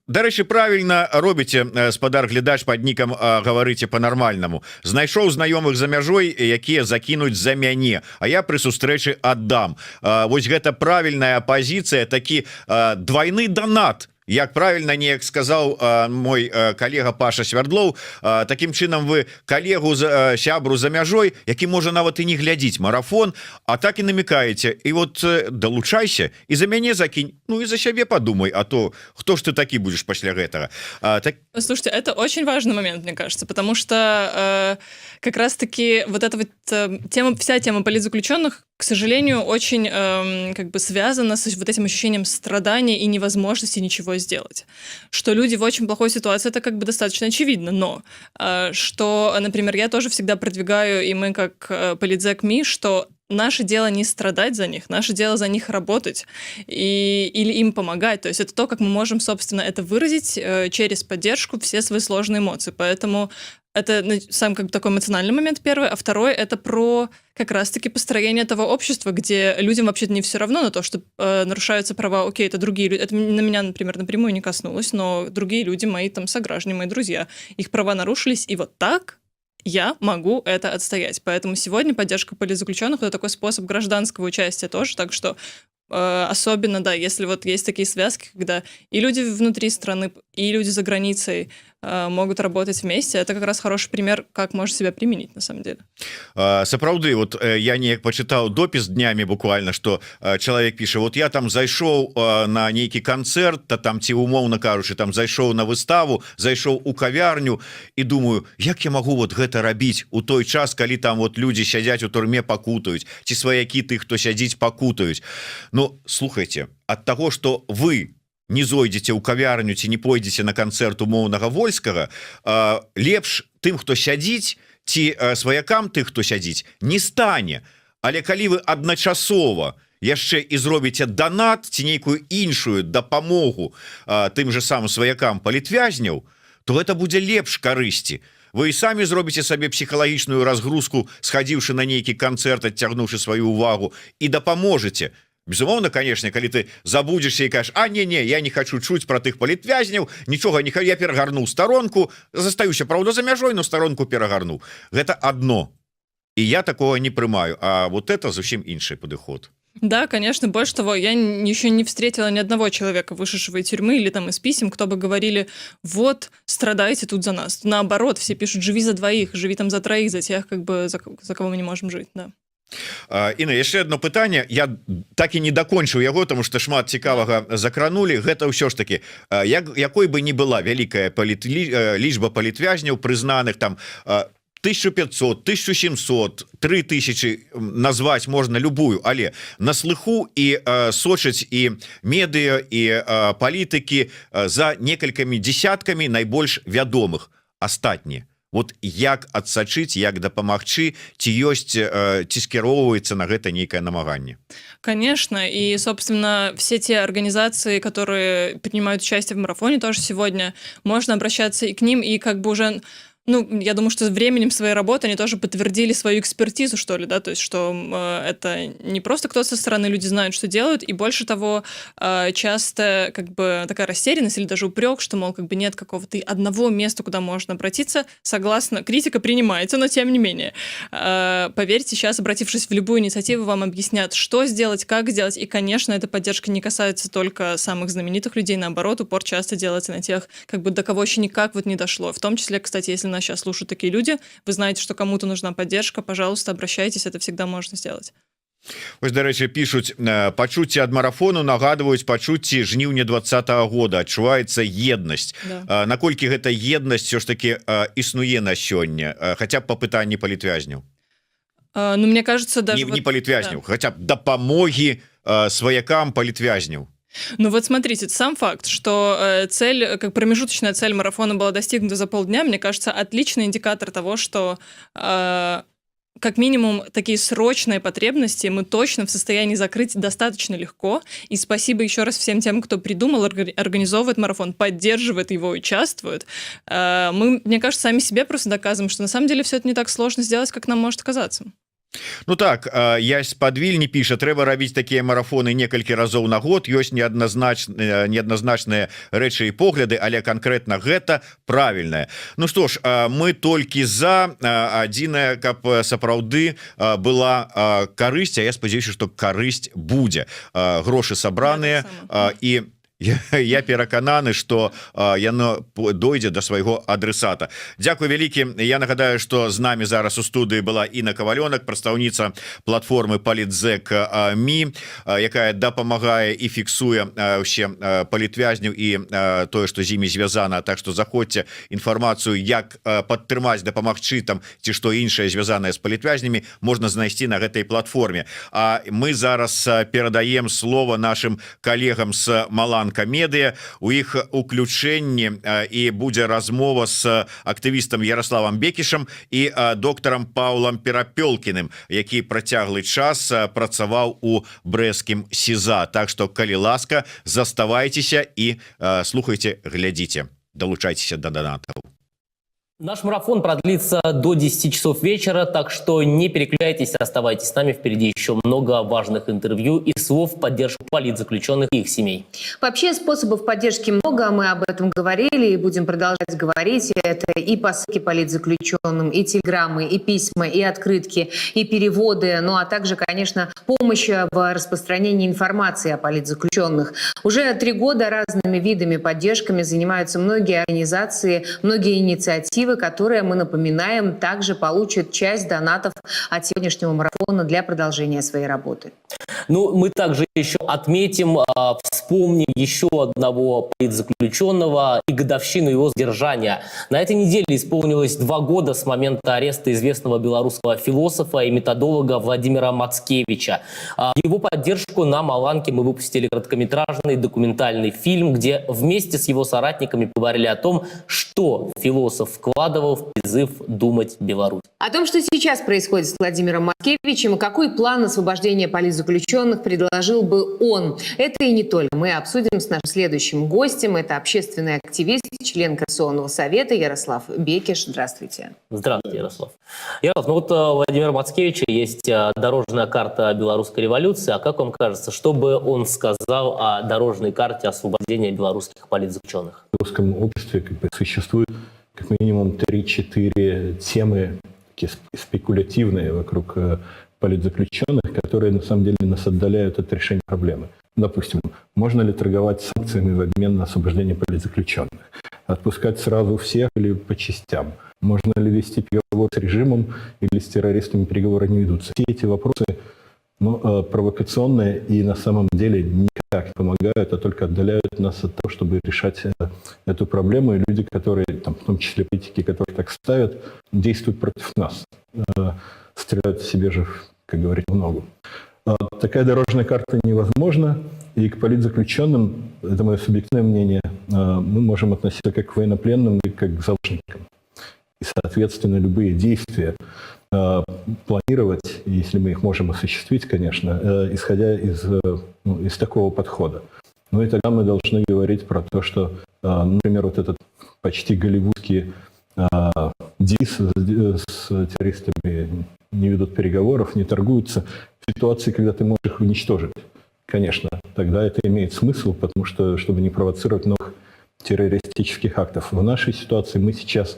дарэчы, правильно робіце, спадар глядач, под никам говорите по-нормальному. Знайшоў знаёмых за мяжой, якія закінуць за мяне, а я при сустрэчы аддам. Вось гэта правильная позиция, такі двойны донат. Як правильно неяк сказаў мой калега Паша Свярдлоў, таким чынам вы калегу сябру за мяжой, які можа нават і не глядзіць марафон, а так і намекаеце, і вот далучайся і за мяне закінь, ну і за сябе подумай, а то хто ж ты такі будешь пасля гэтага. Слушайте, это очень важный момент, мне кажется, потому что как раз-таки вот эта вот вся тема политзаключенных, к сожалению, очень как бы связана с вот этим ощущением страдания и невозможности ничего сделать. Что люди в очень плохой ситуации, это как бы достаточно очевидно, но что, например, я тоже всегда продвигаю, и мы как политзак.ми, что наше дело не страдать за них, наше дело за них работать или им помогать. То есть это то, как мы можем, собственно, это выразить через поддержку, все свои сложные эмоции. Поэтому это сам как бы такой эмоциональный момент первый, а второй это про как раз-таки построение того общества, где людям вообще-то не все равно на то, что нарушаются права. Окей, это другие люди, это на меня, например, напрямую не коснулось, но другие люди, мои там сограждане, мои друзья, их права нарушились, и вот так я могу это отстоять. Поэтому сегодня поддержка политзаключенных — это такой способ гражданского участия тоже, так что особенно, да, если вот есть такие связки, когда и люди внутри страны, и люди за границей могут работать вместе, это как раз хороший пример, как можно себя применить на самом деле. Сапраўды, вот я неяк почитал допис днями буквально, что человек пишет, вот я там зайшоў на нейкі концерт, там ці умоўна кажучы, там зайшоў на выставу, зайшоў у кавярню и думаю, як я могу вот гэта рабіць у той час, калі там вот люди сядзяць у турме пакутаюць, ці сваякі тых, хто сядзіць пакутаюць. Ну, слухайте, от того, что вы не зойдзеце ў кавярню ці не пойдзеце на канцэрт умоўнага Вольскага, лепш тым, хто сядзіць, ці сваякам тых, хто сядзіць, не стане. Але калі вы адначасова яшчэ і зробіце донат ці нейкую іншую дапамогу тым же самым сваякам палітвязняў, то гэта будзе лепш карысці. Вы і самі зробіце сабе псіхалагічную разгрузку, схадзіўшы на нейкі канцэрт, адцягнуўшы сваю увагу, і дапаможаце. Безумоўно, конечно, калі ты забудзешься і кажаш, а не, я не хочу чуць про тых палітвязняў, нічога не хочу, я перагарнуў старонку, застаюся, правда, за мяжой, но старонку перагарнуў. Гэта одно. І я такого не прымаю, а вот это зусім іншы падыход. Да, конечно, больше того, я еще не встретила ни одного человека, вышедшего из тюрьмы или там из писем, кто бы говорили, вот, страдайте тут за нас. Наоборот, все пишут, живи за двоих, живи там за троих, за тех, как бы, за кого мы не можем жить, да. Інна, яшчэ одно пытанне, я так і не дакончыў яго, тому што шмат цікавага закранули. Гэта ўсё ж таки, якой бы ни была вялікая лічба палітвязняў прызнаных там 1500, 1700, 3000, назваць можна любую, але на слыху і сочаць і медыа, і палітыкі за некалькімі дзесяткамі найбольш вядомых. Астатнія. Вот як адсачыць, як дапамагчы, ці ёсць, ці скіроўваецца на гэта нейкае намаганне? Конечно, и, собственно, все те организации, которые принимают участие в марафоне, тоже сегодня можно обращаться и к ним, и как бы уже... Ну, я думаю, что с временем своей работы они тоже подтвердили свою экспертизу, что ли, да, то есть, что это не просто кто-то со стороны, люди знают, что делают, и больше того, часто как бы такая растерянность или даже упрек, что, мол, как бы нет какого-то одного места, куда можно обратиться, согласно, критика принимается, но тем не менее. Поверьте, сейчас, обратившись в любую инициативу, вам объяснят, что сделать, как сделать, и, конечно, эта поддержка не касается только самых знаменитых людей, наоборот, упор часто делается на тех, как бы до кого еще никак вот не дошло, в том числе, кстати, если нас сейчас слушают такие люди, вы знаете, что кому-то нужна поддержка, пожалуйста, обращайтесь, это всегда можно сделать. Вось, дарэчы, пишуць, пачуцці ад марафону нагадваюць пачуцці жніўня 20-го года, адчуваецца еднасць. Да. Наколькі гэта еднасць все ж таки існуе на сёння, хаця б па пытанні палітвязняў? Ну, мне кажется, даже... Не палітвязняў, да. Хаця б дапамогі сваякам палітвязняў. Ну вот смотрите, сам факт, что цель, как промежуточная цель марафона была достигнута за полдня, мне кажется, отличный индикатор того, что как минимум, такие срочные потребности мы точно в состоянии закрыть достаточно легко. И спасибо еще раз всем тем, кто придумал, организовывает марафон, поддерживает его, участвует. Мы, мне кажется, сами себе просто доказываем, что на самом деле все это не так сложно сделать, как нам может казаться. Ну так, Ясь Падвільні піша, трэба рабіць такія марафоны некалькі разоў на год, ёсць неадназначныя рэчы і погляды, але канкрэтна гэта правільнае. Ну што ж, мы толькі за, адзінае, каб сапраўды была карысць, а я спадзяюся, што карысць будзе. Грошы сабраныя і я перакананы, што яно дойдзе да свайго адресата. Дзякуй вялікі. Я нагадаю, што з намі зараз у студыі была Інна Кавалёнак, прадстаўніца платформы Політзек.ми, якая дапамагае і фіксуе ўсе палітвязняў і тое, што з імі звязана. Так што заходзьце, інфармацыю, як падтрымаць, дапамагчы там ці што іншае звязанае з палітвязнямі, можна знайсці на гэтай платформе. А мы зараз перадаем слово нашим калегам з Маланка Медыя. У іх уключэнні і будзе размова з актывістам Ярославам Бекішам і доктарам Паўлам Перапёлкіным, які працяглы час працаваў у брэсцкім СІЗА. Так што, калі ласка, заставайцеся і слухайце, глядзіце. Далучайцеся да донатаў. Наш марафон продлится до 10 часов вечера, так что не переключайтесь, оставайтесь с нами. Впереди еще много важных интервью и слов в поддержку политзаключенных и их семей. Вообще способов поддержки много, мы об этом говорили и будем продолжать говорить. Это и посылки политзаключенным, и телеграммы, и письма, и открытки, и переводы, ну а также, конечно, помощь в распространении информации о политзаключенных. Уже 3 года разными видами поддержками занимаются многие организации, многие инициативы, которые, мы напоминаем, также получат часть донатов от сегодняшнего марафона для продолжения своей работы. Ну, мы также еще отметим, вспомним еще одного политзаключенного и годовщину его задержания. На этой неделе исполнилось 2 года с момента ареста известного белорусского философа и методолога Владимира Мацкевича. В его поддержку на Маланке мы выпустили короткометражный документальный фильм, где вместе с его соратниками поговорили о том, что философ вкладывал в призыв думать Беларусь. О том, что сейчас происходит с Владимиром Мацкевичем и какой план освобождения политзаключенных предложил бы он. Это и не только. Мы обсудим с нашим следующим гостем. Это общественный активист, член Конституционного совета Ярослав Бекиш. Здравствуйте. Здравствуйте, Ярослав. Ярослав, ну вот у Владимира Мацкевича есть дорожная карта белорусской революции. А как вам кажется, что бы он сказал о дорожной карте освобождения белорусских политзаключенных? В русском обществе существует как минимум 3-4 темы спекулятивные вокруг политзаключенных, которые на самом деле нас отдаляют от решения проблемы. Допустим, можно ли торговать санкциями в обмен на освобождение политзаключенных? Отпускать сразу всех или по частям? Можно ли вести переговоры с режимом или с террористами переговоры не ведутся? Все эти вопросы провокационные и на самом деле никак не помогают, а только отдаляют нас от того, чтобы решать эту проблему. И люди, которые, там, в том числе политики, которые так ставят, действуют против нас. Стреляют себе же, как говорить, в ногу. Такая дорожная карта невозможна, и к политзаключенным, это мое субъективное мнение, мы можем относиться как к военнопленным и как к заложникам. И, соответственно, любые действия планировать, если мы их можем осуществить, конечно, исходя из такого подхода. Ну и тогда мы должны говорить про то, что, например, вот этот почти голливудский ДИС с террористами не ведут переговоров, не торгуются в ситуации, когда ты можешь их уничтожить. Конечно, тогда это имеет смысл, потому что, чтобы не провоцировать новых террористических актов. В нашей ситуации мы сейчас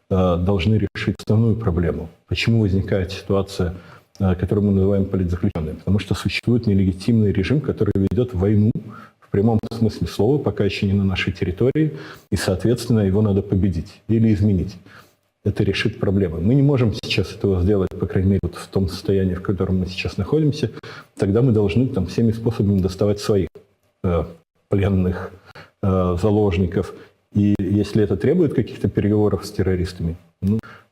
должны решить основную проблему. Почему возникает ситуация, которую мы называем политзаключенной? Потому что существует нелегитимный режим, который ведет войну в прямом смысле слова, пока еще не на нашей территории, и, соответственно, его надо победить или изменить. Это решит проблемы. Мы не можем сейчас этого сделать, по крайней мере, вот в том состоянии, в котором мы сейчас находимся. Тогда мы должны там всеми способами доставать своих пленных, заложников. И если это требует каких-то переговоров с террористами,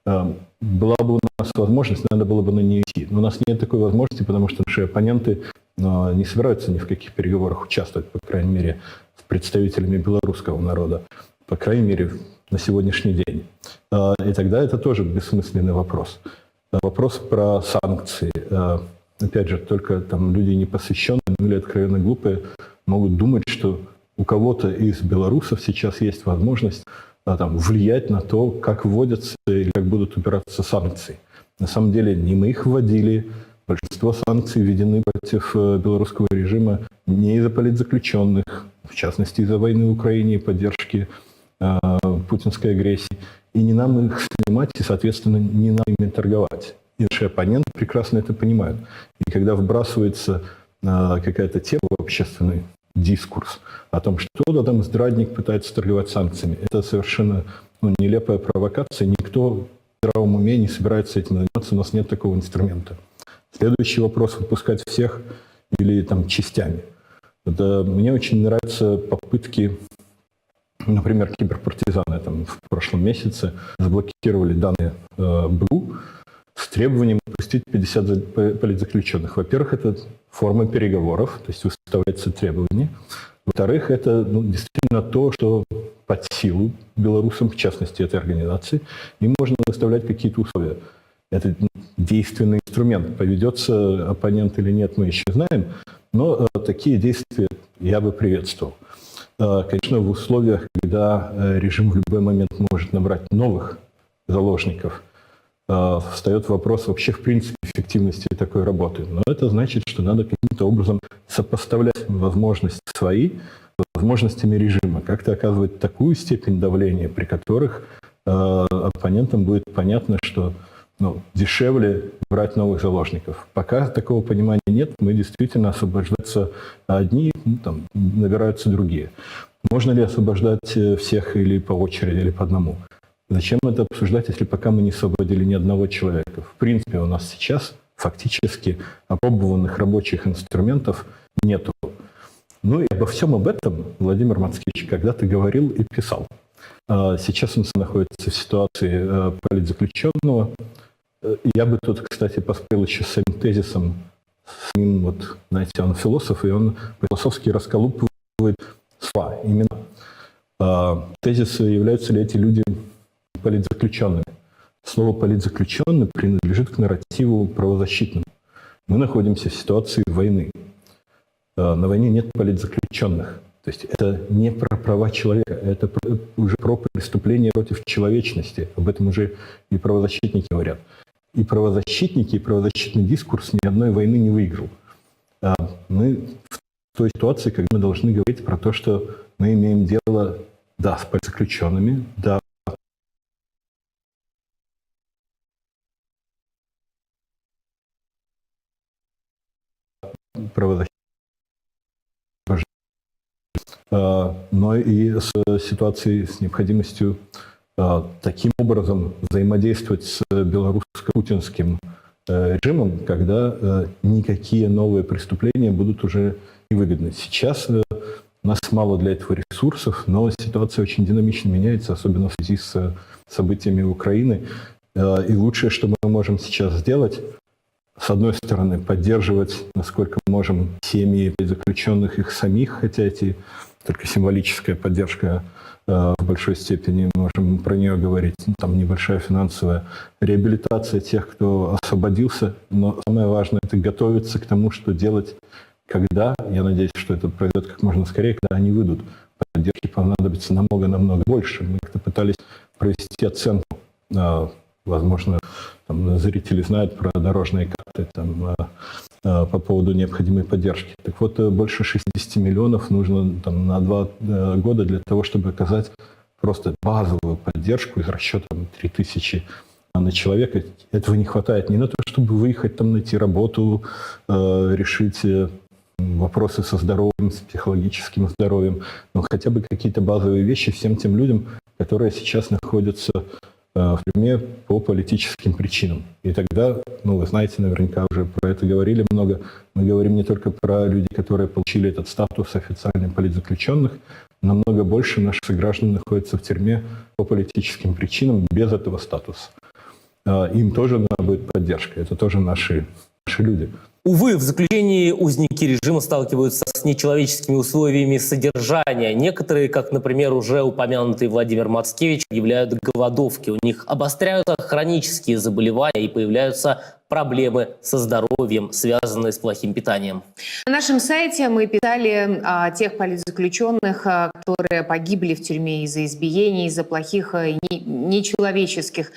была бы у нас возможность, надо было бы на нее идти. Но у нас нет такой возможности, потому что наши оппоненты не собираются ни в каких переговорах участвовать, по крайней мере, с представителями белорусского народа. По крайней мере, на сегодняшний день. И тогда это тоже бессмысленный вопрос. Вопрос про санкции. Опять же, только там люди непосвященные, ну или откровенно глупые могут думать, что у кого-то из белорусов сейчас есть возможность там, влиять на то, как вводятся или как будут упираться санкции. На самом деле не мы их вводили. Большинство санкций введены против белорусского режима не из-за политзаключенных, в частности из-за войны в Украине и поддержки путинской агрессии. И не нам их снимать, и, соответственно, не нам ими торговать. И наши оппоненты прекрасно это понимают. И когда вбрасывается какая-то тема в общественный дискурс о том, что кто-то там здрадник пытается торговать санкциями, это совершенно нелепая провокация. Никто в здравом уме не собирается этим заниматься, у нас нет такого инструмента. Следующий вопрос – выпускать всех или там частями. Мне очень нравятся попытки, например, киберпартизаны там, в прошлом месяце заблокировали данные БУ с требованием выпустить 50 политзаключенных. Во-первых, это форма переговоров, то есть выставляется требование. Во-вторых, это действительно то, что под силу белорусам, в частности этой организации, им можно выставлять какие-то условия. Это действенный инструмент. Поведется оппонент или нет, мы еще знаем, но такие действия я бы приветствовал. Конечно, в условиях, когда режим в любой момент может набрать новых заложников, встает вопрос вообще в принципе эффективности такой работы. Но это значит, что надо каким-то образом сопоставлять возможности свои с возможностями режима, как-то оказывать такую степень давления, при которых оппонентам будет понятно, что дешевле брать новых заложников. Пока такого понимания нет, мы действительно освобождаться одни, там, набираются другие. Можно ли освобождать всех или по очереди, или по одному? Зачем это обсуждать, если пока мы не освободили ни одного человека? В принципе, у нас сейчас фактически опробованных рабочих инструментов нету. Ну и обо всем об этом Владимир Мацкевич когда-то говорил и писал. Сейчас он находится в ситуации политзаключенного. Я бы тут, кстати, поспорил еще с своим тезисом. С ним, знаете, он философ, и он философски расколупывает слова, имена. Тезис, являются ли эти люди политзаключенными. Слово «политзаключенный» принадлежит к нарративу правозащитному. Мы находимся в ситуации войны. На войне нет политзаключенных. То есть это не про права человека, это уже про преступление против человечности. Об этом уже и правозащитники говорят. И правозащитники, и правозащитный дискурс ни одной войны не выиграл. Мы в той ситуации, когда мы должны говорить про то, что мы имеем дело, да, с политзаключенными, да, правозащитниками, но и с ситуацией, с необходимостью таким образом взаимодействовать с белорусско-путинским режимом, когда никакие новые преступления будут уже невыгодны. Сейчас у нас мало для этого ресурсов, но ситуация очень динамично меняется, особенно в связи с событиями Украины. И лучшее, что мы можем сейчас сделать, с одной стороны, поддерживать, насколько мы можем, семьи заключенных их самих, хотя эти только символическая поддержка в большой степени, можем про нее говорить, там небольшая финансовая реабилитация тех, кто освободился, но самое важное – это готовиться к тому, что делать, когда, я надеюсь, что это произойдет как можно скорее, когда они выйдут. Поддержки понадобится намного-намного больше. Мы как-то пытались провести оценку, возможно, там, зрители знают про дорожные карты там, по поводу необходимой поддержки. Так вот, больше 60 миллионов нужно там, на 2 года для того, чтобы оказать просто базовую поддержку из расчета 3000 на человека. Этого не хватает не на то, чтобы выехать, там, найти работу, решить вопросы со здоровьем, с психологическим здоровьем, но хотя бы какие-то базовые вещи всем тем людям, которые сейчас находятся в тюрьме по политическим причинам. И тогда, вы знаете, наверняка уже про это говорили много, мы говорим не только про людей, которые получили этот статус официальных политзаключенных, намного больше наших граждан находятся в тюрьме по политическим причинам без этого статуса. Им тоже надо будет поддержка, это тоже наши люди. Увы, в заключении узники режима сталкиваются с нечеловеческими условиями содержания. Некоторые, как, например, уже упомянутый Владимир Мацкевич, объявляют голодовки. У них обостряются хронические заболевания и появляются проблемы со здоровьем, связанные с плохим питанием. На нашем сайте мы писали о тех политзаключенных, которые погибли в тюрьме из-за избиений, из-за плохих нечеловеческих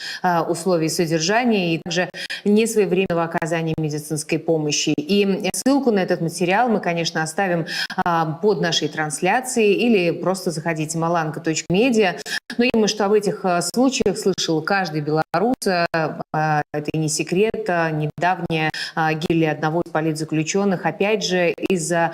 условий содержания и также несвоевременного оказания медицинской помощи. И ссылку на этот материал мы, конечно, оставим под нашей трансляцией или просто заходите malanka.media. Но я думаю, что об этих случаях слышал каждый белорус. Это и не секрет. Недавняя гибель одного из политзаключенных, опять же, из-за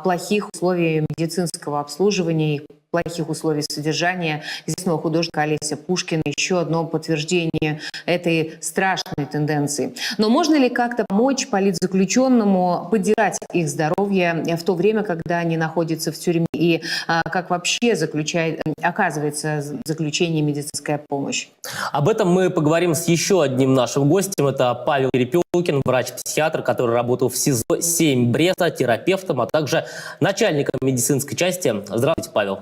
плохих условий медицинского обслуживания, плохих условий содержания известного художника Олеся Пушкина. Еще одно подтверждение этой страшной тенденции. Но можно ли как-то помочь политзаключенному поддержать их здоровье в то время, когда они находятся в тюрьме? И как вообще оказывается заключение медицинская помощь? Об этом мы поговорим с еще одним нашим гостем. Это Павел Перепелкин, врач-психиатр, который работал в СИЗО-7 Бреста, терапевтом, а также начальником медицинской части. Здравствуйте, Павел.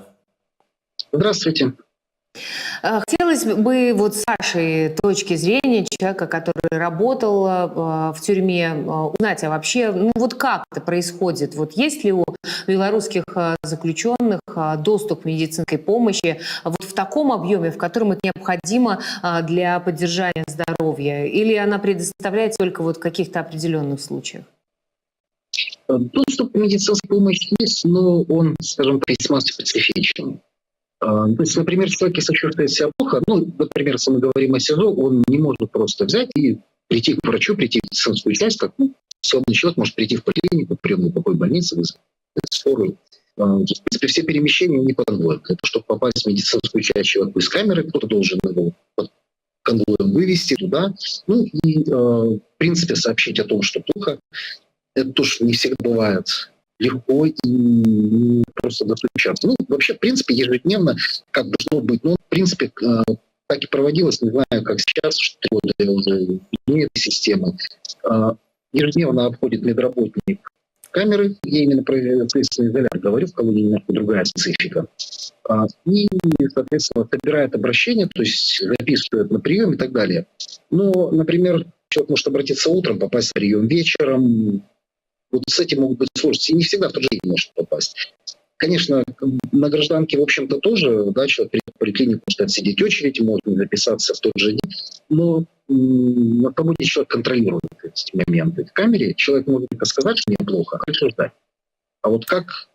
Здравствуйте. Хотелось бы вот с вашей точки зрения, человека, который работал в тюрьме, узнать, а вообще, вот как это происходит? Вот есть ли у белорусских заключенных доступ к медицинской помощи вот в таком объеме, в котором это необходимо для поддержания здоровья? Или она предоставляется только вот в каких-то определенных случаях? Доступ к медицинской помощи есть, но он, скажем, весьма специфичен. То есть, например, человек, если чувствует себя плохо, например, если мы говорим о СИЗО, он не может просто взять и прийти к врачу, прийти в медицинскую часть, как свободный человек может прийти в поликлинику, в приемную покой больницы, вызвать скорую. В принципе, все перемещения не под конвоем. Для того, чтобы попасть в медицинскую часть человеку из камеры, кто-то должен его под конвоем вывести туда, в принципе, сообщить о том, что плохо. Это тоже не всегда бывает легко и просто достучаться. Вообще, в принципе, ежедневно, как должно быть, в принципе, так и проводилось, не знаю, как сейчас, что 3 года я уже вне этой системы. Ежедневно обходит медработник камеры, я именно про следственный изолятор говорю, в колонии немножко другая специфика. И, соответственно, собирает обращение, то есть записывает на прием и так далее. Но, например, человек может обратиться утром, попасть в прием вечером. Вот с этим могут быть сложности. И не всегда в тот же день может попасть. Конечно, на гражданке, в общем-то, тоже, да, человек придет в поликлинику, может отсидеть очередь, может записаться в тот же день. Но на свободе человек контролирует эти моменты. В камере человек может только сказать, что мне плохо, а дальше ждать. А вот как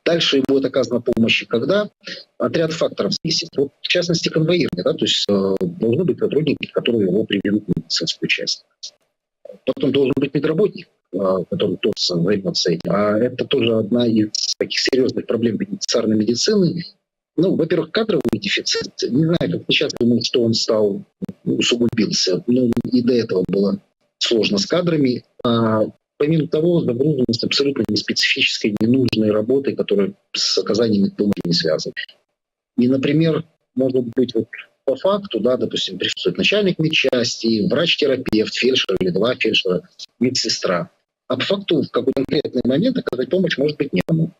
дальше будет оказана помощь и когда, от ряда факторов зависит. Вот, в частности, конвоирование. Да, то есть должны быть сотрудники, которые его приведут в медицинскую часть. Потом должен быть медработник, который тоже займется этим. А это тоже одна из таких серьезных проблем пенитенциарной медицины. Во-первых, кадровый дефицит. Не знаю, как сейчас думаю, что он усугубился. И до этого было сложно с кадрами. Помимо того, загруженность абсолютно неспецифической, ненужной работой, которая с оказанием помощи не связана. И, например, может быть, по факту, да, допустим, присутствует начальник медчасти, врач-терапевт, фельдшер или 2 фельдшера, медсестра. А по факту в какой-то конкретный момент оказать помощь может быть некому.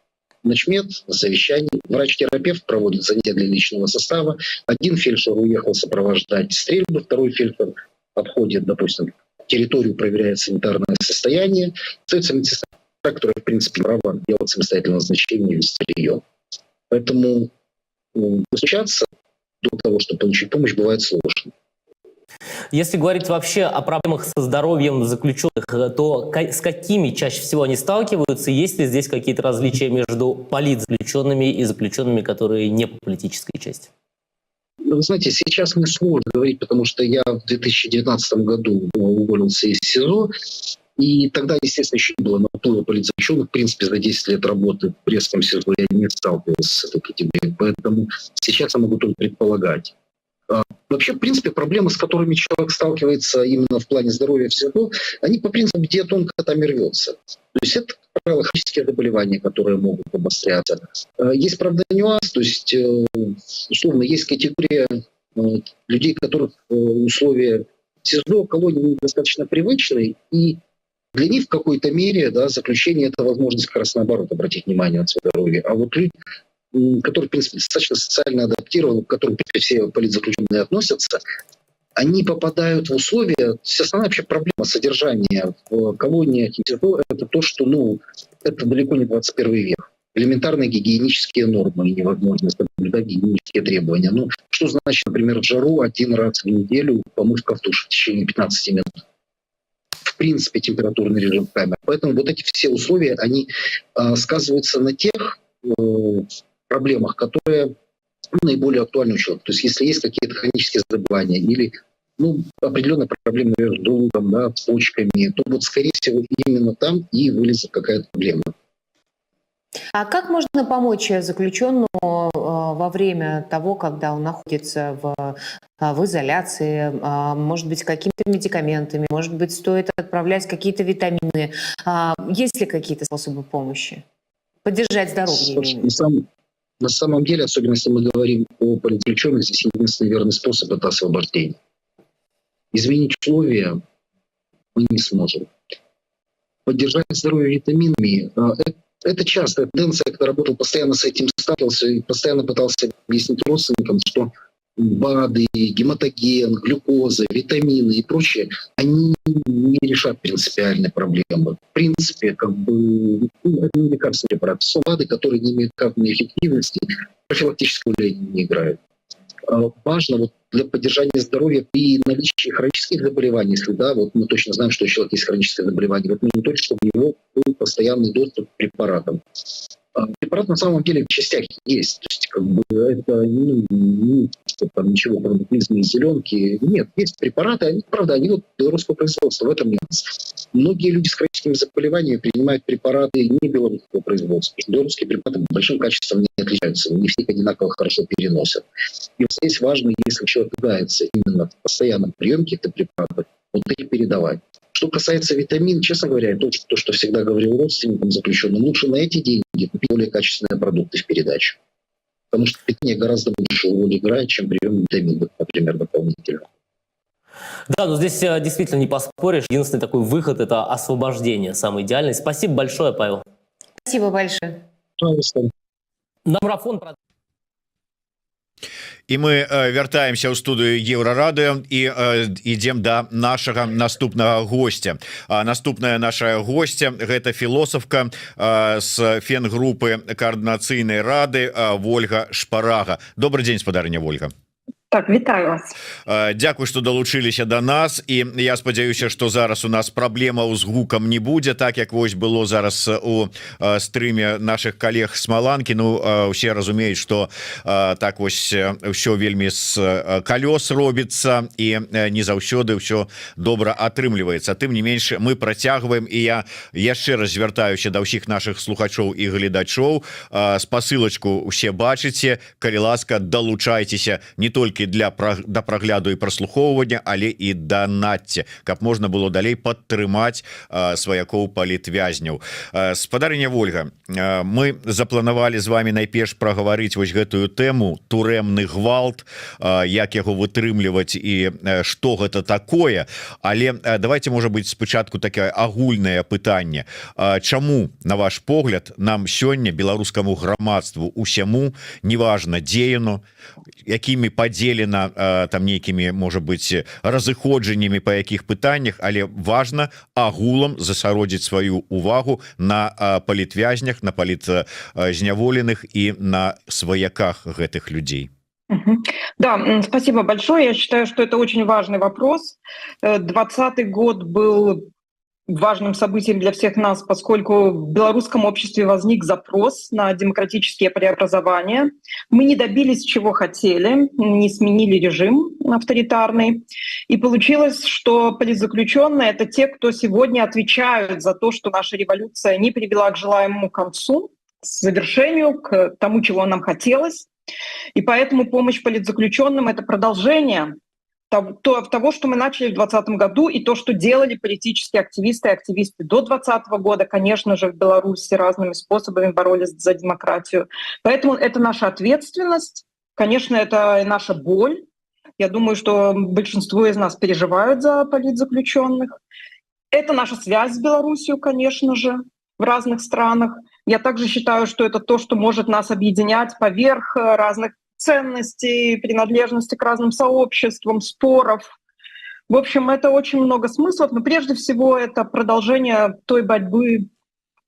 Начмед на совещании, врач-терапевт проводит занятия для личного состава, 1 фельдшер уехал сопровождать стрельбы, 2 фельдшер обходит, допустим, территорию, проверяет санитарное состояние. Остается медсестра, которая, в принципе, права делать самостоятельное назначение и вести прием. Поэтому достучаться до того, чтобы получить помощь, бывает сложно. Если говорить вообще о проблемах со здоровьем заключенных, то с какими чаще всего они сталкиваются? Есть ли здесь какие-то различия между политзаключенными и заключенными, которые не по политической части? Вы знаете, сейчас мне сложно говорить, потому что я в 2019 году уволился из СИЗО, и тогда, естественно, еще не было наплыва политзаключенных. В принципе, за 10 лет работы в Брестском СИЗО я не сталкивался с этой категорией, поэтому сейчас я могу только предполагать. Вообще, в принципе, проблемы, с которыми человек сталкивается именно в плане здоровья в СИЗО, они по принципу, где тонко там и рвется. То есть это, как правило, хронические заболевания, которые могут обостряться. Есть, правда, нюанс, то есть, условно, есть категория людей, которых условия СИЗО, колонии достаточно привычные, и для них в какой-то мере, да, заключение — это возможность как раз наоборот обратить внимание на свое здоровье. А вот люди, которые, в принципе, достаточно социально адаптированы, к которым все политзаключенные относятся, они попадают в условия... Основная вообще проблема содержания в колониях и СИЗО — это то, что, ну, это далеко не 21 век. Элементарные гигиенические нормы и невозможность соблюдать гигиенические требования. Ну, что значит, например, в жару один раз в неделю помывка в душе в течение 15 минут? В принципе, температурный режим камеры. Поэтому вот эти все условия, они сказываются на тех проблемах, которые наиболее актуальны у человека. То есть если есть какие-то хронические заболевания или определенные проблемы, например, с желудком, да, с почками, то вот, скорее всего, именно там и вылезет какая-то проблема. А как можно помочь заключенному во время того, когда он находится в изоляции, может быть, какими-то медикаментами, может быть, стоит отправлять какие-то витамины? Есть ли какие-то способы помощи? Поддержать здоровье? На самом деле, особенно если мы говорим о политзаключенных, здесь единственный верный способ — это освобождение. Изменить условия мы не сможем. Поддержать здоровье витаминами — это частая тенденция. Когда работал, постоянно с этим сталкивался и постоянно пытался объяснить родственникам, что БАДы, гематоген, глюкоза, витамины и прочее, они не решат принципиальные проблемы. В принципе, это не лекарственные препараты. БАДы, которые не имеют капельной эффективности, профилактического влияния не играют. Важно вот для поддержания здоровья при наличии хронических заболеваний, если да, вот мы точно знаем, что у человека есть хроническое заболевание, вот монитор, чтобы у него был постоянный доступ к препаратам. Препарат на самом деле в частях есть, то есть как бы это ничего кроме клизмы и зеленки нет, есть препараты, они, правда, они вот белорусского производства, в этом нюанс. Многие люди с хроническими заболеваниями принимают препараты не белорусского производства, потому что белорусские препараты большим качеством не отличаются, не все их одинаково хорошо переносят. И вот здесь важно, если человек нуждается именно в постоянном приеме каких-то препаратов, вот их передавать. Что касается витамин, честно говоря, то, что всегда говорил родственникам заключенным, лучше на эти деньги купить более качественные продукты в передачу. Потому что питание гораздо большую роль играет, чем прием витаминов, например, дополнительно. Да, но здесь действительно не поспоришь. Единственный такой выход — это освобождение, самый идеальный. Спасибо большое, Павел. Спасибо большое. Пожалуйста. На марафон. І мы вяртаемся ў студыю Еўрарадыё і ідзем да нашага наступнага гостя. Наступная наша гостя — гэта філосафка з фен-групы каардынацыйнай рады Вольга Шпарага. Добрый дзень, спадарыня Вольга. Так, вітаю вас. Дзякуй, што далучыліся да нас, і я спадзяюся, што зараз у нас праблемаў з гукам не будзе, так як вось было зараз у стрыме наших калег з Маланкі. Ну, усе разумеюць, што так вось ўсё вельмі з калёс робіцца і не заўсёды ўсё добра атрымліваецца. Тым не менш, мы працягваем, і я яшчэ раз звяртаюся да ўсіх наших слухачоў і гледачоў. Спасылачку усе бачыце, калі ласка, далучайцеся не толькі да прагляду і праслухоўвання, але і данатце, каб можна было далей падтрымаць сваякоў палітвязняў. Спадарыня Вольга, мы запланавалі з вами найперш прагаварыць вось гэтую тэму — турэмны гвалт, як яго вытрымліваць і што гэта такое. Але давайте, можа быць, спачатку такое агульнае пытанне. Чаму, на ваш погляд, нам сёння, беларускаму грамадству усяму, неважна дзе яно, якімі падзелена там нейкімі, можа быць, разыходжаннямі па якіх пытаннях, але важна агулам засародзіць сваю увагу на палітвязнях, на палітзняволеных і на сваяках гэтых людзей. Да, спасибо большое. Я считаю, что это очень важный вопрос. 2020 год был важным событием для всех нас, поскольку в белорусском обществе возник запрос на демократические преобразования. Мы не добились, чего хотели, не сменили режим авторитарный. И получилось, что политзаключенные — это те, кто сегодня отвечают за то, что наша революция не привела к желаемому концу, к завершению, к тому, чего нам хотелось. И поэтому помощь политзаключенным — это продолжение того, что мы начали в 2020 году, и то, что делали политические активисты и активисты до 2020 года, конечно же, в Беларуси разными способами боролись за демократию. Поэтому это наша ответственность, конечно, это и наша боль. Я думаю, что большинство из нас переживают за политзаключенных. Это наша связь с Беларусью, конечно же, в разных странах. Я также считаю, что это то, что может нас объединять поверх разных ценностей, принадлежности к разным сообществам, споров. В общем, это очень много смыслов, но прежде всего это продолжение той борьбы,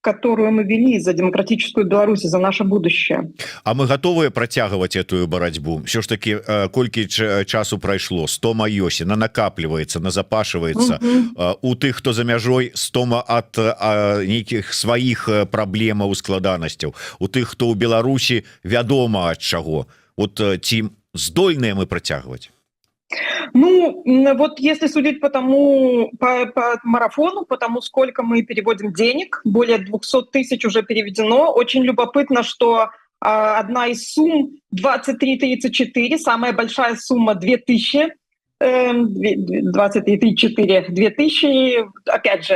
которую мы вели за демократическую Беларусь, за наше будущее. А мы готовы працягваць эту барацьбу? Все ж таки, колькі часу прайшло, стома ёсць, она накапливается, назапашивается. У тых, хто за мяжой, стома ад нейкіх сваіх праблемаў, складанасцяў. У тых, хто ў Беларусі, вядома ад чаго. Вот ці здольныя мы працягваць? Ну, вот если судить по марафону, по тому, сколько мы переводим денег, более 200 тысяч уже переведено. Очень любопытно, что одна из сумм 23-34, самая большая сумма 2000, 23-34, 2000, опять же,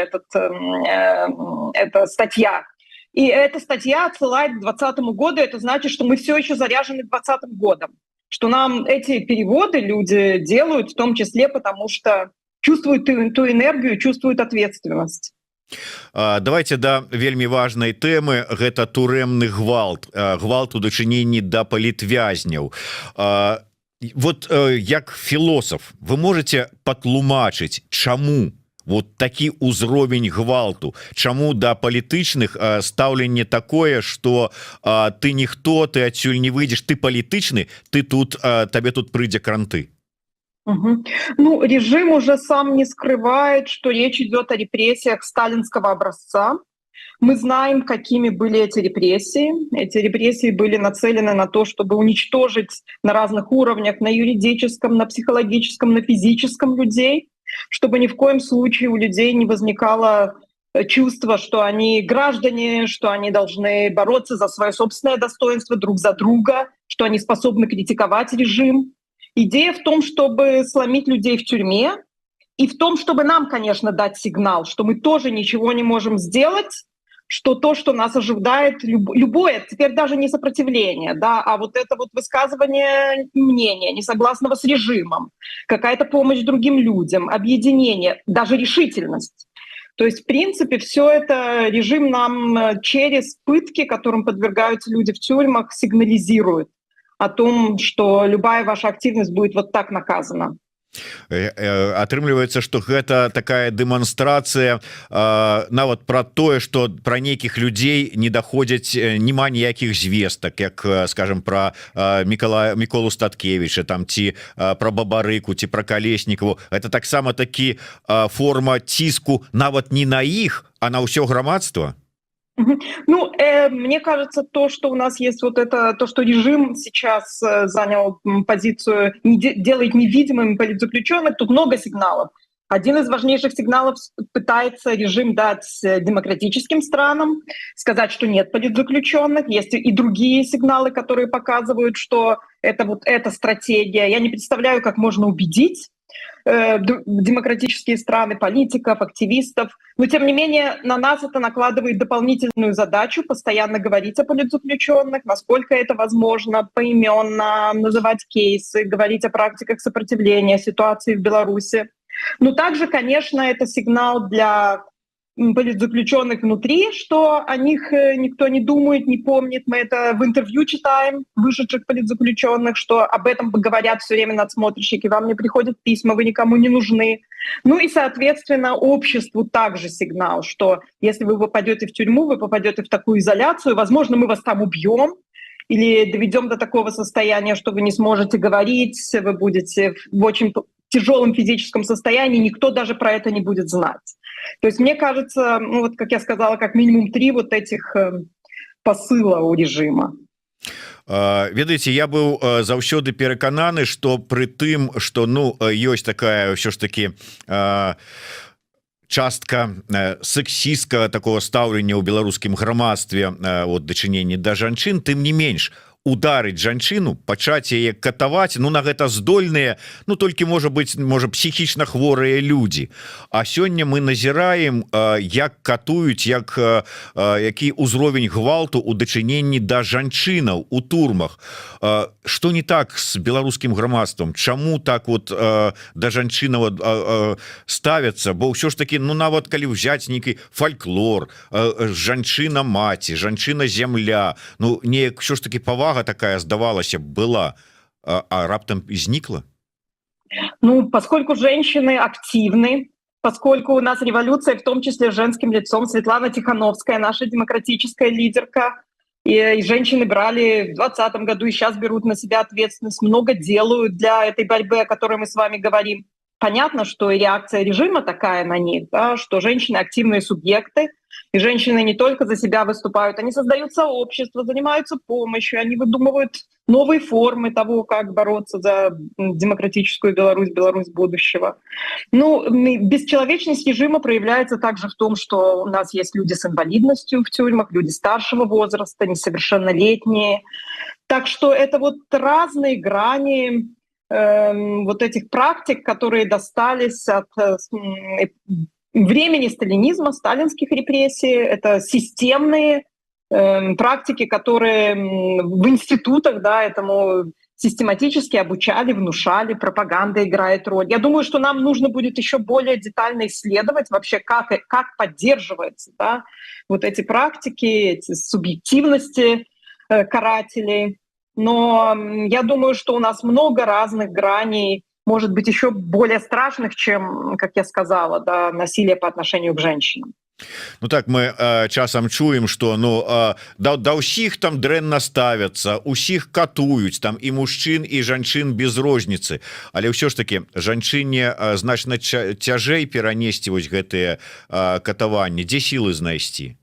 это статья. И эта статья отсылает к 2020 году, это значит, что мы все еще заряжены 2020 годом. Что нам эти переводы люди делают, в том числе потому, что чувствуют ту энергию, чувствуют ответственность. Давайте да вельмі важнай тэмы, гэта турэмны гвалт, гвалт у дачыненні да палітвязняў. Вот як філосаф, вы можете патлумачыць, чаму вот такі ўзровень гвалту, чаму да палітычных стаўленне такое, что ты ніхто, ты адсюль не выйдзеш, ты палітычны, ты тут, табе тут прыйдзе кранты. Ну, режим уже сам не скрывает, что речь идет о репрессиях сталинского образца. Мы знаем, какими были эти репрессии. Эти репрессии были нацелены на то, чтобы уничтожить на разных уровнях, на юридическом, на психологическом, на физическом людей, чтобы ни в коем случае у людей не возникало чувство, что они граждане, что они должны бороться за свое собственное достоинство друг за друга, что они способны критиковать режим. Идея в том, чтобы сломить людей в тюрьме, и в том, чтобы нам, конечно, дать сигнал, что мы тоже ничего не можем сделать, что то, что нас ожидает, любое, теперь даже не сопротивление, да, а вот это вот высказывание мнения, несогласного с режимом, какая-то помощь другим людям, объединение, даже решительность. То есть, в принципе, все это режим нам через пытки, которым подвергаются люди в тюрьмах, сигнализирует о том, что любая ваша активность будет вот так наказана. Атрымліваецца, што гэта такая дэманстрацыя нават пра тое, што пра нейкіх людзей не даходзяць, няма ніякіх звестак, як скажем пра Міколу Статкевіча там ці пра Бабарыку ці пра Калеснікаву. Это таксама такі форма ціску нават не на іх, а на ўсё грамадства. Ну, мне кажется, то, что у нас есть вот это, то, что режим сейчас занял позицию, делает невидимыми политзаключенных, тут много сигналов. Один из важнейших сигналов пытается режим дать демократическим странам, сказать, что нет политзаключенных. Есть и другие сигналы, которые показывают, что это вот эта стратегия. Я не представляю, как можно убедить демократические страны, политиков, активистов. Но, тем не менее, на нас это накладывает дополнительную задачу постоянно говорить о политзаключенных, насколько это возможно, поименно называть кейсы, говорить о практиках сопротивления, ситуации в Беларуси. Но также, конечно, это сигнал для политзаключенных внутри, что о них никто не думает, не помнит. Мы это в интервью читаем вышедших политзаключенных, что об этом говорят все время надсмотрщики. Вам не приходят письма, вы никому не нужны. Ну и, соответственно, обществу также сигнал, что если вы попадете в тюрьму, вы попадете в такую изоляцию, возможно, мы вас там убьем или доведем до такого состояния, что вы не сможете говорить, вы будете в очень тяжелом физическом состоянии, никто даже про это не будет знать. То есть мне кажется, ну вот как я сказала, как минимум 3 вот этих посыла у режима. Ведаеце, я быў заўсёды перакананы, што пры тым, што ну ёсць такая ўсё ж такі частка сексістскага такого стаўлення ў беларускім грамадстве от дачыненні да жанчын, тым не менш ударыць жанчыну, пачаць яе катаваць, ну на гэта здольныя, ну толькі можа псіхічна хворыя людзі. А сёння мы назіраем, як катуюць, які ўзровень гвалту ў дачыненні да жанчынаў у турмах. Што не так з беларускім грамадствам? Чаму так вот да жанчынаў ставяцца? Бо ўсё ж таки, ну нават калі ўзяць нейкі фальклор, жанчына-маці, жанчына-зямля, ну неяк ўсё ж таки павага такая, здавалася, была, а раптом изникла? Ну, поскольку женщины активны, поскольку у нас революция, в том числе женским лицом, Светлана Тихановская, наша демократическая лидерка, и женщины брали в 2020 году и сейчас берут на себя ответственность, много делают для этой борьбы, о которой мы с вами говорим. Понятно, что и реакция режима такая на них, да, что женщины активные субъекты, и женщины не только за себя выступают, они создают сообщества, занимаются помощью, они выдумывают новые формы того, как бороться за демократическую Беларусь, Беларусь будущего. Ну, бесчеловечность режима проявляется также в том, что у нас есть люди с инвалидностью в тюрьмах, люди старшего возраста, несовершеннолетние. Так что это вот разные грани вот этих практик, которые достались от времени сталинизма, сталинских репрессий. Это системные практики, которые в институтах, да, этому систематически обучали, внушали, пропаганда играет роль. Я думаю, что нам нужно будет еще более детально исследовать вообще, как поддерживаются, да, вот эти практики, эти субъективности карателей. Но я думаю, что у нас много разных граней, может быть, еще более страшных, чем, как я сказала, да, насилие по отношению к женщинам. Ну так мы часам чуем, что да ўсіх там дрэнна ставяцца, усіх катуюць там і мужчын і жанчын без розніцы, але ўсё ж таки жанчыне значна цяжэй перанесці вось гэтыя катаванні. Дзе сілы знайсці?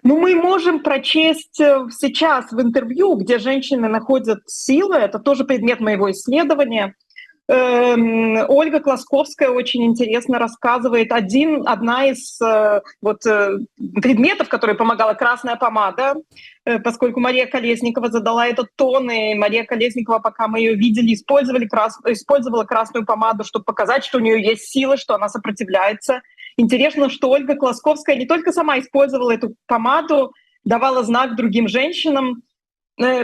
Ну, мы можем прочесть сейчас в интервью, где женщины находят силы, это тоже предмет моего исследования. Ольга Класковская очень интересно рассказывает. Одна из предметов, которые помогала красная помада, поскольку Мария Колесникова задала этот тон, и Мария Колесникова, пока мы ее видели, использовала красную помаду, чтобы показать, что у нее есть силы, что она сопротивляется. Интересно, что Ольга Класковская не только сама использовала эту помаду, давала знак другим женщинам,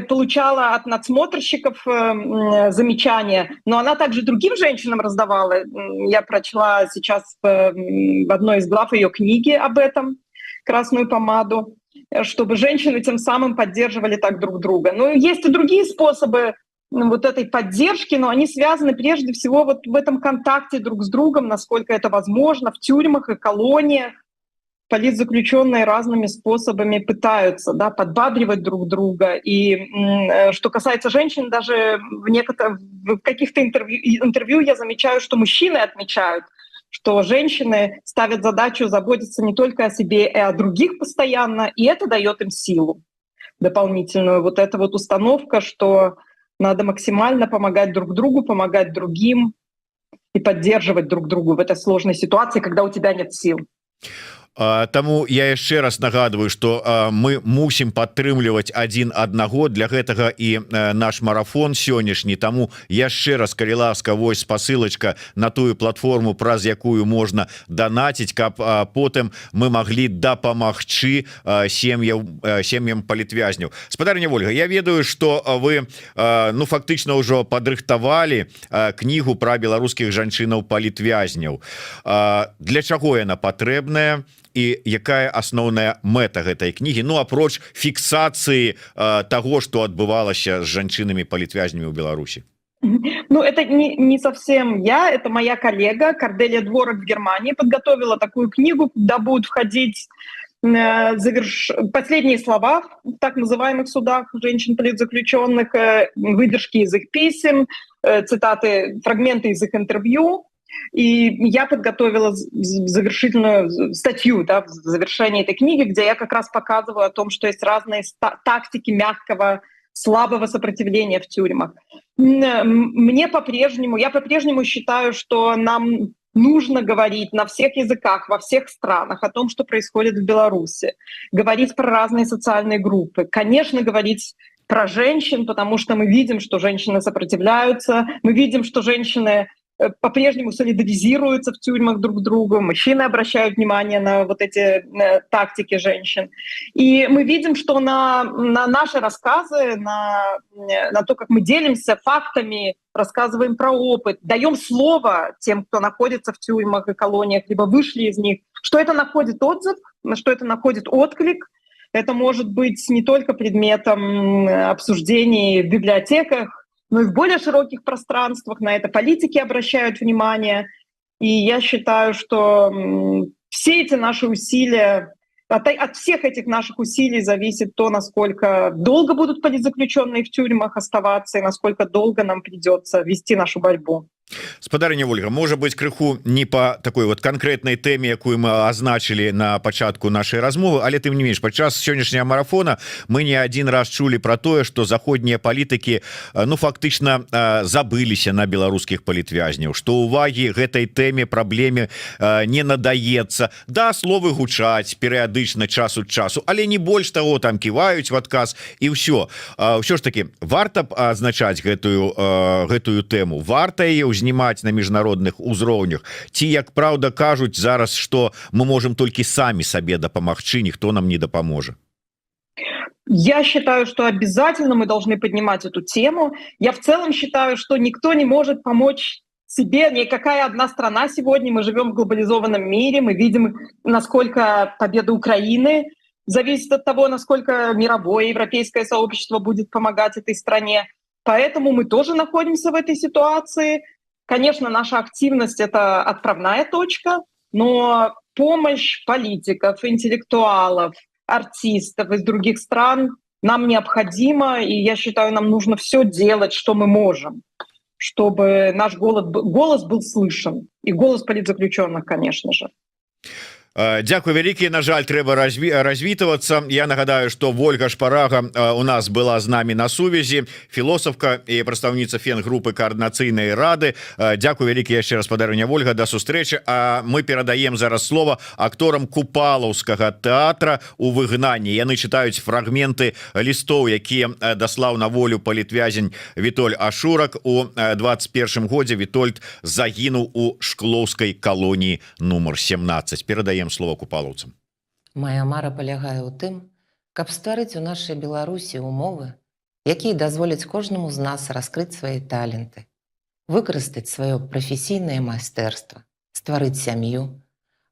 получала от надсмотрщиков замечания, но она также другим женщинам раздавала. Я прочла сейчас в одной из глав ее книги об этом, красную помаду, чтобы женщины тем самым поддерживали так друг друга. Но есть и другие способы вот этой поддержки, но они связаны прежде всего вот в этом контакте друг с другом, насколько это возможно, в тюрьмах и колониях. Политзаключенные разными способами пытаются, да, подбадривать друг друга. И что касается женщин, даже в каких-то интервью я замечаю, что мужчины отмечают, что женщины ставят задачу заботиться не только о себе, и о других постоянно, и это дает им силу дополнительную. Вот эта вот установка, что надо максимально помогать друг другу, помогать другим и поддерживать друг друга в этой сложной ситуации, когда у тебя нет сил. Таму я яшчэ раз нагадываю, что мы мусім падтрымліваць адзін аднаго, для гэтага і наш марафон сённяшні. Таму яшчэ раз, калі ласка, вось спасылачка на тую платформу, праз якую можна данаціць, каб потым мы маглі дапамагчы сем'ям палітвязняў. Спадарня Ольга, я ведаю, что вы фактычна ўжо падрыхтавалі кнігу пра беларускіх жанчынаў палітвязняў. Для чаго яна патрэбная? І якая асноўная мэта гэтай кнігі, ну апроч фіксацыі таго, што адбывалася з жанчынамі палітвязнямі ў Беларусі? Ну, это не совсем я, это моя коллега Корделия Дворок в Германии подготовила такую книгу, куда будут входить последние слова в так называемых судах женщин-политзаключенных, выдержки из их писем, цитаты, фрагменты из их интервью. И я подготовила завершительную статью, да, в завершении этой книги, где я как раз показываю о том, что есть разные тактики мягкого, слабого сопротивления в тюрьмах. Я по-прежнему считаю, что нам нужно говорить на всех языках, во всех странах о том, что происходит в Беларуси, говорить про разные социальные группы, конечно, говорить про женщин, потому что мы видим, что женщины сопротивляются, мы видим, что женщины по-прежнему солидаризируются в тюрьмах друг с другом, мужчины обращают внимание на вот эти тактики женщин. И мы видим, что на наши рассказы, на то, как мы делимся фактами, рассказываем про опыт, даем слово тем, кто находится в тюрьмах и колониях, либо вышли из них, что это находит отзыв, что это находит отклик. Это может быть не только предметом обсуждений в библиотеках, но и в более широких пространствах. На это политики обращают внимание. И я считаю, что все эти наши усилия, от всех этих наших усилий зависит то, насколько долго будут политзаключенные в тюрьмах оставаться и насколько долго нам придется вести нашу борьбу. Спадарыня Ольга, можа быть крыху не по такой вот конкретной теме, якую мы азначили на пачатку нашей размовы, але тым не менш падчас сённяшняга марафона мы не один раз чулі про тое, что заходнія палітыкі ну фактычна забыліся на беларускіх палітвязняў, что увагі гэтай тэме праблеме не надаецца. Да, словы гучаць перыядычна час ад часу, але не больш того, там ківаюць в адказ і ўсё. Ўсё ж таки варта б азначаць гэтую тэму, варта яе знімаць на міжнародных узроўнях, ці як праўда кажуць зараз, что мы можем толькі самі сабе дапамагчы, ніхто нам не дапаможа. Я считаю, что обязательно мы должны поднимать эту тему. Я в целом считаю, что никто не может помочь себе, никакая одна страна сегодня. Мы живем в глобализованном мире, мы видим, насколько победа Украины зависит от того, насколько мировое европейское сообщество будет помогать этой стране. Поэтому мы тоже находимся в этой ситуации. Конечно, наша активность — это отправная точка, но помощь политиков, интеллектуалов, артистов из других стран нам необходима, и я считаю, нам нужно все делать, что мы можем, чтобы наш голос был слышен, и голос политзаключенных, конечно же. Дякую вялікі. На жаль, трэба развітвацца. Я нагадаю, что Ольга Шпарага у нас была з намі на сувязі, філосафка і прадстаўніца фен-групы каардынацыйнай рады. Дякую вялікі яшчэ раз, спадарыня Ольга, да сустрэчы. А мы перадаем зараз слова акторам Купалаўскага тэатра у выгнанні. Яны чытаюць фрагменты лістоў, якія даслаў на волю палітвязень Вітоль Ашурак. У 21 годзе Вітольд загінуў у шклоўскай калоніі нумар 17. Перадаем слово купалаўцам. Моя мара палягае ў тым, каб стварыць у нашай Беларусі умовы, якія дазволяць кожнаму з нас раскрыць свае таленты, выкарыстаць сваё прафесійнае майстэрства, стварыць сям'ю,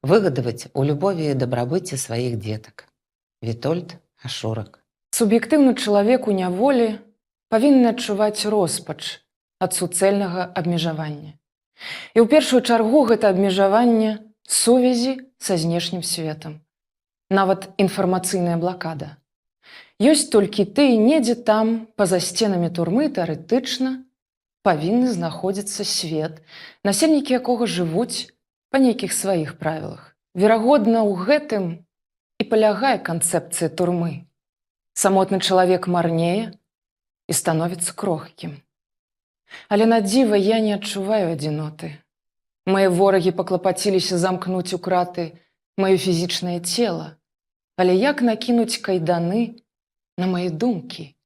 выгадаваць у любові і дабрабыце сваіх дзетак. Вітольд Ашурак. Суб'ектыўны чалавек у няволі павінен адчуваць роспач ад суцэльнага абмежавання. І ў першую чаргу гэта абмежаванне сувязі са знешнім светам, нават інфармацыйная блакада. Ёсць толькі ты, і недзе там, па-за сценамі турмы, тэарэтычна павінны знаходзіцца свет, насельнікі якога жывуць па нейкіх сваіх правілах. Верагодна, у гэтым і палягае канцэпцыя турмы. Самотны чалавек марнее і становіцца крохкім. Але на дзіва я не адчуваю адзіноты. Мае ворагі паклапаціліся замкнуць у краты маё фізічнае цела, але як накінуць кайданы на мае думкі?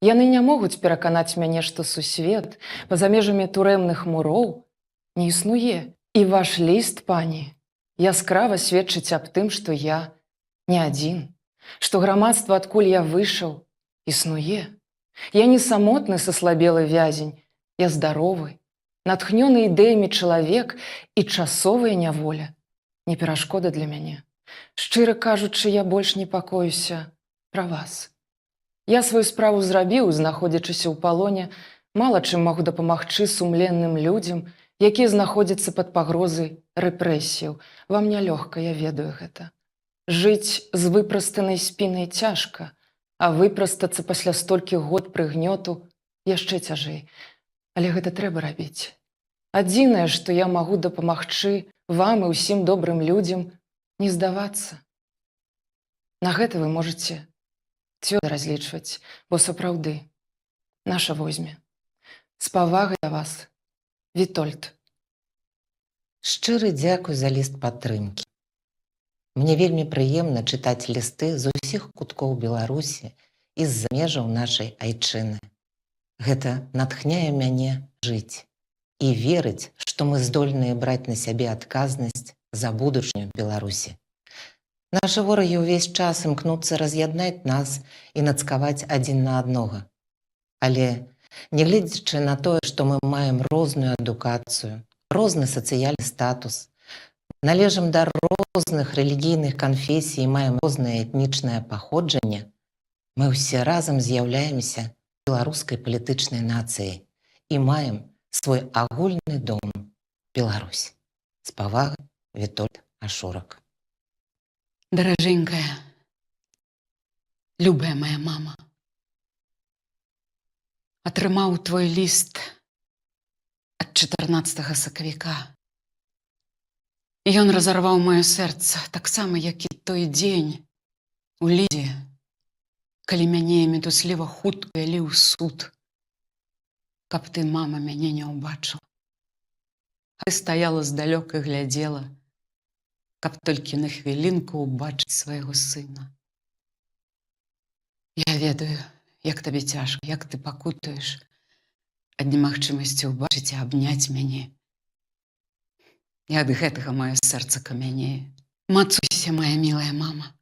Яны не могуць пераканаць мяне, што сусвет па-за межамі турэмных муроў не існуе. І ваш ліст, пані, яскрава сведчыць аб тым, што я не адзін, што грамадства, адкуль я выйшаў, існуе. Я не самотны саслабелы вязень, я здаровы, натхнёны ідэямі чалавек, і часовая няволя не перашкода для мяне. Шчыра кажучы, я больш непакоюся пра вас. Я сваю справу зрабіў, знаходзячыся ў палоне, мала чым магу дапамагчы сумленным людзям, якія знаходзяцца пад пагрозай рэпрэсіяў. Вам нялёгка, я ведаю гэта. Жыць з выпрастанай спінай цяжка, а выпрастацца пасля столькі год прыгнёту яшчэ цяжэй. Але гэта трэба рабіць. Адзінае, што я магу дапамагчы вам і ўсім добрым людзям, не здавацца. На гэта вы можаце цвёрда разлічваць, бо сапраўды наша возьме. З павагай да вас, Вітольд. Шчыры дзякуй за ліст падтрымкі. Мне вельмі прыемна чытаць лісты з усіх куткоў Беларусі з-за межаў нашай айчыны. Гэта натхняе мяне жыць і верыць, што мы здольныя браць на сябе адказнасць за будучыню Беларусі. Нашы ворагі ўвесь час імкнуцца раз'яднаць нас і нацкаваць адзін на аднога. Але, нягледзячы на тое, што мы маем розную адукацыю, розны сацыяльны статус, належым да розных рэлігійных канфесій і маем рознае этнічнае паходжанне, мы ўсе разам з'яўляемся беларускай палітычнай нацыяй і маем свой агульны дом Беларусь. З павагай, Вітольд Ашурак. Дороженькая, любая моя мама, атрымаў твой ліст ад 14 сакавіка. І ён разарваў маё сэрца, таксама, як і той дзень у Лідзе, калі мяне мітусліва хутка вялі ў суд, каб ты, мама, мяне не ўбачыла. А ты стаяла здалёк і глядзела, каб толькі на хвілінку ўбачыць свайго сына. Я ведаю, як табе цяжка, як ты пакутуеш ад немагчымасці ўбачыць і абняць мяне. І ад гэтага маё сэрца камянее. Мацуйся, моя мілая мама.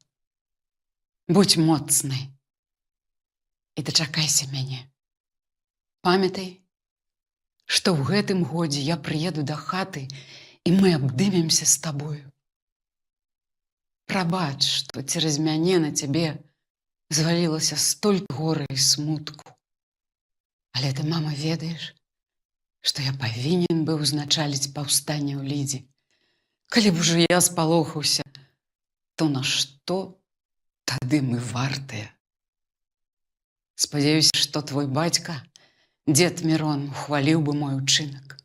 Будь моцнай і дачакайся мяне. Памятай, што ў гэтым годзе я прыеду да хаты і мы абдымемся з табою. Прабач, што цераз мяне на цябе звалілася столькі гора і смутку. Але ты, мама, ведаеш, што я павінен быў узначаліць паўстанне ў Лідзе. Калі б ужо я спалохаўся, то на што тады мы вартыя? Спадзяюся, што твой бацька, дзед Мірон, ухваліў бы мой учынак.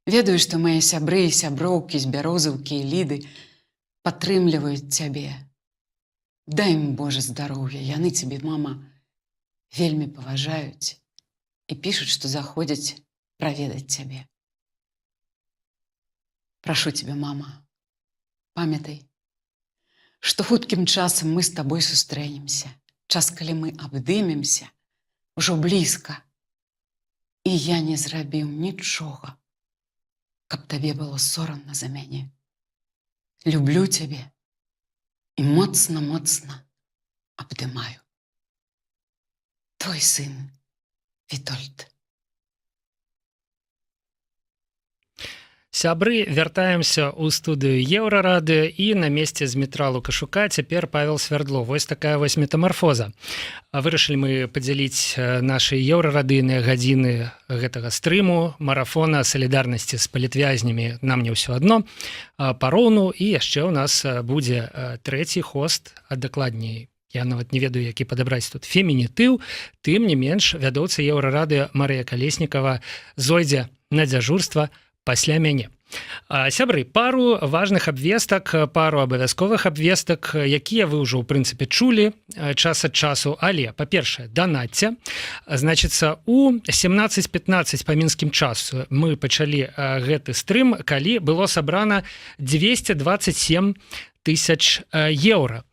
Ведаю, што мае сябры і сяброўкі з Бярозаўкі і Ліды падтрымліваюць цябе. Дай ім, Божа, здароўя. Яны цябе, мама, вельмі паважаюць і пішуць, што заходзяць праведаць цябе. Прашу цябе, мама, памятай, што хуткім часам мы з табой сустрэнемся. Час, калі мы абдымемся, ужо блізка. І я не зрабіў нічога, каб табе было сорамна за мяне. Люблю цябе і моцна-моцна абдымаю. Твой сын Вітольд. Сябры, вяртаемся ў студыю Еўрарадыё і на месцы з Дмітра Лукашука цяпер Павел Свярдло. Вось такая вось метамарфоза. Вырашылі мы падзяліць нашы еўрарадыйныя гадзіны гэтага стрыму, марафона салідарнасці з палітвязнямі, нам не ўсё адно, пароўну, і яшчэ ў нас будзе трэці хост, а дакладней, я нават не ведаю, які падабраць тут фемінітыў, тым не менш вядоўца Еўрарадыё Марыя Калеснікава зойдзе на дзяжурства пасля мяне. Сябры, пару важных абвестак, пару абавязковых абвестак, якія вы ўжо ў прынцыпе чулі час ад часу, але, па-першае, данатце. Значыцца, у 17:15 па мінскім часу мы пачалі гэты стрым, калі было сабрана 227 тысяч еўра.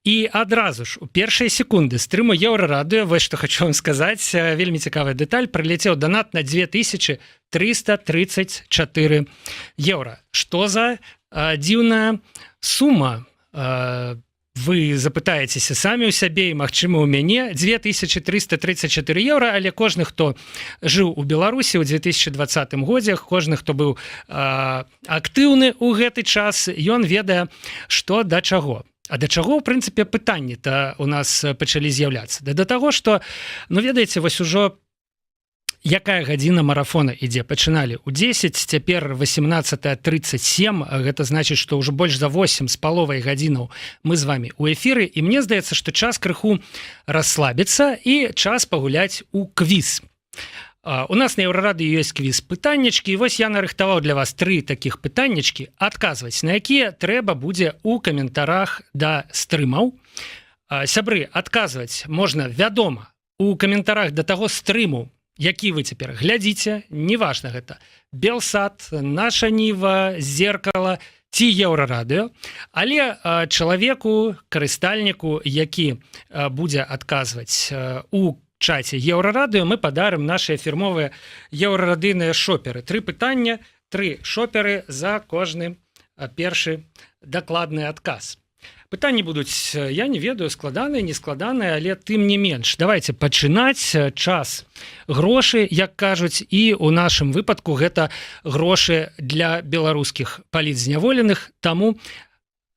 І адразу ж у першыя секунды стрыму Еўрарадыё, вось што хочу вам сказаць, вельмі цікавая дэталь, прыляцеў данат на 2334 еўра. Што за дзіўная сума? Вы запытаецеся самі ў сябе і, магчыма, у мяне 2334 еўра, але кожны, хто жыў у Беларусі ў 2020 годзе, кожны, хто быў актыўны ў гэты час, ён ведае, што да чаго. А да чаго, ў прынцыпе, пытанні-то у нас пачалі з'яўляцца? Да таго, што, ну, ведаеце, вось ужо якая гадзіна марафона ідзе? Пачыналі ў 10, цяпер 18:37, гэта значыць, што ўжо больш за 8,5 гадзінаў мы з вамі ў эфіры, і мне здаецца, што час крыху расслабіцца і час пагуляць у квіз. У нас на Еўрарадыё ёсць квіз пытаннячкі, і вось я нарыхтаваў для вас 3 такіх пытаннячкі, адказваць на якія трэба будзе ў каментарах да стрымаў. Сябры, адказваць можна, вядома, у каментарах да таго стрыму, які вы цяпер глядзіце, неважна гэта, Белсат, Наша Ніва, Зеркала ці еўрарадыё, але чалавеку, карыстальніку, які будзе адказваць у чаце еўрарадыё, мы падарым нашыя фірмовыя еўрарадыйныя шоперы. 3 пытання, 3 шоперы за кожны першы дакладны адказ. Пытанні будуць, я не ведаю, складаныя, не складаныя, але тым не менш. Давайте пачынаць. Час грошы, як кажуць, і ў нашым выпадку гэта грошы для беларускіх палітзняволеных. Таму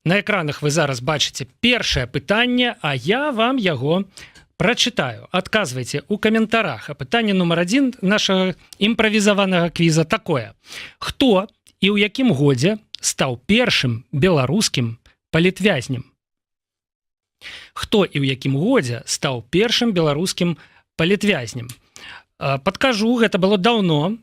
на экранах вы зараз бачыце першае пытанне, а я вам яго прачытаю. Адказвайце ў каментарах. А пытанне нумар 1 нашага імправізаванага квіза такое. Хто і ў якім годзе стаў першым беларускім палітвязнем? Хто і ў якім годзе стаў першым беларускім палітвязнем? Падкажу, гэта было даўно.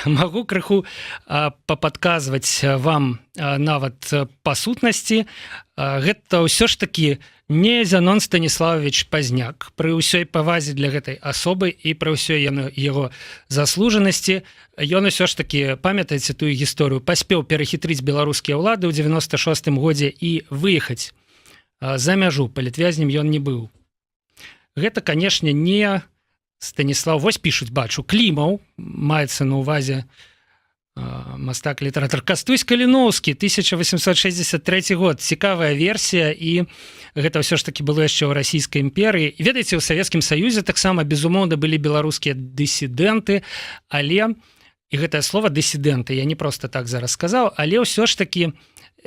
Магу крыху пападказваць вам нават па сутнасці. Гэта ўсё ж такі не Зянон Станіславович Пазняк. Пры ўсёй павазе для гэтай асобы і пры ўсёй яго заслужанасці ён усё ж такі, памятаеце тую гісторыю, паспеў перахітрыць беларускія ўлады ў 96-м годзе і выехаць за мяжу. Палітвязнем ён не быў. Гэта, канешне, не Станіслав, вось пішуць, бачу, Клімаў, маецца на ўвазе мастак-літаратар. Кастусь Каліноўскі, 1863 год. Цікавая версія, і гэта ўсё ж такі было яшчэ ў расійскай імперыі. І ведаеце, у Савецкім Саюзе таксама, безумоўна, былі беларускія дысідэнты, але, і гэтае слово дысідэнты, я не проста так зараз сказаў, але ўсё ж такі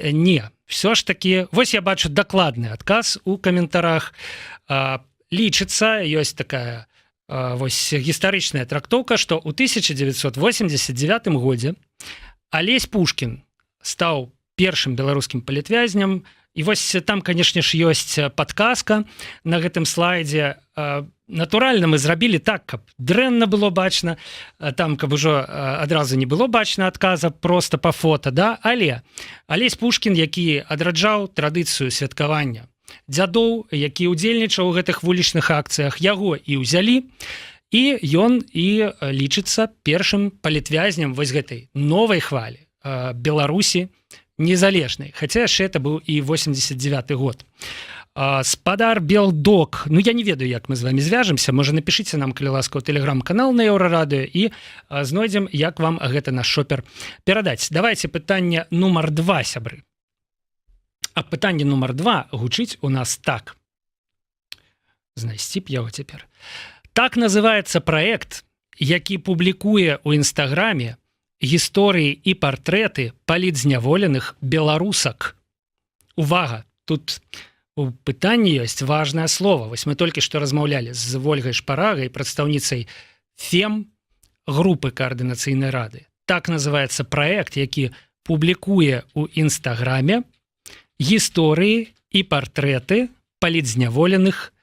не. Ўсё ж такі, вось я бачу дакладны адказ у каментарах. Лічыцца, ёсць такая вось гістарычная трактоўка, што ў 1989 годзе Алесь Пушкін стаў першым беларускім палітвязням. І вось там, канешне ж, ёсць падказка на гэтым слайдзе. Натуральна, мы зрабілі так, каб дрэнна было бачна, там, каб ужо адразу не было бачна адказа проста па фота, да? Але Алесь Пушкін, які адраджаў традыцыю святкавання дзядоў, які ўдзельнічаў у гэтых вулічных акцыях, яго і ўзялі, і ён і лічыцца першым палітвязням вось гэтай новай хвалі Беларусі незалежнай. Хаця яшчэ это быў і 89-й год. Спадар Белдок, ну я не ведаю, як мы з вами звяжемся, можа напішыце нам, калі ласка, у тэлеграм-канал на Еўрарадыё і знойдзем, як вам гэта наш шопер перадаць. Давайте пытанне нумар 2, сябры. А пытанне нумар 2 гучыць у нас так. Знайсці б яго цяпер. Так называецца праект, які публікуе ў Інстаграме гісторыі і партрэты палітзняволеных беларусак. Увага, тут у пытанні ёсць важнае слово. Вось мы толькі што размаўлялі з Вольгай Шпарагай, прадстаўніцай ФЕМ групы каардынацыйнай рады. Так называецца праект, які публікуе ў Інстаграме гісторыі і партрэты палітзняволеных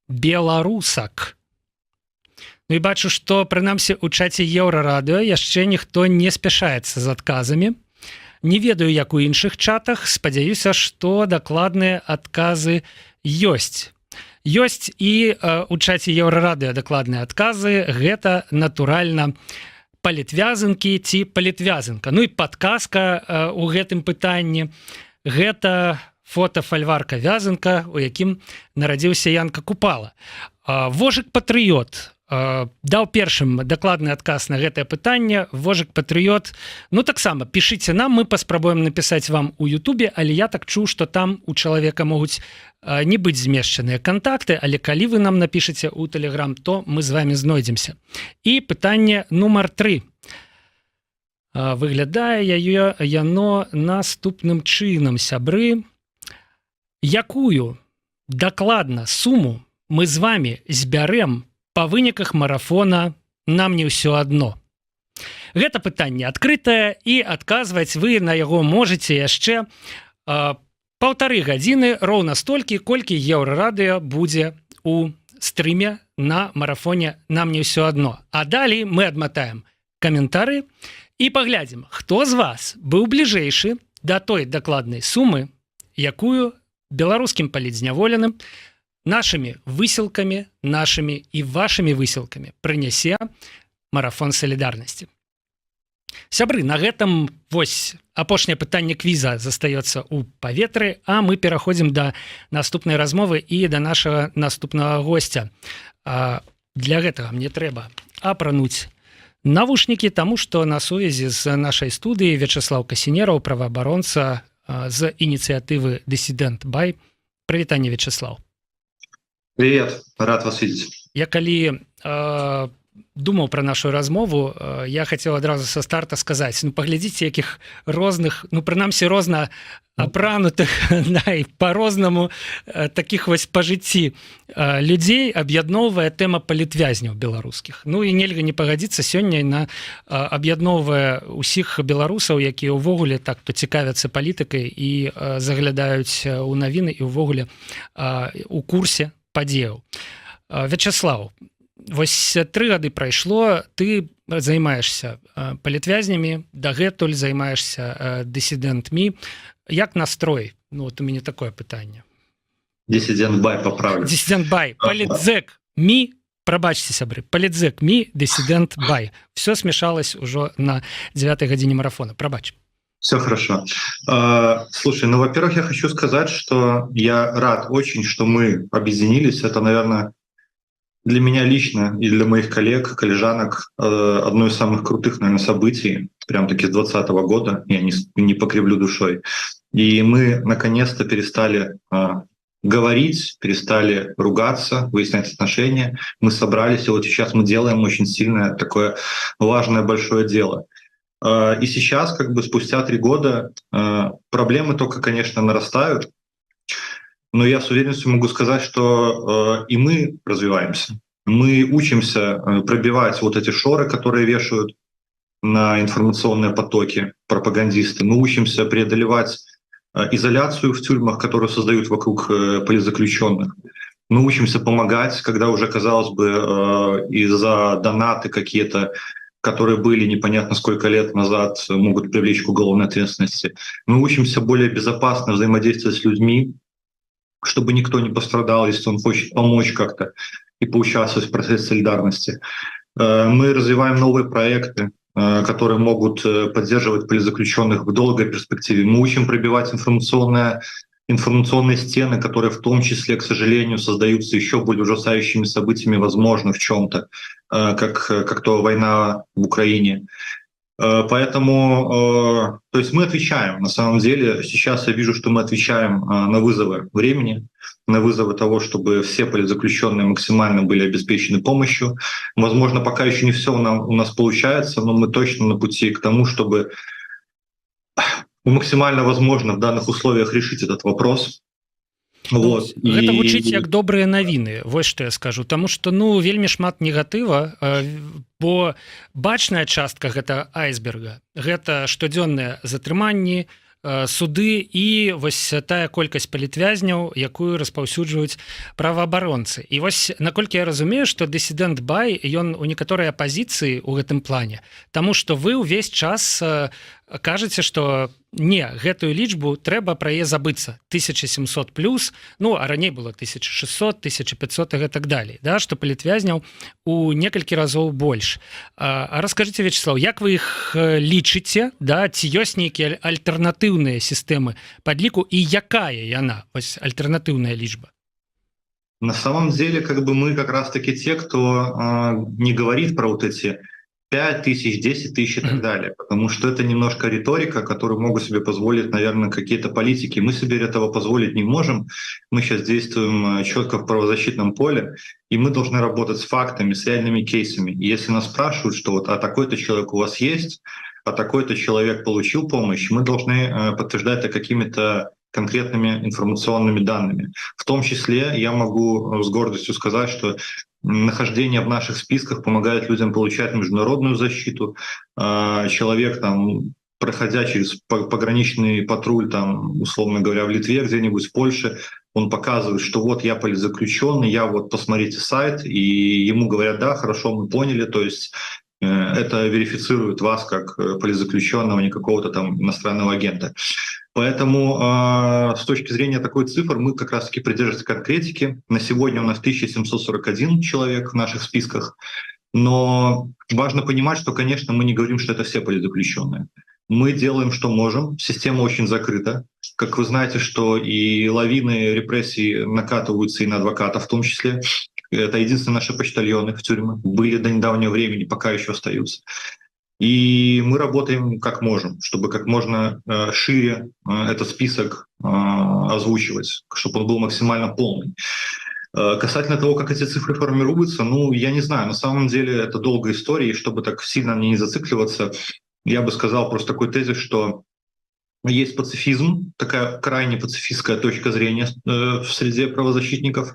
беларусак. Ну і бачу, што, прынамсі, у чаце Еўрарадыё яшчэ ніхто не спяшаецца з адказамі. Не ведаю, як у іншых чатах, спадзяюся, што дакладныя адказы ёсць. Ёсць і у чаце Еўрарадыё дакладныя адказы. Гэта, натуральна, палітвязанкі ці палітвязанка. Ну і падказка у гэтым пытанні. Гэта фота-фальварка-вязанка, у якім нарадзіўся Янка Купала. Вожык-патрыёт даў першым дакладны адказ на гэтае пытанне. Вожык-патрыёт, ну таксама пішыце нам, мы паспрабуем напісаць вам у Ютубе, але я так чуў, што там у чалавека могуць не быць змешчаныя кантакты, але калі вы нам напішыце ў Тэлеграм, то мы з вами знойдземся. І пытанне нумар 3. Выглядае яно наступным чынам, сябры. Якую дакладна суму мы з вами збярэм па выніках марафона «Нам не ўсё адно»? Гэта пытанне адкрытае, і адказваць вы на яго можаце яшчэ 1,5 гадзіны, роўна столькі, колькі Еўрарадыё будзе у стрыме на марафоне «Нам не ўсё адно». А далей мы адматаем каментары і паглядзім, хто з вас быў бліжэйшы да той дакладнай сумы, якую беларускім палітзняволеным нашымі высілкамі, нашымі і вашымі высілкамі прынясе марафон салідарнасці. Сябры, на гэтым вось апошняе пытанне квіза застаецца ў паветры, а мы пераходзім да наступнай размовы і да нашага наступнага госця. Для гэтага мне трэба апрануць навушнікі, таму што на сувязі з нашай студыі Вячеслав Касінераў, праваабаронца з ініцыятывы «Дысідэнт Бай». Прывітанне, Вячеслав. Привет, рад вас видеть. Я калі думаў пра нашу размову, я хацеў адразу са старта сказаць, ну паглядзіце, якіх розных, ну прынамсі розна апранутых, і па-рознаму такіх вось па жыцці людзей аб'ядноўвае тэма палітвязняў беларускіх. Ну і нельга не пагадзіцца, сёння яна аб'ядноўвае ўсіх беларусаў, якія ўвогуле так то цікавяцца палітыкай і заглядаюць у навіны і ўвогуле у курсе падзеяў. Вячеслав, вось 3 гады прайшло, ты займаешься палітвязнямі, дагэтуль займаешься дысідэнтмі. Як настрой? Ну вот у меня такое пытанне. Дысідэнт Бай, поправлю. Дысідэнт Бай, палітзэк мі, прабачце, сябры, палітзэк мі, дысідэнт Бай. Все смешалось уже на 9-й године марафона. Прабач. Все хорошо. Слушай, ну, во-первых, я хочу сказать, что я рад очень, что мы объединились. Это, наверное, для меня лично и для моих коллег, коллежанок одно из самых крутых, наверное, событий, прям-таки с 2020 года, я не покривлю душой. И мы наконец-то перестали говорить, перестали ругаться, выяснять отношения. Мы собрались, и вот сейчас мы делаем очень сильное, такое важное, большое дело. И сейчас, как бы спустя 3 года, проблемы только, конечно, нарастают, но я с уверенностью могу сказать, что и мы развиваемся. Мы учимся пробивать вот эти шоры, которые вешают на информационные потоки пропагандисты. Мы учимся преодолевать изоляцию в тюрьмах, которую создают вокруг политзаключенных. Мы учимся помогать, когда уже, казалось бы, из-за донаты какие-то, которые были непонятно сколько лет назад, могут привлечь к уголовной ответственности. Мы учимся более безопасно взаимодействовать с людьми, чтобы никто не пострадал, если он хочет помочь как-то и поучаствовать в процессе солидарности. Мы развиваем новые проекты, которые могут поддерживать политзаключенных в долгой перспективе. Мы учим пробивать информационные стены, которые в том числе, к сожалению, создаются еще более ужасающими событиями, возможно, в чем-то, как то война в Украине. Поэтому, то есть мы отвечаем. На самом деле сейчас я вижу, что мы отвечаем на вызовы времени, на вызовы того, чтобы все политзаключенные максимально были обеспечены помощью. Возможно, пока еще не все у нас получается, но мы точно на пути к тому, чтобы максимально возможно в данных условиях решить этот вопрос. Вот. Гэта гучыць як добрыя навіны, вось што я скажу, таму што ну вельмі шмат негатыва, бо бачная частка гэта айсберга, гэта штодзённыя затрыманні, суды і вось тая колькасць палітвязняў, якую распаўсюджваюць праваабаронцы. І вось наколькі я разумею, што дысідэнт Бай, ён у некаторай апазіцыі ў гэтым плане, таму што вы ўвесь час кажаце, што не, гэтую лічбу трэба пра яе забыцца, 1700 плюс, ну а раней было 1600, 1500 і так далей, да, што палітвязняў у некалькі разоў больш. А раскажыце, Вячеслав, як вы іх лічыце, да, ці ёсць нейкія альтэрнатыўныя сістэмы падліку і якая яна, вось альтэрнатыўная лічба? На самом деле, как бы мы как раз-таки те, кто не говорит про вот эти 5 тысяч, 10 тысяч и так далее, потому что это немножко риторика, которую могут себе позволить, наверное, какие-то политики. Мы себе этого позволить не можем. Мы сейчас действуем четко в правозащитном поле, и мы должны работать с фактами, с реальными кейсами. И если нас спрашивают, что вот, а такой-то человек у вас есть, а такой-то человек получил помощь, мы должны подтверждать это какими-то конкретными информационными данными. В том числе я могу с гордостью сказать, что нахождение в наших списках помогает людям получать международную защиту. Человек, там, проходя через пограничный патруль, там, условно говоря, в Литве, где-нибудь в Польше, он показывает, что вот я политзаключенный, я вот посмотрите сайт, и ему говорят, да, хорошо, мы поняли, то есть это верифицирует вас как политзаключенного, не какого-то там иностранного агента. Поэтому с точки зрения такой цифры мы как раз-таки придерживаемся конкретики. На сегодня у нас 1741 человек в наших списках. Но важно понимать, что, конечно, мы не говорим, что это все политзаключенные. Мы делаем, что можем. Система очень закрыта. Как вы знаете, что и лавины репрессий накатываются и на адвокатов в том числе. Это единственные наши почтальоны в тюрьмах. Были до недавнего времени, пока еще остаются. И мы работаем как можем, чтобы как можно шире этот список озвучивать, чтобы он был максимально полный. Касательно того, как эти цифры формируются, ну, я не знаю, на самом деле это долгая история, и чтобы так сильно мне не зацикливаться, я бы сказал просто такой тезис, что есть пацифизм, такая крайне пацифистская точка зрения в среде правозащитников,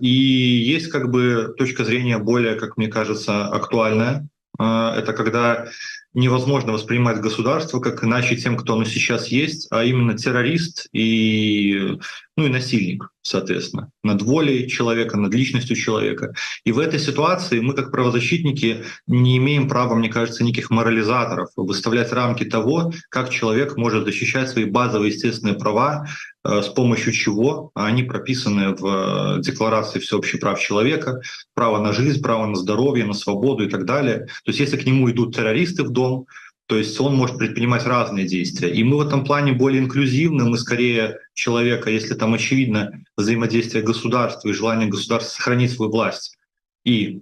и есть как бы точка зрения более, как мне кажется, актуальная. Это когда невозможно воспринимать государство как иначе тем, кто оно сейчас есть, а именно террорист и насильник, соответственно, над волей человека, над личностью человека. И в этой ситуации мы, как правозащитники, не имеем права, мне кажется, никаких морализаторов выставлять рамки того, как человек может защищать свои базовые естественные права, с помощью чего они прописаны в Декларации всеобщих прав человека, право на жизнь, право на здоровье, на свободу и так далее. То есть если к нему идут террористы в дом, то есть он может предпринимать разные действия. И мы в этом плане более инклюзивны, мы скорее человека, если там очевидно взаимодействие государства и желание государства сохранить свою власть, и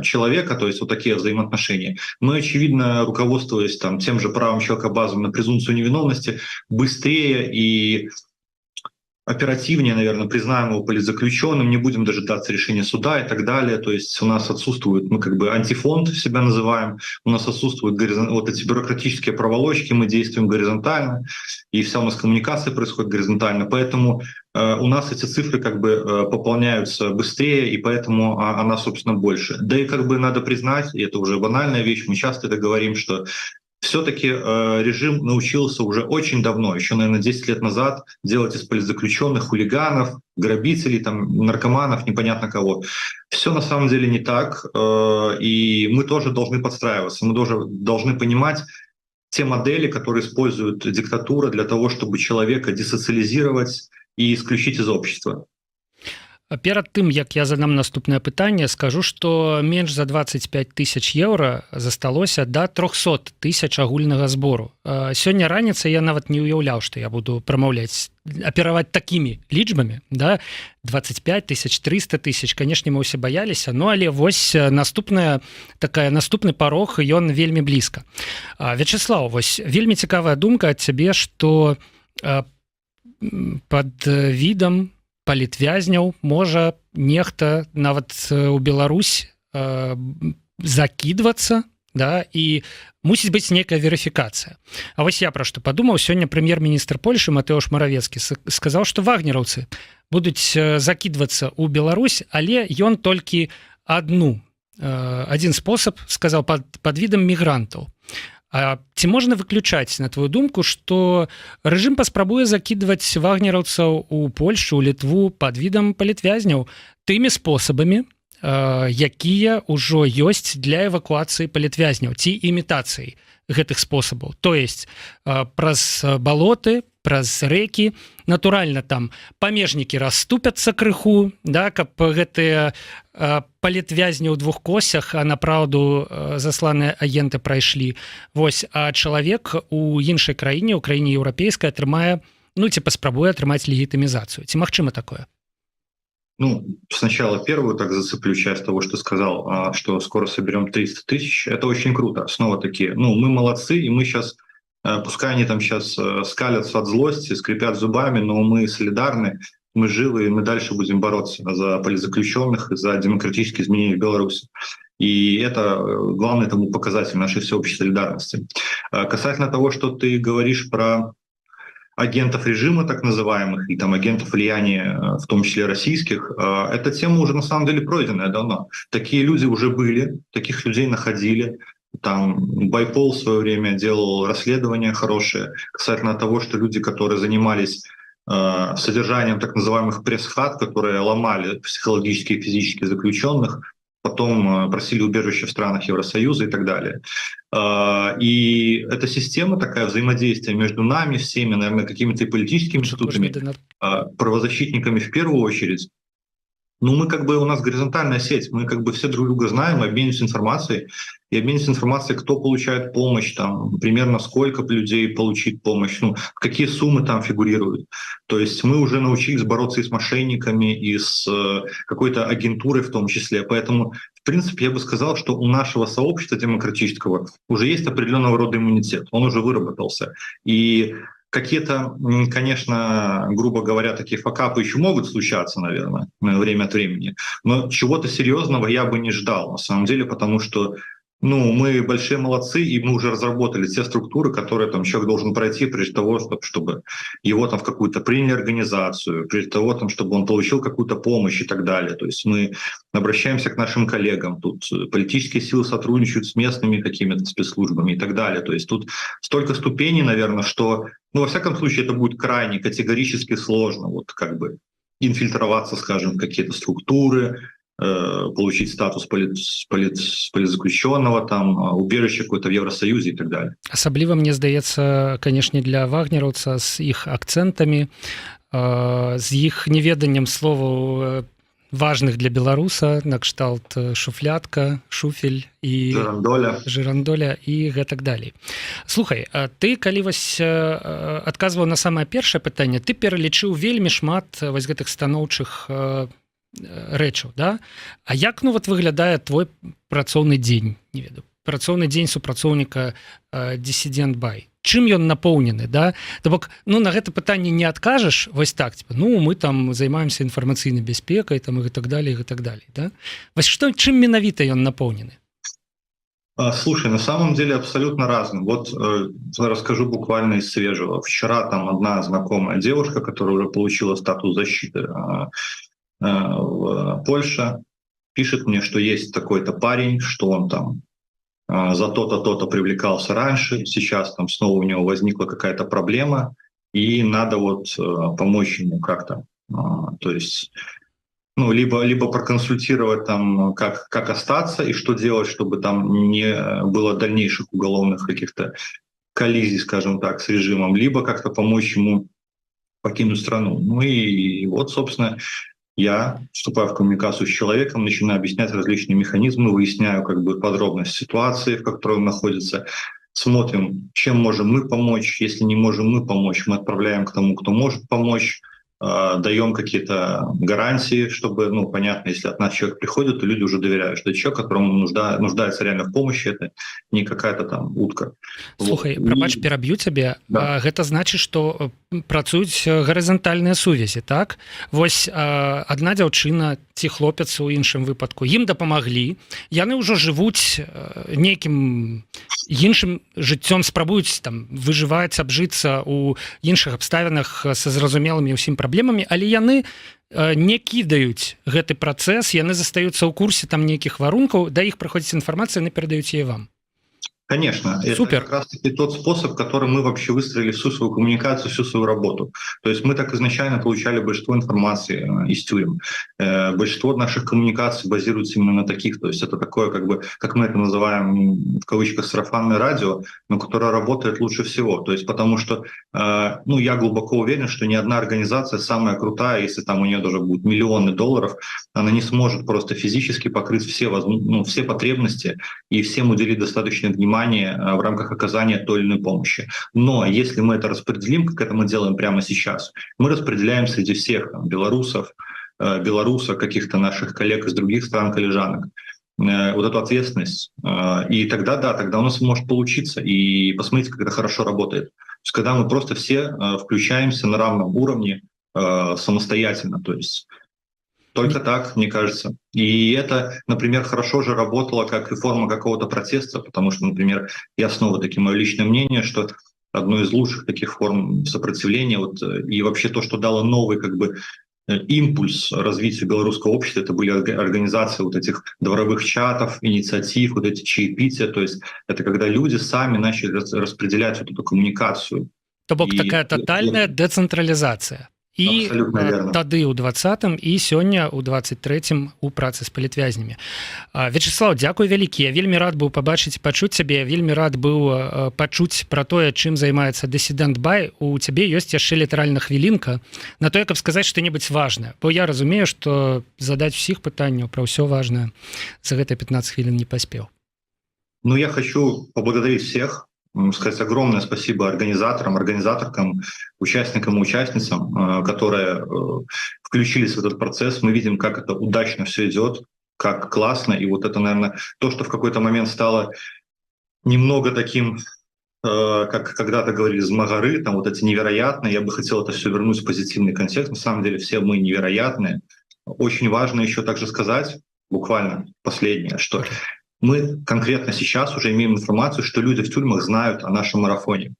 человека, то есть вот такие взаимоотношения, мы, очевидно, руководствуясь там тем же правом человека базовым на презумпцию невиновности, быстрее и оперативнее, наверное, признаем его политзаключенным, не будем дожидаться решения суда и так далее. То есть у нас отсутствует, мы как бы антифонд себя называем, у нас отсутствуют вот эти бюрократические проволочки, мы действуем горизонтально, и вся у нас коммуникация происходит горизонтально. Поэтому у нас эти цифры как бы пополняются быстрее, и поэтому она, собственно, больше. Да и как бы надо признать, и это уже банальная вещь, мы часто это говорим, что все-таки режим научился уже очень давно, еще, наверное, 10 лет назад, делать из политзаключенных хулиганов, грабителей, там, наркоманов, непонятно кого. Все на самом деле не так, и мы тоже должны подстраиваться, мы тоже должны понимать те модели, которые используют диктатура для того, чтобы человека десоциализировать и исключить из общества. Перад тым, як я задам наступнае пытанне, скажу, што менш за 25 тысяч еўра засталося да 300 тысяч агульнага збору. Сёння раніцай я нават не ўяўляў, што я буду прамаўляць, апераваць такімі лічбамі, да? 25 тысяч, 300 тысяч, канешне, мы ўсе баяліся, ну, але вось наступны парог, ён вельмі блізка. Вячеслаў, вось вельмі цікавая думка ад цябе, што пад відам палітвязняў можа нехта нават у Беларусь закідвацца, да, і мусіць быць нейкая верыфікацыя. А вось я пра што падумаў, сёння прэм'ер-міністр Польшы Матэуш Маравецкі сказаў, што вагнераўцы будуць закідвацца ў Беларусь, але ён толькі адзін спосаб сказаў пад відам мігрантаў. А ці можна выключаць, на твою думку, што рэжым паспрабуе закідваць вагнераўцаў у Польшу, у Літву пад відам палітвязняў тымі спосабамі, якія ўжо ёсць для эвакуацыі палітвязняў ці імітацыі гэтых спосабаў. То есть праз балоты, праз рэкі, натуральна, там памежнікі расступяцца крыху, да, каб гэтыя палітвязні ў двух косях, а направду засланыя агенты прайшлі. Вось, а чалавек у іншай краіне, у краіне еўрапейскай атрымае, ну, ці паспрабуе атрымаць легітымізацыю. Ці магчыма такое? Ну, сначала первую так зацеплю часть того, что сказал, что скоро соберем 300 тысяч. Это очень круто. Снова такие, ну, мы молодцы, и мы сейчас, пускай они там сейчас скалятся от злости, скрипят зубами, но мы солидарны, мы живы, и мы дальше будем бороться за политзаключенных, за демократические изменения в Беларуси. И это главный тому показатель нашей всеобщей солидарности. Касательно того, что ты говоришь про агентов режима, так называемых, и там агентов влияния, в том числе российских, эта тема уже на самом деле пройденная давно. Такие люди уже были, таких людей находили. Там Байпол в свое время делал расследование хорошее касательно того, что люди, которые занимались содержанием так называемых пресс-хат, которые ломали психологически и физически заключенных, потом просили убежище в странах Евросоюза и так далее. И эта система, такая взаимодействие между нами всеми, наверное, какими-то политическими институтами, правозащитниками в первую очередь, Ну, мы как бы, у нас горизонтальная сеть, мы как бы все друг друга знаем, обмениваемся информацией, и обмениваемся информацией, кто получает помощь, там, примерно сколько людей получит помощь, ну, какие суммы там фигурируют. То есть мы уже научились бороться и с мошенниками, и с какой-то агентурой в том числе. Поэтому, в принципе, я бы сказал, что у нашего сообщества демократического уже есть определенного рода иммунитет, он уже выработался. И какие-то, конечно, грубо говоря, такие факапы еще могут случаться, наверное, время от времени, но чего-то серьезного я бы не ждал, на самом деле, потому что, ну, мы большие молодцы, и мы уже разработали те структуры, которые там человек должен пройти прежде того, чтобы его там в какую-то приняли организацию, прежде того, там, чтобы он получил какую-то помощь и так далее. То есть мы обращаемся к нашим коллегам, тут политические силы сотрудничают с местными какими-то спецслужбами и так далее. То есть тут столько ступеней, наверное, что, ну, во всяком случае, это будет крайне категорически сложно, вот как бы инфильтроваться, скажем, в какие-то структуры, получить статус политзаключенного, там, убежище какое-то в Евросоюзе и так далее. Асабліва, мне здаецца, канешне, для вагнераўца з іх акцэнтамі, з іх неведаннем словаў важных для беларуса, накшталт шуфлятка, шуфель і жырандоля і гэтак далей. Слухай, ты калі вось адказваў на самае першае пытанне, ты пералічыў вельмі шмат вось гэтых станоўчых рэчаў, да? А як, ну, вот выглядае твой працоўны дзень, не ведаю, працоўны дзень супрацоўніка Dissident Buy? Чым ён напоўнены, да? То бок, ну, на гэта пытанне не адкажаш вось так, типа, ну, мы там займаемся інфармацыйнай бяспекай, там, і гэтак далей, да? Вось што, чым менавіта ён напоўнены? Слушай, на самом деле абсолютно разным. Вот расскажу буквально из свежего. Вчера там одна знакомая девушка, которая уже получила статус защиты в Польше, пишет мне, что есть такой-то парень, что он там за то-то, то-то привлекался раньше, сейчас там снова у него возникла какая-то проблема, и надо вот помочь ему как-то. То есть, ну, либо проконсультировать там, как остаться и что делать, чтобы там не было дальнейших уголовных каких-то коллизий, скажем так, с режимом, либо как-то помочь ему покинуть страну. Ну и вот, собственно, я вступаю в коммуникацию с человеком, начинаю объяснять различные механизмы, выясняю как бы подробность ситуации, в которой он находится, смотрим, чем можем мы помочь. Если не можем мы помочь, мы отправляем к тому, кто может помочь, даем какие-то гарантии, чтобы, ну, понятно, если от нас человек приходит, то люди уже доверяют, что это человек, которому нуждается реально в помощи, это не какая-то там утка. Слухай, прабач, пераб'ю цябе. Да. Гэта значыць, што працуюць гарызантальныя сувязі, так? Вось адна дзяўчына ці хлопец у іншым выпадку, ім дапамаглі, яны ўжо жывуць нейкім іншым жыццём, спрабуюць там выжываць, абжыцца ў іншых абставінах са зразумелымі ўсім праблемамі, але яны не кідаюць гэты працэс, яны застаюцца ў курсе там нейкіх варункаў, да іх прыходзіць информация, яны перадаюць яе вам. Конечно, супер. Это как раз-таки тот способ, которым мы вообще выстроили всю свою коммуникацию, всю свою работу. То есть мы так изначально получали большинство информации из тюрем. Большинство наших коммуникаций базируется именно на таких. То есть это такое, как бы, как мы это называем, в кавычках, сарафанное радио, но которое работает лучше всего. То есть потому что, ну, я глубоко уверен, что ни одна организация самая крутая, если там у нее даже будут миллионы долларов, она не сможет просто физически покрыть все потребности и всем уделить достаточно внимания в рамках оказания той или иной помощи. Но если мы это распределим, как это мы делаем прямо сейчас, мы распределяем среди всех там, белорусов, каких-то наших коллег из других стран, коллежанок, вот эту ответственность. И тогда, да, тогда у нас может получиться. И посмотрите, как это хорошо работает. То есть когда мы просто все включаемся на равном уровне самостоятельно, то есть только так, мне кажется. И это, например, хорошо же работало как и форма какого-то протеста, потому что, например, я снова-таки, мое личное мнение, что одной из лучших таких форм сопротивления, вот, и вообще то, что дало новый как бы импульс развитию белорусского общества, это были организации вот этих дворовых чатов, инициатив, вот эти чаепития, то есть это когда люди сами начали распределять вот эту коммуникацию. То бок такая тотальная децентрализация. і Абсолютно верно. тады ў 20-м і сёння ў 23-м у працы з палітвязнямі. Вячеслав, дзякуй вялікі. Я вельмі рад быў пабачыць і пачуць цябе. Я вельмі рад быў пачуць пра тое, чым займаецца Dissident Buy. У цябе ёсць яшчэ літаральна хвілінка на тое, каб сказаць што-небудзь важнае. Бо я разумею, што задаць усіх пытанняў пра ўсё важнае за гэтыя 15 хвілін не паспеў. Ну, я хочу поблагодарить всех, сказать огромное спасибо организаторам, организаторкам, участникам и участницам, которые включились в этот процесс. Мы видим, как это удачно все идет, как классно. И вот это, наверное, то, что в какой-то момент стало немного таким, как когда-то говорили, змагары, там вот эти невероятные. Я бы хотел это все вернуть в позитивный контекст. На самом деле все мы невероятные. Очень важно еще также сказать, буквально последнее, что мы конкретно сейчас уже имеем информацию, что люди в тюрьмах знают о нашем марафоне.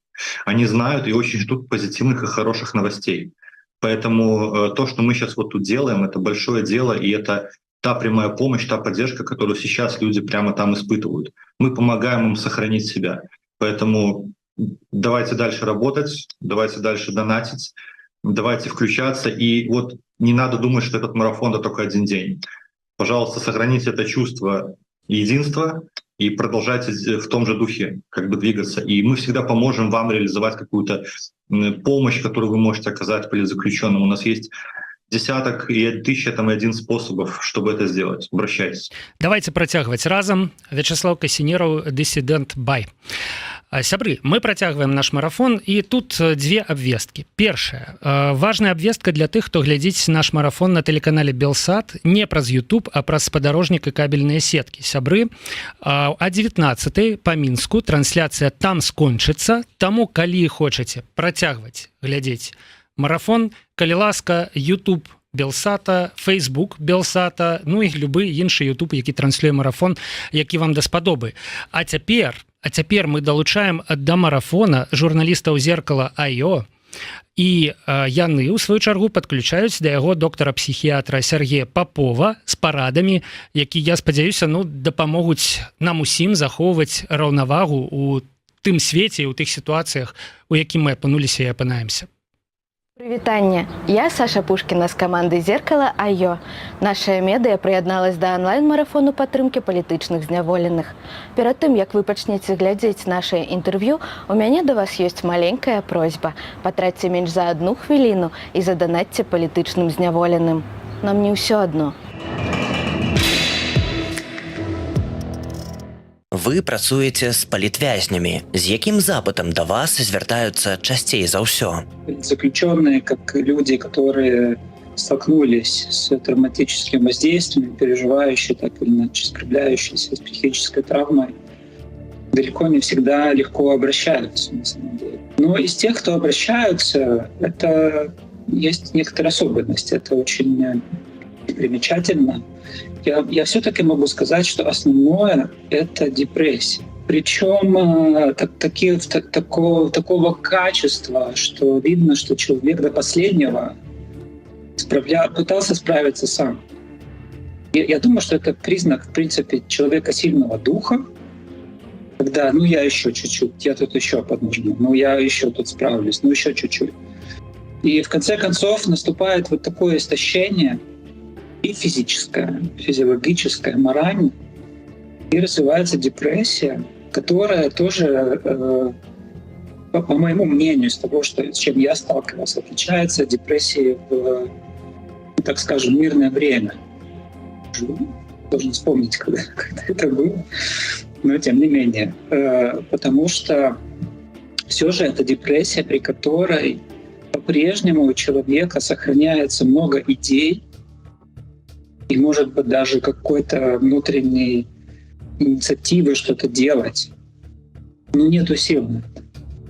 Они знают и очень ждут позитивных и хороших новостей. Поэтому то, что мы сейчас вот тут делаем, это большое дело, и это та прямая помощь, та поддержка, которую сейчас люди прямо там испытывают. Мы помогаем им сохранить себя. Поэтому давайте дальше работать, давайте дальше донатить, давайте включаться. И вот не надо думать, что этот марафон — это только один день. Пожалуйста, сохраните это чувство единства и продолжайте в том же духе как бы двигаться. И мы всегда поможем вам реализовать какую-то помощь, которую вы можете оказать политзаключенным. У нас есть десяток и 1001 способов, чтобы это сделать. Обращайтесь. Давайте працягваць разам. Вячеслав Касінераў, Dissident Buy. Сябры, мы працягваем наш марафон, і тут две абвесткі. Першая. Важная абвестка для тых, хто глядзіць наш марафон на тэлеканале Белсат не праз YouTube, а праз спадарожнік і кабельныя сеткі. Сябры, а 19-й па Мінску трансляцыя там скончыцца, таму калі хочаце працягваць глядзець марафон, калі ласка, YouTube Белсата, Facebook Белсата, ну і любы іншы YouTube, які транслюе марафон, які вам даспадобы. А цяпер мы далучаем да марафона журналістаў «Зеркала.io», і яны, у сваю чаргу, падключаюць да яго доктара-псіхіятра Сергея Попова з парадамі, які, я спадзяюся, дапамогуць нам усім захоўваць раўнавагу ў тым свеце і ў тых сітуацыях, у якім мы апынуліся і апынаемся. Прывітанне, я Саша Пушкіна з каманды «Зеркала.io». Нашая медыя прыядналась да онлайн-марафону падтрымкі палітычных зняволеных. Перад тым, як вы пачнеце глядзець нашае інтэрв'ю, у мяне да вас ёсць маленькая просьба. Патраце менш за 1 хвіліну і заданатьце палітычным зняволеным. Нам не ўсё адно. Вы працуеце з палітвязнямі. З якім запытам да вас звяртаюцца часцей за ўсё? Заключенные, как люди, которые столкнулись с травматическим воздействием, переживающие так или иначе справляющиеся с психической травмой, далеко не всегда легко обращаются, на самом деле. Но из тех, кто обращаются, это есть некоторые особенности. Это очень примечательно. Я все-таки могу сказать, что основное — это депрессия. Причем такого качества, что видно, что человек до последнего пытался справиться сам. Я думаю, что это признак, в принципе, человека сильного духа, когда, я еще чуть-чуть, я тут еще поднажму, я еще тут справлюсь, еще чуть-чуть. И в конце концов наступает вот такое истощение, и физическое, физиологическое, моральное, и развивается депрессия, которая тоже, по моему мнению, из того, с чем я сталкивался, отличается от депрессии в, так скажем, мирное время. Должен вспомнить, когда это было, но тем не менее. Потому что все же это депрессия, при которой по-прежнему у человека сохраняется много идей, и, может быть, даже какой-то внутренней инициативы что-то делать. Но нету сил на это.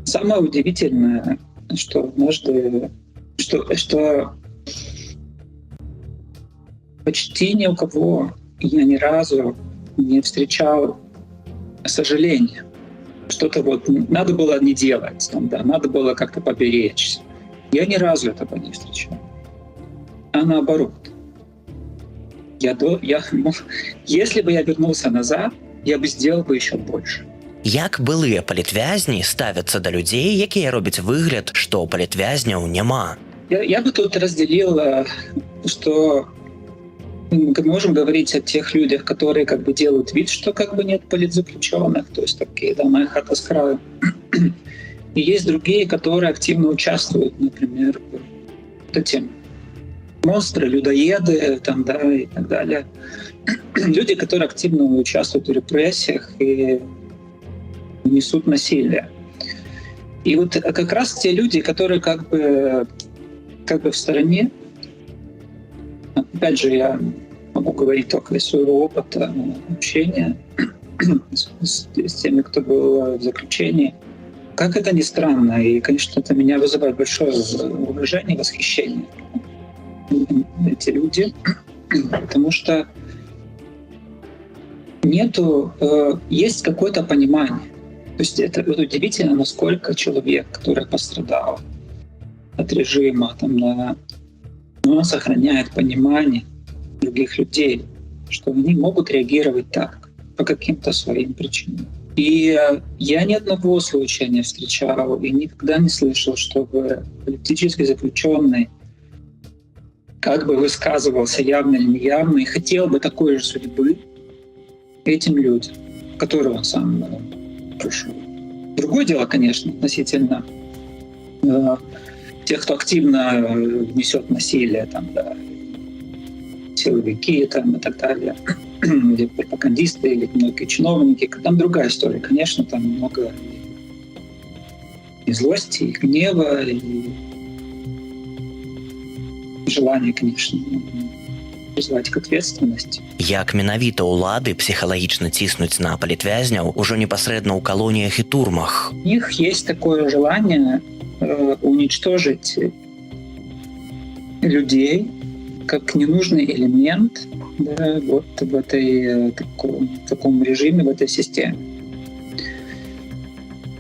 Самое удивительное, что однажды, что почти ни у кого я ни разу не встречал сожаления. Что-то надо было не делать, надо было как-то поберечься. Я ни разу этого не встречал. А наоборот. Если бы я вернулся назад, я бы сделал бы еще больше. Як былыя палітвязні ставяцца да людзей, якія робяць выгляд, што палітвязняў няма? Я бы тут разделил, что мы можем говорить о тех людях, которые как бы делают вид, что как бы нет политзаключенных, то есть такие, да, моя хата с краю. И есть другие, которые активно участвуют, например, в этим монстры, людоеды, там, да, и так далее. Люди, которые активно участвуют в репрессиях и несут насилие. И вот как раз те люди, которые как бы в стороне, опять же, я могу говорить только из своего опыта общения с теми, кто был в заключении. Как это ни странно, и, конечно, это меня вызывает большое уважение, восхищение, эти люди, потому что есть какое-то понимание. То есть это удивительно, насколько человек, который пострадал от режима, там, он сохраняет понимание других людей, что они могут реагировать так по каким-то своим причинам. И я ни одного случая не встречал и никогда не слышал, чтобы политически заключенный как бы высказывался явно или неявно и хотел бы такой же судьбы этим людям, которые он сам прошел. Другое дело, конечно, относительно тех, кто активно несет насилие, там, да, силовики там, и так далее, или пропагандисты, или многие чиновники. Там другая история. Конечно, там много и злости, и гнева, и желания, конечно, призвать к ответственности. Як менавіта ўлады псіхалагічна ціснуць на палітвязняў ужо непасрэдна ў калоніях і турмах. У них есть такое желание уничтожить людей как ненужный элемент, да, вот в таком режиме, в этой системе.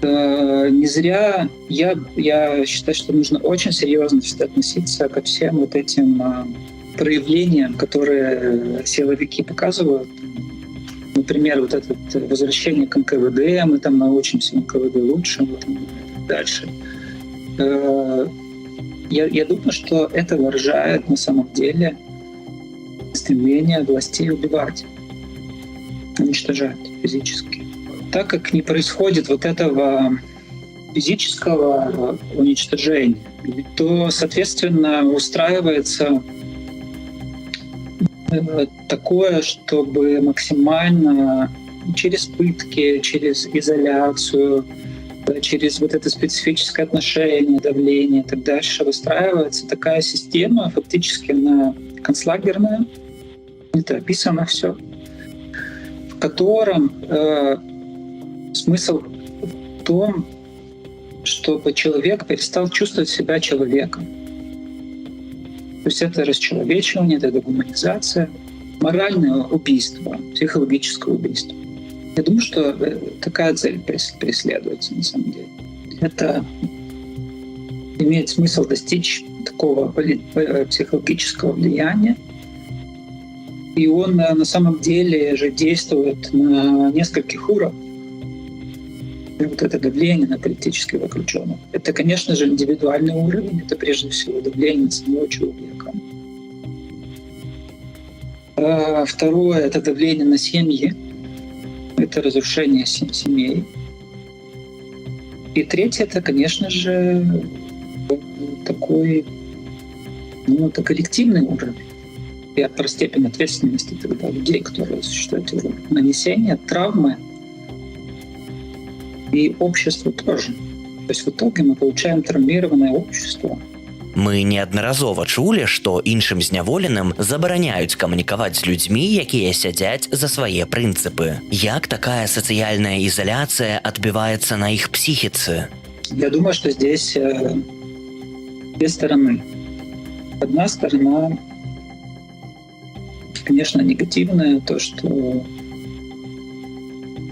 Не зря я считаю, что нужно очень серьезно относиться ко всем вот этим проявлениям, которые силовики показывают. Например, вот это возвращение к НКВД, мы там научимся НКВД лучше, вот, и дальше. Я думаю, что это выражает на самом деле стремление властей убивать, уничтожать физически. Так как не происходит вот этого физического уничтожения, то, соответственно, устраивается такое, чтобы максимально через пытки, через изоляцию, через вот это специфическое отношение, давление и так дальше выстраивается такая система, фактически она концлагерная, это описано все, в котором смысл в том, чтобы человек перестал чувствовать себя человеком. То есть это расчеловечивание, это гуманизация, моральное убийство, психологическое убийство. Я думаю, что такая цель преследуется на самом деле. Это имеет смысл достичь такого психологического влияния. И он на самом деле же действует на нескольких уровнях. И вот это давление на политических заключенных. Это, конечно же, индивидуальный уровень. Это прежде всего давление на самого человека. Второе — это давление на семьи. Это разрушение семей. И третье — это, конечно же, такой, это коллективный уровень. И про степень ответственности тогда людей, которые осуществляют нанесение травмы, и обществу тоже. То есть в итоге мы получаем травмированное общество. Мы неаднаразова чулі, што іншым зняволеным забараняюць камунікаваць з людзьмі, якія сядзяць за свае прынцыпы. Як такая сацыяльная изоляция адбіваецца на іх психіцы? Я думаю, что здесь две стороны. Одна сторона, конечно, негативная, то, что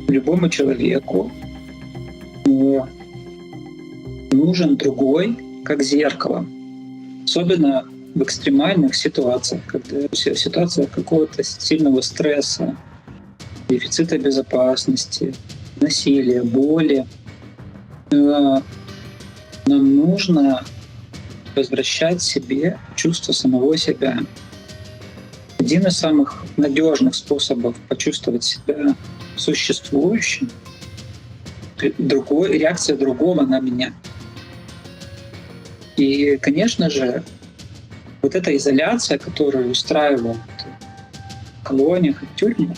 любому человеку нужен другой, как зеркало. Особенно в экстремальных ситуациях, когда в ситуациях какого-то сильного стресса, дефицита безопасности, насилия, боли. Нам нужно возвращать себе чувство самого себя. Один из самых надежных способов почувствовать себя существующим — реакция другого на меня. И, конечно же, вот эта изоляция, которую устраивают в колониях и в тюрьмах,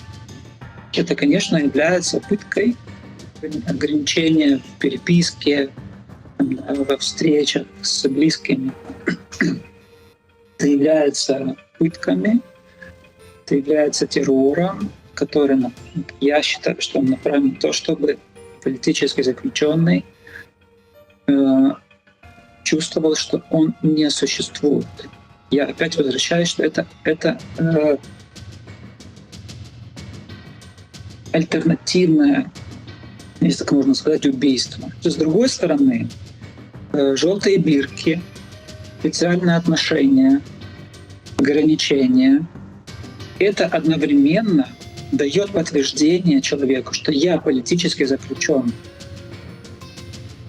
это, конечно, является пыткой, ограничения в переписке, во встречах с близкими. Это является пытками, это является террором, который, я считаю, что он направлен на то, чтобы политический заключенный чувствовал, что он не существует. Я опять возвращаюсь, что это альтернативное, если так можно сказать, убийство. То с другой стороны, желтые бирки, специальные отношения, ограничения — это одновременно дает подтверждение человеку, что я политически заключенный.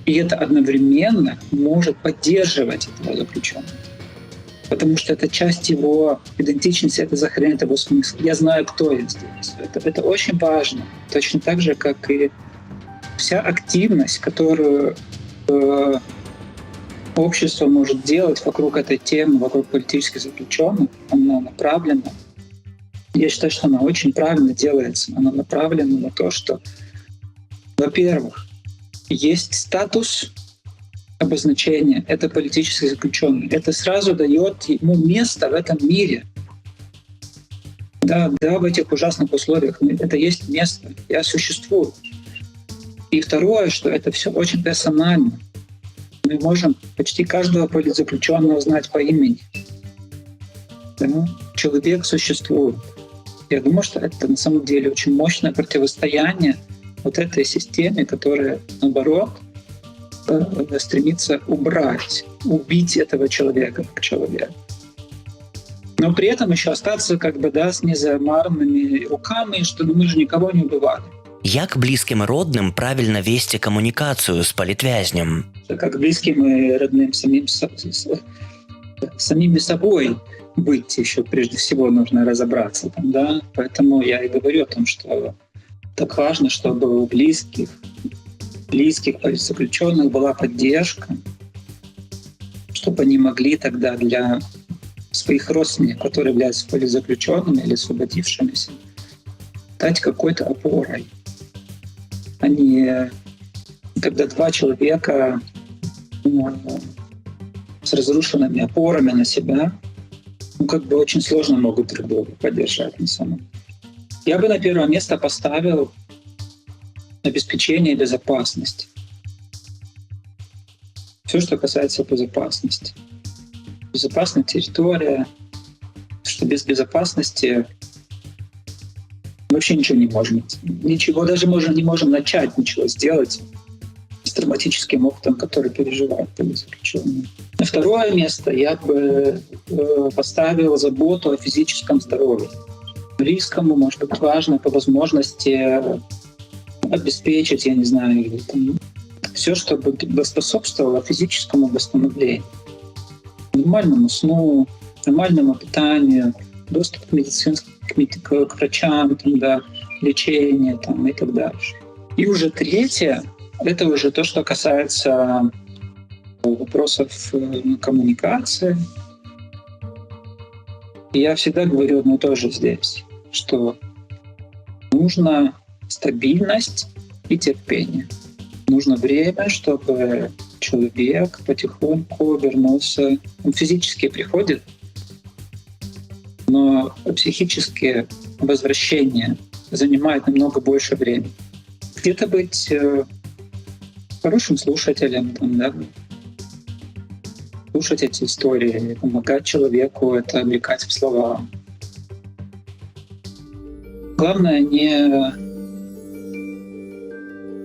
И это одновременно может поддерживать этого заключенного. Потому что это часть его идентичности, это сохраняет его смысл. Я знаю, кто я здесь. Это очень важно. Точно так же, как и вся активность, которую общество может делать вокруг этой темы, вокруг политических заключенных, она направлена. Я считаю, что она очень правильно делается. Она направлена на то, что, во-первых, есть статус обозначения, это политический заключенный. Это сразу дает ему место в этом мире. Да, в этих ужасных условиях это есть место. Я существую. И второе, что это все очень персонально. Мы можем почти каждого политзаключенного знать по имени. Да? Человек существует. Я думаю, что это на самом деле очень мощное противостояние вот этой системе, которая, наоборот, стремится убить этого человека как человека. Но при этом еще остаться с незамаранными руками, что мы же никого не убивали. Як близким и родным правильно вести коммуникацию с политвязнем? Как близким и родным самими собой быть еще прежде всего нужно разобраться. Да? Поэтому я и говорю о том, что так важно, чтобы у близких политзаключенных была поддержка, чтобы они могли тогда для своих родственников, которые являются политзаключенными или освободившимися, дать какой-то опорой. Когда два человека с разрушенными опорами на себя, очень сложно могут друг друга поддержать на самом деле. Я бы на первое место поставил обеспечение безопасности. Все, что касается безопасности. Безопасная территория. Что без безопасности вообще ничего не можем. Даже не можем начать ничего сделать с травматическим опытом, который переживают политзаключенные. На второе место я бы поставил заботу о физическом здоровье. Близкому, может быть, важно по возможности обеспечить, все, чтобы способствовало физическому восстановлению, нормальному сну, нормальному питанию, доступ к врачам, лечение и так дальше. И уже третье — это уже то, что касается вопросов коммуникации. И я всегда говорю одно и то же здесь, что нужна стабильность и терпение. Нужно время, чтобы человек потихоньку вернулся. Он физически приходит, но психическое возвращение занимает намного больше времени. Где-то быть хорошим слушателем, слушать эти истории, помогать человеку это облекать в слова. Главное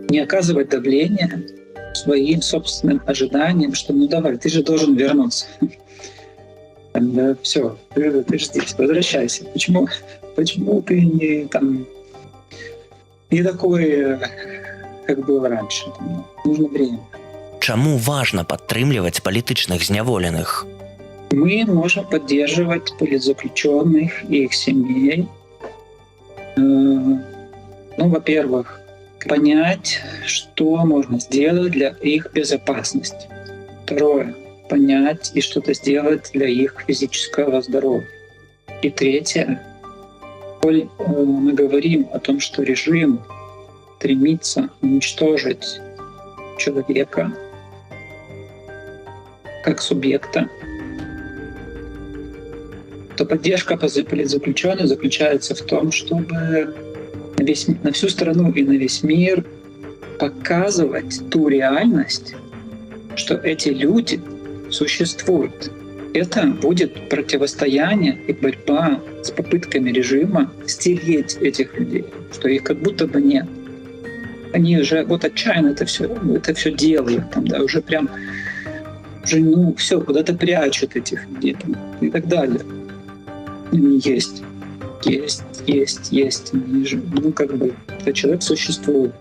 не оказывать давления своим собственным ожиданиям, что давай, ты же должен вернуться. Все, ты же здесь, возвращайся. Почему ты не такой, как было раньше? Нужно время. Чаму важна падтрымліваць палітычных зняволеных? Мы можем поддерживать политзаключенных и их семей. Ну, во-первых, понять, что можно сделать для их безопасности. Второе, понять и что-то сделать для их физического здоровья. И третье, коль мы говорим о том, что режим стремится уничтожить человека как субъекта, то поддержка политзаключенных заключается в том, чтобы на всю страну и на весь мир показывать ту реальность, что эти люди существуют. Это будет противостояние и борьба с попытками режима стереть этих людей, что их как будто бы нет. Они уже вот отчаянно это все делают, там, да, уже прям уже, все, куда-то прячут этих людей там, и так далее. Они есть. Они же, как бы, этот человек существует.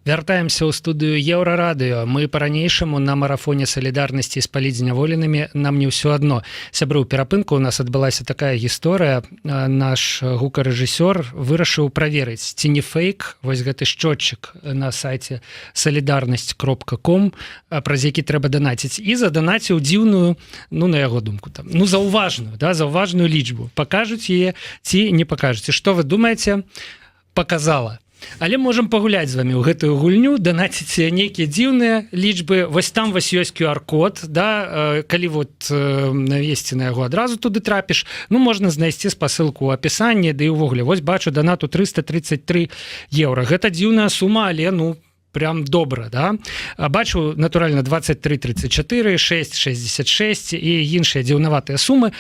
Вяртаемся ў студыю Еўрарадыё. Мы па-ранейшаму на марафоне салідарнасці з палітзняволенымі. Нам не ўсё адно. Сябры, у перапынку у нас адбылася такая гісторыя. Наш гукарэжысёр вырашыў праверыць, ці не фейк вось гэты шчотчык на сайце солідарнасць.com, праз які трэба данаціць. І заданаціў дзіўную, на яго думку, там, заўважную лічбу. Пакажуць яе ці не пакажуць. І што вы думаеце? Показала. Але можам пагуляць з вамі ў гэтую гульню, данаціць нейкія дзіўныя лічбы. Вось там вось ёсць QR-код, да, калі навесці на яго адразу туды трапіш, можна знайсці спасылку ў апісанні, ды і ўвогуле. Вось бачу донату 333 еўра. Гэта дзіўная сума, але прям добра, да? Бачу, натуральна, 23,34, 6,66 і іншыя дзіўнаватыя сумы.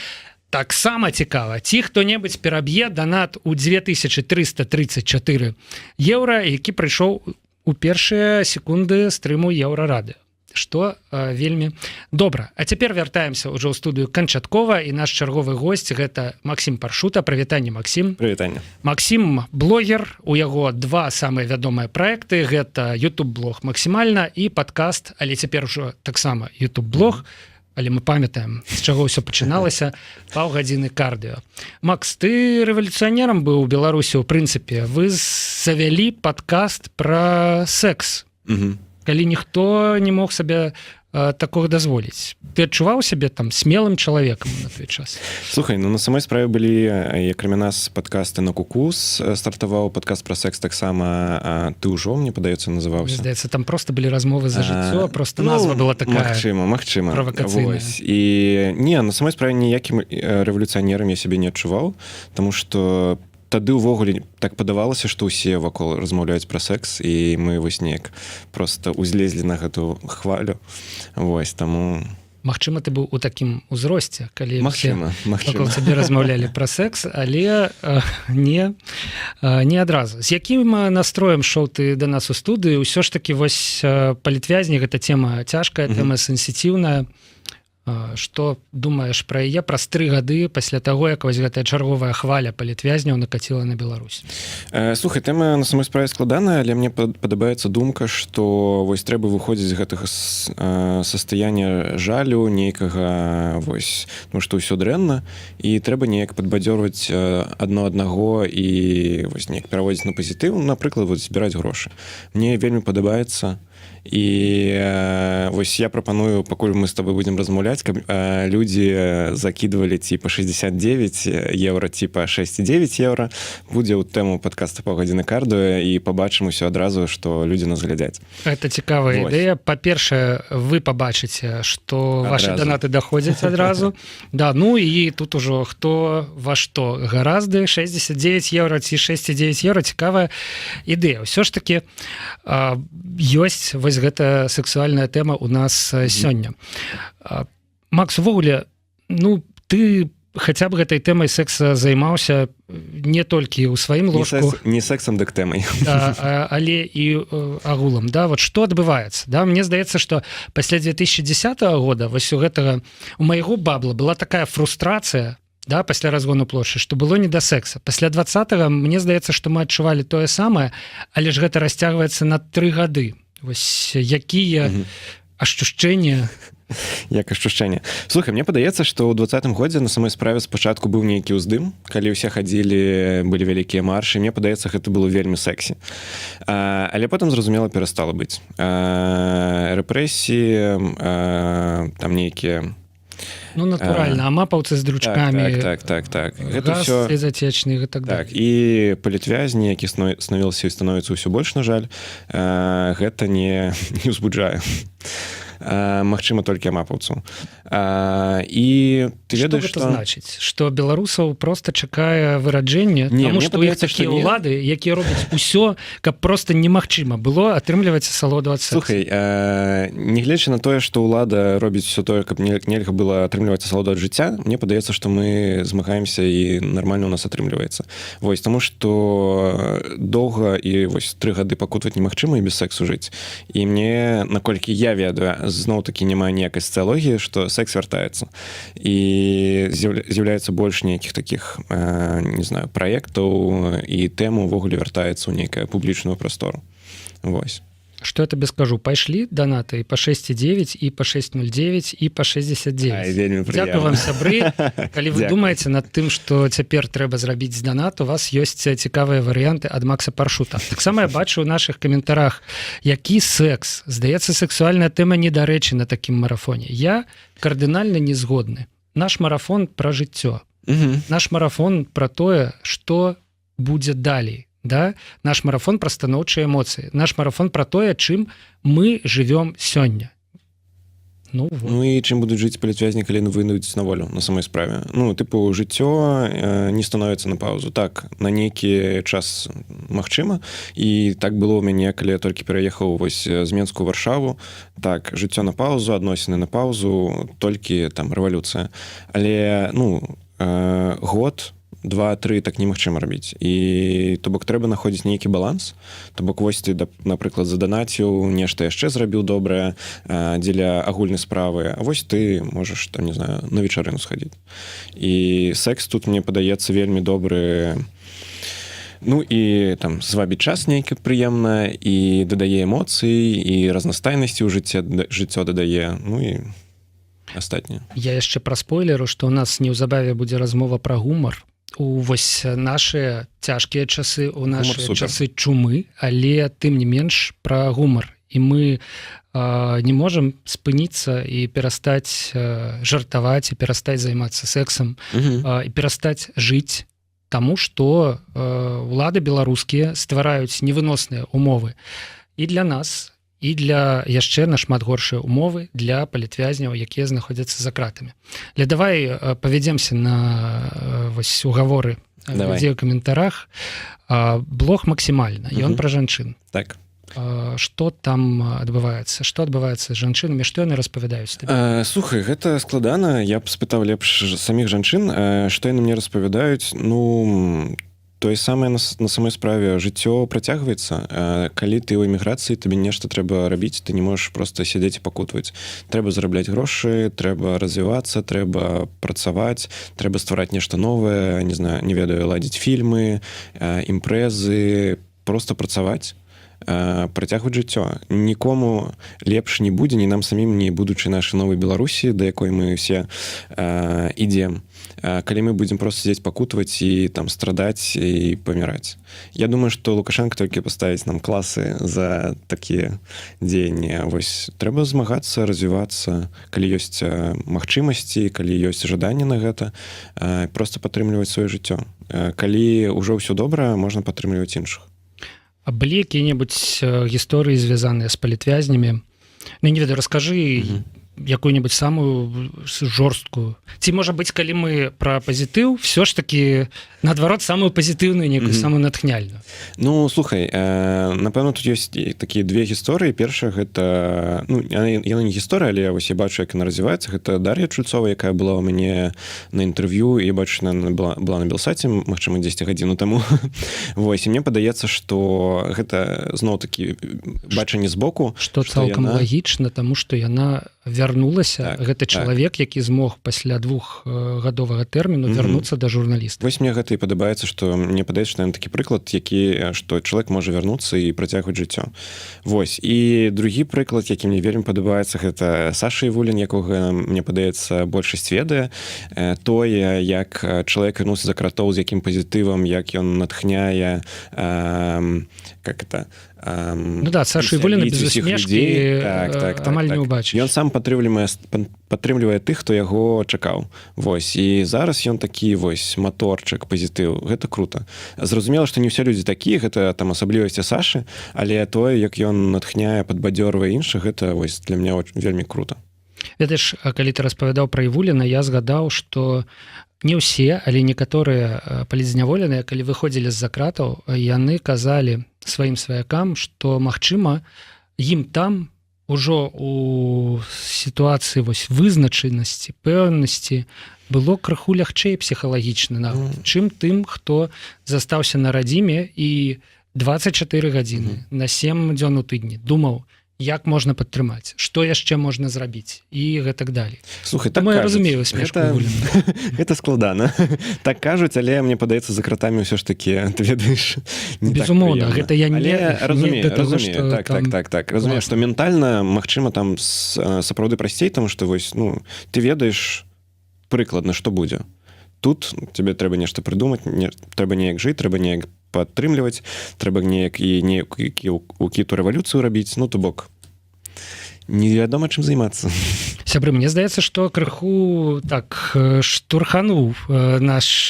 Таксама цікава, ці хто-небудзь пераб'е донат у 2334 еўра, які прыйшоў у першыя секунды стрыму Еўрарадыё. Што вельмі добра. А цяпер вяртаемся ўжо ў студыю канчаткова, і наш чарговы госць гэта Максім Паршута. Прывітанне, Максім. Прывітанне. Максім блогер, у яго два самыя вядомыя праекты, гэта YouTube-блог «Максімальна» і падкаст, але цяпер ужо таксама YouTube-блог, але мы памятаем, з чаго ўсё пачыналася, паўгадзіны кардыё. Макс, ты рэвалюцыянерам быў у Беларусі, у прынцыпе. Вы завялі падкаст пра секс. Калі ніхто не мог сабе такога дазволіць. Ты адчуваў сябе там смелым чалавекам на той час? Слухай, на самой справе былі, акрамя нас, падкасты на Кукус, стартаваў падкаст пра секс таксама «Ты ўжо», мне падаецца, называўся. Мне здаецца, там проста былі размовы за жыццё, проста назва была такая магчыма. Правакацыйная. І на самой справе ніякім рэвалюцыянерам я сябе не адчуваў, таму што тады ўвогуле так падавалася, што ўсе вакол размаўляюць пра секс, і мы вось неяк проста узлезлі на гэту хвалю. Вось, таму... Магчыма, ты быў у такім узросце, калі Магчыма. вакол цябе размаўлялі пра секс, але не адразу. З якім настроем шоў ты да нас у студыі? Усё ж такі вось палітвязні, гэта тема цяжкая, тема сенсітыўная. Што думаеш пра яе праз 3 гады пасля таго, як вось гэтая чарговая хваля палітвязняў накаціла на Беларусь? Слухай, тэма на самой справе складаная, але мне падабаецца думка, што вось трэба выходзіць з гэтага састаяння жалю, нейкага вось, што ўсё дрэнна, і трэба неяк падбадзёрваць адно аднаго і вось неяк пераводзіць на пазітыў, напрыклад, вось збіраць грошы. Мне вельмі падабаецца. І вось я прапаную, пакуль мы з тобой будзем размаўляць, каб людзі закідвалі ці па 69 еўра, ці па 6,9 еўра. Будзе ў тэму падкаста «Паўгадзіны кардыё» і пабачым усё адразу, што людзі нас глядяць. Гэта цікавая ідэя. Па-першае, вы пабачыце, што вашы данаты даходзяць адразу. Да, і тут ужо хто во што гаразды, 69 еўра ці 6,9 еўра. Цікавая ідэя. Усё ж такі ёсць вось гэта сексуальная тэма у нас сёння. Макс, увогуле, ты хаця б гэтай тэмай секса займаўся не толькі ў сваім ложку. Не сексам, дык тэмай. Але і агулам. Да, вот што адбываецца? Да? Мне здаецца, што пасля 2010 года вось у майго бабла была такая фрустрацыя, да, пасля разгону плошчы, што было не да секса. Пасля 20-го мне здаецца, што мы адчувалі тое самае, але ж гэта расцягваецца на 3 гады. Вось якія ачушчэнні. Як ачушчэнне. Слухай, мне падаецца, што ў 20-м годзе на самой справе спачатку быў нейкі ўздым, калі ўсе хадзілі, былі вялікія маршы, мне падаецца, гэта было вельмі сэксі. Але потым, зразумела, перастала быць. Рэпрэсіі, там нейкія... Ну, натуральна, амапаўцы з дручкамі, так. Гэта газ ўсё... слезацечны і так далее. І палітвязні, які становіліся і становіцца ўсё больш, на жаль, гэта не ўзбуджае. Магчыма, толькі амапаўцу. І ты ведаеш, што гэта значыць? Што беларусаў проста чакае выраджэнне, таму што іх такія ўлады, якія робяць усё, каб проста немагчыма было атрымліваць асалоду ад сэксу. Слухай, нягледзячы на тое, што ўлада робіць усё тое, каб нельга было атрымліваць асалоду ад жыцця, мне падаецца, што мы змагаемся і нармальна ў нас атрымліваецца. Вось, таму што доўга і вось 3 гады пакутваць немагчыма і без сексу жыць. І мне, наколькі я ведаю, зноў-такі няма ніякай сацыялогіі, што секс вяртаецца. І з'яўляецца больш нейкіх такіх, не знаю, праектаў, і тэма ўвогуле вяртаецца ў нейкую публічную прастору. Вось. Што я табе скажу, пайшлі данаты па 6,9 і па 6,09 і па 69. Дзякую вам, сябры. Калі вы думаеце над тым, што цяпер трэба зрабіць з донат, у вас ёсць цікавыя варыянты ад Макса Паршута. Таксама я бачу ў нашых каментарах, які секс. Здаецца, сексуальная тэма недарэчы на такім марафоне. Я кардынальна не згодны. Наш марафон пра жыццё. Наш марафон пра тое, што будзе далей. Да? Наш марафон пра станоўчыя эмоцыі. Наш марафон пра тое, чым мы жывём сёння. Ну і чым будуць жыць палітвязні, калі выйдуць на волю на самой справе. Ну, тыпу, жыццё не становіцца на паузу. Так, на нейкі час магчыма, і так было ў мяне, калі я толькі пераехаў вось з Менску ў Варшаву. Так, жыццё на паузу, адносіны на паузу, толькі там рэвалюцыя. Але, ну, год, 2-3 так немагчыма рабіць. І то бок трэба знаходзіць нейкі баланс. То бок вось ты, напрыклад, заданаціў, нешта яшчэ зрабіў добрае дзеля агульнай справы, а вось ты можаш, там, не знаю, на вечарыну схадзіць. І секс тут, мне падаецца, вельмі добры. Ну і там звабіць час нейкі прыемна, і дадае эмоцый, і разнастайнасці ў жыццё дадае. Ну і астатняе. Я яшчэ праспойлеру, што ў нас неўзабаве будзе размова пра гумар. У вось нашыя цяжкія часы, у нашыя часы чумы, але тым не менш пра гумар. І мы не можам спыніцца і перастаць жартаваць, і перастаць займацца сексам, і перастаць жыць, таму што ўлады беларускія ствараюць невыносныя умовы і для нас, і для яшчэ нашмат горшыя умовы для палітвязняў, якія знаходзяцца за кратамі. Але давай павядземся на вось угаворы людзей у каментарах. Блог максімальна, ён пра жанчын. Так. Што там адбываецца? Што адбываецца з жанчынамі? Што яны распавядаюць табе? Слухай, гэта складана. Я б спытаў лепш саміх жанчын, што яны мне распавядаюць. Ну, тое самае на самой справе. Жыццё працягваецца. Калі ты ў эміграцыі, табе нешта трэба рабіць, ты не можаш проста сядзець і пакутваць. Трэба зарабляць грошы, трэба развівацца, трэба працаваць, трэба ствараць нешта новае, не знаю, не ведаю, ладзіць фільмы, імпрэзы, проста працаваць, працягваць жыццё. Нікому лепш не будзе, ні нам самім, ні будучы нашай новай Беларусі, да якой мы ўсе ідзем. Калі мы будзем проста сядзець пакутваць і там страдаць і паміраць. Я думаю, што Лукашенко толькі паставіць нам класы за такія дзеянні. Вось трэба змагацца, развівацца, калі ёсць магчымасці, калі ёсць жаданне на гэта, проста падтрымліваць сваё жыццё. Калі ўжо ўсё добра, можна падтрымліваць іншых. А былі якія-небудзь гісторыі, звязаныя з палітвязнямі? Ну, не ведаю, раскажы якую-небудзь самую жорсткую. Ці, можа быць, калі мы пра пазітыў, все ж такі, наадварот, самую пазітыўную, некую самую натхняльную. Ну, слухай, напэўна, тут ёсць такія 2 гісторыі. Першая, гэта, ну, яна не гісторыя, але вось я бачу, як яна развіваецца. Гэта Дар'я Чульцова, якая была ў мяне на інтэрв'ю, і бачу, яна была на Белсаце, магчыма, 10 гадзіну таму. Вось, і мне падаецца, што гэта зноў-такі бачанне збоку. Што цалкам лагічна, таму што яна вярнулася гэты чалавек, які змог пасля 2-гадовага тэрміну вярнуцца да журналіста. Вось мне гэта і падабаецца, што мне падаецца, што такі прыклад, які што чалавек можа вярнуцца і працягваць жыццё. Вось. І другі прыклад, які мне вельмі падабаецца, гэта Саша Івулін, якога, мне падаецца, большасць ведае. Тое, як чалавек вярнуўся за кратоў, з якім пазітывам, як ён натхняе, как это... Ну да, Саша Івуліна без усмешкі амаль не ўбачыш. Ён сам падтрымлівае тых, хто яго чакаў. Вось. І зараз ён такі вось маторчык, пазітыў. Гэта круто. Зразумела, што не ўсе людзі такія, гэта там асаблівасці Сашы, але тое, як ён натхняе, падбадзёрвае іншых, гэта вось для мяне вельмі круто. Ведаеш, калі ты распавядаў пра Івуліна, я згадаў, што не ўсе, але некаторыя палітзняволеныя, калі выходзілі з-за кратаў, яны казалі сваім сваякам, што, магчыма, ім там ужо у сітуацыі вось вызначанасці, пэўнасці было крыху лягчэй псіхалагічна, чым тым, хто застаўся на радзіме і 24 гадзіны на 7 дзён у тыдні думаў, як можна падтрымаць, што яшчэ можна зрабіць і гэтак далей. Слухай, так я разумею смешку Івуліна. Гэта складана. Так кажуць, але мне падаецца, за кратамі ўсё ж такі, ты ведаеш, не так безумоўна, гэта я не разумею, так. Разумею, што ментальна, магчыма, там сапраўды прасцей, таму што вось, ну, ты ведаеш прыкладна, што будзе. Тут тебе трэба нешта прыдумаць, трэба неяк жыць, трэба неяк падтрымліваць, трэба неяк у кіту рэвалюцыю рабіць, ну, то бок невядома, чым займацца. Сябры, мне здаецца, што крыху так штурхануў наш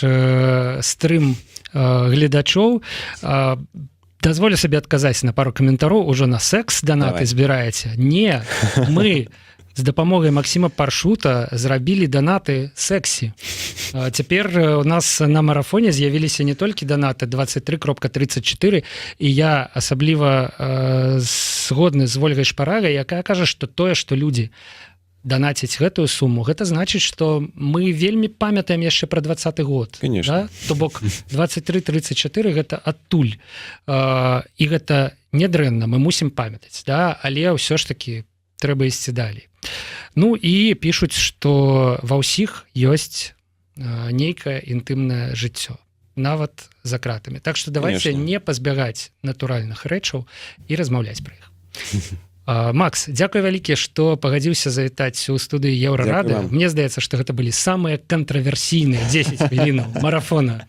стрым гледачоў. Дазволю сабе адказаць на пару каментароў, ужо на секс данаты збіраеце. Не, мы з дапамогай Максіма Паршута зрабілі данаты сексі. Цяпер у нас на марафоне з'явіліся не толькі данаты 23.34, і я асабліва згодны з Вольгай Шпарагай, якая кажа, што тое, што людзі данаціць гэтую суму, гэта значыць, што мы вельмі памятаем яшчэ пра 20-й год. Конечно. То бок 23.34 гэта адтуль. І гэта не дрэнна, мы мусім памятаць, але ўсё ж такі трэба ісці далей. Ну і пішуць, што ва ўсіх ёсць нейкае інтымнае жыццё, нават за кратамі. Так што давайце не пазбягаць натуральных рэчаў і размаўляць пра іх. Макс, дзякуй вялікі, што пагадзіўся завітаць у студыі Еўрарады. Мне здаецца, што гэта былі самыя кантраверсійныя 10 хвілінаў марафона.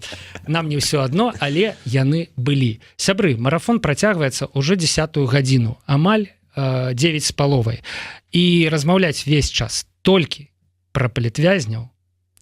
Нам не ўсё адно, але яны былі. Сябры, марафон працягваецца ўжо 10-ю гадзіну, амаль 9:30. І размаўляць весь час толькі пра палітвязняў,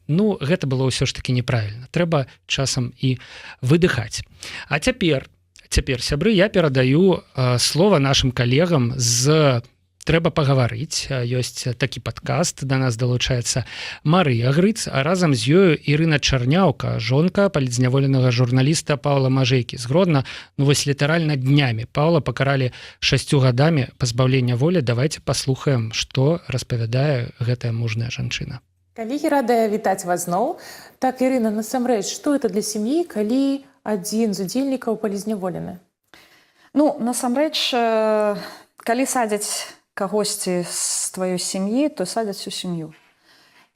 ну, гэта было ўсё ж такі неправільна. Трэба часам і выдыхаць. А цяпер, сябры, я перадаю слова нашым калегам з «Трэба пагаварыць». Ёсць такі падкаст, да нас далучаецца Марыя Грыц, а разам з ёю Ірына Чарняўка, жонка палітзняволенага журналіста Паўла Мажэйкі. З Гродна, ну вось літаральна днямі. Паўла пакаралі 6 гадамі пазбаўлення волі. Давайте паслухаем, што распавядае гэтая мужная жанчына. Калегі, радая вітаць вас зноў. Так, Ірына, насамрэч, што это для сям'і, калі адзін з удзельнікаў палізняволены? Ну, насамрэч, калі садзяць кагосьці з тваёй сям'і, то садзяць всю сям'ю.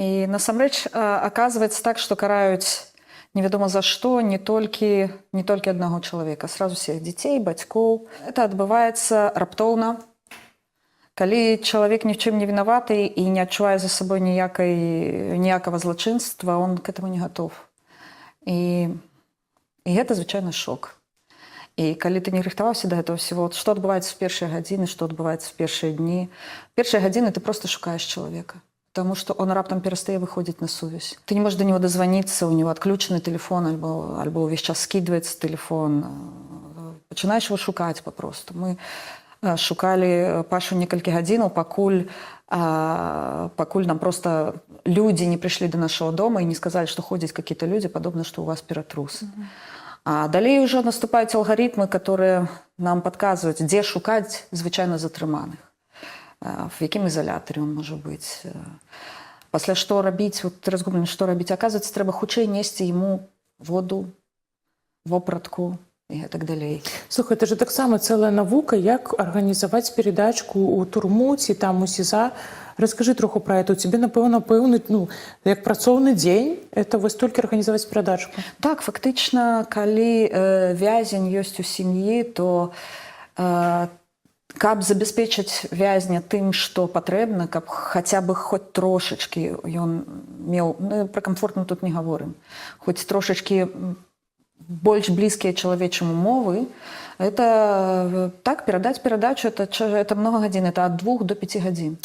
І насамрэч аказваецца так, што караюць невядома за што не толькі аднаго чалавека, сразу всех дзяцей, бацькоў. Это адбываецца раптоўна. Калі чалавек ні в чым не вінаваты і не адчувае за сабой ніякага злачынства, он к этому не готов. І гэта звычайны шок. І калі ты не рыхтаваўся да гэтага всего, што адбываецца в першыя гадзіны, што адбываецца в першыя дні. Першыя гадзіны ты просто шукаеш чалавека, потому что он раптам перастае выходзіць на сувязь. Ты не можаш до него дозваніцца, у него адключаны телефон, альбо ўвесь час скидываецца телефон. Пачынаеш его шукаць папросту. Мы шукалі Пашу некалькі гадзінаў, пакуль нам просто людзі не прыйшлі до нашего дома і не сказалі, што ходзяць какие-то люди, падобна, што у вас ператрус. А далей уже наступаюць алгаритмы, которые нам подказваюць, дзе шукаць звычайна затрыманых, в якім изолятаре он можа быць. Пасля што рабіць, вот ты разгублены, што рабіць, аказваецца, трэба хутчэй несці яму воду, вопратку і так далей. Слухай, это же таксама цэлая навука, як арганізаваць перадачку ў турму ці там у СІЗА Расскажы троху про это. У тебе, напэўна, пэўны, ну, як працоўны дзень, это вось толькі арганізаваць перадачку. Так, фактычна, калі вязень ёсць у сям'і, то каб забяспечыць вязня тым, што патрэбна, каб хаця бы хоць трошачкі ён меў, ну, пра комфорт мы тут не гаворым, хоць трошачкі больш блізкія чалавечым умовы, это так, перадаць перадачу, это много гадзін, это ад 2 до 5 гадзін.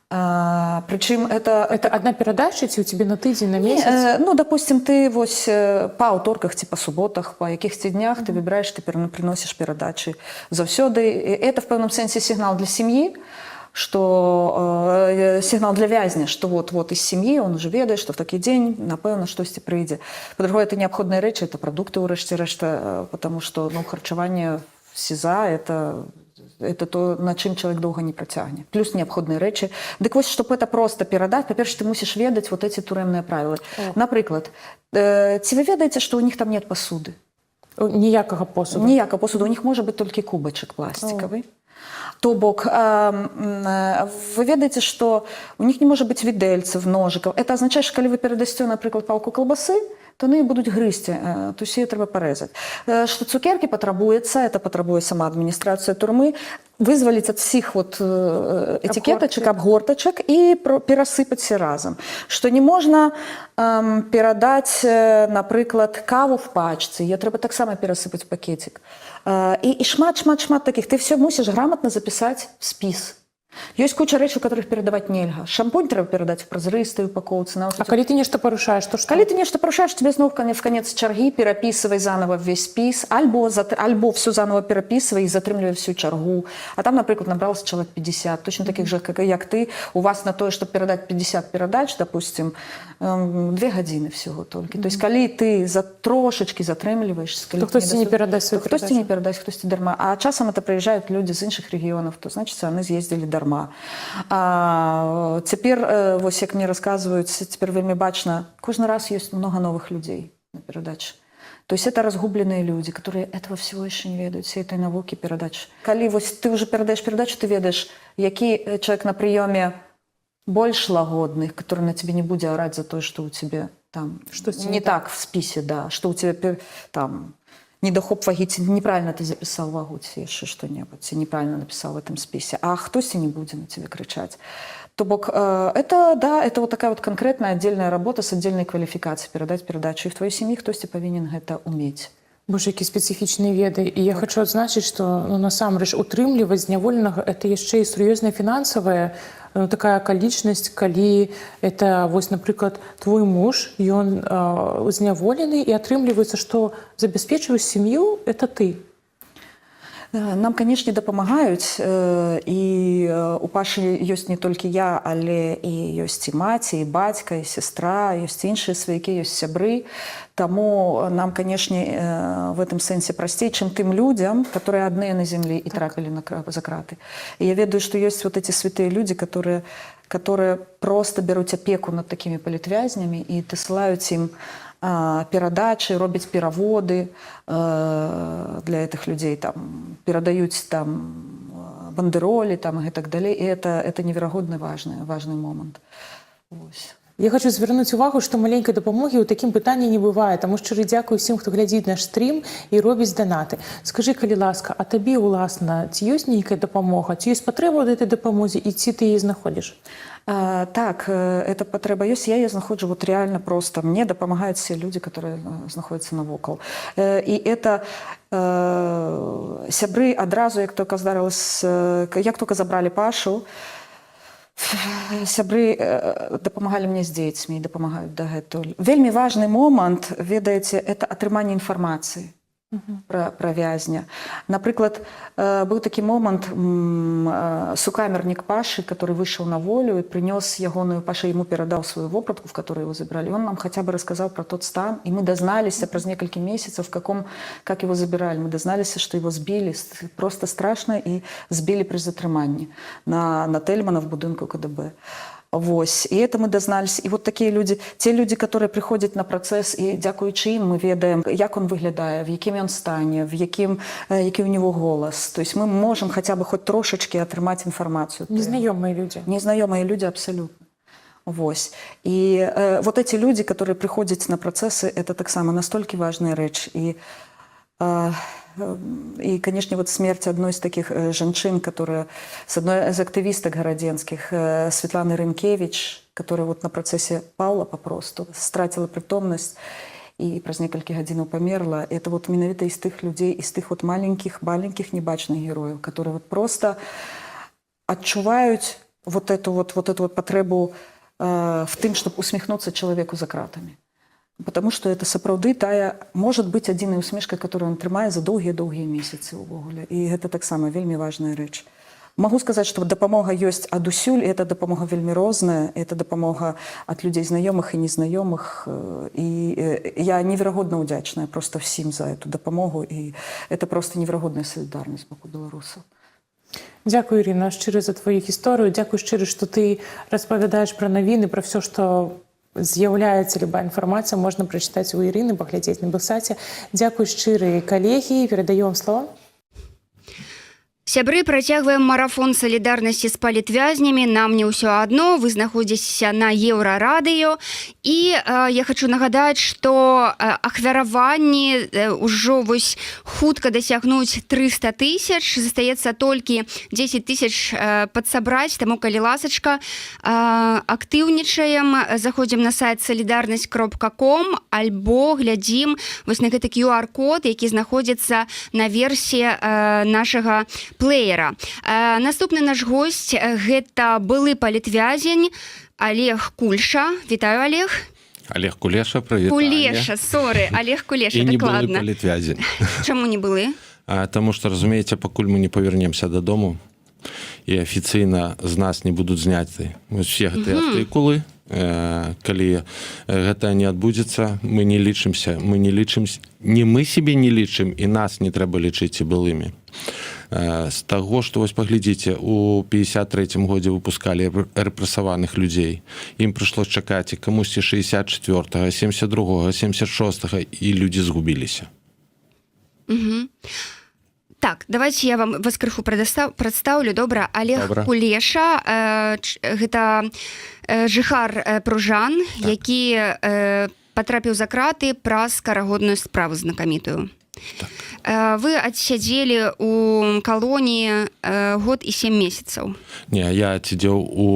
Причем это одна передача, ці у тебе на тыдзень, на месяц? Ну, допустим, ты вось па аўторках ці па суботах, па якіхсьці днях ты выбираешь, ты приносишь перадачы заўсёды. Это в пэўным сэнсе сигнал для семьи, что сигнал для вязня, что вот из семьи он уже ведае, что в такі дзень, напэўна, штосьці прыйдзе. Па-другое, это неабходныя рэчы, это продукты ўрэшце рэшта, потому что, ну, харчаванне СІЗА это то, на чым чалавек доўга не працягне. Плюс неабходныя рэчы. Дык вось, чтобы это просто перадаць, па-першае, ты мусіш ведаць вот эти турэмныя правілы. Напрыклад, ці вы ведаеце, што ў них там нет посуды? Ніякага посуду? Ніякага посуду. У них можа быць толькі кубачак пластикавы. То бок, вы ведаеце, што у них не можа быць відэльцаў, ножикаў. Это означает, што калі вы перадасце, напрыклад, палку колбасы, то яны будуць грызці, то есть ее трэба парэзаць. Што цукеркі патрабуецца, это патрабуе сама адміністрацыя турмы, вызваліць ад всіх вот этикетачак, абгортачак і перасыпаць все разам. Што не можна перадаць, напрыклад, каву в пачцы, ее трэба таксама перасыпаць в пакетик. І шмат таких. Ты все мусіш грамотно запісаць в спіс. Ёсць куча рэчаў, которых перадаваць нельга. Шампунь трэба перадаць в празрыстай упакоўцы. А калі ты нешта парушаеш, то што? Калі ты нешта парушаеш, тебе зноў в конец чаргі перапісывай заново весь спіс, альбо все заново перапісывай і затрымлівай всю чаргу. А там, напрыклад, набралось чалавек 50, точно таких же, як ты. У вас на тое, чтобы перадаць 50 перадач, допустим, 2 гадзіны всего толькі. То есть калі ты трошечки затрымліваеш, то хтосьці не перадасць свою перадачу. Хтосьці не перадасць, хтосьці дарма. А часам это прыязджаюць люди з іншых рэгіёнаў, то значит, яны з'ездзілі дарма. Цяпер, вось як мне расказваюць, цяпер вельмі бачна, кожны раз ёсць много новых людзей на перадаче. То есть это разгубленные люди, которые этого всего еще не ведают, всей этой науки передач. Калі вось ты уже передаешь передачу, ты ведаешь, які человек на приеме больш лагодных, который на тебе не будет орать за то, что у тебя там не так в списе, да, что у тебя там недохоп ваги, неправильно ты записал вагу, еще что-нибудь, ты неправильно написал в этом списе, а хтось не будет на тебе кричать. То бок, это, да, это вот такая вот конкретная отдельная работа с отдельной квалификацией, передать передачу, и в твоей семье хтось повинен это уметь. Боже, які спецыфічныя веды. І я хочу адзначыць, што насамрэч утрымліваць зняволенага это яшчэ і сур'ёзная фінансавая такая акалічнасць, калі это, вось, напрыклад, твой муж, ён зняволены, і атрымліваецца, што забяспечваць сям'ю это ты. Нам, канешне, дапамагаюць, і у Пашы ёсць не толькі я, але і ёсць і маці, і бацька, і сястра, ёсць іншыя сваякі, ёсць сябры. Таму нам, канешне, в этом сэнсе прасцей, чым тым людзям, которые адныя на землі і трапілі за краты. І я ведаю, што ёсць вот эти святыя людзі, которые просто бяруць апеку над такімі палітвязнямі і дасылаюць ім перадачы, робяць пераводы для этих людей, там, перадаюць там бандеролі там, і так далей. І это неверагодна важны момант. Ось. Я хочу звярнуць увагу, што маленькай дапамогі ў такім пытанні не бывае, таму шчыры дзякую всім, хто глядзіць наш стрім і робіць данаты. Скажы, калі ласка, а табе уласна ці ёсць нейкая дапамога, ці ёсць патрэба ў гэтай дапамозе і ці ты яе знаходзіш? Так, эта патрэба ёсць, я яе знаходжу вот реально просто. Мне дапамагаюць все люди, которые знаходзяцца навокал. І это сябры адразу, як только забралі Пашу, сябры дапамагалі мне з дзецьмі і дапамагаюць дагэтуль. Вельмі важны момант, ведаеце, это атрыманне інфармацыі про вязня. Напрыклад, быў такі момант, сукамернік Пашы, который вышел на волю и принес ягоную, Паша ему передал свою вопратку, в которой его забрали. Он нам хотя бы рассказал про тот стан, и мы дознались през несколько месяцев, как его забирали. Мы дознались, что его сбили, просто страшно, и сбили при затрыманні на Тельмана в будынку КДБ. Вось. І это мы дазнались. І вот такія людзі, те людзі, которые прыходзяць на працэс, і дзякуючы ім мы ведаем, як он выглядае, в якім ён стане, в якім, які ў него голас. То есть мы можем хотя бы хоть трошечки атрымаць інфармацыю. Незнаёмыя людзі. Незнаёмыя людзі абсолютно. Вось. І вот эти люди, которые приходят на процессы, это таксама настолько важная рэч. И, конечно, вот смерть одной из таких женщин, которая, с одной из активисток городенских, Светланы Рынкевич, которая вот на процессе пала попросту, стратила притомность и праз некалькі гадзінаў памерла. Это вот менавіта из тых людей, из тых вот маленьких небачных героев, которые вот просто адчуваюць вот эту вот потребу в тым, чтобы усміхнуцца человеку за кратами. Потому что это сапраўды тая, может быть, адзіная усмешка, которую он трымае за доўгія-доўгія месяцы ўвогуле. І гэта таксама вельмі важная рэч. Могу сказать, что дапамога ёсць адусюль, і эта дапамога вельмі розная, это дапамога ад людзей знаёмых і незнаёмых. І я неверагодна ўдзячная просто всім за эту дапамогу, і это просто неверагодная салідарнасць з боку беларусаў. Дзякую, Ірина, шчыра за твою гісторыю. Дзякую шчыра, што ты распавядаеш пра навіны, пра ўсё, што з'яўляецца любая інфармацыя, можна прачытаць у Ірыны, паглядзець на Белсаце. Дзякуй шчыры, калегі, перадаю вам слова. Сябры, працягваем марафон салідарнасці з палітвязнямі. Нам не ўсё адно, вы знаходзіцеся на Еўрарадыё. І я хочу нагадаць, што ахвяраванні ўжо вось хутка дасягнуць 300 000, застаецца толькі 10 000 падсабраць, таму калі ласачка, актыўнічаем, заходзім на сайт solidarность.com альбо глядзім вось на гэты QR-код, які знаходзіцца на версіі нашага плеера. Наступны наш госць гэта былы палітвязень Олег Кульша. Вітаю, Олег. Олег Кулеша, прывітанне. Кулеша, соры, Олег Кулеша, і не былы дакладна. палітвязень. Чаму не былы? Таму што, разумееце, пакуль мы не павернемся дадому і афіцыйна з нас не будуць зняты усе гэтыя артыкулы, калі гэта не адбудзецца, мы не лічымся, не мы сябе не лічым, і нас не трэба лічыць і былымі. З таго, што вось паглядзіце, у 53-м годзе выпускалі рэпрэсаваных людзей. Ім прыйшлось чакаць і камусьці 64-го, 72-го, 76-го, і людзі згубіліся. Так, давайте я вам вас крыху прадстаўлю. Добра, Олег Кулеша, гэта жыхар Пружан, які патрапіў за краты праз карагодную справу знакамітую. Вы адсядзелі у калоніі год і 7 месяцаў. Не, я адсядзеў у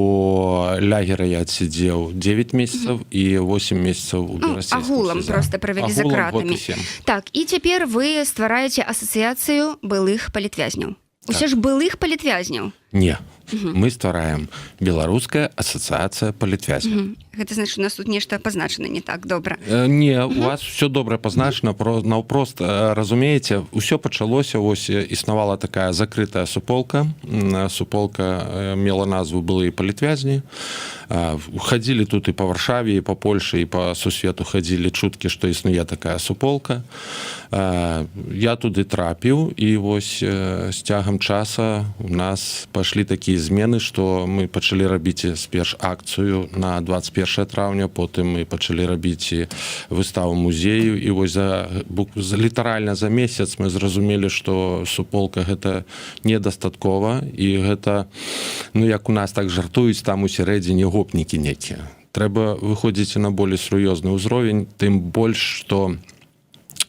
лагеры, я адсядзеў 9 месяцаў і 8 месяцаў у берасцейскім сезоне. Агулам проста правялі за кратамі. Так, і цяпер вы ствараеце асацыяцыю былых палітвязняў. Усе ж былых палітвязняў? Не. Мы ствараем Беларуская асацыяцыя палітвязняў. Гэта значыць, у нас тут нешта пазначана не так добра. Не, у вас все добра пазначана, наўпрост, разумееце, усё пачалося, ось існавала такая закрытая суполка. Суполка мела назву былыя палітвязні. Хадзілі тут і па Варшаве, і па Польшы, і па сусвету хадзілі чуткі, што існуе такая суполка. Я туды трапіў, і вось з цягам часа у нас пашлі такія змены, што мы пачалі рабіць сперш акцыю на 21 траўня, потым мы пачалі рабіць выставу музею, і вось літаральна за месяц мы зразумелі, што суполка гэта недастаткова, і гэта, ну як у нас так жартуюць, там усярэдзіне гопнікі некія. Трэба выходзіць на болей сур'ёзны ўзровень, тым больш, што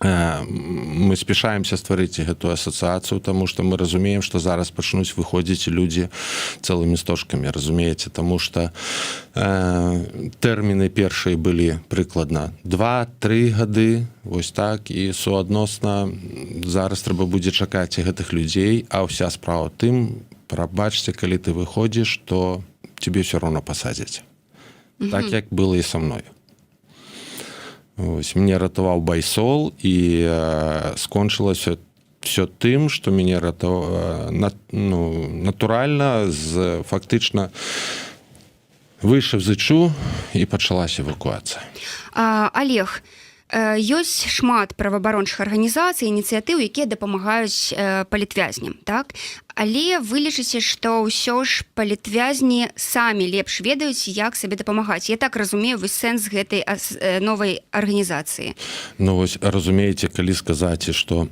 мы спешаемся стварыць гэтую асацыяцыю, таму што мы разумеем, што зараз пачнуць выходзіць людзі цэлымі стожкамі, разумееце, таму што тэрміны першыя былі прыкладна 2-3 гады, вось так, і суадносна зараз трэба будзе чакаць гэтых людзей, а ўся справа тым, прабачце, калі ты выходзіш, то тебе ўсё роўна пасадзяць. Так, як было і са мною. Ось, мне ратаваў байсол, і скончылася все тым, што мяне натуральна, фактычна выйшаў з ічу, і пачалася эвакуацыя. Олег, ёсць шмат праваабарончых арганізацый, ініцыятыў, якія дапамагаюць палітвязням, так? Але вы лічыце, што ўсё ж палітвязні самі лепш ведаюць, як сабе дапамагаць. Я так разумею вось сэнс гэтай новай арганізацыі. Ну вось разумееце, калі сказаць, што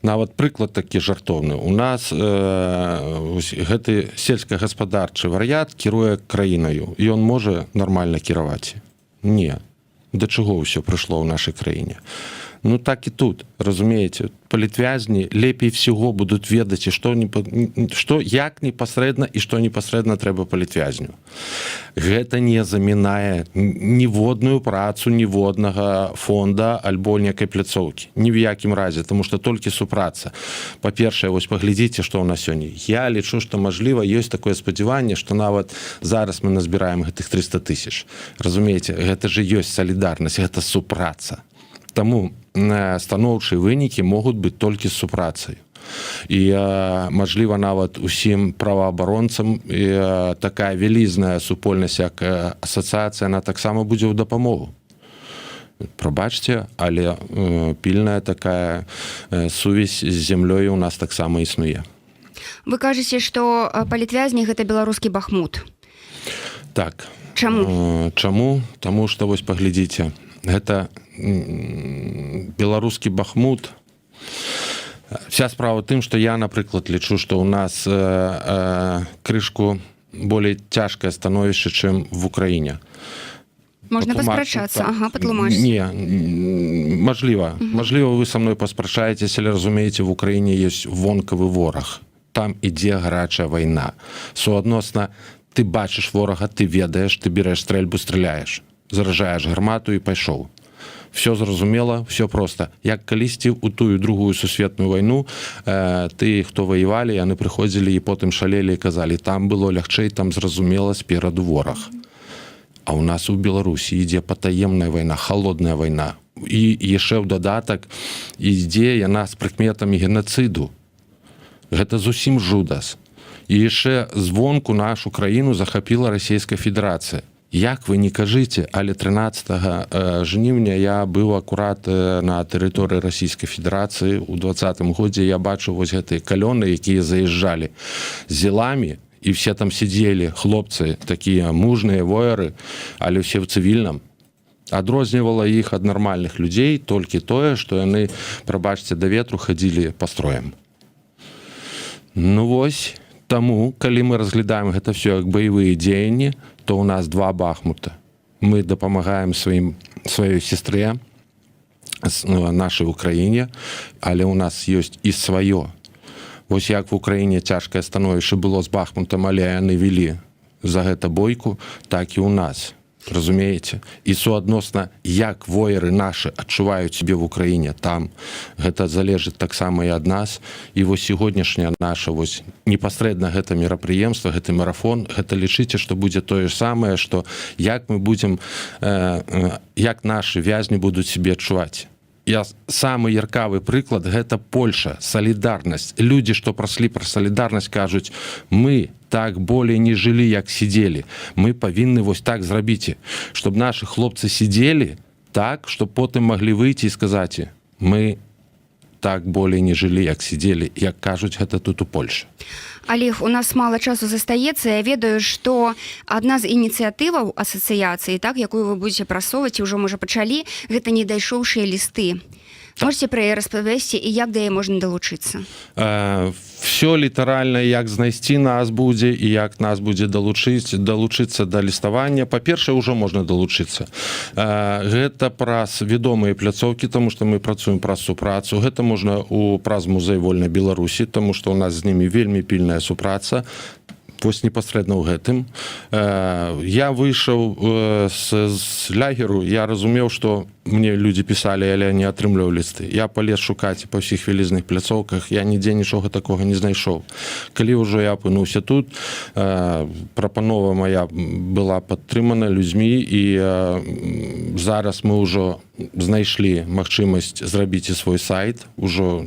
нават прыклад такі жартоўны. У нас гэты сельскагаспадарчы вар'ят кіруе краінаю. Ён можа нармальна кіраваць? Не. Да чаго ўсё прыйшло ў нашай краіне? Ну так і тут, разумееце, палітвязні лепей всего будуць ведаць, як непасрэдна і што непасрэдна трэба палітвязню. Гэта не замінае ніводную працу ніводнага фонда альбо некай пляцоўкі. Ні в якім разе, тому што толькі супраца. Па-першае, вось паглядзіце, што ў нас сёння. Я лічу, што, мажліва, ёсць такое спадзяванне, што нават зараз мы назбіраем гэтых 300 000. Разумееце, гэта же ёсць салідарнасць, гэта супраца. Таму станоўчыя вынікі могуць быць толькі з супрацай. І, мажліва, нават усім праваабаронцам такая вялізная супольнасць, як асацыяцыя, она таксама будзе ў дапамогу. Прабачце, але пільная такая сувязь з зямлёй у нас таксама існуе. Вы кажаце, што палітвязні гэта беларускі Бахмут. Так. Чаму? Чаму? Таму што, вось паглядзіце, гэта беларускі Бахмут. Вся справа ў тым, што я, напрыклад, лічу, што ў нас крышку болей цяжкае становішча, чым в Украіне. Можна паспрачацца, патлумачце. Не, мажліва. Мажліва, вы са мной паспрачаецеся, але разумееце, в Украіне ёсць вонкавы вораг. Там ідзе гарачая вайна. Суадносна, ты бачыш ворага, ты ведаеш, ты береш стрэльбу, стреляеш. Заражаеш гармату і пайшоў. Все зразумела, все проста. Як калісьці ў тую другую сусветную вайну, ты, хто ваявалі, яны прыходзілі і потым шалелі і казалі, там было лягчэй, там зразумела спераду вораг. А ў нас у Беларусі ідзе патаемная вайна, холодная вайна. І яшчэ ў дадатак ідзе яна з прыкметамі генацыду. Гэта зусім жудас. І яшчэ звонку нашу краіну захапіла Расійская Федэрацыя. Як вы не кажыце, але 13 жніўня я быў акурат на тэрыторыі Расійскай Федэрацыі. У 2020 годзе я бачыў вось гэтыя калёны, якія заязджалі з зеламі, і все там сидзелі, хлопцы, такія мужныя вояры, але все в цывільным. Адрознівала іх ад нармальных людзей толькі тое, што яны, прабачце, да ветру хадзілі па строям. Ну вось, таму, калі мы разглядаем гэта все як баявыя дзеянні, то у нас два Бахмута. Мы дапамагаем сваёй сестре, нашай Украіне, але у нас ёсць і сваё. Вось як в Украіне цяжкае становішча было з Бахмутам, але яны вялі за гэта бойку, так і ў нас. Разумееце? І суадносна, як вояры нашы адчуваюць сябе в Украіне там, гэта залежыць таксама і ад нас. І вось сягонняшняя наша вось непасрэдна гэта мерапрыемства, гэты марафон, гэта лічыце, што будзе тое ж самае, што як мы будзем, як нашы вязні будуць сябе адчуваць. Самы яркавы прыклад гэта Польша, салідарнасць. Людзі, што праслі пра салідарнасць, кажуць, мы так болей не жылі, як сидзелі. Мы павінны вось так зрабіць, чтобы нашы хлопцы сидзелі так, што потым маглі выйти і сказаць, мы так болей не жылі, як сидзелі, як кажуць гэта тут у Польшы. Олег, у нас мало часу застаецца. Я ведаю, што адна з ініцыятываў асацыяцыі, так, якую вы будзеце прасоўваць, і ўжо, можа, пачалі, гэта недайшоўшыя лісты. Можете пра яе распавесці і як да яе можна далучыцца? Все літаральна, як знайсці нас будзе і як нас будзе далучыцца да ліставання. Па-першае, ўжо можна далучыцца. Гэта праз вядомыя пляцоўкі, таму што мы працуем праз супрацу. Гэта можна праз музей вольнай Беларусі, таму што ў нас з імі вельмі пільная супраца. Вось непасрэдна ў гэтым. Я выйшаў з лягеру, я разумеў, што мне людзі пісалі, але не атрымліваў лісты. Я палез шукаць па ўсіх вялізных пляцоўках, я нідзе нічога такога не знайшоў. Калі ўжо я апынуўся тут, прапанова моя была падтрымана людзьмі, і зараз мы ўжо знайшлі магчымасць зрабіць і свой сайт. Ужо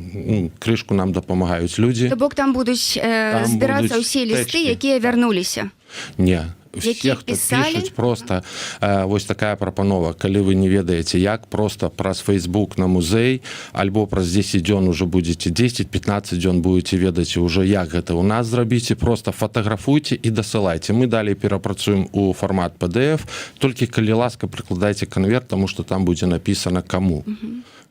крышку нам дапамагаюць людзі. То бок там будуць збірацца ўсе лісты, якія вярнуліся? Не, Усе, хто пішуць, просто вось такая прапанова. Калі вы не ведаеце як, просто праз Facebook на музей, альбо праз 10 дзён уже будете 10-15 дзён будете ведаць уже як гэта у нас зрабіце, просто фатаграфуйте і дасылайце. Мы далей перапрацуем у фармат PDF, толькі калі ласка прыкладайце канверт, тому што там будзе напісана каму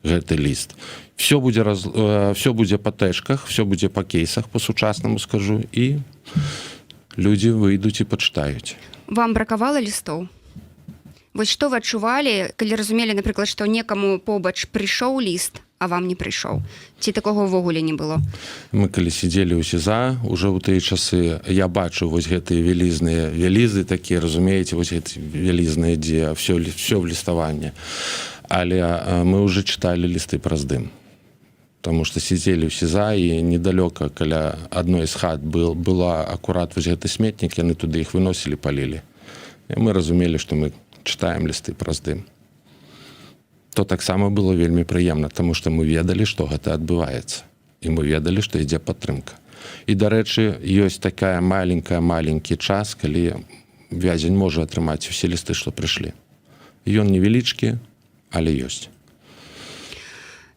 гэты ліст. Все будзе па тэшках, все будзе па кейсах, па-сучаснаму скажу, і людзі выйдуць і пачытаюць. Вам бракавала лістоў? Вось што вы адчувалі, калі разумелі, напрыклад, што некаму побач прыйшоў ліст, а вам не прыйшоў? Ці такога ўвогуле не было? Мы калі сидзелі ў СІЗА, уже ў тыя часы я бачу вось гэтыя вялізныя вялізы такія, разумееце, вось гэтыя вялізныя, дзе все в ліставанне. Але мы уже чыталі лісты праз дым. Потому что сидели у СІЗА, і недалёка каля адной з хат была акурат вось гэты сметнік, яны туды іх выносілі, палілі. І мы разумелі, што мы чытаем лісты праз дым. То таксама было вельмі прыемна, таму што мы ведалі, што гэта адбываецца. І мы ведалі, што ідзе падтрымка. І, дарэчы, ёсць такая маленькі час, калі вязень можа атрымаць усе лісты, што прыйшлі. Ён невялічкі, але ёсць.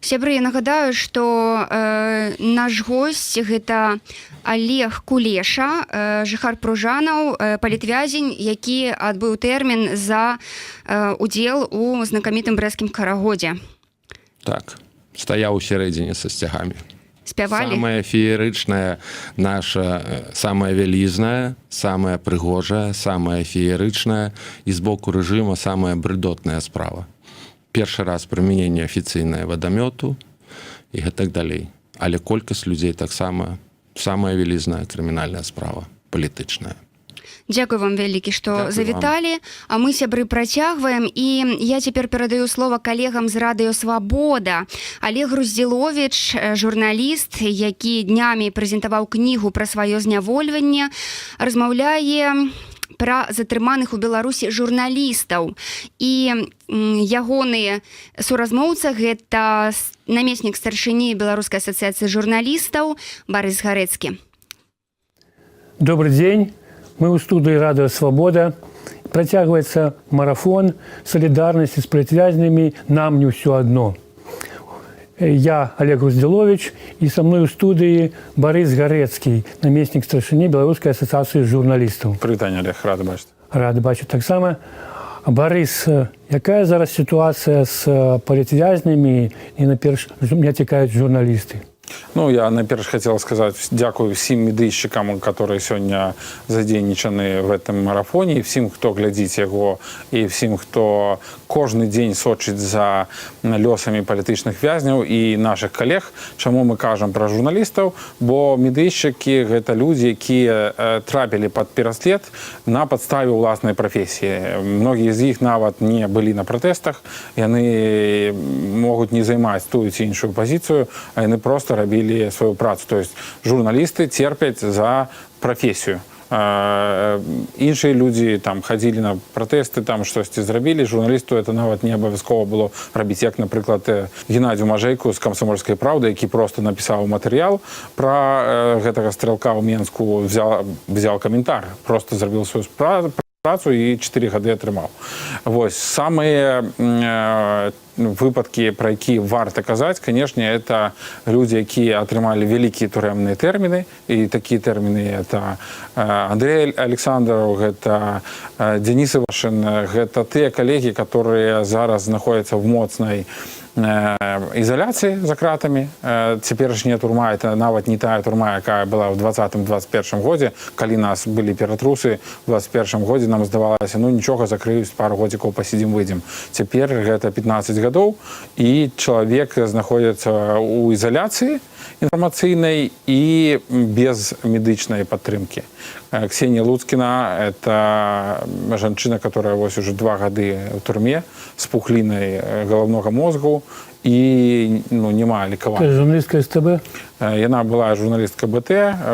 Сябры, я нагадаю, што наш госць гэта Олег Кулеша, жыхар Пружанаў, палітвязень, які адбыў тэрмін за удзел у знакамітым брэсцкім карагодзе. Так, стаяў у сярэдзіне са сцягамі. Спявалі? Самая феерычная наша, самая вялізная, самая прыгожая, самая феерычная і з боку рэжыма самая брыдотная справа. Першы раз прымяненне афіцыйнае вадамёту і гэтак далей. Але колькасць людзей таксама самая вялізная крымінальная справа, палітычная. Дзякуй вам вялікі, што завіталі. А мы, сябры, працягваем. І я цяпер перадаю слова калегам з Радыё Свабода. Олег Груздзіловіч, журналіст, які днямі прэзентаваў кнігу пра сваё знявольванне, размаўляе пра затрыманых у Беларусі журналістаў. І ягоны суразмоўца гэта намеснік старшыні Беларускай асацыяцыі журналістаў Барыс Гарэцкі. Добрый день. Мы ў студыі Радыё Свабода. Працягваецца марафон салідарнасці з палітвязнямі «Нам не ўсё адно». Я Олег Груздзіловіч, і са мной у студыі Барыс Гарэцкі, намеснік старшыні Беларускай асацыяцыі журналістаў. Прывітанне, Олег, рады бачыць. Рады бачыць таксама. Барыс, якая зараз сітуацыя з палітвязнямі і найперш мне цікавяць журналісты? Ну, я найперш хотел сказать дякую всем медыйшчыкам, которые сегодня задейнічаны в этом марафоне, и всем, кто глядзіць яго, и всем, кто кожны дзень сочыць за лёсамі палітычных вязняў і наших коллег. Чаму мы кажам пра журналістаў? Бо медыйшчыкі — гэта людзі, якія трапілі пад пераслед на падставе ўласнай прафесіі. Многія з іх нават не былі на пратэстах, яны могуць не займаць тую ці іншую пазіцыю, а яны просто рабілі сваю працу. То есть журналісты церпяць за прафесію. Іншыя людзі там хадзілі на пратэсты, там штосьці зрабілі, журналісту это нават не абавязкова было рабіць, як, напрыклад, Геннадзю Мажэйку з «Камсомольскай правды», які просто напісаў матэрыял пра гэтага стрэлка ў Менску, взял каментар, просто зрабіў сваю працу і 4 гады атрымаў. Вось самыя выпадкі, пра якія варта казаць, канешне, это людзі, якія атрымалі вялікія турэмныя тэрміны, і такія тэрміны это Андрей Александров, гэта Денис Ивашин, гэта тыя калегі, которые зараз знаходзяцца в моцнай изоляции за кратами. Цяперашняя турма — это нават не тая турма, якая была ў 2020-2021 годзе, калі нас былі ператрусы. У 2021 годзе нам здавалася, ну нічога, закрыюць, пару годзікаў пасидзім, выйдзем. Цяпер гэта 15 гадоў, і чалавек знаходзіцца ў изоляцыі інфармацыйнай і без медычнай падтрымкі. Ксения Луцкина — это жанчына, которая вось уже 2 гады в турме с пухлиной головного мозгу и не мае лекавання. Журналістка СТБ? Яна была журналістка БТ.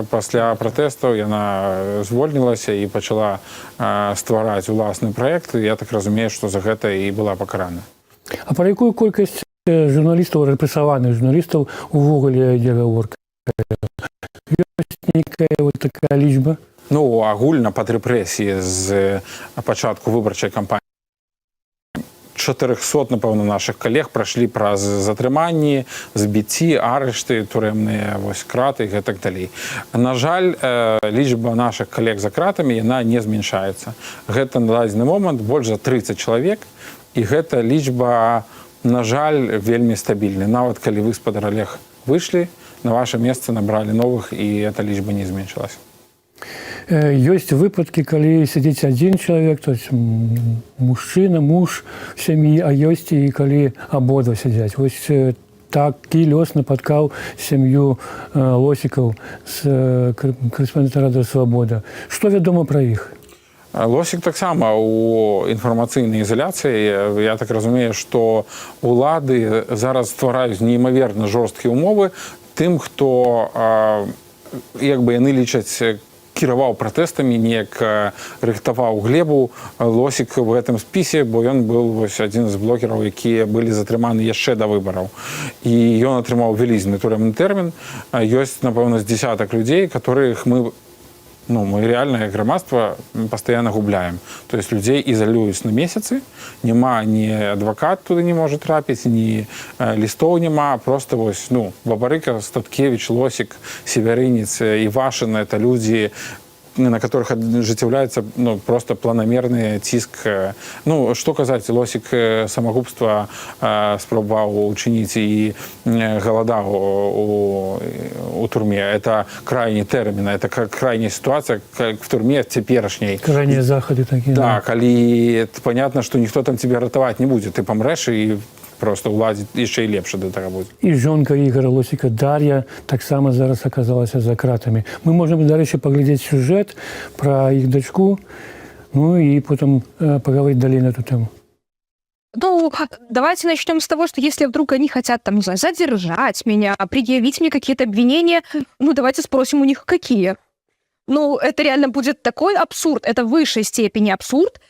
Пасля пратэстаў яна звольнілася і пачала ствараць уласны праект. Я так разумею, што за гэта і была пакарана. А пра якую колькасць журналістаў, рэпрэсаваных журналістаў увогуле ідзе гаворка? Ёсць нейкая вот такая лічба? ну, агульна пад рэпрэсіі з пачатку выбарчай кампаніі. 400, напэўна, наших калег прайшлі праз затрыманні, збіцці, арышты, турэмныя краты і гэтак далей. На жаль, лічба наших калег за кратамі яна не змяншаецца. Гэта на дадзены момант больш за 30 чалавек, і гэта лічба, на жаль, вельмі стабільная. Нават калі вы, спадар Олег, выйшлі, на ваше месца набралі новых, і эта лічба не зменшылася. Ёсць выпадкі, калі сядзіць адзін чалавек, то есть мужчына, муж в сям'і, а ёсць і калі абодва сядзяць. Вось такі лёс напаткаў сям'ю Лосікаў з корэспондэнта Радыё Свабода. Што вядома пра іх? Лосік таксама у інфармацыйнай ізаляцыі. Я так разумею, што улады зараз ствараюць неймаверна жорсткія ўмовы тым, хто, як бы яны лічаць, кіраваў пратэстамі, неяк рыхтаваў глебу. Лосік в гэтым спісе, бо ён быў адзін з блогераў, якія былі затрыманы яшчэ да выбараў. І ён атрымаў вялізны турэмны тэрмін. Ёсць, напэўна, з десятак людзей, которых мы реальное грамадства постоянно губляем. То есть людей изолююць на месяцы, нема ні адвакат туды не можа трапіць, ні лістоў няма, просто вось, Бабарыка, Статкевич, Лосік, Северынец, Івашин — это люди, на которых ажыццяўляецца просто планамерны ціск. Што казаць, Лосік самагубства спрабаваў учыніць і галадаў у турме. Это крайні тэрмін, это крайняя ситуация в турме цяперашняй. Крайнія захады такія. Да, калі понятно, что ніхто там тебе ратаваць не будзе, ты памрэш і просто уладзіць яшчэ і лепш да таго будзе. І жонка Ігора Лосіка Дар'я таксама зараз аказалася за кратамі. Мы можам, дарэчы, паглядзець сюжэт пра іх дачку, і потом паговорить далей на эту тему. Давайте начнем с того, что если вдруг они хотят, там, не знаю, задержать меня, предъявить мне какие-то обвинения, давайте спросим у них, какие. Это реально будет такой абсурд, это в высшей степени абсурд,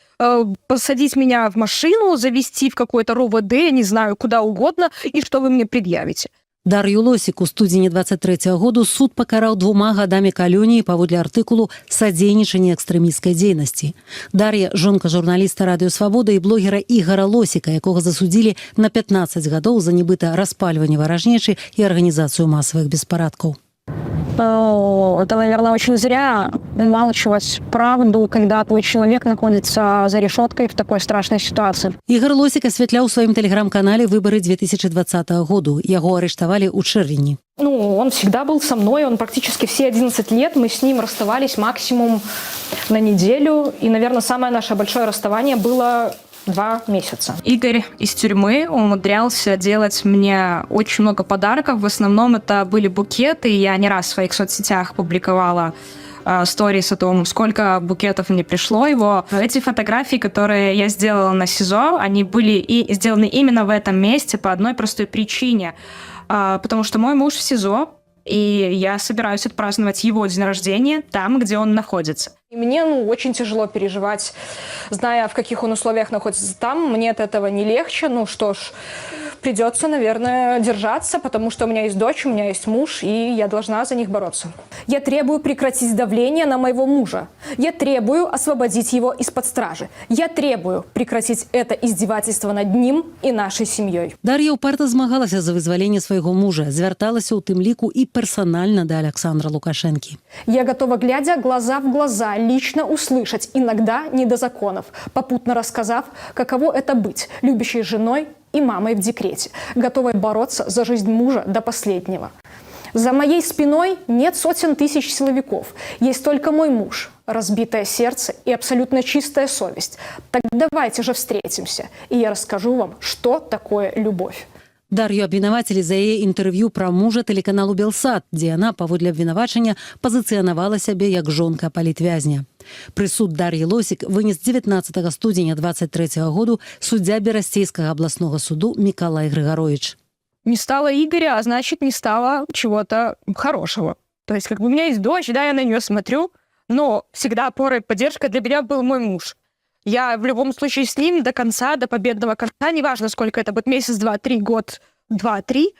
посадить меня в машину, завести в какой-то РОВД, не знаю, куда угодно, и что вы мне предъявите. Дар'ю Лосік у студзені 23-го году суд пакараў 2 гадамі калоніі паводле артыкулу «Садзейнічанне экстрэмісцкай дзейнасці». Дар'я – жонка журналіста Радыё Свабода і блогера Ігора Лосіка, якога засудзілі на 15 гадоў за нібыта распальванне варажнечы і арганізацыю масавых беспарадкаў. Это, наверное, очень зря умалчивать правду, когда твой человек находится за решеткой в такой страшной ситуации. Ігор Лосік асвятляў у сваім тэлеграм-канале выбары 2020 году. Яго арыштавалі ў чэрвені. Он всегда был со мной, он практически все 11 лет, мы с ним расставались максимум на неделю, и, наверное, самое наше большое расставание было 2 месяца. Игорь из тюрьмы умудрялся делать мне очень много подарков. В основном это были букеты. Я не раз в своих соцсетях публиковала сторис о том, сколько букетов мне пришло его. Эти фотографии, которые я сделала на СИЗО, они были и сделаны именно в этом месте по одной простой причине. Потому что мой муж в СИЗО, и я собираюсь отпраздновать его день рождения там, где он находится. И мне очень тяжело переживать, зная, в каких он условиях находится там. Мне от этого не легче. Придется, наверное, держаться, потому что у меня есть дочь, у меня есть муж, и я должна за них бороться. Я требую прекратить давление на моего мужа. Я требую освободить его из-под стражи. Я требую прекратить это издевательство над ним и нашей семьей. Дар'я упарта змагалася за вызваленне свайго мужа, звярталася ў тым ліку і персанальна да Александра Лукашэнкі. Я готова, глядя глаза в глаза, лично услышать, иногда не до законов, попутно рассказав, каково это быть любящей женой и мамой в декрете, готовой бороться за жизнь мужа до последнего. За моей спиной нет сотен тысяч силовиков, есть только мой муж, разбитое сердце и абсолютно чистая совесть. Так давайте же встретимся, и я расскажу вам, что такое любовь. Дар'ю абвінавацілі за яе інтэрв'ю пра мужа тэлеканалу «Белсат», дзе яна, паводле абвінавачання, пазіцыянавала сябе як жонка палітвязня. Прысуд Дар'і Лосік вынес 19 студзеня 23 году суддзя Берасцейскага абласнога суду Миколай Григорович. Не стало Игоря, а значит, не стало чего-то хорошего. То есть, у меня есть дочь, да, я на нее смотрю, но всегда опорой и поддержкой для меня был мой муж. Я в любом случае с ним до конца, до победного конца, неважно, сколько это будет, месяц, 2, 3, год, 2, 3,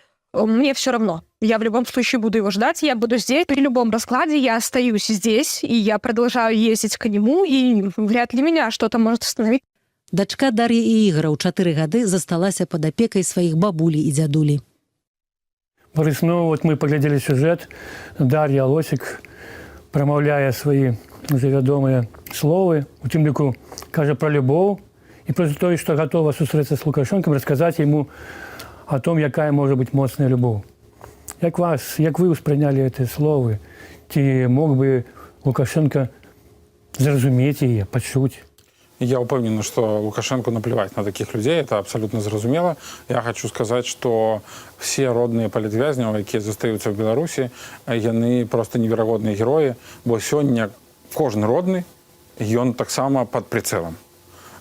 мне все равно. Я в любом случае буду его ждать, я буду здесь. При любом раскладе я остаюсь здесь, и я продолжаю ездить к нему, и вряд ли меня что-то может остановить. Дачка Дар'і і Ігора ў 4 гады засталася пад апекай сваіх бабулі і дзядулі. Борис, ну вот мы поглядели сюжет. Дар'я Лосік промаўляе свои уже вядомыя словы. У тым ліку кажа про любоў і про тое, што готова сустрэцца з Лукашенком, расказаць ему о том, якая можа быць моцная любоў. Як вы ўспрынялі гэтыя словы? Ці мог бы Лукашенко зразумець яе, пачуць? Я упевнений, что Лукашенко наплевать на таких людей, это абсолютно зрозумело. Я хочу сказать, что все родные палітвязні, які застаюцца в Беларусі, яны просто неверагодныя героі, бо сёння кожны родны, ён таксама пад прицелам.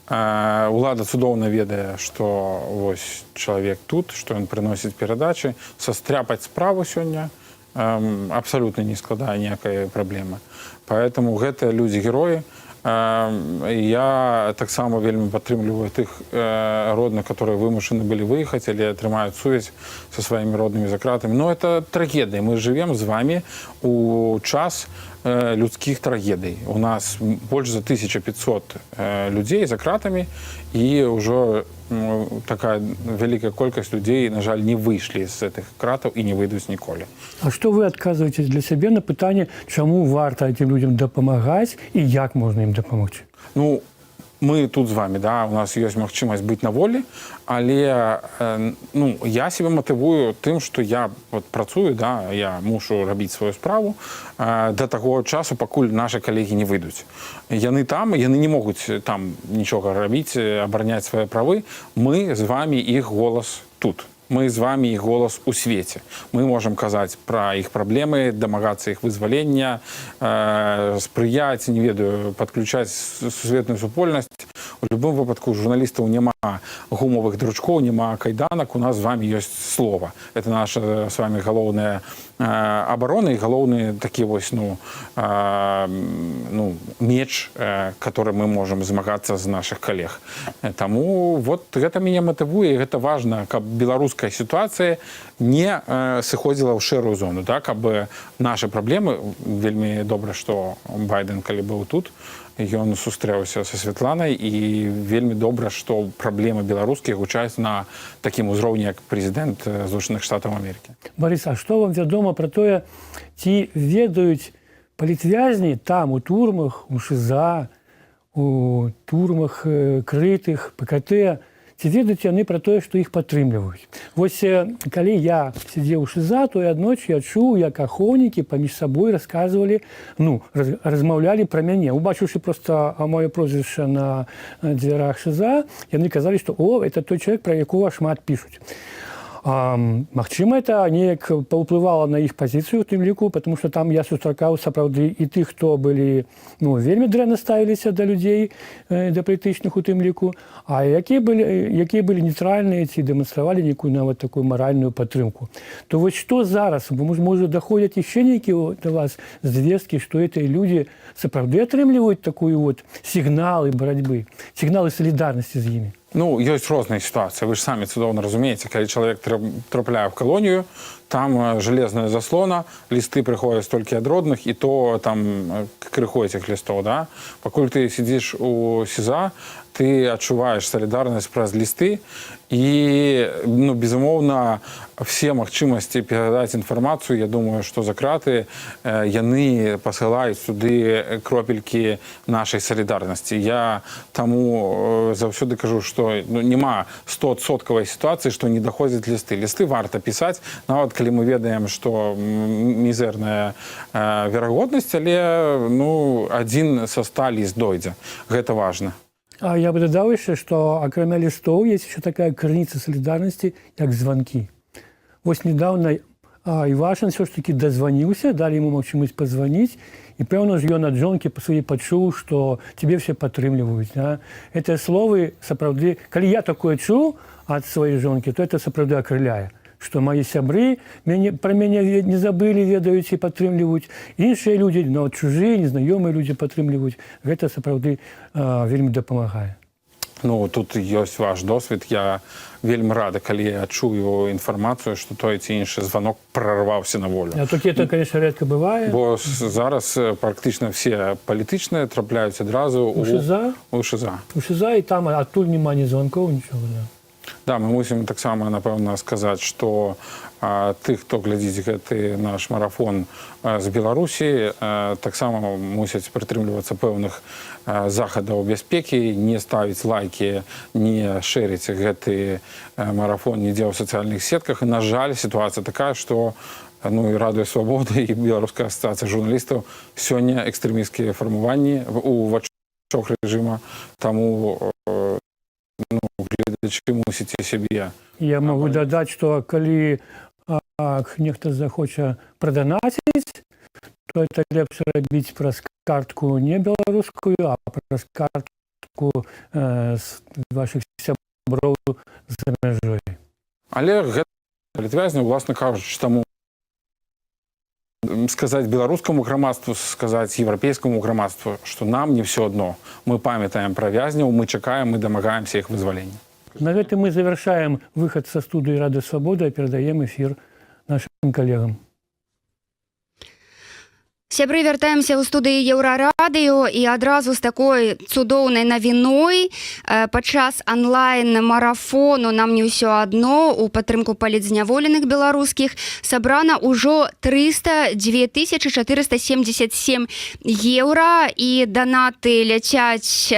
Улада цудоўна ведае, што вось чалавек тут, што ён прыносіць перадачы, састряпаць справу сёння абсалютна не складае ніякай праблемы. Поэтому гэтыя людзі-героі. Я таксама вельмі падтрымліваю тых родных, которые вымушаны былі выехаць или атрымаюць сувязь со сваімі роднымі за кратамі. Но это трагедия. Мы живем с вами у час людских трагедий. У нас больше за 1500 людей за кратами, и уже такая великая колькость людей, на жаль, не вышли з этих кратов и не выйдуць ніколі. А что вы отказываетесь для себе на пытанне, чаму варта этим людям дапамагаць и як можно им дапамогчы? Ну, мы тут з вами, да, у нас ёсць магчымасць быць на волі, але ну, я себе матывую тым, што я вот працую, да, я мушу рабіць сваю справу да таго часу, пакуль нашы калегі не выйдуць. Яны там, яны не могуць там нічога рабіць, абараняць свае правы. Мы з вами іх голас тут. Мы з вами іх голас у свеце. Мы можам казаць пра іх праблемы, дамагацца іх вызвалення, спрыяць, не ведаю, падключаць сусветную супольнасць. У любым выпадку у журналістаў няма гумовых дручкоў, няма кайданак, у нас з вами ёсць слова. Это наша з вами галоўная абарона і галоўны такі вось, меч, который мы можам змагацца з нашых калег. Таму вот гэта мяне матывуе, і гэта важна, каб беларуская сітуацыя не сыходзіла ў шэрую зону, да, каб нашы праблемы, вельмі добра, што Байден, калі быў тут, ён сустрэўся са Святланай, і вельмі добра, што праблемы беларускіх гучаць на такім узроўні, як прэзідэнт Злучаных Штатаў Амерыкі. Борис, а што вам вядома пра тое, ці ведаюць палітвязні там, у турмах, у ШИЗА, у турмах крытых, ПКТ, ці ведаюць яны пра тое, што іх падтрымліваюць? Вось калі я сидзеў у ШИЗА, то аднойчы я чуў, як ахоўнікі паміж сабой расказвалі, размаўлялі пра мяне. Убачыўшы проста маё прозвішча на дзвярах ШИЗА, яны казалі, што это той чалавек, пра якога шмат пішуць. Магчыма, это неяк паўплывала на іх пазіцыю, у тым ліку, потому что там я сустракаў сапраўды і тых, хто былі вельмі дрэнна ставіліся да людзей, да палітычных у тым ліку, а якія былі нейтральныя ці дэманстравалі нейкую нават такую маральную падтрымку. То вось што зараз? Можа, даходзяць яшчэ нейкія да вас звесткі, што гэтыя людзі сапраўды атрымліваюць такую вот сігналы барацьбы, сігналы салідарнасці з імі? Ну, ёсць розныя сітуацыі. Вы ж самі цудоўна разумееце, калі чалавек трапляе в калонію, там железная заслона, лісты прыходзяць толькі ад родных, і то там крыху этих лістов, да? Пакуль ты сидзіш у СІЗА, ты адчуваеш салідарнасць праз лісты, і, безумоўна, все магчымасці перадаць інфармацыю, я думаю, што за краты яны пасылаюць сюды кропелькі нашай салідарнасці. Я таму заўсёды кажу, што няма 100% сітуацыі, што не даходзяць лісты. Лісты варта пісаць, нават калі мы ведаем, што мізэрная верагоднасць, але адзін са 100 ліст дойдзе. Гэта важна. А я бы дадаў яшчэ, што акрамя лістоў ёсць яшчэ такая крыніца салідарнасці, як званкі. Вось недавно Івашин все ж таки дозваніўся, далі ему магчымасць пазваніць, і пэўна ж ён ад жонкі па сваёй пачуў, што тебе все падтрымліваюць. Гэтыя словы сапраўды, калі я такое чуў ад сваёй жонкі, то это сапраўды акрыляе, што мои сябры пра мяне не забылі, ведаюць і падтрымліваюць. Іншыя людзі, чужыя, незнаёмыя людзі падтрымліваюць. Гэта сапраўды вельмі дапамагае. Ну, тут ёсць ваш досвед. Я вельмі рада, калі я чую інфармацыю, што той ці іншы званок прорваўся на волю. А тут это, конечно, редко бывает. Бо зараз практычна все палітычныя трапляюць адразу у ШИЗА. У ШИЗА, і там адтуль няма ні званкоў, нічого. Да, мы мусім таксама, напэўна, сказаць, што тых, хто глядзіць гэты наш марафон з Беларусі, таксама мусяць прытрымлівацца пэўных захадаў бяспекі, не ставіць лайкі, не шэрыць гэты марафон нідзе ў сацыяльных сетках. І, на жаль, сітуацыя такая, што і Радыё Свабода, і Беларуская асацыяцыя журналістаў сёння экстрэмісцкія фармаванні у вачах рэжыма, таму гледачы мусіце сябе. Я могу дадаць, што калі нехта захоча праданаціць, то это лепш рабіць праз картку не беларускую, а праз картку з вашых сяброў за мяжой. Але гэта палітвязні, уласна кажучы, таму сказаць беларускаму грамадству, сказаць еўрапейскаму грамадству, што нам не все адно. Мы памятаем пра вязняў, мы чакаем, мы дамагаемся іх вызвалення. На гэтым мы завершаем выхад са студыі Рады Свабоды, а перадаем эфір нашим калегам. Сябры, вяртаемся ў студыі Еўрарадыё і адразу з такой цудоўнай навіной падчас онлайн-марафону «Нам не ўсё адно» у падтрымку палітзняволеных беларускіх сабрана ўжо 302 477 еўра, і данаты ляцяць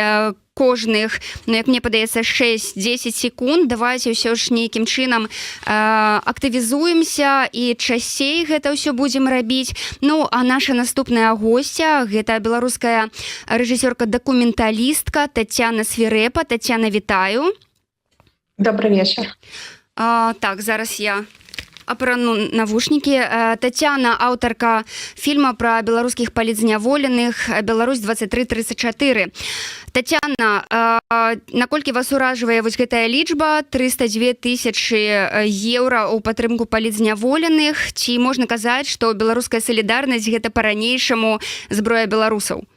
кожных, як мне падаецца, 6-10 секунд. Давайте ўсё ж нейкім чынам актывізуемся і часцей гэта ўсё будзем рабіць. Ну, а наша наступная госця — гэта беларуская рэжысёрка-дакументалістка Тацяна Свірэпа. Тацяна, вітаю. Добрый вечер. Так, зараз я апрану навушнікі. Тацяна — аўтарка фільма пра беларускіх палітзняволеных «Беларусь 2334». Тацяна, наколькі вас уражвае вось гэтая лічба 302 000 еўра ў падтрымку палітзняволеных? Ці можна казаць, што беларуская салідарнасць — гэта па-ранейшаму зброя беларусаў?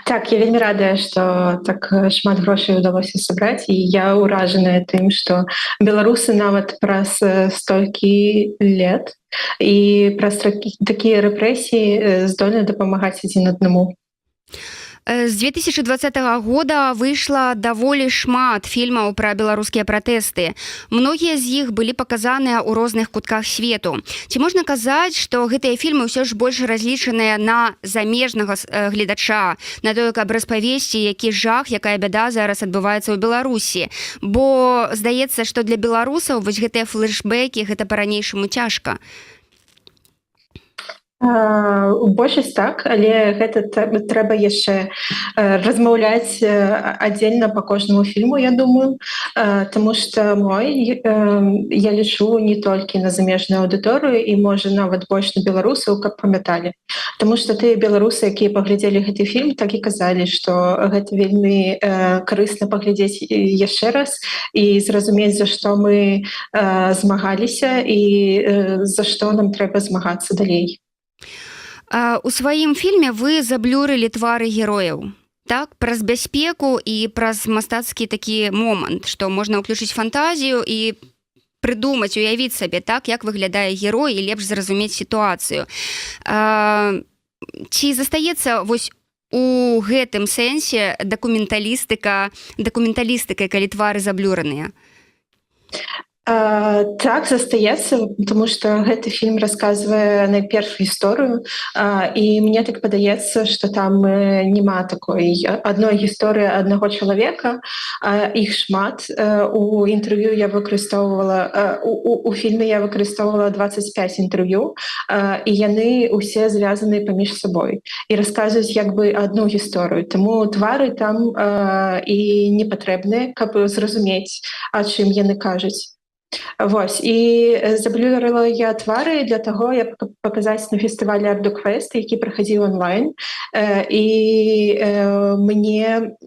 Так, я вельмі радая, што так шмат грошай удалося сабраць, і я ўражаная тым, што беларусы нават праз столькі лет і праз такія рэпрэсіі здольны дапамагаць адзін аднаму. З 2020 года выйшла даволі шмат фільмаў пра беларускія пратэсты. Многія з іх былі паказаныя ў розных кутках свету. Ці можна казаць, што гэтыя фільмы ўсё ж больш разлічаныя на замежнага гледача, на тое, каб распавесці, які жах, якая бяда зараз адбываецца ў Беларусі? Бо здаецца, што для беларусаў вось гэтыя флешбэкі — гэта па-ранейшаму цяжка. Большасць так, але гэта трэба яшчэ размаўляць аддзельна па кожнаму фільму, я думаю, таму што я лічу не толькі на замежную аўдыторыю і, можа, нават больш на беларусаў, каб памяталі. Таму што тыя беларусы, якія паглядзелі гэты фільм, так і казалі, што гэта вельмі карысна паглядзець яшчэ раз і зразумець, за што мы змагаліся і за што нам трэба змагацца далей. У сваім фільме вы заблюрылі твары герояў, так? Праз бяспеку і праз мастацкі такі момант, што можна ўключыць фантазію і прыдумаць, уявіць сабе, так, як выглядае герой, і лепш зразумець сітуацыю. Ці застаецца вось у гэтым сэнсе дакументалістыкай, калі твары заблюраныя? Так, застаецца, тому што гэты фільм расказвае найперш гісторыю, і мне так падаецца, што там няма такой адной гісторыі аднаго чалавека, іх шмат. У інтэрв'ю я выкарыстоўвала, у фільме я выкарыстоўвала 25 інтэрв'ю, і яны ўсе звязаны паміж сабой і расказваюць як бы адну гісторыю. Таму твары там і не патрэбныя, каб зразумець, о чым яны кажуць. Вось, і заблюрыла я твары для таго, як паказаць на фестывалі Ардукфест, які праходзіў онлайн, і мне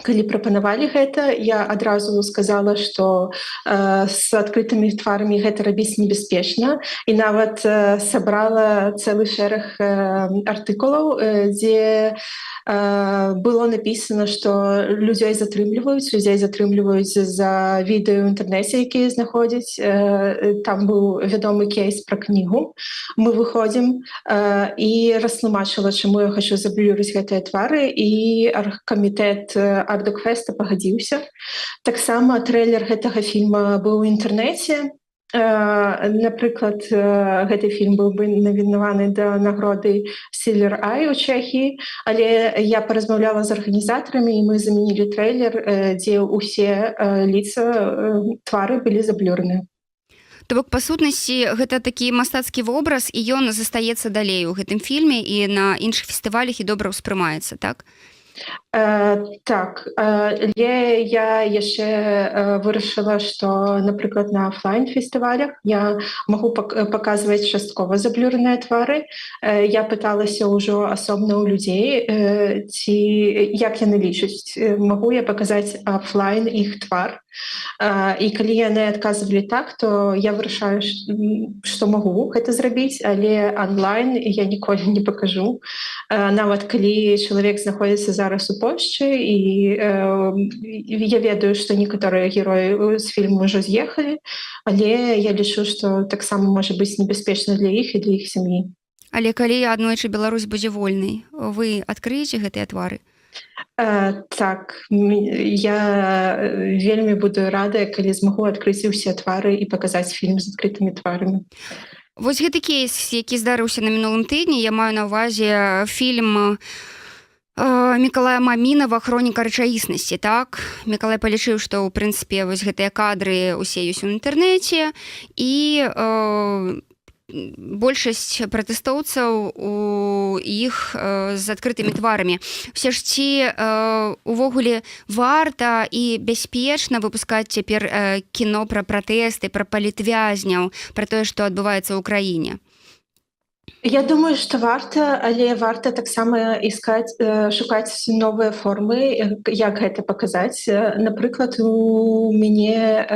калі прапанавалі гэта, я адразу сказала, што з адкрытымі тварамі гэта рабіць небяспечна, і нават сабрала цэлы шэраг артыкулаў, дзе было напісана, што людзей затрымліваюць за відэо ў інтэрнэце, якія знаходзяць. Там быў вядомы кейс пра кнігу. Мы выходзім і растлумачыла, чаму я хачу заблюрыць гэтыя твары, і аргкамітэт Ардукфеста пагадзіўся. Таксама трэйлер гэтага фільма быў у інтэрнэце. Напрыклад, гэты фільм быў бы навінаваны да награды Silver Eye у Чэхіі, але я паразмаўляла з арганізатарамі, і мы замянілі трэйлер, дзе ўсе ліца, твары былі заблюраны. То бок, па сутнасці, гэта такі мастацкі вобраз, і ён застаецца далей у гэтым фільме, і на іншых фестывалях і добра ўспрымаецца, так? Так, але я яшчэ вырашыла, што, напрыклад, на офлайн-фестывалях я магу паказваць часткова заблюраныя твары. Я пыталася ўжо асобна ў людзей, ці як яны лічаць, магу я паказаць офлайн іх твар. І калі яны адказвалі так, то я вырашаю, што магу гэта зрабіць, але онлайн я ніколі не пакажу. Нават калі чалавек знаходзіцца зараз у Польшчы, і я ведаю, што некаторыя героі з фільму ўжо з'ехалі, але я лічу, што таксама можа быць небяспечна для іх і для іх сям'і. Але калі аднойчы Беларусь будзе вольнай, вы адкрыеце гэтыя твары? Так, я вельмі буду рада, калі змагу адкрыць усе твары і паказаць фільм з адкрытымі тварамі. Вось гэты кейс, які здарыўся на мінулым тыдні, я маю на ўвазе фільм Мікалая Мамінава «Хроніка рэчаіснасці», так? Мікалай палічыў, што, ў прынцыпе, вось гэтыя кадры ўсе ёсць у інтэрнэце, і большасць пратэстоўцаў у іх з адкрытымі тварамі. Все ж ці увогуле варта і бяспечна выпускаць цяпер кіно пра пратэсты, пра палітвязняў, пра тое, што адбываецца ў краіне? Я думаю, што варта, але варта таксама шукаць новыя формы, як гэта паказаць. Напрыклад, у мяне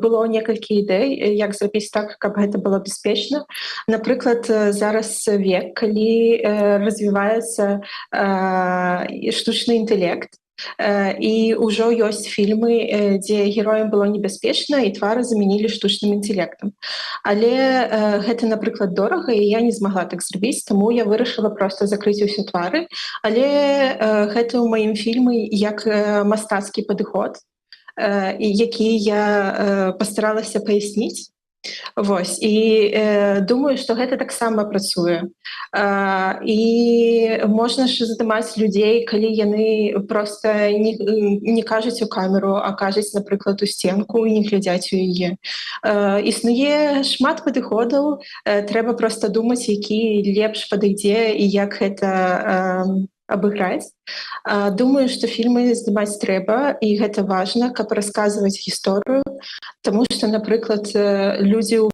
было некалькі ідэй, як зрабіць так, каб гэта было бяспечна. Напрыклад, зараз век, калі развіваецца штучны інтэлект, і ўжо ёсць фільмы, дзе героям было небяспечна, і твары замянілі штучным інтэлектам. Але гэта, напрыклад, дорага, і я не змагла так зрабіць, таму я вырашыла проста закрыць усе твары. Але гэта ў маім фільме як мастацкі падыход, які я пастаралася паясніць. Вось, і думаю, што гэта таксама працуе. І можна ж здымаць людзей, калі яны проста не кажуць у камеру, а кажуць, напрыклад, у сценку і не глядзяць у яе. Існуе шмат падыходаў, трэба проста думаць, які лепш падыдзе і як гэта абыграць. Думаю, што фільмы здымаць трэба, і гэта важна, каб расказваць гісторыю, таму што, напрыклад, людзі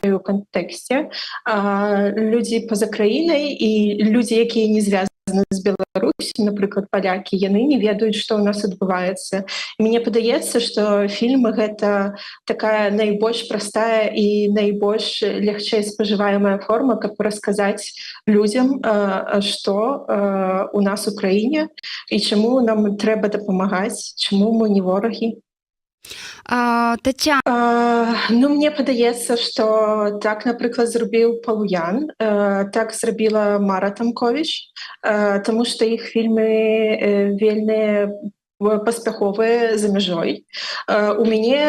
ў кантэксце, людзі па-за краінай і людзі, якія не звязаны з Беларусі, напрыклад, палякі, яны не ведаюць, што ў нас адбываецца. Мне падаецца, што фільмы гэта такая найбольш простая і найбольш лягчэй спажываемая форма, каб расказаць людзям, што у нас у краіне і чаму нам трэба дапамагаць, чаму мы не ворагі. Мне падаецца, што так, напрыклад, зрабіў Палуян, так зрабіла Мара Тамковіч, таму што іх фільмы вельмі паспяховыя за мяжой. У мяне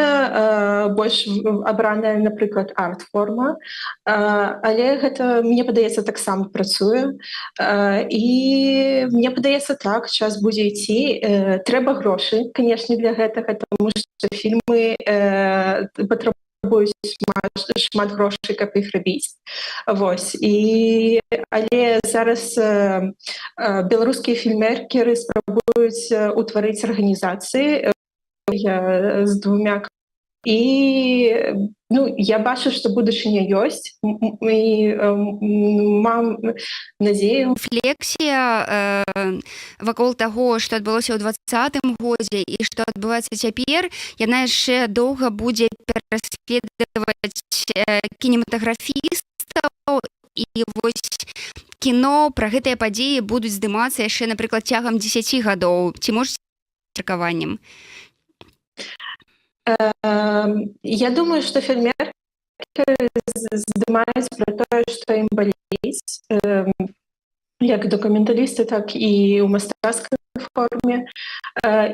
больш абраная, напрыклад, арт-форма, але гэта, мне падаецца, таксама працуе. І мне падаецца так, час будзе ісці. Трэба грошы, канешне, для гэтага, таму што фільмы патрабуюць шмат грошай, каб іх рабіць. Вось. Але зараз беларускія фільммейкеры спрабуюць утварыць арганізацыі з двумя, і Ну, я бачу, што будучыня ёсць, і мам надзею. Рефлексія вакол таго, што адбылося ў 2020 годзе і што адбываецца цяпер, яна яшчэ доўга будзе пераследаваць кінематаграфістаў, і вось кіно пра гэтыя падзеі будуць здымацца яшчэ, напрыклад, цягам 10 гадоў. Ці можаце меркаваннем? Я думаю, што фільмеры здымаюць пра тое, што ім баліць, як дакументалісты, так і ў мастацкай форме.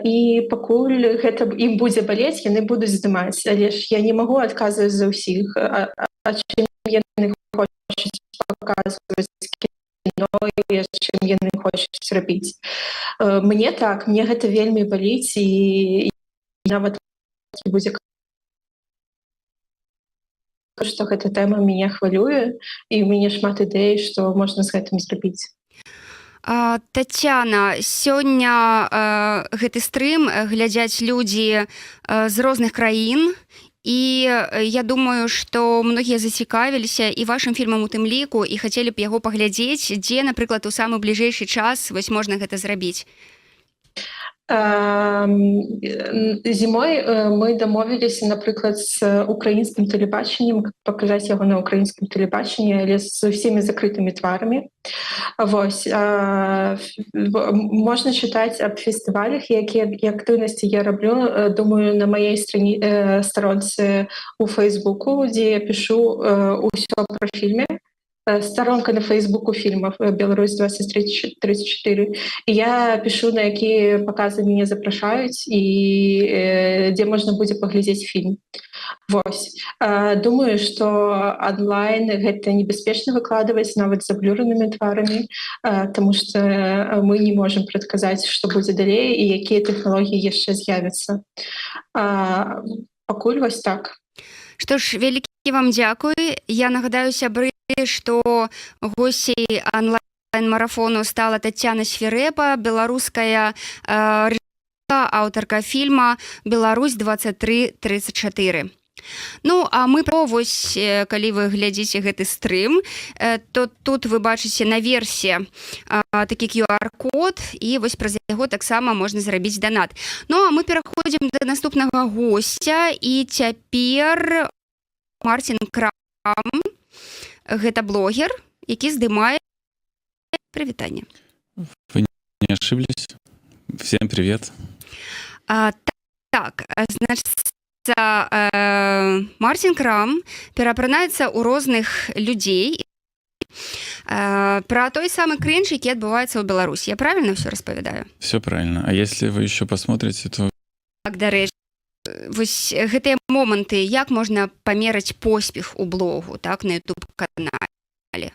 І пакуль гэта ім будзе балець, яны будуць здымаць. Але ж я не магу адказваць за ўсіх, а чым яны хочуць паказваць кіно, і чым яны хочуць рабіць. Мне так, мне гэта вельмі баліць, і нават будзе, што гэта тэма мяне хвалюе, і ў мяне шмат ідэй, што можна з гэтым зрабіць. Тацяна, сёння гэты стрым глядзяць людзі з розных краін, і я думаю, што многія зацікавіліся і вашым фільмам у тым ліку, і хацелі б яго паглядзець, дзе, напрыклад, у самы бліжэйшы час вось можна гэта зрабіць. Зімой мы дамовіліся, напрыклад, з украінскім тэлебачаннем, паказаць яго на украінскім тэлебачанні, але з усімі закрытымі тварамі. Вось. Можна чытаць аб фестывалях, якія актыўнасці я раблю, думаю, на маей старонцы у Фейсбуку, дзе я пішу ўсё пра фільмы. Сторонка на Фейсбуку фільмов «Беларусь 2034». І я пишу, на які покази мяне запрашаюць і дзе можна будзе паглядзець фільм. Вось. Думаю, што онлайн гэта небяспечна выкладваць нават з заблюранымі тварамі, таму што мы не можам прадказаць, што будзе далей і якія тэхналогіі яшчэ з'явяцца. Пакуль вось так. Што ж, вялікі вам дзякуй. Я нагадаю, сябры, што госцей онлайн-марафону стала Тацяна Свірэпа, беларуская рэжысёрка, аўтарка фільма «Беларусь 2334». Ну, а мы вось, калі вы глядзіце гэты стрым, то тут вы бачыце наверсе такі QR-код, і вось праз яго таксама можна зрабіць данат. Ну, а мы пераходзім да наступнага госця, і цяпер Мартин Крам, гэта блогер, які здымае. Прывітанне. Вы не ошиблись. Всем привет. Так, значит, Мартин Крам пераапранаецца ў розных людзей пра той самы крінж, які адбываецца ў Беларусі. Я правильно все распавядаю? Все правильно. А если вы еще посмотрите, то... Так, дарэчы, вось гэтыя моманты, як можна памераць поспех у блогу, так, на YouTube-канале?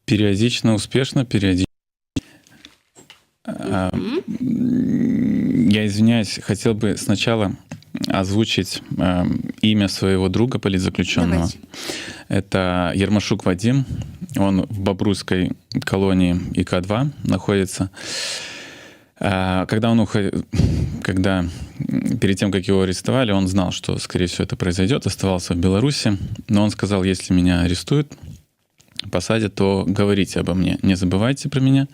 Периодично успешно, периодично. Я извиняюсь, хотел бы сначала озвучить имя своего друга политзаключенного. Давайте. Это Ермашук Вадим. Он в Бобруйской колонии ИК-2 находится. Когда перед тем, как его арестовали, он знал, что, скорее всего, это произойдет, оставался в Беларуси. Но он сказал, если меня арестуют, посадят, то говорите обо мне, не забывайте про меня.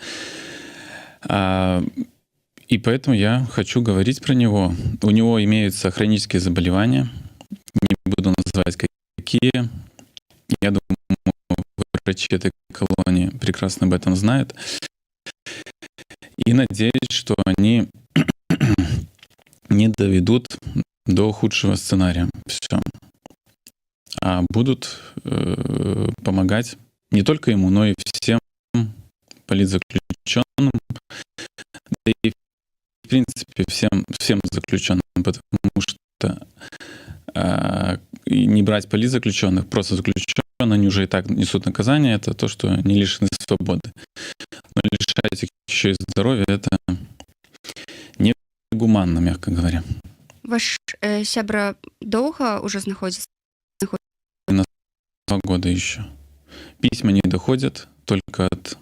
И поэтому я хочу говорить про него. У него имеются хронические заболевания. Не буду называть какие. Я думаю, врачи этой колонии прекрасно об этом знают. И надеюсь, что они не доведут до худшего сценария. Все. А будут помогать не только ему, но и всем политзаключенным, да и в принципе всем заключенным, потому что не брать политзаключенных, просто заключенные, они уже и так несут наказание, это то, что не лишены свободы. Но лишать их еще и здоровья, это негуманно, мягко говоря. Ваш сябра долго уже находится? На 2 года еще. Письма не доходят только от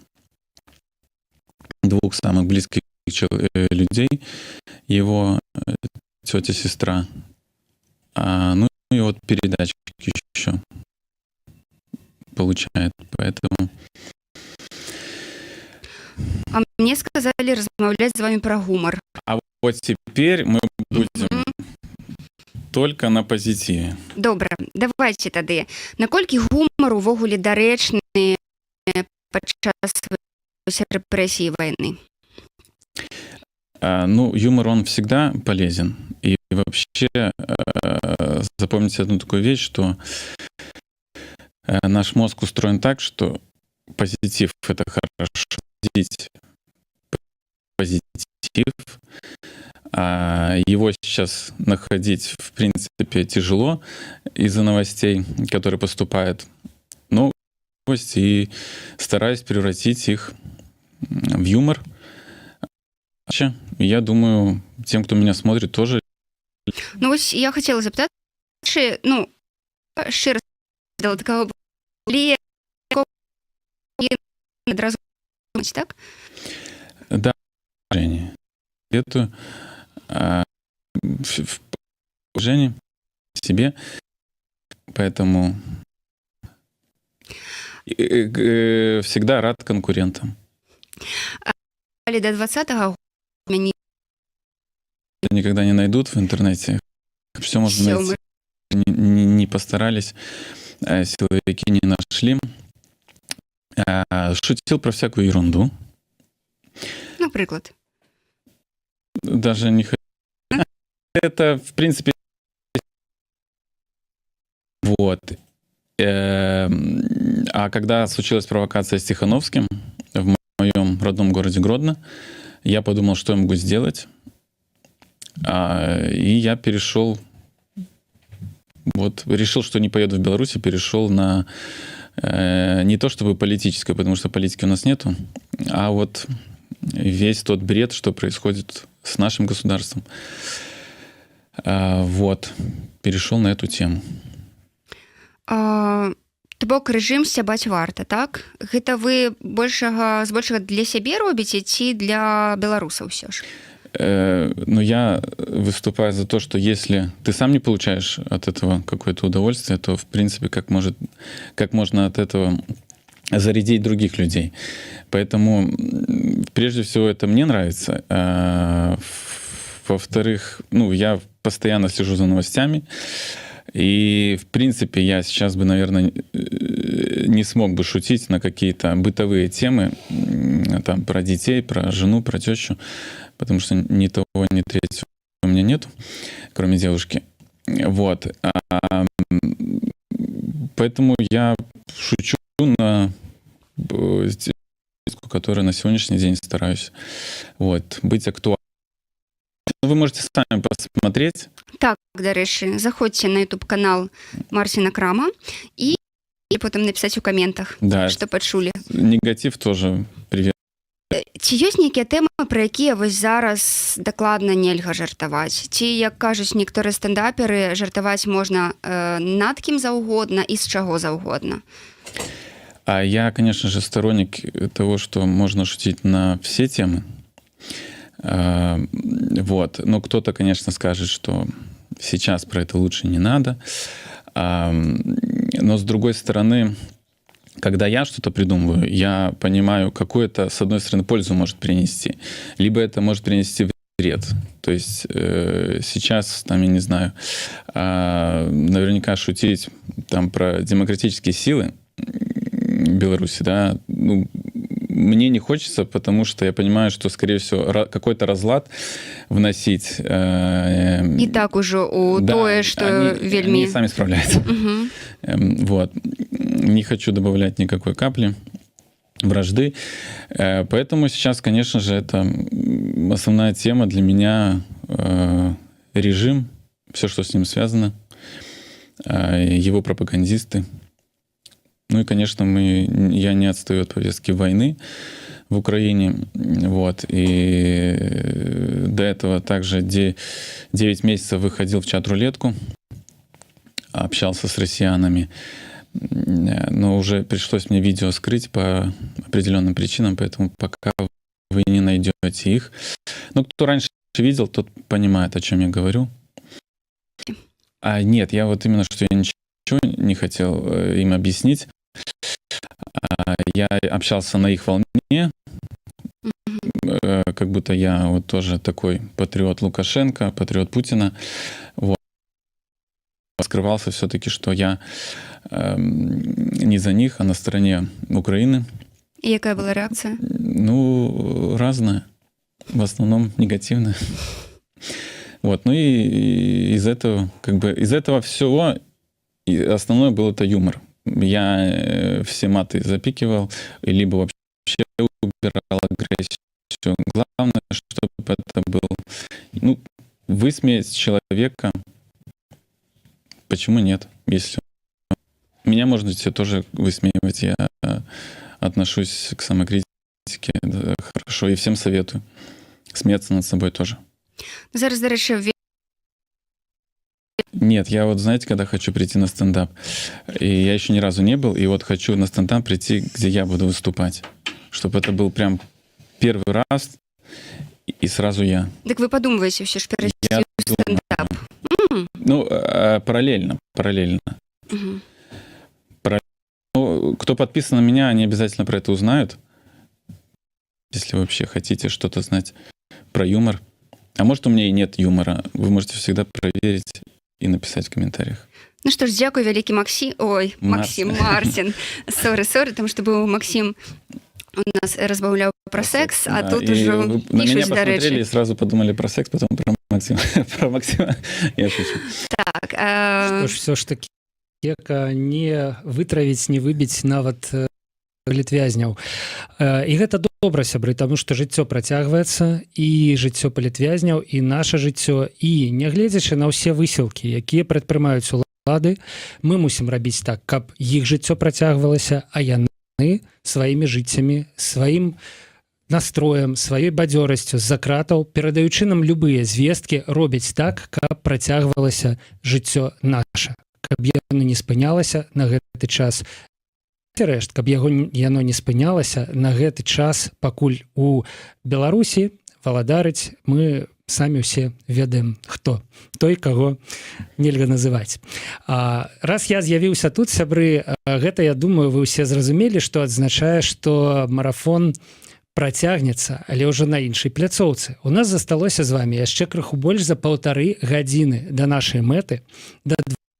2 самых близких людей. Его тетя-сестра Ну и вот передачки еще получает, поэтому... А мне сказали размаўляць з вами про гумор. А вот теперь мы будем только на позитиве. Добра, давайте тады. Наколькі гумар увогуле дарэчны падчас рэпрэсіі войны? Ну, юмор, он всегда полезен. И вообще запомните одну такую вещь, что наш мозг устроен так, что позитив — это хорошо. Видеть позитив. Его сейчас находить, в принципе, тяжело из-за новостей, которые поступают. Но новости, и стараюсь превратить их в юмор. Я думаю, тем, кто меня смотрит, тоже. Ну, ось я хотела запитати, чи, ну, щиро до такого лі одразу, так? Да, Женя. Это в положении себе, поэтому всегда рад конкурентам. До 20-го меня никогда не найдут в интернете. Все можно найти. Не постарались, силовики не нашли. Шутил про всякую ерунду. Например? Даже не хочу. Это, в принципе, вот. А когда случилась провокация с Тихановским в моем родном городе Гродно, я подумал, что я могу сделать. И я перешел, вот, решил, что не поеду в Беларусь, и перешел на не то чтобы политическое, потому что политики у нас нету, а вот весь тот бред, что происходит с нашим государством. Вот, перешел на эту тему. То бок рэжым сцябаць варта, так? Гэта вы збольшага для сябе робіце ці для беларусаў ўсё ж? Ну, я выступаю за то, что если ты сам не получаешь от этого какое-то удовольствие, то, в принципе, как можно от этого зарядить других людей. Поэтому, прежде всего, это мне нравится. Во-вторых, ну, я постоянно слежу за новостями. И, в принципе, я сейчас бы, наверное, не смог бы шутить на какие-то бытовые темы, там, про детей, про жену, про тещу, потому что ни того, ни третьего у меня нету, кроме девушки. Вот. Поэтому я шучу на которую на сегодняшний день стараюсь вот, быть актуальным. Вы можете сами посмотреть. Так, дарэчы, заходзьце на YouTube-канал Марціна Крама і потым напісаць у каментах, да, што пачулі. Негатив тоже привет. Ці ёсць нейкія тэмы, пра якія вось зараз дакладна нельга жартаваць? Ці, як кажуць некаторыя стэндаперы, жартаваць можна над кім заўгодна і з чаго заўгодна? Я, конечно же, сторонник того, что можно шутить на все темы. Вот. Но кто-то, конечно, скажет, что сейчас про это лучше не надо. Но, с другой стороны, когда я что-то придумываю, я понимаю, какую это, с одной стороны, пользу может принести, либо это может принести вред. То есть сейчас, там, я не знаю, наверняка шутить там, про демократические силы Беларуси, да, ну, мне не хочется, потому что я понимаю, что, скорее всего, какой-то разлад вносить. И так уже у да, тое, что вельми... Они сами справляются. Угу. Вот. Не хочу добавлять никакой капли вражды. Поэтому сейчас, конечно же, это основная тема для меня режим, все, что с ним связано, его пропагандисты. Ну и, конечно, я не отстаю от повестки войны в Украине. Вот. И до этого также 9 месяцев выходил в чат-рулетку, общался с россиянами. Но уже пришлось мне видео скрыть по определенным причинам, поэтому пока вы не найдете их. Но кто раньше видел, тот понимает, о чем я говорю. Нет, я вот именно, что я ничего не хотел им объяснить. Я общался на их волне, как будто я вот тоже такой патриот Лукашенко, патриот Путина. Вот. Скрывался все-таки, что я не за них, а на стороне Украины. И какая была реакция? Ну, разная. В основном негативная. Вот. Ну и из этого всего основное был это юмор. Я все маты запикивал, либо вообще убирал агрессию. Главное, чтобы это был... высмеять человека. Почему нет? Если меня можете тоже высмеивать. Я отношусь к самокритике хорошо и всем советую. Смеяться над собой тоже. Зараз, до речі, Нет, я вот, знаете, когда хочу прийти на стендап, и я еще ни разу не был, и вот хочу на стендап прийти, где я буду выступать, чтобы это был прям первый раз, и сразу я. Так вы подумываете все, что перейти в стендап? Ну, параллельно. Угу. Ну, кто подписан на меня, они обязательно про это узнают, если вообще хотите что-то знать про юмор. А может, у меня и нет юмора. Вы можете всегда проверить и написать в комментариях. Ну что ж, дякую, великий Максим. Ой, Мартин. Сори, тому що був Максим у нас розмовляв про секс, а тут уже на меня посмотрели и сразу подумали про секс, потом про Максима. Я шучу. Так. Что ж, все ж таки, не вытравить, не выбить нават палітвязняў. І гэта добра, сябры, таму што жыццё працягваецца, і жыццё палітвязняў, і наша жыццё, і нягледзячы на ўсе высілкі, якія прадпрымаюць улады, мы мусім рабіць так, каб іх жыццё працягвалася, а яны сваімі жыццямі, сваім настроем, сваёй бадзёрасцю з-за кратаў, перадаючы нам любыя звесткі, робяць так, каб працягвалася жыццё наша, каб яно не спынялася на гэты час. Рэшт, каб яно не спынялася на гэты час, пакуль у Беларусі валадарыць, мы самі ўсе ведаем, хто той, каго нельга называць. Раз я з'явіўся тут, сябры, гэта, я думаю, вы ўсе зразумелі, што адзначае, што марафон працягнецца, але ўжо на іншай пляцоўцы. У нас засталося з вами яшчэ крыху больш за 1,5 гадзіны да нашай мэты, да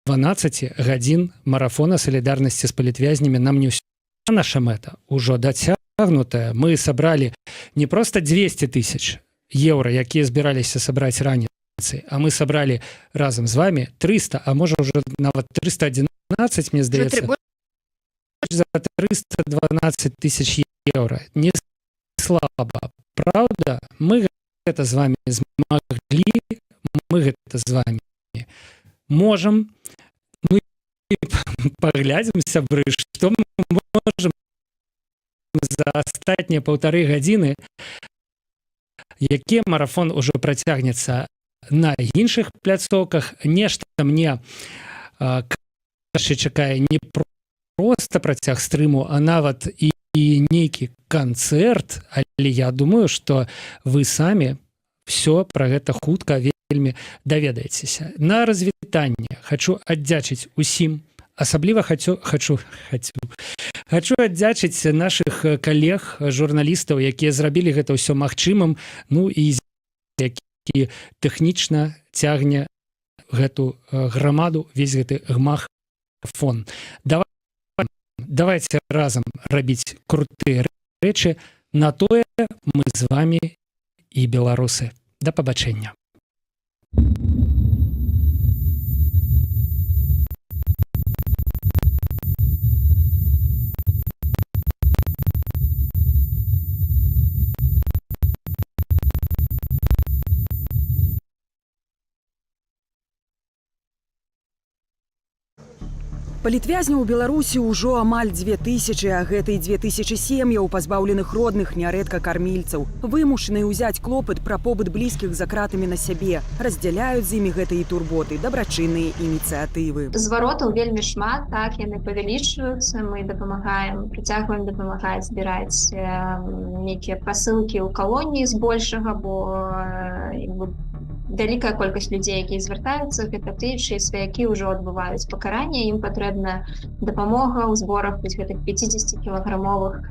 12 гадзін марафона салідарнасці з палітвязнямі. Нам не ўсё. Наша мэта ўжо дацягнутая. Мы сабралі не проста 200 000 еўра, якія збіраліся сабраць раніцай, а мы сабралі разам з вами 300, а можа ўжо нават 311, мне здаецца, за 312 000 еўра. Не слаба. Праўда, мы гэта з вами змаглі, мы гэта з вами можам. Ну і паглядзім, сябры, што мы можам за астатнія 1,5 гадзіны, які марафон ужо працягнецца на іншых пляцоўках. Нешта мне чакае не проста працяг стрыму, а нават і нейкі канцэрт, але я думаю, што вы самі все пра гэта хутка вельмі даведаецеся. На развітанне хочу аддзячыць усім, асабліва хочу аддзячыць нашых калег, журналістаў, якія зрабілі гэта ўсё магчымым, ну і які тэхнічна цягне гэту грамаду, весь гэты гмах-фон. Давайте разам рабіць крутыя рэчы, на тое мы з вами і беларусы. Да пабачэння. Палітвязняў у Беларусі ўжо амаль 2000, а гэта і 2000 сем'яў, пазбаўленых родных, нярэдка кармільцаў, вымушаныя ўзяць клопат пра побыт блізкіх за кратамі на сябе. Раздзяляюць з імі гэтыя турботы дабрачынныя ініцыятывы. Зваротаў вельмі шмат, так, яны павялічваюцца, мы дапамагаем, працягваем дапамагаць збіраць нейкія пасылкі ў калоніі збольшага, бо вялікая колькасць людзей, якія звяртаюцца, гэта тыя, чые сваякі ўжо адбываюць пакаранне, ім патрэбна дапамога ў зборах гэтых 50-кілаграмовых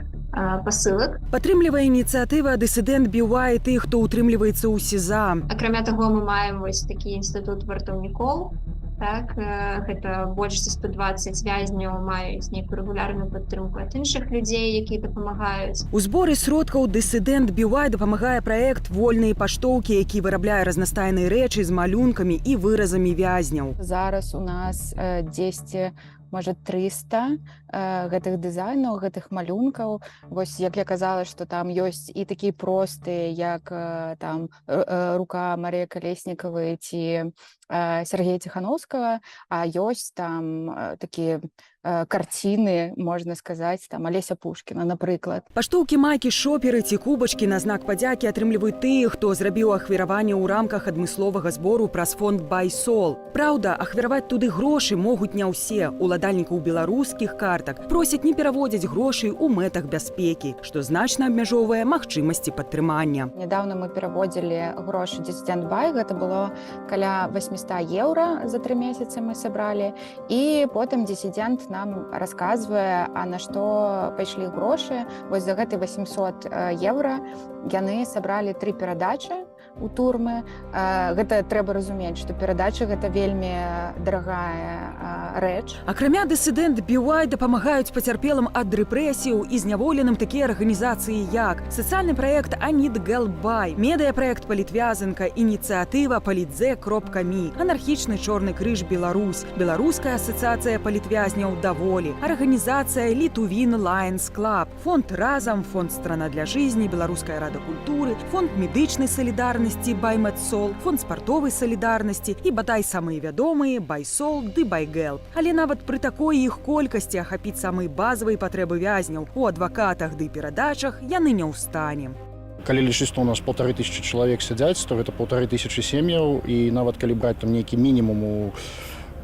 пасылак. Падтрымлівае ініцыятыва дысідэнт BY тых, хто ўтрымліваецца ў СІЗА. Акрамя таго, мы маем вось такі інстытут вартаўнікоў. Так, гэта больш за 120 вязняў маюць нейкую рэгулярную падтрымку ад іншых людзей, якія дапамагаюць. У зборы сродкаў дысідэнт BY дапамагае праект «Вольныя паштоўкі», які вырабляе разнастайныя рэчы з малюнкамі і выразамі вязняў. Зараз у нас 10, можа 300 гэтых дызайнаў, гэтых малюнкаў. Вось як я казала, што там ёсць і такія простыя, як там рука Марыі Калеснікавай ці Сергея Ціхановскага, а ёсць там такія карціны, можна сказаць, там Алеся Пушкіна, напрыклад. Паштоўкі, майкі, шоперы ці кубачкі на знак падзякі атрымліваюць тыя, хто зрабіў ахвяраванне ў рамках адмысловага збору праз фонд BaySoul. Праўда, ахвяраваць туды грошы могуць не ўсе. Уладальнікаў беларускіх картак просяць не пераводзіць грошы ў мэтах бяспекі, што значна абмяжоўвае магчымасці падтрымання. Нядаўна мы пераводзілі грошы Dissident Buy, гэта было каля 800 еўра за 3 месяцы мы сабралі, і потым дысідэнт нам расказвае, а на што пайшлі грошы. Вось за гэты 800 еўра яны сабралі 3 перадачы у турмы. Гэта трэба разумець, што перадача гэта вельмі дарагая рэч. Акрамя дысідэнт BY дапамагаюць пацярпелым ад рэпрэсіяў і зняволеным такія арганізацыі, як сацыяльны праект «Анід Гелбай», медыяпраект «Палітвязанка», ініцыятыва «Палітзе.me», анархічны Чорны крыж Беларусь, Беларуская асацыяцыя палітвязняў «Даволі», арганізацыя «Літувін Лайнс Клаб», фонд «Разам», фонд «Страна для жизни», Беларуская рада культуры, фонд медычнай салідарнасці «BayMedSol», фонд спартовай салідарнасці і, бадай, самыя вядомыя BaySoul ды BayGelp. Але нават пры такой іх колькасці ахапіць самыя базавыя патрэбы вязняў у адвакатах ды перадачах яны не ў стане. Калі лічыць, што у нас 1500 чалавек сядзяць, то гэта 1500 сем'яў, і нават калі браць там нейкі мінімум у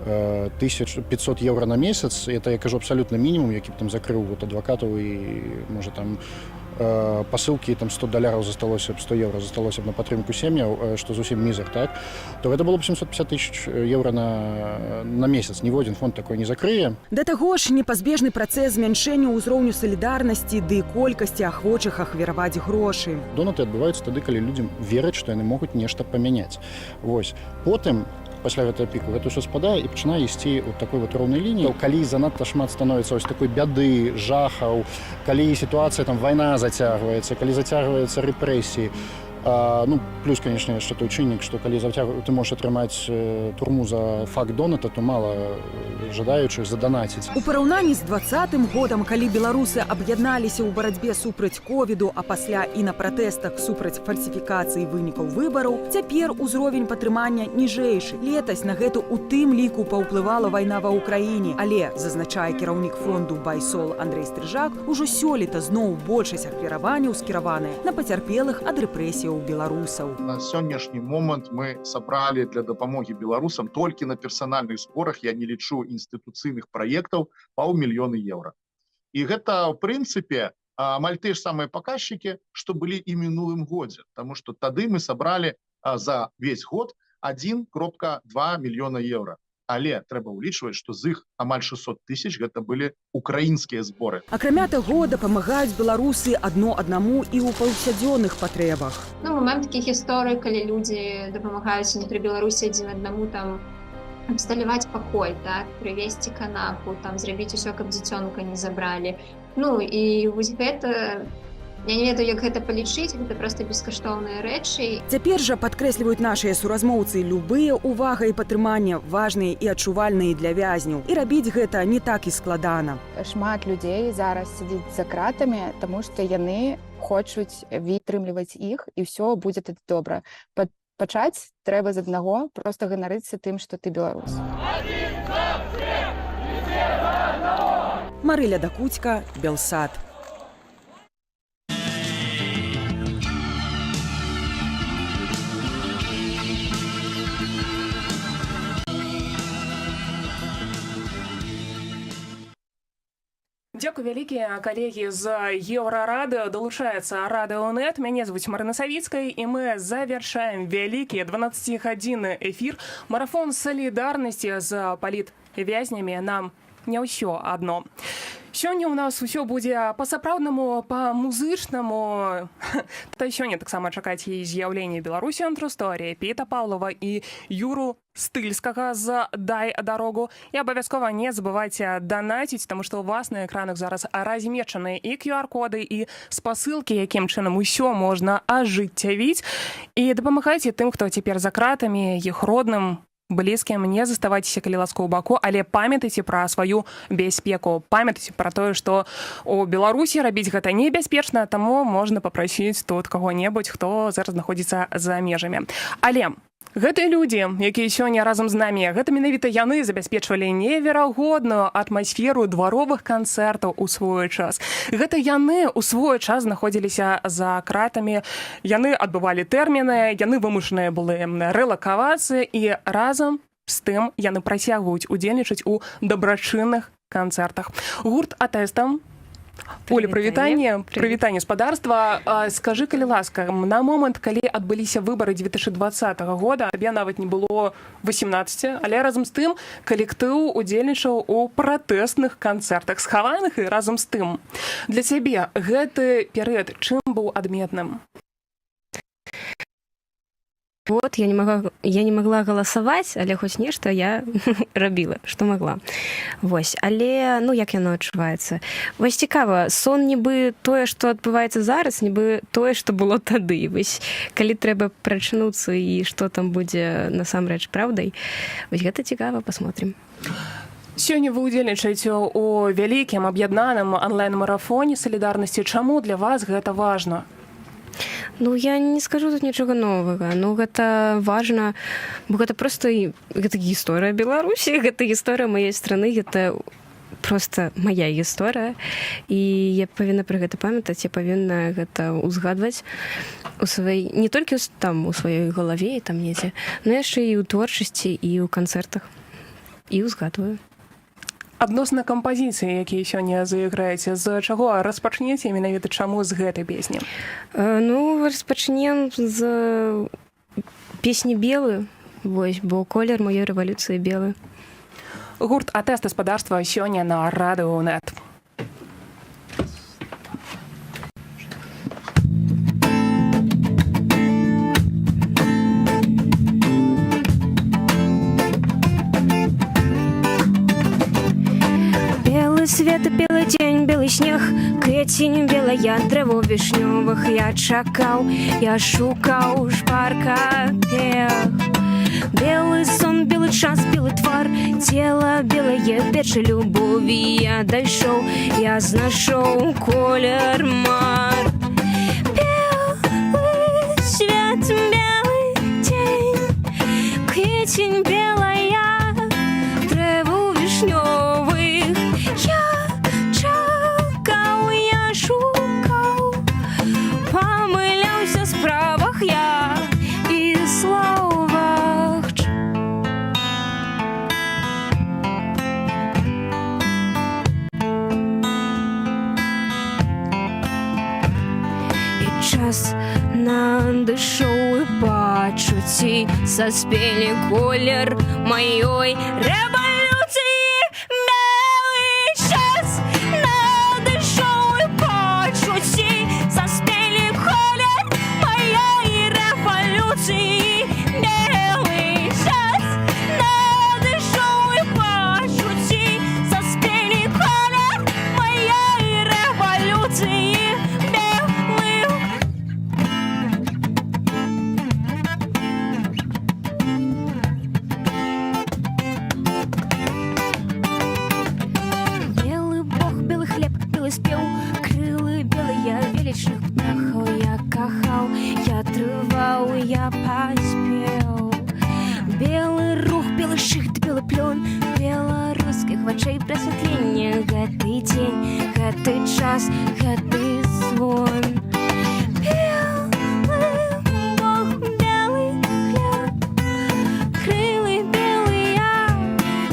1500 еўра на месяц, это, я кажу, абсалютна мінімум, які б там закрыў адвакатаў, і, можа, там пасылкі, там $100 засталося б, 100 еўра засталося б на падтрымку сем'яў, што зусім мізер, так? То гэта было б 750 000 еўра на месяц. Ні один фонд такой не закрые. Да таго ж, непазбежны працэс змяншэння ўзроўню салідарнасці ды колькасці ахвочых ахвяраваць грошы. Донаты адбываюцца тады, калі людзям вераць, што яны могуць нешта памяняць. Вось. Потым, пасля гэтага піку, гэта ўсё спадае і пачынае ісці ў такой вот роўнай лініі. Калі занадта шмат становіцца ось такой бяды, жахаў, калі сітуацыя, там, вайна зацягваецца, калі зацягваюцца рэпрэсіі, ну, плюс, конечно, яшчэ той чыннік, што калі ты можаш атрымаць турму за факт доната, то мала жадаючых заданаціць. У параўнанні з 2020 годам, калі беларусы аб'ядналіся ў барацьбе супраць ковіду, а пасля і на пратэстах супраць фальсіфікацыі вынікаў выбараў, цяпер узровень падтрымання ніжэйшы. Летась на гэту у тым ліку паўплывала вайна ва ўкраіне, але, зазначае кіраўнік фонду BaySoul Андрэй Стрыжак, ужо сёлета зноў большасць ахвяраванняў скіраваная на пацярпелых ад рэпрэсіяў беларусаў. На сённяшні момант мы сабралі для дапамогі беларусам толькі на персанальных зборах, я не лічу інстытуцыйных праектаў, 500 000 еўра. І гэта, ў прынцыпе, амаль тыя ж самыя паказчыкі, што былі і мінулым годзе, таму што тады мы сабралі за весь год 1,2 мільёна еўра. Але трэба ўлічваць, што з іх амаль 600 000 гэта былі украінскія зборы. Акрамя таго, дапамагаюць беларусы адно аднаму і ў паўсядзённых патрэбах. Ну, мы маем такіх гісторый, калі людзі дапамагаюць унутры Беларусі адзін аднаму там абсталяваць пакой, так, прывесці канапу, там зрабіць усё, каб дзіцёнка не забралі. Ну і вось гэта, я не ведаю, як гэта палічыць, гэта проста бескаштоўныя рэчы. Цяпер жа падкрэсліваюць нашыя суразмоўцы, любыя ўвага і падтрыманне важныя і адчувальныя для вязняў. І рабіць гэта не так і складана. Шмат людзей зараз сядзіць за кратамі, таму што яны хочуць вытрымліваць іх, і ўсё будзе тады добра. Пачаць трэба з аднаго, проста ганарыцца тым, што ты беларус. Марыля Дакуцька, Белсад. Дзякуй вялікія, калегі з Еўрарадыё, далучаецца Радыёнет. Мяне звуць Марына Савіцкая, і мы завяршаем вялікі 12-гадзінны эфір. Марафон салідарнасці з палітвязнямі. Нам не ўсё адно. Сёння ў нас усё будзе па-сапраўднаму, па-музычнаму. Та сёння таксама чакаць яе з'яўленне Беларусі Тру-сторі, Піта Паўлова і Юру Стыльскага з «Дай дарогу». І абавязкова не забывайце данаціць, таму што ў вас на экранах зараз размечаны і QR-коды, і спасылкі, якім чынам усё можна ажыццявіць. І дапамагайце тым, хто цяпер за кратамі, іх родным, блізкім, не заставайцеся, калі ласка, у баку, але памятайце пра сваю бяспеку. Памятайце пра тое, што у Беларусі рабіць гэта небяспечна, таму можна папрасіць тут каго-небудзь, хто зараз знаходзіцца за межамі. Але гэтыя людзі, якія сёння разам з намі, гэта менавіта яны забяспечвалі неверагодную атмасферу дваровых канцэртаў у свой час. Гэта яны ў свой час знаходзіліся за кратамі, яны адбывалі тэрміны, яны вымушаныя былі рэлакавацца, і разам з тым яны працягваюць удзельнічаць у дабрачынных канцэртах. Гурт «Атэстам». Оля, прывітанне спадарства. Скажы, калі ласка, на момант, калі адбыліся выбары 2020 года, табе нават не было 18, але разам з тым калектыў удзельнічаў у пратэсных канцэртах, схаваных, і разам з тым. Для цябе гэты перыяд чым быў адметным? Вот, я не могла галасаваць, але хоць нешта я рабіла, што магла. Вось, але, ну, як яно адчуваецца? Вось цікава, сон нібы тое, што адбываецца зараз, нібы тое, што было тады. Вось, калі трэба прачнуцца і што там будзе насамрэч праўдай, вось гэта цікава, пасмотрим. Сёння вы удзельнічаеце ў вялікім аб'яднаным онлайн-марафоне салідарнасці. Чаму для вас гэта важна? Ну, я не скажу тут нічога новага. Ну, гэта важна, бо гэта проста гэта гісторыя Беларусі, гэта гісторыя маёй страны, гэта проста мая гісторыя. І я павінна пра гэта памятаць, я павінна гэта ўзгадваць у сваёй, не толькі там у сваёй галаве і там недзе, но яшчэ і ў творчасці, і ў канцэртах. І ўзгадваю. Адносна кампазіцыі, якія сёння зайграеце, з чаго распачнеце, менавіта чаму з гэтай песні? Ну, распачнем з песні «Белы», вось, бо колер маёй рэвалюцыі белы. Гурт «Атэст» гаспадарства сёння на Радыёнет. Свет, белый день, белый снег, кветень, белая дрэво вішнёвых. Я чакаў, я шукаў, шпарка пех. Белый сон, белый час, белый твар, тело белое, печы любові. Я дайшоў, я знайшоў колер мар. Белый свет, белый день, кветень, белая дрэво вішнёвых. Я чакаў, я шукаў, памыляўся ў справах я і словах. І час надышоў, і пачуцці заспелі колер маёй рэвалюцыі. Я паспеў. Белы рух, белы шыхт, белы плён беларускіх вачэй прасвятленне. Гэты дзень, гэты час, гэты звон. Белы бог, белы хлеб, крылы белыя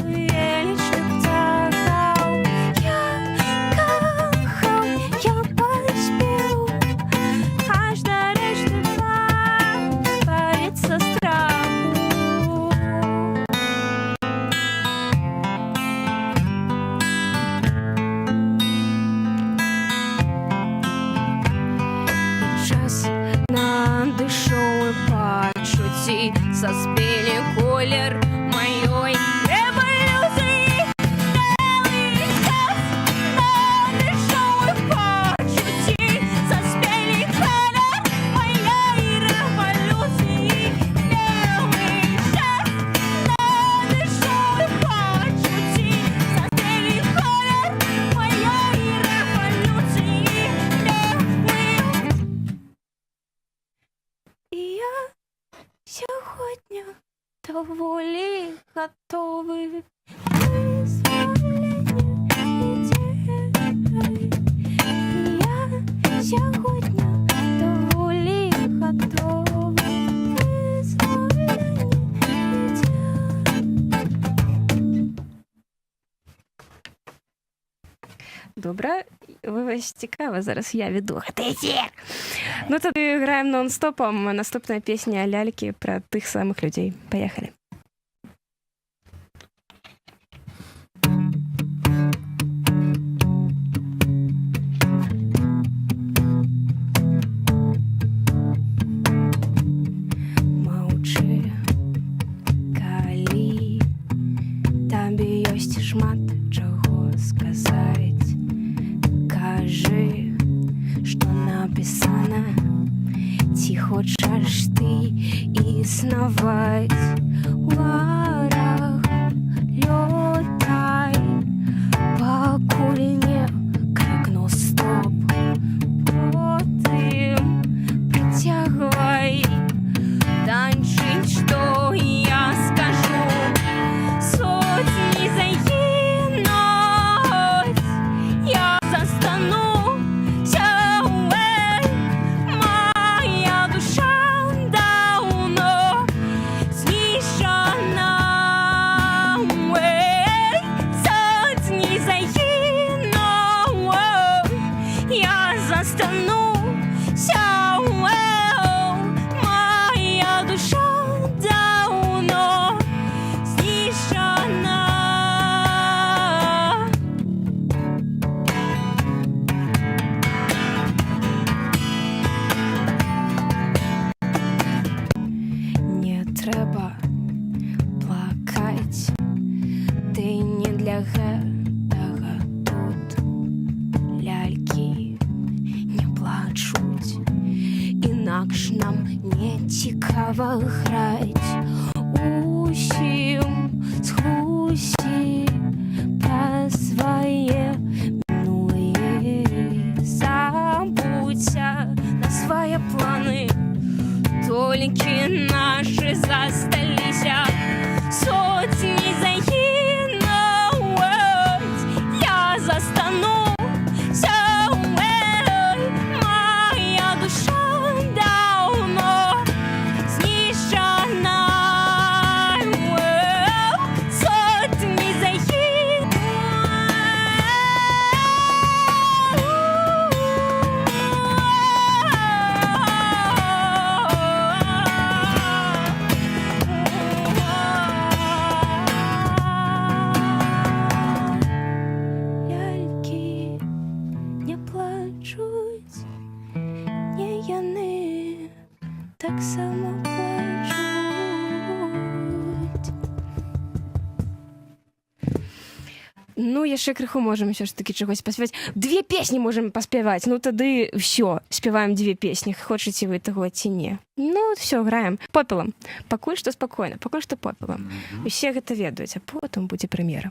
велічных птахаў. Я готовы. Я сьогодні доволі готова. Добре, вибач, цікаво, зараз я веду гэты эфир. Ну, тоді граємо нон-стопом. Наступная песня «Ляльки» про тых самых людей. Поехали. Маўчы, калі табе ёсць шмат чаго сказаць. Кажы, што напісана, ці хочаш ты існаваць. У арах лётай, пакуль не крыкну стоп. Потым прыцягвай, танчыць, што я скажу. Сотні загінуць, я застануся, моя душа давно знішчана. Сотні загінуць, я застануся, моя душа давно знішчана. Не трэба плакаць, ты не для гэтага тут. Лялькі не плачуць, інакш нам не цікава граць. Усім згусі пра свае мінулыя, забудься на свае планы, толькі нашы засталіся. Сотні загінуць, я застануся, моя душа давно знішчана. Сотні загінуць. Лялькі не плачуць, не яны таксама плачуць. Ну, яшчэ крыху можам ўсё ж такі чагось паспяваць. 2 песні можам паспяваць. Ну, тады ўсё, спяваем 2 песні. Хочаце вы таго ці не? Ну, все, граем. Попелам. Пакуль што спакойна, пакуль што попелам. Усе гэта ведаюць, а потым будзе прэм'ера.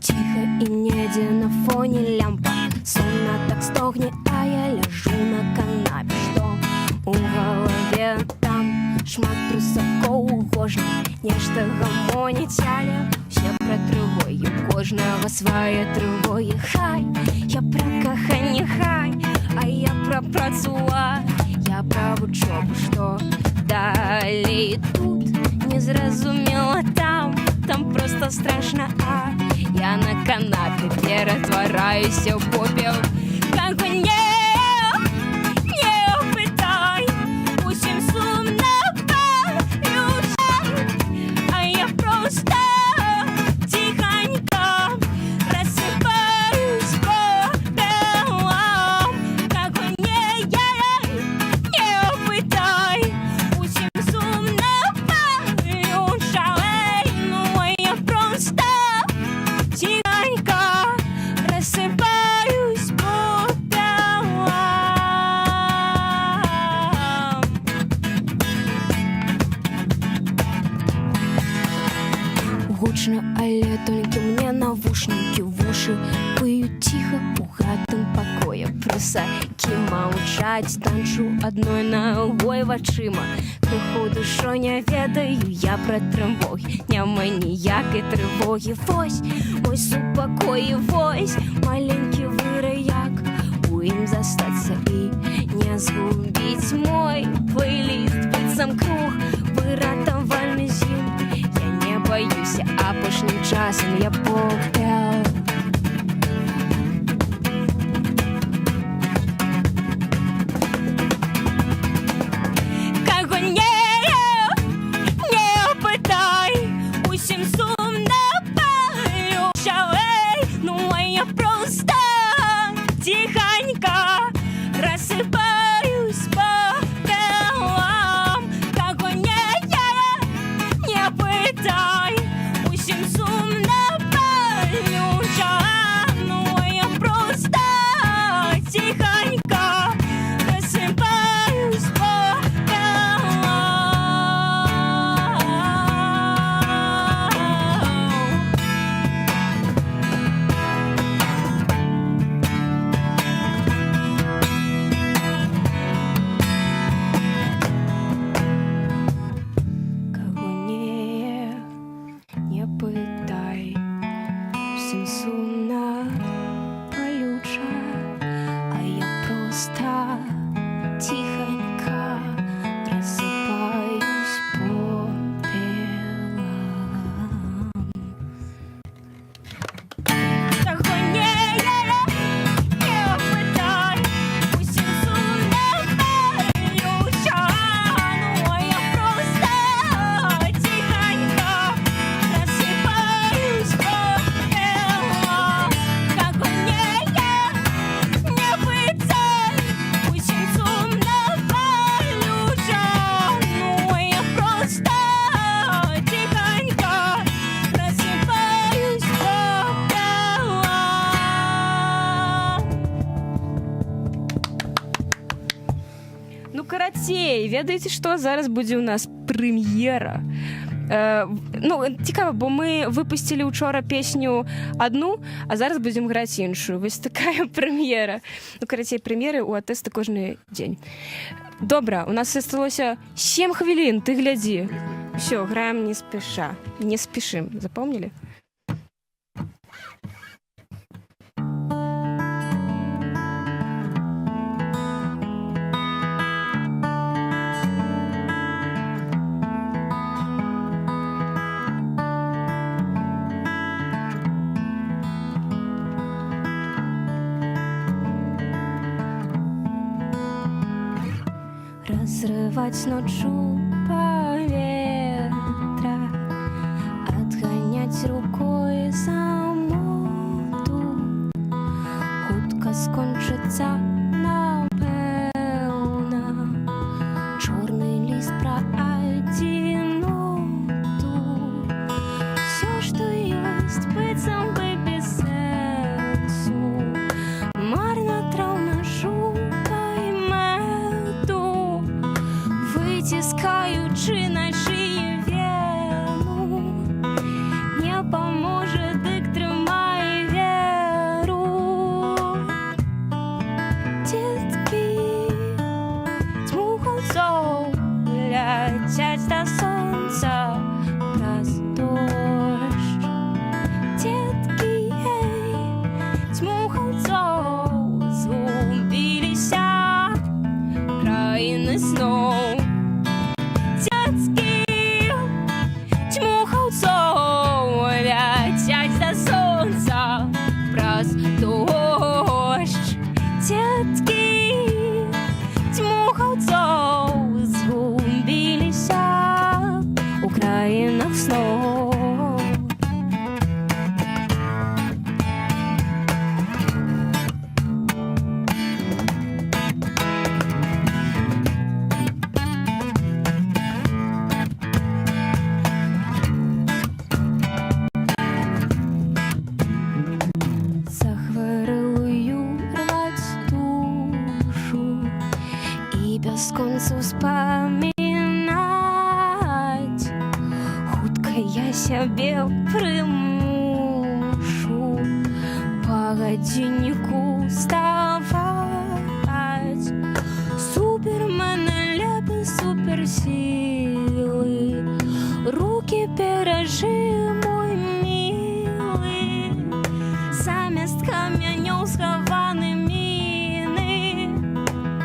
Тихо і недзе на фоне лямпа. Сонна так стогне, а я ляжу на канапе. Што у галаве там шмат прысакоў гожных. Нешта гамоніць, але ўсе пра трывогі. Кожнага свае трывогі. Хай, я пра каханне, хай, а я пра працула. Я пра вучобу, што далей тут незразумела там. Там просто страшно, а я на канапе ператвараюся ў попел. Каго не пытай, усім сумна палюжай, а я просто тихонько рассыпаюсь попелом. Каго не пытай, усім сумна палюжай, ну а я просто тихонько рассыпаюсь гучно, але толькі мне навушнікі вушы пыюць ціха у гэтым пакоі. Прысакі маўчаць, танчу адной ногой вачыма. Крыху душой не ведаю я пра трывогі, няма ніякай трывогі. Вось мой супакой, вось маленькі выраяк, у ім застацца і не згубіць мой плейліст. Быццам круг выратавальны з ім, я не баюся, апошнім часам я попеў. Каго не пытай, усім сумна палюча, ну а я просто тихонько рассыпаюсь попелам. Каго не пытай, усім сумна палюча, ну а я просто тихонько рассыпаюсь попелам. Кого не пытай, всем сумно палюча, а я просто тихонько рассыпаюсь попелам. Кого не пытай, усім сумно палюча, ну а я просто тихонько рассыпаюсь попелам. Кого не пытай, усім сумно палюча, ну а я просто тихонько рассыпаюсь попелам. Ну, карацей, ведаеце што, зараз будзе ў нас прэм'ера. Ну, цікава, бо мы выпусцілі учора песню адну, а зараз будзем граць іншую. Вось такая прэм'ера. Ну, карацей, прэм'еры ў атэста кожны дзень. Добра, у нас асталося 7 хвілін, ты глядзі. Усё, граем не спеша. Не спешим, запомнили? Разрывать ночью поветра, отгонять рукой замоту, хутка скончится напевно черный лист про одиноту. Все, что есть, быцем бы без сексу, марнотравно шукай меду, вытискаючи на шиї вену, не поможе, дик тримай веру. Детки дмухаются, летять до сонця раз дощ. Детки дмухаются, згубилися країни снов. Детки дмухаются, летять до сонця раз дощ. Детки дмухаются, згубилися у країнах снов. Захворілую рвать душу і без концу вспоминать. Хутка я сябе прымушу па гадзінніку ставаць. Супермена ляпы суперсілы, руки перажы мой мілы, замест камянёў схаваны міны,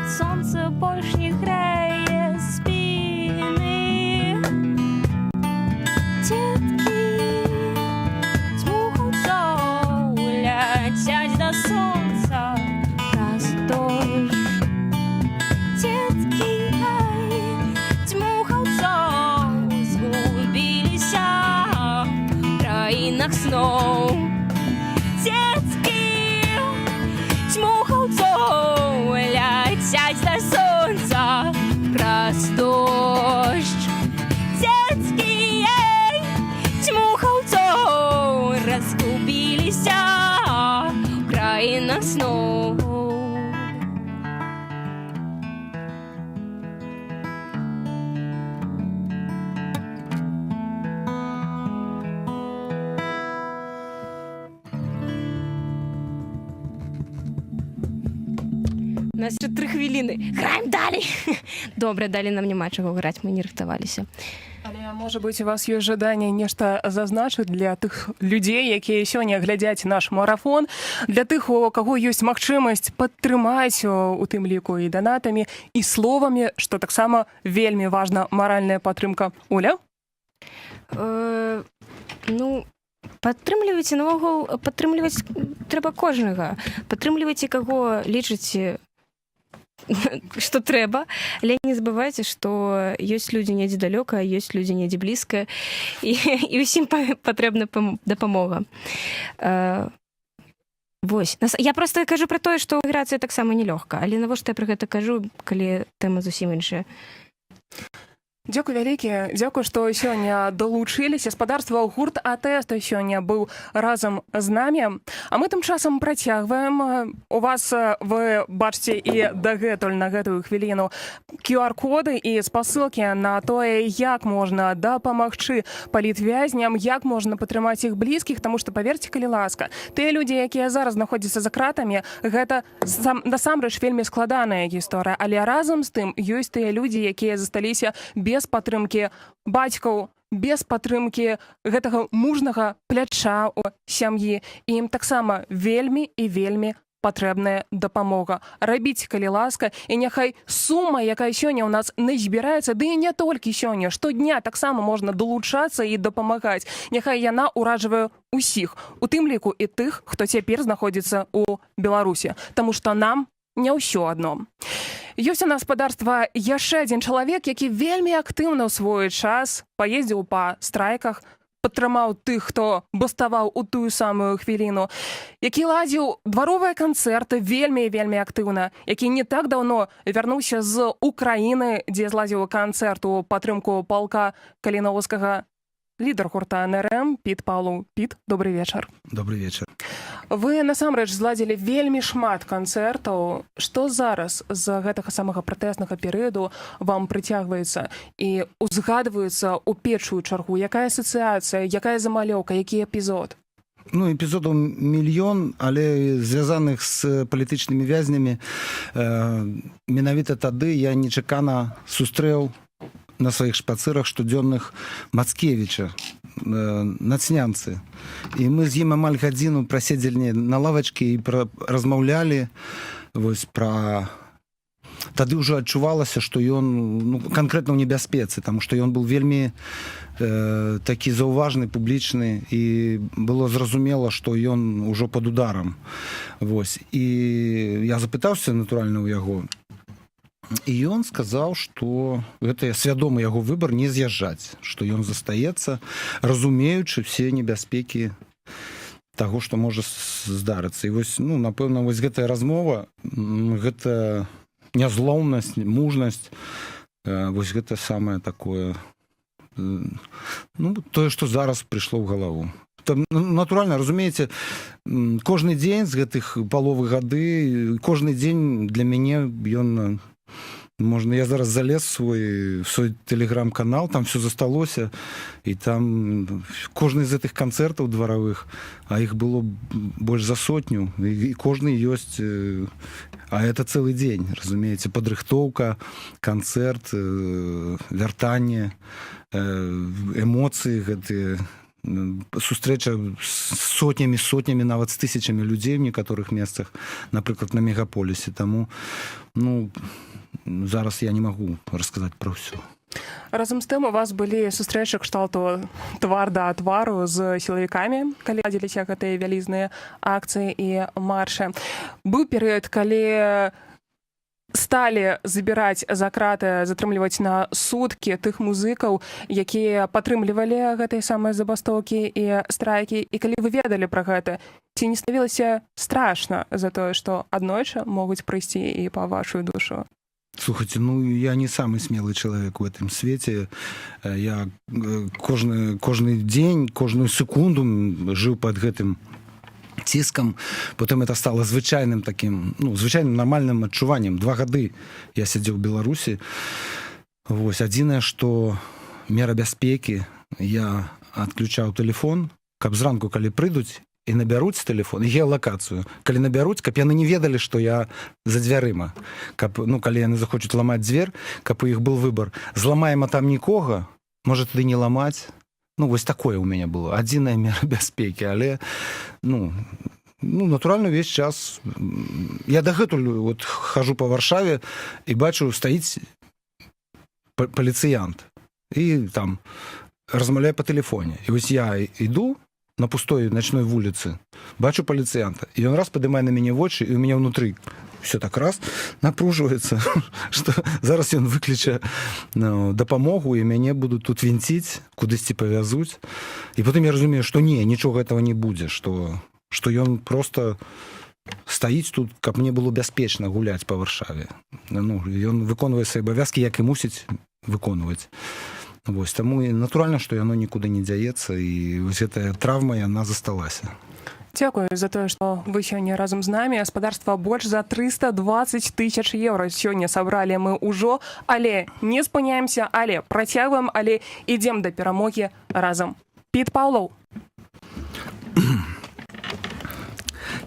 сонце больш не грэе спіны. Дзеткі дзьмухаўцоў ляцяць да сонца праз дождж. Дзеткі дзьмухаўцоў згубіліся ў краінах сноў. Дзеткі дзьмухаўцоў ляцяць да сонца праз дождж. Дзеткі дзьмухаўцоў разгубіліся ў краінах сноў. У нас ще 3 хвилини. Граємо далі. Добре, далі нам нема чого грати, ми не рихтувалися. Але, може бути, у вас є жаданне нешта зазначыць для тых людзей, якія сёння глядзяць наш марафон, для тых, у каго ёсць магчымасць падтрымаць у тым ліку і донатамі, і словамі, што таксама вельмі важна маральная падтрымка. Оля? Ну, падтрымлівайце, навогул, падтрымліваць трэба кожнага. Падтрымлівайце, каго лічыце, што трэба, але не забывайце, што ёсць людзі недзе далёка, ёсць людзі недзе блізка, і ўсім патрэбна дапамога. Вось. Я просто кажу пра тое, што міграцыя таксама нелёгка, але навошта я пра гэта кажу, калі тэма зусім іншая. Дзякуй вялікі, дзякуй, што сёння далучыліся. Спадарства гурт АТЭСТ сёння быў разам з намі. А мы тым часам працягваем. У вас, вы бачыце і дагэтуль на гэтую хвіліну QR-коды і спасылкі на тое, як можна дапамагчы палітвязням, як можна падтрымаць іх блізкіх, таму што, паверце, калі ласка, тыя людзі, якія зараз знаходзяцца за кратамі, гэта насамрэч вельмі складаная гісторыя, але разам з тым ёсць тыя людзі, якія засталіся без падтрымкі бацькаў, без падтрымкі гэтага мужнага пляча ў сям'і. І ім таксама вельмі і вельмі патрэбная дапамога. Рабіць, калі ласка, і няхай сума, якая сёння ў нас назбіраецца, ды і не толькі сёння, штодня таксама можна далучацца і дапамагаць. Няхай яна ўражвае ўсіх, у тым ліку і тых, хто цяпер знаходзіцца ў Беларусі, таму што нам не ўсё адно. Ёсць у нас спадарства яшчэ адзін чалавек, які вельмі актыўна ў свой час паездзіў па страйках, падтрымаў тых, хто баставаў у тую самую хвіліну, які ладзіў дваровыя канцэрты вельмі і вельмі актыўна, які не так даўно вярнуўся з Украіны, дзе зладзіў канцэрт у падтрымку палка Каліноўскага. Лідар гурта НРМ Піт Паўлоў. Піт, добрый вечар. Добрый вечар. Вы насамрэч зладзілі вельмі шмат канцэртаў. Што зараз з гэтага самага пратэснага перыяду вам прыцягваецца і узгадваецца ў першую чаргу? Якая асацыяцыя, якая замалёўка, які эпізод? Ну, эпізодаў мільён, але звязаных з палітычнымі вязнямі. Менавіта тады я нечакана сустрэў на сваіх шпацырах штодзённых Мацкевіча, нацнянцы. І мы з ім амаль гадзіну праседзелі на лавачкі і размаўлялі вось пра... Тады ўжо адчувалася, што ён канкрэтна ў небяспецы, таму што ён быў вельмі такі заўважны, публічны, і было зразумела, што ён ужо пад ударам. Вось. І я запытаўся, натуральна, у яго, і ён сказаў, што гэта свядомы яго выбар не з'язджаць, што ён застаецца, разумеючы все небяспекі таго, што можа здарыцца. І вось, ну, напэўна, вось гэтая размова, гэта нязлоўнасць, мужнасць, вось гэта самае такое, ну, тое, што зараз прыйшло ў галаву. Натуральна, разумееце, кожны дзень з гэтых паловы гады, кожны дзень для мяне ён Можна, я зараз залез в свой телеграм-канал, там все засталося, і там кожны з гэтых канцэртаў дваравых, а іх было больш за 100, і кожны ёсць, а это цэлы дзень, разумееце, падрыхтоўка, канцэрт, вяртанне, эмоцыі гэтыя, сустрэча з сотнямі, нават з тысячамі людзей в некаторых месцах, напрыклад, на мегаполісе. Таму, зараз я не магу расказаць пра ўсё. Разам з тым у вас былі сустрэчы кшталту твар да твару з сілавікамі, калі ладзіліся гэтыя вялізныя акцыі і маршы. Быў перыяд, калі сталі забіраць за краты, затрымліваць на суткі тых музыкаў, якія падтрымлівалі гэтыя самыя забастоўкі і страйкі. І калі вы ведалі пра гэта, ці не ставілася страшна за тое, што аднойчы могуць прыйсці і па вашу душу? Слушайте, я не самый смелый человек в этом свете. Я кожны день, кожную секунду жил под гэтым ціскам. Потым это стало звычайным таким, звычайным нармальным адчуваннем. 2 гады я сядзеў у Беларусі. Вось, адзінае, што мера бяспекі, я адключаў тэлефон, каб зранку, калі прыйдуць, і набяруць тэлефон, і геалакацыю. Калі набяруць, каб яны не ведалі, што я за дзвярыма. Каб, калі яны захочуць ламаць дзвер, каб у іх был выбор. Зламаем, а там нікога, можа тады не ламаць. Вось такое ў мяне было. Адзіная мера бяспекі, але, натуральна, увесь час. Я дагэтуль хожу па Варшаве і бачу, стаіць паліцыянт. І там размаўляе па тэлефоне. І вось я іду на пустой ночной вуліцы, бачу паліцыянта, і ён раз падымае на мяне вочы, і у мяне ўнутры все так раз напружваецца, што зараз ён выкліча дапамогу, і мяне будуць тут вінціць, кудысьці павязуць. І потым я разумею, што нічога гэтага не будзе, што ён проста стаіць тут, каб мне было бяспечна гуляць па Варшаве. Ён выконвае свае абавязкі, як і мусіць выконваць. Вось, таму натуральна, што яно нікуды не дзяецца, і вось гэтая траўма, яна засталася. Дзякую за тое, што вы сёння разам з намі. Гаспадарства больш за 320 тысяч еўра сёння сабралі мы ўжо, але не спыняемся, але працягваем, але ідзем да перамогі разам. Піт Паўлоў.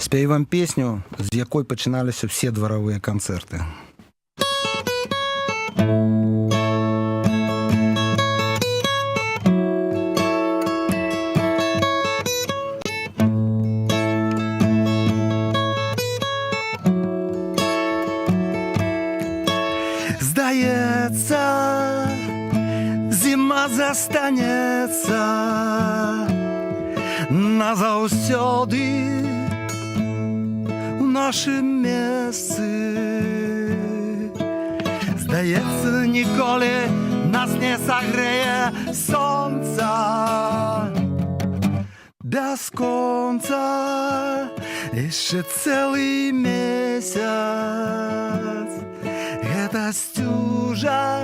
Спяю вам песню, з якой пачыналіся ўсе дваравыя канцэрты. Здаецца, зіма застанецца назаўсёды у нашым месцы. Здаецца, ніколі нас не сагрэе сонца без конца, яшчэ цэлы месяц. Гэта сцюжа,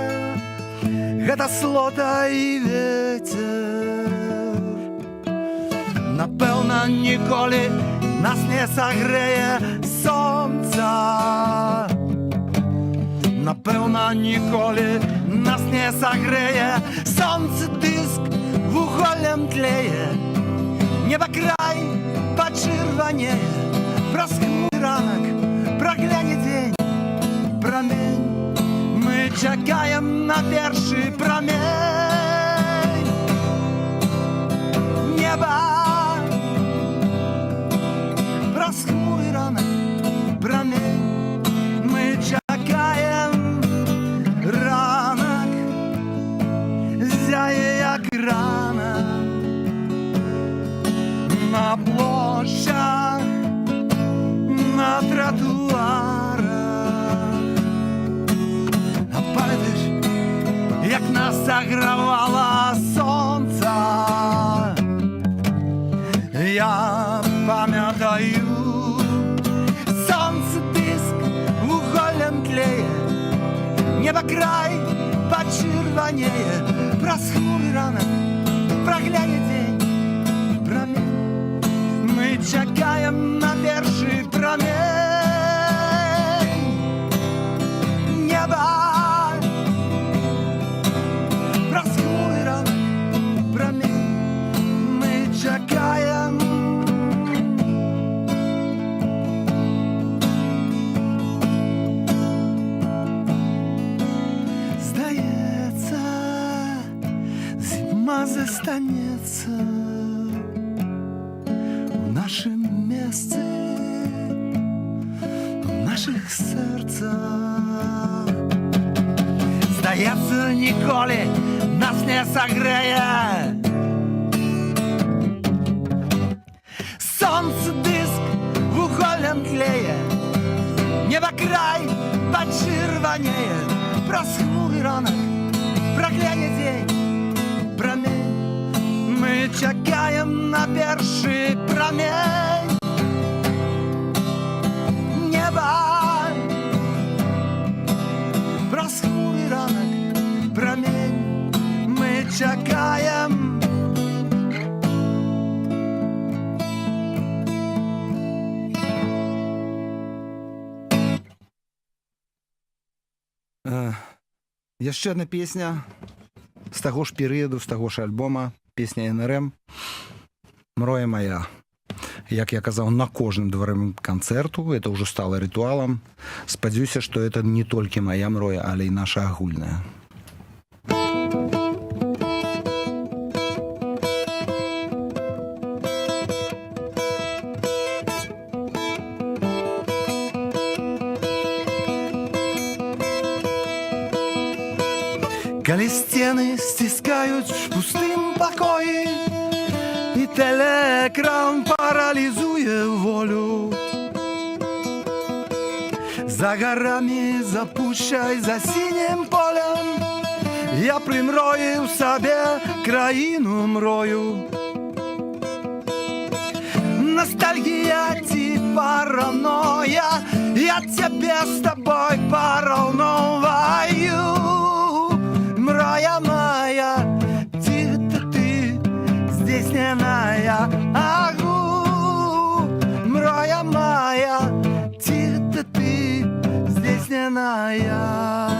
гэта слота і ветер. Напэўна, ніколі нас не сагрэе сонца. Напэўна, ніколі нас не сагрэе сонца. Дыск вуголлем тлее, небакрай пачырванее. Праз хмуры ранак прагляне дзень, прамень. Мы чакаем на першы прамень неба. Праз хмуры ранак прамень. Мы чакаем ранак, зяе як рана на площах, на тротуарах. А пам'ятаєш, як нас сагравало сонце? Я пам'ятаю, сонце диск вуголлем тлеє, небокрай почервонеє. Праз хмуры ранок прагляне день, промень. Мы чакаем на першы промень неба. застанется в нашем месте, в наших сердцах. Здається, ніколи нас не согреє. Солнце диск вуголем тлеє, небо край почервонеє, проснулий ранок, прогляне день, промень. Мы чекаем на перший промень неба. Проснулий ранок, промень, мы чекаем. Яшчэ одна песня з таго ж перыяду, з таго ж альбома, песня НРМ «Мроя моя». Як я казаў, на кожным дворым канцэрту, это ўжо стала рытуалам. Спадзяюся, што это не толькі моя мроя, але і наша агульная. Калі сцены сціскаюць в пустым пакоі і тэлеэкран паралізуе волю, за гарамі запушчай, за сінім полем я прымроіў сабе краіну мрою. Ностальгія ці параноя, я цябе з табой параўноваю. Мроя моя, где-то ты, здесь не моя, агу. Мроя моя, где-то ты, здесь не моя.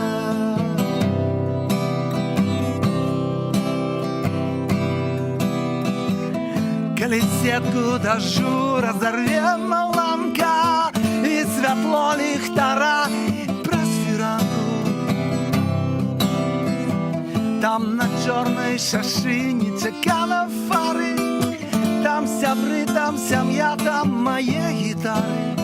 Коли сетку дождю разорве маланка и святло ліхтара просфіранку, там на чорній шашині чекала фари, там сябри, там сям'я, там моє гітари.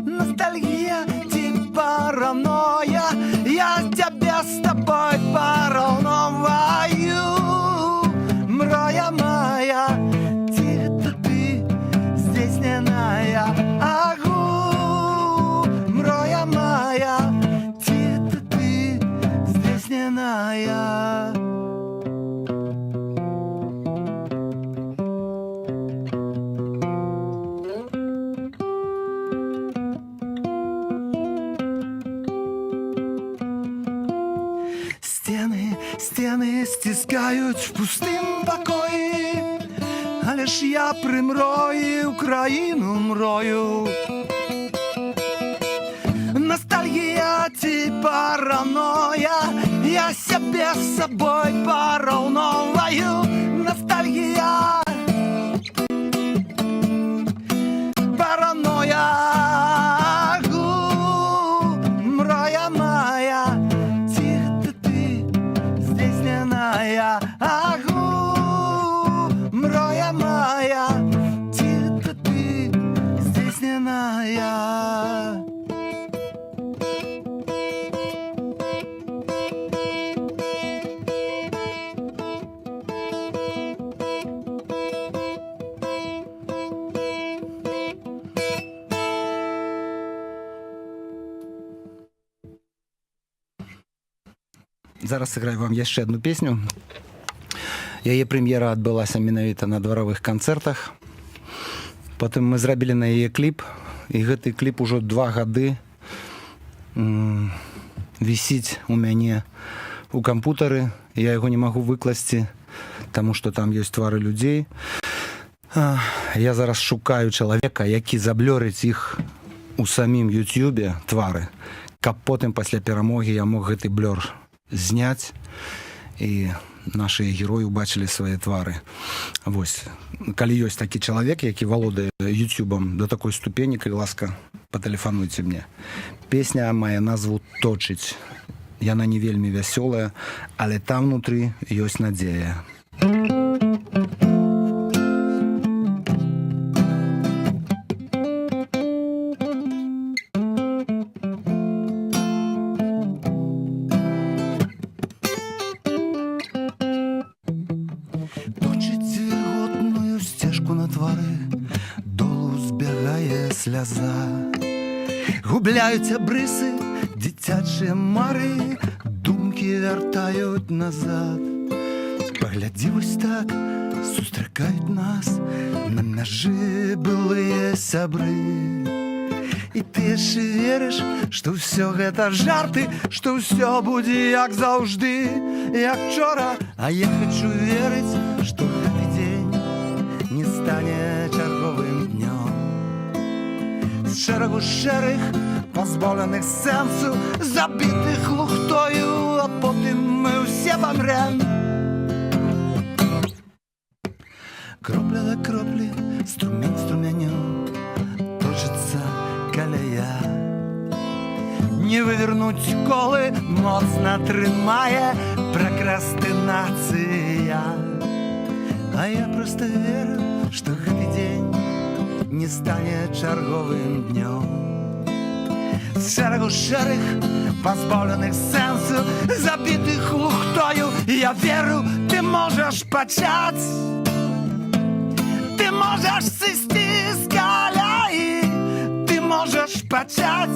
Ностальгія ці параноя, я тебе з тобой параўноваю. Мроя моя, где-то ты, здесь не моя, агу. Мроя моя, где-то ты, здесь не моя. Стены стискають в пустым покої, але ж я при мрої Україну мрою. Ностальгія ці параноя, я себе з собой параўноваю. Ностальгія, параноя, мроя моя, агу. Мроя моя, где-то ты, здесь не моя. Зараз сыграю вам яшчэ одну песню. Яе прэм'ера адбылася менавіта на дваровых канцэртах. Потым мы зрабілі на яе кліп, і гэты кліп ужо 2 гады вісіць у мяне у кампутары. Я яго не магу выкласці, таму што там ёсць твары людзей. Я зараз шукаю чалавека, які заблёрыць іх у самім Ютьюбе твары, каб потым пасля перамогі я мог гэты блёр зняць і нашыя героі убачылі свае твары. Вось, калі ёсць такі чалавек, які валодае Ютьюбам до такой ступені, калі ласка, патэлефануйце мне. Песня мае назву «Точыць». яна не вельмі вясёлая, але там внутры ёсць надзея. Точыць вільготную сцежку на твары, долу збягае сляза. Губляюць абрысы, дзіцячыя мары, думкі вяртаюць назад. Паглядзі вось так, сустракаюць нас на мяжы былыя сябры. І ты яшчэ верыш, што ўсё гэта жарты, што ўсё будзе як заўжды, як вчора. А я хочу верыць, што гэты дзень не стане чарговым днём. З шэрагу шэрых, пазбаўленых сэнсу, забітых лухтою, а потым мы ўсе памрем. Кропля да кроплі, струмень струменю, точыцца каляя. Не вывернуць колы, моцна трымае пракрастынацыя. А я проста веру, што гэты дзень не стане чарговым днём. З шэрагу шэрых, пазбаўленых сэнсу, забітых лухтою, я веру, ты можаш пачаць. Ты можаш сысці з каляі, ты можаш пачаць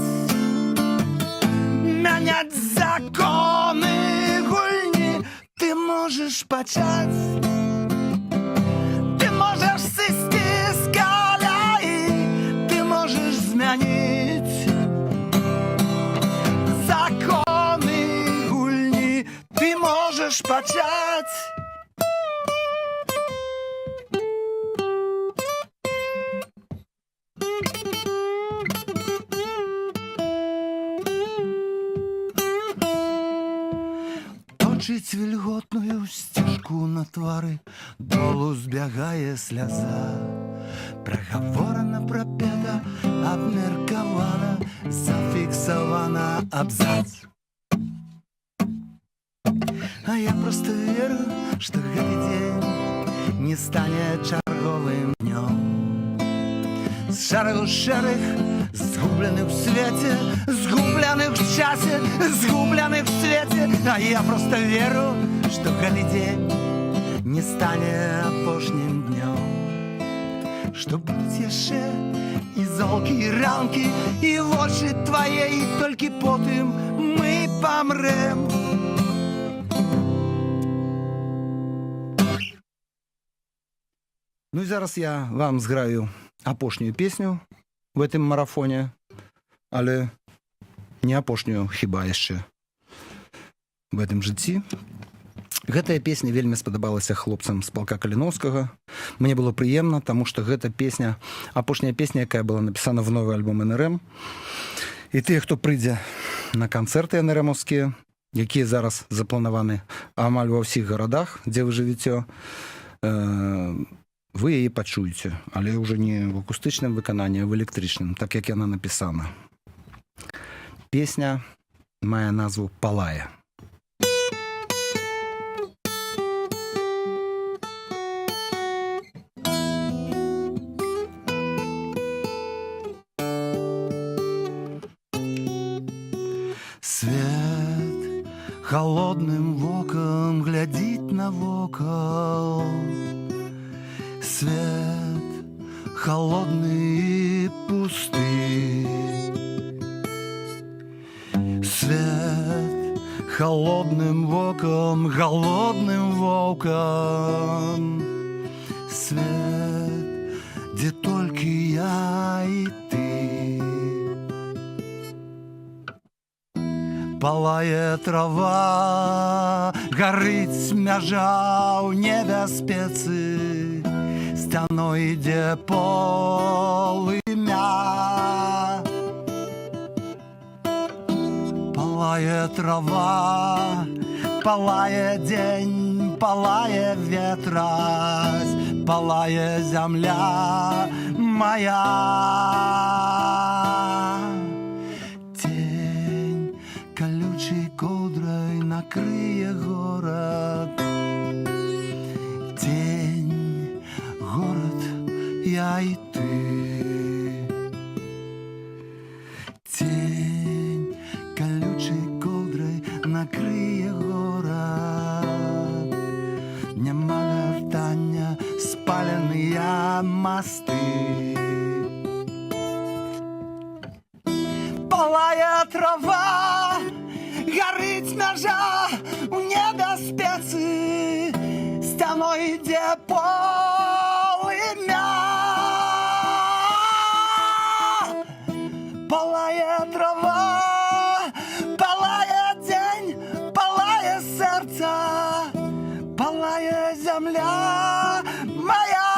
мяняць законы гульні, ты можаш пачаць. Ты можаш сысці з каляі, ты можаш змяніць законы гульні, ты можаш пачаць. Точыць вільготную сцежку на твары, долу збягае сляза. Прагаворана, прапета, абмеркавана, зафіксавана абзац. А я проста веру, што гэты дзень не стане чарговым днём. З шэрагу шэрых, згубленых в свеце, згубленых в часе, згубленых в свеце. А я проста веру, што гэты дзень не стане апошнім днём. Што будуць яшчэ і золкі, і ранкі, і вочы твае, і толькі потым мы памрэм. Ну і зараз я вам зграю апошнюю песню в гэтым марафоне, але не апошнюю хіба яшчэ в гэтым жыцці. Гэтая песня вельмі спадабалася хлопцам з палка Каліноўскага. Мне было прыемна, таму што гэта песня, апошняя песня, якая была напісана в новы альбом НРМ. І тыя, хто прыйдзе на канцэрты НРМовскія, якія зараз запланаваны амаль ва ўсіх гарадах, дзе вы жывіце, вы яе пачуеце, але ўжо не в акустычным выкананні, а в электрычным, так як яна напісана. Песня мае назву «Палае». Свет холодным воком глядит навокал. Свет холодный и пустый. Свет холодным воком, голодным волком. Свет, где только я и ты. Палае трава, горыць мяжа ў небяспецы, сцяной ідзе полымя. Палае трава, палае дзень, палае ветразь, палае зямля моя. Колючей голод накрые город. День, город, я и ты. Тень колючей ковдрой накрые город. Нема вертання, спаленные мосты. Палая трава, горить межа, у неба спецы, стеной иде полымя. Палая трава, палая день, палая сердце, палая земля моя.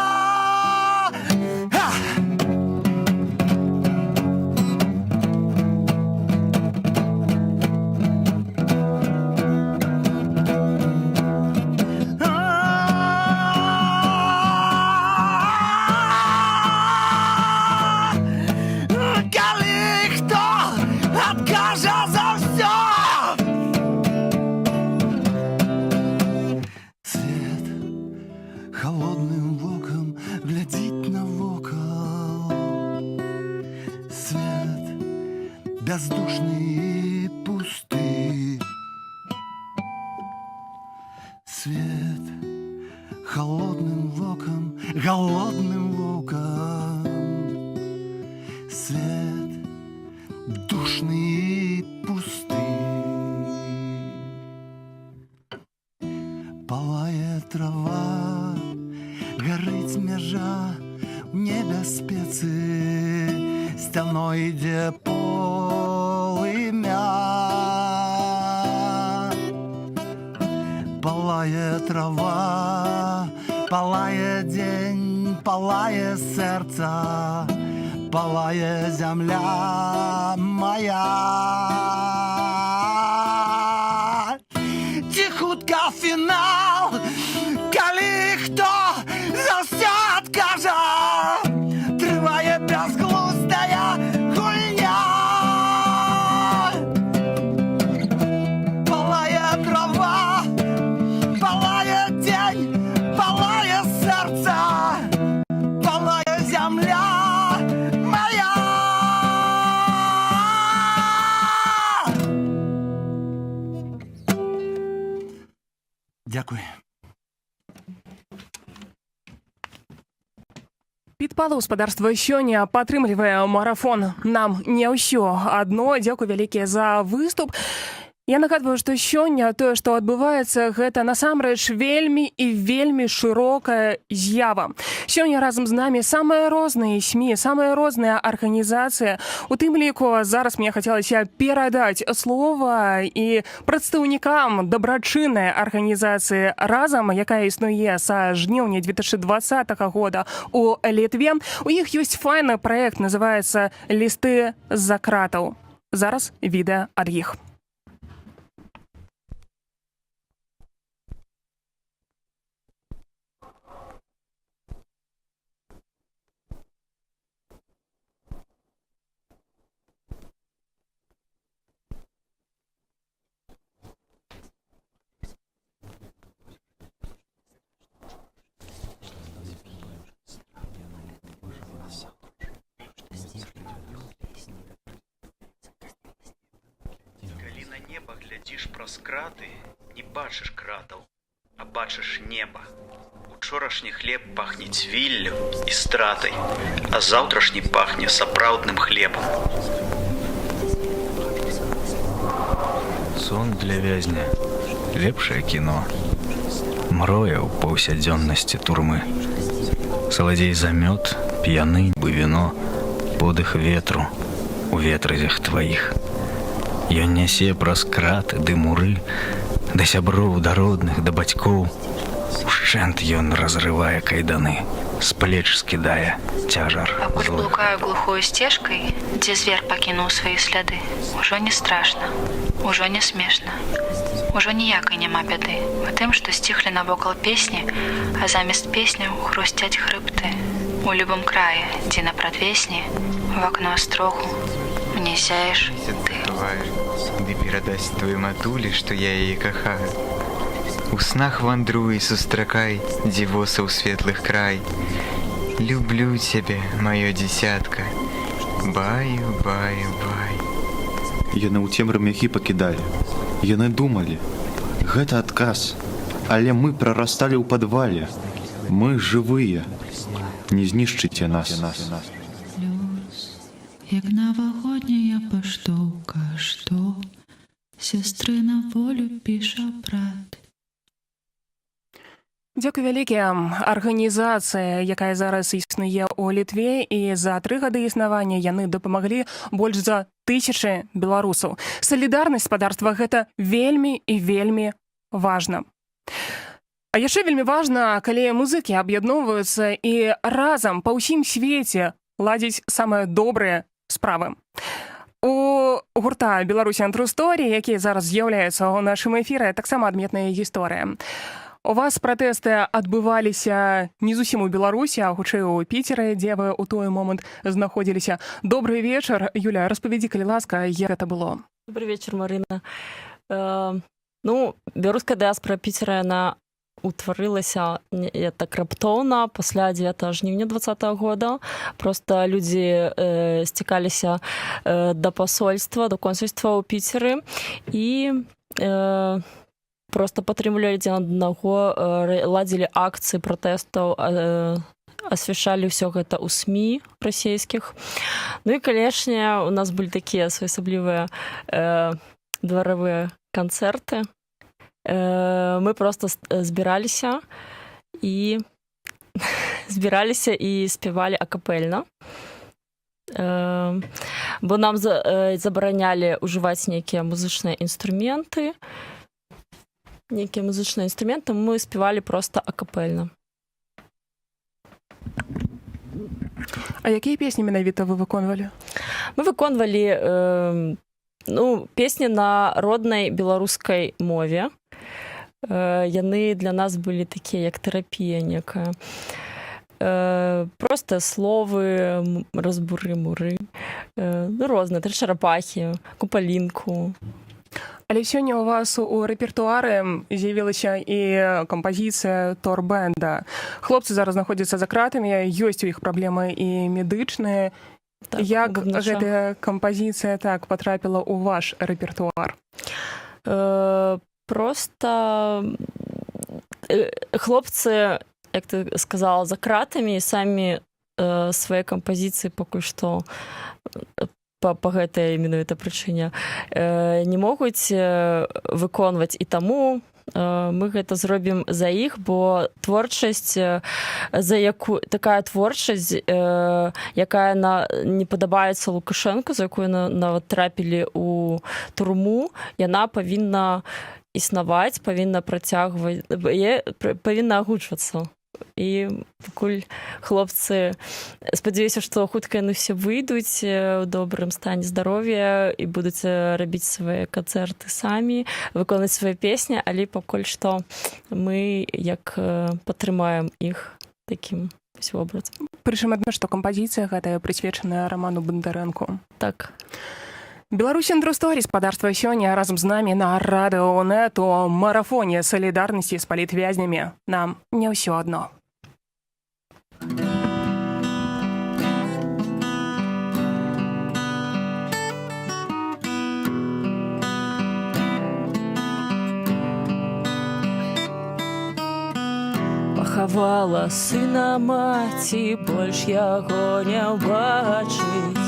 Холодным воком глядит навокал. Свет бездушный и пустый. Свет холодным воком, голодным воком. Свет душный и пустый. Палая трава, горить межа, в небе спецы, стеной иде полымя. Палая трава, палая день, палая сердце, палая земля моя. Тихутка финал, коли хто за все откажа, триває безглуздая гульня. Палая трава, палая день, палая сердце, палая земля моя. Дякую. Підпало гаспадарства сёння падтрымлівае марафон «Нам не ўсё адно». Дзякуй вялікія за выступ. Я нагадваю, што сёння тое, што адбываецца, гэта насамрэч вельмі і вельмі шырокая з'ява. Сёння разам з намі самыя розныя СМІ, самыя розныя арганізацыі. У тым ліку зараз мне хацелася перадаць слова і прадстаўнікам дабрачыннай арганізацыі «Разам», якая існуе са жніўня 2020 года у Літве. У іх ёсць файны праект, называецца «Лісты з-за кратаў». Зараз відэа ад іх. Неба глядзіш праз краты, не бачыш кратаў, а бачыш неба. Учорашні хлеб пахне цвіллю і стратай, а заўтрашні пахне сапраўдным хлебам. Сон для вязня, лепшае кіно. Мроя ў паўсядзённасці турмы. Саладзей замёт, п'яны бы віно, подых ветру у ветразях тваіх. Ён нясе праз краты ды муры, да сяброў, да родных, да бацькоў. Ушчэнт ён разрывае кайданы, з плеч скідае цяжар. Пакуль блукаю глухою сцежкай, дзе звер пакінуў свае сляды, ужо не страшна, ужо не смешна. Ужо ніякай няма бяды. У тым, што сціхлі навокал песні, а замест песняў хрусцяць хрыбты. У любым краі, дзе на прадвесні, в акно астрогу, мне не сяеш ты. Ды перадасць твоей матулі, што я яе кахаю. У снах вандруй, сустракай, дзівоса ў светлых край. Люблю цябе, маё дзіцятка. Баю, баю, баю. Яны ў цемры мяхі пакідалі. Яны думалі. Гэта адказ. Але мы прарасталі ў падвале. Мы жывыя. Не знішчыце нас. Як навагодняя паштоўка, што сястры на волю піша брат. Дзякуй вялікія. Арганізацыя, якая зараз існуе ў Літве, і за 3 гады існавання яны дапамаглі больш за 1000 беларусаў. Салідарнасць спадарства гэта вельмі і вельмі важна. А яшчэ вельмі важна, калі музыкі аб'ядноўваюцца і разам па ўсім свеце ладзіць самыя добрыя справы. У гурта «Беларусіан True Story», які зараз з'яўляецца ў нашым эфіры, таксама адметная гісторыя. У вас пратэсты адбываліся не зусім у Беларусі, а хутчэй у Піцеры, дзе вы ў той момант знаходзіліся. Добрый вечар. Юля, распавядзі, калі ласка, як гэта было? Добрый вечар, Марына. Беларуская дыаспара Піцера, яна утварылася так раптоўна пасля 9 жніўня 2020 года. Просто людзі сцікаліся да пасольства, да консульства ў Піцеры і просто падтрымлівалі адзін аднаго, ладзілі акцыі пратэстаў, асвяшалі ўсё гэта ў СМІ расійскіх. Ну і, канешне, у нас былі такія своеасаблівыя дваравыя канцэрты. Мы просто збіраліся і спявалі акапельна. Бо нам забаранялі ўжываць нейкія музычныя інструменты. Мы спявалі просто акапельна. А якія песні менавіта вы выконвалі? Мы выконвалі песні на роднай беларускай мове. Яны для нас былі такія, як тэрапія некая. Просто словы, разбуры-муры, розныя, тры чарапахі, купалінку. Але сёння у вас у рэпертуары з'явілася і кампазіцыя Торбэнда. Хлопцы зараз знаходзяцца за кратамі, ёсць у іх праблемы і медычныя. Як гэтая кампазіцыя так патрапіла ў ваш рэпертуар? Просто хлопцы, як ты сказала, за кратамі, і самі свае кампазіцыі пакуль што па гэтай менавіта прычыне не могуць выконваць, і таму мы гэта зробім за іх, бо творчасць, такая творчасць, якая не падабаецца Лукашэнку, за якую нават трапілі ў турму, яна павінна існаваць, павінна працягваць, павінна агучвацца. І пакуль хлопцы, спадзяюся, што хутка яны ўсе выйдуць у добрым стане здароўя і будуць рабіць свае канцэрты самі, выконваць свае песні, але пакуль што мы як падтрымаем іх такім вобразам. Прычым адно, што кампазіцыя гэтая прысвечаная Раману Бондарэнку. Так. «Беларусіан True Story» спадарства сёння разам з намі на Радыё УНэТ у марафоне салідарнасці з палітвязнямі. Нам не ўсё адно. Пахавала сына маці, больш яго не ўбачыць.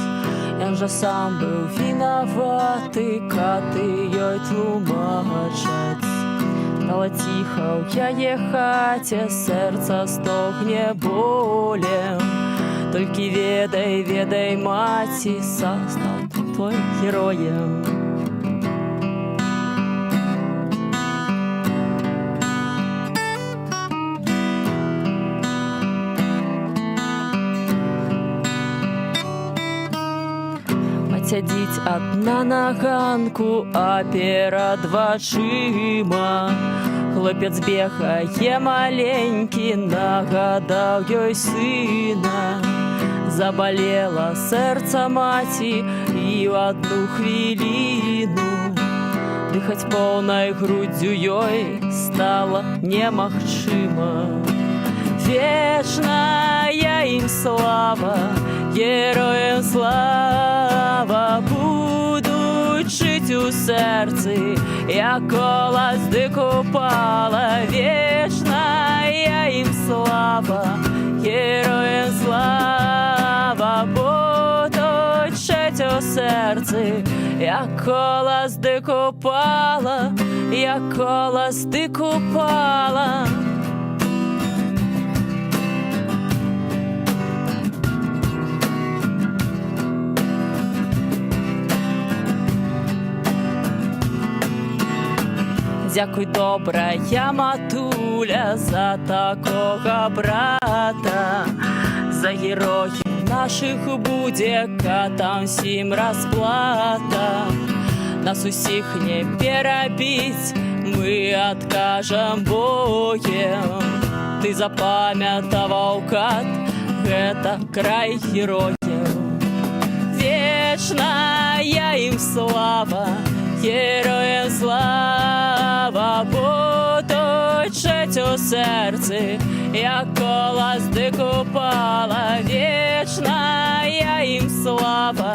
Ён жа сам быў вінаваты, каты ёй тлумачаць. Стала ціха ў яе хаце, сэрца стогне болем. Толькі ведай, маці, стаў твой героем. Сядзіць адна на ганку, а перад вачыма хлопец бегае маленькі, нагадаў ёй сына. заболела серце маці, і в одну хвіліну дыхаць поўнай груддзю ёй стала немагчыма. Вечная ім слава, героям слава, будуть жить у серці, як колос ды купала. Вечная ім слава, героям слава, будуть жить у серці, як колос ды купала, як колос ды купала. Дякуй, добрая матуля, за такого брата, за героїв наших будзе катам всім расплата. Нас усіх не перабіць, мы адкажам боем. Ты запамятаваў, кат, гэта край герояў. Вечная ім слава, героям слава, будуть жить у серці, як колос ды купала. Вечная ім слава,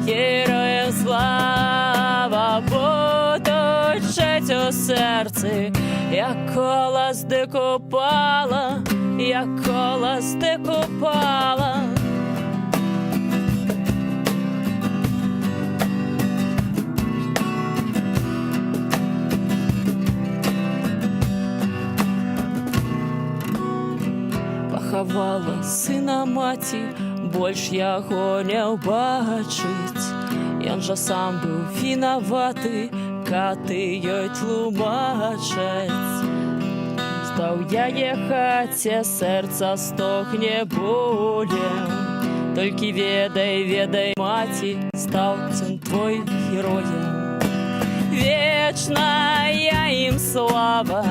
героям слава, будуть жить у серці, як колос ды купала, як колос ды купала. Пахавала сына маці, больш яго не ўбачыць. Ён жа сам быў вінаваты, каты ёй тлумачаць. Стаў яе хаце, сэрца стогне болем. Толькі ведай, ведай, маці, стаў сын твой героем. Вечная ім слава,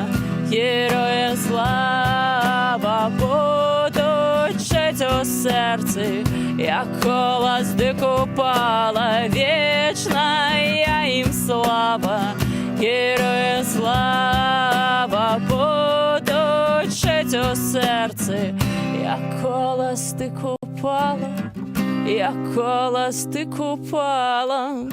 героям слава, будуть жить у серці, як колос ды купала. Вечная ім слава, героям слава, будуть жить у серці, як колос ды купала, як колос ды купала.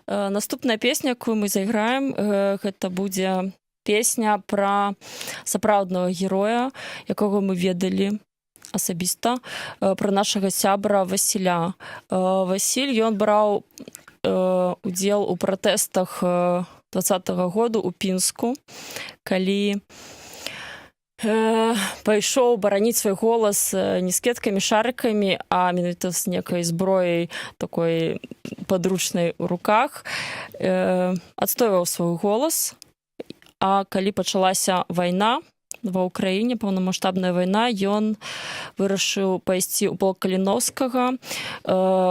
Наступная песня, якую мы зайграем, гэта будзе песня пра сапраўднага героя, якога мы ведалі асабіста, пра нашага сябра Васіля. Васіль, ён браў удзел у пратэстах 20-го году ў Пінску, калі пайшоў бараніць свой голас не з кеткамі, шарыкамі, а менавіта з некай зброяй такой падручнай у руках, адстойваў свой голас. А калі пачалася вайна ва ўкраіне, паўнамаштабная вайна, ён вырашыў пайсці ў полк Каліноўскага,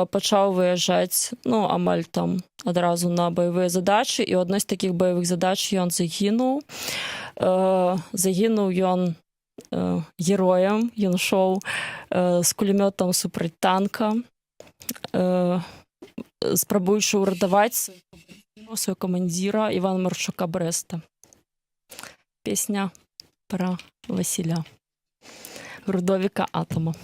пачаў выязджаць, амаль там адразу на баявыя задачы, і ў адной з такіх баявых задач ён загінуў. Загінуў ён героем, ён шоў з кулямётам супраць танка, спрабуючы ўрадаваць свайго камандзіра Івана Марчука Брэста. Песня пра Васіля, Рудовіка Атома.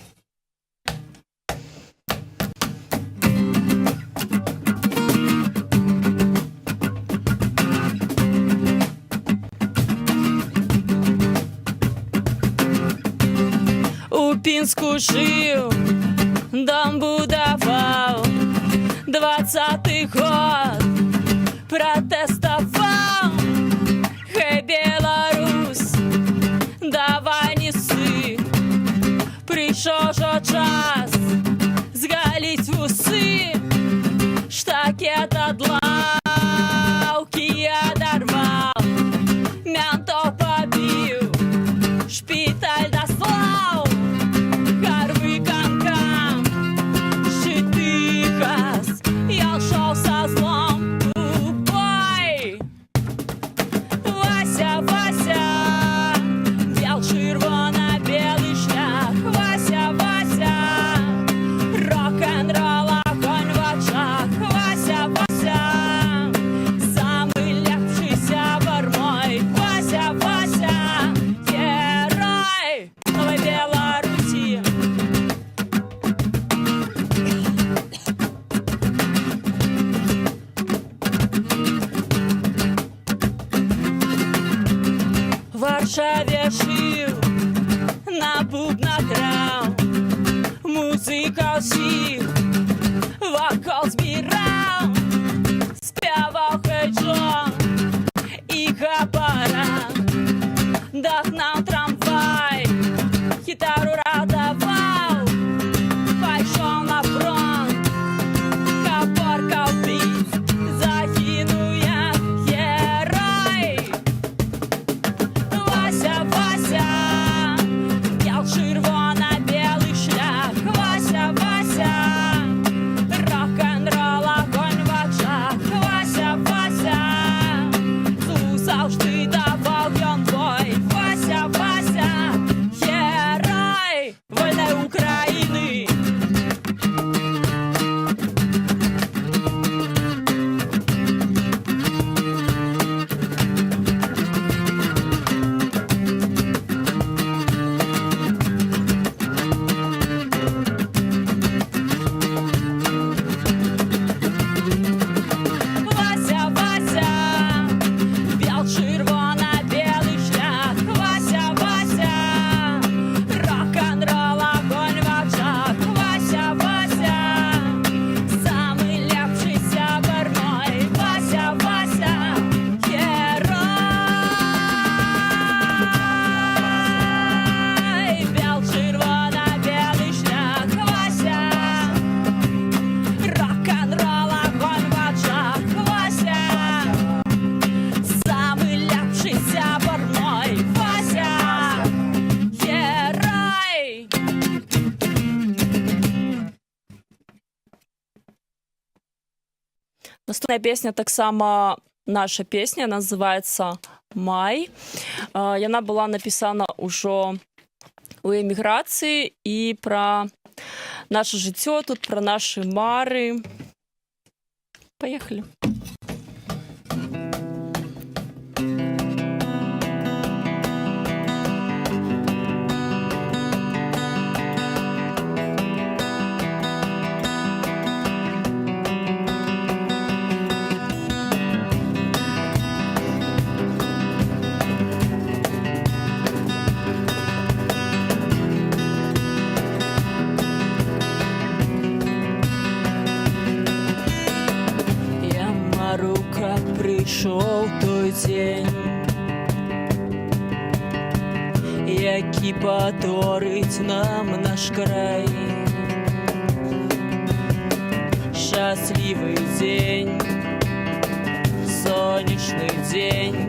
У Пінску жив, дом будовал, 20-й год протестовал. Хей, Беларусь, давай не ссы, пришел же час згалить вусы. Штакет от лавки одорвал, ментов побил, шпиталь дослал, горвы конка Варшаве жил, на бубнах грал, музыка всіх вокал збирав, співав хейджон і гапаран, догнав трамвай, гітару радавав, пайшов на фронт, капоркав біт, загинув як герой. Вася, Вася, ял червона-білий шлях. Вася, Вася, рок-н-рол, огонь в очах. Вася, Вася, злу завжди давав ён бой. Вася, Вася, герой вольної України. Вася, Вася, біл червона-білий шлях. Вася, Вася, рок-н-рол, огонь в очах. Вася, Вася, самый лепший сябар мой. Вася, Вася, герой. Біл червона-білий шлях. Вася, рок-н-рол, огонь в очах. Вася, самый лепший сябар мой. Вася, герой. Наступная песня таксама наша песня, называется «Май». Яна была написана ўжо у эміграцыі і пра наше жыццё тут, пра нашы мары. Поехали. Я мару, как прийшов той дзень, які паторить нам наш край. Счастливый день, сонечный день,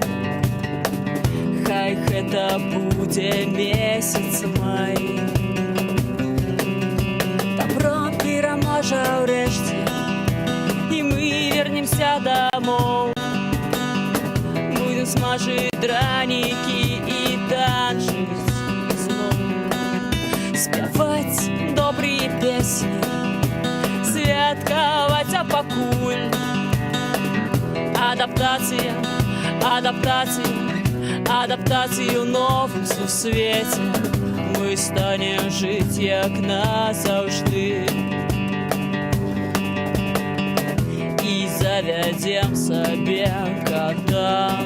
хай гэта будзе месяц май. Добро пераможа ўрэшце, і мы вернемся домой. Будем смажить дранікі і танчыць зноў, спяваць добрые песни, святкаваць, а пакуль адаптацыя, адаптацыя, адаптацыю ў новым сусвеце. Мы станем жыць як назаўжды і завядзем сабе кота.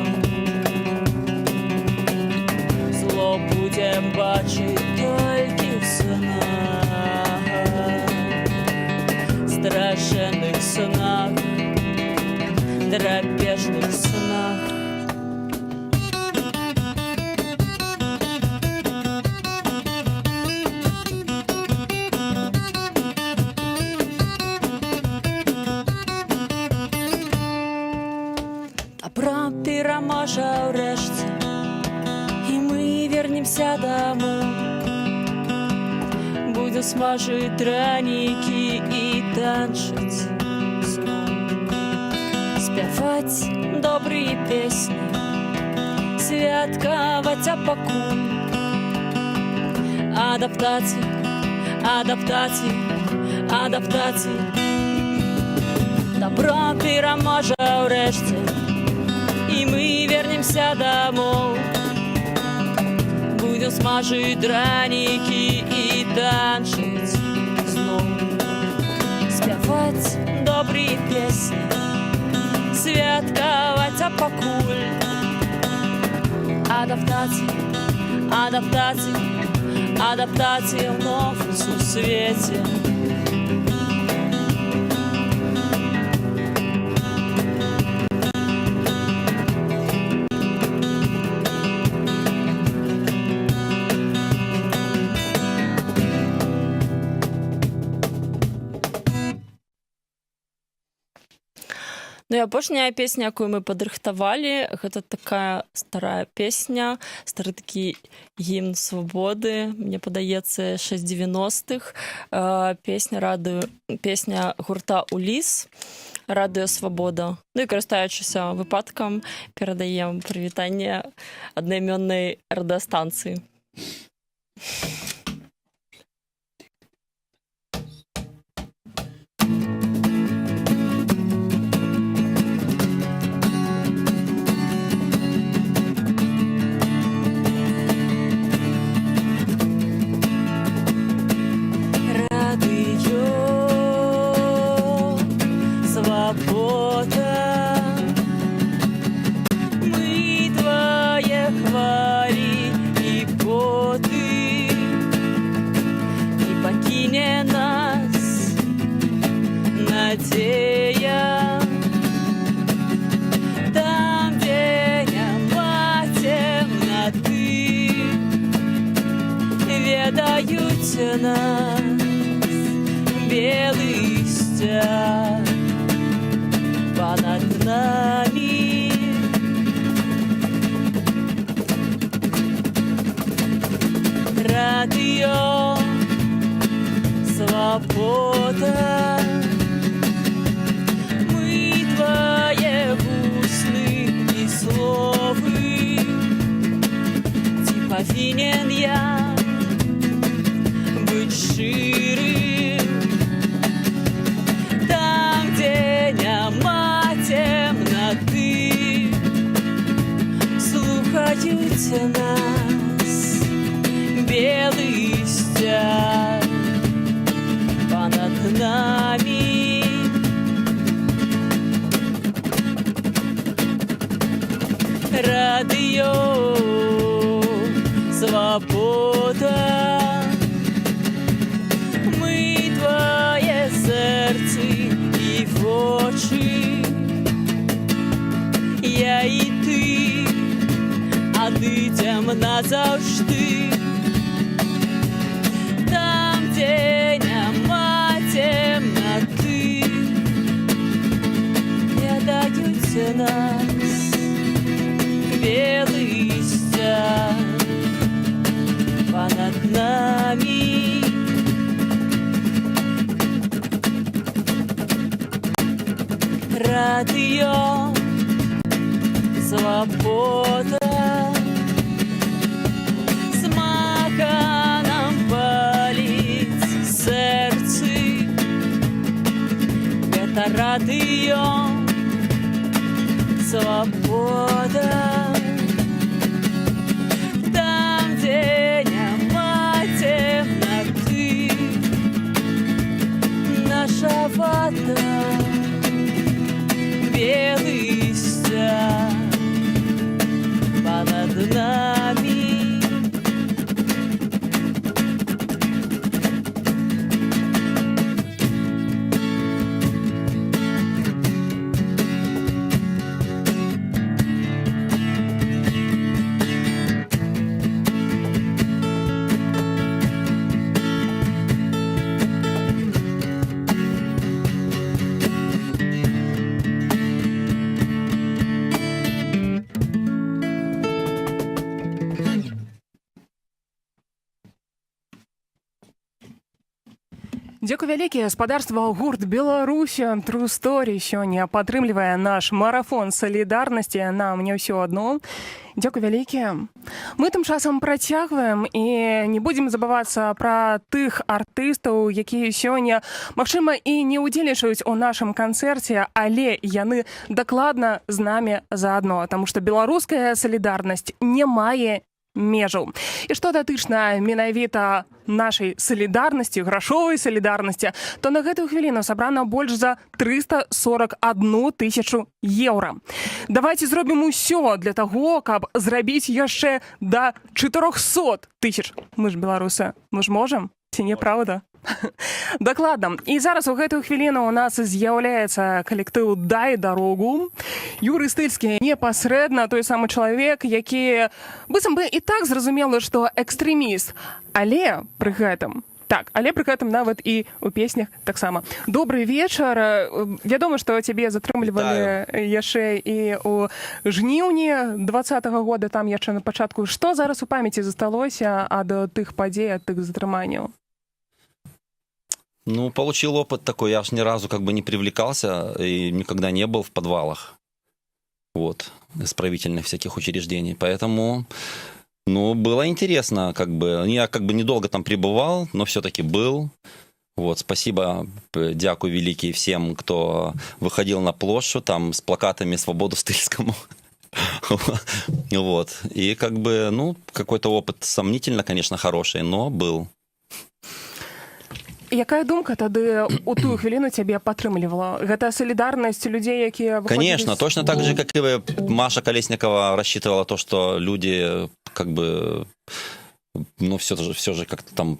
Зло будем бачыць толькі ў снах, страшэнных снах, драпежных снах. Добро пераможа ўрэшце, і мы вернемся домой. Будем смажыць дранікі і танчыць зноў, спяваць добрые песни, святкаваць, а пакуль адаптацыя, адаптацыя, адаптацыя. Добро пераможа ўрэшце, і мы вернемся домой. Будем смажыць дранікі і танчыць зноў, спяваць добрые песни, святкаваць, а пакуль адаптація, адаптація, адаптація в новому світі. Ну і апошняя песня, якую мы падрыхтавалі, гэта такая старая песня, стары такі гімн свабоды, мне падаецца 90-х, песня гурта «Уліс», «Радыё Свабода». Ну і карыстаючыся выпадкам, перадаем прывітанне аднайменнай радыёстанцыі. Надея, там, где няма темноты, ведают нас белый стяг понад нами. Радио Свобода, твои усны и словы, ці повинен я быть ширым, там, где няма темноты, слухают нас белый стяг понад нами. Радио Свобода, мы твоє серце і очі, я і ти, одійдем назавжди, там, де нема темноти, не дають нас белый стяг понад нами. Радио Свобода, смака нам палить сердце, это радио Свобода, там, где няма темноты, наша вода, белый стяг понад нами. Дзякуй вялікі, спадарства гурт Беларусь True Story сёння падтрымлівае наш марафон салідарнасці, нам не ўсё адно. Дзякуй вялікі. Мы тым часам працягваем і не будзем забывацца пра тых артыстаў, якія сёння, магчыма, і не ўдзельнічаюць у нашым канцэрце, але яны дакладна з намі заадно, таму што беларуская салідарнасць не мае межаў. І што датычна менавіта нашай салідарнасці, грашовай салідарнасці, то на гэтую хвіліну сабрана больш за 341 тысячу еўра. Давайте зробім усё для таго, каб зрабіць яшчэ да 400 тысяч. Мы ж беларусы, мы ж можам? Ці не правда? Дакладна. І зараз у гэтую хвіліну у нас з'яўляецца калектыў «Дай дарогу». Юрый Стыльскі непасрэдна той самы чалавек, які быццам бы і так зразумела, што экстрэміст. Але пры гэтым нават і ў песнях таксама. Добры вечар. Вядома, што цябе затрымлівалі яшчэ і ў жніўні 20-го года, там яшчэ на пачатку. Што зараз у памяці засталося ад тых падзей, ад тых затрыманняў? Ну, получил опыт такой. Я ж ни разу как бы не привлекался и никогда не был в подвалах. Вот. Исправительных всяких учреждений. Поэтому, ну, было интересно, как бы. Я как бы недолго там пребывал, но все-таки был. Вот. Спасибо, дякую великий всем, кто выходил на площадь там с плакатами «Свободу Стыльскому». Вот. И как бы, ну, какой-то опыт сомнительно, конечно, хороший, но был. Якая думка тады у тую хвіліну цябе падтрымлівала? Гэта салідарнасць людзей, якія выходзілі... Конечно, точно так же, как и Маша Колесникова рассчитывала то, что люди как бы, ну, все же как-то там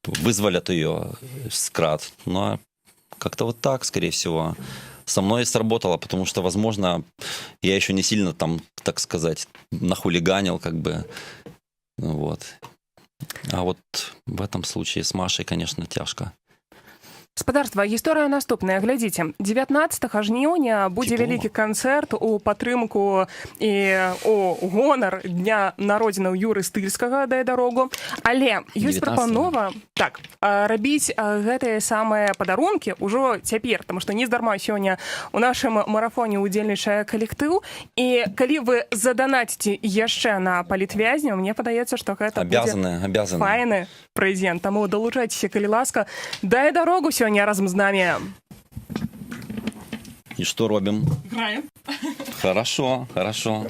вызволят ее с крат. Но как-то вот так, скорее всего, со мной сработало, потому что, возможно, я еще не сильно там, так сказать, нахулиганил, как бы, вот. А вот в этом случае с Машей, конечно, тяжко. Спадарства, гісторыя наступная. Глядзіце, 19 жніўня будзе вялікі канцэрт у падтрымку і у гонар дня народзінаў Юры Стыльскага «Дай дарогу». Але ёсць прапанова рабіць гэтыя самыя падарункі ўжо цяпер, таму што нездарма сёння у нашым марафоне удзельнічае калектыў. І калі вы заданаціце яшчэ на палітвязня, мне падаецца, што гэта будзе файны прэзент. Таму далучайцеся, калі ласка. «Дай дарогу» сёння разом с нами. И что робим? Играем. Хорошо, хорошо.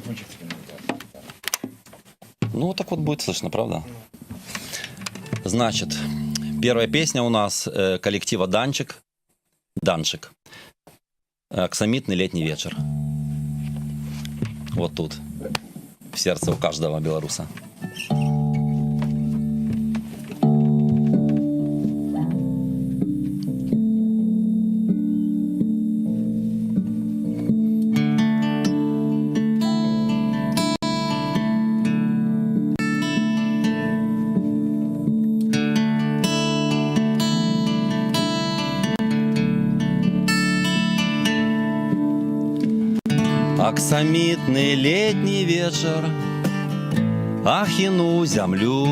Ну, так вот будет слышно, правда? Значит, первая песня у нас коллектива «Данчик». «Данчик». «Аксамитный летний вечер». Вот тут, в сердце у каждого белоруса. Аксамитный летний вечер ахину землю,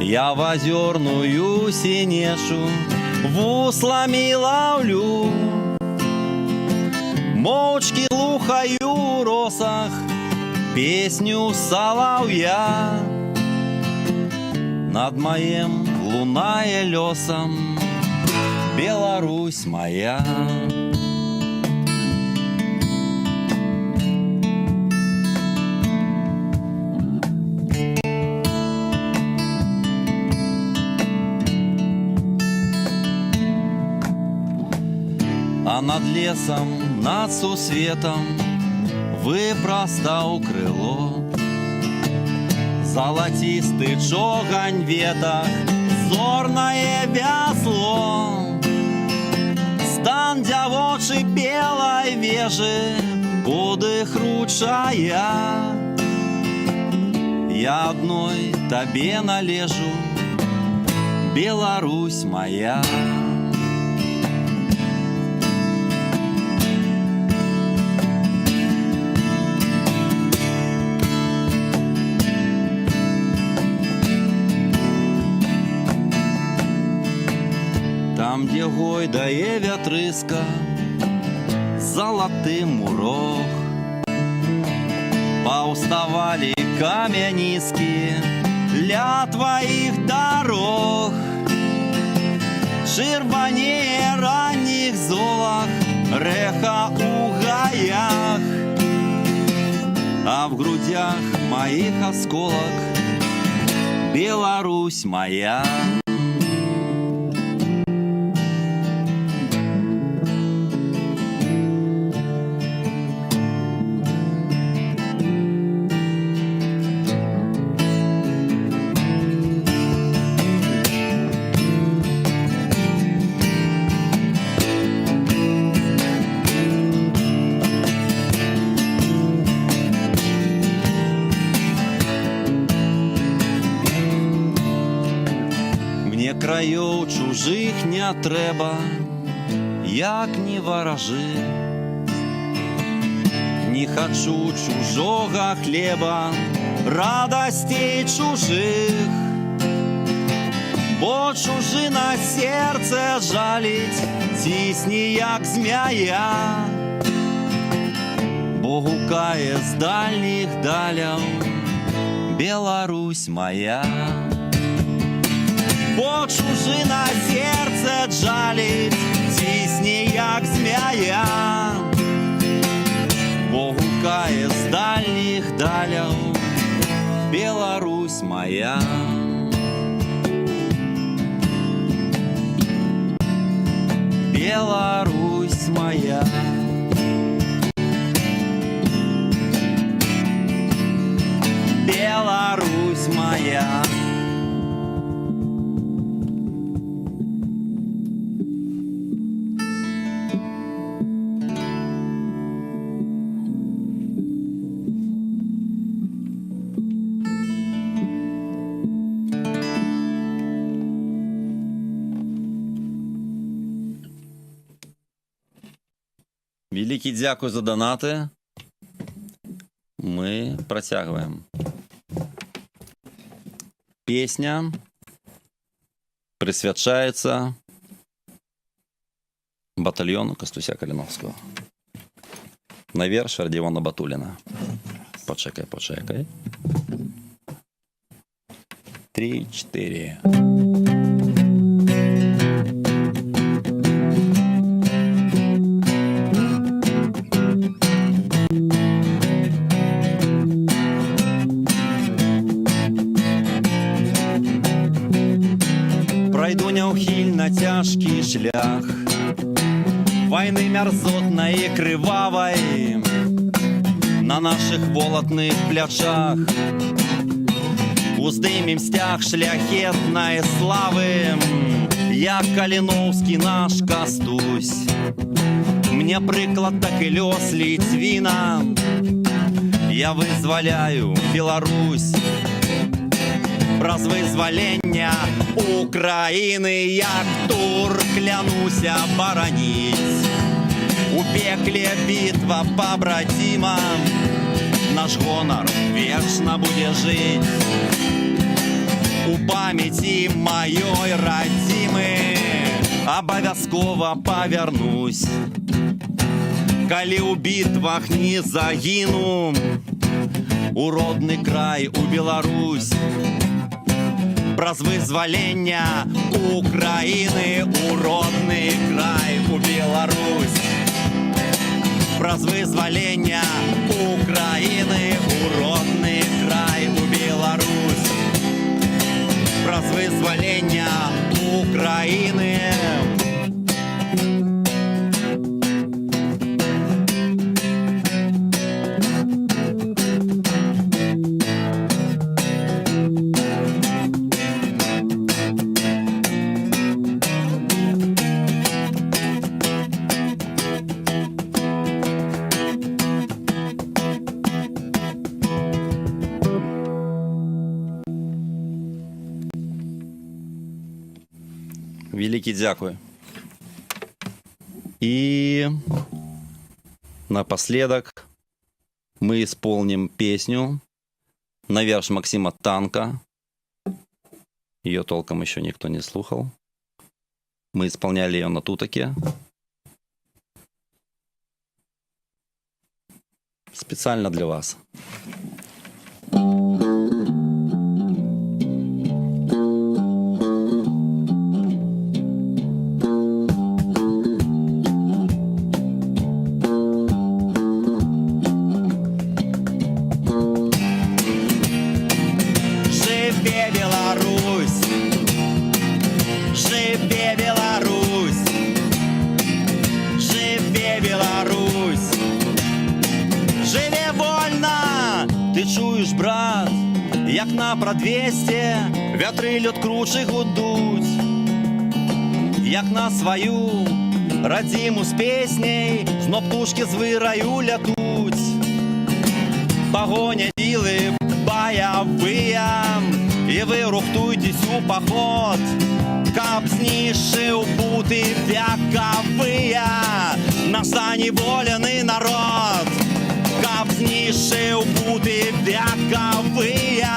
я в озерную синешу вуслами ловлю, молчки лухаю росах песню соловья, над моим луная лесом Беларусь моя. А над лесом, над сусветом выпростал крыло. Золотистый чогань веток, зорное вясло. Стан дзявочы белой вежи, подых ручая. Я одной тебе належу, Беларусь моя. Там, где гойдае вятрыска, золотым мурох, паўставалі камяніскі ля твоих дорог. Чырванее ранних золах рэха у гаях, а в грудях моих осколок. Беларусь моя. Мне краёў чужих не трэба, як не варажы. Не хочу чужого хлеба, радостей чужих. Бо чужина сердце жалить, тисни, як змяя. Бо гукае з дальніх даляў Беларусь моя. Бо чужина сердце жалить, тисни, як змяя. Бо гукае з дальніх даляў Беларусь моя. Беларусь моя. Беларусь моя. Великий дякую за донаты. Мы протягиваем. Песня присвячается батальону Костуся Калиновского. На верш Родіона Батуліна. Почекай, почекай. 3, 4. Пройду неухильно тяжкий шлях войны мерзотной и кривавой на наших волотных плячах. Уздымем стяг шляхетной славы, як Калиновский наш Костусь. Мне приклад так и лёс Литвина, я вызволяю Беларусь. Праз вызволення України, як тур, клянуся боронить. У пекле битва побратима, наш гонор вечно буде жить. У памяти моей родимы обовязково повернусь. Коли у битвах не загину, у родный край, у Беларусь. Праз вызволення України, у родний край, у Білорусь. Праз вызволення України, у родний край, у Білорусь. Праз вызволення України. Великий дякую. И напоследок мы исполним песню на верш Максима Танка. Ее толком еще никто не слухал. Мы исполняли ее на тутаке. Специально для вас. Ты чуешь, брат, як на прадвесце вятры лёд кручы гудуць, як на сваю радзіму з песняй зноў птушкі з выраю лятуць. Пагоня вілы баявыя, і вы рухтуйцесь у паход, каб знішчыў путы векавыя наш заневолены народ, каб знішчыў путы векавыя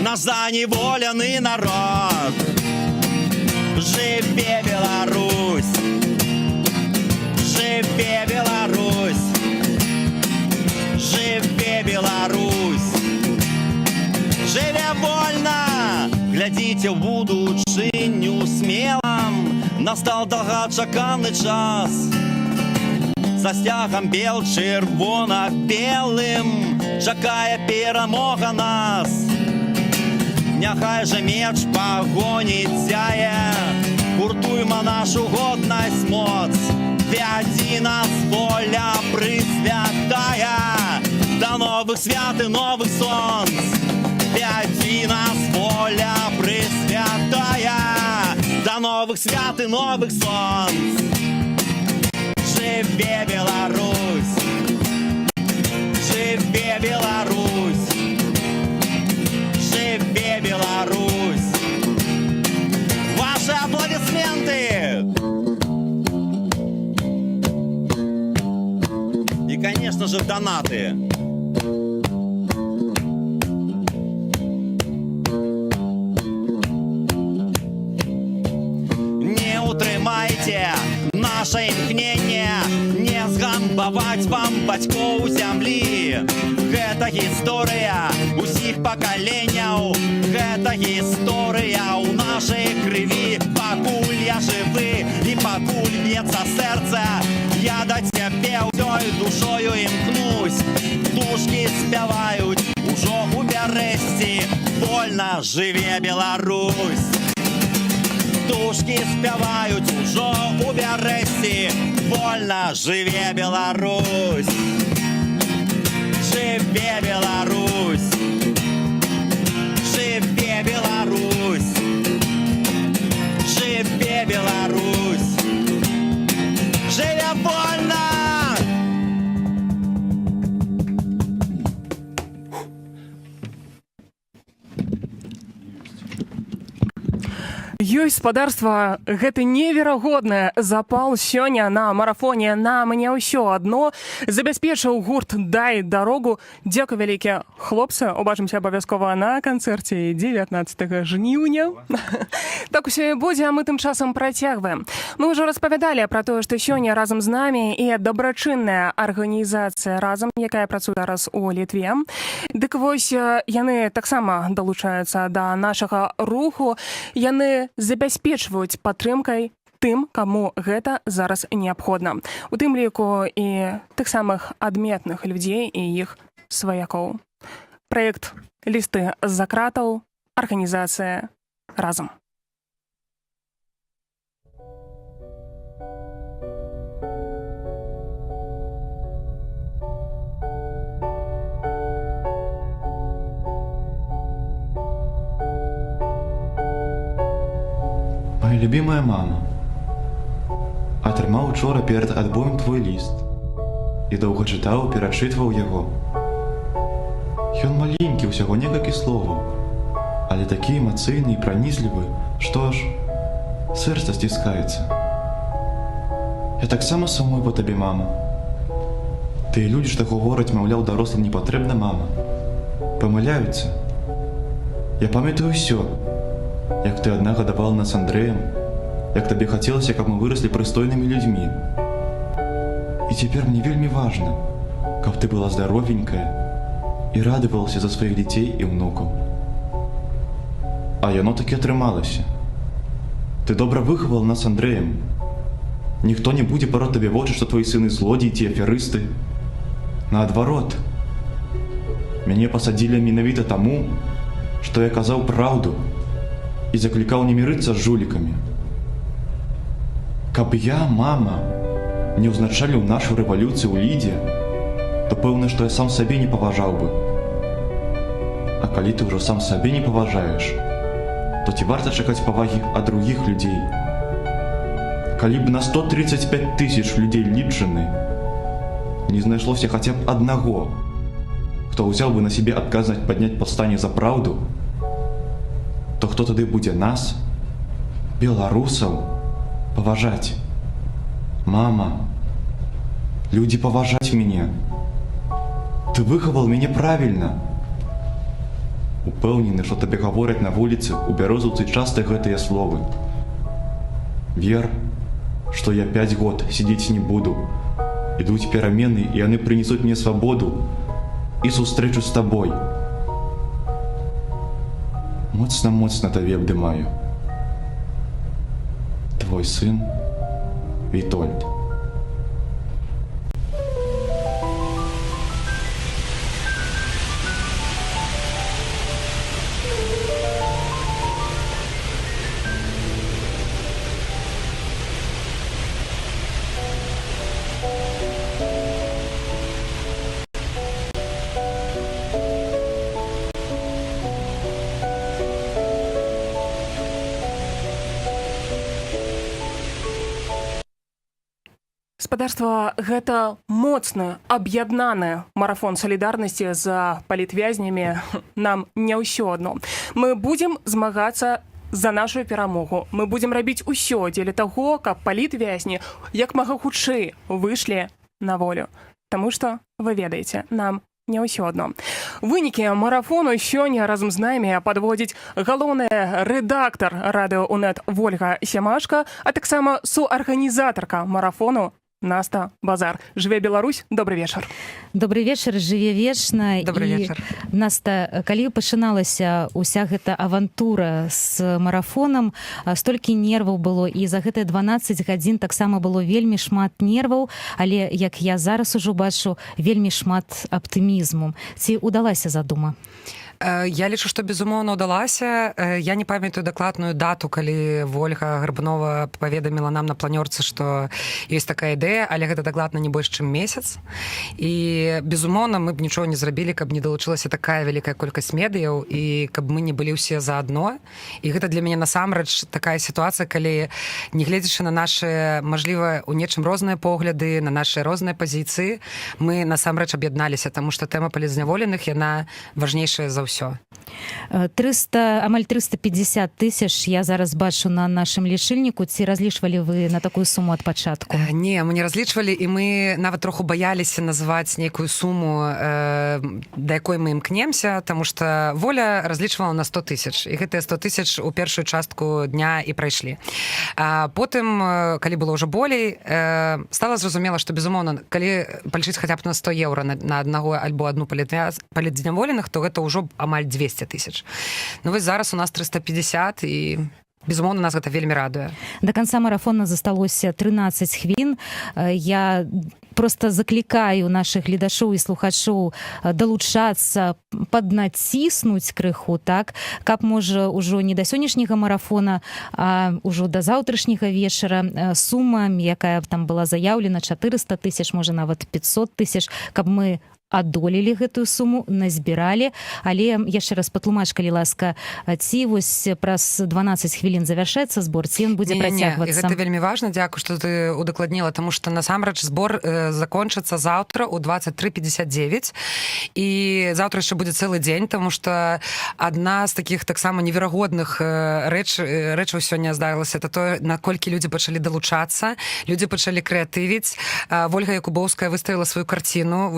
наш заневолены народ. Жыве Беларусь! Жыве Беларусь! Жыве Беларусь! Жыве вольна! Глядзіце ў будучыню смелам, настал доўгачаканы час. За сцягам бел чырвона-белым чакае перамога нас. Няхай жа меч пагоні дзяе, гуртуйма нашу годнасць моц, вядзі нас воля прысвятая да новых свят і новых сонц. Вядзі нас воля прысвятая да новых свят і новых сонц. Жыве Беларусь! Жыве Беларусь! Жыве Беларусь! Ваши аплодисменты! И, конечно же, донаты. Не утрымайте наше імкненне, не згамбаваць вам бацькоў зямлі. Гэта гісторыя усіх пакаленняў, гэта гісторыя ў нашай крыві. Пакуль я жывы і пакуль б'ецца сэрца, я да цябе ўсёй душою імкнусь. Птушкі спяваюць ужо ў Бярэсці, вольна жыве Беларусь! Птушкі спяваюць ужо ў Бярэсці, вольна жыве Беларусь! Жыве Беларусь! Жыве Беларусь! Жыве Беларусь! Жыве вольна! Ёй, спадарства, гэта неверагодны запал сёння на марафоне «На мне ўсё адно» забяспечыў гурт «Дай дарогу». Дзякуй вялікі, хлопцы, убачымся абавязкова на канцэрце 19 жніўня. Так усё і будзе, а мы тым часам працягваем. Мы ўжо распавядалі пра тое, што сёння разам з намі і дабрачынная арганізацыя «Разам», якая працуе зараз у Літве. Дык вось, яны таксама далучаюцца да нашага руху. Яны забяспечваюць падтрымкай тым, каму гэта зараз неабходна. У тым ліку і тых самых адметных людзей і іх сваякоў. Праект «Лісты з-за кратаў», арганізацыя «Разам». Моя любимая мама, атрымаў учора перад адбоем твой ліст і доўга чытаў, перачытваў яго. Ён маленькі, усяго некалькі словаў, але такі эмацыйны і пранізлівы, што аж сэрца сціскаецца. Я таксама сумую па табе, мама. Тыя людзі, што гавораць, маўляў, дарослым не патрэбна мама, памыляюцца. Я памятаю ўсё, як ты адна гадавала нас з Андрэем, як табе хацелася, каб мы выраслі прыстойнымі людзьмі. І цяпер мне вельмі важна, каб ты была здаровенькая і радавалася за сваіх дзяцей і ўнукаў. А яно такі атрымалася. Ты добра выхавала нас з Андрэем. Ніхто не будзе парот табе вочы, што твои сыны злодзеі ці аферысты. Наадварот, мяне пасадзілі менавіта таму, што я казаў праўду і заклікаў не мірыцца з жулікамі. Каб я, мама, не ўзначаліў нашу рэвалюцыю ў Лідзе, то пэўна, што я сам сабе не паважаў бы. А калі ты ўжо сам сабе не паважаеш, то ці варта чакаць павагі ад другіх людзей? Калі б на 135 тысяч людей лічаны не знайшлося хаця б аднаго, хто ўзяў бы на сябе адказнасць падняць паўстанне за праўду, то хто тады будзе нас, беларусаў, паважаць? Мама, людзі паважаць мяне. Ты выхавал мяне правільна. Упэўнены, што табе гавораць на вуліцы ў Бярозаўцы часта гэтыя словы. Вер, што я 5 год сидзець не буду. Ідуць перамены, і яны прынесуць мне свабоду і сустрэчу з табой. Моцна-моцна табе абдымаю. Твой сын Вітольд. Спадарства, гэта моцны, аб'яднаны марафон салідарнасці за палітвязнямі. Нам не ўсё адно. Мы будзем змагацца за нашу перамогу. Мы будзем рабіць усё дзеля таго, каб палітвязні як мага хутчэй выйшлі на волю. Таму што, вы ведаеце, нам не ўсё адно. Вынікі марафону сёння разам з намі падводзіць галоўны рэдактар радыё УНэТ Вольга Сямашка, а таксама суарганізатарка марафону Наста Базар. Жыве Беларусь, добрый вечар. Добрый вечар, жыве вечна. Добрый вечар. Наста, калі пачыналася уся гэта авантура з марафонам, столькі нерваў было, і за гэтыя 12 гадзін таксама было вельмі шмат нерваў, але, як я зараз ужо бачу, вельмі шмат аптымізму. Ці удалася задума? Я лічу, што безумоўна ўдалася. Я не памятаю дакладную дату, калі Вольга Гарбунова паведаміла нам на планёрцы, што ёсць такая ідэя, але гэта дакладна не больш чым месяц. І безумоўна мы б нічого не зрабілі, каб не далучылася такая вялікая колькасць медыяў і каб мы не былі ўсе заадно. І гэта для мяне насамрэч такая сітуацыя, калі, нягледзячы на нашы, мажліва, у нечым розныя погляды, на нашы розныя пазіцыі, мы насамрэч аб'ядналіся, таму што тэма палізняволеных, яна важнейшая за ўсё. Амаль 350 тысяч я зараз бачу на нашым лічыльніку. Ці разлічвалі вы на такую суму ад пачатку? Не, мы не разлічвалі, і мы нават троху баяліся называць нейкую суму, да якой мы імкнемся, таму што Воля разлічвала на 100 тысяч, і гэтыя 100 тысяч у першую частку дня і прайшлі. Потым, калі было ўжо болей, стала зразумела, што, безумоўна, калі палічыць хаця б на 100 еўра на аднаго альбо адну палітзняволеных, то гэта ўжо амаль 200 тысяч. Ну вось зараз у нас 350, і безумоўна, нас гэта вельмі радуе. До канца марафона засталося 13 хвілін. Я просто заклікаю наших гледашоў і слухачоў далучацца, паднаціснуць крыху, так, каб, можа, ужо не да сённяшняга марафона, а ўжо да заўтрашняга вечара сума, якая там была заяўлена, 400 тысяч, можа, нават 500 тысяч, каб мы адолелі гэтую суму, назбіралі. Але яшчэ раз патлумач, калі ласка, ці вось праз 12 хвілін завяршаецца збор, ці ён будзе працягвацца? Гэта вельмі важна, дзякую, што ты удакладніла, таму што насамрэч збор закончыцца заўтра ў 23:59, і заўтра яшчэ будзе цэлы дзень, таму што адна з такіх таксама неверагодных рэчаў сёння здарылася, это тое, наколькі людзі пачалі далучацца, людзі пачалі крэатывіць. Вольга Якубоўская выставіла сваю карціну,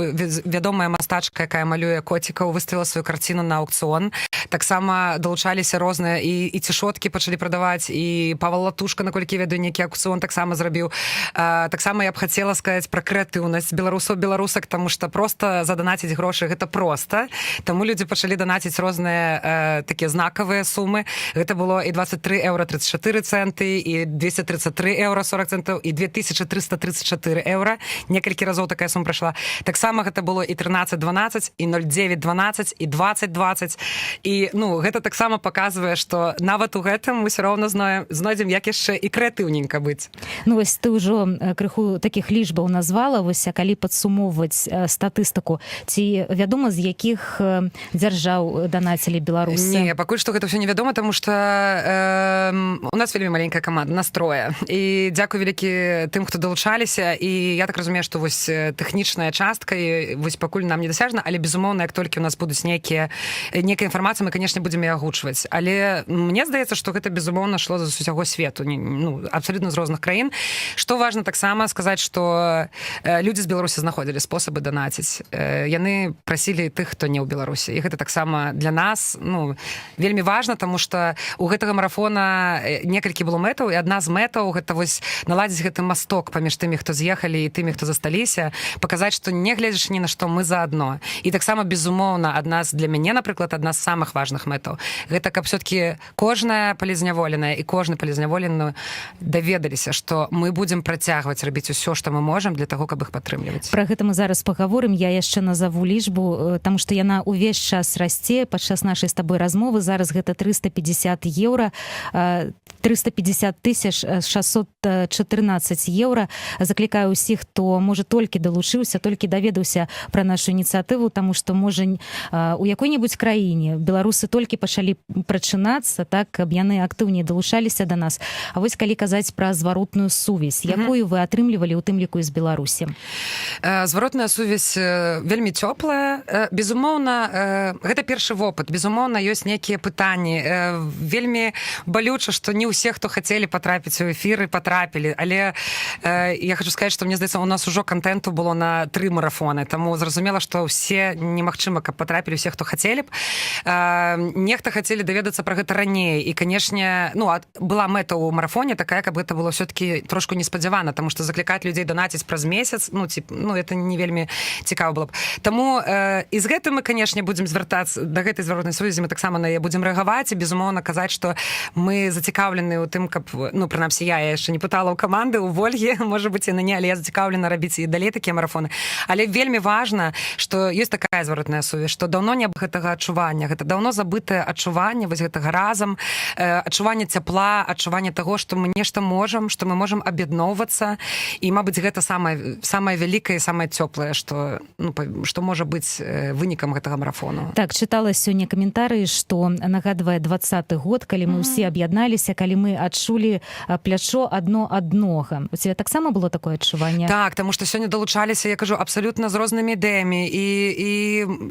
вядомая мастачка, якая малюе коцікаў, выставіла сваю карціну на аукцыён. Таксама далучаліся розныя, і цішоткі пачалі прадаваць, і Павел Латушка, наколькі ведаю, нейкі аукцыён таксама зрабіў. Таксама я б хацела сказаць пра крэатыўнасць беларусаў-беларусак, таму што проста заданаціць грошы гэта проста. Таму людзі пачалі данаціць розныя такія знакавыя сумы. Гэта было і 23 еўра 34 цэнты, і 233 еўра 40 цэнтаў, і 2334 еўра. Некалькі разоў такая сума прайшла. Таксама гэта было і 13-12, і 09-12, і 20-20. І, ну, гэта таксама паказвае, што нават у гэтым мы ўсё роўна знойдзем, як яшчэ і крэатыўненька быць. Ну, вось ты ўжо крыху такіх лічбаў назвала, вось, а калі падсумоўваць статыстыку, ці вядома, з якіх дзяржаў данацілі беларусы? Не, пакуль што гэта ўсё невядома, таму што у нас вельмі маленькая каманда, настроя. І дзякуй вялікі тым, хто далучаліся, і я так разумею, што вось тэхнічная частка, і вось пакуль нам недасяжна, але, безумоўна, як толькі у нас будуць нейкая інфармацыя, мы, канешне, будзем яе агучваць. Але мне здаецца, што гэта, безумоўна, шло з усяго свету, ну, абсолютно з розных краін. Што важна таксама сказаць, што людзі з Беларусі знаходзілі спосабы данаціць. Яны прасілі тых, хто не ў Беларусі. І гэта таксама для нас, ну, вельмі важна, таму што у гэтага марафона некалькі было мэтаў, і адна з мэтаў гэта вось наладзіць гэты масток паміж тымі, хто з'ехалі, і тымі, хто засталіся, паказаць, што не гледзячы ні на што, мы заадно. І таксама, безумоўна, для мяне, напрыклад, адна з самых важных мэтаў. Гэта каб все-таки кожная палізняволеная і кожны палізняволены даведаліся, што мы будзем працягваць рабіць усё, што мы можам для таго, каб іх падтрымліваць. Пра гэта мы зараз пагаворым. Я яшчэ назову лічбу, таму што яна ўвесь час расце. Падчас нашай з табой размовы зараз гэта 350 еўра, 350 614 еўра. Заклікаю ўсіх, хто, можа, толькі далучыўся, толькі даведаўся пра нашу ініцыятыву, таму што, можа, у якой-небудзь краіне беларусы толькі пачалі прачынацца, так, каб яны актыўней далучаліся да нас. А вось калі казаць пра зваротную сувязь, якую вы атрымлівалі ў тым ліку з Беларусі? Зваротная сувязь вельмі цёплая. Безумоўна, гэта першы вопыт. Безумоўна, ёсць нейкія пытанні. Вельмі балюча, што не ўсе, хто хацелі патрапіць у эфіры, патрапілі. Але я хочу сказаць, што мне здаецца, у нас ужо контенту было на 3 марафоны. Таму зразумела, што ўсе немагчыма, каб патрапілі ўсе, хто хацелі б. Нехта хацелі даведацца пра гэта раней. І, канешне, ну, была мэта ў марафоне такая, каб гэта было все-таки трошку неспадзявана, таму што заклікаць людзей данаціць праз месяц, ну, это не вельмі цікава было б. Таму і з гэтым мы, канешне, будзем звяртацца да гэтай зваротнай сувязі, мы таксама на яе будзем рэагаваць і, безумоўна, казаць, што мы зацікаўлены ў тым, каб, ну, прынамсі, я яшчэ не пытала ў каманды, у Вольгі, можа быць, і на не, але я зацікаўлена рабіць і далей такія марафоны. Але вельмі важна, што ёсць такая зваротная сувязь, што даўно не гэтага адчування, гэта даўно забытае адчуванне вось гэтага разам, адчуванне цяпла, адчуванне таго, што мы нешта можам, што мы можам аб'ядноўвацца, і, мабыць, гэта самае вялікае і самае цёплае, што можа быць вынікам гэтага марафону. Так, чытала сёння каментарыі, што нагадвае 20-й год, калі мы ўсе аб'ядналіся, калі мы адчулі плячо адно аднога. У цябе таксама было такое адчуванне? Так, таму што сёння далучаліся, я кажу, абсалютна з рознымі ідэямі, і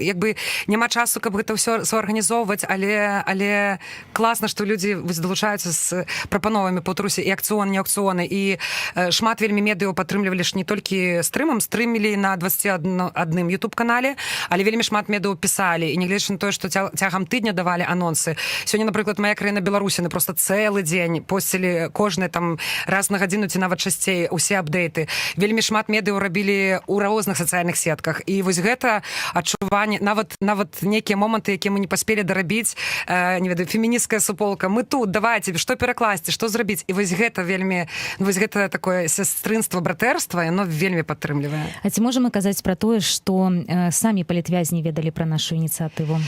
як бы няма часу, каб гэта ўсё суарганізоўваць, але класна, што людзі далучаюцца з прапановамі па трусе і акцыёны, не акцыёны, і шмат вельмі медыяў падтрымлівалі ж не толькі стрымілі на 21 YouTube-канале, але вельмі шмат медыяў пісалі, і нягледзячы на тое, што цягам тыдня давалі анонсы. Сёння, напрыклад, «Моя краіна Беларусь», яны проста цэлы дзень посцілі кожны там раз на гадзіну ці нават часцей усе апдейты. Вельмі шмат медыяў рабілі ў розных сацыяльных сетках. І вось гэта адчуванне, нават нейкія моманты, якія мы не паспелі дарабіць, не ведаю, фемінісцкая суполка, мы тут, давайте, што перакласці, што зрабіць. І вось гэта вельмі, вось гэта такое сястрынства, братэрства, яно вельмі падтрымлівае. А ці можам казаць пра тое, што самі палітвязні ведалі пра нашу ініцыятыву?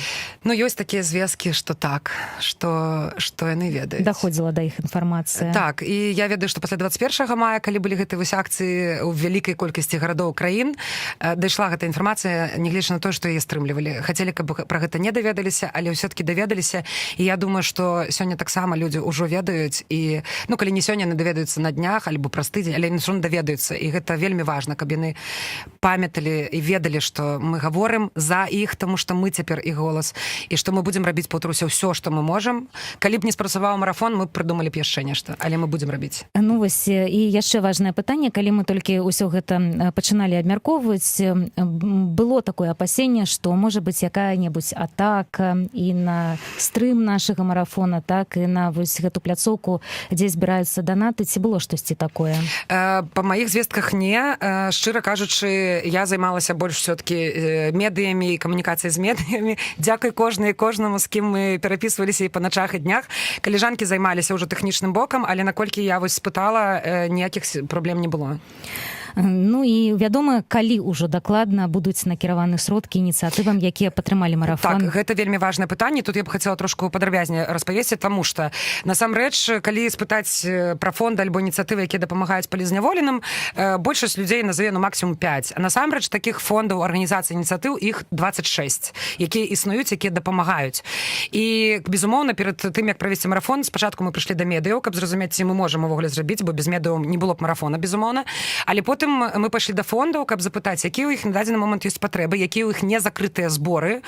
Ну, ёсць такія звесткі, што так, што яны ведаюць. Даходзіла да іх інфармацыя. Так, і я ведаю, што пасля 21 мая, калі былі гэтыя вось акцыі ў вялікай колькасці гарадоў краін, дайшла гэта інфармацыя, нягледзячы на тое, што яе стрымлівалі. Хацелі, каб пра гэта не даведаліся, але ўсё-такі даведаліся. І я думаю, што сёння таксама людзі ўжо ведаюць, і, ну, калі не сёння, яны даведаюцца на днях, альбо праз тыдзень, але яны ўжо даведаюцца. І гэта вельмі важна, каб яны памяталі і ведалі, што мы гаворым за іх, таму што мы цяпер іх голас, і што мы будзем рабіць па трусе ўсё, што мы можам. Калі б не спрацаваў марафон, мы прыдумалі б яшчэ нешта, але мы будзем рабіць. Ну вось, і яшчэ важнае пытанне, калі мы толькі ўсё гэта пачыналі абмяркоўваць, было такое апасенне, што можа быць якая-небудзь атака і на стрым нашага марафона, так, і на вось гэту пляцоўку, дзе збіраюцца данаты, ці было штосьці такое? Па маіх звестках не. Шчыра кажучы, я займалася больш все-таки медыямі і камунікацыяй з медыямі. Дзякуй кожнаму, з кім мы перапісваліся і па начах і днях. Каліжанкі займаліся ўжо тэхнічным бокам, але наколькі я вось спытала, ніякіх праблем не было. Ну і вядома, калі ўжо дакладна будуць накіраваны сродкі ініцыятывам, якія падтрымалі марафон. Так, гэта вельмі важнае пытанне. Тут я б хацела трошку падрабязней распавесці, таму што насамрэч, калі спытаць пра фонды альбо ініцыятывы, якія дапамагаюць палізняволеным, большасць людзей назаве максімум 5. А насамрэч такіх фондаў, арганізацый, ініцыятыў іх 26, якія існуюць, якія дапамагаюць. І, безумоўна, перад тым, як правесці марафон, спачатку мы прыйшлі да медыяў, каб зразумець, ці мы можам увогуле зрабіць, бо без медыяў не было б марафона, безумоўна. Але потым мы пайшлі да фондаў, каб запытаць, якія ў іх на дадзены момант ёсць патрэбы, якія ў іх незакрытыя зборы,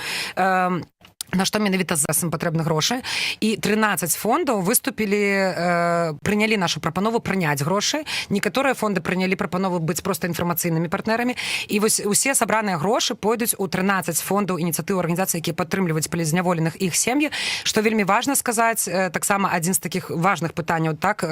на што менавіта зараз ім патрэбны грошы. І 13 фондаў выступілі, прынялі нашу прапанову прыняць грошы. Некаторыя фонды прынялі прапанову быць проста інфармацыйнымі партнерамі. І вось усе сабраныя грошы пойдуць у 13 фондаў ініцыятыў арганізацый, якія падтрымліваюць палізняволеных іх сем'і. Што вельмі важна сказаць, таксама адзін з такіх важных пытанняў, так,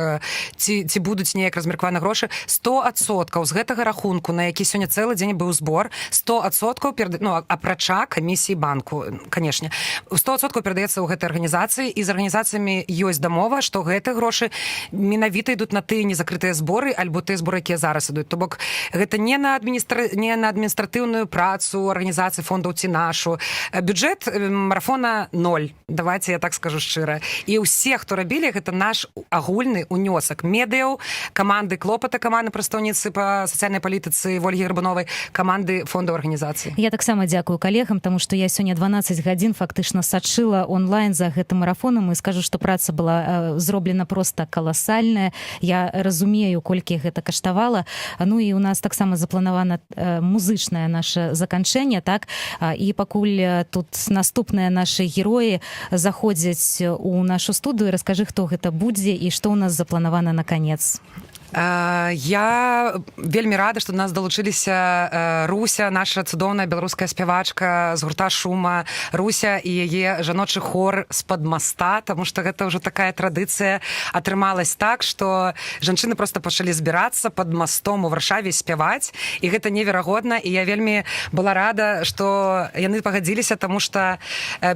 ці будуць неяк размеркаваны грошы. 100% з гэтага рахунку, на які сёння цэлы дзень быў збор, 100% апрача камісіі банку, канешне. 100% перадаецца ў гэтай арганізацыі, і з арганізацыямі ёсць дамова, што гэтыя грошы менавіта ідуць на тыя незакрытыя зборы альбо тыя зборы, якія зараз ідуць. То бок гэта не на адміністратыўную працу арганізацыі фондаў ці нашу. Бюджэт марафона 0, давайте я так скажу шчыра. І ўсе, хто рабілі, гэта наш агульны унёсак медыяў, каманды Клопата, каманды прадстаўніцы па сацыяльнай палітыцы Вольгі Гарбуновай, каманды фондаў арганізацыі. Я таксама дзякую калегам, таму што я сёння 12 гадзін фактычна сачыла онлайн за гэтым марафонам і скажу, што праца была зроблена проста каласальная. Я разумею, колькі гэта каштавала. Ну і у нас таксама запланавана музычнае наше заканчэнне, так? І пакуль тут наступныя нашы героі заходзяць у нашу студыю, раскажы, хто гэта будзе і што ў нас запланавана на канец. Я вельмі рада, што до нас далучыліся Руся, наша цудоўная беларуская спявачка з гурта «Шума», Руся і яе жаночы хор з-пад моста, таму што гэта ўжо такая традыцыя атрымалась так, што жанчыны проста пачалі збірацца пад мостом у Варшаве спяваць, і гэта неверагодна, і я вельмі была рада, што яны пагадзіліся, таму што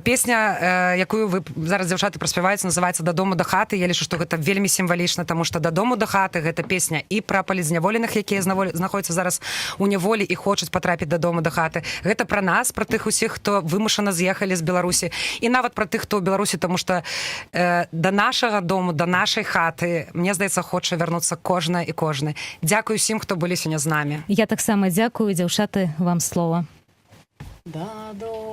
песня, якую вы зараз, дзяўчаты, праспяваеце, называецца «Дадому да хаты». Я лічу, што гэта вельмі сімвалічна, таму што «Дадому да хаты» гэта песня і пра палізняволеных, якія знаходзяцца зараз у няволі і хочуць патрапіць дадому да хаты. Гэта пра нас, пра тых усіх, хто вымушана з'ехалі з Беларусі, і нават пра тых, хто ў Беларусі, таму што да нашага дому, да нашай хаты, мне здаецца, хоча вярнуцца кожная і кожны. Дзякую усім, хто былі сёння з намі. Я таксама дзякую, дзяўчаты, вам слова. Дадому.